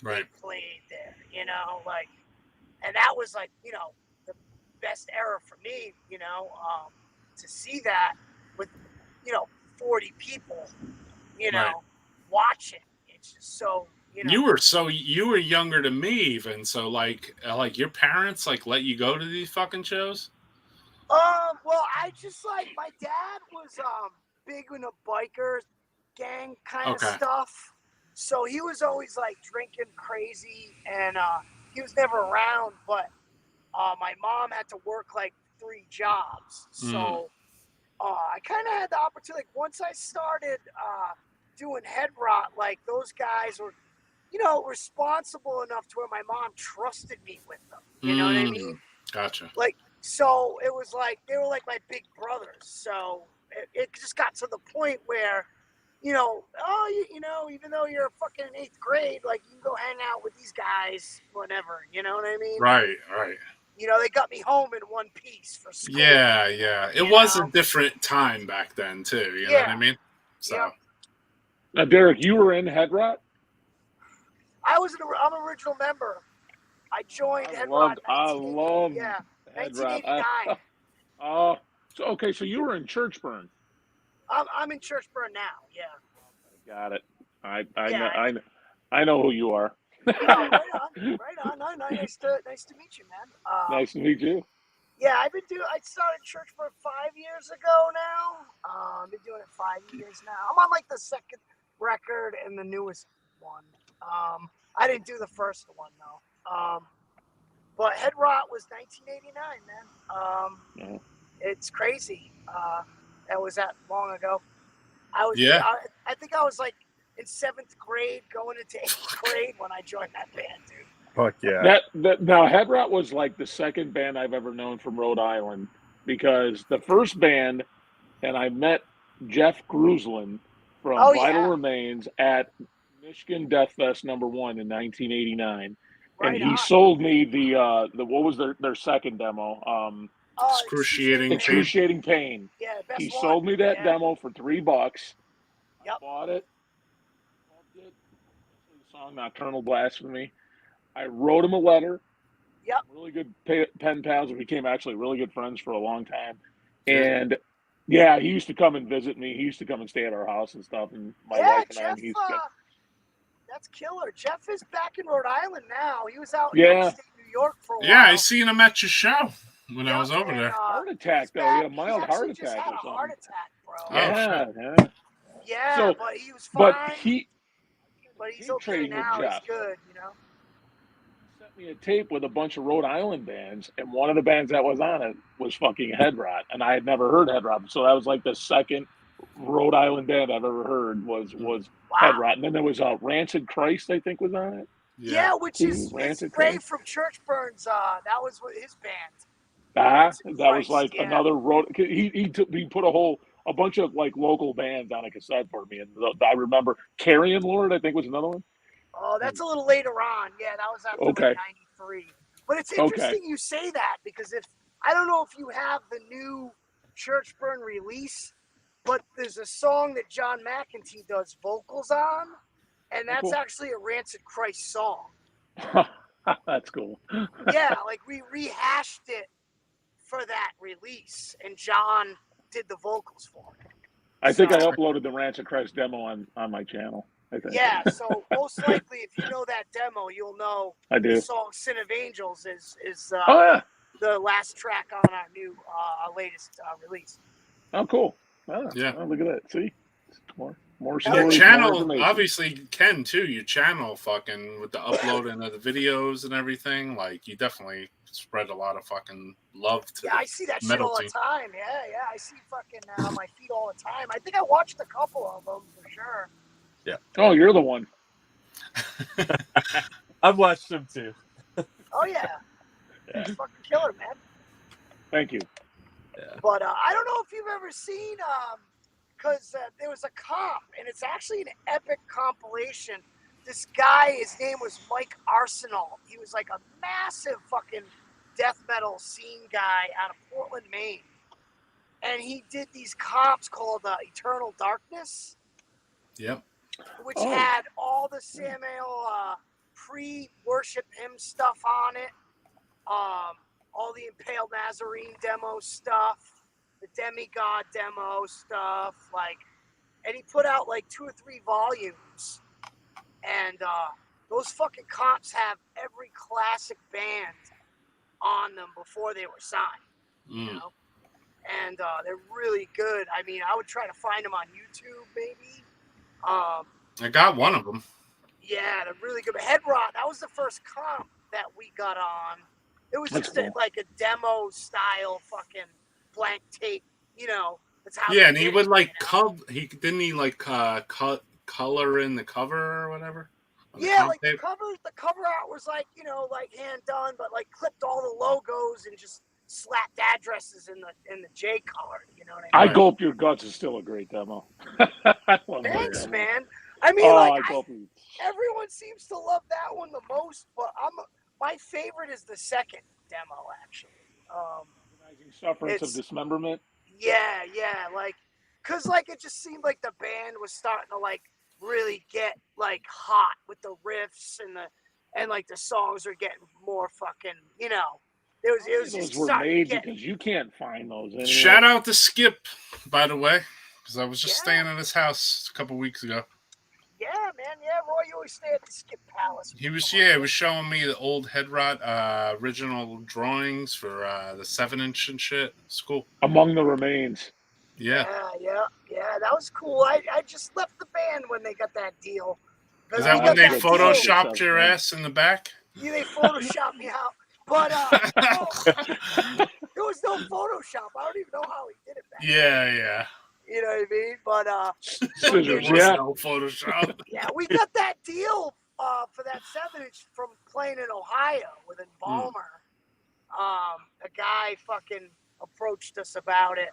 Right. played there. You know, like, and that was like, you know, the best era for me. You know, to see that with, you know, 40 people, you know, Right. watching. It's just so, you know. You were younger than me even, so like your parents like let you go to these fucking shows? Well, I just like my dad was big into biker gang kind of Okay. stuff, so he was always like drinking crazy, and he was never around. But my mom had to work like 3 jobs, so I kind of had the opportunity. Like, once I started doing head rot, like those guys were, you know, responsible enough to where my mom trusted me with them. You know what I mean? Gotcha. Like, so it was like they were like my big brothers. So it just got to the point where, you know, you know, even though you're fucking in 8th grade, like you can go hang out with these guys, whatever. You know what I mean? Right. You know, they got me home in one piece for school. Yeah. It You was know? a different time back then too. You know what I mean? So. Yep. Now, Derek, you were in Head Rot? I'm an original member. I joined Head Rot. I love Yeah, Head Rot. 1989. So okay, so you were in Churchburn. I'm in Churchburn now. Yeah. Got it. I Yeah. know who you are. Right on. No, nice to meet you, man. Nice to meet you. Yeah, I started Churchburn 5 years ago now. I've been doing it 5 years now. I'm on like the second record and the newest one. I didn't do the first one though. But Head Rot was 1989, man. It's crazy. That was that long ago. I think I was like in 7th grade, going into 8th grade when I joined that band, dude. Fuck yeah. Now, Head Rot was like the second band I've ever known from Rhode Island, because the first band, and I met Jeff Grusland from Vital Remains at Michigan Death Fest #1 in 1989, and he sold me the what was their second demo? Excruciating Pain. Yeah, best he one. sold me that demo for $3. Yep. I bought it. Loved it. The song Nocturnal Blasphemy. I wrote him a letter. Yep. Really good pen pals. We became actually really good friends for a long time. And yeah, he used to come and visit me. He used to come and stay at our house and stuff. And my wife and Jeff, that's killer. Jeff is back in Rhode Island now. He was out in upstate New York for a while. Yeah, I seen him at your show when I was over there. Heart attack, though. He had a mild heart attack just had or a something. heart attack, bro. Yeah. Yeah, So, but he was fine. But he's he okay trained with now. He's Jeff. good, you know. Sent me a tape with a bunch of Rhode Island bands, and one of the bands that was on it was fucking Head Rot, and I had never heard Head Rot, so that was like the second Rhode Island band I've ever heard was Head Rot, and then there was Rancid Christ, I think, was on it. Yeah, which is Rancid Ray Christ. from Churchburn's. That was his band. That was Christ, like yeah. another road. He put a bunch of like local bands on a cassette for me, and I remember Carrion Lord, I think, was another one. Oh, that's a little later on. Yeah, that was after like 93. But it's interesting you say that, because I don't know if you have the new Churchburn release, but there's a song that John McEntee does vocals on, and that's actually a Rancid Christ song. That's cool. Yeah, like we rehashed it for that release, and John did the vocals for it. I think I uploaded the Ranch of Christ demo on my channel. I think. Yeah, so most likely, if you know that demo, you'll know I do. the song "Sin of Angels" is Oh, yeah. the last track on our new latest release. Oh, cool. Oh, Yeah. Oh, look at that. See, more Your stories, more channel, information. obviously, Ken too. Your channel, fucking with the uploading of the videos and everything. Like, you definitely spread a lot of fucking love to. Yeah, I see that shit metal all the team. time. Yeah, I see fucking on my feed all the time. I think I watched a couple of them for sure. Yeah. Oh, you're the one. I've watched them too. Oh yeah, He's fucking killer, man. Thank you. Yeah. But I don't know if you've ever seen, because there was a comp, and it's actually an epic compilation. This guy, his name was Mike Arsenal. He was like a massive fucking death metal scene guy out of Portland, Maine. And he did these comps called Eternal Darkness, Yep. which had all the Samuel pre-worship hymn stuff on it. All the Impaled Nazarene demo stuff, the Demigod demo stuff, and he put out like 2 or 3 volumes, and those fucking comps have every classic band on them before they were signed, you know, and they're really good. I mean, I would try to find them on YouTube, maybe. I got one of them. Yeah, they're really good. But Head Rot, that was the first comp that we got on. It was That's just cool. like a demo style fucking blank tape, you know. That's how. Yeah, they and he did would it, like you know? didn't he like color in the cover or whatever? On the Yeah, comp like the tape? cover art was like, you know, like hand done, but like clipped all the logos and just slapped addresses in the J card. You know what I I mean? Gulp Your Guts is still a great demo. I love that Thanks, demo. man. I mean, Oh, like I Gulp You. everyone seems to love that one the most, but my favorite is the second demo actually. Sufferance of It's- Dismemberment. Yeah, like, cause like it just seemed like the band was starting to like really get like hot with the riffs and like the songs are getting more fucking, you know, it was just Those were starting made to get. because you can't find those anymore. Shout out to Skip, by the way, because I was just staying at his house a couple weeks ago. Yeah, man. Yeah, Roy, you always stay at the Skip Palace. He was showing me the old Head Rot original drawings for the 7-inch and shit. It's cool. Among the Remains. Yeah. Yeah, that was cool. I just left the band when they got that deal. Is that when they photoshopped your ass in the back? Yeah, they photoshopped me out. But there was no Photoshop. I don't even know how he did it back then. Yeah. You know what I mean? But Scissors, yeah. No Photoshop. Yeah, we got that deal for that 7-inch from playing in Ohio with Embalmer. A guy fucking approached us about it,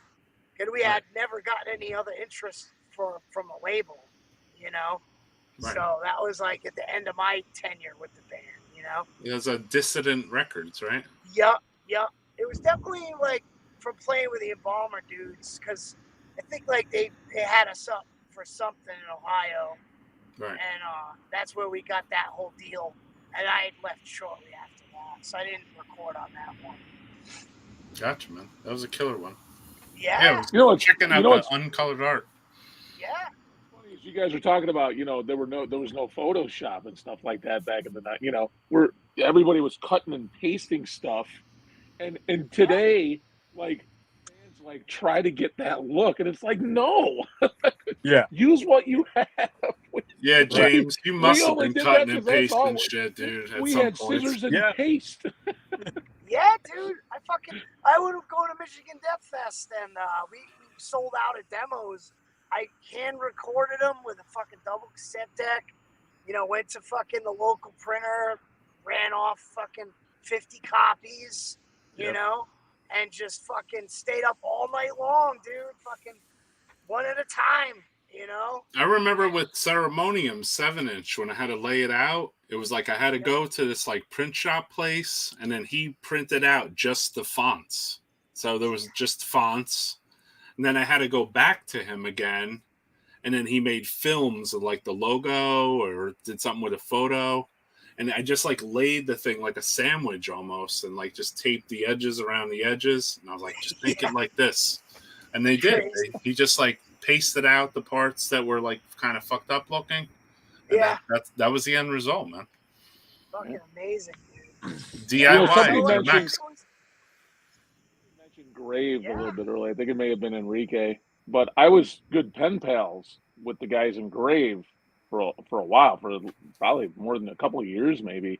and we had never gotten any other interest from a label, you know. Right. So that was like at the end of my tenure with the band, you know. It was a Dissident Records, right? Yup. It was definitely like from playing with the Embalmer dudes, because I think like they had us up for something in Ohio, Right. and that's where we got that whole deal. And I had left shortly after that, so I didn't record on that one. Gotcha, man. That was a killer one. Yeah. It was You know what- checking out you know the what's- uncolored art. Yeah. You guys were talking about, you know, there was no Photoshop and stuff like that back in the night. You know, everybody was cutting and pasting stuff, and today, like, fans like try to get that look, and it's like, no, yeah, use what you have. Yeah, James, you must have only been did cutting that and 'cause that's all pasting shit, dude. At we some had point. scissors and paste. Yeah, dude. I would have gone to Michigan Death Fest, and we sold out of demos. I hand recorded them with a fucking double cassette deck. You know, went to fucking the local printer, ran off fucking 50 copies, you know, and just fucking stayed up all night long, dude. Fucking one at a time, you know. I remember with Ceremonium 7-inch when I had to lay it out. It was like I had to go to this like print shop place, and then he printed out just the fonts. So there was just fonts, and then I had to go back to him again, and then he made films of like the logo or did something with a photo, and I just like laid the thing like a sandwich almost, and like just taped the edges around the edges, and I was like, just make it like this, and they did. He just like pasted out the parts that were like kind of fucked up looking. And that was the end result, man. Fucking amazing, dude. DIY. Somebody Max. mentioned Grave a little bit earlier. I think it may have been Enrique, but I was good pen pals with the guys in Grave for a while, for probably more than a couple of years, maybe.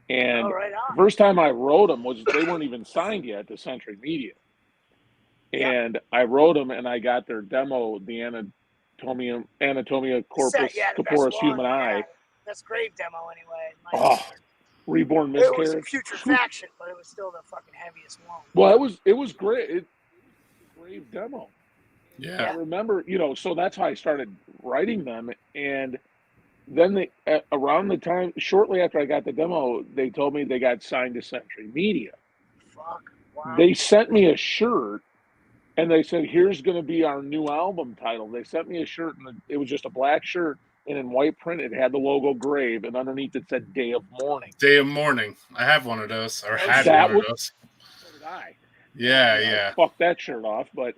And the first time I wrote them was they weren't even signed yet to Century Media. And I wrote them, and I got their demo, the Anatomia Corpus Corporis Humani. That's Grave demo anyway. Oh, Reborn Miscarriage. It was Putrefaction, but it was still the fucking heaviest one. Well, it was great. It was a Grave demo. Yeah. I remember, so that's how I started writing them. And then around the time, shortly after I got the demo, they told me they got signed to Century Media. Fuck. Wow. They sent me a shirt, and they said, here's going to be our new album title. They sent me a shirt, and it was just a black shirt, and in white print, it had the logo Grave, and underneath it said Day of Mourning. Day of Mourning. I have one of those, or had one of those. So did I. Yeah. Fuck that shirt off, but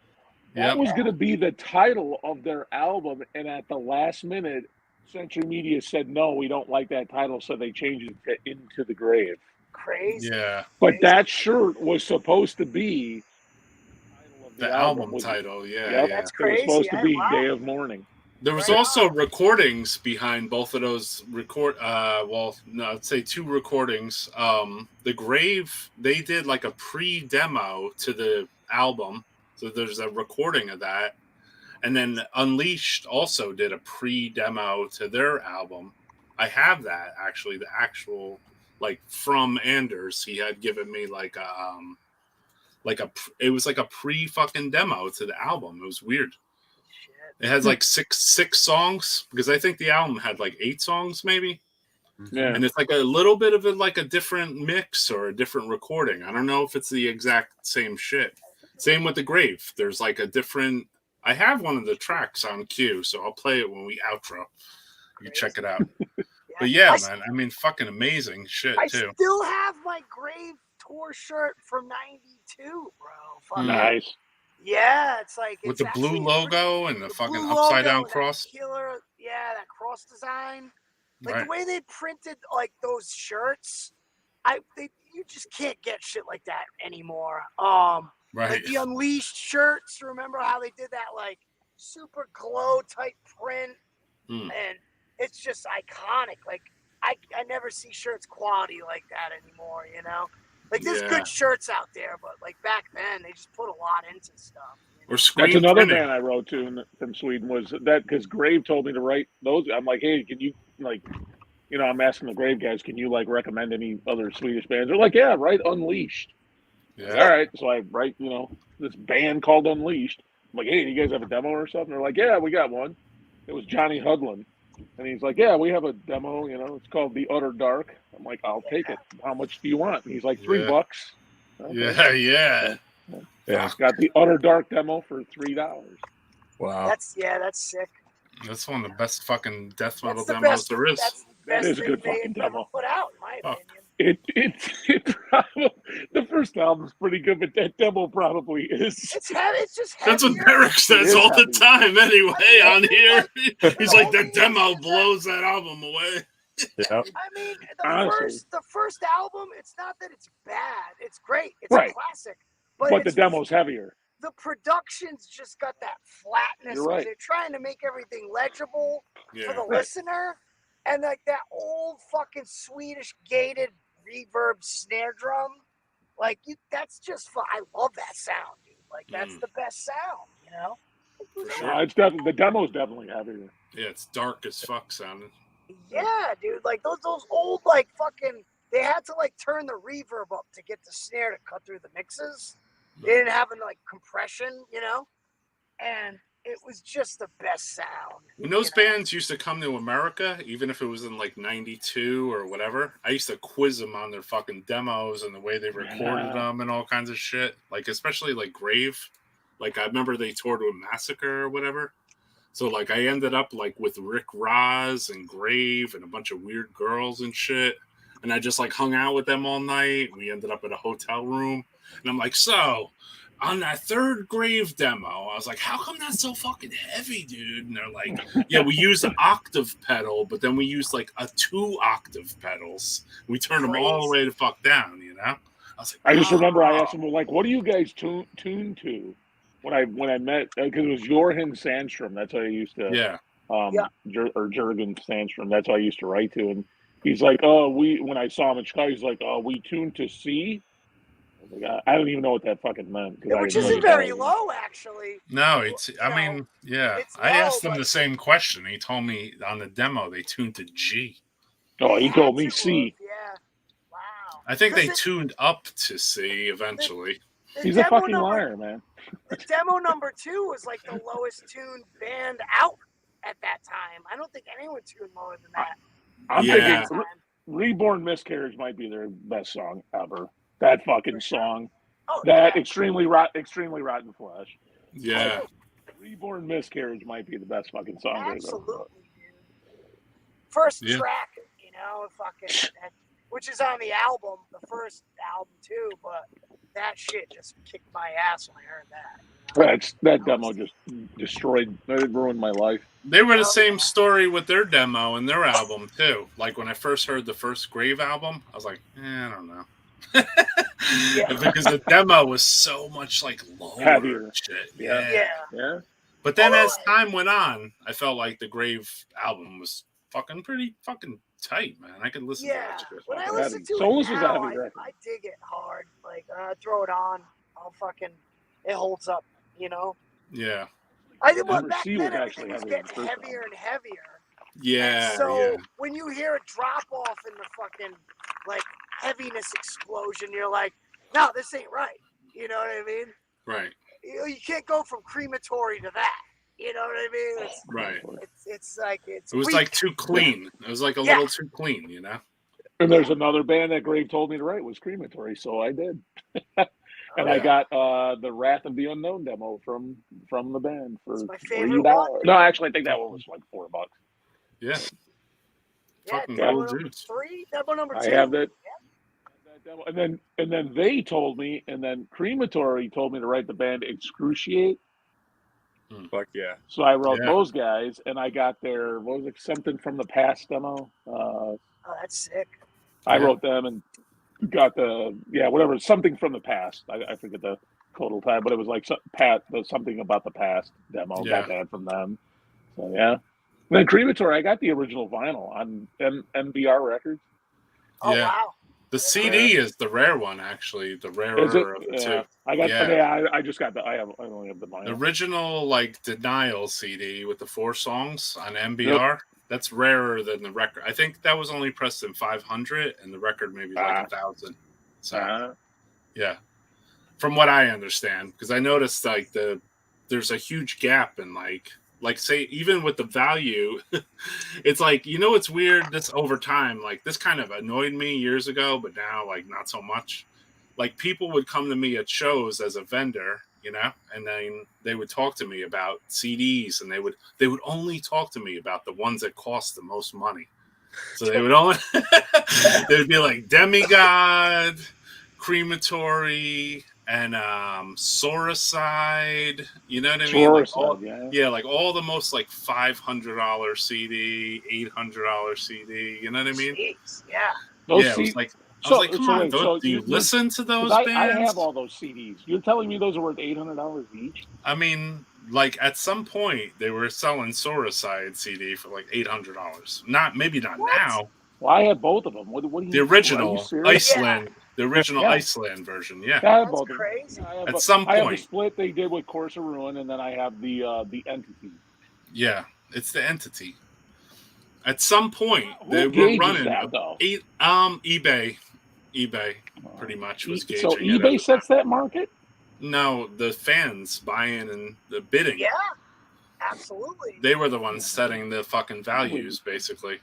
that was going to be the title of their album, and at the last minute, Century Media said, no, we don't like that title, so they changed it to Into the Grave. Crazy. Yeah. But that shirt was supposed to be the album title. Yeah. That's crazy. It was supposed to be Day of Mourning. There was also recordings behind both of those I'd say two recordings. The Grave, they did like a pre-demo to the album. So there's a recording of that. And then Unleashed also did a pre-demo to their album. I have that actually, the actual, like from Anders, he had given me it was like a pre-fucking demo to the album. It was weird. It has like six songs, because I think the album had like 8 songs maybe. Yeah. And it's like a little bit of a different mix or a different recording. I don't know if it's the exact same shit. Same with the Grave. There's like a different. I have one of the tracks on cue, so I'll play it when we outro. You check it out. But yeah, man, I mean, fucking amazing shit I too. still have my Grave tour shirt from '92, bro. Fucking nice. Yeah, it's like with the blue logo and the fucking upside down cross. Killer, that cross design. Like the way they printed like those shirts, you just can't get shit like that anymore. Like the Unleashed shirts, remember how they did that like super glow type print, and it's just iconic. Like I never see shirts quality like that anymore. Like there's good shirts out there, but like back then they just put a lot into stuff. Or that's another band I wrote to from Sweden, was that because Grave told me to write those. I'm like, hey, can you I'm asking the Grave guys, can you like recommend any other Swedish bands? They're like, yeah, write Unleashed. Yeah. All right, so I write this band called Unleashed. I'm like, hey, do you guys have a demo or something? They're like, yeah, we got one. It was Johnny Hudlin. And he's like, yeah, we have a demo, it's called The Utter Dark. I'm like, I'll take it. How much do you want? And he's like, $3. Okay. Yeah. It's got The Utter Dark demo for $3. Wow. That's sick. That's one of the best fucking death metal demos there is. That is a good fucking demo. Put out, in my opinion. It probably, the first album's pretty good, but that demo probably is. It's heavy. It's just heavy. That's what Derek says all the time anyway on here. He's like, that demo blows that album away. Yeah. I mean, the first album, it's not that it's bad. It's great. It's a classic. But the demo's heavier. The production's just got that flatness. You're right. They're trying to make everything legible for the listener. And like that old fucking Swedish gated reverb snare drum, that's just fun. I love that sound, dude. Like that's the best sound, For sure. It's definitely, the demo's definitely heavier. Yeah, it's dark as fuck sounding. Yeah, dude. Like those old like fucking. They had to like turn the reverb up to get the snare to cut through the mixes. They didn't have like compression, and it was just the best sound. When those bands used to come to America, even if it was in like 92 or whatever, I used to quiz them on their fucking demos and the way they recorded them and all kinds of shit. Like, especially like Grave. Like, I remember they toured with Massacre or whatever. So, like, I ended up like with Rick Ross and Grave and a bunch of weird girls and shit. and I just like hung out with them all night. We ended up at a hotel room, and I'm like, so on that third grave demo, I was like, how come that's so fucking heavy, dude? And they're like, yeah, we used an octave pedal, but then we used like a 2 octave pedals. We turned them all the way to fuck down, you know? I was like, I just remember I asked them, like, what do you guys tune to? When I met, because it was Johan Sandstrom. That's how I used to, or Jurgen Sandstrom. That's how I used to write to. And he's like, oh, when I saw him in Chicago, he's like, oh, we tuned to C. I don't even know what that fucking meant. Which isn't very low, actually. No, it's. I mean, yeah. I asked him the same question. He told me on the demo they tuned to G. Oh, he told me C. Yeah. Wow. I think they tuned up to C eventually. He's a fucking liar, man. The demo number 2 was like the lowest tuned band out at that time. I don't think anyone tuned lower than that. I'm thinking Reborn Miscarriage might be their best song ever. That fucking song. Oh, that extremely rotten flesh. Yeah. Reborn Miscarriage might be the best fucking song. Absolutely, dude. First track, fucking, which is on the album, the first album too, but that shit just kicked my ass when I heard that. That demo just destroyed, it ruined my life. They were the same story with their demo and their album too. Like when I first heard the first Grave album, I was like, I don't know. Because the demo was so much like lower heavier shit. Yeah. But then as time went on, I felt like the Grave album was pretty fucking tight, man. I could listen to that shit. When I listen to it now, I dig it hard. Like throw it on, it holds up, Yeah. Back then everything was getting heavier and heavier. Yeah. And so when you hear a drop off in the fucking like heaviness explosion, you're like, no, this ain't right. You know what I mean? Right. You can't go from crematory to that. You know what I mean? It's like it was weak. like too clean. It was like a little too clean, And there's another band that Grave told me to write was Crematory, so I did. And I got the Wrath of the Unknown demo from the band for $3. No, actually, I think that one was like $4. Yeah. Demo number 3, demo number 2. I have that demo. And then they told me, and then Crematory told me to write the band Excruciate. Fuck yeah. So I wrote those guys, and I got their, what was it, Something from the Past demo. Oh, that's sick. I wrote them and got the, whatever, Something from the Past. I forget the total time, but it was like Something About the Past demo. Got that from them. So, yeah. And then Crematory, I got the original vinyl on MBR Records. Oh, wow. The CD is the rare one, actually. The rarer of the two. I got. I just got the. I only have the vinyl. The original like Denial CD with the 4 songs on MBR. Yep. That's rarer than the record. I think that was only pressed in 500, and the record maybe like 1,000. So, yeah, from what I understand, because I noticed like there's a huge gap in like say even with the value, it's like, it's weird. This over time, like this kind of annoyed me years ago, but now like not so much. Like people would come to me at shows as a vendor, and then they would talk to me about CDs, and they would only talk to me about the ones that cost the most money. So they would only they would be like Demigod, Crematory, and Soricide, you know what I mean? Like all the most like $500 CD, $800 CD, you know what I mean? Jeez, yeah. It was like, I was like, come on, do you listen to those bands? I have all those CDs. You're telling me those are worth $800 each? I mean, like at some point they were selling Soricide CD for like $800. Not now. Well, I have both of them. What do you? The original Iceland. The original Iceland version, I have both crazy. At some point. I have the split they did with Course of Ruin, and then I have the Entity. Yeah, it's the Entity. At some point, they were running eBay. eBay pretty much was gauging. So eBay sets that market? No, the fans buying and the bidding. Yeah, absolutely. They were the ones setting the fucking values, basically.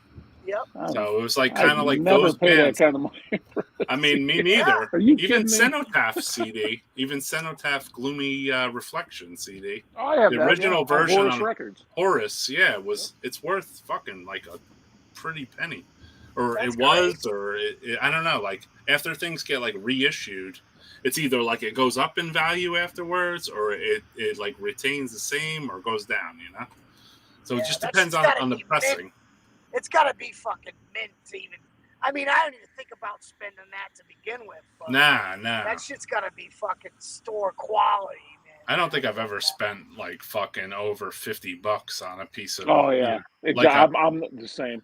Yep. So it was like kind of like those bands. Kind of money I mean, me neither. Are you even kidding me? Cenotaph CD, even Cenotaph Gloomy Reflection CD. Oh, I have the that, original version Horus on Records. Horus, it's worth fucking like a pretty penny. or That's it was, or I don't know. Like after things get like reissued, it's either like it goes up in value afterwards, or it like retains the same or goes down. You know, so it just that depends shit's gotta on the be pressing. mint. It's got to be fucking mint to even. I mean, I don't even think about spending that to begin with. But Nah. that shit's got to be fucking store quality, man. I don't think I've ever spent like fucking over $50 on a piece of. Oh yeah, like I'm the same.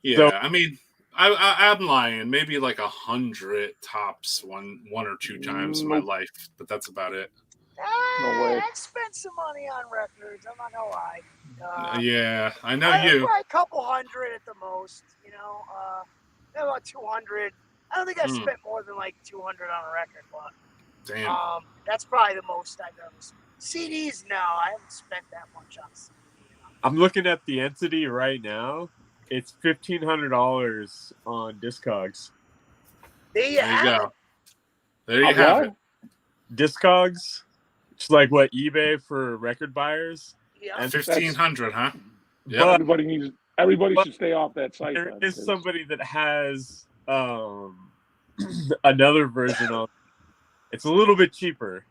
Yeah, So, I mean, I'm lying. Maybe like 100 tops, one or two times in my life, but that's about it. I've spent some money on records. I'm not gonna lie. Yeah, I know you. Probably a couple hundred at the most. You know, maybe about 200. I don't think I've spent more than like 200 on a record, but damn. That's probably the most I've ever spent. CDs, no, I haven't spent that much on CD. I'm looking at the Entity right now. It's $1,500 on Discogs. There you go. There you have it. Discogs, it's like what, eBay for record buyers. Yeah, and $1,500, huh? Yeah, everybody should stay off that site. There is somebody that has another version of. It's a little bit cheaper.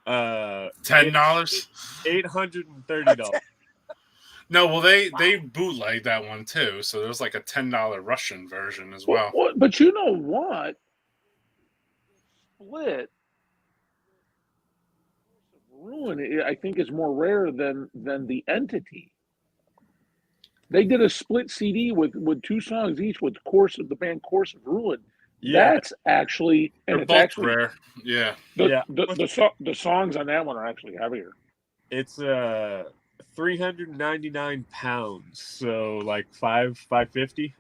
$10. $830. No, well they bootleg that one too. So there's like a $10 Russian version as well. But you know what? Split Ruin, I think, is more rare than the Entity. They did a split CD with 2 songs each with the band Course of Ruin. Yeah. That's actually, and They're it's both actually rare. Yeah. The songs on that one are actually heavier. It's 399 pounds, so like $550.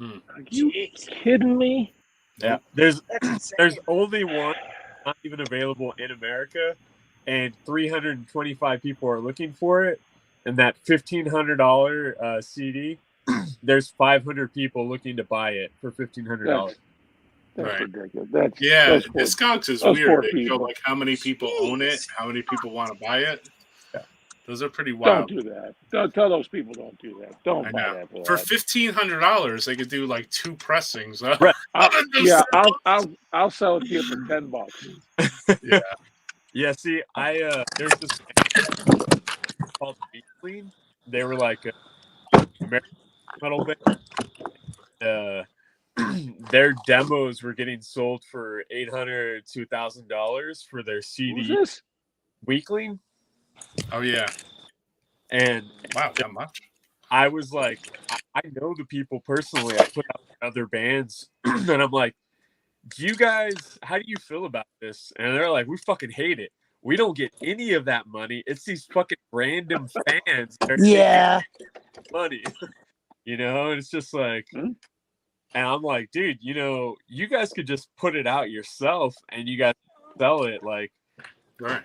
Are you kidding me? Yeah, there's only one not even available in America, and 325 people are looking for it. And that $1,500 CD, there's 500 people looking to buy it for $1,500. That's Right. ridiculous. Discogs is weird. They show like how many people own it, how many people want to buy it. Yeah. Those are pretty wild. Don't do that. Don't tell those people don't do that. Don't I buy know. that For that. $1,500, they could do like 2 pressings. Huh? Right. I'll sell it to you for $10. Yeah. Yeah. See, there's this called Beat Clean. They were like a American metal band. Their demos were getting sold for $800 to $1,000 for their CD. Who's this? Weekly. Oh yeah. And wow, that much. I was like, I know the people personally. I put out other bands, and I'm like, how do you feel about this? And they're like, we fucking hate it. We don't get any of that money. It's these fucking random fans. Yeah. Money. And it's just like, and I'm like, dude, you guys could just put it out yourself and you guys sell it. Like, right.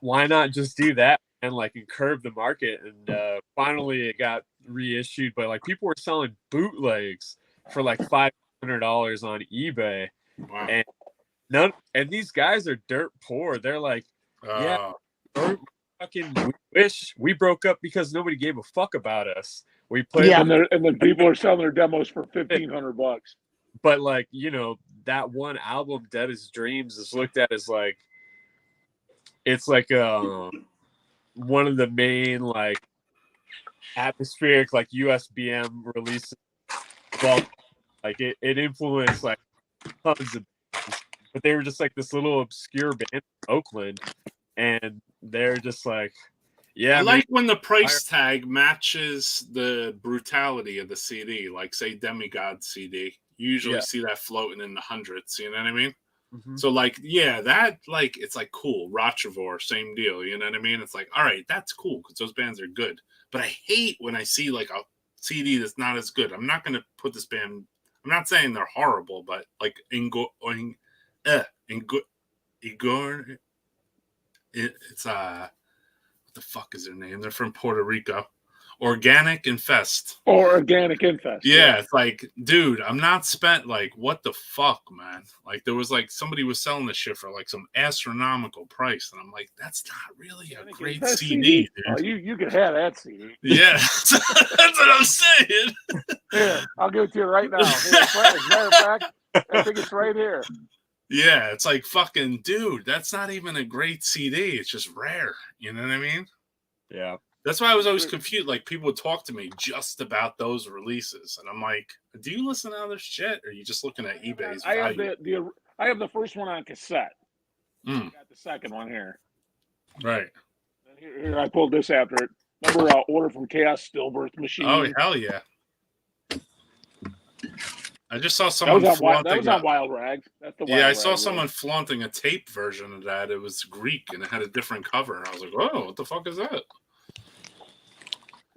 Why not just do that and like curb the market? And finally it got reissued, but like people were selling bootlegs for like $500 on eBay. Wow. And these guys are dirt poor. They're like, yeah, we wish we broke up because nobody gave a fuck about us. We played, and then people are selling their demos for $1,500. But like, that one album, Dead as Dreams, is looked at as like, it's like one of the main like atmospheric like USBM releases. Well, like it influenced like tons of bands, but they were just like this little obscure band from Oakland, and they're just like, yeah. I like when the price tag matches the brutality of the CD, like say Demigod CD. You usually see that floating in the hundreds. You know what I mean? Mm-hmm. So like, yeah, that like it's like cool. Rochevore, same deal. You know what I mean? It's like, all right, that's cool because those bands are good. But I hate when I see like a CD that's not as good. I'm not gonna put this band. I'm not saying they're horrible, but like Igor, it's what the fuck is their name? They're from Puerto Rico. Organic Infest. Organic Infest. Yeah, it's like, dude, I'm not spent like what the fuck, man. Like there was like somebody was selling this shit for like some astronomical price, and I'm like, that's not really a great CD, dude. Oh, you can have that CD. Yeah, that's what I'm saying. Here, I'll give it to you right now. Here, as a matter of fact, I think it's right here. Yeah, it's like fucking dude. That's not even a great CD. It's just rare. You know what I mean? Yeah. That's why I was always confused. Like people would talk to me just about those releases, and I'm like, "Do you listen to other shit, or are you just looking at eBay's I have value?" I have the first one on cassette. Mm. I got the second one here. Right. And here I pulled this after it. Remember Order from Chaos, Stillbirth Machine? Oh hell yeah! I just saw someone that was flaunting. on Wild Rags. That's the Wild I Rags saw one. someone flaunting a tape version of that. It was Greek and it had a different cover. I was like, "Oh, what the fuck is that?"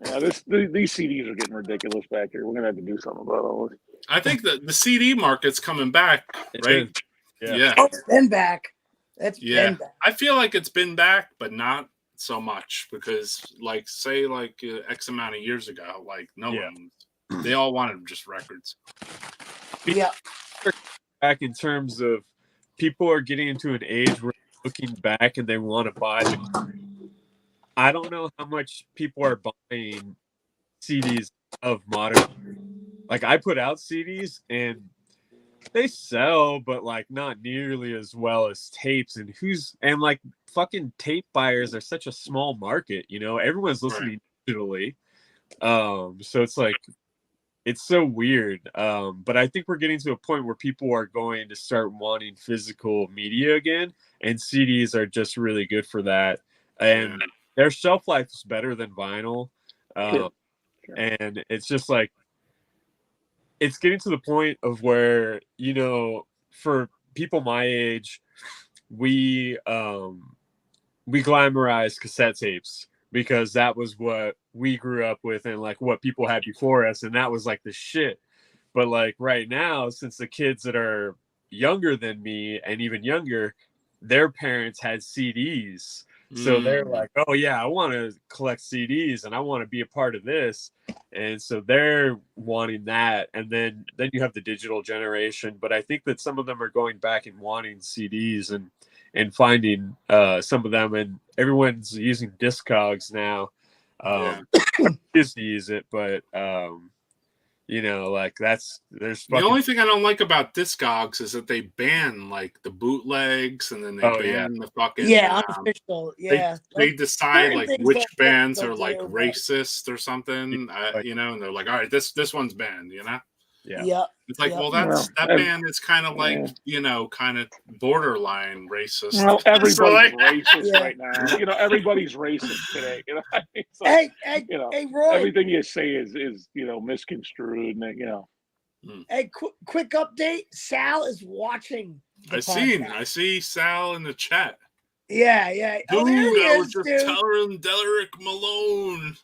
Yeah, these CDs are getting ridiculous back here. We're gonna have to do something about all this. I think that the CD market's coming back, right? Yeah. Oh, it's been back. That's been back. I feel like it's been back, but not so much because, like, say, like X amount of years ago, like no one, they all wanted just records. Yeah. Back in terms of people are getting into an age where they're looking back and they want to buy the. I don't know how much people are buying CDs of modern. Like I put out CDs and they sell, but like not nearly as well as tapes. And like fucking tape buyers are such a small market, you know. Everyone's listening digitally, so it's like it's so weird. But I think we're getting to a point where people are going to start wanting physical media again, and CDs are just really good for that. And their shelf life is better than vinyl, and it's just like it's getting to the point of where, you know, for people my age, we glamorize cassette tapes because that was what we grew up with and like what people had before us, and that was like the shit. But like right now, since the kids that are younger than me and even younger, their parents had CDs. So they're like, oh yeah, I want to collect CDs and I want to be a part of this. And so they're wanting that. And then you have the digital generation. But I think that some of them are going back and wanting CDs and finding some of them. And everyone's using Discogs now. Just to use it, but you know, like there's the only thing I don't like about Discogs is that they ban like the bootlegs and then they ban the fucking unofficial. They decide like things which bands they'll are like do, but- racist or something, you know, and they're like, all right, this one's banned, you know. Yeah. It's like, well, that band is kind of like, you know, kind of borderline racist. Well, everybody's So, like- racist right now. You know, everybody's racist today. You know, I mean, it's like, you know, Roy. everything you say is you know, misconstrued, and you know. Hey, quick update. Sal is watching. I see Sal in the chat. Yeah. Dude, Oh, there he I is, was just dude. telling Derek Malone.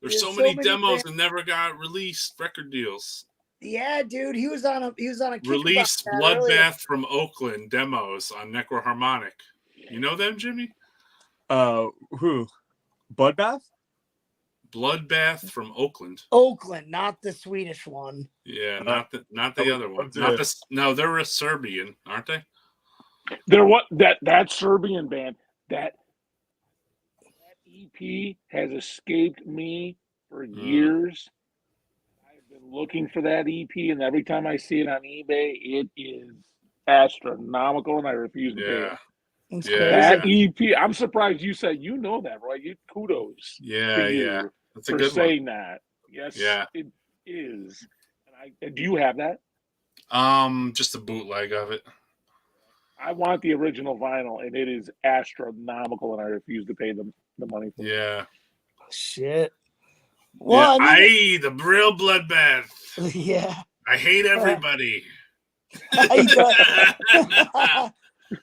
There's so many demos that never got released record deals. Yeah, dude. He was on a kick Release about that earlier. Bloodbath from Oakland demos on NECROHARMONIC. You know them, Jimmy? Who? Bloodbath? Bloodbath from Oakland. Oakland, not the Swedish one. Yeah, not the other one. They're a Serbian, aren't they? They're what that Serbian band that EP has escaped me for years. I've been looking for that EP, and every time I see it on eBay, it is astronomical, and I refuse to pay it. That EP, I'm surprised you said you know that, right? Kudos. to you That's a for good saying one. that. Yes, Yeah. it is. And do you have that? Just a bootleg of it. I want the original vinyl, and it is astronomical, and I refuse to pay the money for it. Yeah. Shit. Well, yeah, the real Bloodbath. Yeah. I hate everybody.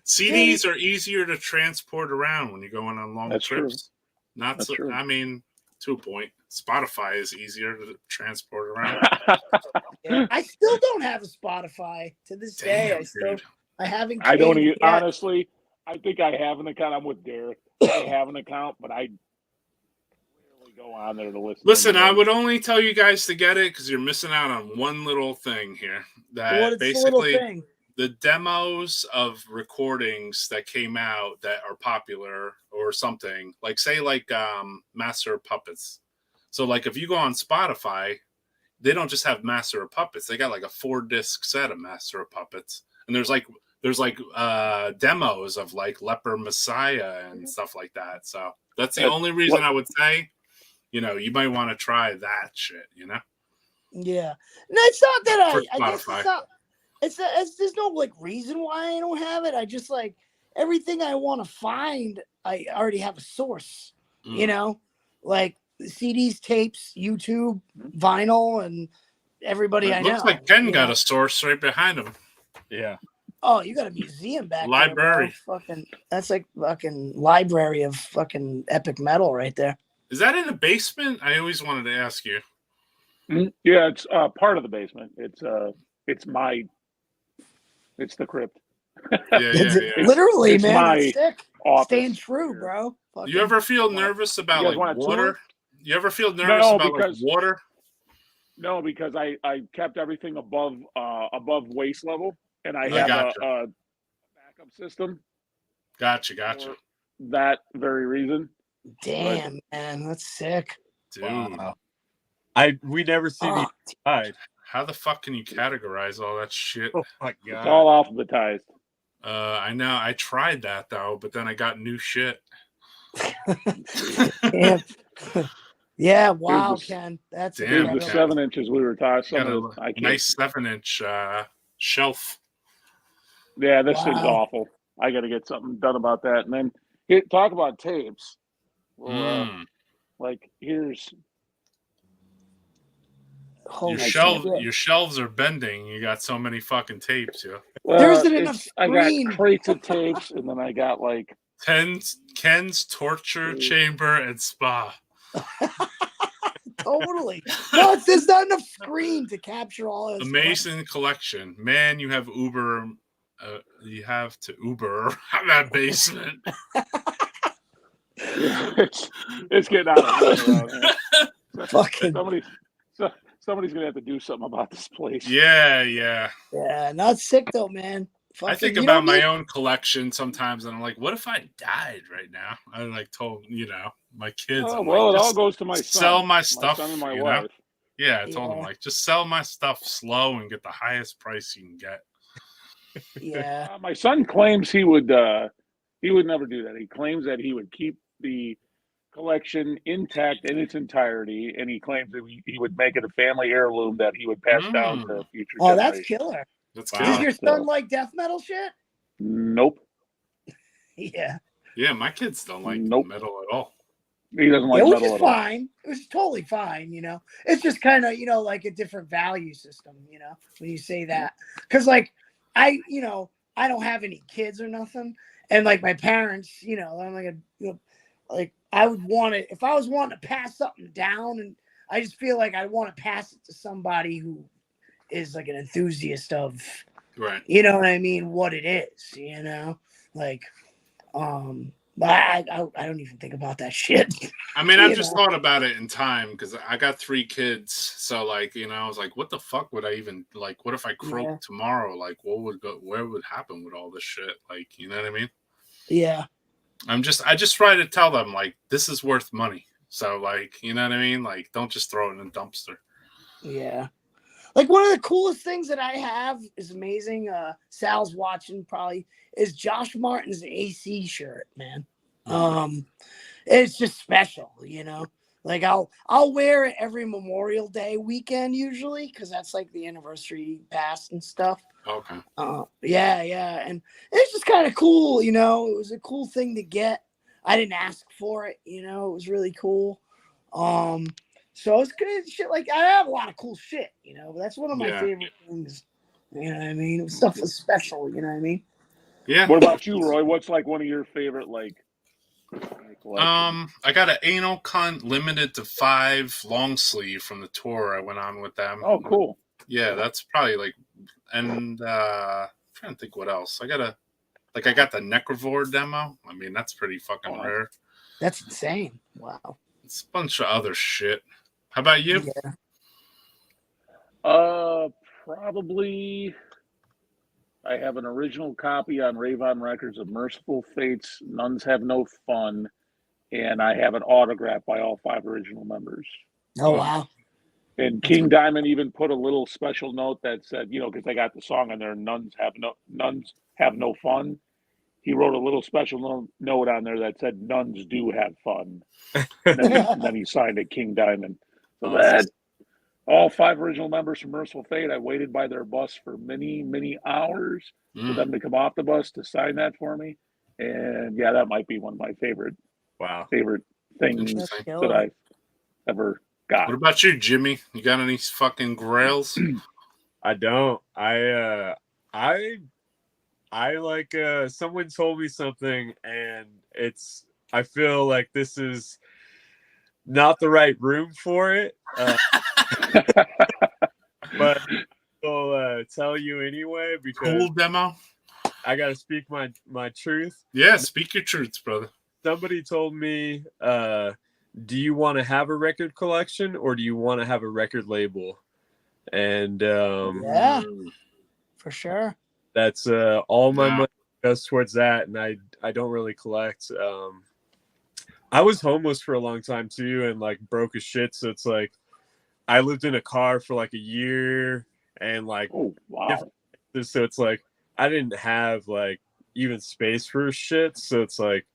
CDs are easier to transport around when you're going on long That's true. trips. Not That's so. true. I mean, to a point. Spotify is easier to transport around. I still don't have a Spotify to this day. I haven't. I don't caved even, yet. honestly. I think I have an account. I'm with Derek. I have an account, but I rarely go on there to listen. Listen, to I would only tell you guys to get it because you're missing out on one little thing here. That What is the little basically thing? the demos of recordings that came out that are popular or something, like say like Master of Puppets. So like if you go on Spotify, they don't just have Master of Puppets. They got like a 4-disc set of Master of Puppets, and there's like demos of like Leper Messiah and stuff like that. So that's the only reason I would say, you know, you might want to try that shit. You know? Yeah. No, it's not that I guess Spotify. it's not. It's there's no like reason why I don't have it. I just like everything I want to find. I already have a source. You know, like CDs, tapes, YouTube, vinyl, and everybody I know. Looks like Ken you got know? a source right behind him. Yeah. Oh, you got a museum back Library. there, bro. Fucking, that's like fucking library of fucking epic metal right there. Is that in the basement? I always wanted to ask you. Yeah, it's part of the basement. It's the crypt. Literally, It's man. my That's sick. office Staying true, bro. You ever feel nervous about You guys like want a water? tour? You ever feel nervous about like water? No, because I kept everything above waist level, and I I have gotcha. a backup system. Gotcha. For that very reason. Damn, man, that's sick. Dude. Wow. We never see the inside. How the fuck can you categorize all that shit? Oh my god. It's all alphabetized. I know. I tried that though, but then I got new shit. Damn. Yeah, wow, Here's the- Ken. That's Damn, Here's the Ken. 7 inches we were talking. Got Some of a I can't. nice 7-inch shelf. Yeah, this thing's Wow. awful. I got to get something done about that. And then talk about tapes. Well, like here's Holy Your shelves are bending. You got so many fucking tapes, yeah. There isn't enough I got screen. crates of tapes, and then I got like Ken's torture chamber and spa. Totally. No, there's not enough screen to capture all this. Amazing collection, man. You have Uber. You have to Uber that basement. it's getting out of hand around here. Fucking somebody's gonna have to do something about this place. Yeah. Yeah, not sick though, man. I think you about don't my need- own collection sometimes, and I'm like, what if I died right now? I like told my kids. Oh, I'm well, like, it all just goes to my son. Sell my My stuff. son and my you know? wife. Yeah, I told them Yeah. like, just sell my stuff slow and get the highest price you can get. Yeah. My son claims he would never do that. He claims that he would keep the collection intact in its entirety, and he claims that he would make it a family heirloom that he would pass down to future Oh, that's generations. killer. That's Does your son like death metal shit? Nope. Yeah. Yeah, my kids don't like metal at all. He doesn't like Yeah, which metal is at all. fine. It was totally fine, you know. It's just kind of, like a different value system, when you say that. Because, like, I don't have any kids or nothing. And, like, my parents, I'm like, I would want it. If I was wanting to pass something down, and I just feel like I want to pass it to somebody who is, like, an enthusiast of, Right. you know what I mean, what it is, like, but I don't even think about that shit. I mean, I've just thought about it in time because I got 3 kids. So, like, I was like, what the fuck would I even like? What if I croak tomorrow? Like, where would happen with all this shit? Like, you know what I mean? Yeah. I just try to tell them like this is worth money. So, like, you know what I mean? Like, don't just throw it in a dumpster. Yeah. Like one of the coolest things that I have is amazing. Sal's watching probably is Josh Martin's AC shirt, man. It's just special, Like I'll wear it every Memorial Day weekend usually because that's like the anniversary pass and stuff. Okay. Yeah, and it's just kind of cool, It was a cool thing to get. I didn't ask for it, It was really cool. So it's good shit. Like I have a lot of cool shit, But that's one of my favorite things. You know what I mean? Stuff was special. You know what I mean? Yeah. What about you, Roy? What's like one of your favorite I got an Anal Cunt limited to 5 long sleeve from the tour I went on with them. Oh, cool. Yeah, that's probably like, and I'm trying to think what else. I got the Necrovore demo. I mean, that's pretty fucking rare. That's insane. Wow. It's a bunch of other shit. How about you? Yeah. Probably I have an original copy on Ravon Records of Merciful Fates, Nuns Have No Fun, and I have an autograph by all 5 original members. Oh, wow. And King Diamond even put a little special note that said, you know, because they got the song on there, nuns have no fun. He wrote a little special note on there that said, nuns do have fun. And then he signed it King Diamond. So that all 5 original members from Merciful Fate, I waited by their bus for many, many hours for them to come off the bus to sign that for me. And yeah, that might be one of my favorite things that I've ever got. What about you, Jimmy? You got any fucking grails? I don't. I like someone told me something, and I feel like this is not the right room for it. But I'll tell you anyway because cool demo. I gotta speak my truth. Yeah, speak your truths, brother. Somebody told me, do you want to have a record collection or do you want to have a record label? And yeah, for sure. That's all my money goes towards that, and I don't really collect. I was homeless for a long time too, and like broke as shit. So it's like I lived in a car for like a year, and like oh wow. So it's like I didn't have like even space for shit. So it's like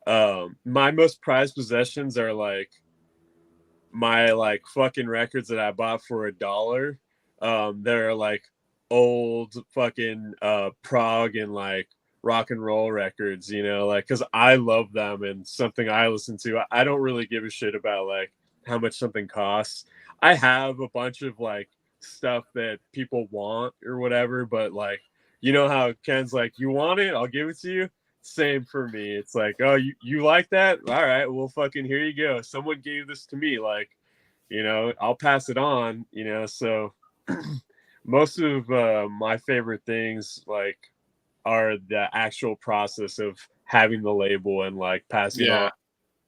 my most prized possessions are like my like fucking records that I bought for $1. They're like old fucking prog and like rock and roll records, you know, like because I love them and something I listen to. I don't really give a shit about like how much something costs. I have a bunch of like stuff that people want or whatever, but like, you know how Ken's like, you want it, I'll give it to you. Same for me. It's like, oh, you like that? All right, well, fucking here you go. Someone gave this to me, like, you know, I'll pass it on, you know. So most of my favorite things like are the actual process of having the label and like passing on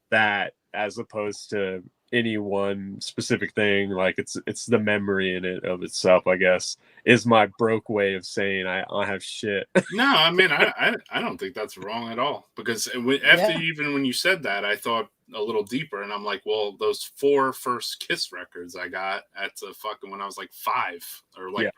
that, as opposed to any one specific thing. Like it's the memory in it of itself, I guess, is my broke way of saying I have shit. No, I mean I don't think that's wrong at all, because even when you said that, I thought a little deeper, and I'm like, well, those 4 first Kiss records I got at fucking when I was like 5, or like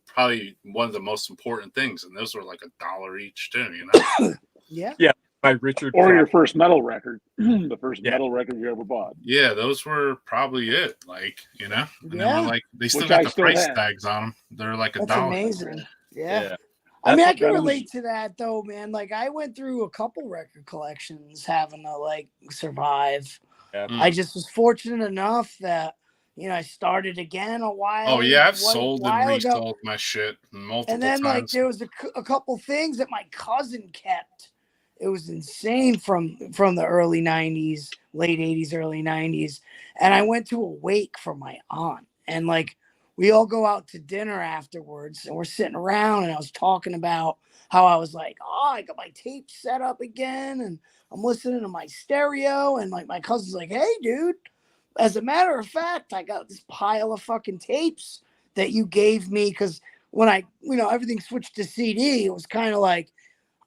probably one of the most important things, and those were like $1 each too, you know. Yeah. By Richard or your first metal record, the first metal record you ever bought. Yeah, those were probably it, like, you know. And they were like, they still Which got I the still price have. tags on them. They're like That's $1. amazing. Yeah. I That's mean, I what can that relate to that though, man. Like I went through a couple record collections having to like survive. Yeah. I just was fortunate enough that, you know, I started again a while. Oh yeah, I've a sold and while ago. resold my shit multiple And then like times. there was a couple things that my cousin kept. It was insane from the early 90s, late 80s, early 90s. And I went to a wake for my aunt. And like we all go out to dinner afterwards, and we're sitting around, and I was talking about how I was like, oh, I got my tape set up again, and I'm listening to my stereo. And like my cousin's like, hey, dude, as a matter of fact, I got this pile of fucking tapes that you gave me, because when I, you know, everything switched to CD, it was kind of like,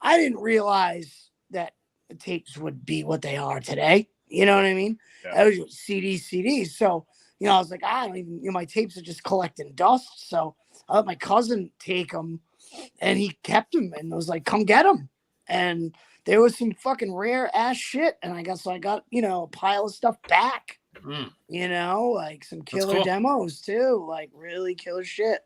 I didn't realize that the tapes would be what they are today. You know what I mean? Yeah. That was just CDs. So, you know, I was like, I don't even, you know, my tapes are just collecting dust. So I let my cousin take them, and he kept them, and was like, come get them. And there was some fucking rare ass shit. And I got, you know, a pile of stuff back, you know, like some killer demos too, like really killer shit.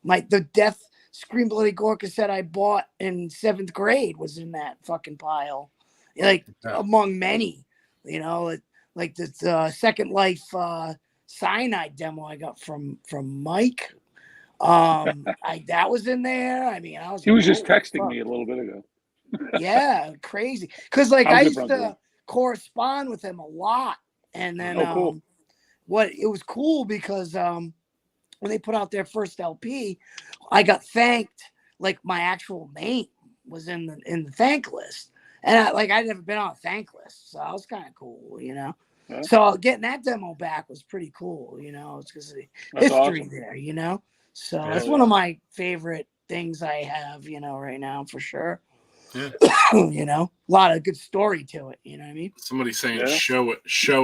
The Death Scream Bloody Gore cassette I bought in 7th grade was in that fucking pile, like among many, you know, like the Second Life Cyanide demo I got from Mike. That was in there. I mean, He was just texting me a little bit ago. Yeah, crazy. Because like I used to correspond with him a lot, and then cool. It was cool because when they put out their first LP, I got thanked. Like my actual name was in the thank list, and I'd never been on a thank list, so that was kind of cool, you know. Yeah. So getting that demo back was pretty cool, you know. It's because of the history there, you know. So that's one of my favorite things I have, you know, right now for sure. Yeah. You know, a lot of good story to it. You know what I mean? Somebody saying, show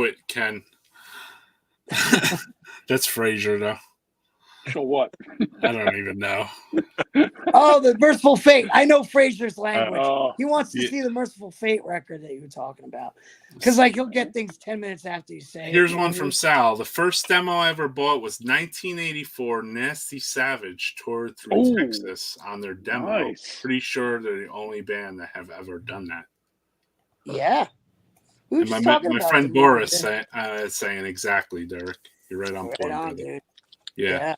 it, Ken. That's Frasier, though. So what? I don't even know. Oh, the Merciful Fate. I know Fraser's language. Oh. He wants to Yeah. see the Merciful Fate record that you were talking about. Because, like, he'll get things 10 minutes after you say it. Here's you know one what I from mean? Sal. The first demo I ever bought was 1984. Nasty Savage toured through Ooh, Texas on their demo. nice. Pretty sure they're the only band that have ever done that. Yeah. We were And just my talking about friend it the other Boris day. saying exactly, Derek. You're right on Right point, on, brother. dude. Yeah.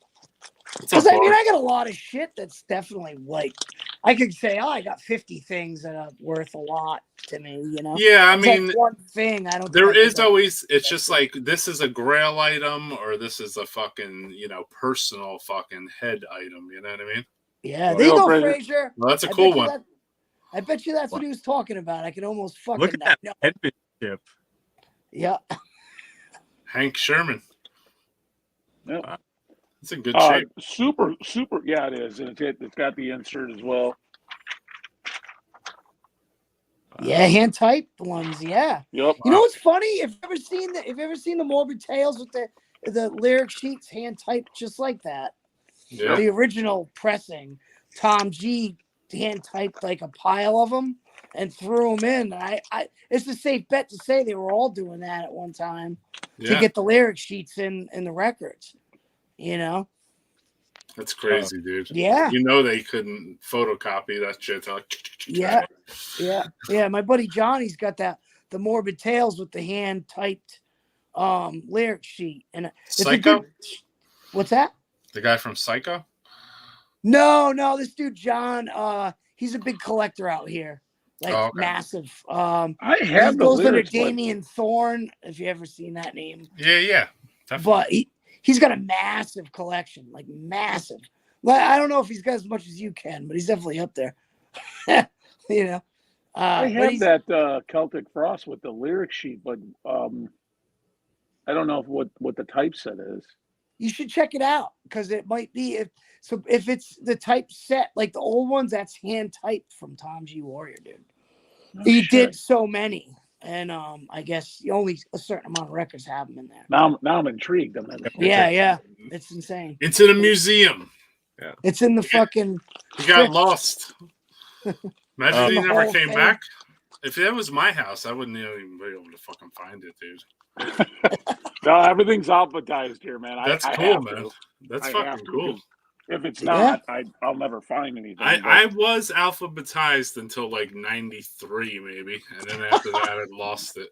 What's Because up, I mean, Boris? I got a lot of shit that's definitely like, I could say, oh, I got 50 things that are worth a lot to me, you know? Yeah, I It's like mean, one thing. I don't there think I is could- always, it's just like, this is a grail item or this is a fucking, personal fucking head item. You know what I mean? Yeah, there you go, Fraser. Well, that's a I cool bet you one. that- I bet you that's what he was talking about. I can almost fucking Look at that know. headband. Yeah. Hank Sherman. Yep. It's in good shape. Super. Yeah, it is. And it's got the insert as well. Yeah, hand typed ones. Yeah. Yep. You know what's funny? If you've ever seen the Morbid Tales with the lyric sheets hand typed just like that. Yeah. The original pressing, Tom G hand typed like a pile of them and threw them in. I it's a safe bet to say they were all doing that at one time to Yeah. get the lyric sheets in the records. You know. That's crazy, dude. Yeah. They couldn't photocopy that shit. Yeah. My buddy Johnny's got the Morbid Tales with the hand typed lyric sheet, and it's a Psycho? good. What's that? The guy from Psycho? No, this dude John. He's a big collector out here, like Oh, okay. massive. I He have the goes under lyrics, but- Damien Thorne. If you ever seen that name, Yeah. but he's got a massive collection, like massive. Well, I don't know if he's got as much as you can, but he's definitely up there. You know. I but have he's- that Celtic Frost with the lyric sheet, but I don't know what the typeset is. You should check it out because it might be if it's the type set like the old ones, that's hand typed from Tom G Warrior, dude. He did so many, and I guess only a certain amount of records have them in there. Now I'm intrigued. Yeah, it's insane. It's in a museum. Yeah. It's in the fucking. He got lost. Imagine he The never whole came thing. back. If that was my house, I wouldn't even be able to fucking find it, dude. No, everything's alphabetized here, man. That's I cool, have man. to. That's I fucking have to, cool. 'cause If it's Yeah. not, I'll never find anything. I was alphabetized until like 93, maybe. And then after that, I lost it.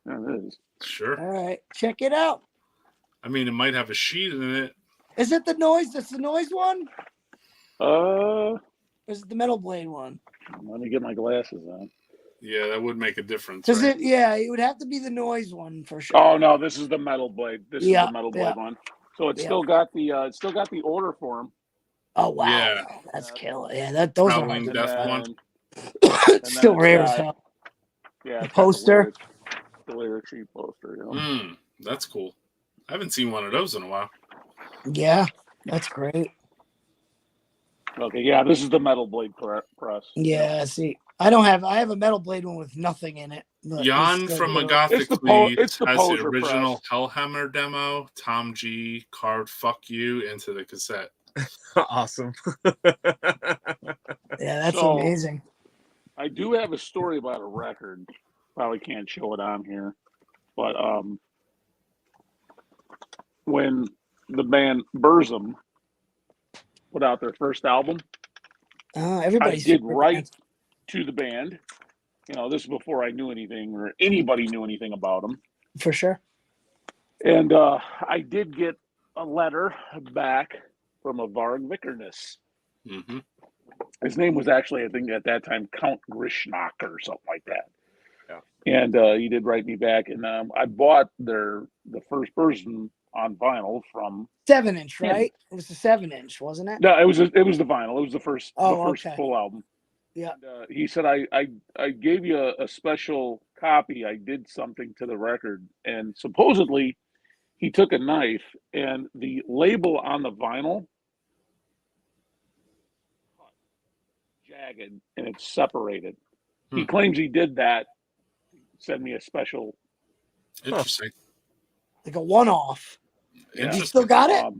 There it is. Sure. All right, check it out. I mean, it might have a sheet in it. Is it the noise? That's the noise one. Uh, Or is it the Metal Blade one? let me get my glasses on. Yeah, that would make a difference. Does right? it? Yeah, it would have to be the noise one for sure. Oh no, this is the Metal Blade. This is Yeah, the Metal Blade yeah. one. So it's Yeah. still got the order form. Oh wow, Yeah. that's killer. Yeah, those are Howling hard to Death do. one. And Still then rare it's as got- hell. Yeah, The it's got poster. The lyric sheet poster. You know? That's cool. I haven't seen one of those in a while. Yeah, that's great. Okay, yeah, this is the Metal Blade press. Yeah, see, I have a Metal Blade one with nothing in it. but Jan it's from still- Agothic it's Lead the has the poser original press. Hellhammer demo. Tom G carved "fuck you" into the cassette. Awesome. Yeah, that's So- amazing. I do have a story about a record. Probably can't show it on here, but when the band Burzum put out their first album, Everybody's I did favorite write band. to the band. You know, this is before I knew anything or anybody knew anything about them. For sure. And I did get a letter back from a Varg Vikernes. Mm-hmm. His name was actually, I think at that time, Count Grishnak or something like that. Yeah. And he did write me back, and I bought the first version on vinyl from 7-inch, him. right? It was the 7-inch, wasn't it? No, it was the vinyl. It was the first Okay. full album. Yeah. And, he said I gave you a special copy. I did something to the record, and supposedly he took a knife and the label on the vinyl jagged and it's separated. He claims he did that. Send me a special. Interesting. Like a one-off. You still got it?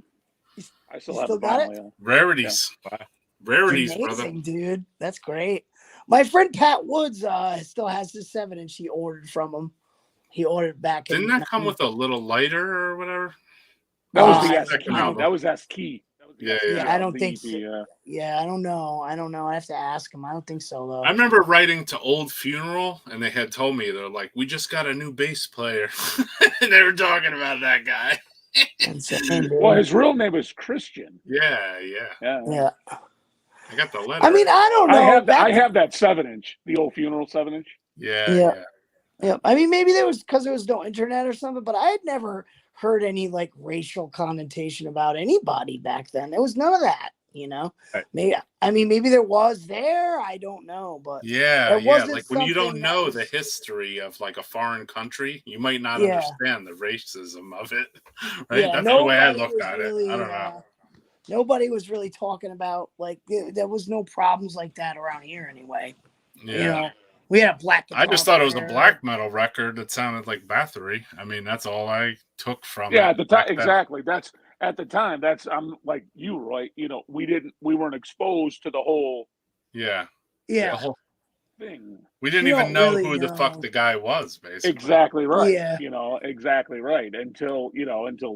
I still You have still the got vinyl, it? yeah. Rarities. Rarities, Amazing, brother. dude. That's great. My friend Pat Woods still has his 7-inch he ordered from him. He ordered back in. Didn't that come with a little lighter or whatever? That was the I S key. don't- That was S key. Yeah, Yeah, I don't the think EP, so. Yeah, I don't know. I don't know. I have to ask him. I don't think so though. I remember writing to Old Funeral, and they had told me, they're like, we just got a new bass player. And they were talking about that guy. Well, his real name was Christian. Yeah. Yeah. I got the letter. I mean, I don't know. I have that 7-inch, the Old Funeral 7-inch. Yeah. I mean, maybe there was because there was no internet or something, but I had never heard any like racial connotation about anybody back then. There was none of that, you know. Right. Maybe there was there. I don't know, but Yeah. it wasn't Like when you don't something know that the was- history of like a foreign country, you might not Yeah. understand the racism of it. Right? Yeah, That's the way I nobody looked was at really, it. I don't know. Nobody was really talking about like there was no problems like that around here anyway. Yeah. You know, we had a black. I just thought it was a guitar black metal record that sounded like Bathory. I mean, that's all I took from Yeah, it at the time, back then. exactly. That's at the time. That's I'm like you, right? You know, we weren't exposed to the whole Yeah. Yeah. The whole thing. We didn't You even don't know really who the fuck know. the guy was, basically. Exactly right. Yeah. You know, exactly right. Until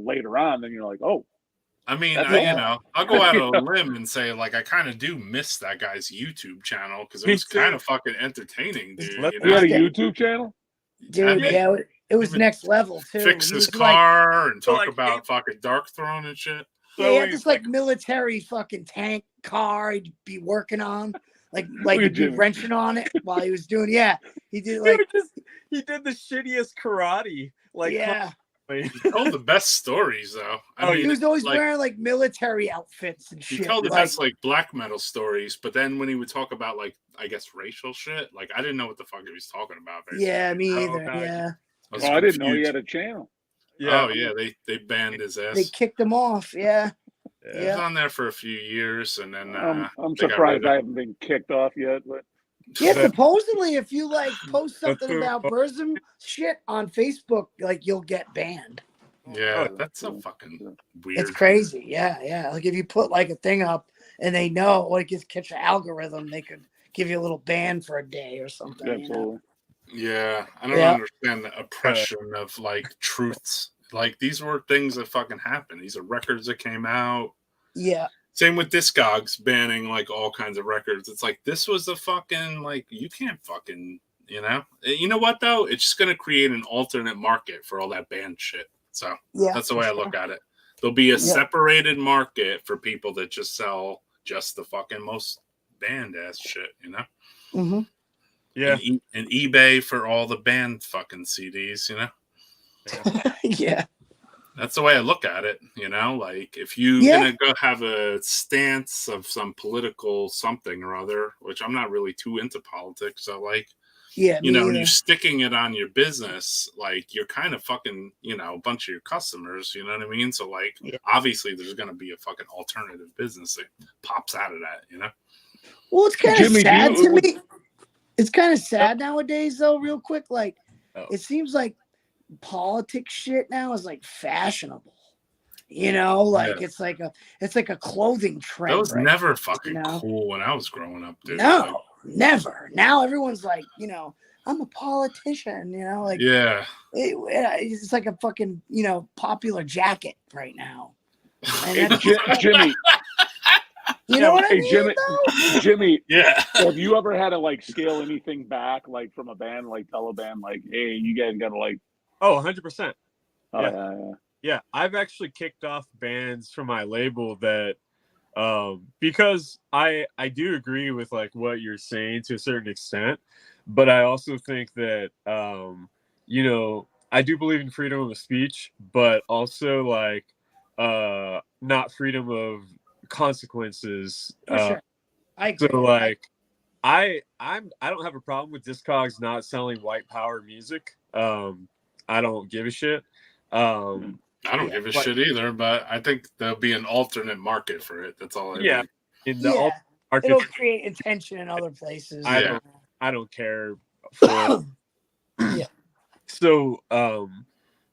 later on, then you're like, oh. I mean, That's I'll go out on a limb and say, like, I kind of do miss that guy's YouTube channel because it was kind of fucking entertaining, dude. You He had a know? YouTube channel? Dude, yeah, it was next level too. Fix He his was like- car and talk like, about fucking Dark Throne and shit. Yeah, he had this like military fucking tank car he'd be working on, like he'd be wrenching on it while he was doing. Yeah, he did like he did the shittiest karate. Like yeah. He told the best stories, though. I mean, he was always like, wearing like military outfits and he shit. told the like- best like black metal stories, but then when he would talk about like I guess racial shit, like I didn't know what the fuck he was talking about. Basically. Yeah, me Oh, either. God. Yeah, was I didn't know he confused. had a channel. Oh yeah, they banned his ass. they kicked him off. Yeah, He was on there for a few years, and then I'm they got surprised rid I of- haven't been kicked off yet, but yeah. Supposedly, if you like post something about Burzum shit on Facebook, like you'll get banned. Yeah, that's so fucking weird. It's crazy. Yeah. Like if you put like a thing up and they know, like it's catch an algorithm, they could give you a little ban for a day or something. You know? Yeah, I don't Yeah. understand the oppression of like truths. Like these were things that fucking happened. These are records that came out. Yeah. Same with Discogs banning like all kinds of records. It's like this was a fucking like you can't fucking you know what though? It's just gonna create an alternate market for all that banned shit. So Yeah, that's the way for I look sure. at it. There'll be a Yeah. separated market for people that just sell just the fucking most banned ass shit, you know? Mm-hmm. Yeah. And eBay for all the banned fucking CDs, you know? Yeah. That's the way I look at it, you know? Like, if you're going to go have a stance of some political something or other, which I'm not really too into politics, so, like, Yeah, you me know, either. you're sticking it on your business, like, you're kind of fucking, you know, a bunch of your customers, you know what I mean? So, like, obviously, there's going to be a fucking alternative business that pops out of that, you know? Well, it's kind of Jimmy, do sad you- to me. It's kind of sad nowadays, though. Real quick, like it seems like politics shit now is like fashionable. You know, like Yeah. it's like a clothing trend. That was right never now, fucking you know? cool when I was growing up, dude. No, Like, never. Now everyone's like, you know, I'm a politician. You know, like yeah. it's like a fucking popular jacket right now. And Hey, that's- Jimmy. You know what I hey, mean, Jimmy, though? Jimmy. Yeah. Have you ever had to like scale anything back, like from a band, like tell a band, like, hey, you guys got to like. Oh, 100%. Oh, Yeah. Yeah, I've actually kicked off bands from my label that because I do agree with like what you're saying to a certain extent, but I also think that you know, I do believe in freedom of speech, but also like not freedom of consequences. For sure. I agree. So like I don't have a problem with Discogs not selling white power music. I don't give a shit. I don't give a shit either, but I think there'll be an alternate market for it. That's all I Yeah. think. In the Yeah, market, it'll create attention in other places. I don't care for Yeah. So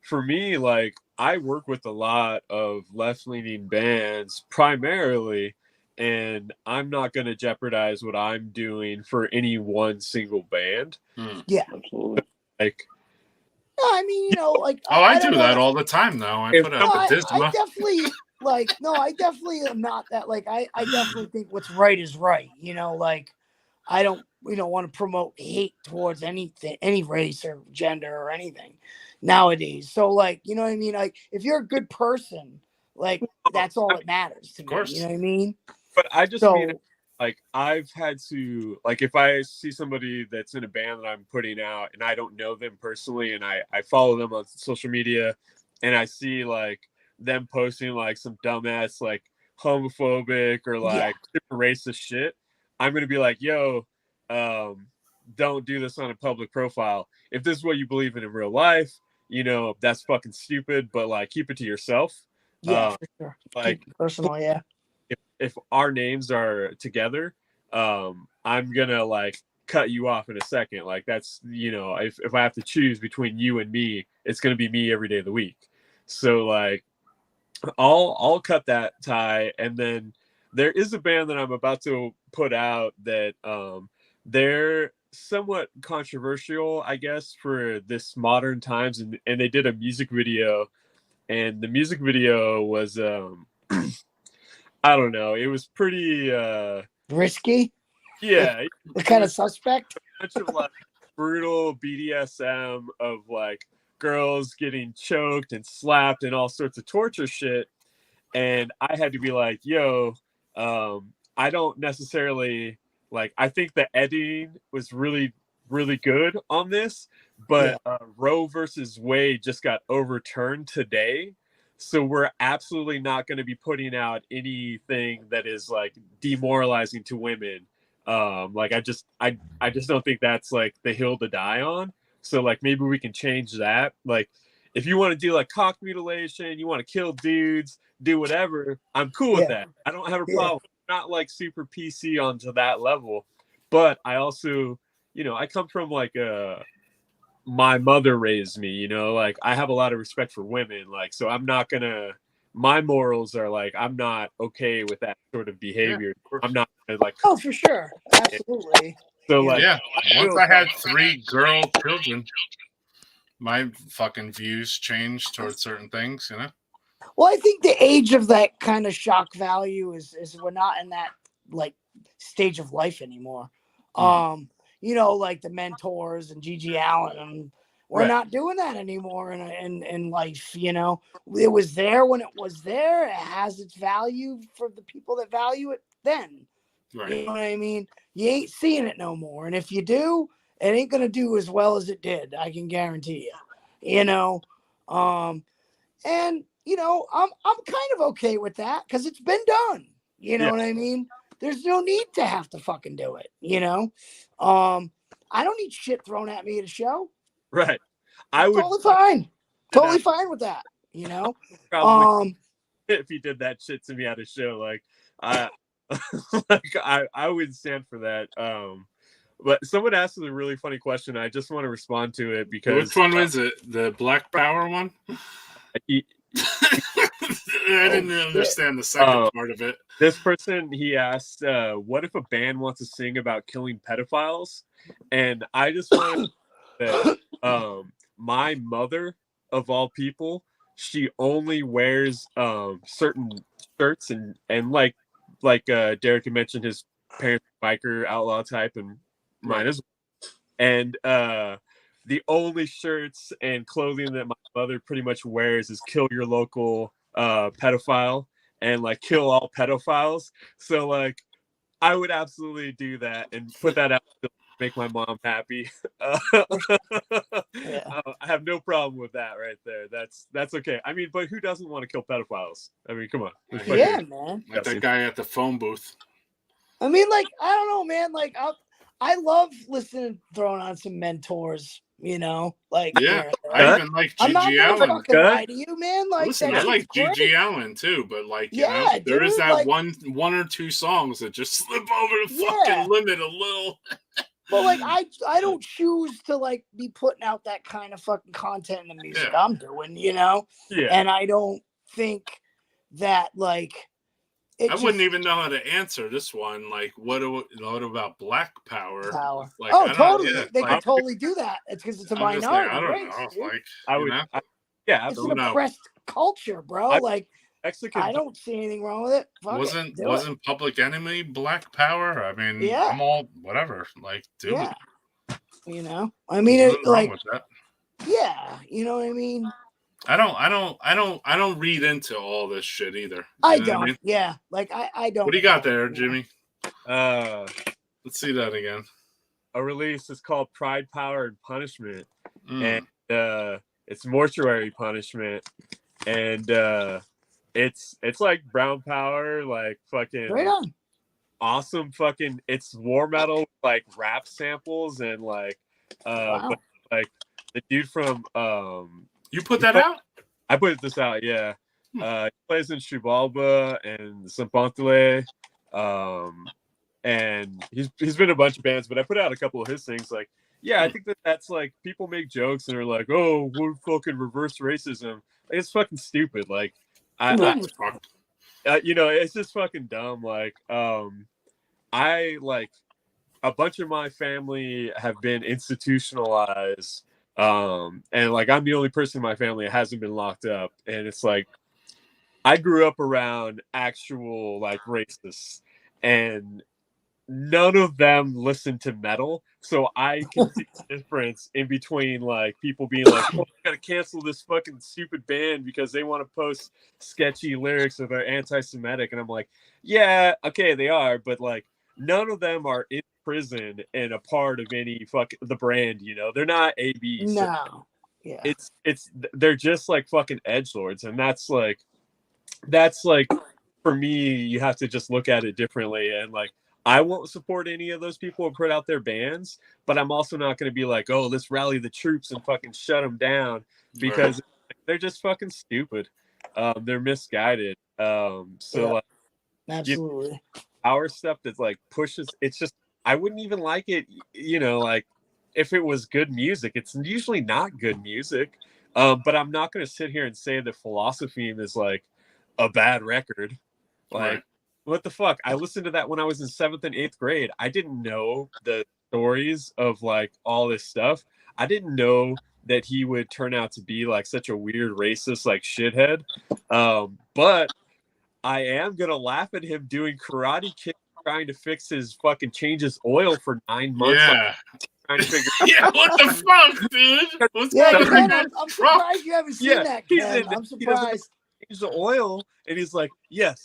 for me, like I work with a lot of left-leaning bands primarily, and I'm not going to jeopardize what I'm doing for any one single band. Yeah, absolutely. Like, no, I mean, you know, like I don't do that wanna- all the time, though. I If- put No, up a I Disma. definitely like. No, I definitely am not that. Like, I definitely think what's right is right. You know, like I don't, want to promote hate towards anything, any race or gender or anything nowadays. So, like, you know what I mean? Like, if you're a good person, like that's all that matters to me. course. You know what I mean? But I just So- mean, like, I've had to, like, if I see somebody that's in a band that I'm putting out and I don't know them personally and I follow them on social media and I see, like, them posting, like, some dumbass, like, homophobic or, like, super racist shit, I'm going to be like, yo, don't do this on a public profile. If this is what you believe in real life, that's fucking stupid, but, like, keep it to yourself. Yeah, for sure. Like, Keep it personal, yeah. If our names are together, I'm gonna like cut you off in a second. Like that's if I have to choose between you and me, it's gonna be me every day of the week. So like I'll cut that tie, and then there is a band that I'm about to put out that they're somewhat controversial, I guess, for this modern times, and they did a music video, and the music video was I don't know. It was pretty risky. Yeah. What kind of suspect? A bunch of like brutal BDSM of like girls getting choked and slapped and all sorts of torture shit. And I had to be like, yo, I don't necessarily like, I think the editing was really, really good on this, but Roe versus Wade just got overturned today. So we're absolutely not going to be putting out anything that is like demoralizing to women. Like I just don't think that's like the hill to die on. So like maybe we can change that. Like if you want to do like cock mutilation, you want to kill dudes, do whatever, I'm cool with that. I don't have a problem. I'm not like super PC onto that level. But I also, I come from like my mother raised me, like I have a lot of respect for women. Like, so I'm not gonna, my morals are like, I'm not okay with that sort of behavior. I'm not gonna like, oh, for sure. Absolutely. So like, once I had 3 girl children, my fucking views changed towards certain things, Well, I think the age of that kind of shock value is we're not in that like stage of life anymore. Like the mentors and Gigi Allen, and we're not doing that anymore in life. It was there when it was there. It has its value for the people that value it then. Right. You know what I mean? You ain't seeing it no more. And if you do, it ain't gonna do as well as it did. I can guarantee you. I'm kind of okay with that because it's been done. You know what I mean? There's no need to have to fucking do it. I don't need shit thrown at me at a show. Right. I would totally fine. Totally fine with that. Probably if you did that shit to me at a show, like I wouldn't stand for that. But someone asked a really funny question. I just want to respond to it because which one was it? The Black Power one? I didn't understand the second part of it. This person, he asked, what if a band wants to sing about killing pedophiles? And I just want to my mother, of all people, she only wears certain shirts and like Derek had mentioned, his parents biker outlaw type and mine as well. And the only shirts and clothing that my mother pretty much wears is kill your local pedophile and like kill all pedophiles. So like I would absolutely do that and put that out to make my mom happy. I have no problem with that right there. That's okay. I mean, but who doesn't want to kill pedophiles? I mean, come on. Yeah, man. Like that guy at the phone booth. I mean, like, I don't know, man. Like, I love listening, throwing on some mentors. Like I even like Gigi Allen. Lie to you, man. Like, listen, I like Gigi Allen too, but like, there is that one or two songs that just slip over the fucking limit a little. But like I don't choose to like be putting out that kind of fucking content in the music I'm doing, you know? Yeah. And I don't think that like I wouldn't even know how to answer this one. Like, what about Black Power? Power. Like, Oh, I don't- totally. yeah, They like- could totally do that. It's because it's a I'm just like, minority I don't race, know. dude. Like, I you would, know? yeah, It's an oppressed culture, bro. Like, I don't see anything wrong with it. Fuck it. Do it. Wasn't Public Enemy Black Power? I mean, Yeah. I'm all whatever. Like, do Yeah. it. You know, I mean, There's it, nothing wrong like, with that. yeah, you know what I mean. I don't read into all this shit either. You I know don't. what mean? Yeah, like I don't. What do you got there, Jimmy? Let's see that again. A release is called Pride, Power, and Punishment, Mm. and it's Mortuary Punishment, and it's like brown power, like fucking Right on. awesome fucking. It's war metal, like rap samples, and like but, like the dude from You put that out? I put this out, yeah. He plays in Shubalba and Sampantale, and he's been in a bunch of bands, but I put out a couple of his things. Like, yeah, I think that's like people make jokes and are like, "Oh, we're fucking reverse racism." Like, it's fucking stupid. Like, you know, it's just fucking dumb. Like, I like a bunch of my family have been institutionalized. And like I'm the only person in my family that hasn't been locked up, and it's like I grew up around actual like racists, and none of them listen to metal, so I can see the difference in between like people being like, "Oh, I gotta cancel this fucking stupid band because they want to post sketchy lyrics or they're anti-Semitic," and I'm like, "Yeah, okay, they are, but like none of them are in prison and a part of any the brand, you know, they're not AB." No. Yeah. It's they're just like fucking edgelords, and that's like for me, you have to just look at it differently. And like I won't support any of those people who put out their bands, but I'm also not going to be like, "Oh, let's rally the troops and fucking shut them down," because they're just fucking stupid. They're misguided. So like, absolutely, our stuff that's like pushes. It's just I wouldn't even like it. You know, like if it was good music, it's usually not good music. But I'm not going to sit here and say that Philosophy is like a bad record. Like, what the fuck? I listened to that when I was in 7th and 8th grade. I didn't know the stories of like all this stuff. I didn't know that he would turn out to be like such a weird racist like shithead. But I am gonna laugh at him doing karate kick, trying to fix his fucking change his oil for 9 months. Yeah. Like, trying to figure Yeah, what the fuck, dude? What's Yeah, going Ken, on? I'm surprised you haven't seen that, he's Ken. in- I'm he doesn't surprised. change the oil, and he's like, "Yes,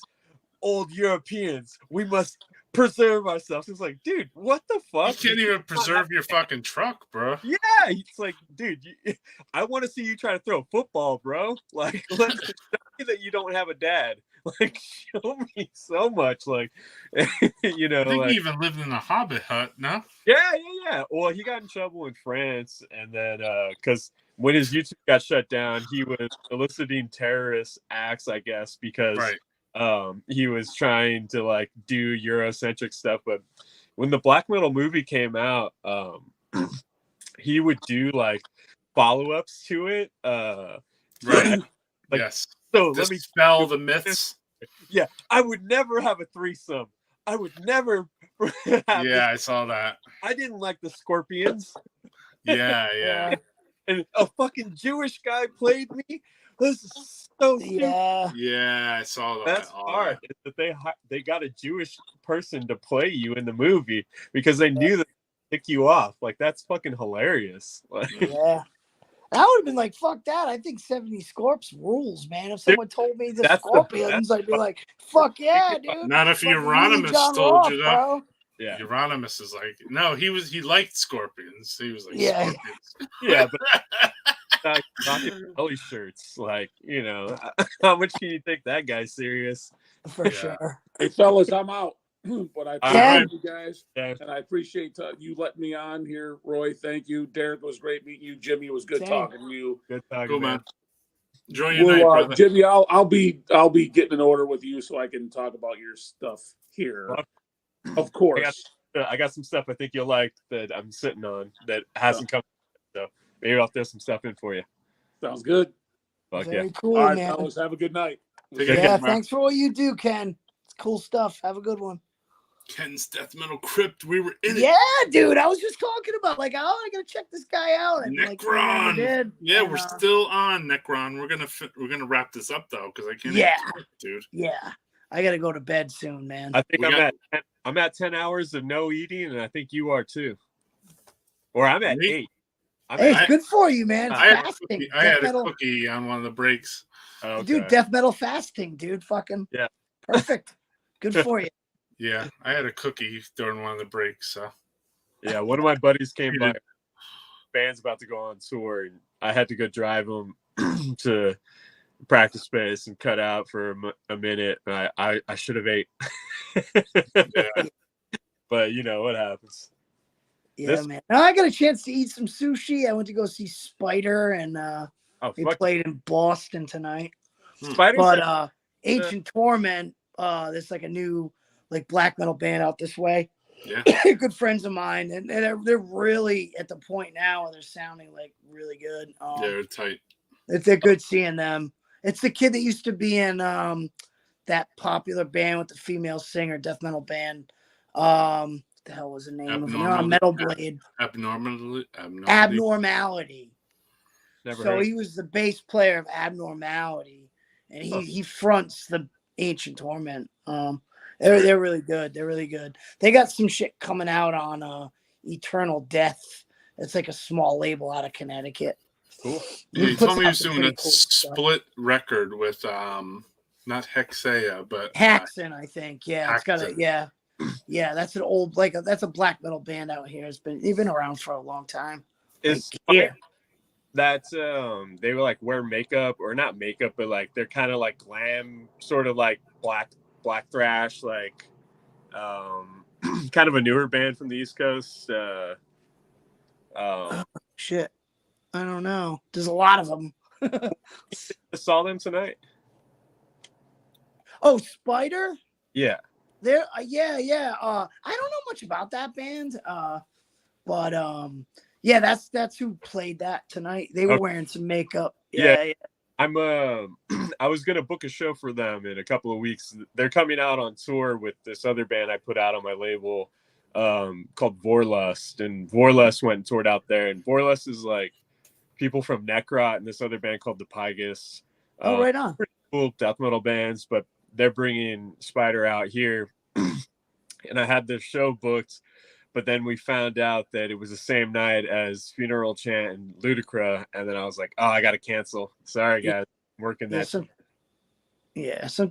old Europeans, we must preserve ourselves." It's like, dude, what the fuck? You can't even preserve your fucking truck, bro. Yeah, it's like, dude, I want to see you try to throw a football, bro. Like, let's show me that you don't have a dad. Like, show me so much. Like, you know, I think like, he even lived in a hobbit hut, no? yeah. Well, he got in trouble in France, and then because when his YouTube got shut down, he was eliciting terrorist acts, I guess, because he was trying to like do Eurocentric stuff. But when the black metal movie came out, he would do like follow-ups to it. Right. Like, Yes. so Dispel let me spell the myths. Yeah, I would never have a threesome. I would never have Yeah, I saw that. I didn't like the Scorpions. Yeah. And a fucking Jewish guy played me. This is so stupid. Yeah, I saw that. That's hard. Is that they got a Jewish person to play you in the movie because they knew that they'd pick you off. Like, that's fucking hilarious. Like, Yeah. I would have been like, fuck that. I think 70 Scorps rules, man. If someone told me the that's Scorpions, I'd be like, fuck yeah, dude. Not if Fucking Euronymous John told Roth, you that. bro. Yeah. Euronymous is like, no, he liked Scorpions. He was like, Yeah. Scorpions. yeah, but rocking belly shirts, like, you know, how much can you take that guy serious? For sure. Hey, fellas, I'm out. But I All appreciate you guys, and I appreciate you letting me on here, Roy. Thank you, Derek. It was great meeting you, Jimmy. It was good talking to you. Good talking, Cool, man. Enjoy your night, brother. Jimmy, I'll be getting an order with you so I can talk about your stuff here. Of course. I got some stuff I think you'll like that I'm sitting on that hasn't come. So maybe I'll throw some stuff in for you. Sounds good. Fuck Very yeah. cool, All right, man. fellas, have a good night. Yeah, thanks for all you do, Ken. It's cool stuff. Have a good one. Ken's Death Metal Crypt. We were in it. Yeah, dude. I was just talking about like, oh, I gotta check this guy out. And Necron. did. Yeah, And, we're still on Necron. We're gonna wrap this up though, because I can't. Yeah, even talk, dude. Yeah, I gotta go to bed soon, man. I think I'm at 10 hours of no eating, and I think you are too. Or I'm at 8. Hey, it's good for you, man. It's I had a fasting. cookie- I had a cookie on one of the breaks. Dude, death metal fasting, dude. Fucking yeah, perfect. Good for you. Yeah, I had a cookie during one of the breaks. So yeah, one of my buddies came by. Band's about to go on tour, and I had to go drive them to practice space and cut out for a minute. And I should have ate. Yeah. But you know what happens. Yeah, man. I got a chance to eat some sushi. I went to go see Spider, and they played in Boston tonight. Spider's But Ancient Torment, there's like a new like black metal band out this way. Yeah. Good friends of mine, and they're really at the point now where they're sounding like really good. They're tight. They're good seeing them. It's the kid that used to be in that popular band with the female singer, death metal band. What the hell was the name of it? Metal Blade. Abnormality. Never So heard. he was the bass player of Abnormality, and he fronts the Ancient Torment. They're really good. They're really good. They got some shit coming out on Eternal Death. It's like a small label out of Connecticut. Cool. Yeah, he puts told me he out was some doing a pretty cool stuff. split record with not Hexea, but Haxon, I think. Yeah, it's got a Haxon. yeah. That's an old that's a black metal band out here. They've been around for a long time. Is that they were like wear makeup or not makeup, but like they're kind of like glam, sort of like black thrash, like kind of a newer band from the East Coast. Shit, I don't know. There's a lot of them. I saw them tonight. Oh, Spider. Yeah. There, yeah. I don't know much about that band, but yeah, that's who played that tonight. They were wearing some makeup. Yeah. I'm I was gonna book a show for them in a couple of weeks. They're coming out on tour with this other band I put out on my label called Vorlust, and Vorlust went and toured out there. And Vorlust is like people from Necrot and this other band called the Pygus. Oh, right on. Pretty cool death metal bands, but they're bringing Spider out here, and I had this show booked. But then we found out that it was the same night as Funeral Chant and Ludicrous, and then I was like, "Oh, I got to cancel. Sorry, guys, I'm working that." Some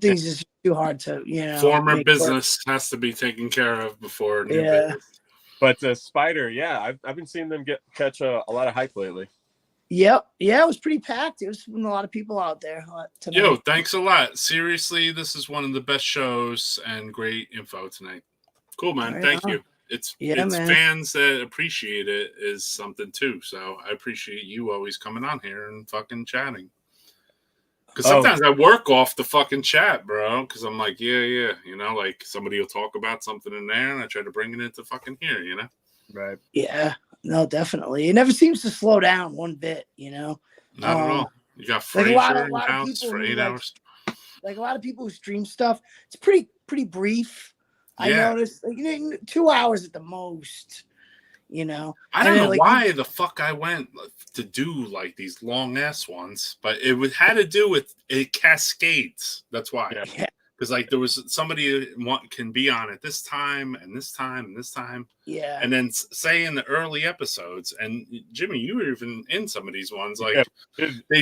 things is too hard to former make business has to be taken care of before new Yeah. business. But Spider, yeah, I've been seeing them catch a lot of hype lately. Yep. Yeah, it was pretty packed. It was a lot of people out there tonight. Yo, thanks a lot. Seriously, this is one of the best shows and great info tonight. Cool, man. Right Thank on. you. It's Yeah, man. fans that appreciate it is something too. So I appreciate you always coming on here and fucking chatting. Because sometimes I work off the fucking chat, bro. Because I'm like, yeah, like somebody will talk about something in there, and I try to bring it into fucking here, Right. Yeah. No, definitely. It never seems to slow down one bit, Not at all. You got like Fraser a lot in of house people for who, 8 like, hours. Like a lot of people who stream stuff, it's pretty brief. I Yeah. noticed, like 2 hours at the most. I And don't then, know like, why the fuck I went to do like these long ass ones, but had to do with it cascades. That's why. Yeah. Because like there was somebody can be on at this time and this time and this time. Yeah. And then say in the early episodes, and Jimmy, you were even in some of these ones, like they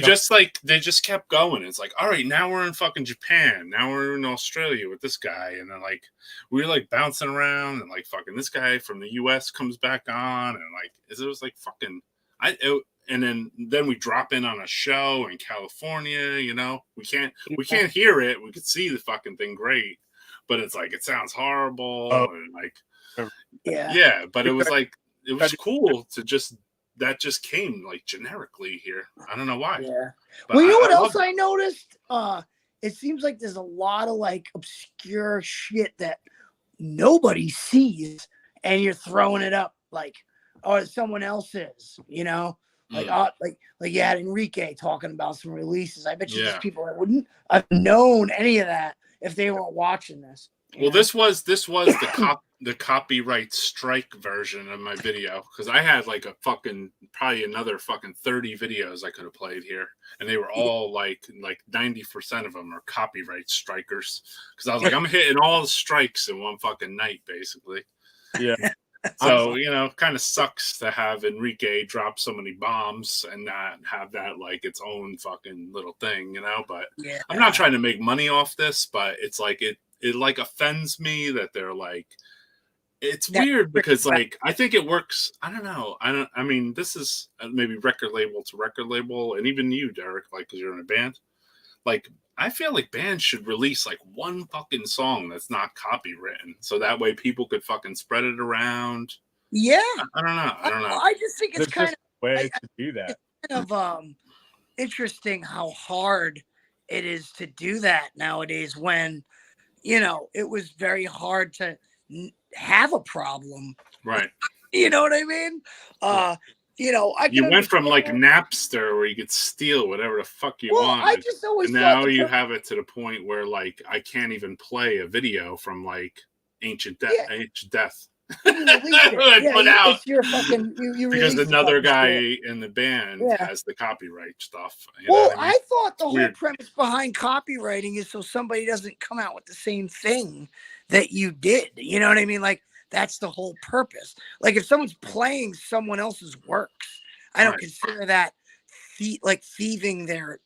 just kept going. It's like, all right, now we're in fucking Japan, now we're in Australia with this guy, and then like we were like bouncing around, and like fucking this guy from the US comes back on, and like it was like fucking and then we drop in on a show in California, we can't hear it. We could see the fucking thing great, but it's like it sounds horrible and like yeah, but it was like it was cool to just came like generically here. I don't know why. Yeah. But Well, you know what love else I noticed? It seems like there's a lot of like obscure shit that nobody sees, and you're throwing it up like, oh, someone else is, you know, like, like you had Enrique talking about some releases. I bet you there's people that wouldn't have known any of that if they weren't watching this. Well, this was the copyright strike version of my video, because I had like probably another fucking 30 videos I could have played here, and they were all like 90% of them are copyright strikers, because I was like, I'm hitting all the strikes in one fucking night, basically. Yeah. So, you know, kind of sucks to have Enrique drop so many bombs and not have that like its own fucking little thing, you know. But I'm not trying to make money off this, but it's like it like offends me that they're like, it's weird because like I think it works. I don't know. I mean, this is maybe record label to record label, and even you, Derek, like, because you're in a band. Like, I feel like bands should release like one fucking song that's not copywritten, so that way people could fucking spread it around. Yeah, I don't know. I just think it's kind of a way to do that. Kind of interesting how hard it is to do that nowadays. When, you know, it was very hard to have a problem, right? You know what I mean? You know, you went from like Napster where you could steal whatever the fuck you want. I just always and now you have it to the point where like I can't even play a video from like Ancient Death. It's your fucking, you because release another the guy in the band has the copyright stuff. You Well, know what I mean? I thought the whole Weird. premise behind copywriting is so somebody doesn't come out with the same thing that you did. You know what I mean? Like, that's the whole purpose. Like, if someone's playing someone else's works, I don't consider that like thieving their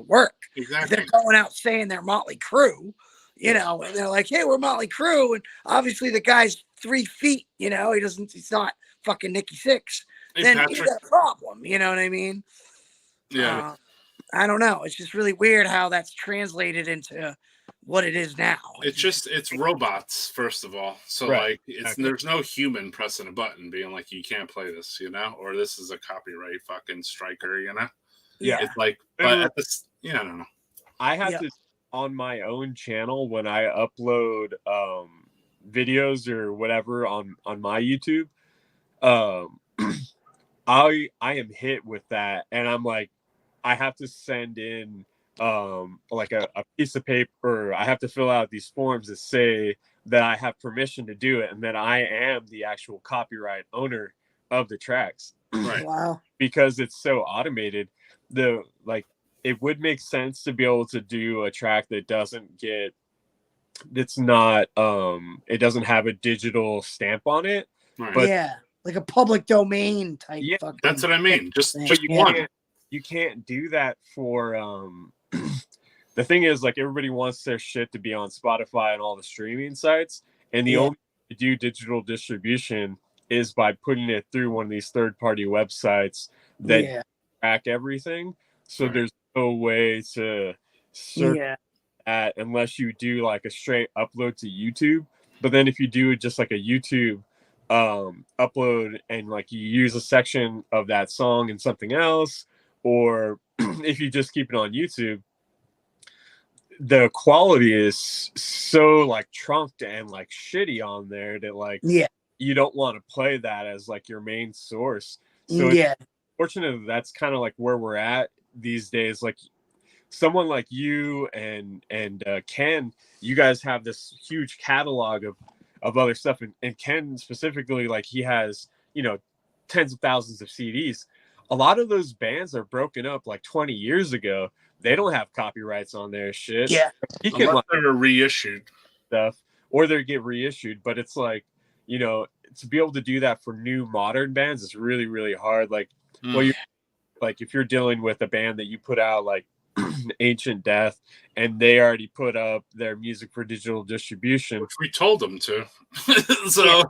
work. Exactly. If they're going out saying they're Motley Crue, you know, and they're like, hey, we're Motley Crue, and obviously the guy's 3 feet, you know, he's not fucking Nikki Sixx. Hey, then Patrick. you got a problem, you know what I mean? Yeah. I don't know. It's just really weird how that's translated into what it is now. It's robots, first of all. So Right. like there's no human pressing a button being like, you can't play this, you know, or this is a copyright fucking striker, you know? Yeah. It's like, but at this, I don't know. I have to, on my own channel, when I upload videos or whatever on my YouTube, I am hit with that, and I'm like, I have to send in like a piece of paper. I have to fill out these forms that say that I have permission to do it and that I am the actual copyright owner of the tracks. Right. Wow. Because it's so automated. It would make sense to be able to do a track that doesn't get, it's not it doesn't have a digital stamp on it. Right. But yeah, like a public domain type. Fucking that's what I mean. Just one. You can't do that for the thing is, like, everybody wants their shit to be on Spotify and all the streaming sites, and the only way to do digital distribution is by putting it through one of these third-party websites that track everything. So there's no way to search that unless you do like a straight upload to YouTube. But then if you do just like a YouTube upload and like you use a section of that song in something else, or if you just keep it on YouTube, the quality is so like trunked and like shitty on there that like you don't want to play that as like your main source. So it's fortunate that's kind of like where we're at these days. Like someone like you and Ken, you guys have this huge catalog of other stuff, and Ken specifically, like, he has, you know, tens of thousands of CDs. A lot of those bands are broken up like 20 years ago. They don't have copyrights on their shit. Yeah. He can, like, they're reissued stuff, or they get reissued. But it's like, you know, to be able to do that for new modern bands is really, really hard. Like, well, you're like, if you're dealing with a band that you put out like Ancient Death, and they already put up their music for digital distribution, which we told them to. So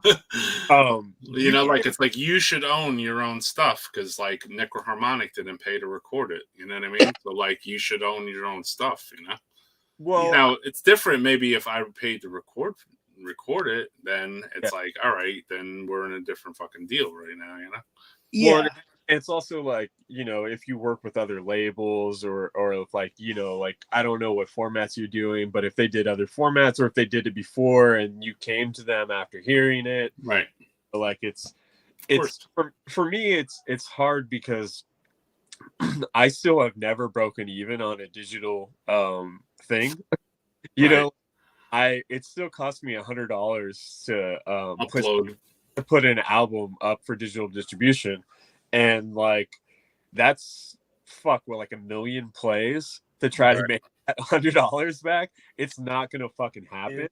you know, like, it's like you should own your own stuff, because like NECROHARMONIC didn't pay to record it, you know what I mean? So like you should own your own stuff, you know. Well, now it's different. Maybe if I paid to record it, then it's like, all right, then we're in a different fucking deal right now, you know. Well, it's also like, you know, if you work with other labels or if like, you know, like I don't know what formats you're doing, but if they did other formats or if they did it before and you came to them after hearing it, right? Like it's for me it's hard because I still have never broken even on a digital thing. You know, it still cost me $100 to upload to put an album up for digital distribution, and like that's like 1 million plays to try to make that $100 back. It's not gonna fucking happen.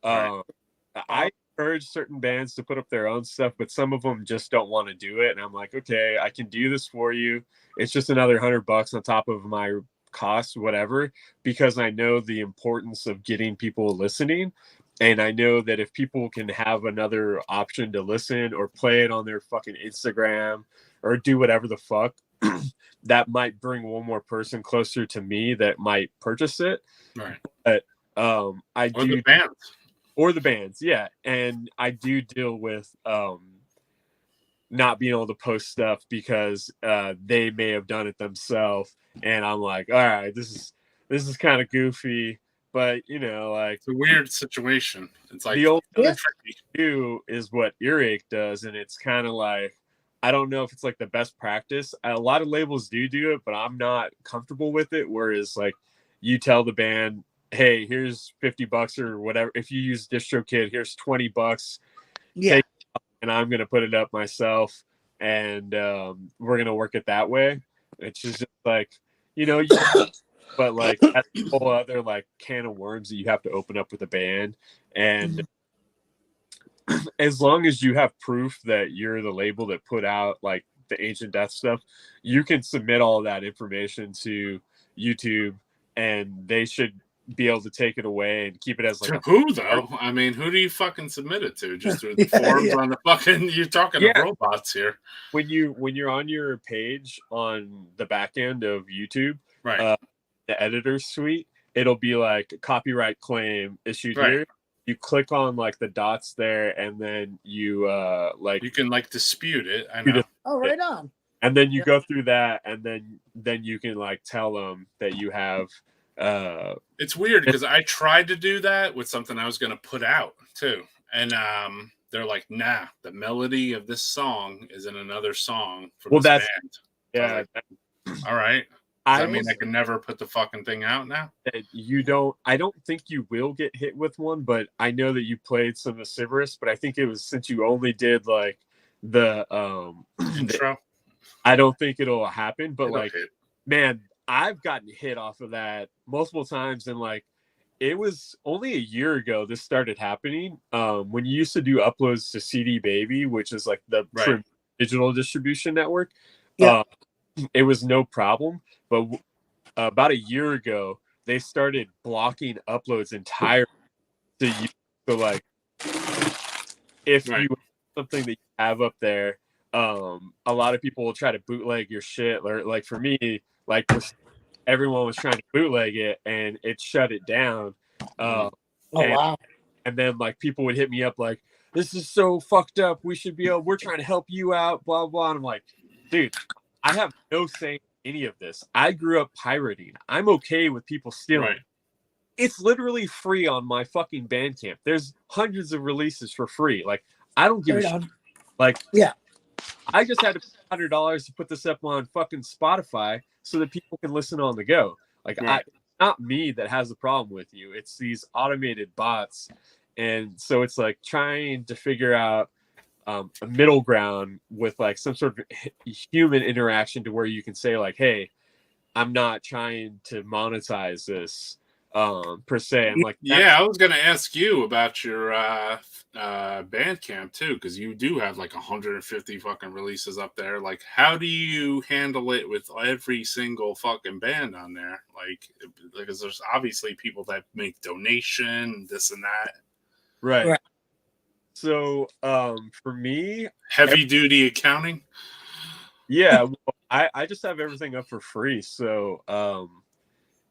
I encourage certain bands to put up their own stuff, but some of them just don't want to do it, and I'm like, okay, I can do this for you. It's just another $100 on top of my cost, whatever, because I know the importance of getting people listening. And I know that if people can have another option to listen or play it on their fucking Instagram or do whatever the fuck, that might bring one more person closer to me that might purchase it. Right. But the bands, yeah. And I do deal with not being able to post stuff because they may have done it themselves, and I'm like, all right, this is kind of goofy. But, you know, like... It's a weird situation. It's like... The old thing to do is what Earache does, and it's kind of like... I don't know if it's like the best practice. A lot of labels do it, but I'm not comfortable with it. Whereas, like, you tell the band, hey, here's $50 or whatever. If you use DistroKid, here's $20. Yeah. And I'm going to put it up myself, and we're going to work it that way. It's just like, you know... But like that's a whole other like can of worms that you have to open up with a band. And as long as you have proof that you're the label that put out like the Ancient Death stuff, you can submit all of that information to YouTube, and they should be able to take it away and keep it as like to who though? I mean, who do you fucking submit it to? Just through the forums on the fucking... You're talking to robots here. When you're on your page on the back end of YouTube, right? The editor suite, it'll be like copyright claim issued here. You click on like the dots there, and then you like you can like dispute it. I know. Oh, right on. And then you go through that, and then you can like tell them that you have. It's weird because I tried to do that with something I was going to put out too, and they're like, "Nah, the melody of this song is in another song from this band." Yeah. Like, all right. I mean, I can never put the fucking thing out now. I don't think you will get hit with one, but I know that you played some Vociferous, but I think it was since you only did like the intro. I don't think it'll happen, but man, I've gotten hit off of that multiple times, and like it was only a year ago this started happening. When you used to do uploads to CD Baby, which is like the digital distribution network. Yeah. It was no problem, but about a year ago, they started blocking uploads entirely to you. So, like, if you have something that you have up there, a lot of people will try to bootleg your shit. Or, like, for me, like, everyone was trying to bootleg it, and it shut it down. Wow. And then, like, people would hit me up, like, this is so fucked up. We're trying to help you out, blah, blah. And I'm like, dude, I have no say in any of this. I grew up pirating. I'm okay with people stealing. Right. It's literally free on my fucking Bandcamp. There's hundreds of releases for free. Like, I don't give a shit. Like, yeah, I just had $100 to put this up on fucking Spotify so that people can listen on the go. Like, it's not me that has a problem with you. It's these automated bots. And so it's like trying to figure out a middle ground with like some sort of human interaction to where you can say like, hey, I'm not trying to monetize this per se. I'm like, I was going to ask you about your Bandcamp too, because you do have like 150 fucking releases up there. Like, how do you handle it with every single fucking band on there? Like, because there's obviously people that make donation, this and that. Right. So for me, heavy duty accounting. Yeah, well, I just have everything up for free, so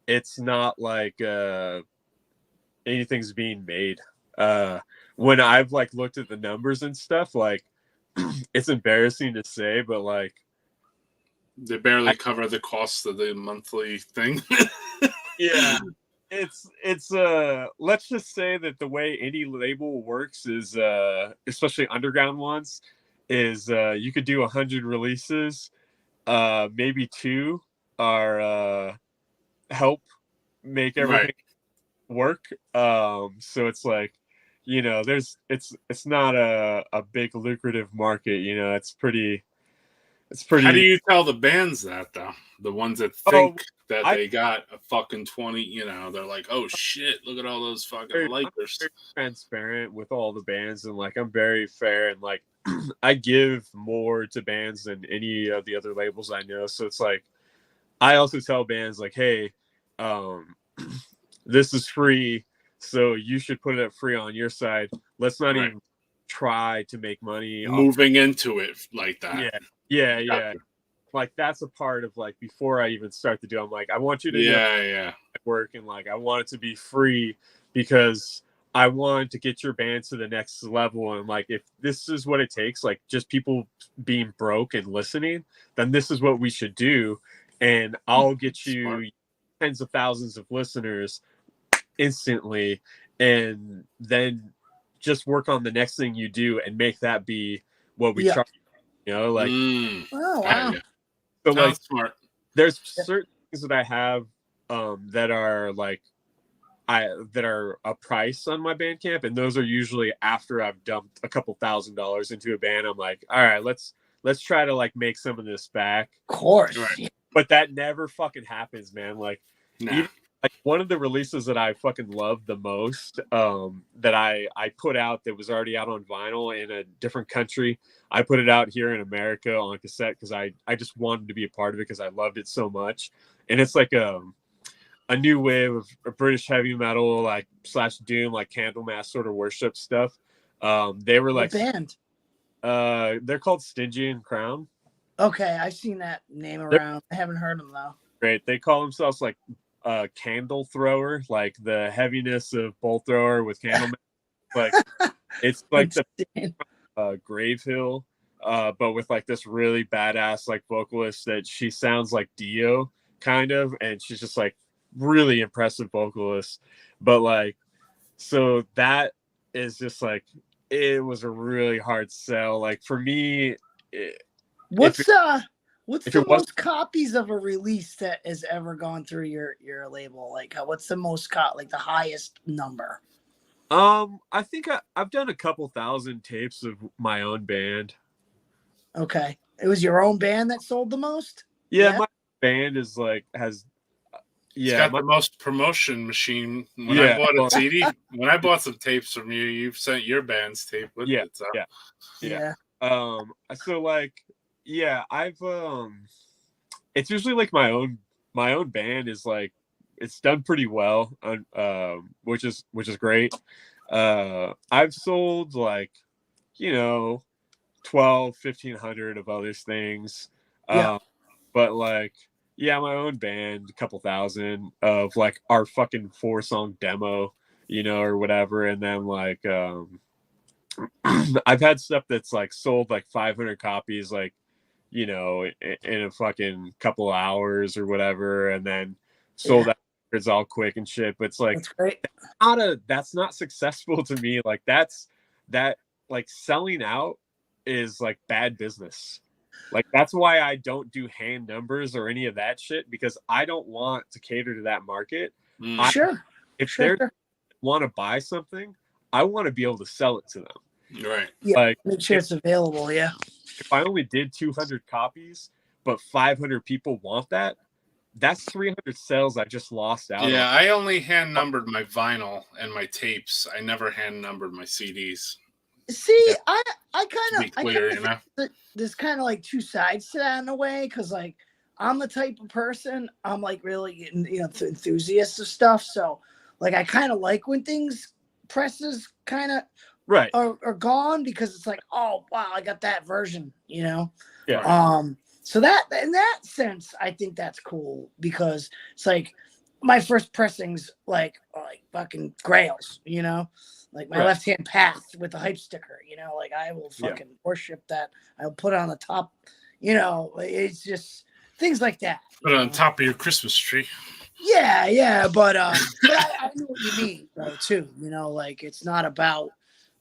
it's not like anything's being made. When I've like looked at the numbers and stuff, like it's embarrassing to say, but like They barely cover the cost of the monthly thing. Yeah. It's let's just say that the way any label works is especially underground ones is you could do 100 releases, maybe 2 are help make everything work. So it's like, you know, it's not a big lucrative market, you know. It's pretty How do you tell the bands that, though? The ones that think that they got a fucking 20, you know, they're like, oh shit, look at all those fucking I'm likers. very transparent with all the bands, and like I'm very fair, and like I give more to bands than any of the other labels I know. So it's like I also tell bands like, hey, this is free, so you should put it up free on your side. Let's not even try to make money moving into it like that. Yeah. Like that's a part of like before I even start to do. I'm like, I want you to work, and like I want it to be free because I want to get your band to the next level. And like if this is what it takes, like just people being broke and listening, then this is what we should do. And I'll get you tens of thousands of listeners instantly, and then just work on the next thing you do and make that be what we try. You know, like Oh wow. So like smart. There's certain things that I have that are like that are a price on my Bandcamp, and those are usually after I've dumped a couple $1,000s into a band. I'm like, all right, let's try to like make some of this back. Of course. But that never fucking happens, man. Like even, like one of the releases that I fucking love the most, that I put out that was already out on vinyl in a different country. I put it out here in America on cassette because I just wanted to be a part of it because I loved it so much. And it's like a new wave of British heavy metal, like / doom, like Candlemass sort of worship stuff. They were like what band? They're called Stingy and Crown. Okay, I've seen that name around. I haven't heard them though. Great. They call themselves like candle thrower, like the heaviness of bolt thrower with Candlemass. Like it's like the Grave Hill, but with like this really badass like vocalist that she sounds like Dio kind of, and she's just like really impressive vocalist. But like, so that is just like, it was a really hard sell. Like for me, what's the most copies of a release that has ever gone through your label? Like what's the most like the highest number? I think I've done a couple thousand tapes of my own band. Okay. It was your own band that sold the most? Yeah. My band is like it's got the most promotion machine. When I bought a CD, when I bought some tapes from you, you've sent your band's tape with it. So. Yeah. So like, I've it's usually like my own band is like, it's done pretty well, which is great. I've sold like, 1,200-1,500 of other things. But like, my own band, a couple thousand of like our fucking 4-song demo, or whatever. And then like, I've had stuff that's like sold like 500 copies, like, in a fucking couple hours or whatever. And then sold out all quick and shit. But it's like, that's great. That's not successful to me. Like that like selling out is like bad business. Like that's why I don't do hand numbers or any of that shit, because I don't want to cater to that market. If they want to buy something, I want to be able to sell it to them. Right. Yeah. Like make sure it's available. Yeah. If I only did 200 copies, but 500 people want that, that's 300 sales I just lost out. Yeah, I only hand numbered my vinyl and my tapes. I never hand numbered my CDs. See, I kind of there's kind of like two sides to that in a way, because like I'm the type of person, I'm like really enthusiast of stuff, so like I kind of like when things presses kind of are gone, because it's like, oh wow, I got that version, so that in that sense I think that's cool, because it's like my first pressings like fucking grails, like my left hand path with the hype sticker, like I will fucking worship that. I'll put it on the top, it's just things like that. Put it on top of your Christmas tree. Yeah, but I know what you mean, though, too. You know, like it's not about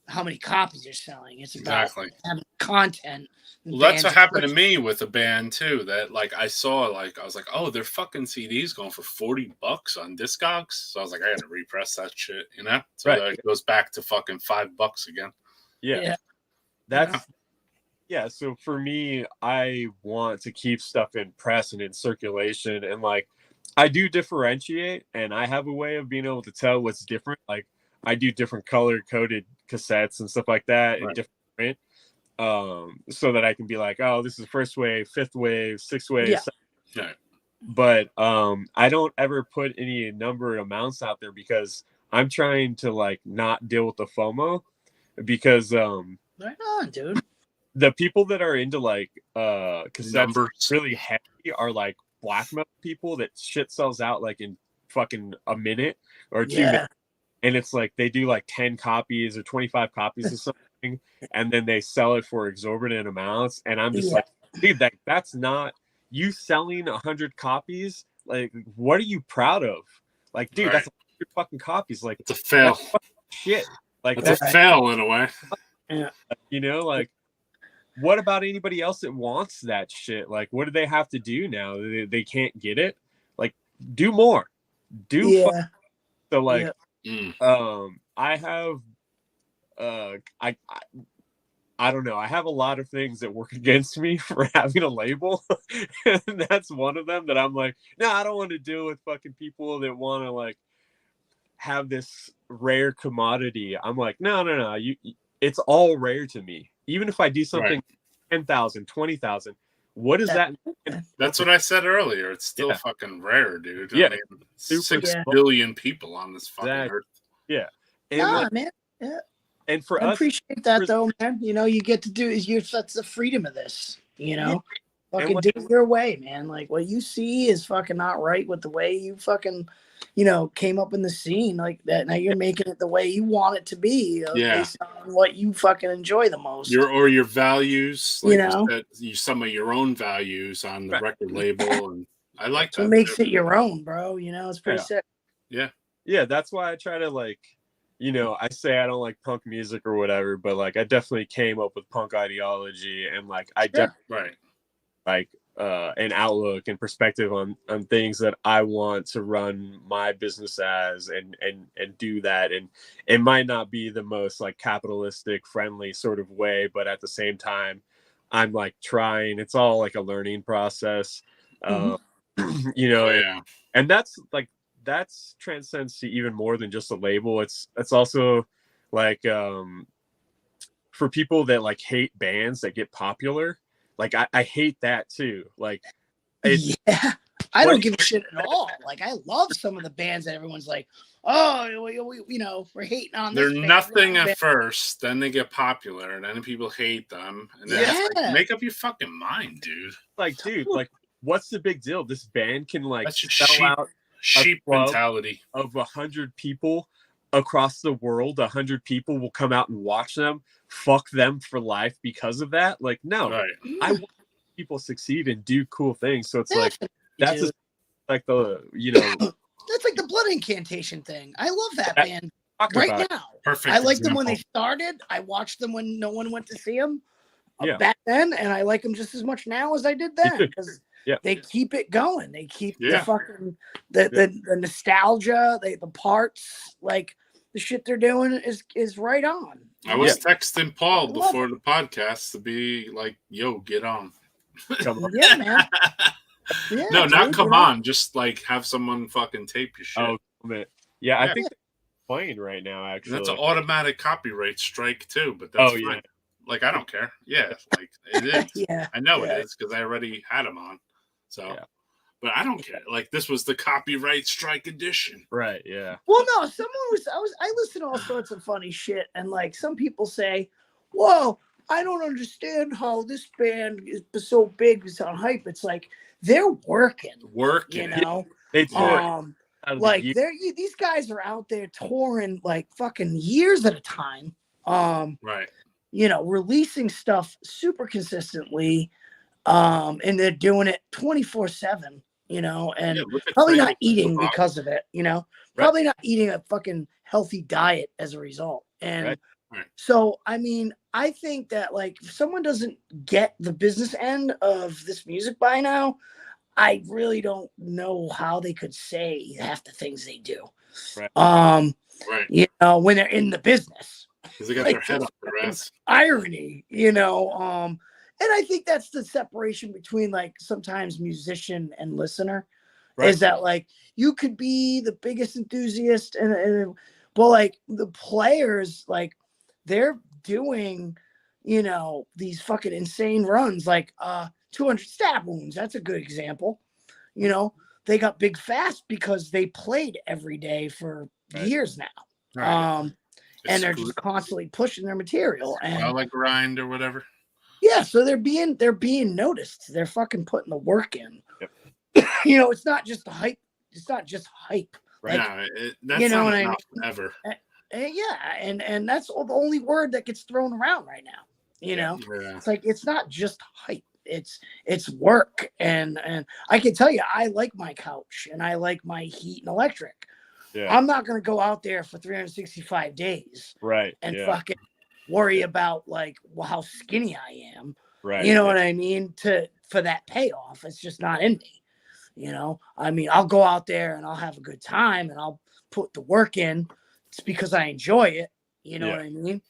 how many copies you're selling. It's about having content. Well, that's what happened to me with a band too. That like I saw, like I was like, oh, their fucking CDs going for $40 on Discogs. So I was like, I gotta repress that shit, you know. So that it goes back to fucking $5 again. Yeah. That's yeah. So for me, I want to keep stuff in press and in circulation, and like I do differentiate, and I have a way of being able to tell what's different. Like I do different color coded cassettes and stuff like that, and different print. So that I can be like, oh, this is first wave, fifth wave, sixth wave. Yeah. But I don't ever put any number amounts out there because I'm trying to like not deal with the FOMO, because right on, dude. The people that are into like cassettes really heavy are like black metal people that shit sells out like in fucking a minute or 2 minutes. And it's like they do like 10 copies or 25 copies of something, and then they sell it for exorbitant amounts. And I'm just like, dude, that's not you selling 100 copies. Like, what are you proud of? Like, dude, that's 100 fucking copies. Like, it's a fail. Shit. Like, it's a fail in a way. Yeah. You know, like, what about anybody else that wants that shit? Like, what do they have to do now? They can't get it. Like, do more. So like. I have I don't know. I have a lot of things that work against me for having a label. And that's one of them that I'm like, no, I don't want to deal with fucking people that want to like have this rare commodity. I'm like, no. It's all rare to me. Even if I do something 10,000, 20,000, what is that? That's what I said earlier. It's still fucking rare, dude. Yeah. I mean, 6 billion people on this fucking earth. Yeah. And man. Yeah. And for I us, appreciate that though, man. You know, you get to do that's the freedom of this. You know, fucking do it your way, man. Like what you see is fucking not right with the way you fucking, you know, came up in the scene like that. Now you're making it the way you want it to be, based on what you fucking enjoy the most. Your values, like you know, some of your own values on the record label, and I like that. It makes it your own, bro. You know, it's pretty sick. Yeah, that's why I try to like, you know, I say I don't like punk music or whatever, but like I definitely came up with punk ideology, and like I definitely like an outlook and perspective on things that I want to run my business as and do that. And it might not be the most like capitalistic friendly sort of way, but at the same time, I'm like trying. It's all like a learning process, you know. And that's like. That's transcends to even more than just a label. It's also like for people that like hate bands that get popular. Like I hate that too. Like I don't give a shit at all. Like I love some of the bands that everyone's like, oh, you know, we're hating on. They're nothing at first, then they get popular, and then people hate them, and then it's like, make up your fucking mind, dude. Like, dude, like, what's the big deal? This band can like sell out. Sheep mentality of 100 people across the world. 100 people will come out and watch them. Fuck them for life because of that. Like, no, I want people succeed and do cool things. So it's like that's like the that's like the blood incantation thing. I love that band right now. Perfect. I like them when they started. I watched them when no one went to see them back then, and I like them just as much now as I did then because. They keep it going. They keep the fucking the nostalgia, the parts, like the shit they're doing is right on. I was texting Paul before the podcast to be like, "Yo, get on." Yeah, man. Yeah, no, not come on. Just like have someone fucking tape your shit. Oh, man. Yeah, I think they're playing right now. Actually, that's an automatic copyright strike too. But that's fine. Like I don't care. Yeah, like it is. I know it is because I already had them on. So, but I don't care. Like this was the copyright strike edition, right? Yeah. Well, no, I listen to all sorts of funny shit, and like some people say, "Whoa, I don't understand how this band is so big, it's on hype." It's like they're working, you know. They tour. Like these guys are out there touring like fucking years at a time. Right. You know, releasing stuff super consistently. And they're doing it 24/7, and probably not eating because of it, probably not eating a fucking healthy diet as a result. And so, I mean, I think that like if someone doesn't get the business end of this music by now, I really don't know how they could say half the things they do. When they're in the business. Because they got their head up their ass. Irony, and I think that's the separation between like sometimes musician and listener is that like you could be the biggest enthusiast but like the players, like they're doing, these fucking insane runs, like 200 stab wounds. That's a good example. They got big fast because they played every day for years now. And they're just constantly pushing their material and like grind or whatever. Yeah, so they're being noticed. They're fucking putting the work in. Yep. It's not just hype. It's not just hype. Right. That's not enough ever. Yeah, and that's the only word that gets thrown around right now. It's like it's not just hype. It's work, and I can tell you, I like my couch and I like my heat and electric. Yeah. I'm not gonna go out there for 365 days, and fucking worry about like how skinny I am. You know what I mean? For that payoff, it's just not in me. I mean, I'll go out there and I'll have a good time and I'll put the work in. It's because I enjoy it. You know what I mean?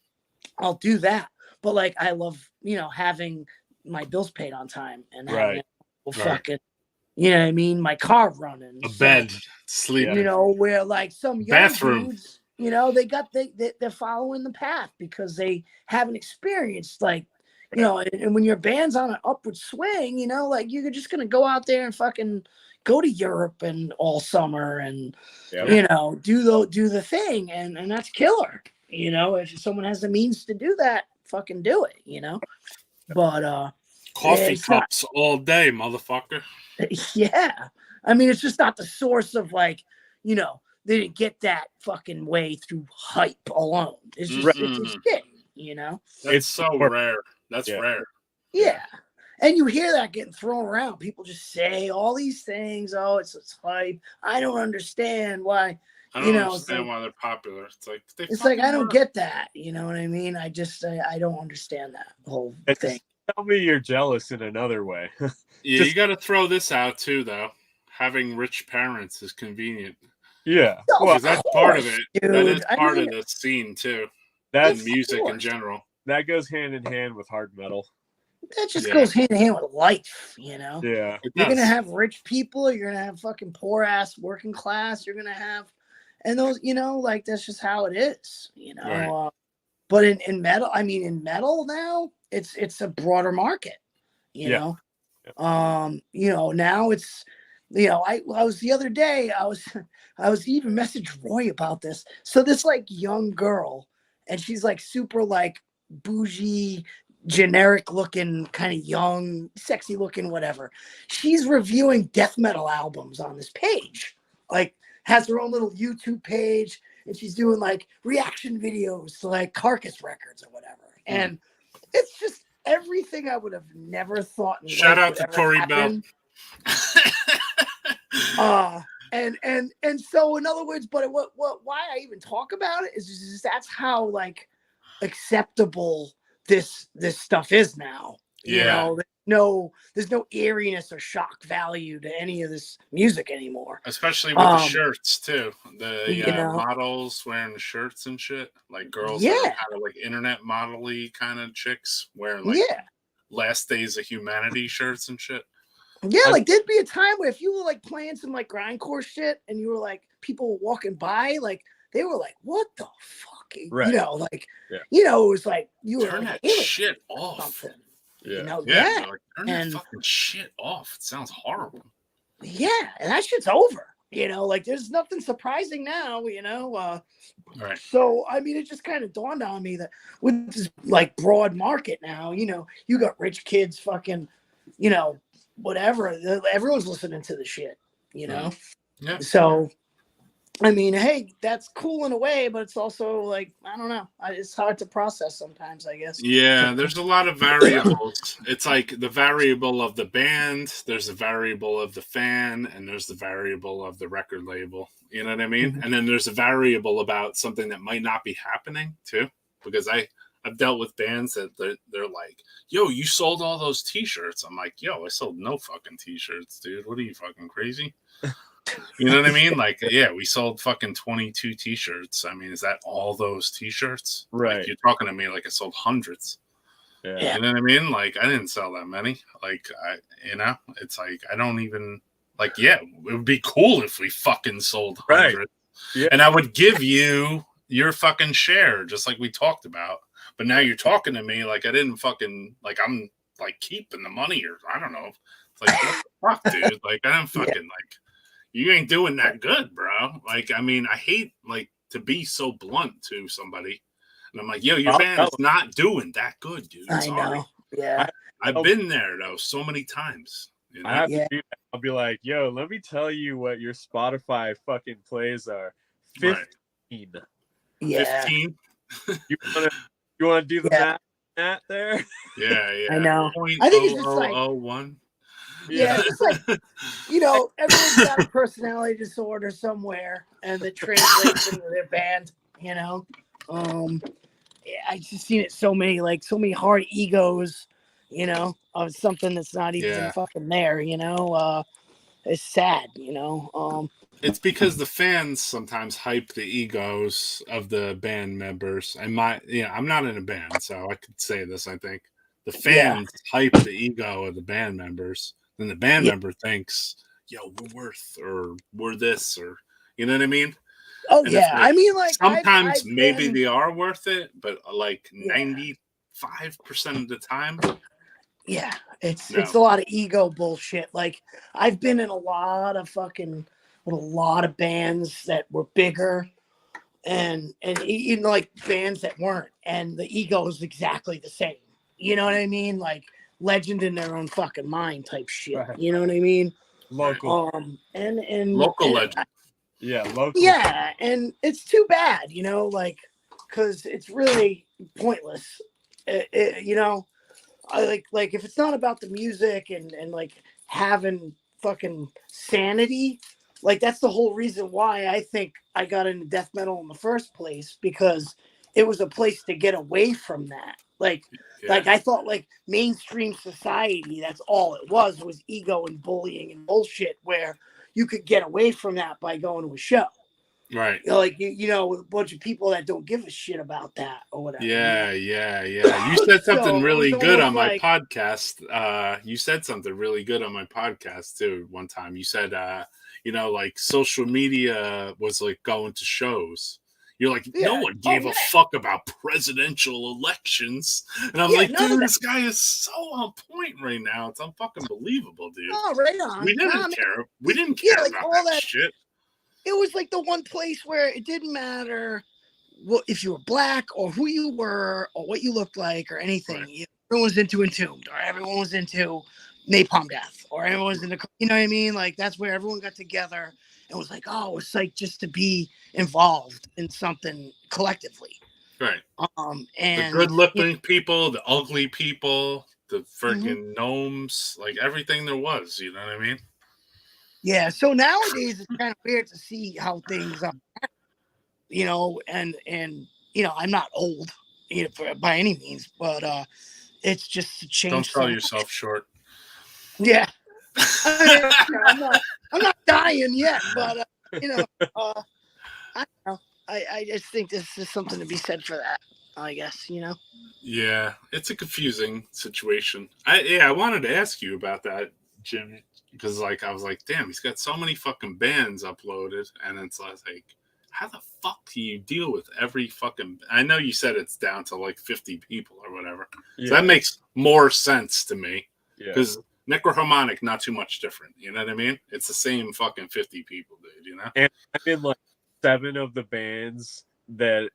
I'll do that. But like, I love, having my bills paid on time and having fucking, you know what I mean? My car running. A bed, sleep. Where like some young bathroom. Dudes, they're following the path because they haven't experienced like, and when your band's on an upward swing, like you're just going to go out there and fucking go to Europe and all summer and, do the thing. And that's killer. If someone has the means to do that, fucking do it, but, coffee cups all day, motherfucker. Yeah. I mean, it's just not the source of like, they didn't get that fucking way through hype alone. It's just, it's a shit, It's so rare. That's rare. Yeah. And you hear that getting thrown around. People just say all these things. Oh, it's hype. I don't understand why. I don't understand why they're popular. It's like I don't get that. You know what I mean? I just I don't understand that whole thing. Tell me you're jealous in another way. Yeah, you got to throw this out too, though. Having rich parents is convenient. Yeah, well, that's part of it. Dude. That is part of the scene too. That's music in general. That goes hand in hand with hard metal. That just goes hand in hand with life, Yeah, you're gonna have rich people. You're gonna have fucking poor ass working class. You're gonna have, and those, like that's just how it is, Right. But in metal, in metal now, it's a broader market, know. Now it's, I was the other day, I was even messaged Roy about this. So this like young girl, and she's like super like bougie, generic looking, kind of young, sexy looking, whatever. She's reviewing death metal albums on this page, like has her own little YouTube page, and she's doing like reaction videos to like Carcass records or whatever. And it's just everything I would have never thought. Shout out to Tori Bell. And so in other words, but why I even talk about it is just that's how like acceptable this stuff is now. There's no eeriness or shock value to any of this music anymore. Especially with the shirts too. The models wearing the shirts and shit. Like girls that are kind of like internet model-y kind of chicks wearing like Last Days of Humanity shirts and shit. Yeah, like there'd be a time where if you were like playing some like grindcore shit and you were like people were walking by, like they were like, "What the fuck?" Right. It was like you were turn like, that shit off. Something. Like, turn that fucking shit off. It sounds horrible. Yeah, and that shit's over. Like there's nothing surprising now. Right. So it just kind of dawned on me that with this like broad market now, you got rich kids, fucking, whatever. Everyone's listening to the shit. Yeah. So I mean, hey, that's cool in a way, but it's also like, I don't know. It's hard to process sometimes, I guess. Yeah, there's a lot of variables. It's like the variable of the band, there's the variable of the fan, and there's the variable of the record label. You know what I mean? And then there's a variable about something that might not be happening too. Because I've dealt with bands that they're like, yo, you sold all those t-shirts. I'm like, yo, I sold no fucking t-shirts, dude. What are you, fucking crazy? You know what I mean? Like, yeah, we sold fucking 22 t-shirts. I mean, is that all those t-shirts? Right. Like, you're talking to me like I sold hundreds. Yeah. You know what I mean? Like, I didn't sell that many. Like, it's like, I don't even, like, yeah, it would be cool if we fucking sold hundreds. Right. Yeah. And I would give you your fucking share, just like we talked about. But now you're talking to me like I didn't fucking, like, I'm, like, keeping the money, or I don't know. It's like, what the fuck, dude? Like, I didn't fucking, like, you ain't doing that good, bro. Like, I mean, I hate, like, to be so blunt to somebody. And I'm like, yo, your band's not doing that good, dude. I Sorry. know. Yeah. I've been there, though, so many times. You know? I have to do that. I'll be like, yo, let me tell you what your Spotify fucking plays are. 15. Right. Yeah. 15? You want to do the math there? Yeah. I know. I think it's just like 0.0001. Yeah, it's like, you know, everyone's got a personality disorder somewhere, and that translates into their band. You know, I just seen it so many hard egos. You know, of something that's not even fucking there. You know, it's sad. You know, it's because the fans sometimes hype the egos of the band members. And I'm not in a band, so I could say this. I think the fans hype the ego of the band members. Then the band member thinks, yo, we're worth, or we're this, or, you know what I mean? Oh, and yeah. I mean, like, sometimes maybe they are worth it, but like 95% of the time. Yeah, it's a lot of ego bullshit. Like, I've been in a lot of bands that were bigger and even like bands that weren't, and the ego is exactly the same. You know what I mean? Like, legend in their own fucking mind type shit. Right. You know what I mean? Local. And local legend. Local. Yeah, and it's too bad, you know, like, because it's really pointless. You know, I like if it's not about the music and like having fucking sanity, like that's the whole reason why I think I got into death metal in the first place, because it was a place to get away from that. Like I thought, like, mainstream society, that's all it was ego and bullying and bullshit, where you could get away from that by going to a show. Right. Like, you know, a bunch of people that don't give a shit about that or whatever. Yeah. You said something really good on my podcast. You said something really good on my podcast, too, one time. You said, you know, like, social media was like going to shows. You're like, no one gave a fuck about presidential elections. And I'm like, dude, this guy is so on point right now. It's unfucking believable, dude. Oh, right on. We didn't care. We didn't care like about all that shit. It was like the one place where it didn't matter if you were black or who you were or what you looked like or anything. Right. Everyone was into Entombed, or everyone was into Napalm Death, or everyone was into, you know what I mean? Like, that's where everyone got together and was like, oh, it's like just to be involved in something collectively. Right. And the good-looking people, the ugly people, the freaking gnomes, like everything there was. You know what I mean? Yeah. So nowadays it's kind of weird to see how things are. You know, and you know, I'm not old, you know, by any means, but it's just a change. Don't sell yourself short. Yeah. I mean, I'm not dying yet, but you know, I don't know. I just think this is something to be said for that, I guess, you know. Yeah, it's a confusing situation. I wanted to ask you about that, Jim, because like I was like, damn, he's got so many fucking bands uploaded, and it's like, how the fuck do you deal with every fucking? I know you said it's down to like 50 people or whatever, so that makes more sense to me, because NECROHARMONIC, not too much different. You know what I mean? It's the same fucking 50 people, dude. You know? And I've been like 7 of the bands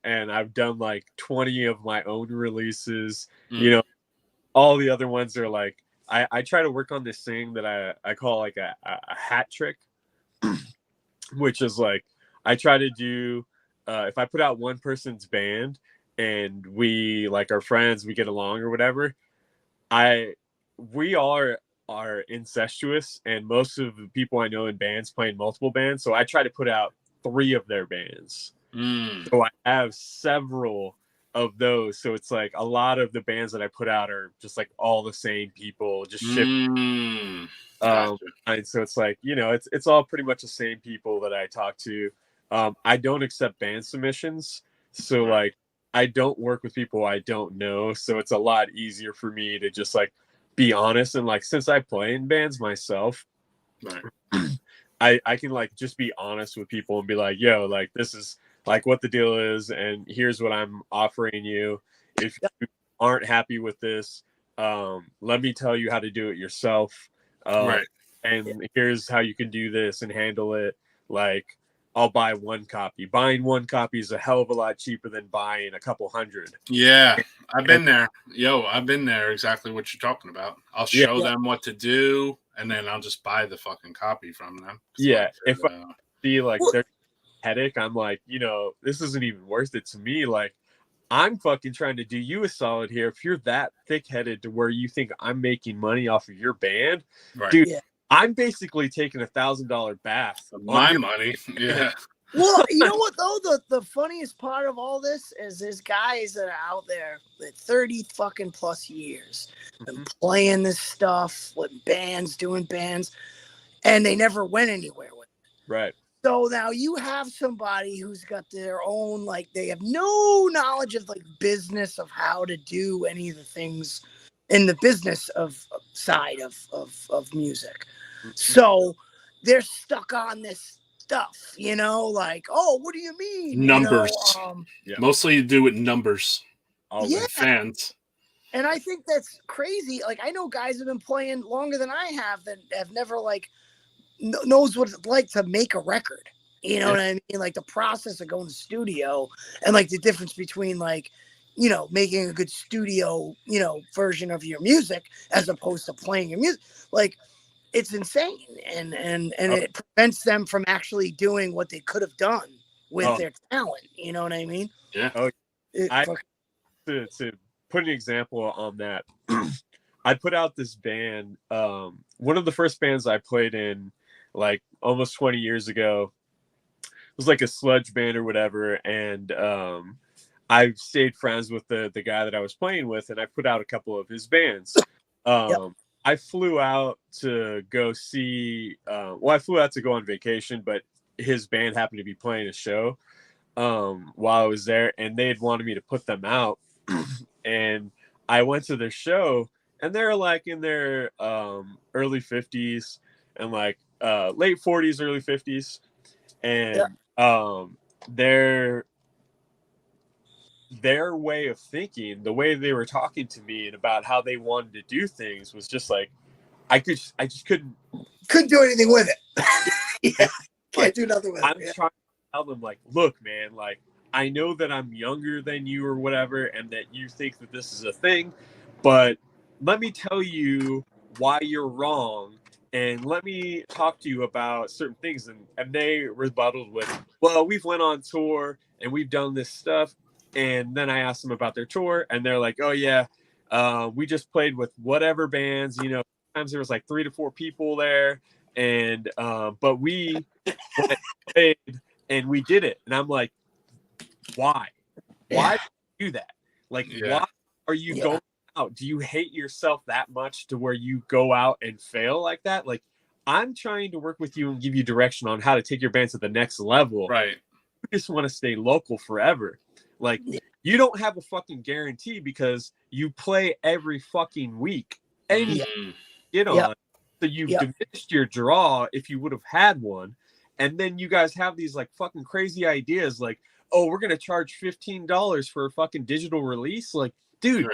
and I've done like 20 of my own releases. You know, all the other ones are like, I try to work on this thing that I call like a hat trick, which is like, I try to do if I put out one person's band and we like our friends, we get along or whatever, we all are incestuous, and most of the people I know in bands play in multiple bands, so I try to put out 3 of their bands. So I have several of those, so it's like a lot of the bands that I put out are just like all the same people, just Gotcha. and so it's like, you know, it's all pretty much the same people that I talk to. I don't accept band submissions, so like I don't work with people I don't know, so it's a lot easier for me to just like be honest. And like, since I play in bands myself, I can like just be honest with people and be like, yo, like this is like what the deal is, and here's what I'm offering you. If you aren't happy with this, let me tell you how to do it yourself. And here's how you can do this and handle it. Like, I'll buy 1 copy. Buying 1 copy is a hell of a lot cheaper than buying a couple hundred. Yeah, I've been there. I've been there. Exactly what you're talking about. I'll show them what to do, and then I'll just buy the fucking copy from them. Yeah, like, if I see like their headache, I'm like, you know, this isn't even worth it to me. Like, I'm fucking trying to do you a solid here. If you're that thick-headed to where you think I'm making money off of your band, dude, I'm basically taking $1,000 bath. My money. Yeah. Well, you know what though? The funniest part of all this is there's guys that are out there with 30 fucking plus years been playing this stuff with bands, doing bands, and they never went anywhere with it. Right. So now you have somebody who's got their own, like, they have no knowledge of like business of how to do any of the things in the business of side of music. So they're stuck on this stuff, you know, like, oh, what do you mean? Numbers. You know, Mostly you do with numbers. Fans. And I think that's crazy. Like, I know guys have been playing longer than I have that have never like knows what it's like to make a record. You know what I mean? Like the process of going to the studio and like the difference between like, you know, making a good studio, you know, version of your music as opposed to playing your music. Like, it's insane, and it prevents them from actually doing what they could have done with their talent. You know what I mean? Yeah. To put an example on that, I put out this band. One of the first bands I played in, like almost 20 years ago, was like a sludge band or whatever, and I stayed friends with the guy that I was playing with, and I put out a couple of his bands. I flew out to go see, I flew out to go on vacation, but his band happened to be playing a show while I was there, and they had wanted me to put them out. And I went to their show, and they're like in their early 50s and like late 40s, early 50s. And their way of thinking, the way they were talking to me and about how they wanted to do things was just like, I just couldn't do anything with it. Can't do nothing with it. I'm trying to tell them like, look, man, like, I know that I'm younger than you or whatever, and that you think that this is a thing, but let me tell you why you're wrong. And let me talk to you about certain things. And they rebutted with, well, we've went on tour and we've done this stuff. And then I asked them about their tour, and they're like, oh yeah, we just played with whatever bands, you know, sometimes there was like 3 to 4 people there. And, but we played and we did it. And I'm like, why do you do that? Like, why are you going out? Do you hate yourself that much to where you go out and fail like that? Like, I'm trying to work with you and give you direction on how to take your band to the next level. Right. You just want to stay local forever. Like, you don't have a fucking guarantee because you play every fucking week. And you know, so you've diminished your draw if you would have had one. And then you guys have these like fucking crazy ideas like, oh, we're gonna charge $15 for a fucking digital release. Like, dude,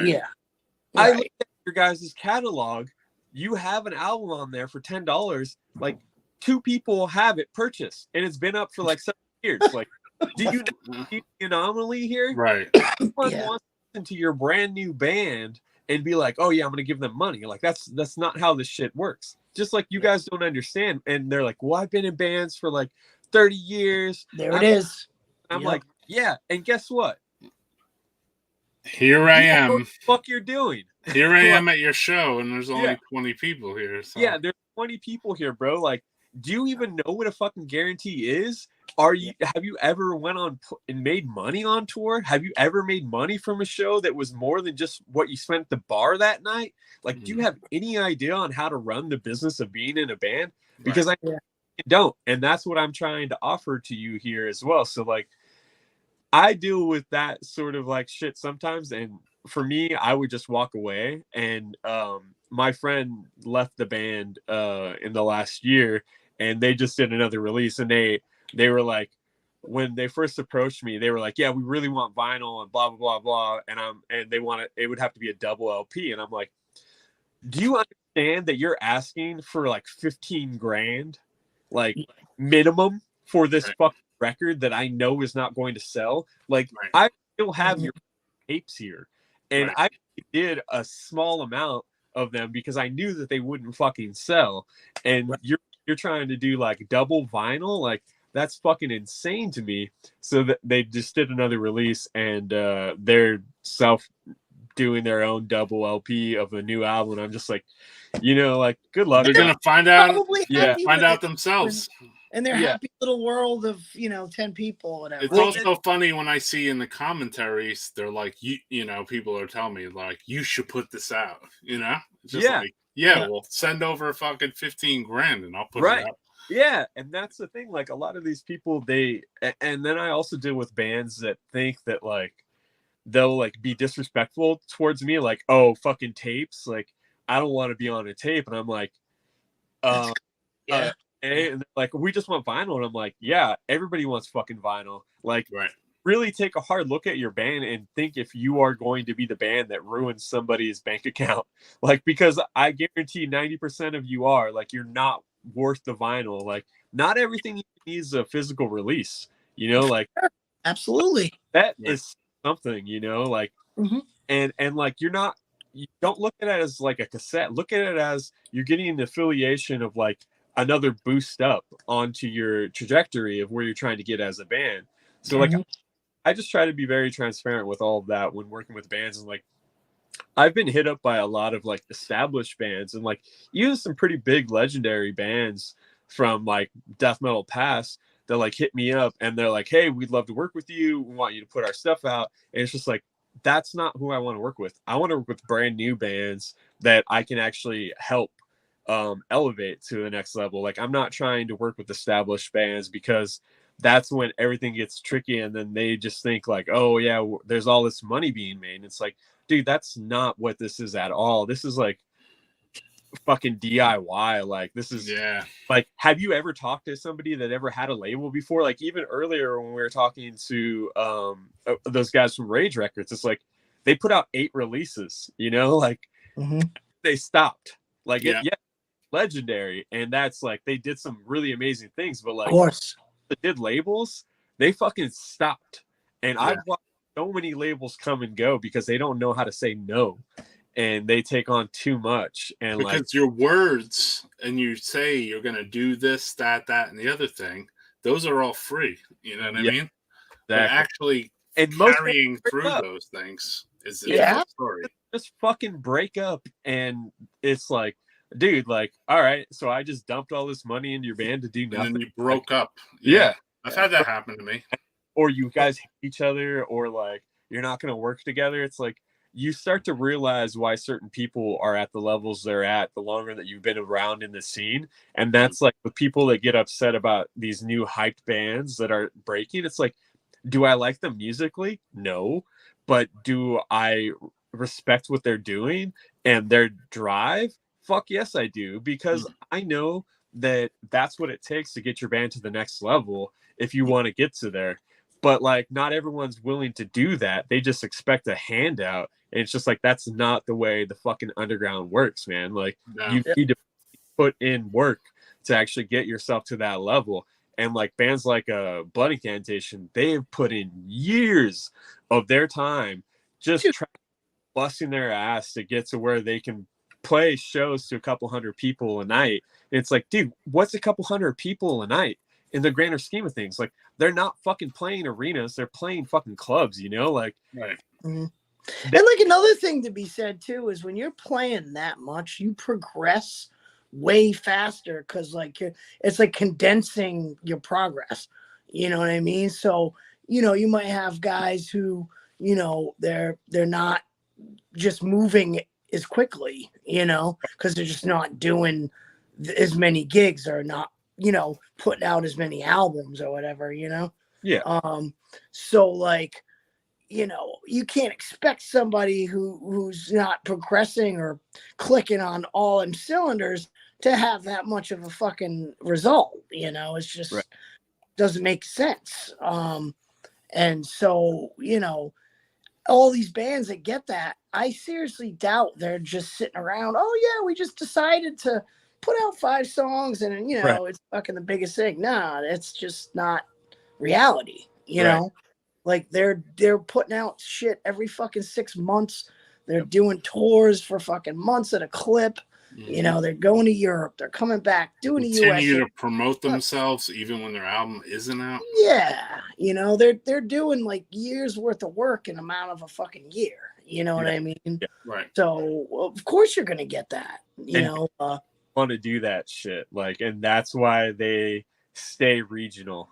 I looked at your guys' catalog. You have an album on there for $10. Like, 2 people have it purchased, and it's been up for like 7 years. Like, do you know the anomaly here? Right. Someone wants to listen to your brand new band and be like, oh yeah, I'm gonna give them money. Like, that's not how this shit works. Just like you guys don't understand. And they're like, well, I've been in bands for like 30 years. There it is. I'm Yep. like, yeah. And guess what? Here I You know am. what the fuck you're doing. Here I am at your show, and there's only 20 people here. So. Yeah, there's 20 people here, bro. Like, do you even know what a fucking guarantee is? Have you ever went on and made money on tour? Have you ever made money from a show that was more than just what you spent at the bar that night? Like, do you have any idea on how to run the business of being in a band? Because I don't, and that's what I'm trying to offer to you here as well. So like, I deal with that sort of like shit sometimes, and for me, I would just walk away. And my friend left the band in the last year, and they just did another release, and they were like, when they first approached me, they were like, yeah, we really want vinyl and blah blah blah blah, and they want it would have to be a double LP, and I'm like, do you understand that you're asking for like 15 grand, like minimum for this fucking record that I know is not going to sell? Like, I still have your tapes here, and I did a small amount of them because I knew that they wouldn't fucking sell, and you're trying to do like double vinyl, like that's fucking insane to me. So that they just did another release, and they're doing their own double LP of a new album, and I'm just like, like, good luck. They're gonna find out. Yeah, find out themselves. And their happy little world of 10 people, whatever. It's also funny when I see in the commentaries, they're like, people are telling me like, you should put this out. It's just like, well, send over fucking 15 grand and I'll put it out. Yeah, and that's the thing. Like, a lot of these people, and then I also deal with bands that think that like they'll like be disrespectful towards me, like, oh, fucking tapes, like I don't want to be on a tape, and I'm like, and they're like, we just want vinyl, and I'm like, yeah, everybody wants fucking vinyl. Like, really take a hard look at your band and think if you are going to be the band that ruins somebody's bank account. Like, because I guarantee 90% of you are like, you're not worth the vinyl. Like, not everything needs a physical release, like absolutely, that is something, like, and like, you don't look at it as like a cassette. Look at it as you're getting an affiliation of like another boost up onto your trajectory of where you're trying to get as a band. So like, I just try to be very transparent with all of that when working with bands. And like, I've been hit up by a lot of like established bands, and like even some pretty big legendary bands from like death metal past that like hit me up, and they're like, hey, we'd love to work with you. We want you to put our stuff out. And it's just like, that's not who I want to work with. I want to work with brand new bands that I can actually help elevate to the next level. Like, I'm not trying to work with established bands, because that's when everything gets tricky, and then they just think like, oh yeah, there's all this money being made, and it's like, dude, that's not what this is at all. This is like fucking DIY. Like, this is like, have you ever talked to somebody that ever had a label before? Like, even earlier when we were talking to those guys from Rage Records, it's like they put out 8 releases, like they stopped. Like, legendary, and that's like, they did some really amazing things, but like, of course, they did labels, they fucking stopped. And I've watched so many labels come and go because they don't know how to say no, and they take on too much. And because like, your words, and you say you're gonna do this, that, and the other thing, those are all free. You know what I mean? Exactly. But actually carrying through those things is a different story. Just fucking break up, and it's like, dude, like, all right, so I just dumped all this money into your band to do nothing. And then you broke up. I've had that happen to me. Or you guys hate each other, or like, you're not going to work together. It's like, you start to realize why certain people are at the levels they're at the longer that you've been around in the scene. And that's like the people that get upset about these new hyped bands that are breaking. It's like, do I like them musically? No. But do I respect what they're doing and their drive? Fuck yes, I do, because I know that that's what it takes to get your band to the next level if you want to get to there. But like, not everyone's willing to do that. They just expect a handout. And it's just like, that's not the way the fucking underground works, man. Like, you need to put in work to actually get yourself to that level. And like, bands like Blood Incantation, they've put in years of their time just busting their ass to get to where they can play shows to a couple hundred people a night. And it's like, dude, what's a couple hundred people a night? in the grander scheme of things, like they're not fucking playing arenas, they're playing fucking clubs, you know, like right. And like another thing to be said too is when you're playing that much, you progress way faster because like it's like condensing your progress. You know what I mean? So you might have guys who they're not just moving as quickly, because they're just not doing as many gigs or not putting out as many albums or whatever. So like you can't expect somebody who's not progressing or clicking on all them cylinders to have that much of a fucking result. It's just doesn't make sense. And so, all these bands that get that, I seriously doubt they're just sitting around. Oh yeah, we just decided to put out 5 songs and it's fucking the biggest thing. Nah, it's just not reality. Know. Like they're putting out shit every fucking 6 months. They're doing tours for fucking months at a clip. They're going to Europe. They're coming back, doing the US. Continue to promote themselves even when their album isn't out. Yeah, they're doing like years worth of work in amount of a fucking year. You know what I mean? Yeah. Right. So of course you're gonna get that. Want to do that shit, like, and that's why they stay regional.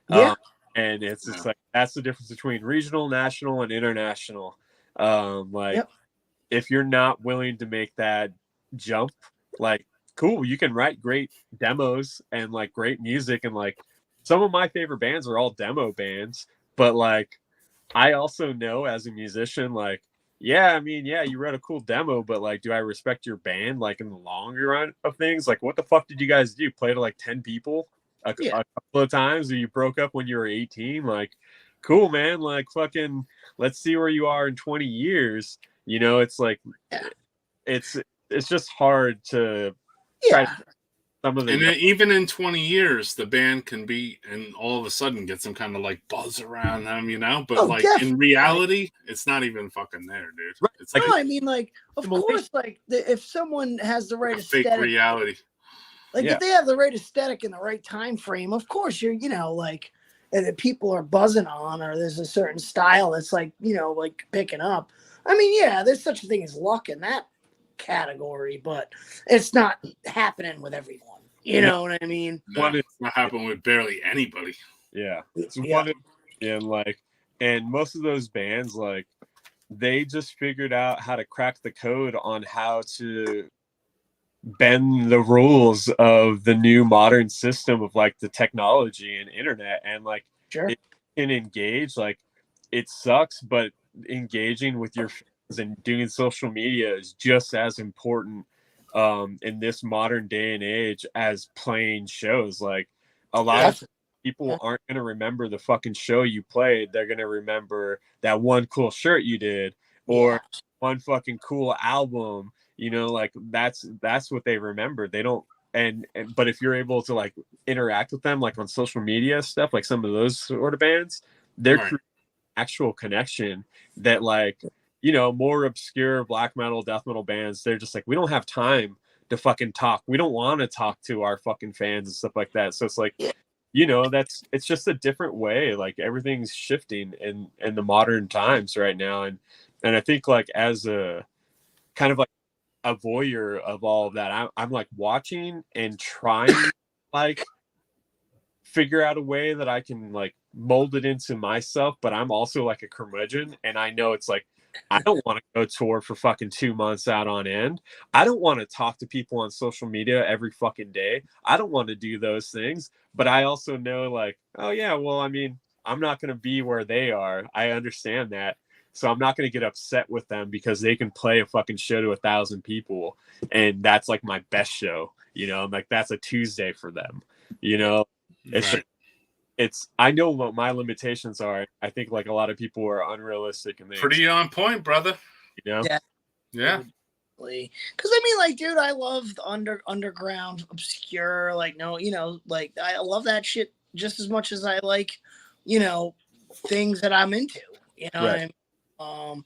Yeah. And it's just like that's the difference between regional, national, and international. If you're not willing to make that jump, like, cool, you can write great demos and like great music, and like some of my favorite bands are all demo bands, but like I also know as a musician, like, yeah, you wrote a cool demo, but like, do I respect your band like in the longer run of things? Like, what the fuck did you guys do? Play to like 10 people a couple of times, or you broke up when you were 18? Like, cool, man, like fucking let's see where you are in 20 years. It's like it's just hard to try some of the, and then even in 20 years the band can be and all of a sudden get some kind of like buzz around them, but in reality it's not even fucking there, dude. It's like of course, like if someone has the right fake aesthetic, reality. like if they have the right aesthetic in the right time frame, of course you're and that people are buzzing on, or there's a certain style that's like like picking up. There's such a thing as luck in that category, but it's not happening with everyone. You know what I mean? No, it's not happening with barely anybody. Yeah. And most of those bands, like, they just figured out how to crack the code on how to bend the rules of the new modern system of like the technology and internet, and like it can engage. Like, it sucks, but engaging with your fans and doing social media is just as important in this modern day and age as playing shows. Like, a lot of people aren't going to remember the fucking show you played. They're going to remember that one cool shirt you did, or one fucking cool album. Like that's what they remember. They don't but if you're able to like interact with them like on social media stuff, like some of those sort of bands, they're creating actual connection that like more obscure black metal, death metal bands, they're just like, we don't have time to fucking talk. We don't want to talk to our fucking fans and stuff like that. So it's like, it's just a different way. Like, everything's shifting in the modern times right now. And I think like as a kind of like a voyeur of all of that, I'm like watching and trying like figure out a way that I can like mold it into myself, but I'm also like a curmudgeon, and I know it's like, I don't want to go tour for fucking 2 months out on end. I don't want to talk to people on social media every fucking day. I don't want to do those things, but I also know like, oh yeah, well, I'm not going to be where they are. I understand that. So I'm not going to get upset with them because they can play a fucking show to 1,000 people. And that's like my best show, like that's a Tuesday for them, It's I know what my limitations are. I think like a lot of people are unrealistic, and they pretty on point, brother. Yeah. Because like, dude, I love the underground, obscure, like like I love that shit just as much as I like, things that I'm into. What I mean?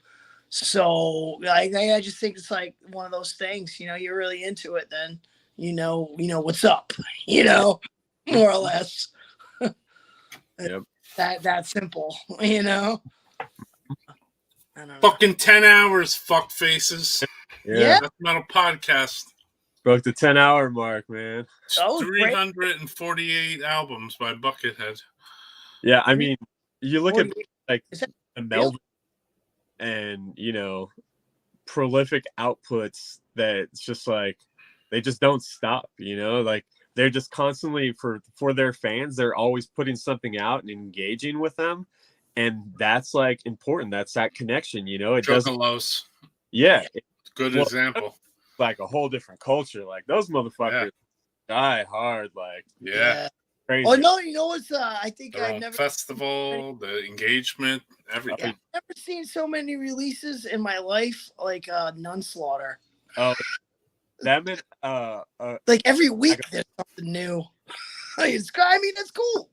So I just think it's like one of those things. You're really into it, then you know what's up. More or less. Yep. That simple, you know. I don't know. Fucking 10 hours, fuck faces. Yeah. That's Metal Podcast. Broke the 10-hour mark, man. 348 albums by Buckethead. Yeah, I mean, you look at like Is that the Melvin and, you know, prolific outputs that it's just like they just don't stop, you know, like they're just constantly for their fans, they're always putting something out and engaging with them, and that's like important. That's that connection, you know. It doesn't. Juggalos. Yeah, Good example. Like a whole different culture. Like those motherfuckers die hard. Like crazy. Oh no, you know what's I think The I've never festival, the engagement, everything. I've never seen so many releases in my life like Nunslaughter. Oh, that meant like every week there's something new. I mean, that's cool.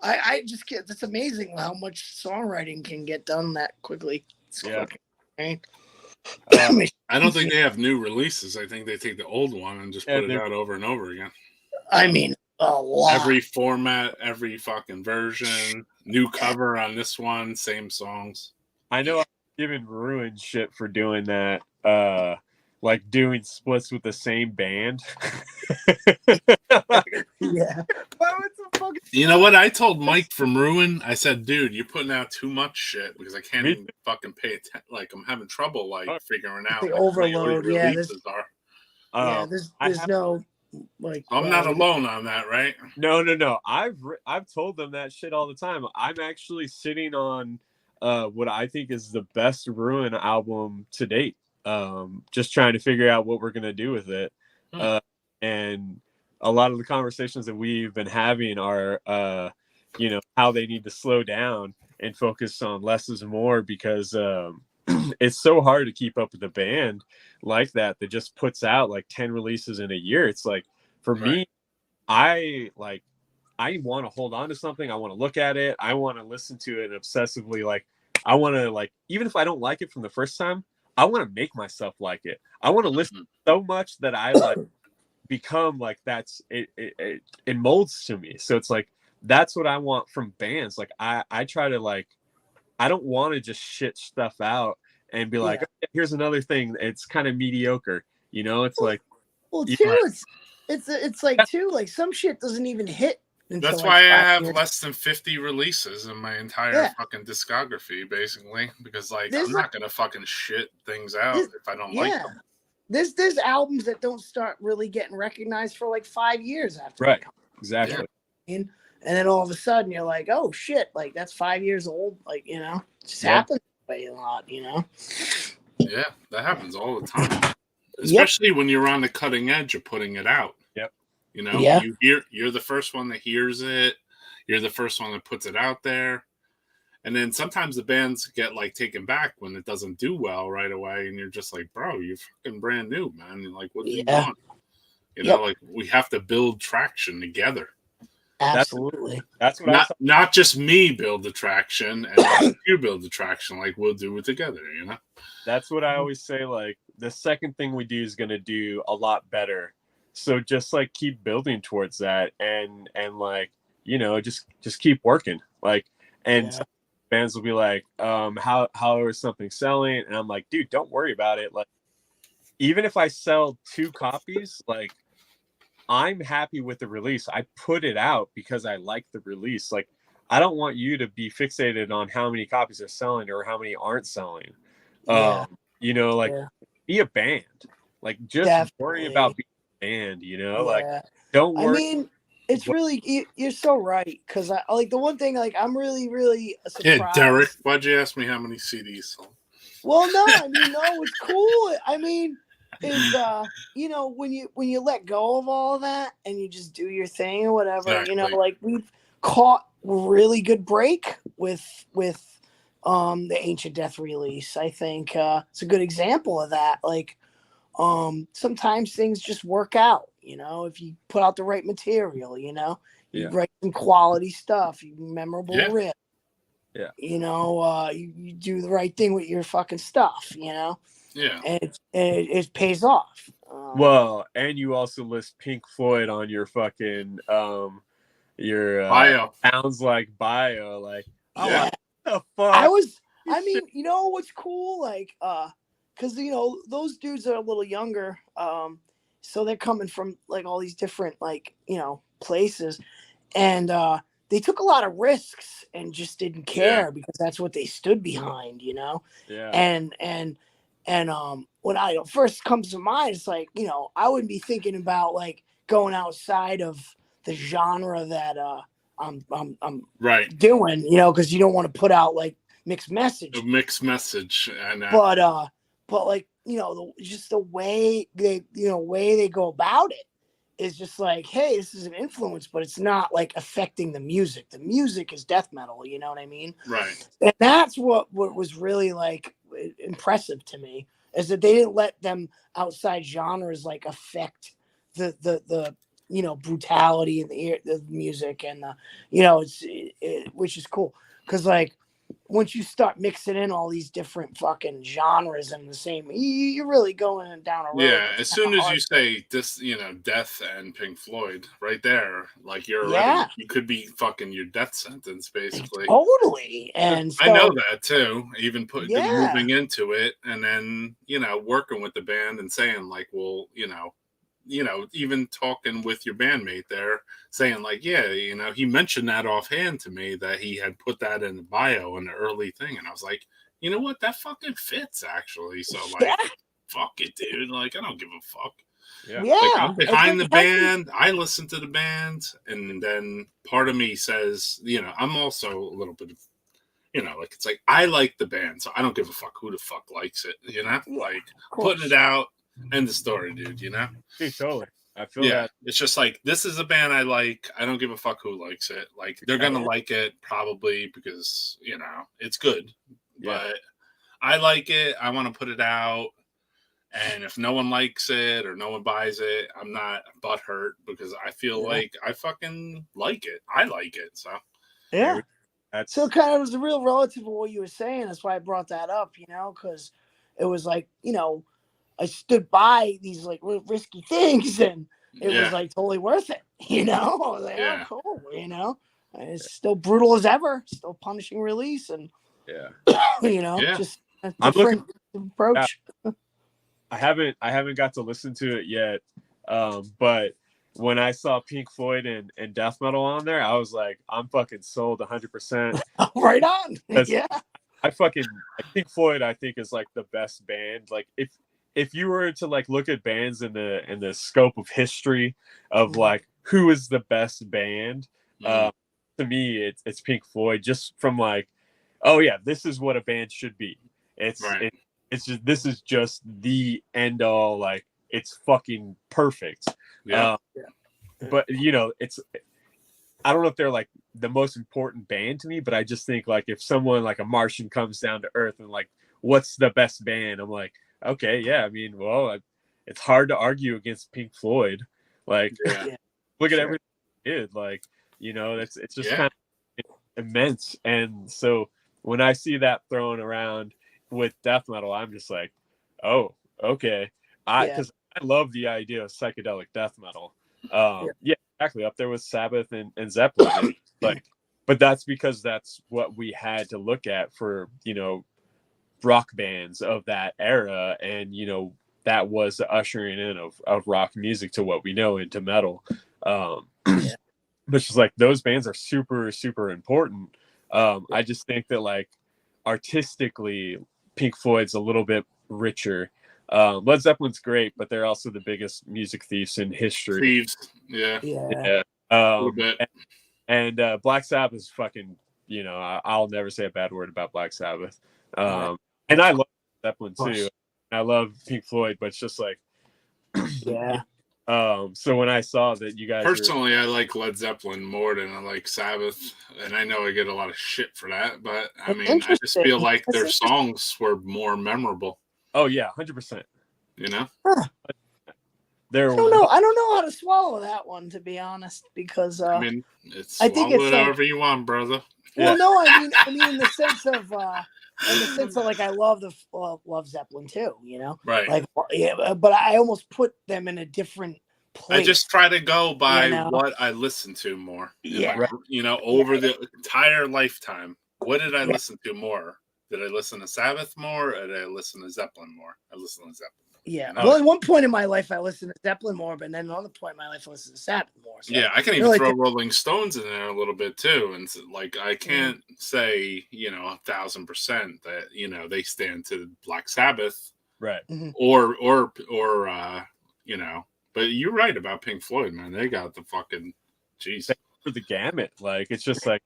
I just can't. That's amazing how much songwriting can get done that quickly. It's fucking insane. I don't think they have new releases. I think they take the old one and just put it out over and over again. I mean, a lot. Every format, every fucking version, new cover on this one, same songs. I know I'm giving Ruin shit for doing that. Like doing splits with the same band. Yeah. You know what? I told Mike from Ruin, I said, dude, you're putting out too much shit because I can't even fucking pay attention. Like, I'm having trouble, like, figuring out The like, overload, what your yeah, releases are. There's no, like... I'm not alone on that, right? No. I've told them that shit all the time. I'm actually sitting on what I think is the best Ruin album to date. Just trying to figure out what we're going to do with it. And a lot of the conversations that we've been having are, you know, how they need to slow down and focus on less is more, because it's so hard to keep up with a band like that just puts out like 10 releases in a year. It's like, for me, I want to hold on to something. I want to look at it. I want to listen to it obsessively. Like, I want to, like, even if I don't like it from the first time, I want to make myself like it. I want to listen so much that I like become like it molds to me. So it's like, that's what I want from bands. Like I try to, like, I don't want to just shit stuff out and be like, okay, here's another thing. It's kind of mediocre. You know, it's like, it's like too, like some shit doesn't even hit. That's why I have less than 50 releases in my entire fucking discography, basically, because like I'm not gonna fucking shit things out if I don't like them. There's albums that don't start really getting recognized for like 5 years after. Right. Exactly. And then all of a sudden you're like, oh shit, like that's 5 years old. Like, you know, it just happens a lot, you know? Yeah, that happens all the time. Especially when you're on the cutting edge of putting it out. Yep. You know, you're the first one that hears it. You're the first one that puts it out there. And then sometimes the bands get like taken back when it doesn't do well right away. And you're just like, bro, you're fucking brand new, man. You're like, what are you doing? You know, like we have to build traction together. Absolutely. That's what not just me build the traction and you build the traction. Like we'll do it together, you know? That's what I always say. Like the second thing we do is going to do a lot better. So just like keep building towards that and like, you know, just keep working. Like, and fans will be like, how is something selling? And I'm like, dude, don't worry about it. Like, even if I sell 2 copies, like I'm happy with the release. I put it out because I like the release. Like, I don't want you to be fixated on how many copies are selling or how many aren't selling. You know, like be a band. Like just worry about being a band, you know, like don't worry. I mean, it's really, you're so right. Cause I like the one thing, like I'm really, really surprised. Yeah, Derek, why'd you ask me how many CDs sold? Well, no, I mean, no, it's cool. I mean, is you know, when you let go of all of that and you just do your thing or whatever, you know, like we've caught really good break with the Ancient Death release. I think it's a good example of that. Like sometimes things just work out, you know, if you put out the right material, you know, you write some quality stuff, you memorable riff. Yeah. You know, you do the right thing with your fucking stuff, you know? Yeah. And it pays off. Well, and you also list Pink Floyd on your fucking bio sounds like bio. Like, I'm Yeah. like, what the fuck? I mean, you know what's cool? Like, because you know those dudes are a little younger, so they're coming from like all these different like places, and they took a lot of risks and just didn't care because that's what they stood behind, Yeah. And when I first comes to mind, it's like I wouldn't be thinking about like going outside of the genre that I'm right doing, because you don't want to put out like mixed message. A mixed message, and but like just the way they go about it is just like, hey, this is an influence, but it's not like affecting the music. The music is death metal, you know what I mean? Right. And that's what was really like impressive to me, is that they didn't let them outside genres like affect the brutality and the music, and which is cool, because like once you start mixing in all these different fucking genres in the same, you're really going down a road. Yeah, as soon as you say this, Death and Pink Floyd, right there, like you're already, you could be fucking your death sentence, basically. Totally. And I know that too. Even Yeah. moving into it, and then working with the band and saying like, well, even talking with your bandmate there, saying like, yeah, he mentioned that offhand to me that he had put that in the bio in the early thing, and I was like, you know what, that fucking fits actually. So like, fuck it, dude. Like, I don't give a fuck. Yeah. Like, I'm behind the band. I listen to the band, and then part of me says, I'm also a little bit of, like it's like I like the band, so I don't give a fuck who the fuck likes it. Like putting it out. End the story, dude. Dude, totally. I feel that. It's just like, this is a band I like. I don't give a fuck who likes it. Like, they're gonna like it probably because it's good. But I like it. I want to put it out. And if no one likes it or no one buys it, I'm not butthurt because I feel like I fucking like it. I like it. So yeah. So kind of was a real relative of what you were saying. That's why I brought that up, because it was like, I stood by these like risky things, and it was like totally worth it. I was like, oh, cool. And it's still brutal as ever, still punishing release, and just a different approach. I haven't got to listen to it yet, but when I saw Pink Floyd and death metal on there, I was like, I'm fucking sold 100%. Right on. Yeah. Pink Floyd, I think, is like the best band. Like if you were to like look at bands in the scope of history of like who is the best band, to me it's Pink Floyd, just from like, oh yeah, this is what a band should be. It's just, this is just the end all, like it's fucking perfect. Yeah. But it's, I don't know if they're like the most important band to me, but I just think like if someone like a Martian comes down to Earth and like, what's the best band? I'm like, okay, yeah. I mean, well, it's hard to argue against Pink Floyd. Like, look at everything they did. Like, it's just kind of immense. And so when I see that thrown around with death metal, I'm just like, oh, okay. Because I love the idea of psychedelic death metal. Exactly, up there with Sabbath and Zeppelin. But that's because that's what we had to look at for rock bands of that era, and that was the ushering in of rock music to what we know into metal. But just like those bands are super, super important. I just think that like artistically, Pink Floyd's a little bit richer. Led Zeppelin's great, but they're also the biggest music thieves in history. Thieves, and Black Sabbath is fucking, I'll never say a bad word about Black Sabbath. And I love Zeppelin too. I love Pink Floyd, but it's just like, so when I saw that you guys personally, I like Led Zeppelin more than I like Sabbath, and I know I get a lot of shit for that, but I mean, I just feel like their songs were more memorable. Oh yeah, 100%. I don't know how to swallow that one, to be honest, because I mean, I think it's whatever you want, brother. Well, no, I mean in the sense of like I love Zeppelin too, right? Like, but I almost put them in a different I just try to go by you know? what I listen to more. Yeah. Like, you know, over the entire lifetime, what did I listen to more? Did I listen to Sabbath more, or did I listen to Zeppelin more? I listened to Zeppelin. Yeah. You know? Well, at one point in my life, I listened to Zeppelin more, but then another point in my life, I listened to Sabbath more. So Yeah, I can even throw Rolling Stones in there a little bit too, and like I can't say 1,000% that they stand to Black Sabbath, right? Or but you're right about Pink Floyd, man. They got the fucking jeez for the gamut. Like it's just like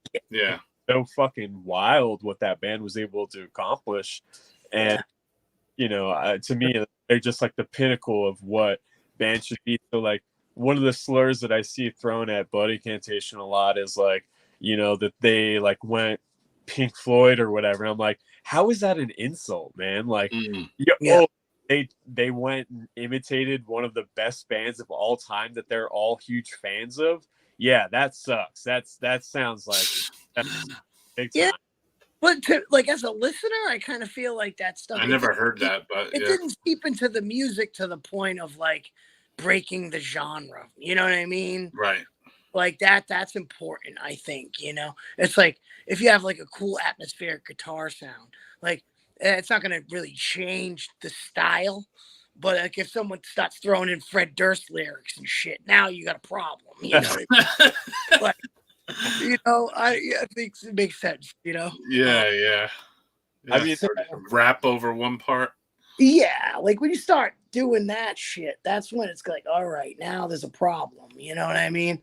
so fucking wild what that band was able to accomplish, and to me they're just like the pinnacle of what bands should be. So like one of the slurs that I see thrown at Blood Incantation a lot is like that they like went Pink Floyd or whatever. I'm like, how is that an insult, man? Like they went and imitated one of the best bands of all time that they're all huge fans of. Yeah, that sucks. That sounds like that's big time. But as a listener, I kind of feel like that stuff. I never heard that, but it didn't seep into the music to the point of like breaking the genre. You know what I mean? Right. Like that's important, I think. It's like if you have like a cool atmospheric guitar sound, like it's not going to really change the style. But like if someone starts throwing in Fred Durst lyrics and shit, now you got a problem. You know what I mean? I think it makes sense. Yeah. I mean, rap over one part. Yeah, like when you start doing that shit, that's when it's like, all right, now there's a problem. You know what I mean?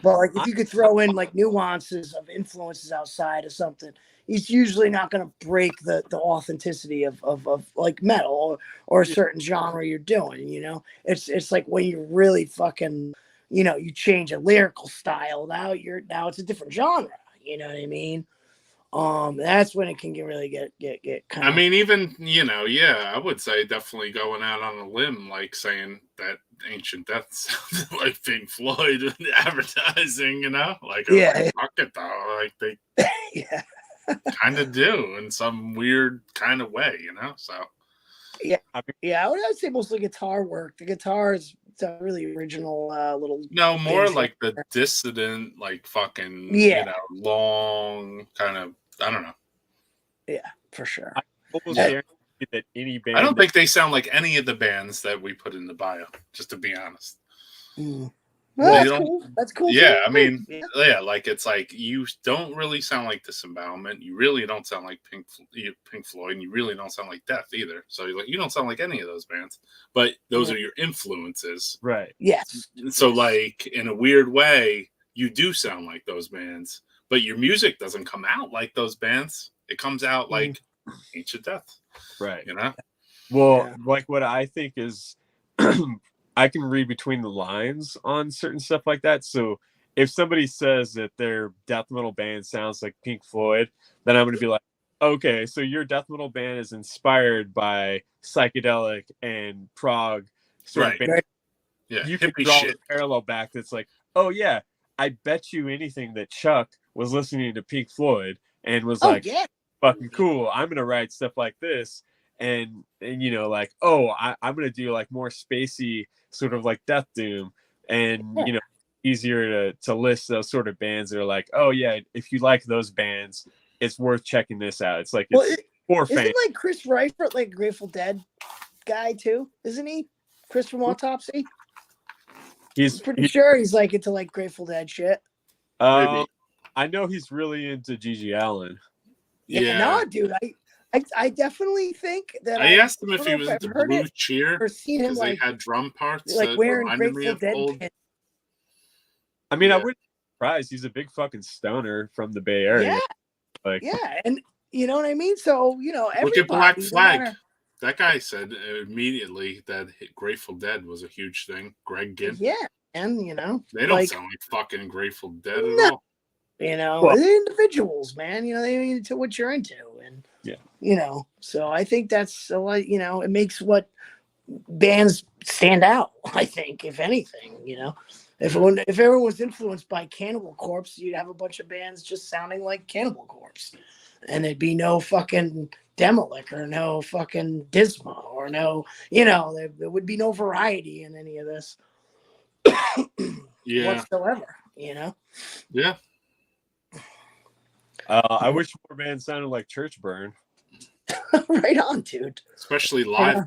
But like if you could throw in like nuances of influences outside of something, it's usually not going to break the authenticity of like metal or a certain genre you're doing. It's like when you really fucking you change a lyrical style. Now it's a different genre. You know what I mean? That's when it can really get kind of. I mean, even I would say definitely going out on a limb, like saying that Ancient Death sounded like Pink Floyd in advertising. Fuck it though, like they kind of do in some weird kind of way, So I would say mostly guitar work. The guitar is a really original little. No, more like the dissident, like fucking long kind of. I don't know. Yeah, for sure. I almost guarantee that any band. I don't think they sound like any of the bands that we put in the bio. Just to be honest. Well, that's cool. That's cool. Yeah, I mean, like it's like you don't really sound like Disembowelment. You really don't sound like Pink Floyd, and you really don't sound like Death either. So you don't sound like any of those bands. But those are your influences, right? Yes. So like in a weird way, you do sound like those bands, but your music doesn't come out like those bands. It comes out like Ancient Death, right? Well, like what I think is. I can read between the lines on certain stuff like that. So if somebody says that their death metal band sounds like Pink Floyd, then I'm going to be like, okay, so your death metal band is inspired by psychedelic and prog sort of band. Yeah, you can draw a parallel back that's like, oh yeah, I bet you anything that Chuck was listening to Pink Floyd and was fucking cool. I'm going to write stuff like this. And like, I'm gonna do like more spacey sort of like Death Doom, and easier to list those sort of bands that are like, oh yeah, if you like those bands, it's worth checking this out. It's like for fans. Isn't like Chris Reifert like Grateful Dead guy too? Isn't he? Chris from Autopsy. He's pretty sure he's like into like Grateful Dead shit. I know he's really into Gigi Allen. Yeah, no, dude, I definitely think that I asked him if he was into Blue Cheer because they had drum parts like that wearing reminded me Grateful of Dead old. pins. I mean, I wouldn't be surprised. He's a big fucking stoner from the Bay Area. And you know what I mean. So Look at Black everybody, Flag. That guy said immediately that Grateful Dead was a huge thing. Greg Ginn. Yeah, and they don't sound like fucking Grateful Dead at all. They're individuals, man. They into what you're into, and so I think that's a lot. It makes what bands stand out. I think, if anything, if everyone was influenced by Cannibal Corpse, you'd have a bunch of bands just sounding like Cannibal Corpse, and there'd be no fucking Demolic or no fucking Disma or no, there would be no variety in any of this. Yeah. whatsoever. You know. Yeah. I wish more bands sounded like Church Burn. Right on, dude. Especially live.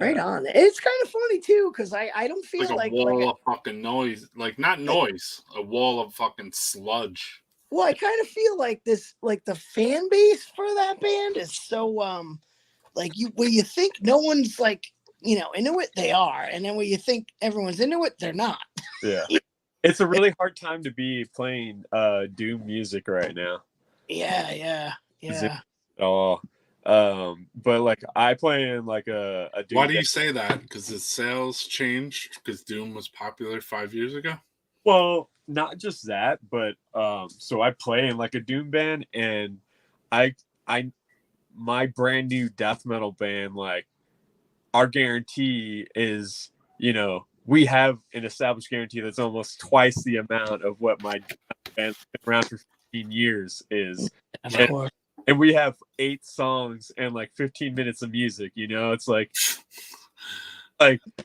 Right on. It's kind of funny too, because I don't feel Like a like wall of fucking noise. Like, not noise. A wall of fucking sludge. well, I kind of feel like this, like the fan base for that band is so like when you think no one's like, you know, into it, they are, and then when you think everyone's into it, they're not. Yeah. It's a really hard time to be playing doom music right now. Yeah. Oh, but like I play in like a doom. Why do you say that? Because the sales changed because Doom was popular 5 years ago? Well, not just that, but so I play in like a doom band, and my brand new death metal band, like our guarantee is, you know, we have an established guarantee that's almost twice the amount of what my band's been around for 15 years is. And we have 8 songs and like 15 minutes of music, you know, it's like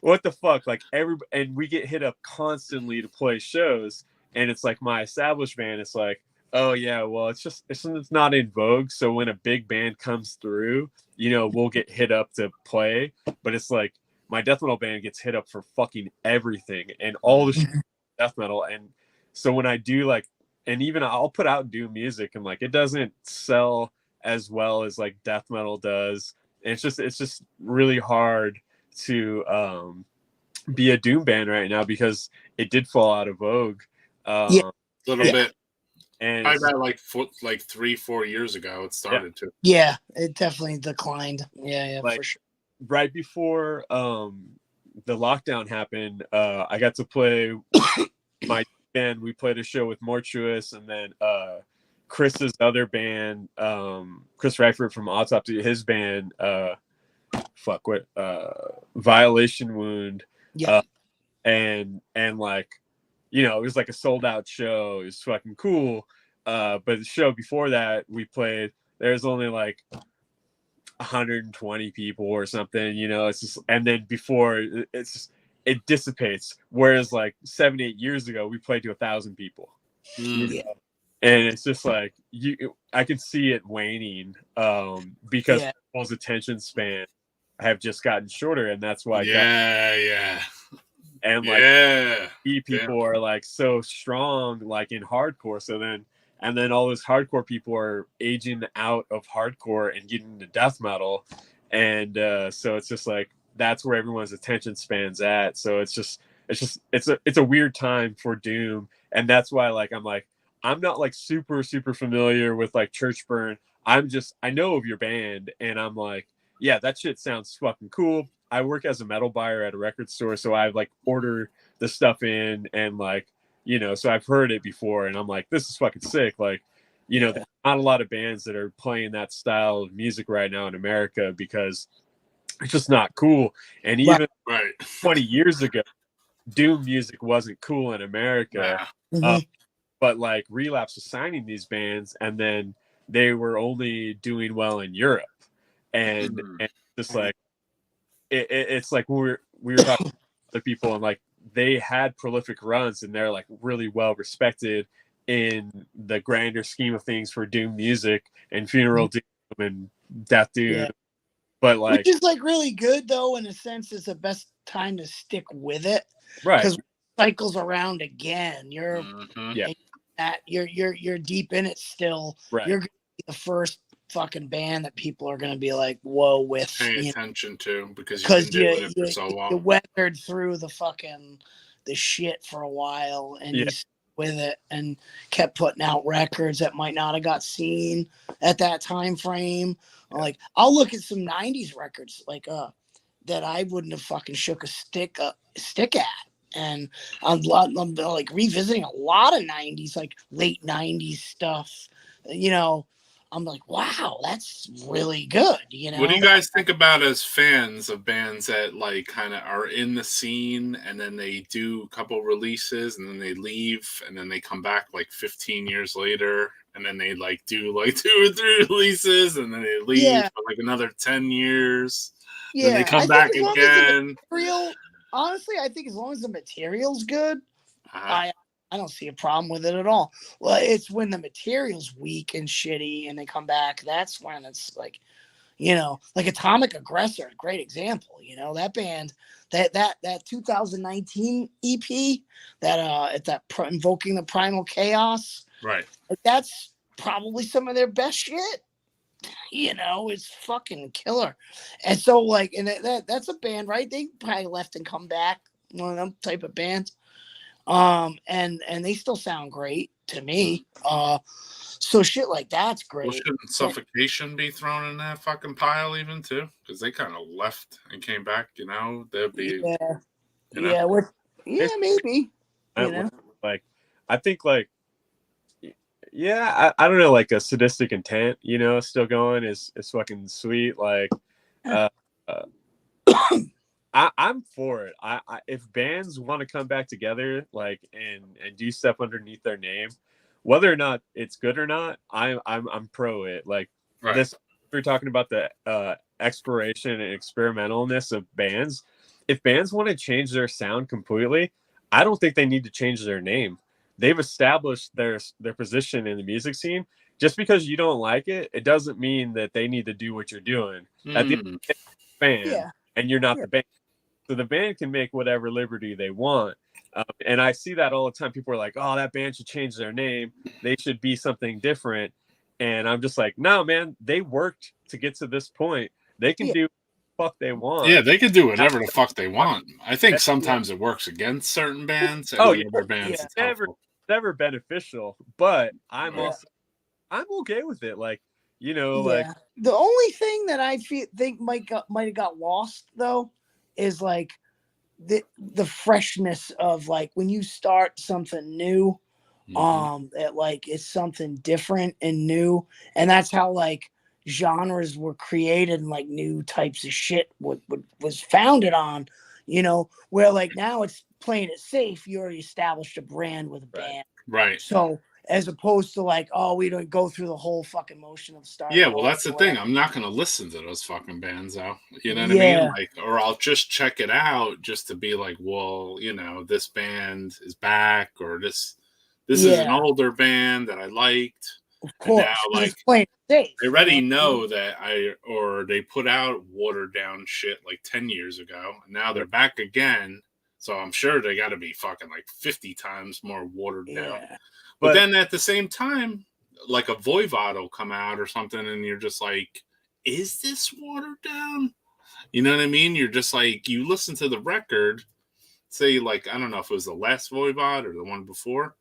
what the fuck? Like and we get hit up constantly to play shows, and it's like my established band, it's like, oh yeah, well it's not in vogue. So when a big band comes through, you know, we'll get hit up to play. But it's like my death metal band gets hit up for fucking everything and all the shit death metal. And so when I do like, and even I'll put out doom music, and like it doesn't sell as well as like death metal does. And it's just really hard to be a doom band right now because it did fall out of vogue. A little bit. And I read like 3-4 years ago it started to. Yeah, it definitely declined. Yeah, like, for sure. Right before the lockdown happened, I got to play my band. We played a show with Mortuous, and then Chris's other band, Chris Reifert from Autopsy, his band, Violation Wound. Yeah. And like, you know, it was like a sold out show. It was fucking cool. But the show before that we played, there's only like 120 people or something, you know. It's just, and then before it's just, it dissipates. Whereas like 7-8 years ago, we played to 1,000 people. You know? And it's just like I can see it waning because people's attention span have just gotten shorter, and that's why. And like people are like so strong, like in hardcore. So then, and then all those hardcore people are aging out of hardcore and getting into death metal, and so it's just like that's where everyone's attention span's at. So it's a weird time for doom, and that's why like I'm not like super familiar with like Church Burn. I know of your band, and I'm like, yeah, that shit sounds fucking cool. I work as a metal buyer at a record store, so I like order the stuff in, and like, you know, so I've heard it before, and I'm like, this is fucking sick. Like, you know, there's not a lot of bands that are playing that style of music right now in America because it's just not cool. And even 20 years ago, doom music wasn't cool in America. But like Relapse was signing these bands, and then they were only doing well in Europe, and just like it's like we were talking to other people, and like they had prolific runs, and they're like really well respected in the grander scheme of things for doom music and funeral doom and death doom. But like, which is like really good though, in a sense, is the best time to stick with it, right? Because cycles around again. You're you're deep in it still. Right. You're gonna be the first fucking band that people are gonna be like, whoa, with paying attention to because you've been doing it for so long. You weathered through the shit for a while, and you stuck with it and kept putting out records that might not have got seen at that time frame. Like, I'll look at some 90s records like that I wouldn't have fucking shook a stick at. And I'm like revisiting a lot of 90s, like late 90s stuff. You know, I'm like, wow, that's really good. You know, what do you guys think about as fans of bands that like kind of are in the scene and then they do a couple releases and then they leave and then they come back like 15 years later and then they like do like 2 or 3 releases and then they leave for like another 10 years. Then they come back again. honestly, I think as long as the material's good, Uh-huh. I don't see a problem with it at all. Well, it's when the material's weak and shitty and they come back, that's when it's like, like Atomic Aggressor, great example. That band, that 2019 EP, Invoking the Primal Chaos, Right. that's probably some of their best shit. It's fucking killer. And so and that's a band, right? They probably left and come back, one of them type of bands. And they still sound great to me. So shit like that's great. Well, shouldn't Suffocation be thrown in that fucking pile even too? Because they kind of left and came back. They'd be. Maybe. Like, I think yeah, I don't know, like a Sadistic Intent, still going is fucking sweet. Like, I'm for it. I if bands want to come back together, like, and do stuff underneath their name, whether or not it's good or not, I'm pro it. Like, right. This, we're talking about the exploration and experimentalness of bands. If bands want to change their sound completely, I don't think they need to change their name. They've established their position in the music scene. Just because you don't like it, it doesn't mean that they need to do what you're doing. At the end of the day, fan, and you're not the band. So the band can make whatever liberty they want. And I see that all the time. People are like, oh, that band should change their name. They should be something different. And I'm just like, no, man, they worked to get to this point. They can do what the fuck they want. Yeah, they can do whatever the fuck they want. I think sometimes it works against certain bands. And other bands, it's never beneficial. But I'm okay with it. Like, like the only thing that I think might have got lost though is like the freshness of like when you start something new, it's something different and new, and that's how like genres were created and like new types of shit was founded on, where like now it's playing it safe. You already established a brand with a band, right? So as opposed to like, oh, we don't go through the whole fucking motion of starting. Yeah, well, that's the thing. I'm not going to listen to those fucking bands out. You know what I mean? Like, or I'll just check it out just to be like, well, this band is back, or this is an older band that I liked. Of course, and now, like, safe. I already know that they put out watered down shit like 10 years ago, and now they're back again. So I'm sure they got to be fucking like 50 times more watered down. But then at the same time, like a Voivod will come out or something, and you're just like, is this watered down? You know what I mean? You're just like, you listen to the record, say like, I don't know if it was the last Voivod or the one before,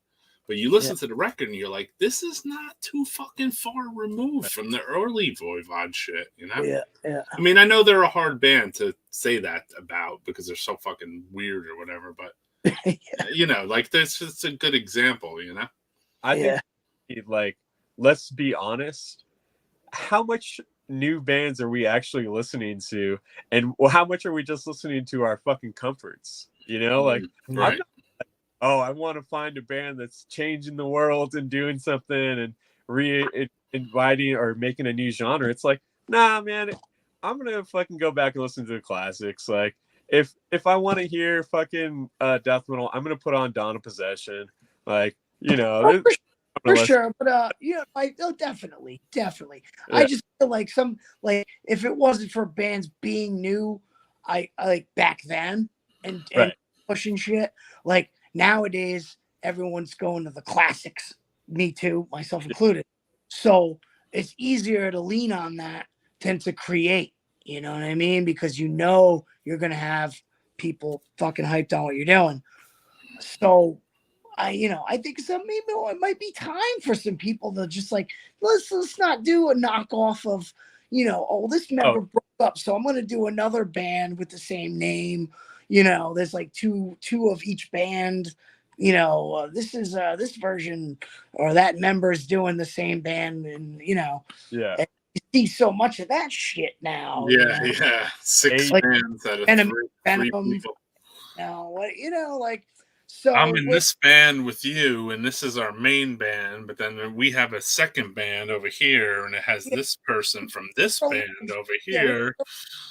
but you listen to the record and you're like, this is not too fucking far removed from the early Voivod shit, Yeah. I mean, I know they're a hard band to say that about because they're so fucking weird or whatever, but like this is a good example, I think, like, let's be honest. How much new bands are we actually listening to, and how much are we just listening to our fucking comforts? Like, right. I want to find a band that's changing the world and doing something and inviting or making a new genre. It's like, nah, man, I'm gonna fucking go back and listen to the classics. Like, if I want to hear fucking death metal, I'm gonna put on Dawn of Possession. Like, for sure, but definitely. I just feel like if it wasn't for bands being new, I like back then and pushing shit, like nowadays everyone's going to the classics, me too, myself included. So it's easier to lean on that than to create, you know what I mean? Because you're gonna have people fucking hyped on what you're doing. So I think maybe it might be time for some people to just like, let's not do a knockoff of, this member broke up, so I'm going to do another band with the same name. There's like two of each band. This is this version or that member's doing the same band, and and you see so much of that shit now. Yeah. 6 bands out of three people. Like So I'm in this band with you, and this is our main band, but then we have a second band over here, and it has this person from this band over here.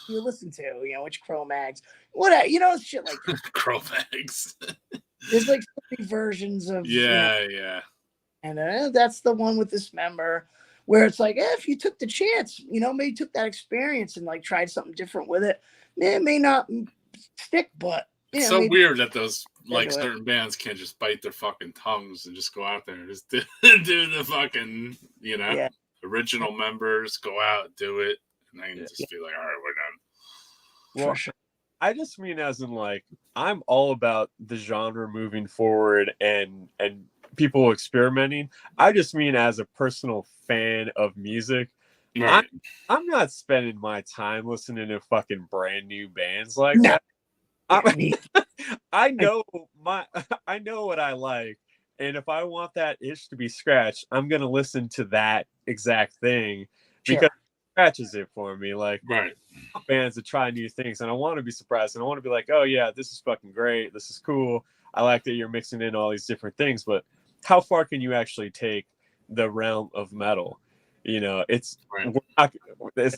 You listen to, which Cro-Mags, whatever, shit like that. Cro-Mags. There's like so many versions of yeah. And that's the one with this member where it's like, if you took the chance, maybe took that experience and like tried something different with it, it may not stick, but it's so maybe weird that those like into it. certain bands can't just bite their fucking tongues and just go out there and just do the fucking original members go out, do it, and then just be like, all right, we're done. Well, I just mean as in like I'm all about the genre moving forward and people experimenting. I just mean as a personal fan of music. Right. I'm not spending my time listening to fucking brand new bands like that. I know what I like, and if I want that itch to be scratched, I'm gonna listen to that exact thing because it scratches it for me. Like bands that try new things, and I want to be surprised, and I want to be like, oh yeah, this is fucking great, this is cool. I like that you're mixing in all these different things, but how far can you actually take the realm of metal? It's we're not, this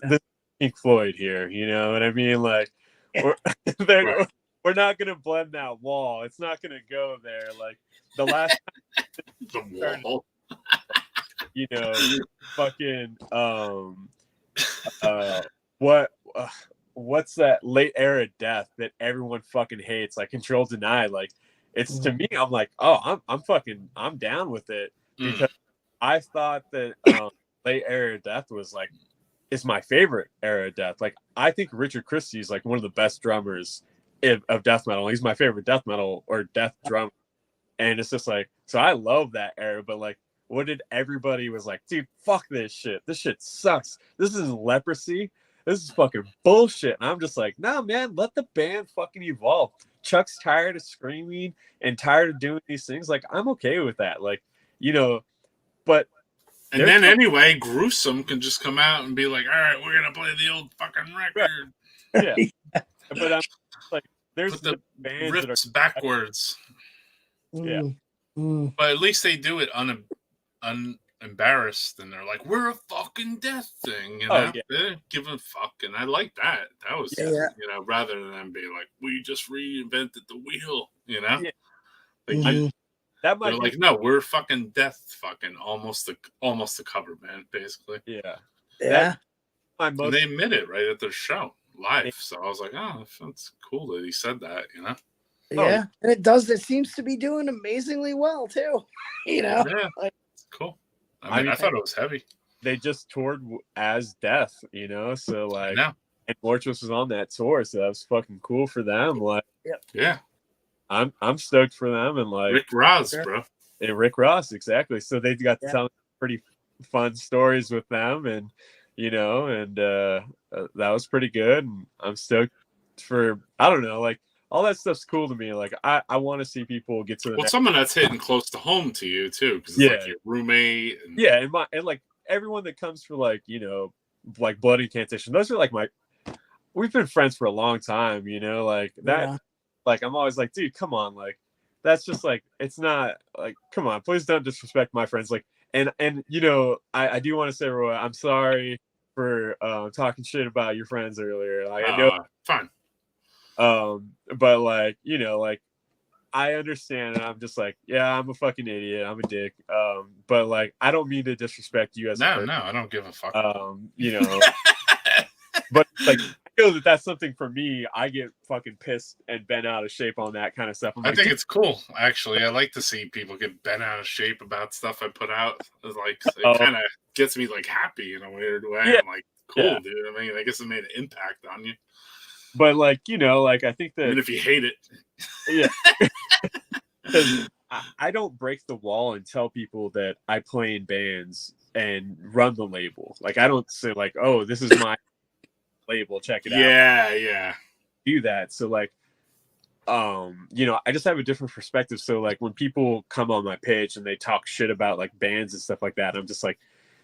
Pink Floyd here. You know what I mean? Like we're not gonna blend that wall. It's not gonna go there. Like the last the wall. Fucking what's that late era death that everyone fucking hates? Like Control Denied. Like it's to me, I'm like, oh, I'm down with it because I thought that late era death was like is my favorite era of death. Like I think Richard Christie is like one of the best drummers of death metal. He's my favorite death metal or death drummer, and it's just like, so I love that era. But like, what did everybody was like, dude, fuck this shit. This shit sucks. This is Leprosy. This is fucking bullshit. And I'm just like, nah, man, let the band fucking evolve. Chuck's tired of screaming and tired of doing these things. Like, I'm okay with that. Like, but. And then anyway, Gruesome can just come out and be like, all right, we're going to play the old fucking record. Yeah. But I'm like, there's the bands rips that are backwards. Yeah. But at least they do it unembarrassed, and they're like, we're a fucking death thing, They didn't give a fuck, and I like that. That was, rather than them being like, we just reinvented the wheel, Like, that might they're like, no, we're fucking death, fucking almost a cover band, basically. Yeah. And they admit it right at their show live. So I was like, oh, that's cool that he said that, Yeah, and it seems to be doing amazingly well too. Yeah, cool. I mean, I thought it was heavy. They just toured as Death, so like, and Mortuous was on that tour, so that was fucking cool for them. Like, yeah, I'm stoked for them, and like Rick Ross, bro, and Rick Ross, exactly. So they got to tell pretty fun stories with them, and that was pretty good. And I'm stoked for, I don't know, like all that stuff's cool to me. Like I want to see people get to the next. Someone that's hitting close to home to you too, because it's like your roommate. And like everyone that comes for like like Blood Incantation. Those are like we've been friends for a long time. Like that. Yeah. Like I'm always like, dude, come on, like that's just like it's not like, come on, please don't disrespect my friends. Like and I do want to say, Roy, I'm sorry for talking shit about your friends earlier. Like I know, fine. But like like I understand, and I'm just like, yeah, I'm a fucking idiot, I'm a dick. But like I don't mean to disrespect you as a person. No, I don't give a fuck. But like I know that's something for me. I get fucking pissed and bent out of shape on that kind of stuff. I think it's cool, actually. I like to see people get bent out of shape about stuff I put out. It's like it kind of gets me like happy in a weird way. Yeah. I'm like, cool, dude. I mean, I guess it made an impact on you. But like like I think that even if you hate it, because I don't break the wall and tell people that I play in bands and run the label. Like I don't say like, oh, this is my label, check it out. Yeah. Do that. So like, I just have a different perspective. So like when people come on my page and they talk shit about like bands and stuff like that, I'm just like,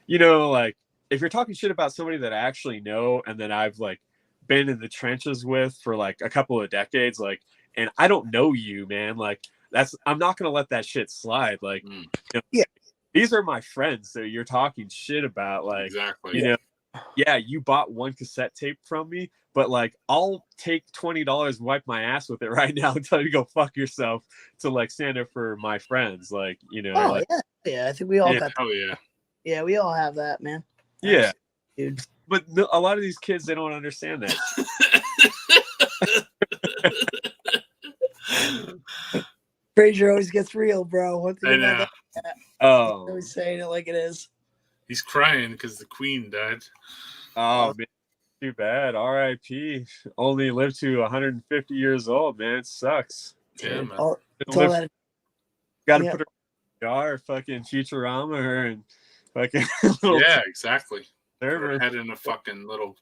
like if you're talking shit about somebody that I actually know and that I've like been in the trenches with for like a couple of decades, like, and I don't know you, man, like I'm not gonna let that shit slide. Like, you know, Yeah. these are my friends that you're talking shit about. Like, Exactly. you know, yeah, you bought one cassette tape from me, but like, I'll take $20 and wipe my ass with it right now and tell you to go fuck yourself to like stand up for my friends. Like, you know, Oh like, yeah. I think we all Yeah. got. Oh yeah. Yeah, we all have that, man. yeah, Dude. but a lot of these kids, they don't understand that. Frazier always gets real, bro. One thing I about know. that. Oh. He's always saying it like it is. He's crying because the queen died. Oh, man. Too bad. R.I.P. Only lived to 150 years old, man. It sucks. Yeah, man. It's all that. Got to Yeah. put her in a jar, fucking Futurama her, and fucking little Yeah, exactly. server. Head in a fucking little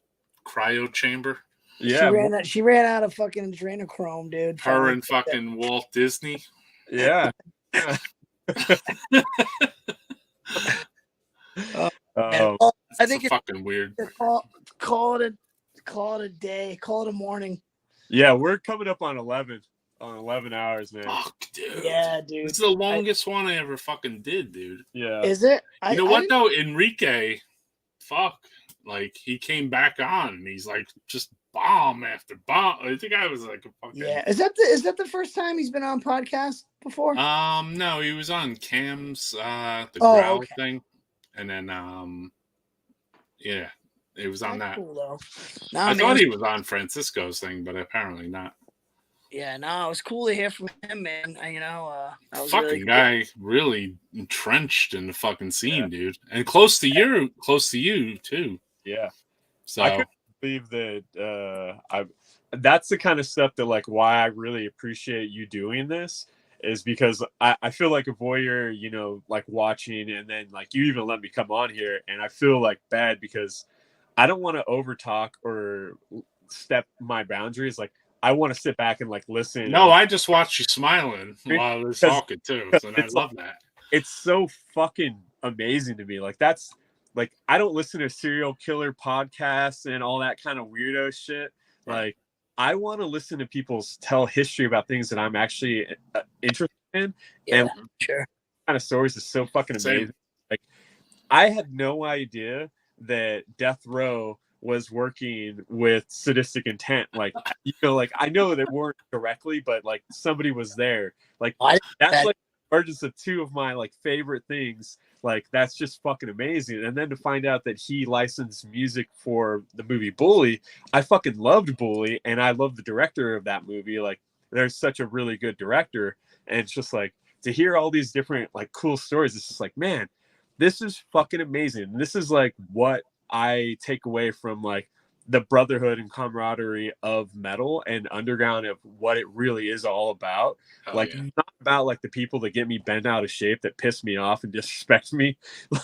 cryo chamber. Yeah. She ran out of fucking adrenochrome, dude. Her and fucking Walt Disney. Yeah. I think it's fucking weird. Call it a day. Call it a morning. Yeah, we're coming up on 11 hours, man. Fuck, dude. Yeah, dude. It's the longest one I ever fucking did, dude. Yeah. Is it? You know what though? Enrique, fuck. Like he came back on and he's like just bomb after bomb. I think I was like a fucking Yeah. Is that the first time he's been on podcast before? No, he was on Cam's the Oh, Growl okay. thing. And then yeah, it was on that. Cool though. I thought he was on Francisco's thing, but apparently not. Yeah, no, it was cool to hear from him, man. That was Fucking really guy really entrenched in the fucking scene, dude. And close to you too. Yeah. So I couldn't believe that that's the kind of stuff that like why I really appreciate you doing this is because I feel like a voyeur, you know, like watching and then like you even let me come on here and I feel like bad because I don't want to overtalk or step my boundaries. Like I want to sit back and like listen. no, I just watched you smiling while I was talking too. So I love that. It's so fucking amazing to me. Like that's like I don't listen to serial killer podcasts and all that kind of weirdo shit. Like I want to listen to people tell history about things that I'm actually interested in. Yeah, and sure. Kind of stories is so fucking Same. amazing. Like I had no idea that Death Row was working with Sadistic Intent. Like, you know, like I know they weren't directly, but like somebody was there. Like that's like the emergence of two of my like favorite things. Like that's just fucking amazing. And then to find out that he licensed music for the movie Bully, I fucking loved Bully, and I love the director of that movie. Like, there's such a really good director, and it's just like to hear all these different like cool stories. It's just like, man, this is fucking amazing. This is like what I take away from like the brotherhood and camaraderie of metal and underground of what it really is all about. Like not about like the people that get me bent out of shape that piss me off and disrespect me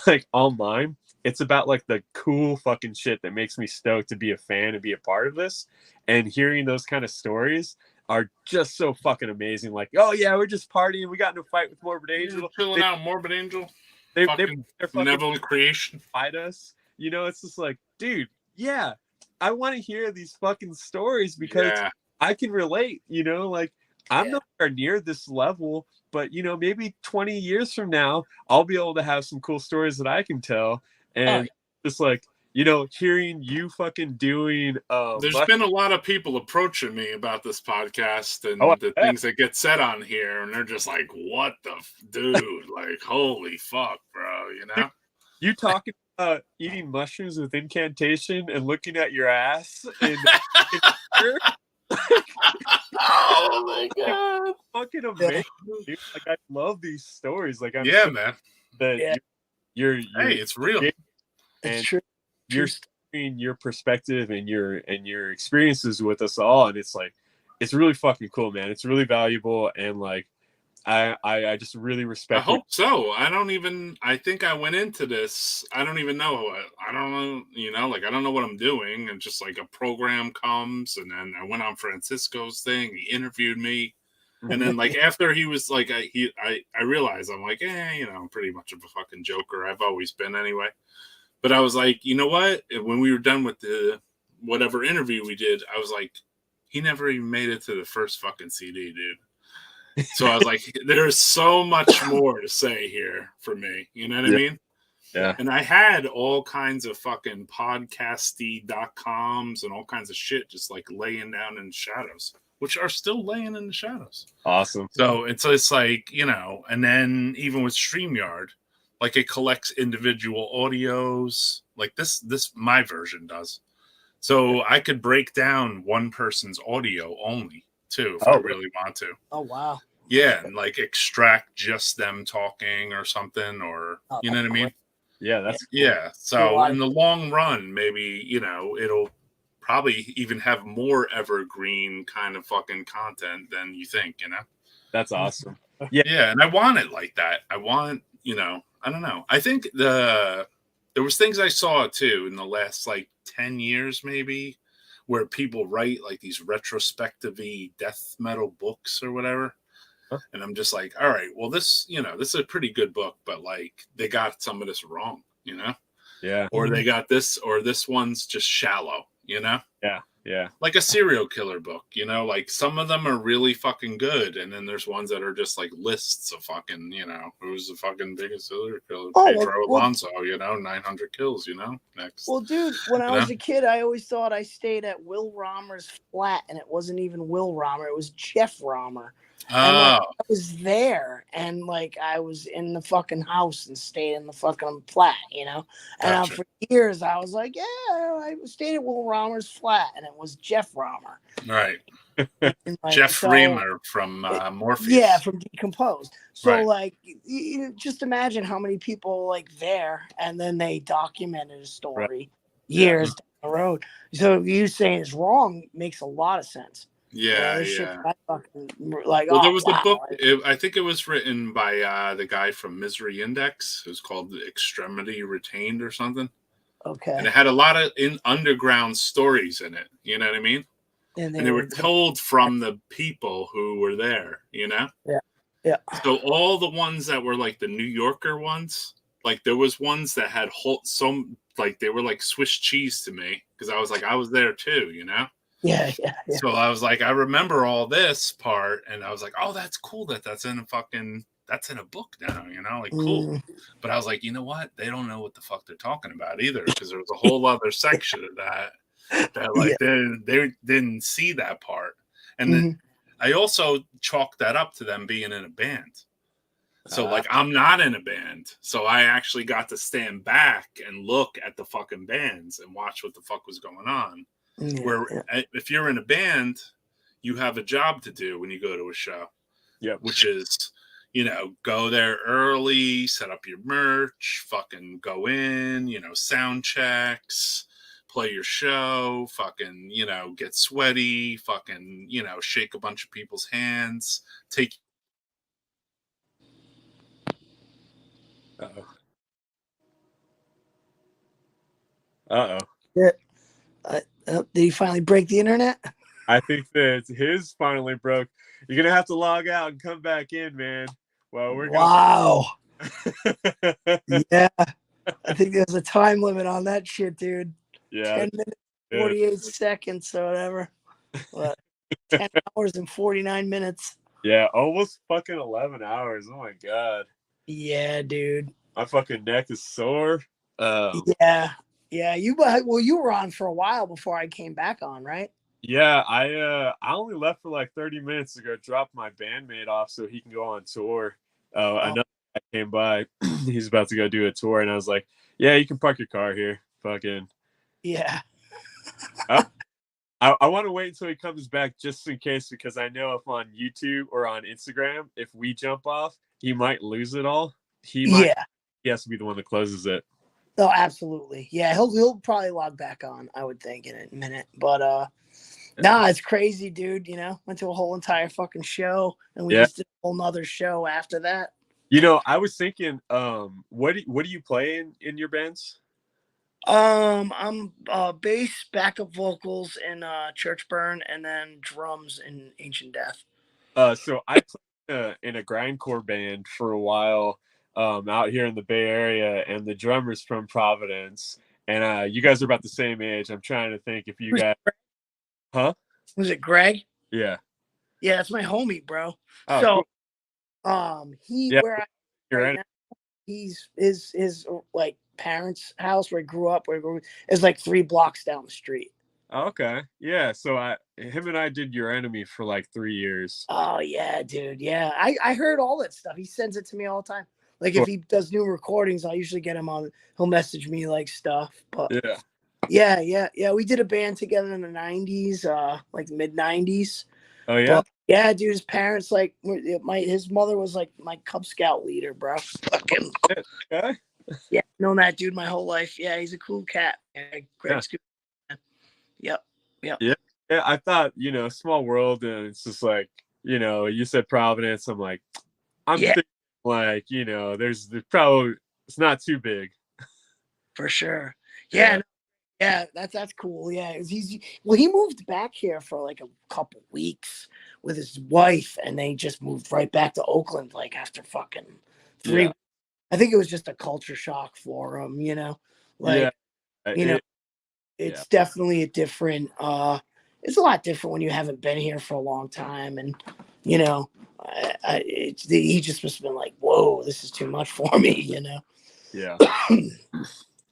like online. It's about like the cool fucking shit that makes me stoked to be a fan and be a part of this. And hearing those kind of stories are just so fucking amazing. Like, oh yeah, we're just partying. We got in a fight with Morbid Angel. Chilling out, Morbid Angel. They're fucking creation. Fight us. You know, it's just like, dude, yeah, I want to hear these fucking stories because I can relate, you know, like I'm nowhere near this level, but you know, maybe 20 years from now, I'll be able to have some cool stories that I can tell. And just like, you know, hearing you fucking doing there's been a lot of people approaching me about this podcast and the things that get said on here, and they're just like, what the dude, like, holy fuck, bro, you know? You talking about eating mushrooms with incantation and looking at your ass and oh my god, fucking amazing, dude. Like I love these stories. Like I'm man. That you're hey, it's real. And you're sharing your perspective and your experiences with us all, and it's like it's really fucking cool, man. It's really valuable, and like I just really respect. I hope so. I think I went into this. I don't even know. I don't know, you know, like I don't know what I'm doing. And just like a program comes, and then I went on Francisco's thing. He interviewed me, and then like after he was like, I realized I'm like, you know, I'm pretty much of a fucking joker. I've always been anyway. But I was like, you know what? When we were done with the whatever interview we did, I was like, he never even made it to the first fucking CD, dude. So I was like, there's so much more to say here for me. You know what I mean? Yeah. And I had all kinds of fucking podcasty.coms and all kinds of shit just like laying down in the shadows, which are still laying in the shadows. Awesome. So it's like, you know, and then even with StreamYard, like it collects individual audios, like this my version does. So I could break down one person's audio only too, if I really want to. Oh wow. Yeah, and like extract just them talking or something, or you know what I mean? Yeah, that's cool. Yeah. So in the long run, maybe, you know, it'll probably even have more evergreen kind of fucking content than you think, you know? That's awesome. Yeah, and I want it like that. I want, you know, I don't know. I think there was things I saw too in the last like 10 years maybe where people write like these retrospective-y death metal books or whatever. And I'm just like, all right, well, this, you know, this is a pretty good book, but like they got some of this wrong, you know? Yeah. Or they got this, or this one's just shallow, you know? Yeah. Yeah. Like a serial killer book, you know? Like some of them are really fucking good. And then there's ones that are just like lists of fucking, you know, who's the fucking biggest serial killer? Pedro Alonso, you know, 900 kills, you know? Next. Well, dude, when I You was know? a kid, I always thought I stayed at Will Romer's flat, and it wasn't even Will Romer; it was Jeff Romer. And like, I was there, and like I was in the fucking house and stayed in the fucking flat, you know. And for years, I was like, yeah, I stayed at Will Romer's flat, and it was Jeff Romer. Right. And, like, Jeff so- Reamer from Morpheus. Yeah, from Decomposed. So Right. like, you just imagine how many people like there, and then they documented a story years down the road. So you saying it's wrong makes a lot of sense. Yeah, this shit, yeah. I fucking, like, Well, oh, there was wow. a book. I think it was written by the guy from Misery Index. It was called Extremity Retained or something. Okay. And it had a lot of underground stories in it. You know what I mean? And they were told from the people who were there. You know? Yeah. Yeah. So all the ones that were like the New Yorker ones, like there was ones that had some like they were like Swiss cheese to me because I was like I was there too. You know? Yeah. So I was like, I remember all this part, and I was like, oh, that's cool that's in a book now, you know, like cool. But I was like, you know what? They don't know what the fuck they're talking about either, because there was a whole other section of that like they didn't see that part, and then I also chalked that up to them being in a band. So like I'm not in a band, so I actually got to stand back and look at the fucking bands and watch what the fuck was going on. If you're in a band, you have a job to do when you go to a show. Yeah. Which is, you know, go there early, set up your merch, fucking go in, you know, sound checks, play your show, fucking, you know, get sweaty, fucking, you know, shake a bunch of people's hands, take. Yeah. Did he finally break the internet? I think that his finally broke. You're gonna have to log out and come back in, man. Well, we're wow. Yeah, I think there's a time limit on that shit, dude. Yeah. 10 minutes, 48 seconds, or whatever. What? 10 hours and 49 minutes. Yeah, almost fucking 11 hours. Oh my god. Yeah, dude. My fucking neck is sore. Yeah. You were on for a while before I came back on, right? Yeah, I only left for like 30 minutes to go drop my bandmate off so he can go on tour. Another guy came by. He's about to go do a tour, and I was like, "Yeah, you can park your car here." Fucking. Yeah. I want to wait until he comes back just in case, because I know if on YouTube or on Instagram, if we jump off, he might lose it all. He has to be the one that closes it. Oh, absolutely. Yeah, he'll probably log back on, I would think, in a minute. But nah, it's crazy, dude. You know, went to a whole entire fucking show, and we just did a whole nother show after that. You know, I was thinking, what do you play in your bands? I'm bass, backup vocals in Church Burn, and then drums in Ancient Death. So I played in a grindcore band for a while out here in the Bay Area, and the drummer's from Providence. And you guys are about the same age. I'm trying to think if you guys... Huh? Was it Greg? Yeah. Yeah, that's my homie, bro. Oh, So, cool. he Yeah, where I you're right right. now, he's his like parents' house where he grew up, is like 3 blocks down the street. Okay. Yeah. So him and I did Your Enemy for like 3 years. Oh yeah, dude. Yeah, I heard all that stuff. He sends it to me all the time. Like if he does new recordings, I usually get him on. He'll message me like stuff. But yeah. We did a band together in the '90s, like mid '90s. Oh yeah. But yeah, dude, his parents his mother was like my Cub Scout leader, bro. Fucking okay. Yeah, known that dude my whole life. Yeah, he's a cool cat. Yeah, Greg's good. Yep. Yeah. I thought, small world, and it's just like, you said Providence. I'm like, thinking like, there's probably, it's not too big. For sure. Yeah. That's cool. Yeah, he moved back here for like a couple weeks with his wife, and they just moved right back to Oakland like after fucking 3 weeks. I think it was just a culture shock for him, it's definitely a different it's a lot different when you haven't been here for a long time, and he just must have been like, whoa, this is too much for me. Yeah.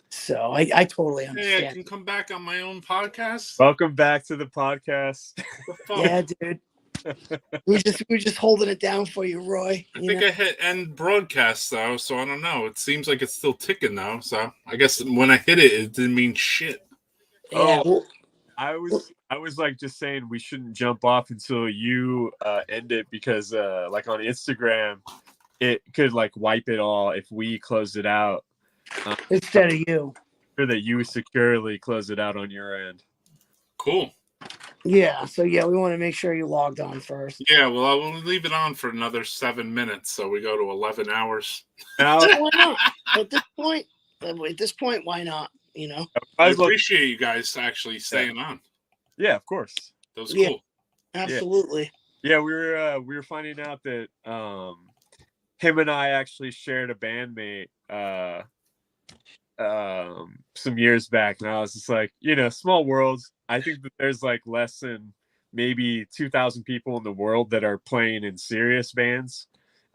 So I totally understand. Hey, I can come back on my own podcast. Welcome back to the podcast. Yeah, dude. we're just holding it down for you, Roy. I think I hit end broadcast though, so I don't know. It seems like it's still ticking though. So I guess when I hit it, it didn't mean shit. I was like just saying we shouldn't jump off until you end it, because like on Instagram, it could like wipe it all if we close it out instead of you. Sure that you securely close it out on your end. Cool. Yeah, so we want to make sure you logged on first. Yeah, well, I will leave it on for another 7 minutes, so we go to 11 hours. Why not? At this point, why not? I appreciate you guys actually staying on. Yeah, of course. That was cool. Absolutely. Yeah, we were finding out that him and I actually shared a bandmate some years back, and I was just like, small worlds. I think that there's like less than maybe 2,000 people in the world that are playing in serious bands.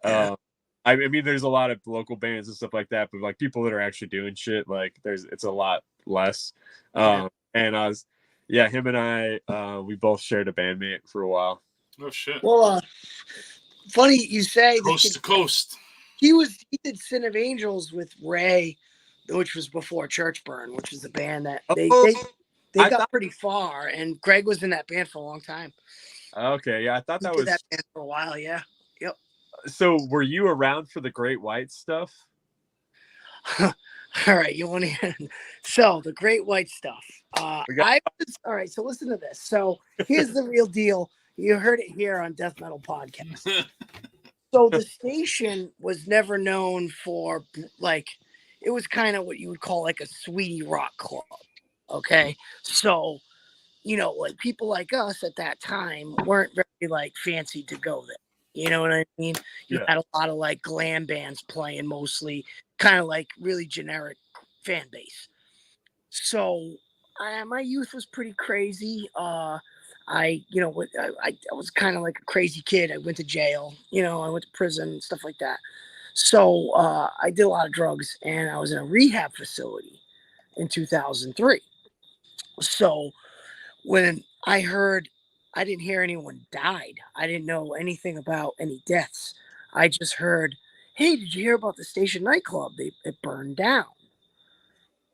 I mean, there's a lot of local bands and stuff like that, but like people that are actually doing shit, like it's a lot less. And him and I, we both shared a bandmate for a while. Oh shit. Well, funny you say coast to coast. He did Sin of Angels with Ray, which was before Church Burn, which is the band that they got pretty far, and Greg was in that band for a long time. Okay, yeah, I thought that was that band for a while. Yeah, yep. So, were you around for the Great White stuff? All right, you want to hear? So, the Great White stuff. All right, so listen to this. So, here's the real deal. You heard it here on Death Metal Podcast. So, the station was never known for it was kind of what you would call like a sweetie rock club. Okay, so like people like us at that time weren't very like fancy to go there. You know what I mean? You had a lot of like glam bands playing, mostly kind of like really generic fan base. So my youth was pretty crazy. I was kind of like a crazy kid. I went to jail. I went to prison and stuff like that. So I did a lot of drugs, and I was in a rehab facility in 2003. So when I didn't hear anyone died. I didn't know anything about any deaths. I just heard, hey, did you hear about the Station nightclub? It burned down.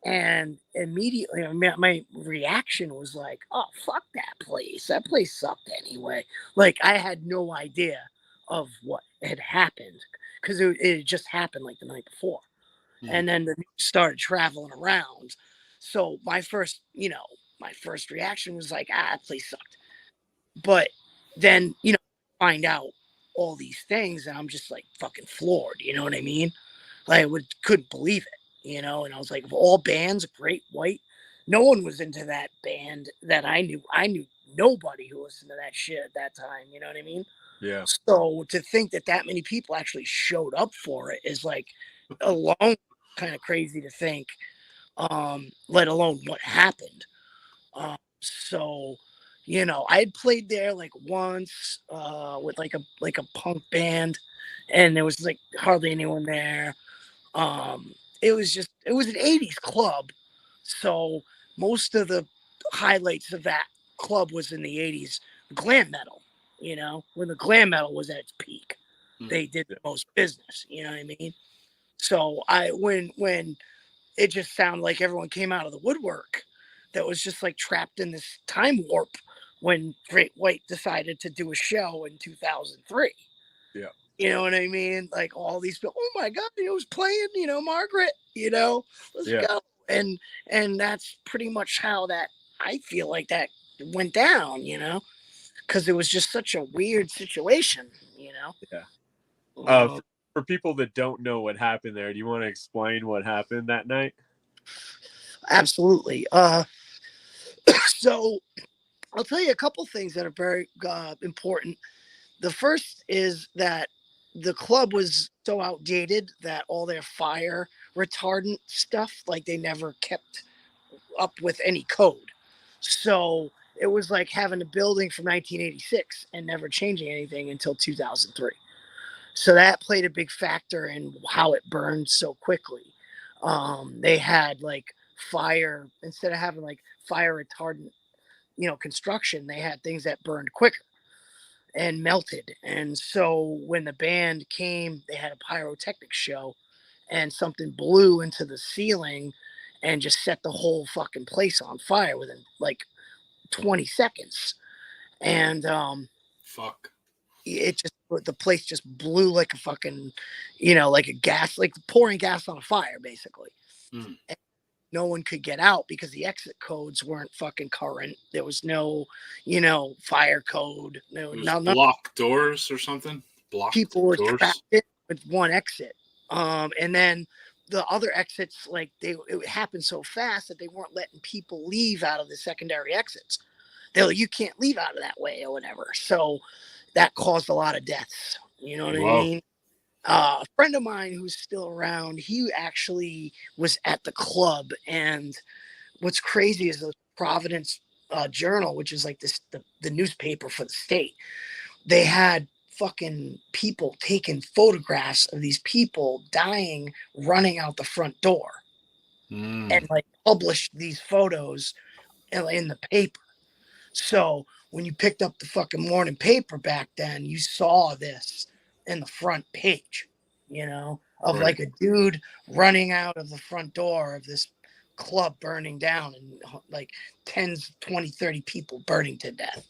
And immediately my reaction was like, oh, fuck that place. That place sucked anyway. Like, I had no idea of what had happened, because it had just happened like the night before. And then the news started traveling around. So my first reaction was like, that place sucked. But then, find out all these things, and I'm just like fucking floored. You know what I mean? Like, I couldn't believe it, and I was like, of all bands, Great White, no one was into that band that I knew. I knew nobody who listened to that shit at that time. You know what I mean? Yeah. So to think that many people actually showed up for it is like alone kind of crazy to think, let alone what happened. So You know, I had played there like once with like a punk band, and there was like hardly anyone there. It was an 80s club, so most of the highlights of that club was in the 80s glam metal. You know, when the glam metal was at its peak, they did the most business. You know what I mean? So when it just sounded like everyone came out of the woodwork, that was just like trapped in this time warp when Great White decided to do a show in 2003. Yeah. You know what I mean? Like all these people, oh my God, he was playing, you know, Margaret, you know, let's go. And that's pretty much how that, I feel like that went down, you know, because it was just such a weird situation, you know? Yeah. For people that don't know what happened there, do you want to explain what happened that night? Absolutely. So I'll tell you a couple things that are very important. The first is that the club was so outdated that all their fire retardant stuff, like they never kept up with any code. So it was like having a building from 1986 and never changing anything until 2003. So that played a big factor in how it burned so quickly. They had like fire, instead of having like fire retardant, you know, construction, they had things that burned quicker and melted. And so when the band came, they had a pyrotechnic show and something blew into the ceiling and just set the whole fucking place on fire within like 20 seconds. And fuck, it just, the place just blew like a fucking, you know, like a gas, like pouring gas on a fire, basically. And no one could get out because the exit codes weren't fucking current. There was no, you know, fire code. No, block doors or something. Blocked people were doors. trapped in with one exit. And then the other exits, like it happened so fast that they weren't letting people leave out of the secondary exits. They're like, you can't leave out of that way or whatever. So that caused a lot of deaths. You know what I mean? A friend of mine who's still around, he actually was at the club. And what's crazy is the Providence Journal, which is like the newspaper for the state, they had fucking people taking photographs of these people dying, running out the front door, and like published these photos in the paper. So when you picked up the fucking morning paper back then, you saw this in the front page, you know, of like a dude running out of the front door of this club burning down and like 10, 20, 30 people burning to death.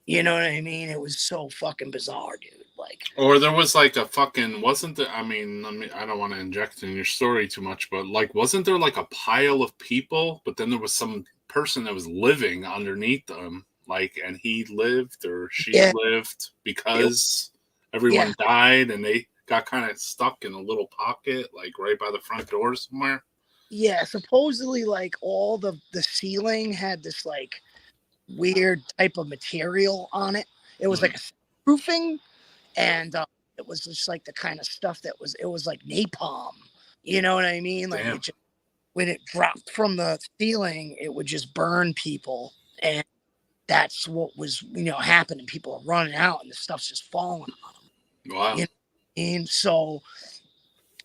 You know what I mean? It was so fucking bizarre, dude. Like, or there was like a fucking, wasn't there? I mean, I don't want to inject in your story too much, but like, wasn't there like a pile of people? But then there was some person that was living underneath them, like, and he lived or she lived because everyone died and they got kind of stuck in a little pocket, like right by the front door somewhere. Yeah, supposedly like all the ceiling had this like weird type of material on it. It was like a roofing, and it was just like the kind of stuff that was, it was like napalm. You know what I mean? Like it just, when it dropped from the ceiling, it would just burn people, and that's what was, you know, happening. People are running out, and the stuff's just falling on them. Wow. You know? And so,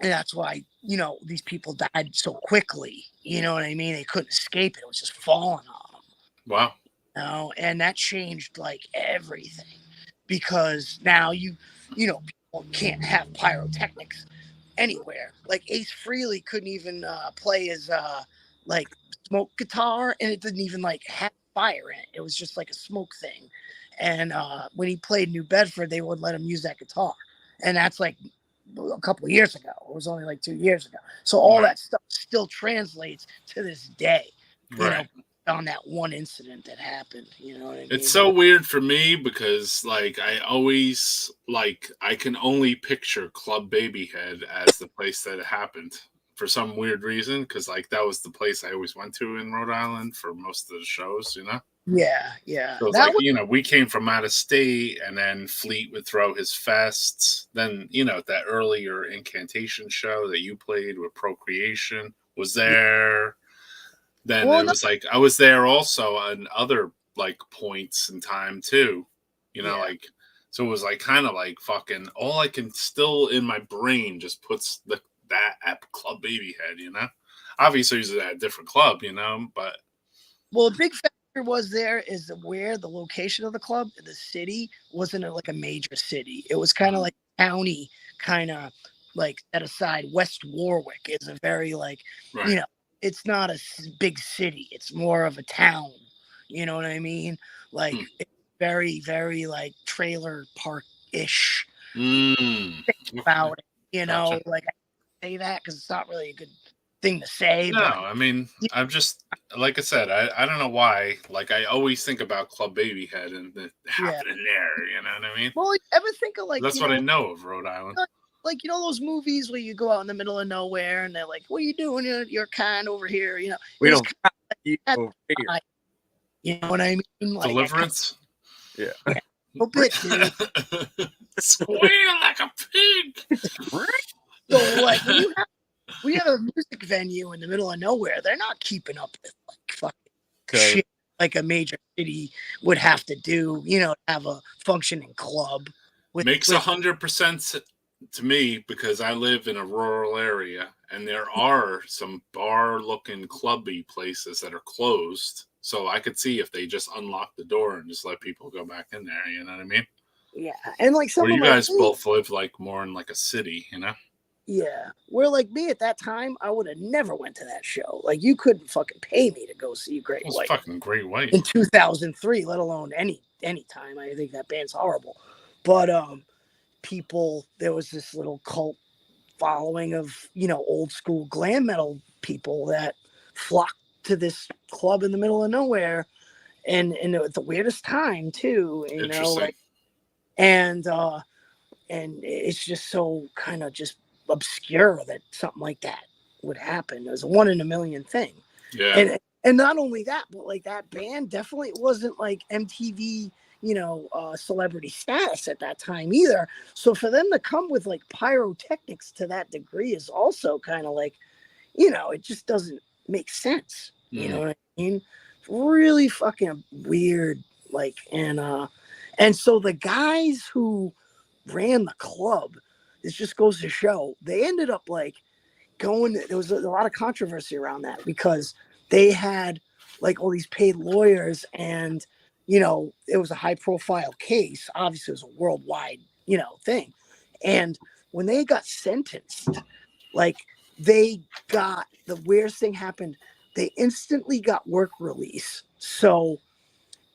and that's why, you know, these people died so quickly. You know what I mean? They couldn't escape it. It was just falling on them. Wow. You know? And that changed like everything, because now you know, people can't have pyrotechnics anywhere. Like Ace Frehley couldn't even play his like smoke guitar, and it didn't even like have fire in it. It was just like a smoke thing. And when he played New Bedford, they wouldn't let him use that guitar. And that's like a couple of years ago. It was only like 2 years ago. So all that stuff still translates to this day, you know, on that one incident that happened. You know what I mean? It's so weird for me because, like, I always, like, I can only picture Club Babyhead as the place that it happened for some weird reason, because, like, that was the place I always went to in Rhode Island for most of the shows, you know? Yeah, yeah. So it's That like, was, you know, we came from out of state, and then Fleet would throw his fests. Then, you know, that earlier Incantation show that you played with Procreation was there. Then it was like, I was there also on other like points in time too. You know, like so it was like kind of like fucking all I can still in my brain just puts that at Club Babyhead, you know? Obviously he's at a different club, you know, but Well, a big factor was there is where the location of the club, the city, wasn't like a major city. It was kind of like county, kind of like set aside. West Warwick is a very like, you know, it's not a big city. It's more of a town. You know what I mean? Like it's very, very like trailer park-ish. Think about it, you know, like I say that because it's not really a good thing to say. No, but I mean, I'm just like I said, I don't know why. Like I always think about Club Babyhead and it happening there. You know what I mean? Well, ever think of like That's what I know of Rhode Island. Like you know those movies where you go out in the middle of nowhere and they're like, "What are you doing? You're kind over here." You know, We it's don't kinda you like over here. that, you know what I mean? Like Deliverance. Yeah. A little bit, dude. Squeal like a pig. So like we have a music venue in the middle of nowhere. They're not keeping up with like fucking shit like a major city would have to do. You know, have a functioning club. Makes 100% to me because I live in a rural area and there are some bar-looking clubby places that are closed. So I could see if they just unlock the door and just let people go back in there. You know what I mean? Yeah, and like some Where of you my guys friends- both live like more in like a city, you know? Yeah, where like me at that time, I would have never went to that show. Like you couldn't fucking pay me to go see Great It was White fucking Great White in 2003, let alone any time. I think that band's horrible. But people, there was this little cult following of old school glam metal people that flocked to this club in the middle of nowhere, and at the weirdest time too. You know, like and it's just so kind of just obscure that something like that would happen. It was a 1 in a million thing. Yeah. And not only that, but like that band definitely wasn't like MTV, celebrity status at that time either. So for them to come with like pyrotechnics to that degree is also kind of like, it just doesn't make sense. You know what I mean? Really fucking weird. Like, and so the guys who ran the club, this just goes to show, they ended up like there was a lot of controversy around that because they had like all these paid lawyers and it was a high profile case. Obviously it was a worldwide thing, and when they got sentenced, like the weirdest thing happened. They instantly got work release. So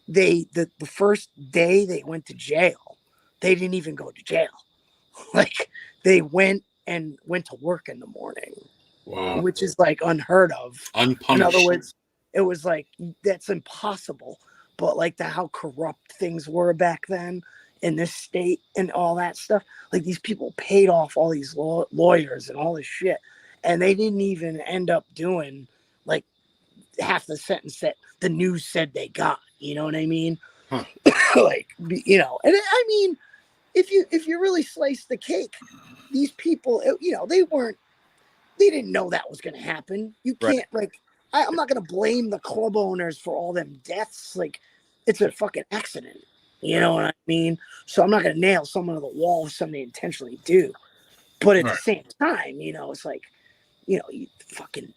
the first day they went to jail, they didn't even go to jail. Like they went to work in the morning. Wow. Which is like unheard of. Unpunished. In other words, it was like, that's impossible. But like how corrupt things were back then in this state and all that stuff. Like these people paid off all these lawyers and all this shit. And they didn't even end up doing like half the sentence that the news said they got. You know what I mean? Huh. Like, and I mean, if you really slice the cake, these people, they didn't know that was going to happen. You can't I'm not going to blame the club owners for all them deaths. Like it's a fucking accident. You know what I mean? So I'm not going to nail someone to the wall if something they intentionally do. But at the same time, it's like, you fucking,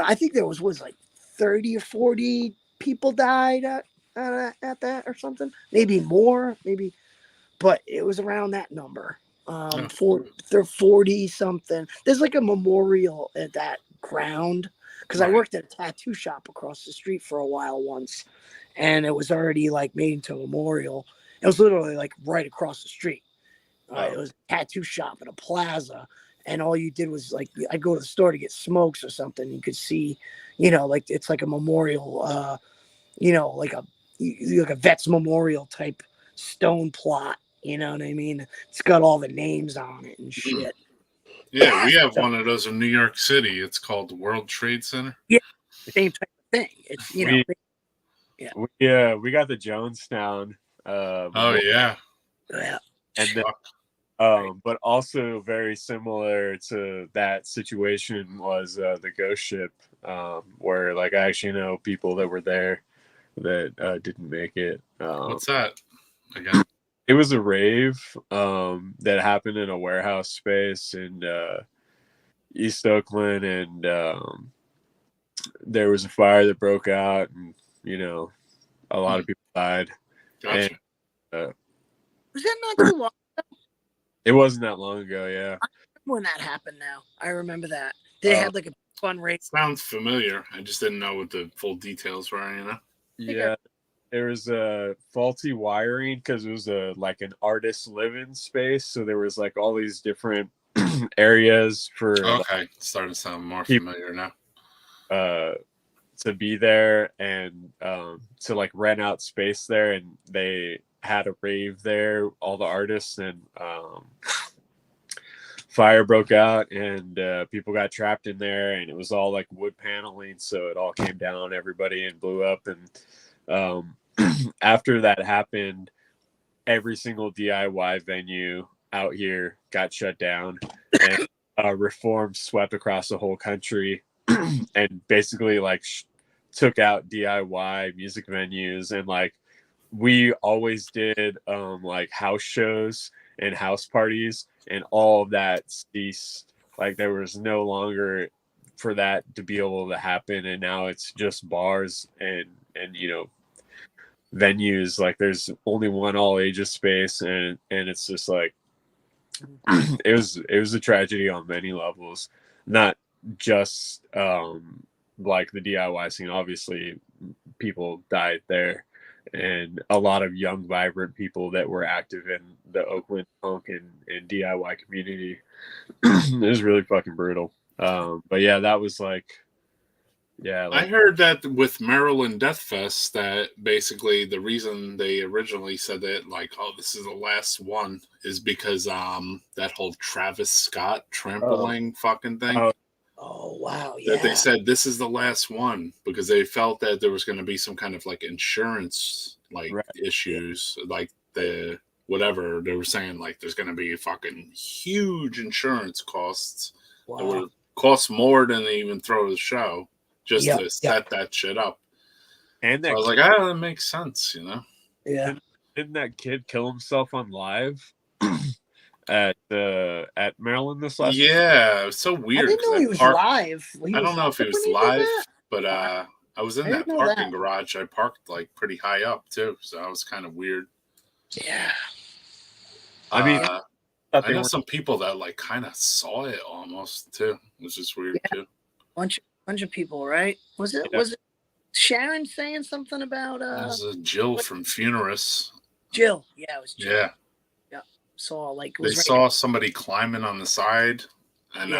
I think there was like 30 or 40 people died at that or something. Maybe more, but it was around that number. 40 something. There's like a memorial at that ground because I worked at a tattoo shop across the street for a while once, and it was already like made into a memorial. It was literally like right across the street. It was a tattoo shop at a plaza, and all you did was like I'd go to the store to get smokes or something. You could see, like it's like a memorial, like a vet's memorial type stone plot. You know what I mean? It's got all the names on it and shit. Yeah, we have one of those in New York City. It's called the World Trade Center. Yeah, same type of thing. It's we got the Jonestown. Yeah. And then, but also very similar to that situation was the ghost ship, where like I actually know people that were there that didn't make it. What's that? Again, it was a rave that happened in a warehouse space in East Oakland, and there was a fire that broke out, and a lot of people died. Gotcha. And, Was that not too long ago? it wasn't that long ago. Yeah. I remember when that happened now. I remember that. They had like a fun race. Sounds familiar. I just didn't know what the full details were, Yeah. There was a faulty wiring because it was like an artist live-in space. So there was like all these different areas for Okay. Starting to sound more familiar now. To be there and to like rent out space there, and they had a rave there, all the artists, and fire broke out, and people got trapped in there, and it was all like wood paneling, so it all came down on everybody and blew up. And after that happened, every single DIY venue out here got shut down, and reform swept across the whole country and basically like took out DIY music venues. And like we always did like house shows and house parties, and all of that ceased. Like there was no longer for that to be able to happen, and now it's just bars and venues. Like there's only one all ages space, and it's just like it was a tragedy on many levels, not just like the DIY scene. Obviously people died there, and a lot of young vibrant people that were active in the Oakland punk and DIY community. It was really fucking brutal. But yeah, that was like I heard that with Maryland Death Fest, that basically the reason they originally said that, like, oh, this is the last one, is because that whole Travis Scott trampling fucking thing. Oh wow! That they said this is the last one because they felt that there was going to be some kind of like insurance issues, like the whatever they were saying, like there's going to be fucking huge insurance costs that would cost more than they even throw the show just to set that shit up. And so I was like, that makes sense, Yeah. Didn't that kid kill himself on live at Maryland this last week? Yeah, it was so weird. I didn't know he was live. I don't know if he was live, but I was in that parking garage. I parked like pretty high up too, so that was kind of weird. Yeah. I mean, I know some people that like kind of saw it almost too. It was just weird too. Bunch of people, right? Was it Sharon saying something about It was Jill from Funerus. Jill. Yeah, it was Jill. Yeah. Saw like they saw somebody climbing on the side, and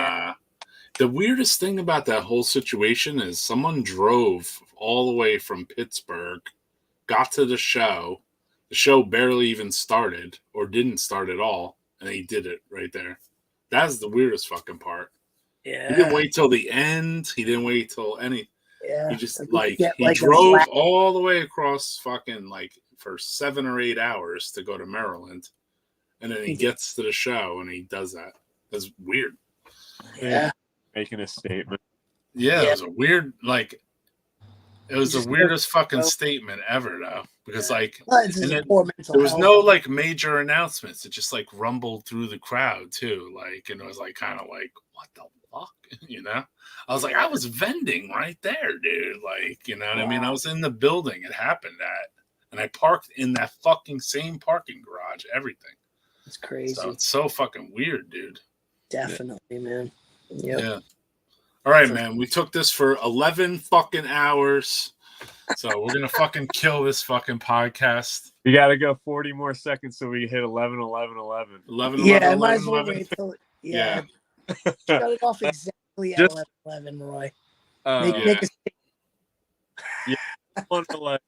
the weirdest thing about that whole situation is someone drove all the way from Pittsburgh, got to the show barely even started or didn't start at all, and he did it right there. That's the weirdest fucking part. Yeah, he didn't wait till the end. He didn't wait till any. Yeah, he just he drove all the way across fucking like for 7 or 8 hours to go to Maryland. And then he gets to the show and he does that. That's weird. Yeah. Making a statement. Yeah, it was a weird, like, it was the weirdest fucking statement ever, though. Because, like, there was no, like, major announcements. It just, like, rumbled through the crowd, too. Like, and it was, like, kind of like, what the fuck? I was like, I was vending right there, dude. Like, you know what I mean? I was in the building it happened at. And I parked in that fucking same parking garage, everything. It's crazy. So it's so fucking weird, dude. Definitely, man. Yep. Yeah. All right, man. We took this for 11 fucking hours. So we're going to fucking kill this fucking podcast. You got to go 40 more seconds so we hit 11, 11, 11. 11, Yeah, 11, I might 11, as well 11. wait till Yeah. Shut it off exactly at 11, Roy. Make a yeah. I want to like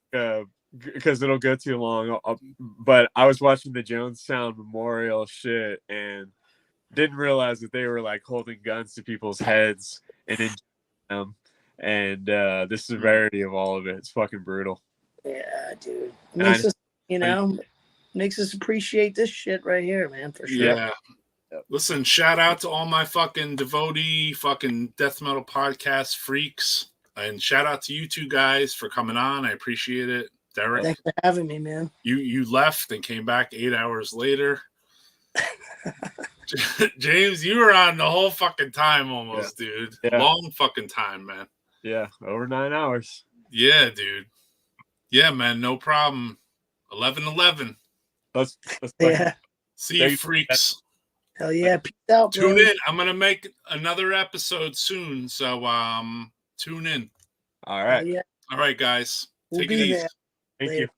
because it'll go too long. But I was watching the Jonestown Memorial shit and didn't realize that they were like holding guns to people's heads and injuring them. And the severity of all of it, it's fucking brutal. Yeah, dude. Makes us, makes us appreciate this shit right here, man, for sure. Yeah. Listen, shout out to all my fucking devotee fucking death metal podcast freaks. And shout out to you two guys for coming on. I appreciate it. Derek, Thanks for having me, man. you left and came back 8 hours later. James, you were on the whole fucking time almost, dude. Yeah. Long fucking time, man. Yeah, over 9 hours. Yeah, dude. Yeah, man, no problem. 11:11. Let's Yeah. See you, freaks. Hell yeah. Peace out, Tune bro. in. I'm gonna make another episode soon, so tune in. All right. Yeah. All right, guys. We'll Take it be easy. there. Thank Later. you.